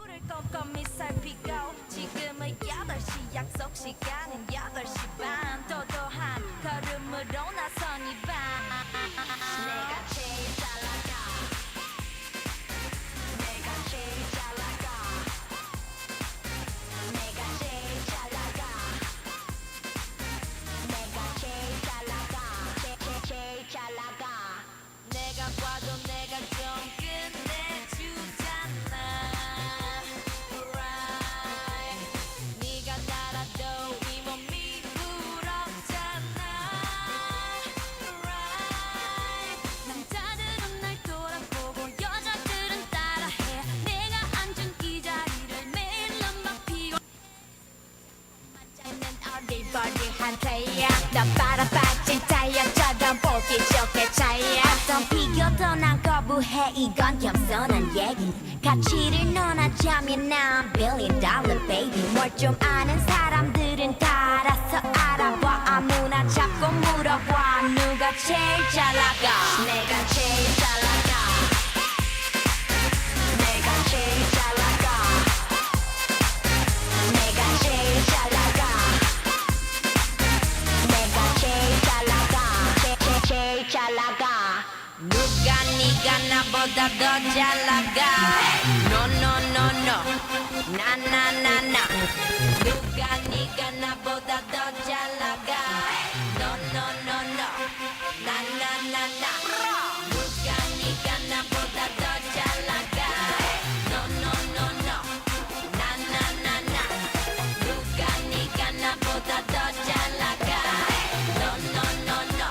더 빨아빠진 타이어처럼 보기 좋게 차이야 어떤 비교도 난 거부해 이건 겸손한 얘기 가치를 논하자면 난 $1 billion baby 뭘 좀 아는 사람들은 다 알아서 알아봐 아무나 자꾸 물어봐 누가 제일 잘 나가 내가 제일 잘 나가 내가 제일 잘 나가 내가 제일 잘 나가 제일 잘 나가 누가 네가 나보다 더 잘 나가 No no no no 나 나 나 나 누가 네가 나보다 더 잘 나가 No no no no 나 나 나 나 누가 네가 나보다 더 잘 나가 No no no no 나 나 나 나 누가 네가 나보다 더 잘 나가 No no no no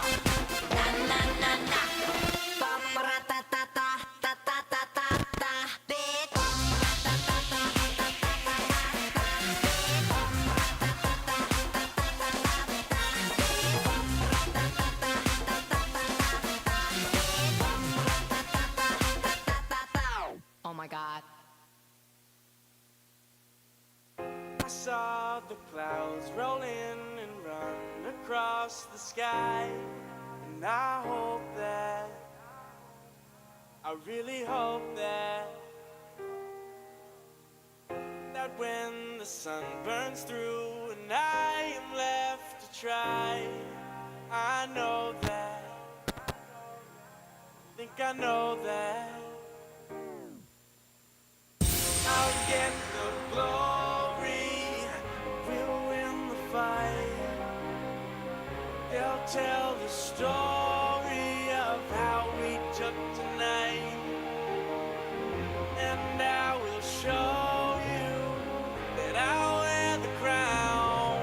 Oh my God. I saw the clouds roll in and run across the sky, and I hope that, I really hope that when the sun burns through and I am left to try, I know that, think I know that I'll get the glory, we'll win the fight. They'll tell the story of how we took tonight, and I will show you that I'll wear the crown.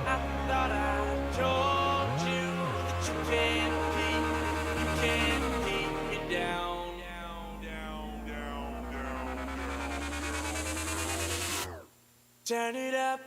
I thought I told you that you can't keep me down. Turn it up.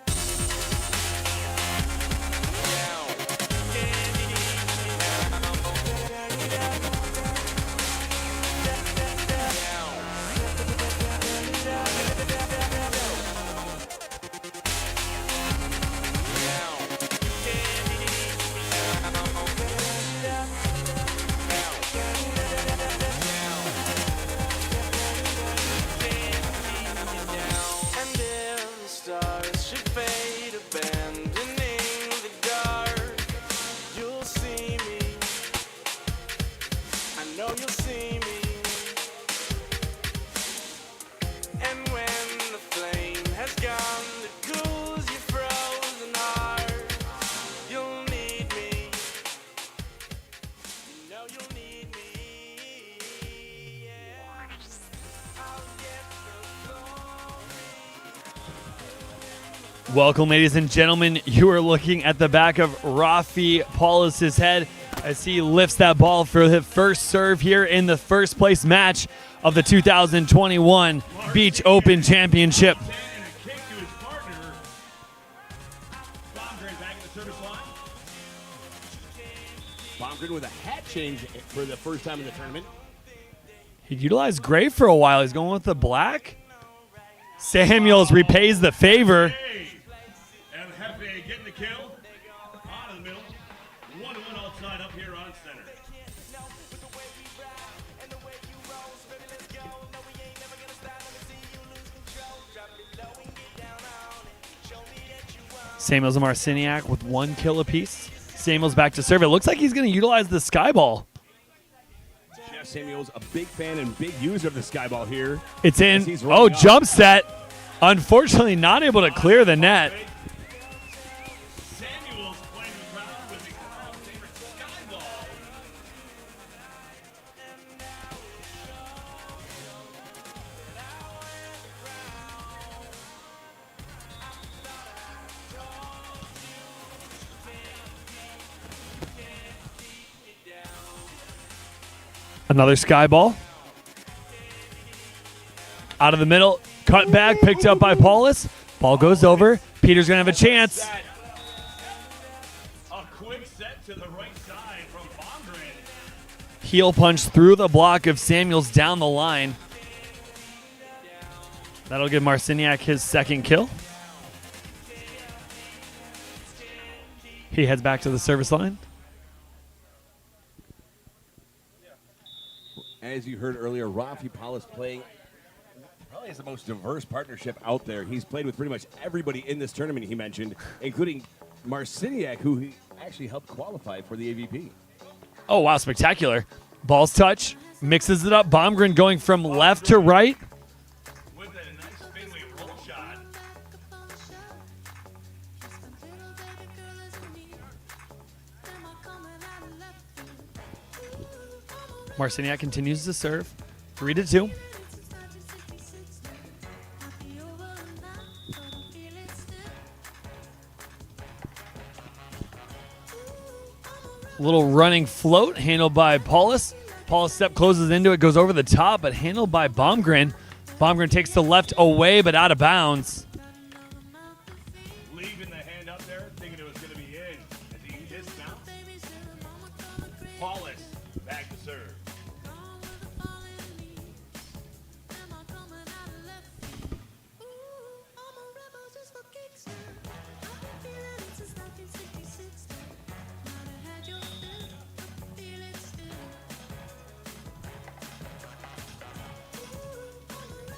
Welcome, ladies and gentlemen. You are looking at the back of Rafi Paulus' head as he lifts that ball for the first serve here in the first place match of the 2021 Beach Open Championship. Baumgren with a hat change for the first time in the tournament. He utilized gray for a while. He's going with the black. Samuels repays the favor. And Hefe getting the kill. Out of the middle. 1-1 outside up here on center. Samuels and Marciniak with 1 kill apiece. Samuels back to serve. It looks like he's going to utilize the sky ball. Jeff Samuels, a big fan and big user of the sky ball here. It's in. Oh, jump set. Unfortunately, not able to clear the net. Samuels playing the crowd with the favorite sky ball. Another sky ball. Out of the middle. Cut back, picked up by Paulus. Ball goes over. Peter's going to have a chance. A quick set to the right side from Baumgren. Heel punch through the block of Samuels down the line. That'll give Marciniak his second kill. He heads back to the service line. As you heard earlier, Rafi Paulus playing probably is the most diverse partnership out there. He's played with pretty much everybody in this tournament he mentioned, including Marciniak, who he actually helped qualify for the AVP. Oh, wow, spectacular. Ball's touch, mixes it up. Baumgren going from left to right. With a nice Finley roll shot. Marciniak continues to serve. 3-2. Little running float handled by Paulus. Paulus step closes into it, goes over the top, but handled by Baumgren. Baumgren takes the left away, but out of bounds. Leaving the hand up there, thinking it was going to be in. As he dismounts. Paulus back to serve.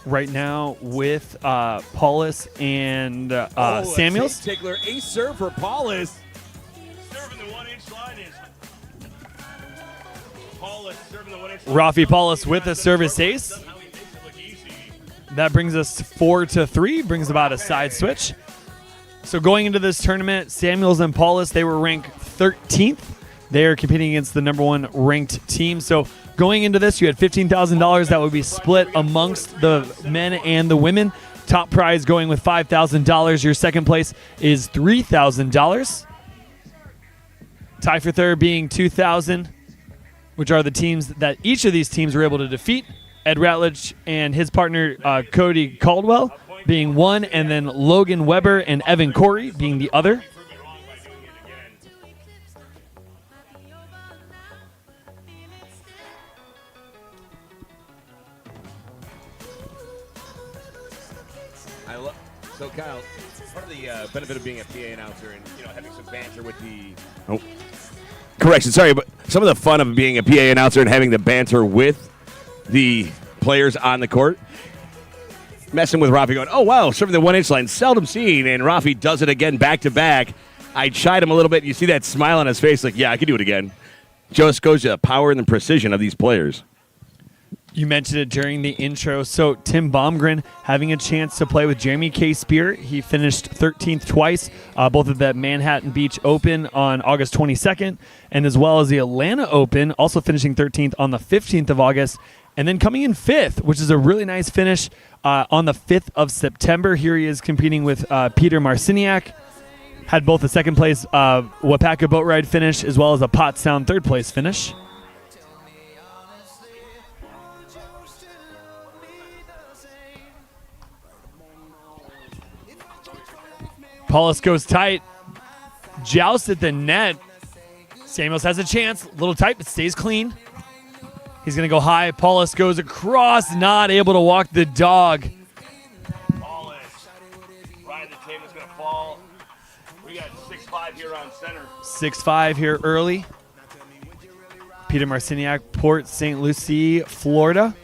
Right now with Paulus and Samuels. Tickler, ace serve for Paulus. Serving the 1-inch line is Paulus serving the 1-inch line. Rafi Paulus with a service ace. That brings us 4-3, brings about a side switch. So going into this tournament, Samuels and Paulus, they were ranked 13th. They are competing against the number 1 ranked team. So going into this, you had $15,000 that would be split amongst the men and the women. Top prize going with $5,000. Your second place is $3,000. Tie for third being $2,000, which are the teams that each of these teams were able to defeat. Ed Ratledge and his partner Cody Caldwell being one, and then Logan Weber and Evan Corey being the other. So Kyle, part of the benefit of being a PA announcer and having some banter with the correction, sorry, but some of the fun of being a PA announcer and having the banter with the players on the court, messing with Rafi, going, oh wow, serving the 1-inch line, seldom seen, and Rafi does it again back to back. I chide him a little bit. You see that smile on his face, like, yeah, I could do it again. Just goes to the power and the precision of these players. You mentioned it during the intro. So Tim Baumgren having a chance to play with Jeremy K. Spear. He finished 13th twice, both at the Manhattan Beach Open on August 22nd, and as well as the Atlanta Open, also finishing 13th on the 15th of August. And then coming in 5th, which is a really nice finish on the 5th of September. Here he is competing with Peter Marciniak. Had both a second place Wapaka boat ride finish as well as a Pottstown third place finish. Paulus goes tight. Joust at the net. Samuels has a chance. A little tight, but stays clean. He's going to go high. Paulus goes across, not able to walk the dog. Paulus. Ryan, the table's going to fall. We got 6'5" here on center. 6'5" here early. Peter Marciniak, Port St. Lucie, Florida.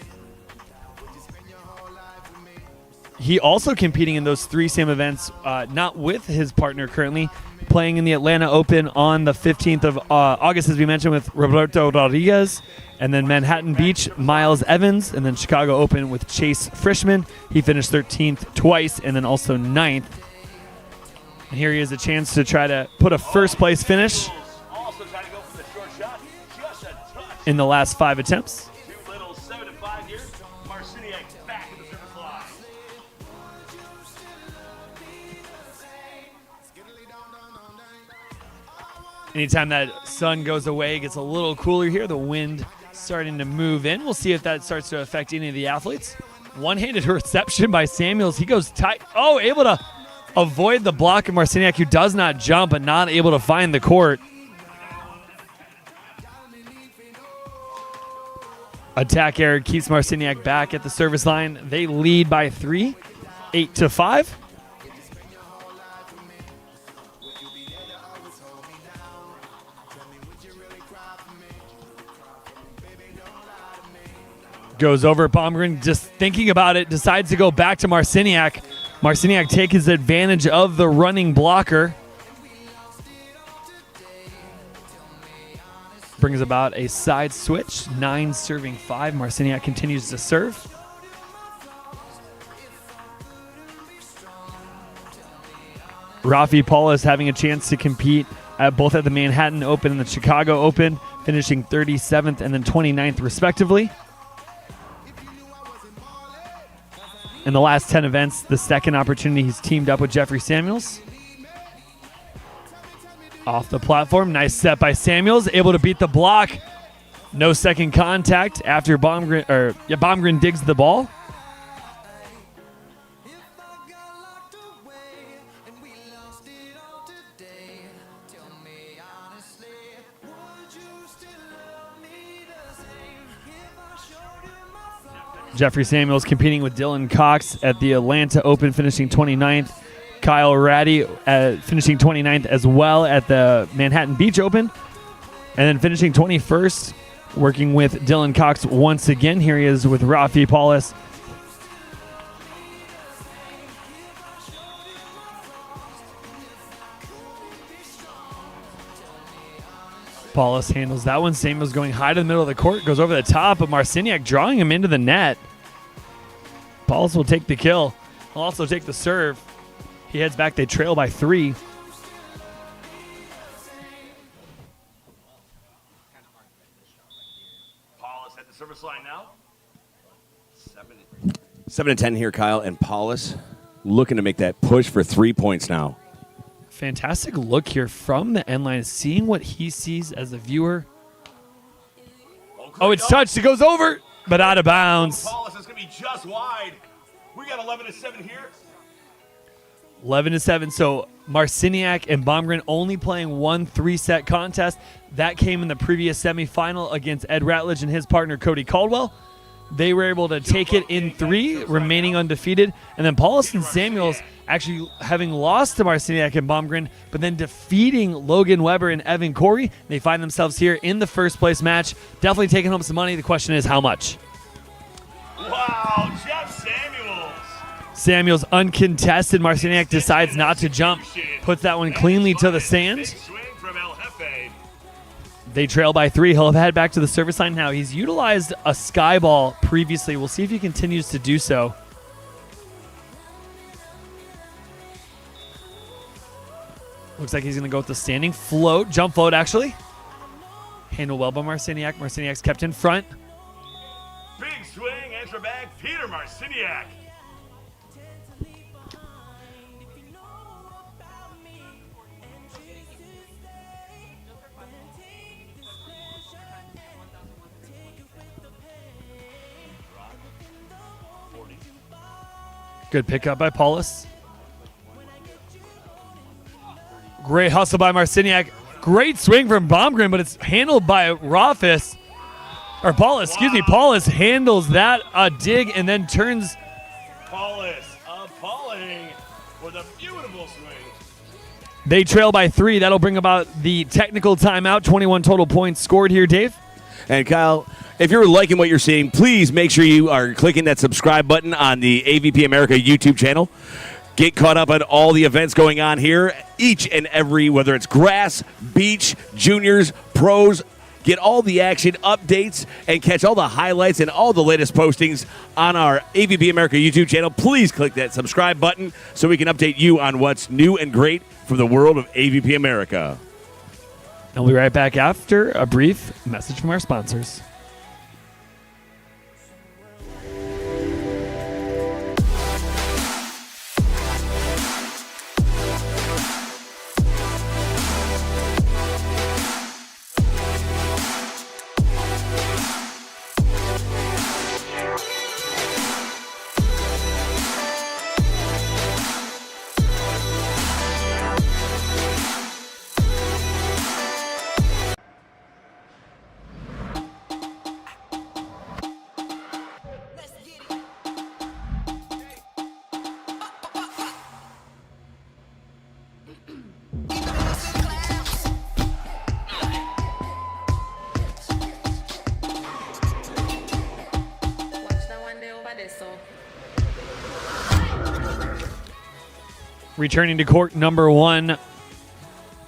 He also competing in those 3 same events, not with his partner currently, playing in the Atlanta Open on the 15th of August, as we mentioned, with Roberto Rodriguez, and then Manhattan Beach, Miles Evans, and then Chicago Open with Chase Frischman. He finished 13th twice, and then also 9th. And here he has a chance to try to put a first-place finish in the last 5 attempts. Too little, 7-5 here. Marciniak back to the service line. Anytime that sun goes away, it gets a little cooler here. The wind starting to move in. We'll see if that starts to affect any of the athletes. One-handed reception by Samuels. He goes tight. Oh, able to avoid the block of Marciniak, who does not jump, but not able to find the court. Attack error keeps Marciniak back at the service line. They lead by 3, 8-5. Goes over. Baumgren, just thinking about it, decides to go back to Marciniak. Marciniak takes advantage of the running blocker. Brings about a side switch. 9 serving 5. Marciniak continues to serve. Rafi Paulus having a chance to compete both at the Manhattan Open and the Chicago Open, finishing 37th and then 29th respectively. In the last 10 events, the second opportunity, he's teamed up with Jeffrey Samuels. Off the platform, nice set by Samuels, able to beat the block. No second contact after Baumgren digs the ball. Jeffrey Samuels competing with Dylan Cox at the Atlanta Open, finishing 29th. Kyle Ratty finishing 29th as well at the Manhattan Beach Open. And then finishing 21st, working with Dylan Cox once again. Here he is with Rafi Paulus. Paulus handles that one. Samuels going high to the middle of the court, goes over the top of Marciniak, drawing him into the net. Paulus will take the kill. He'll also take the serve. He heads back. They trail by 3. Paulus at the service line now. 7-10 here, Kyle, and Paulus looking to make that push for 3 points now. Fantastic look here from the end line, seeing what he sees as a viewer. Oh, it's touched. It goes over, but out of bounds. Paulus is going to be just wide. We got 11-7 here. 11-7. So Marciniak and Baumgren only playing 1 3-set contest. That came in the previous semifinal against Ed Ratledge and his partner Cody Caldwell. They were able to take it in 3, remaining undefeated. And then Paulus and Samuels actually having lost to Marciniak and Baumgren, but then defeating Logan Weber and Evan Corey. They find themselves here in the first place match. Definitely taking home some money. The question is how much? Wow, Jeff Samuels. Samuels uncontested. Marciniak decides not to jump. Puts that one cleanly to the sand. They trail by 3. He'll head back to the service line now. He's utilized a sky ball previously. We'll see if he continues to do so. Looks like he's going to go with the standing float. Jump float, actually. Handled well by Marciniak. Marciniak's kept in front. Big transfer back, Peter Marciniak. Good pickup by Paulus. Great hustle by Marciniak. Great swing from Baumgren, but it's handled by Rofus. Or Paulus, excuse me. Paulus handles that dig and then turns. Paulus appalling with a beautiful swing. They trail by 3. That'll bring about the technical timeout. 21 total points scored here, Dave. And Kyle, if you're liking what you're seeing, please make sure you are clicking that subscribe button on the AVP America YouTube channel. Get caught up on all the events going on here, each and every, whether it's grass, beach, juniors, pros. Get all the action updates and catch all the highlights and all the latest postings on our AVP America YouTube channel. Please click that subscribe button so we can update you on what's new and great from the world of AVP America. And we'll be right back after a brief message from our sponsors. Returning to court number 1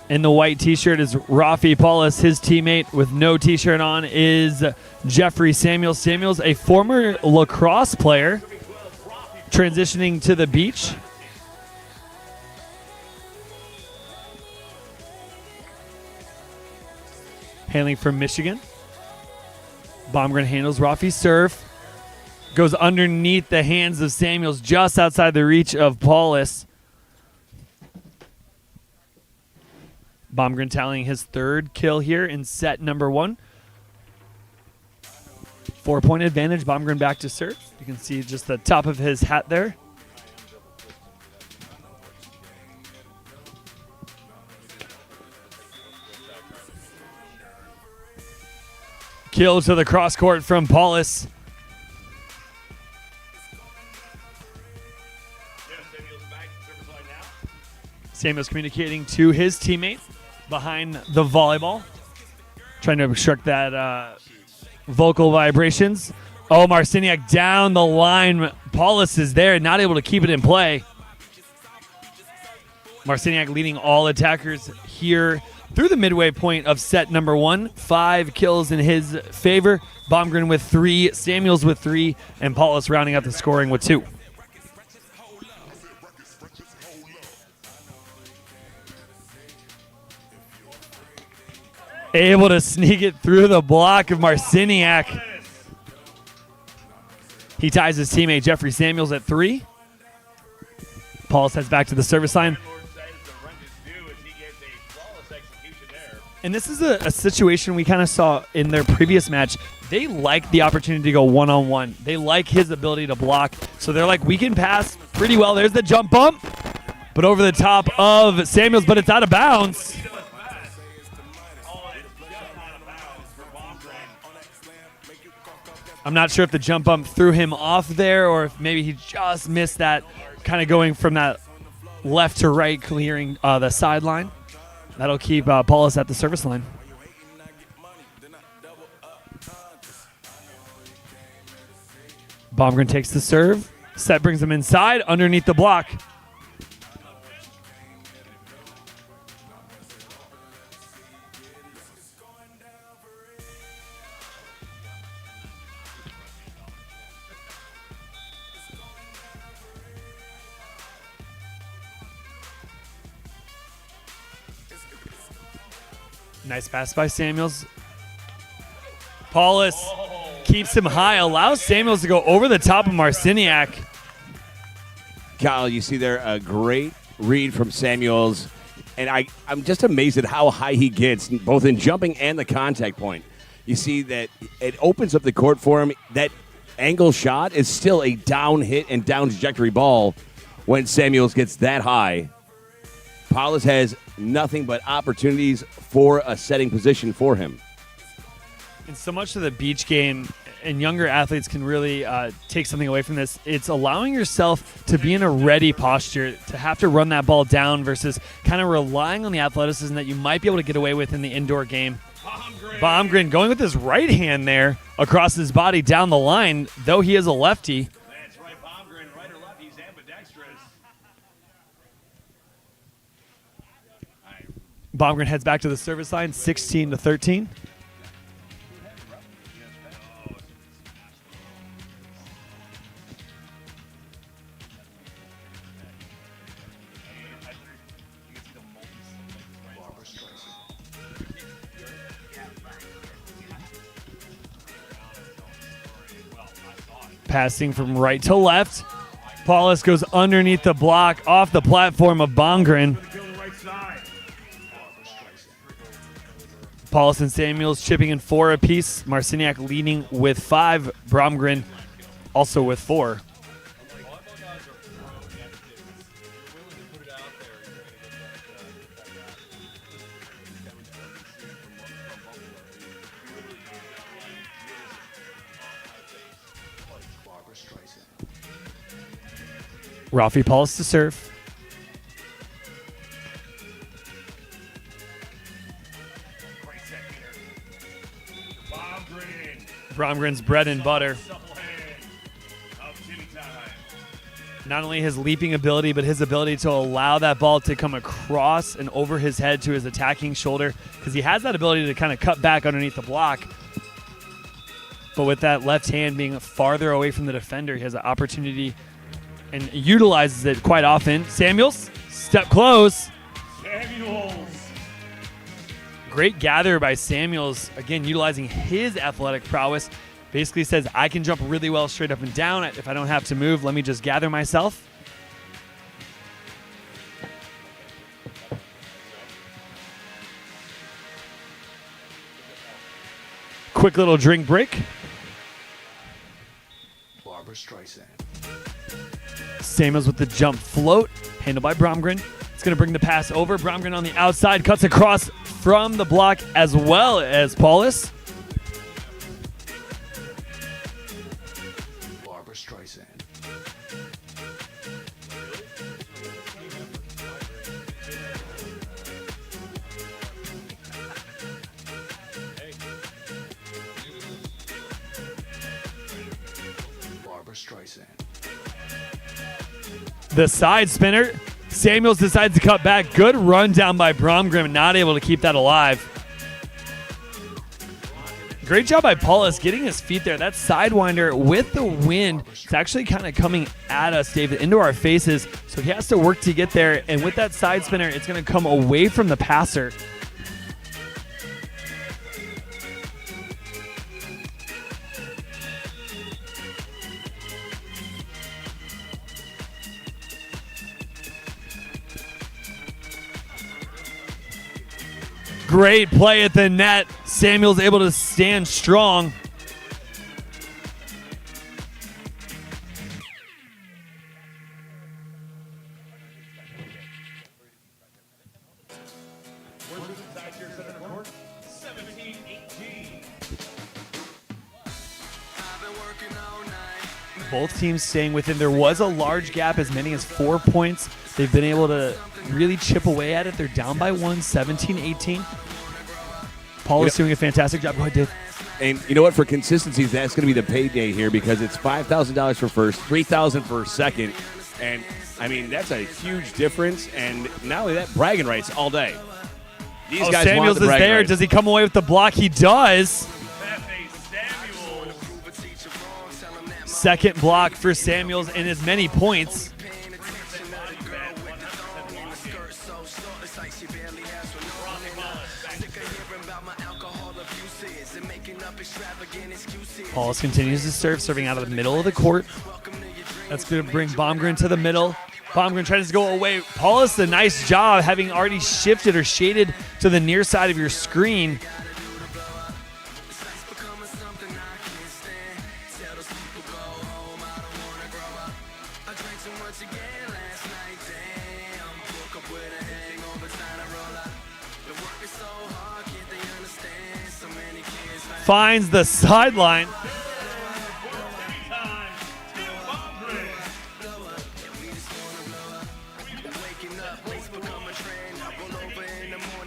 in the white t-shirt is Rafi Paulus. His teammate with no t-shirt on is Jeffrey Samuels. Samuels, a former lacrosse player, transitioning to the beach. Handling from Michigan. Baumgren handles Rafi's serve. Goes underneath the hands of Samuels, just outside the reach of Paulus. Baumgren tallying his 3rd kill here in set number 1. 4-point advantage. Baumgren back to serve. You can see just the top of his hat there. Kill to the cross court from Paulus. Samuels communicating to his teammate behind the volleyball. Trying to obstruct that vocal vibrations. Oh, Marciniak down the line. Paulus is there, not able to keep it in play. Marciniak leading all attackers here through the midway point of set number 1. 5 kills in his favor. Baumgren with 3, Samuels with 3, and Paulus rounding out the scoring with 2. Able to sneak it through the block of Marciniak. He ties his teammate Jeffrey Samuels at 3. Paulus heads back to the service line. And this is a situation we kind of saw in their previous match. They like the opportunity to go one-on-one. They like his ability to block. So they're like, we can pass pretty well. There's the jump bump. But over the top of Samuels, but it's out of bounds. I'm not sure if the jump bump threw him off there or if maybe he just missed that, kind of going from that left to right, clearing the sideline. That'll keep Paulus at the service line. Baumgren takes the serve. Set brings him inside, underneath the block. Nice pass by Samuels. Paulus Keeps him high, allows Samuels to go over the top of Marciniak. Kyle, you see there a great read from Samuels, and I'm just amazed at how high he gets, both in jumping and the contact point. You see that it opens up the court for him. That angle shot is still a down hit and down trajectory ball when Samuels gets that high. Paulus has nothing but opportunities for a setting position for him. And so much of the beach game, and younger athletes can really take something away from this. It's allowing yourself to be in a ready posture, to have to run that ball down versus kind of relying on the athleticism that you might be able to get away with in the indoor game. Baumgren going with his right hand there across his body down the line, though he is a lefty. That's right, Baumgren, right or left, he's ambidextrous. Baumgren heads back to the service line, 16-13. Passing from right to left. Paulus goes underneath the block off the platform of Baumgren. Paulus and Samuels chipping in 4 apiece. Marciniak leading with 5. Baumgren also with 4. Rafi Paulus to serve. Baumgren's bread and butter. Not only his leaping ability, but his ability to allow that ball to come across and over his head to his attacking shoulder, because he has that ability to kind of cut back underneath the block. But with that left hand being farther away from the defender, he has an opportunity and utilizes it quite often. Samuels, step close. Samuels. Great gather by Samuels, again, utilizing his athletic prowess. Basically says, I can jump really well straight up and down. If I don't have to move, let me just gather myself. Quick little drink break. Barbara Streisand. Samuels with the jump float, handled by Baumgren. It's going to bring the pass over. Baumgren on the outside, cuts across from the block as well as Paulus. Barbara Streisand. Barbara Streisand. The side spinner. Samuels decides to cut back. Good run down by Baumgren, not able to keep that alive. Great job by Paulus getting his feet there. That sidewinder with the wind, it's actually kind of coming at us, David, into our faces. So he has to work to get there. And with that side spinner, it's going to come away from the passer. Great play at the net. Samuel's able to stand strong. Both teams staying within. There was a large gap, as many as 4 points. They've been able to really chip away at it. They're down by 1, 17-18. Paul is doing a fantastic job. Go ahead, Dave. And you know what? For consistency, that's going to be the payday here, because it's $5,000 for first, $3,000 for second. And, I mean, that's a huge difference. And not only that, bragging rights all day. These guys Samuels want the is bragging there. rights. Does he come away with the block? He does. Second block for Samuels and as many points. she barely has for no. Sick of hearing about my alcohol abuses and making up extravagant excuses. Paulus continues to serve, serving out of the middle of the court. That's going to bring Baumgren to the middle. Baumgren tries to go away. Paulus, a nice job having already shifted or shaded to the near side of your screen. Finds the sideline.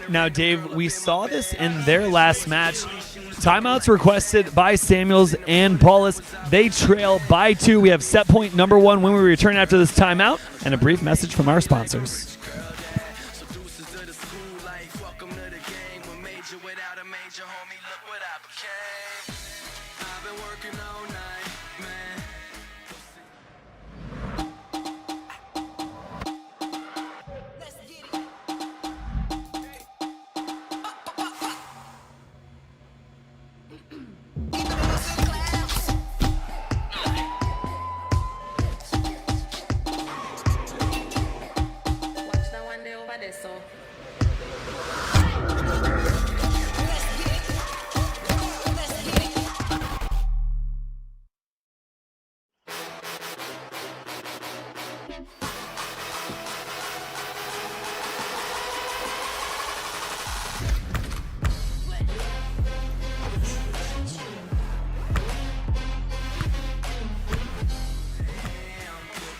Now, Dave, we saw this in their last match. Timeouts requested by Samuels and Paulus. They trail by 2. We have set point number 1 when we return after this timeout, and a brief message from our sponsors.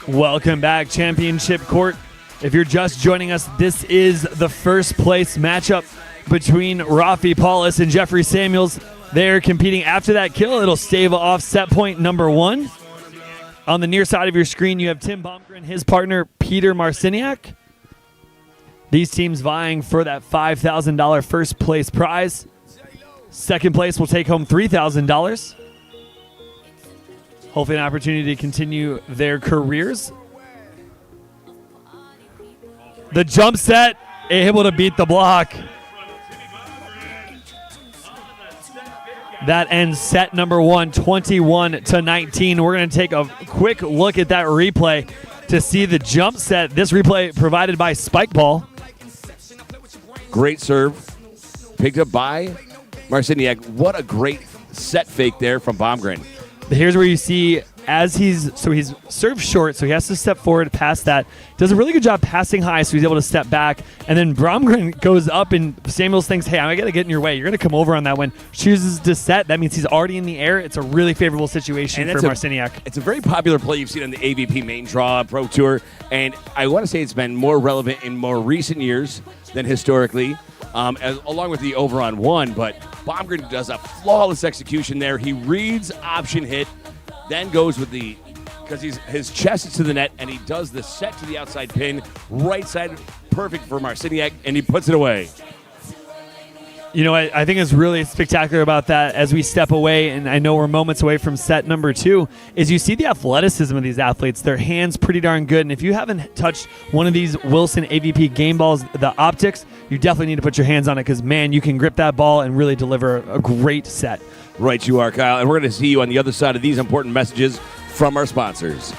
Welcome back, Championship Court. If you're just joining us, this is the first place matchup between Rafi Paulus and Jeffrey Samuels. They're competing after that kill. It'll stave off set point number 1. On the near side of your screen, you have Tim Baumgren, his partner, Peter Marciniak. These teams vying for that $5,000 first place prize. Second place will take home $3,000. Hopefully an opportunity to continue their careers. The jump set, able to beat the block. That ends set number 1, 21-19. We're going to take a quick look at that replay to see the jump set. This replay provided by Spike Ball. Great serve. Picked up by Marciniak. What a great set fake there from Baumgren. Here's where you see as he's served short, so he has to step forward past that. Does a really good job passing high, so he's able to step back. And then Baumgren goes up, and Samuels thinks, hey, I'm going to get in your way. You're going to come over on that one. Chooses to set. That means he's already in the air. It's a really favorable situation for Marciniak. It's a very popular play you've seen on the AVP main draw Pro Tour, and I want to say it's been more relevant in more recent years than historically, along with the over on 1. But Baumgren does a flawless execution there. He reads option hit, then goes with because his chest is to the net, and he does the set to the outside pin, right side, perfect for Marciniak, and he puts it away. You know, I think it's really spectacular about that as we step away, and I know we're moments away from set number 2, is you see the athleticism of these athletes. Their hands pretty darn good, and if you haven't touched one of these Wilson AVP game balls, the optics, you definitely need to put your hands on it because, man, you can grip that ball and really deliver a great set. Right you are, Kyle, and we're going to see you on the other side of these important messages from our sponsors.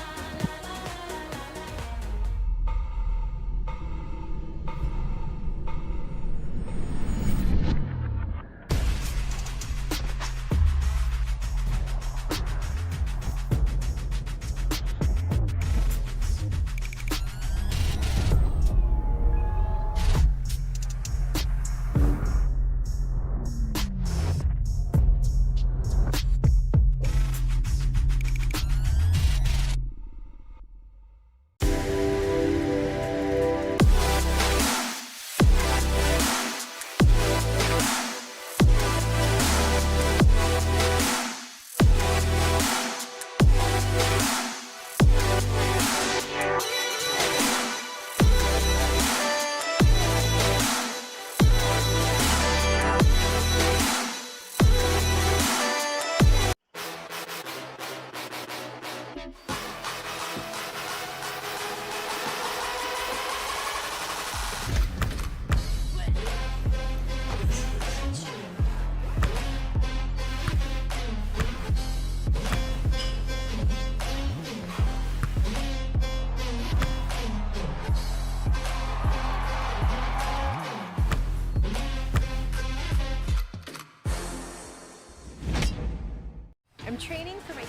training for my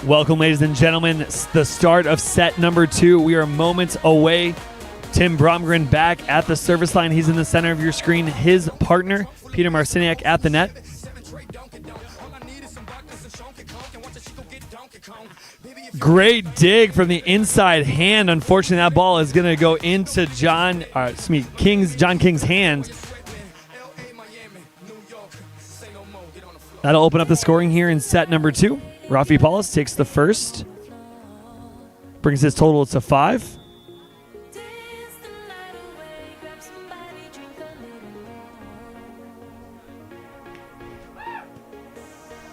Welcome, ladies and gentlemen. The start of set number 2. We are moments away. Tim Bromgren back at the service line. He's in the center of your screen. His partner, Peter Marciniak, at the net. Great dig from the inside hand. Unfortunately, that ball is going to go into John King's hand. That'll open up the scoring here in set number 2. Rafi Paulus takes the first. Brings his total to 5.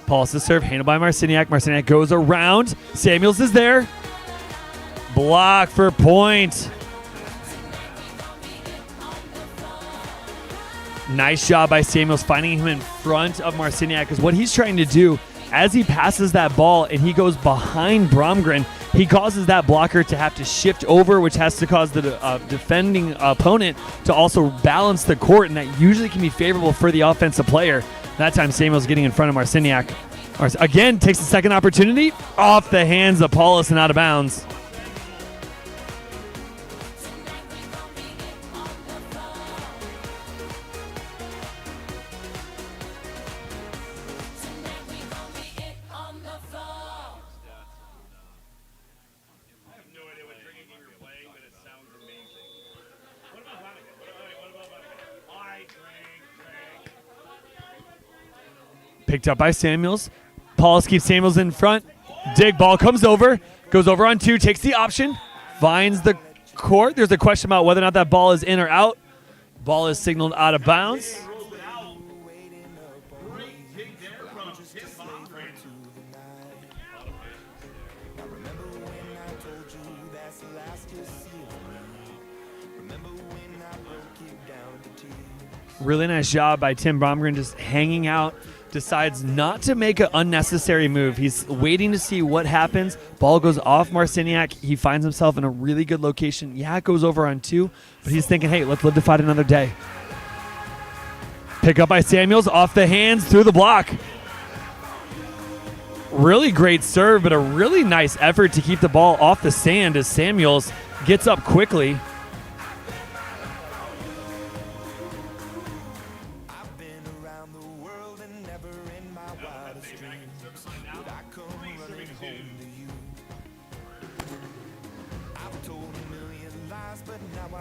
Paulus' serve, handled by Marciniak. Marciniak goes around. Samuels is there. Block for point. Nice job by Samuels finding him in front of Marciniak, because what he's trying to do as he passes that ball and he goes behind Bromgren, he causes that blocker to have to shift over, which has to cause the defending opponent to also balance the court, and that usually can be favorable for the offensive player. That time Samuel's getting in front of Marciniak. Again, takes the second opportunity off the hands of Paulus and out of bounds. Picked up by Samuels. Paulus keeps Samuels in front. Dig ball comes over. Goes over on 2. Takes the option. Finds the court. There's a question about whether or not that ball is in or out. Ball is signaled out of bounds. Really nice job by Tim Bromgren, just hanging out. Decides not to make an unnecessary move. He's waiting to see what happens. Ball goes off Marciniak. He finds himself in a really good location. Yeah, it goes over on 2, but he's thinking, hey, let's live to fight another day. Pick up by Samuels, off the hands, through the block. Really great serve, but a really nice effort to keep the ball off the sand as Samuels gets up quickly.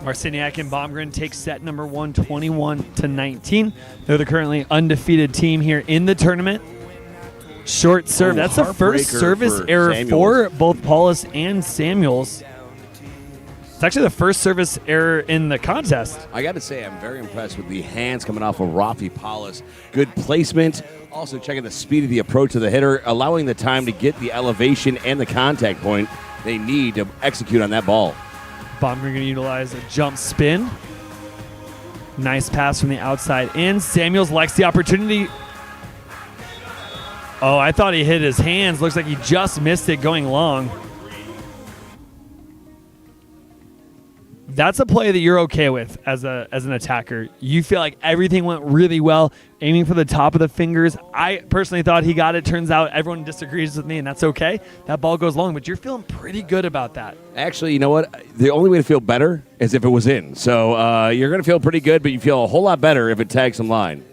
Marciniak and Bromgren take set number 1, 21-19. They're the currently undefeated team here in the tournament. Short serve. That's the first service error for both Paulus and Samuels. It's actually the first service error in the contest. I got to say, I'm very impressed with the hands coming off of Rafi Paulus. Good placement. Also checking the speed of the approach of the hitter, allowing the time to get the elevation and the contact point they need to execute on that ball. Bromgren going to utilize a jump spin. Nice pass from the outside in. Samuels likes the opportunity. Oh, I thought he hit his hands. Looks like he just missed it going long. That's a play that you're okay with as an attacker. You feel like everything went really well, aiming for the top of the fingers. I personally thought he got it. Turns out everyone disagrees with me, and that's okay. That ball goes long, but you're feeling pretty good about that. Actually, you know what? The only way to feel better is if it was in. So you're going to feel pretty good, but you feel a whole lot better if it tags some line.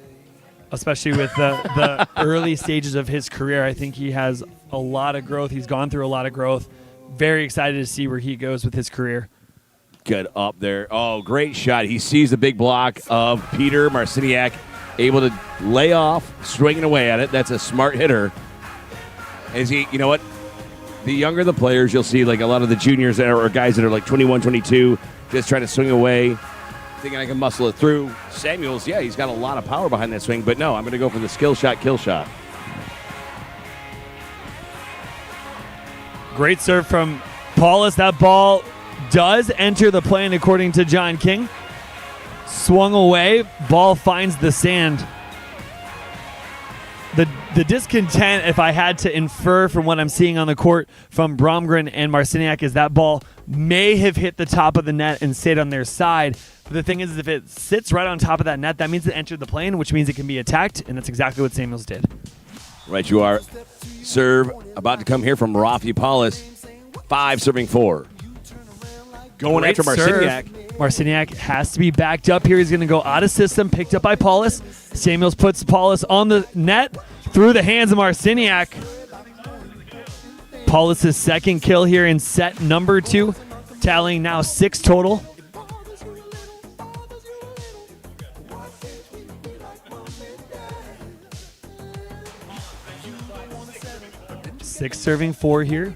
Especially with the early stages of his career. I think he has a lot of growth. He's gone through a lot of growth. Very excited to see where he goes with his career. Good up there. Oh, great shot. He sees the big block of Peter Marciniak, able to lay off, swinging away at it. That's a smart hitter. As he, you know what? The younger the players, you'll see like a lot of the juniors or guys that are like 21, 22, just trying to swing away, thinking I can muscle it through. Samuels, yeah, he's got a lot of power behind that swing, but no, I'm going to go for the skill shot, kill shot. Great serve from Paulus. That ball does enter the plane according to John King. Swung away. Ball finds the sand. The discontent, if I had to infer from what I'm seeing on the court from Bromgren and Marciniak, is that ball may have hit the top of the net and stayed on their side. But the thing is, if it sits right on top of that net, that means it entered the plane, which means it can be attacked, and that's exactly what Samuels did. Right, you are. Serve about to come here from Rafi Paulus. 5 serving 4. Going Great after Marciniak. serve. Marciniak has to be backed up here. He's going to go out of system, picked up by Paulus. Samuels puts Paulus on the net through the hands of Marciniak. Paulus' second kill here in set number 2, tallying now 6 total. Six serving 4 here.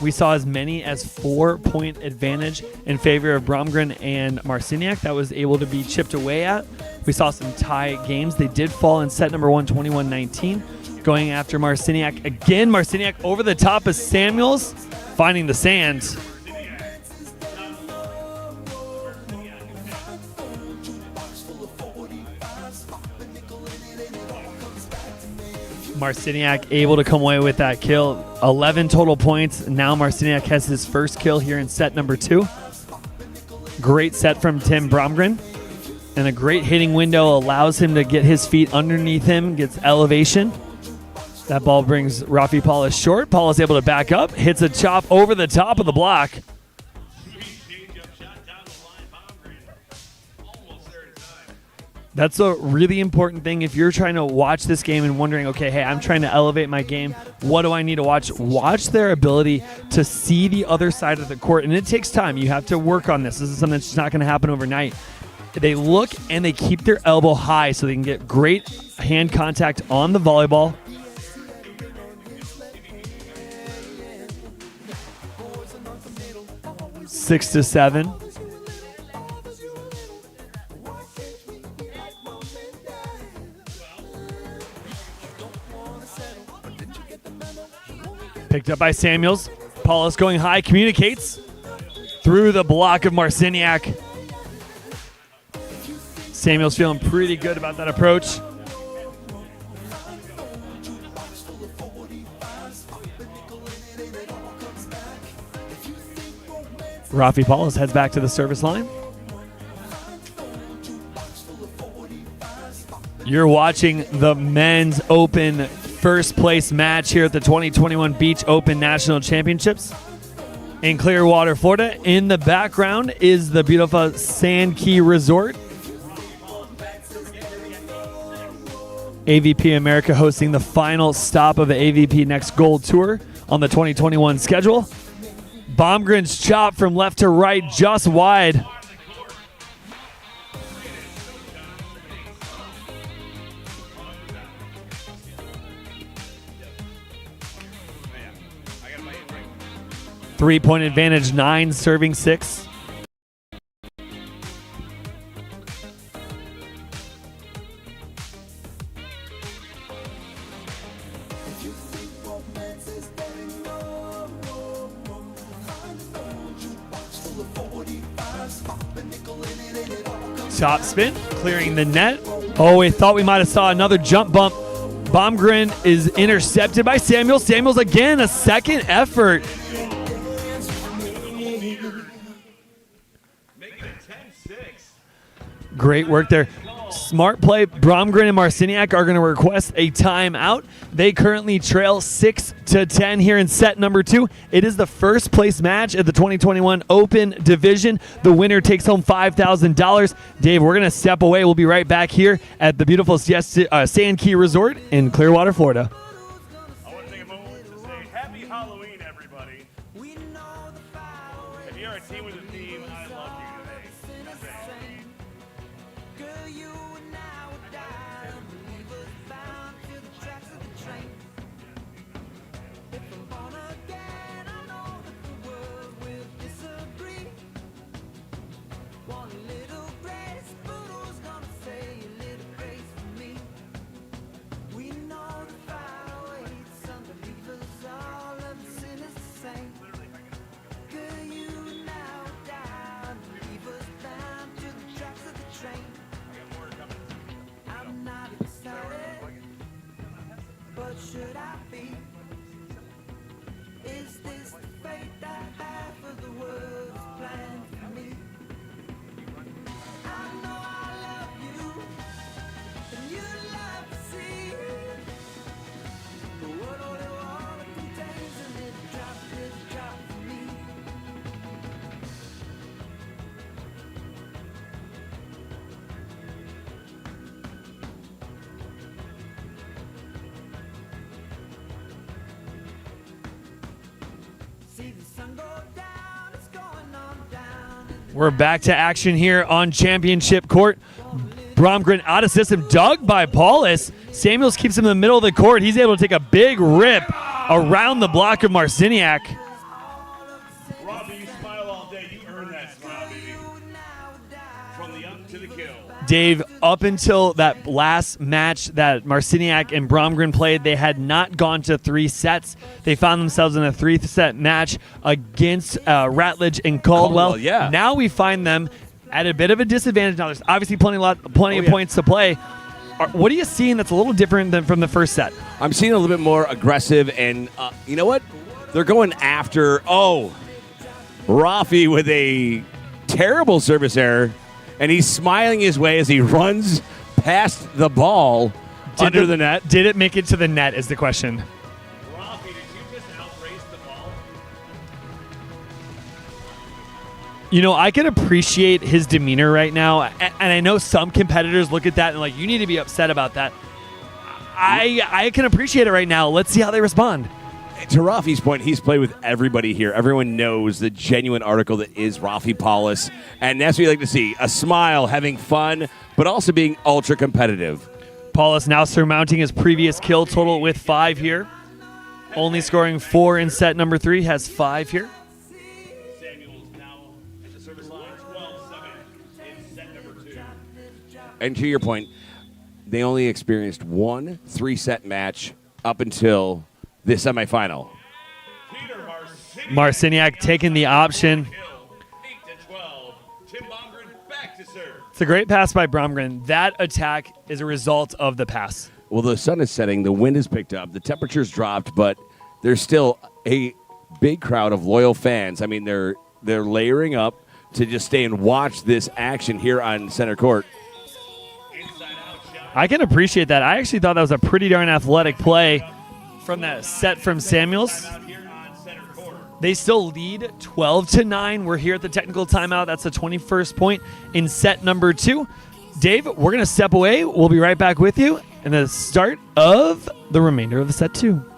We saw as many as 4-point advantage in favor of Bromgren and Marciniak. That was able to be chipped away at. We saw some tie games. They did fall in set number 1, 21-19. Going after Marciniak again. Marciniak over the top of Samuels, finding the sand. Marciniak able to come away with that kill. 11 total points. Now Marciniak has his first kill here in set number 2. Great set from Tim Bromgren. And a great hitting window allows him to get his feet underneath him, gets elevation. That ball brings Rafi Paulus short. Paulus able to back up, hits a chop over the top of the block. That's a really important thing if you're trying to watch this game and wondering, okay, hey, I'm trying to elevate my game. What do I need to watch? Watch their ability to see the other side of the court. And it takes time. You have to work on this. This is something that's just not going to happen overnight. They look and they keep their elbow high so they can get great hand contact on the volleyball. Six to 7. Picked up by Samuels. Paulus going high, communicates through the block of Marciniak. Samuels feeling pretty good about that approach. Rafi Paulus heads back to the service line. You're watching the men's open first place match here at the 2021 Beach Open National Championships in Clearwater, Florida. In the background is the beautiful Sand Key Resort. AVP America hosting the final stop of the AVP Next Gold Tour on the 2021 schedule. Baumgren's chop from left to right, just wide. Three-point advantage, 9 serving 6. Top spin, clearing the net. Oh, we thought we might have saw another jump bump. Baumgren is intercepted by Samuels. Samuels again, a second effort. Great work there. Smart play. Bromgren and Marciniak are going to request a timeout. They currently trail 6-10 here in set number 2. It is the first place match at the 2021 Open Division. The winner takes home $5,000. Dave, we're going to step away. We'll be right back here at the beautiful Sand Key Resort in Clearwater, Florida. I want to take a moment to say happy Halloween, everybody. If you're a team with a theme, I love you today. Just saying. We know the fire. We're back to action here on championship court. Bromgren out of system, dug by Paulus. Samuels keeps him in the middle of the court. He's able to take a big rip around the block of Marciniak. Robbie, you smile all day. You earn that smile, baby. From the up to the kill. Dave, up until that last match that Marciniak and Bromgren played, they had not gone to 3 sets. They found themselves in a 3-set match against Ratledge and Caldwell. Yeah. Now we find them at a bit of a disadvantage. Now there's obviously plenty of points to play. What are you seeing that's a little different than from the first set? I'm seeing a little bit more aggressive, and you know what? They're going after, Rafi with a terrible service error, and he's smiling his way as he runs past the ball under the net. Did it make it to the net is the question. Rafi, did you just outrace the ball? You know, I can appreciate his demeanor right now, and I know some competitors look at that and like, you need to be upset about that. I can appreciate it right now. Let's see how they respond. To Rafi's point, he's played with everybody here. Everyone knows the genuine article that is Rafi Paulus, and that's what you like to see. A smile, having fun, but also being ultra competitive. Paulus now surmounting his previous kill total with 5 here. Only scoring 4 in set number 3, has 5 here. Samuels now at the service line, 12-7 in set number 2. And to your point, they only experienced 1 3-set match up until this semifinal. Marciniak taking the option. 8-12. Tim Bromgren back to serve. It's a great pass by Bromgren. That attack is a result of the pass. Well, the sun is setting, the wind has picked up, the temperature's dropped, but there's still a big crowd of loyal fans. I mean, they're layering up to just stay and watch this action here on center court. I can appreciate that. I actually thought that was a pretty darn athletic play from that set from Samuels. They still lead 12-9. We're here at the technical timeout. That's the 21st point in set number 2. Dave, we're going to step away. We'll be right back with you in the start of the remainder of the set 2.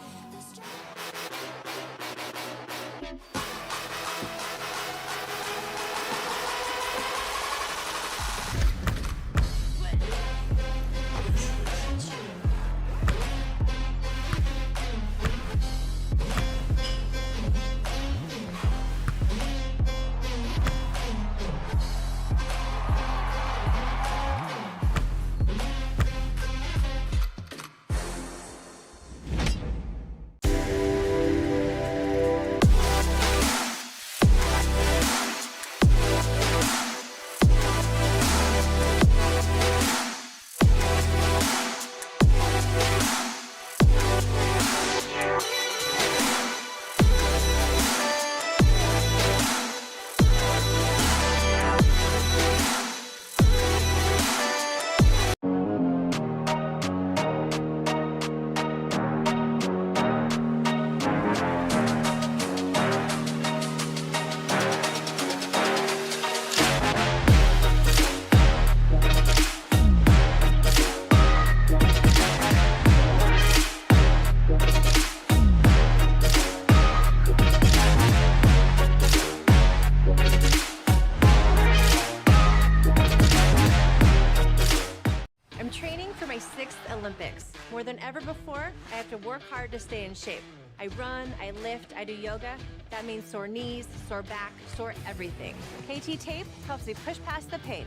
More than ever before, I have to work hard to stay in shape. I run, I lift, I do yoga. That means sore knees, sore back, sore everything. KT Tape helps me push past the pain.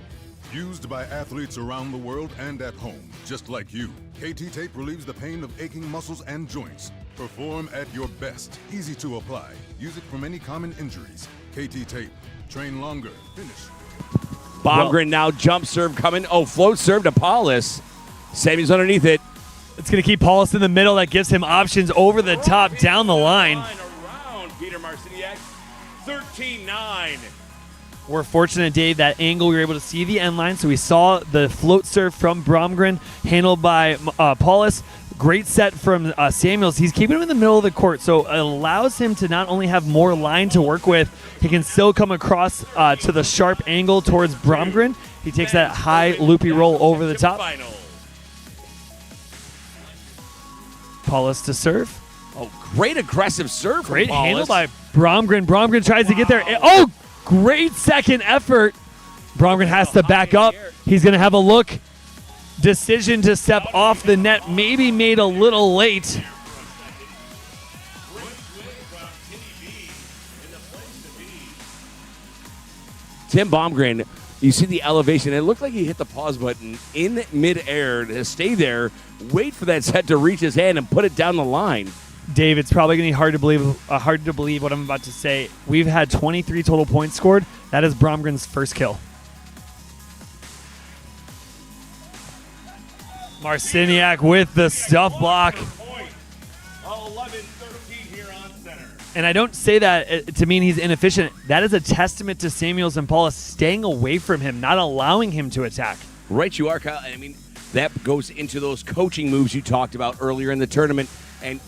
Used by athletes around the world and at home, just like you. KT Tape relieves the pain of aching muscles and joints. Perform at your best. Easy to apply. Use it for many common injuries. KT Tape. Train longer. Finish. Bromgren now jump serve coming. Oh, float serve to Paulus. Samuels underneath it. It's going to keep Paulus in the middle. That gives him options over the top, down the line. Around Peter Marciniak, 13-9. We're fortunate, Dave, that angle we were able to see the end line. So we saw the float serve from Bromgren, handled by Paulus. Great set from Samuels. He's keeping him in the middle of the court, so it allows him to not only have more line to work with, he can still come across to the sharp angle towards Bromgren. He takes that high loopy roll over the top. Paulus to serve. Oh, great aggressive serve. Great from Paulus. handle by Bromgren. Bromgren tries to get there. Oh, Great second effort. Bromgren has to back up. He's going to have a look. Decision to step off the net, maybe made a little late. Tim Baumgren, you see the elevation. It looked like he hit the pause button in midair to stay there, wait for that set to reach his hand and put it down the line. Dave, it's probably going to be hard to believe what I'm about to say. We've had 23 total points scored. That is Bromgren's first kill. Marciniak with the stuff block. 11-13 here on center. And I don't say that to mean he's inefficient. That is a testament to Samuels and Paulus staying away from him, not allowing him to attack. Right you are, Kyle. I mean, that goes into those coaching moves you talked about earlier in the tournament. And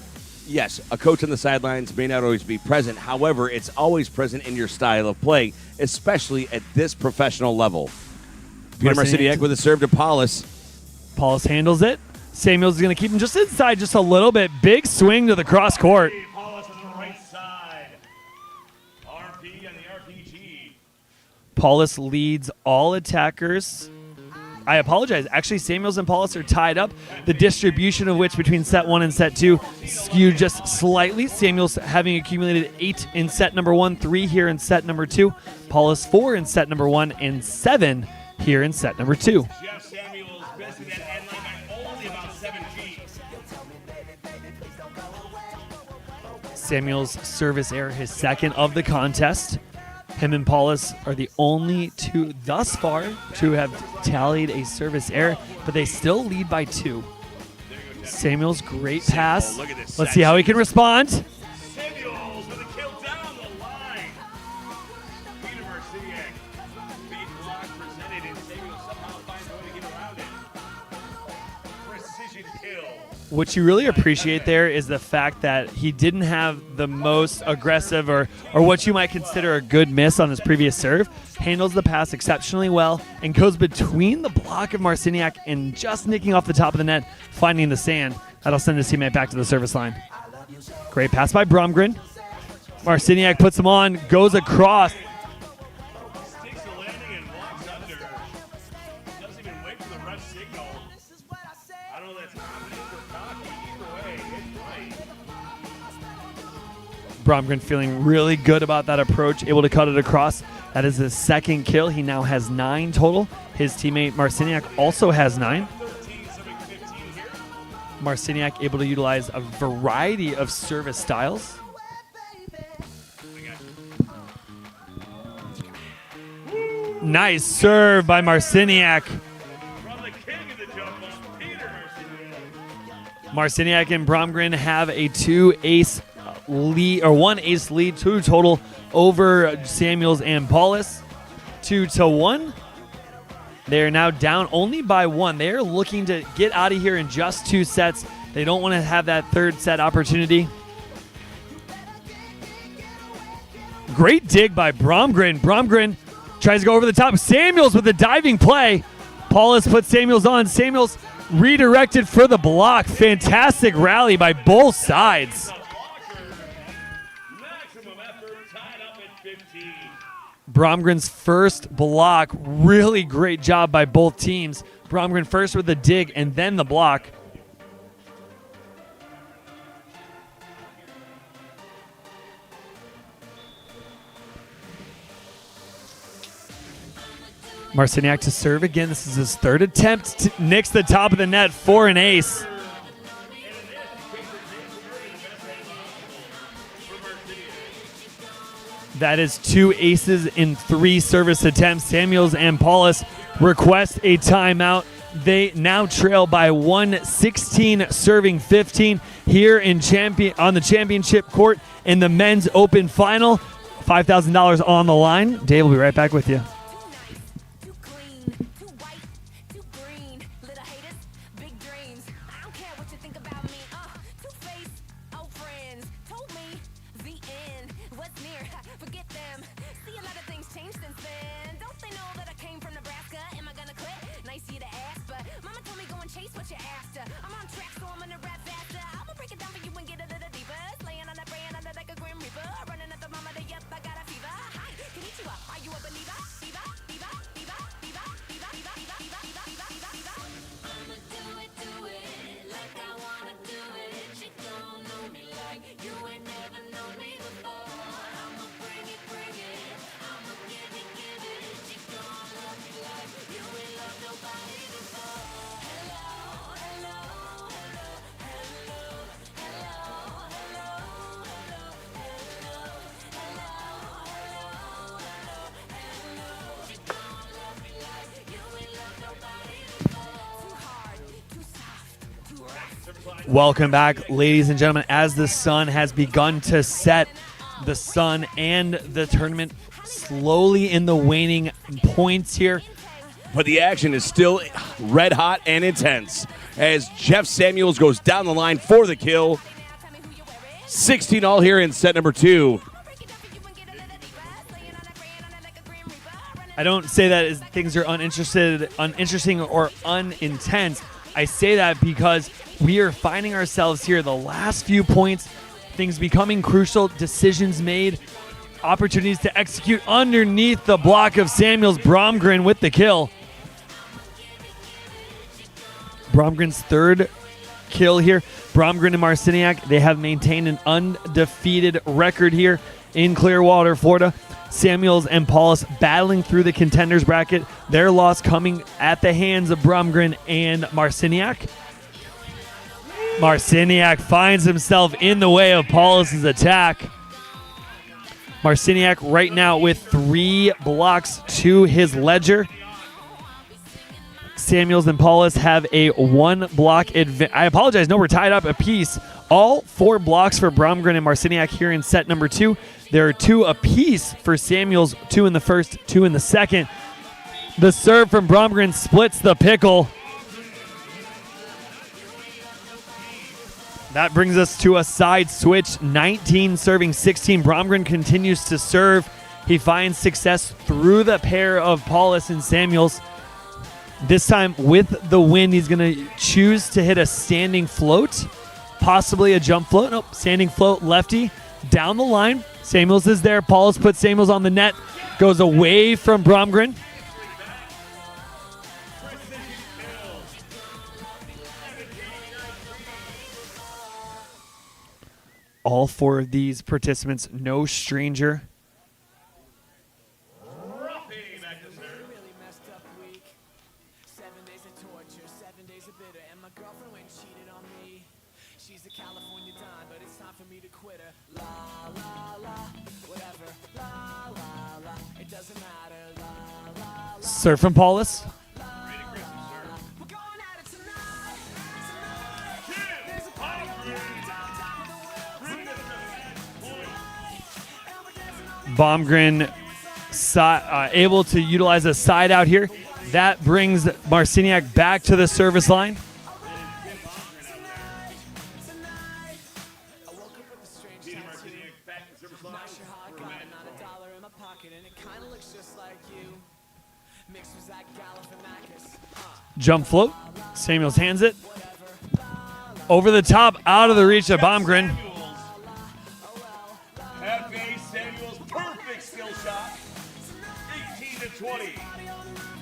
yes, a coach on the sidelines may not always be present. However, it's always present in your style of play, especially at this professional level. Peter Marciniak with a serve to Paulus. Paulus handles it. Samuels is going to keep him just inside just a little bit. Big swing to the cross court. Paulus on the right side. RP and the RPG. Paulus leads all attackers. I apologize. Actually, Samuels and Paulus are tied up. The distribution of which between set 1 and set 2 skewed just slightly. Samuels having accumulated 8 in set number 1, 3 here in set number 2. Paulus 4 in set number 1, and 7 here in set number 2. Jeff Samuels missing that end line by only about 7 feet. Samuels' service error, his second of the contest. Him and Paulus are the only two thus far to have tallied a service error, but they still lead by 2. Samuels, great pass. Let's see how he can respond. Samuels with a kill down the line. Peter Marciniak, big block presented, and Samuels somehow finds a way to get around it. Precision kill. What you really appreciate there is the fact that he didn't have the most aggressive or what you might consider a good miss on his previous serve. Handles the pass exceptionally well and goes between the block of Marciniak and just nicking off the top of the net, finding the sand. That'll send his teammate back to the service line. Great pass by Bromgren. Marciniak puts him on, goes across. Sticks the landing and walks under. Doesn't even wait for the rush signal. I don't know if that's confident or cocky. Either way, it's right. Bromgren feeling really good about that approach, able to cut it across. That is his second kill. He now has 9 total. His teammate Marciniak also has 9. Marciniak able to utilize a variety of service styles. Nice serve by Marciniak. Marciniak and Bromgren have a 2-ace lead, or 1 ace lead, 2 total over Samuels and Paulus. 2-1. They are now down only by 1. They are looking to get out of here in just 2 sets. They don't want to have that third set opportunity. Great dig by Bromgren. Bromgren tries to go over the top. Samuels with the diving play. Paulus puts Samuels on. Samuels redirected for the block. Fantastic rally by both sides. Bromgren's first block. Really great job by both teams. Bromgren first with the dig and then the block. Marciniak to serve again. This is his third attempt. Nicks the top of the net for an ace. That is 2 aces in 3 service attempts. Samuels and Paulus request a timeout. They now trail by 1-16, serving 15 here in on the championship court in the men's open final. $5,000 on the line. Dave will be right back with you. Welcome back, ladies and gentlemen. As the sun has begun to set, the sun and the tournament slowly in the waning points here. But the action is still red hot and intense as Jeff Samuels goes down the line for the kill. 16 all here in set number 2. I don't say that as things are uninteresting or unintense. I say that because we are finding ourselves here the last few points, things becoming crucial, decisions made, opportunities to execute underneath the block of Samuels. Bromgren with the kill. Bromgren's third kill here. Bromgren and Marciniak, they have maintained an undefeated record here in Clearwater, Florida. Samuels and Paulus battling through the contenders bracket. Their loss coming at the hands of Bromgren and Marciniak. Marciniak finds himself in the way of Paulus's attack. Marciniak right now with 3 blocks to his ledger. Samuels and Paulus have a 1 block advantage. I apologize. No, we're tied up a piece. All 4 blocks for Bromgren and Marciniak here in set number 2. There are 2 apiece for Samuels, 2 in the first, 2 in the second. The serve from Bromgren splits the pickle. That brings us to a side switch. 19 serving 16. Bromgren continues to serve. He finds success through the pair of Paulus and Samuels. This time with the wind, he's going to choose to hit a standing float, possibly a jump float. Nope, standing float, lefty, down the line. Samuels is there. Paulus puts Samuels on the net, goes away from Bromgren. All 4 of these participants, no stranger. Serve from Paulus. Bromgren able to utilize a side out here. That brings Marciniak back to the service line. Jump float. Samuels hands it. Over the top, out of the reach of Bromgren. Samuels, perfect skill shot. 18-20.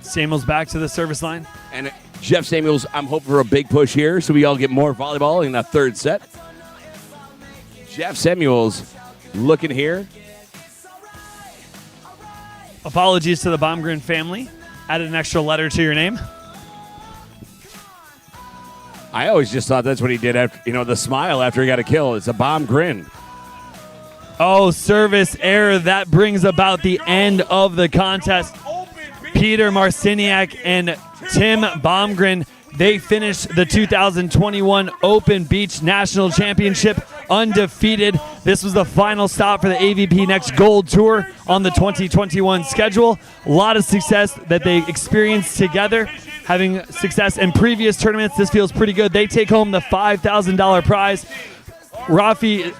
Samuels back to the service line. And Jeff Samuels, I'm hoping for a big push here so we all get more volleyball in that third set. Jeff Samuels looking here. Apologies to the Bromgren family. Added an extra letter to your name. I always just thought that's what he did after, the smile after he got a kill. It's a bomb grin. Oh, service error. That brings about the end of the contest. Peter Marciniak and Tim Bromgren, they finished the 2021 Open Beach National Championship undefeated. This was the final stop for the AVP Next Gold Tour on the 2021 schedule. A lot of success that they experienced together. Having success in previous tournaments, this feels pretty good. They take home the $5,000 prize. Rafi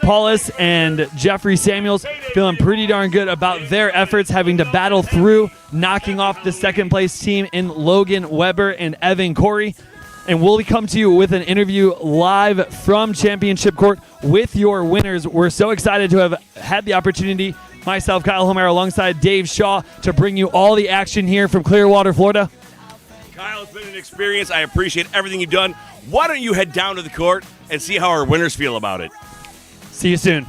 Paulus and Jeffrey Samuels feeling pretty darn good about their efforts, having to battle through, knocking off the second place team in Logan Weber and Evan Corey. And we'll come to you with an interview live from Championship Court with your winners. We're so excited to have had the opportunity, myself, Kyle Homer, alongside Dave Shaw, to bring you all the action here from Clearwater, Florida. Kyle, it's been an experience. I appreciate everything you've done. Why don't you head down to the court and see how our winners feel about it? See you soon.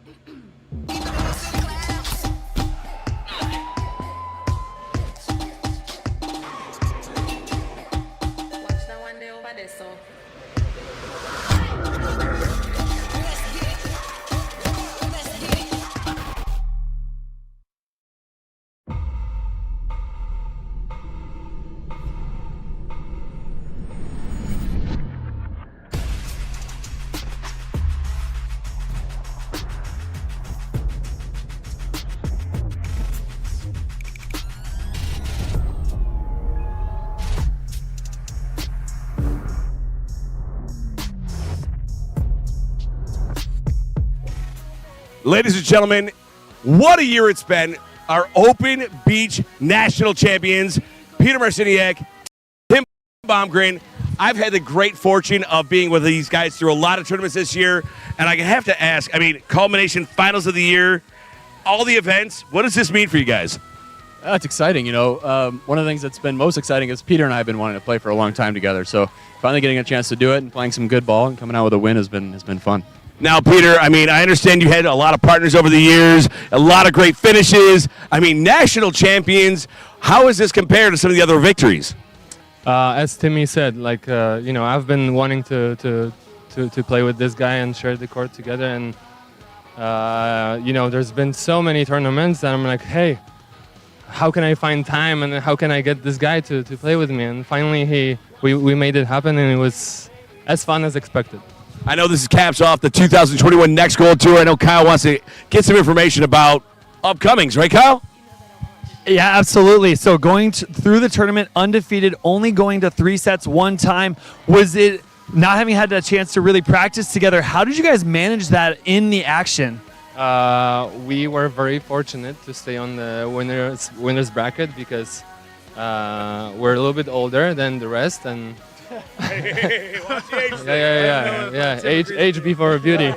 Watch that one day over there, so. Ladies and gentlemen, what a year it's been. Our Open Beach National Champions, Peter Marciniak, Tim Baumgren. I've had the great fortune of being with these guys through a lot of tournaments this year, and I have to ask, I mean, culmination, finals of the year, all the events, what does this mean for you guys? It's exciting, you know. One of the things that's been most exciting is Peter and I have been wanting to play for a long time together, so finally getting a chance to do it and playing some good ball and coming out with a win has been fun. Now, Peter, I mean, I understand you had a lot of partners over the years, a lot of great finishes. I mean, national champions. How does this compare to some of the other victories? As Timmy said, like you know, I've been wanting to play with this guy and share the court together, and you know, there's been so many tournaments that I'm like, hey, how can I find time and how can I get this guy to play with me? And finally, we made it happen, and it was as fun as expected. I know this caps off the 2021 Next Goal Tour. I know Kyle wants to get some information about upcomings, right, Kyle? Yeah, absolutely. So going through the tournament undefeated, only going to 3 sets one time. Was it not having had a chance to really practice together? How did you guys manage that in the action? We were very fortunate to stay on the winners bracket because we're a little bit older than the rest, and watch the age yeah. Age before beauty.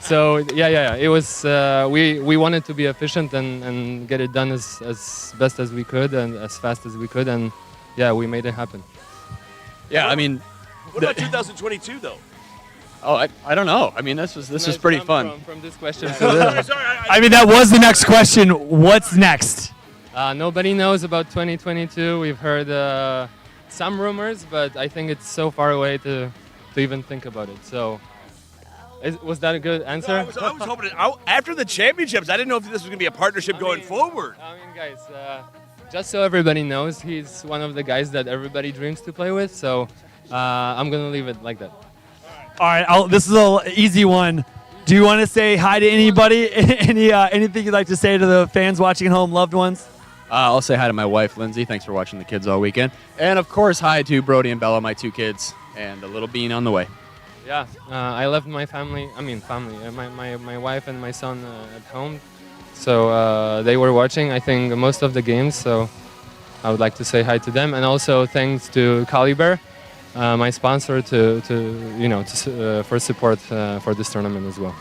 So yeah. It was we wanted to be efficient and get it done as best as we could and as fast as we could, and yeah, we made it happen. Yeah, I mean. What about 2022 though? Oh, I don't know. I mean, this was pretty fun. From this question. I mean, that was the next question. What's next? Nobody knows about 2022. We've heard some rumors, but I think it's so far away to even think about it. So, was that a good answer? No, I was hoping after the championships. I didn't know if this was going to be a partnership going forward. I mean, guys, just so everybody knows, he's one of the guys that everybody dreams to play with. So, I'm gonna leave it like that. All right, this is an easy one. Do you want to say hi to anybody? Anything you'd like to say to the fans watching at home, loved ones? I'll say hi to my wife, Lindsay. Thanks for watching the kids all weekend. And, of course, hi to Brody and Bella, my 2 kids, and a little bean on the way. Yeah, I left my family, my wife and my son at home. So they were watching, I think, most of the games. So I would like to say hi to them. And also thanks to Caliber, my sponsor, for support for this tournament as well.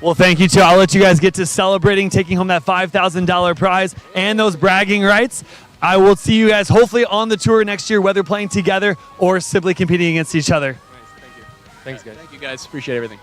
Well, thank you, too. I'll let you guys get to celebrating, taking home that $5,000 prize and those bragging rights. I will see you guys hopefully on the tour next year, whether playing together or simply competing against each other. Thanks, guys. Thank you, guys. Appreciate everything.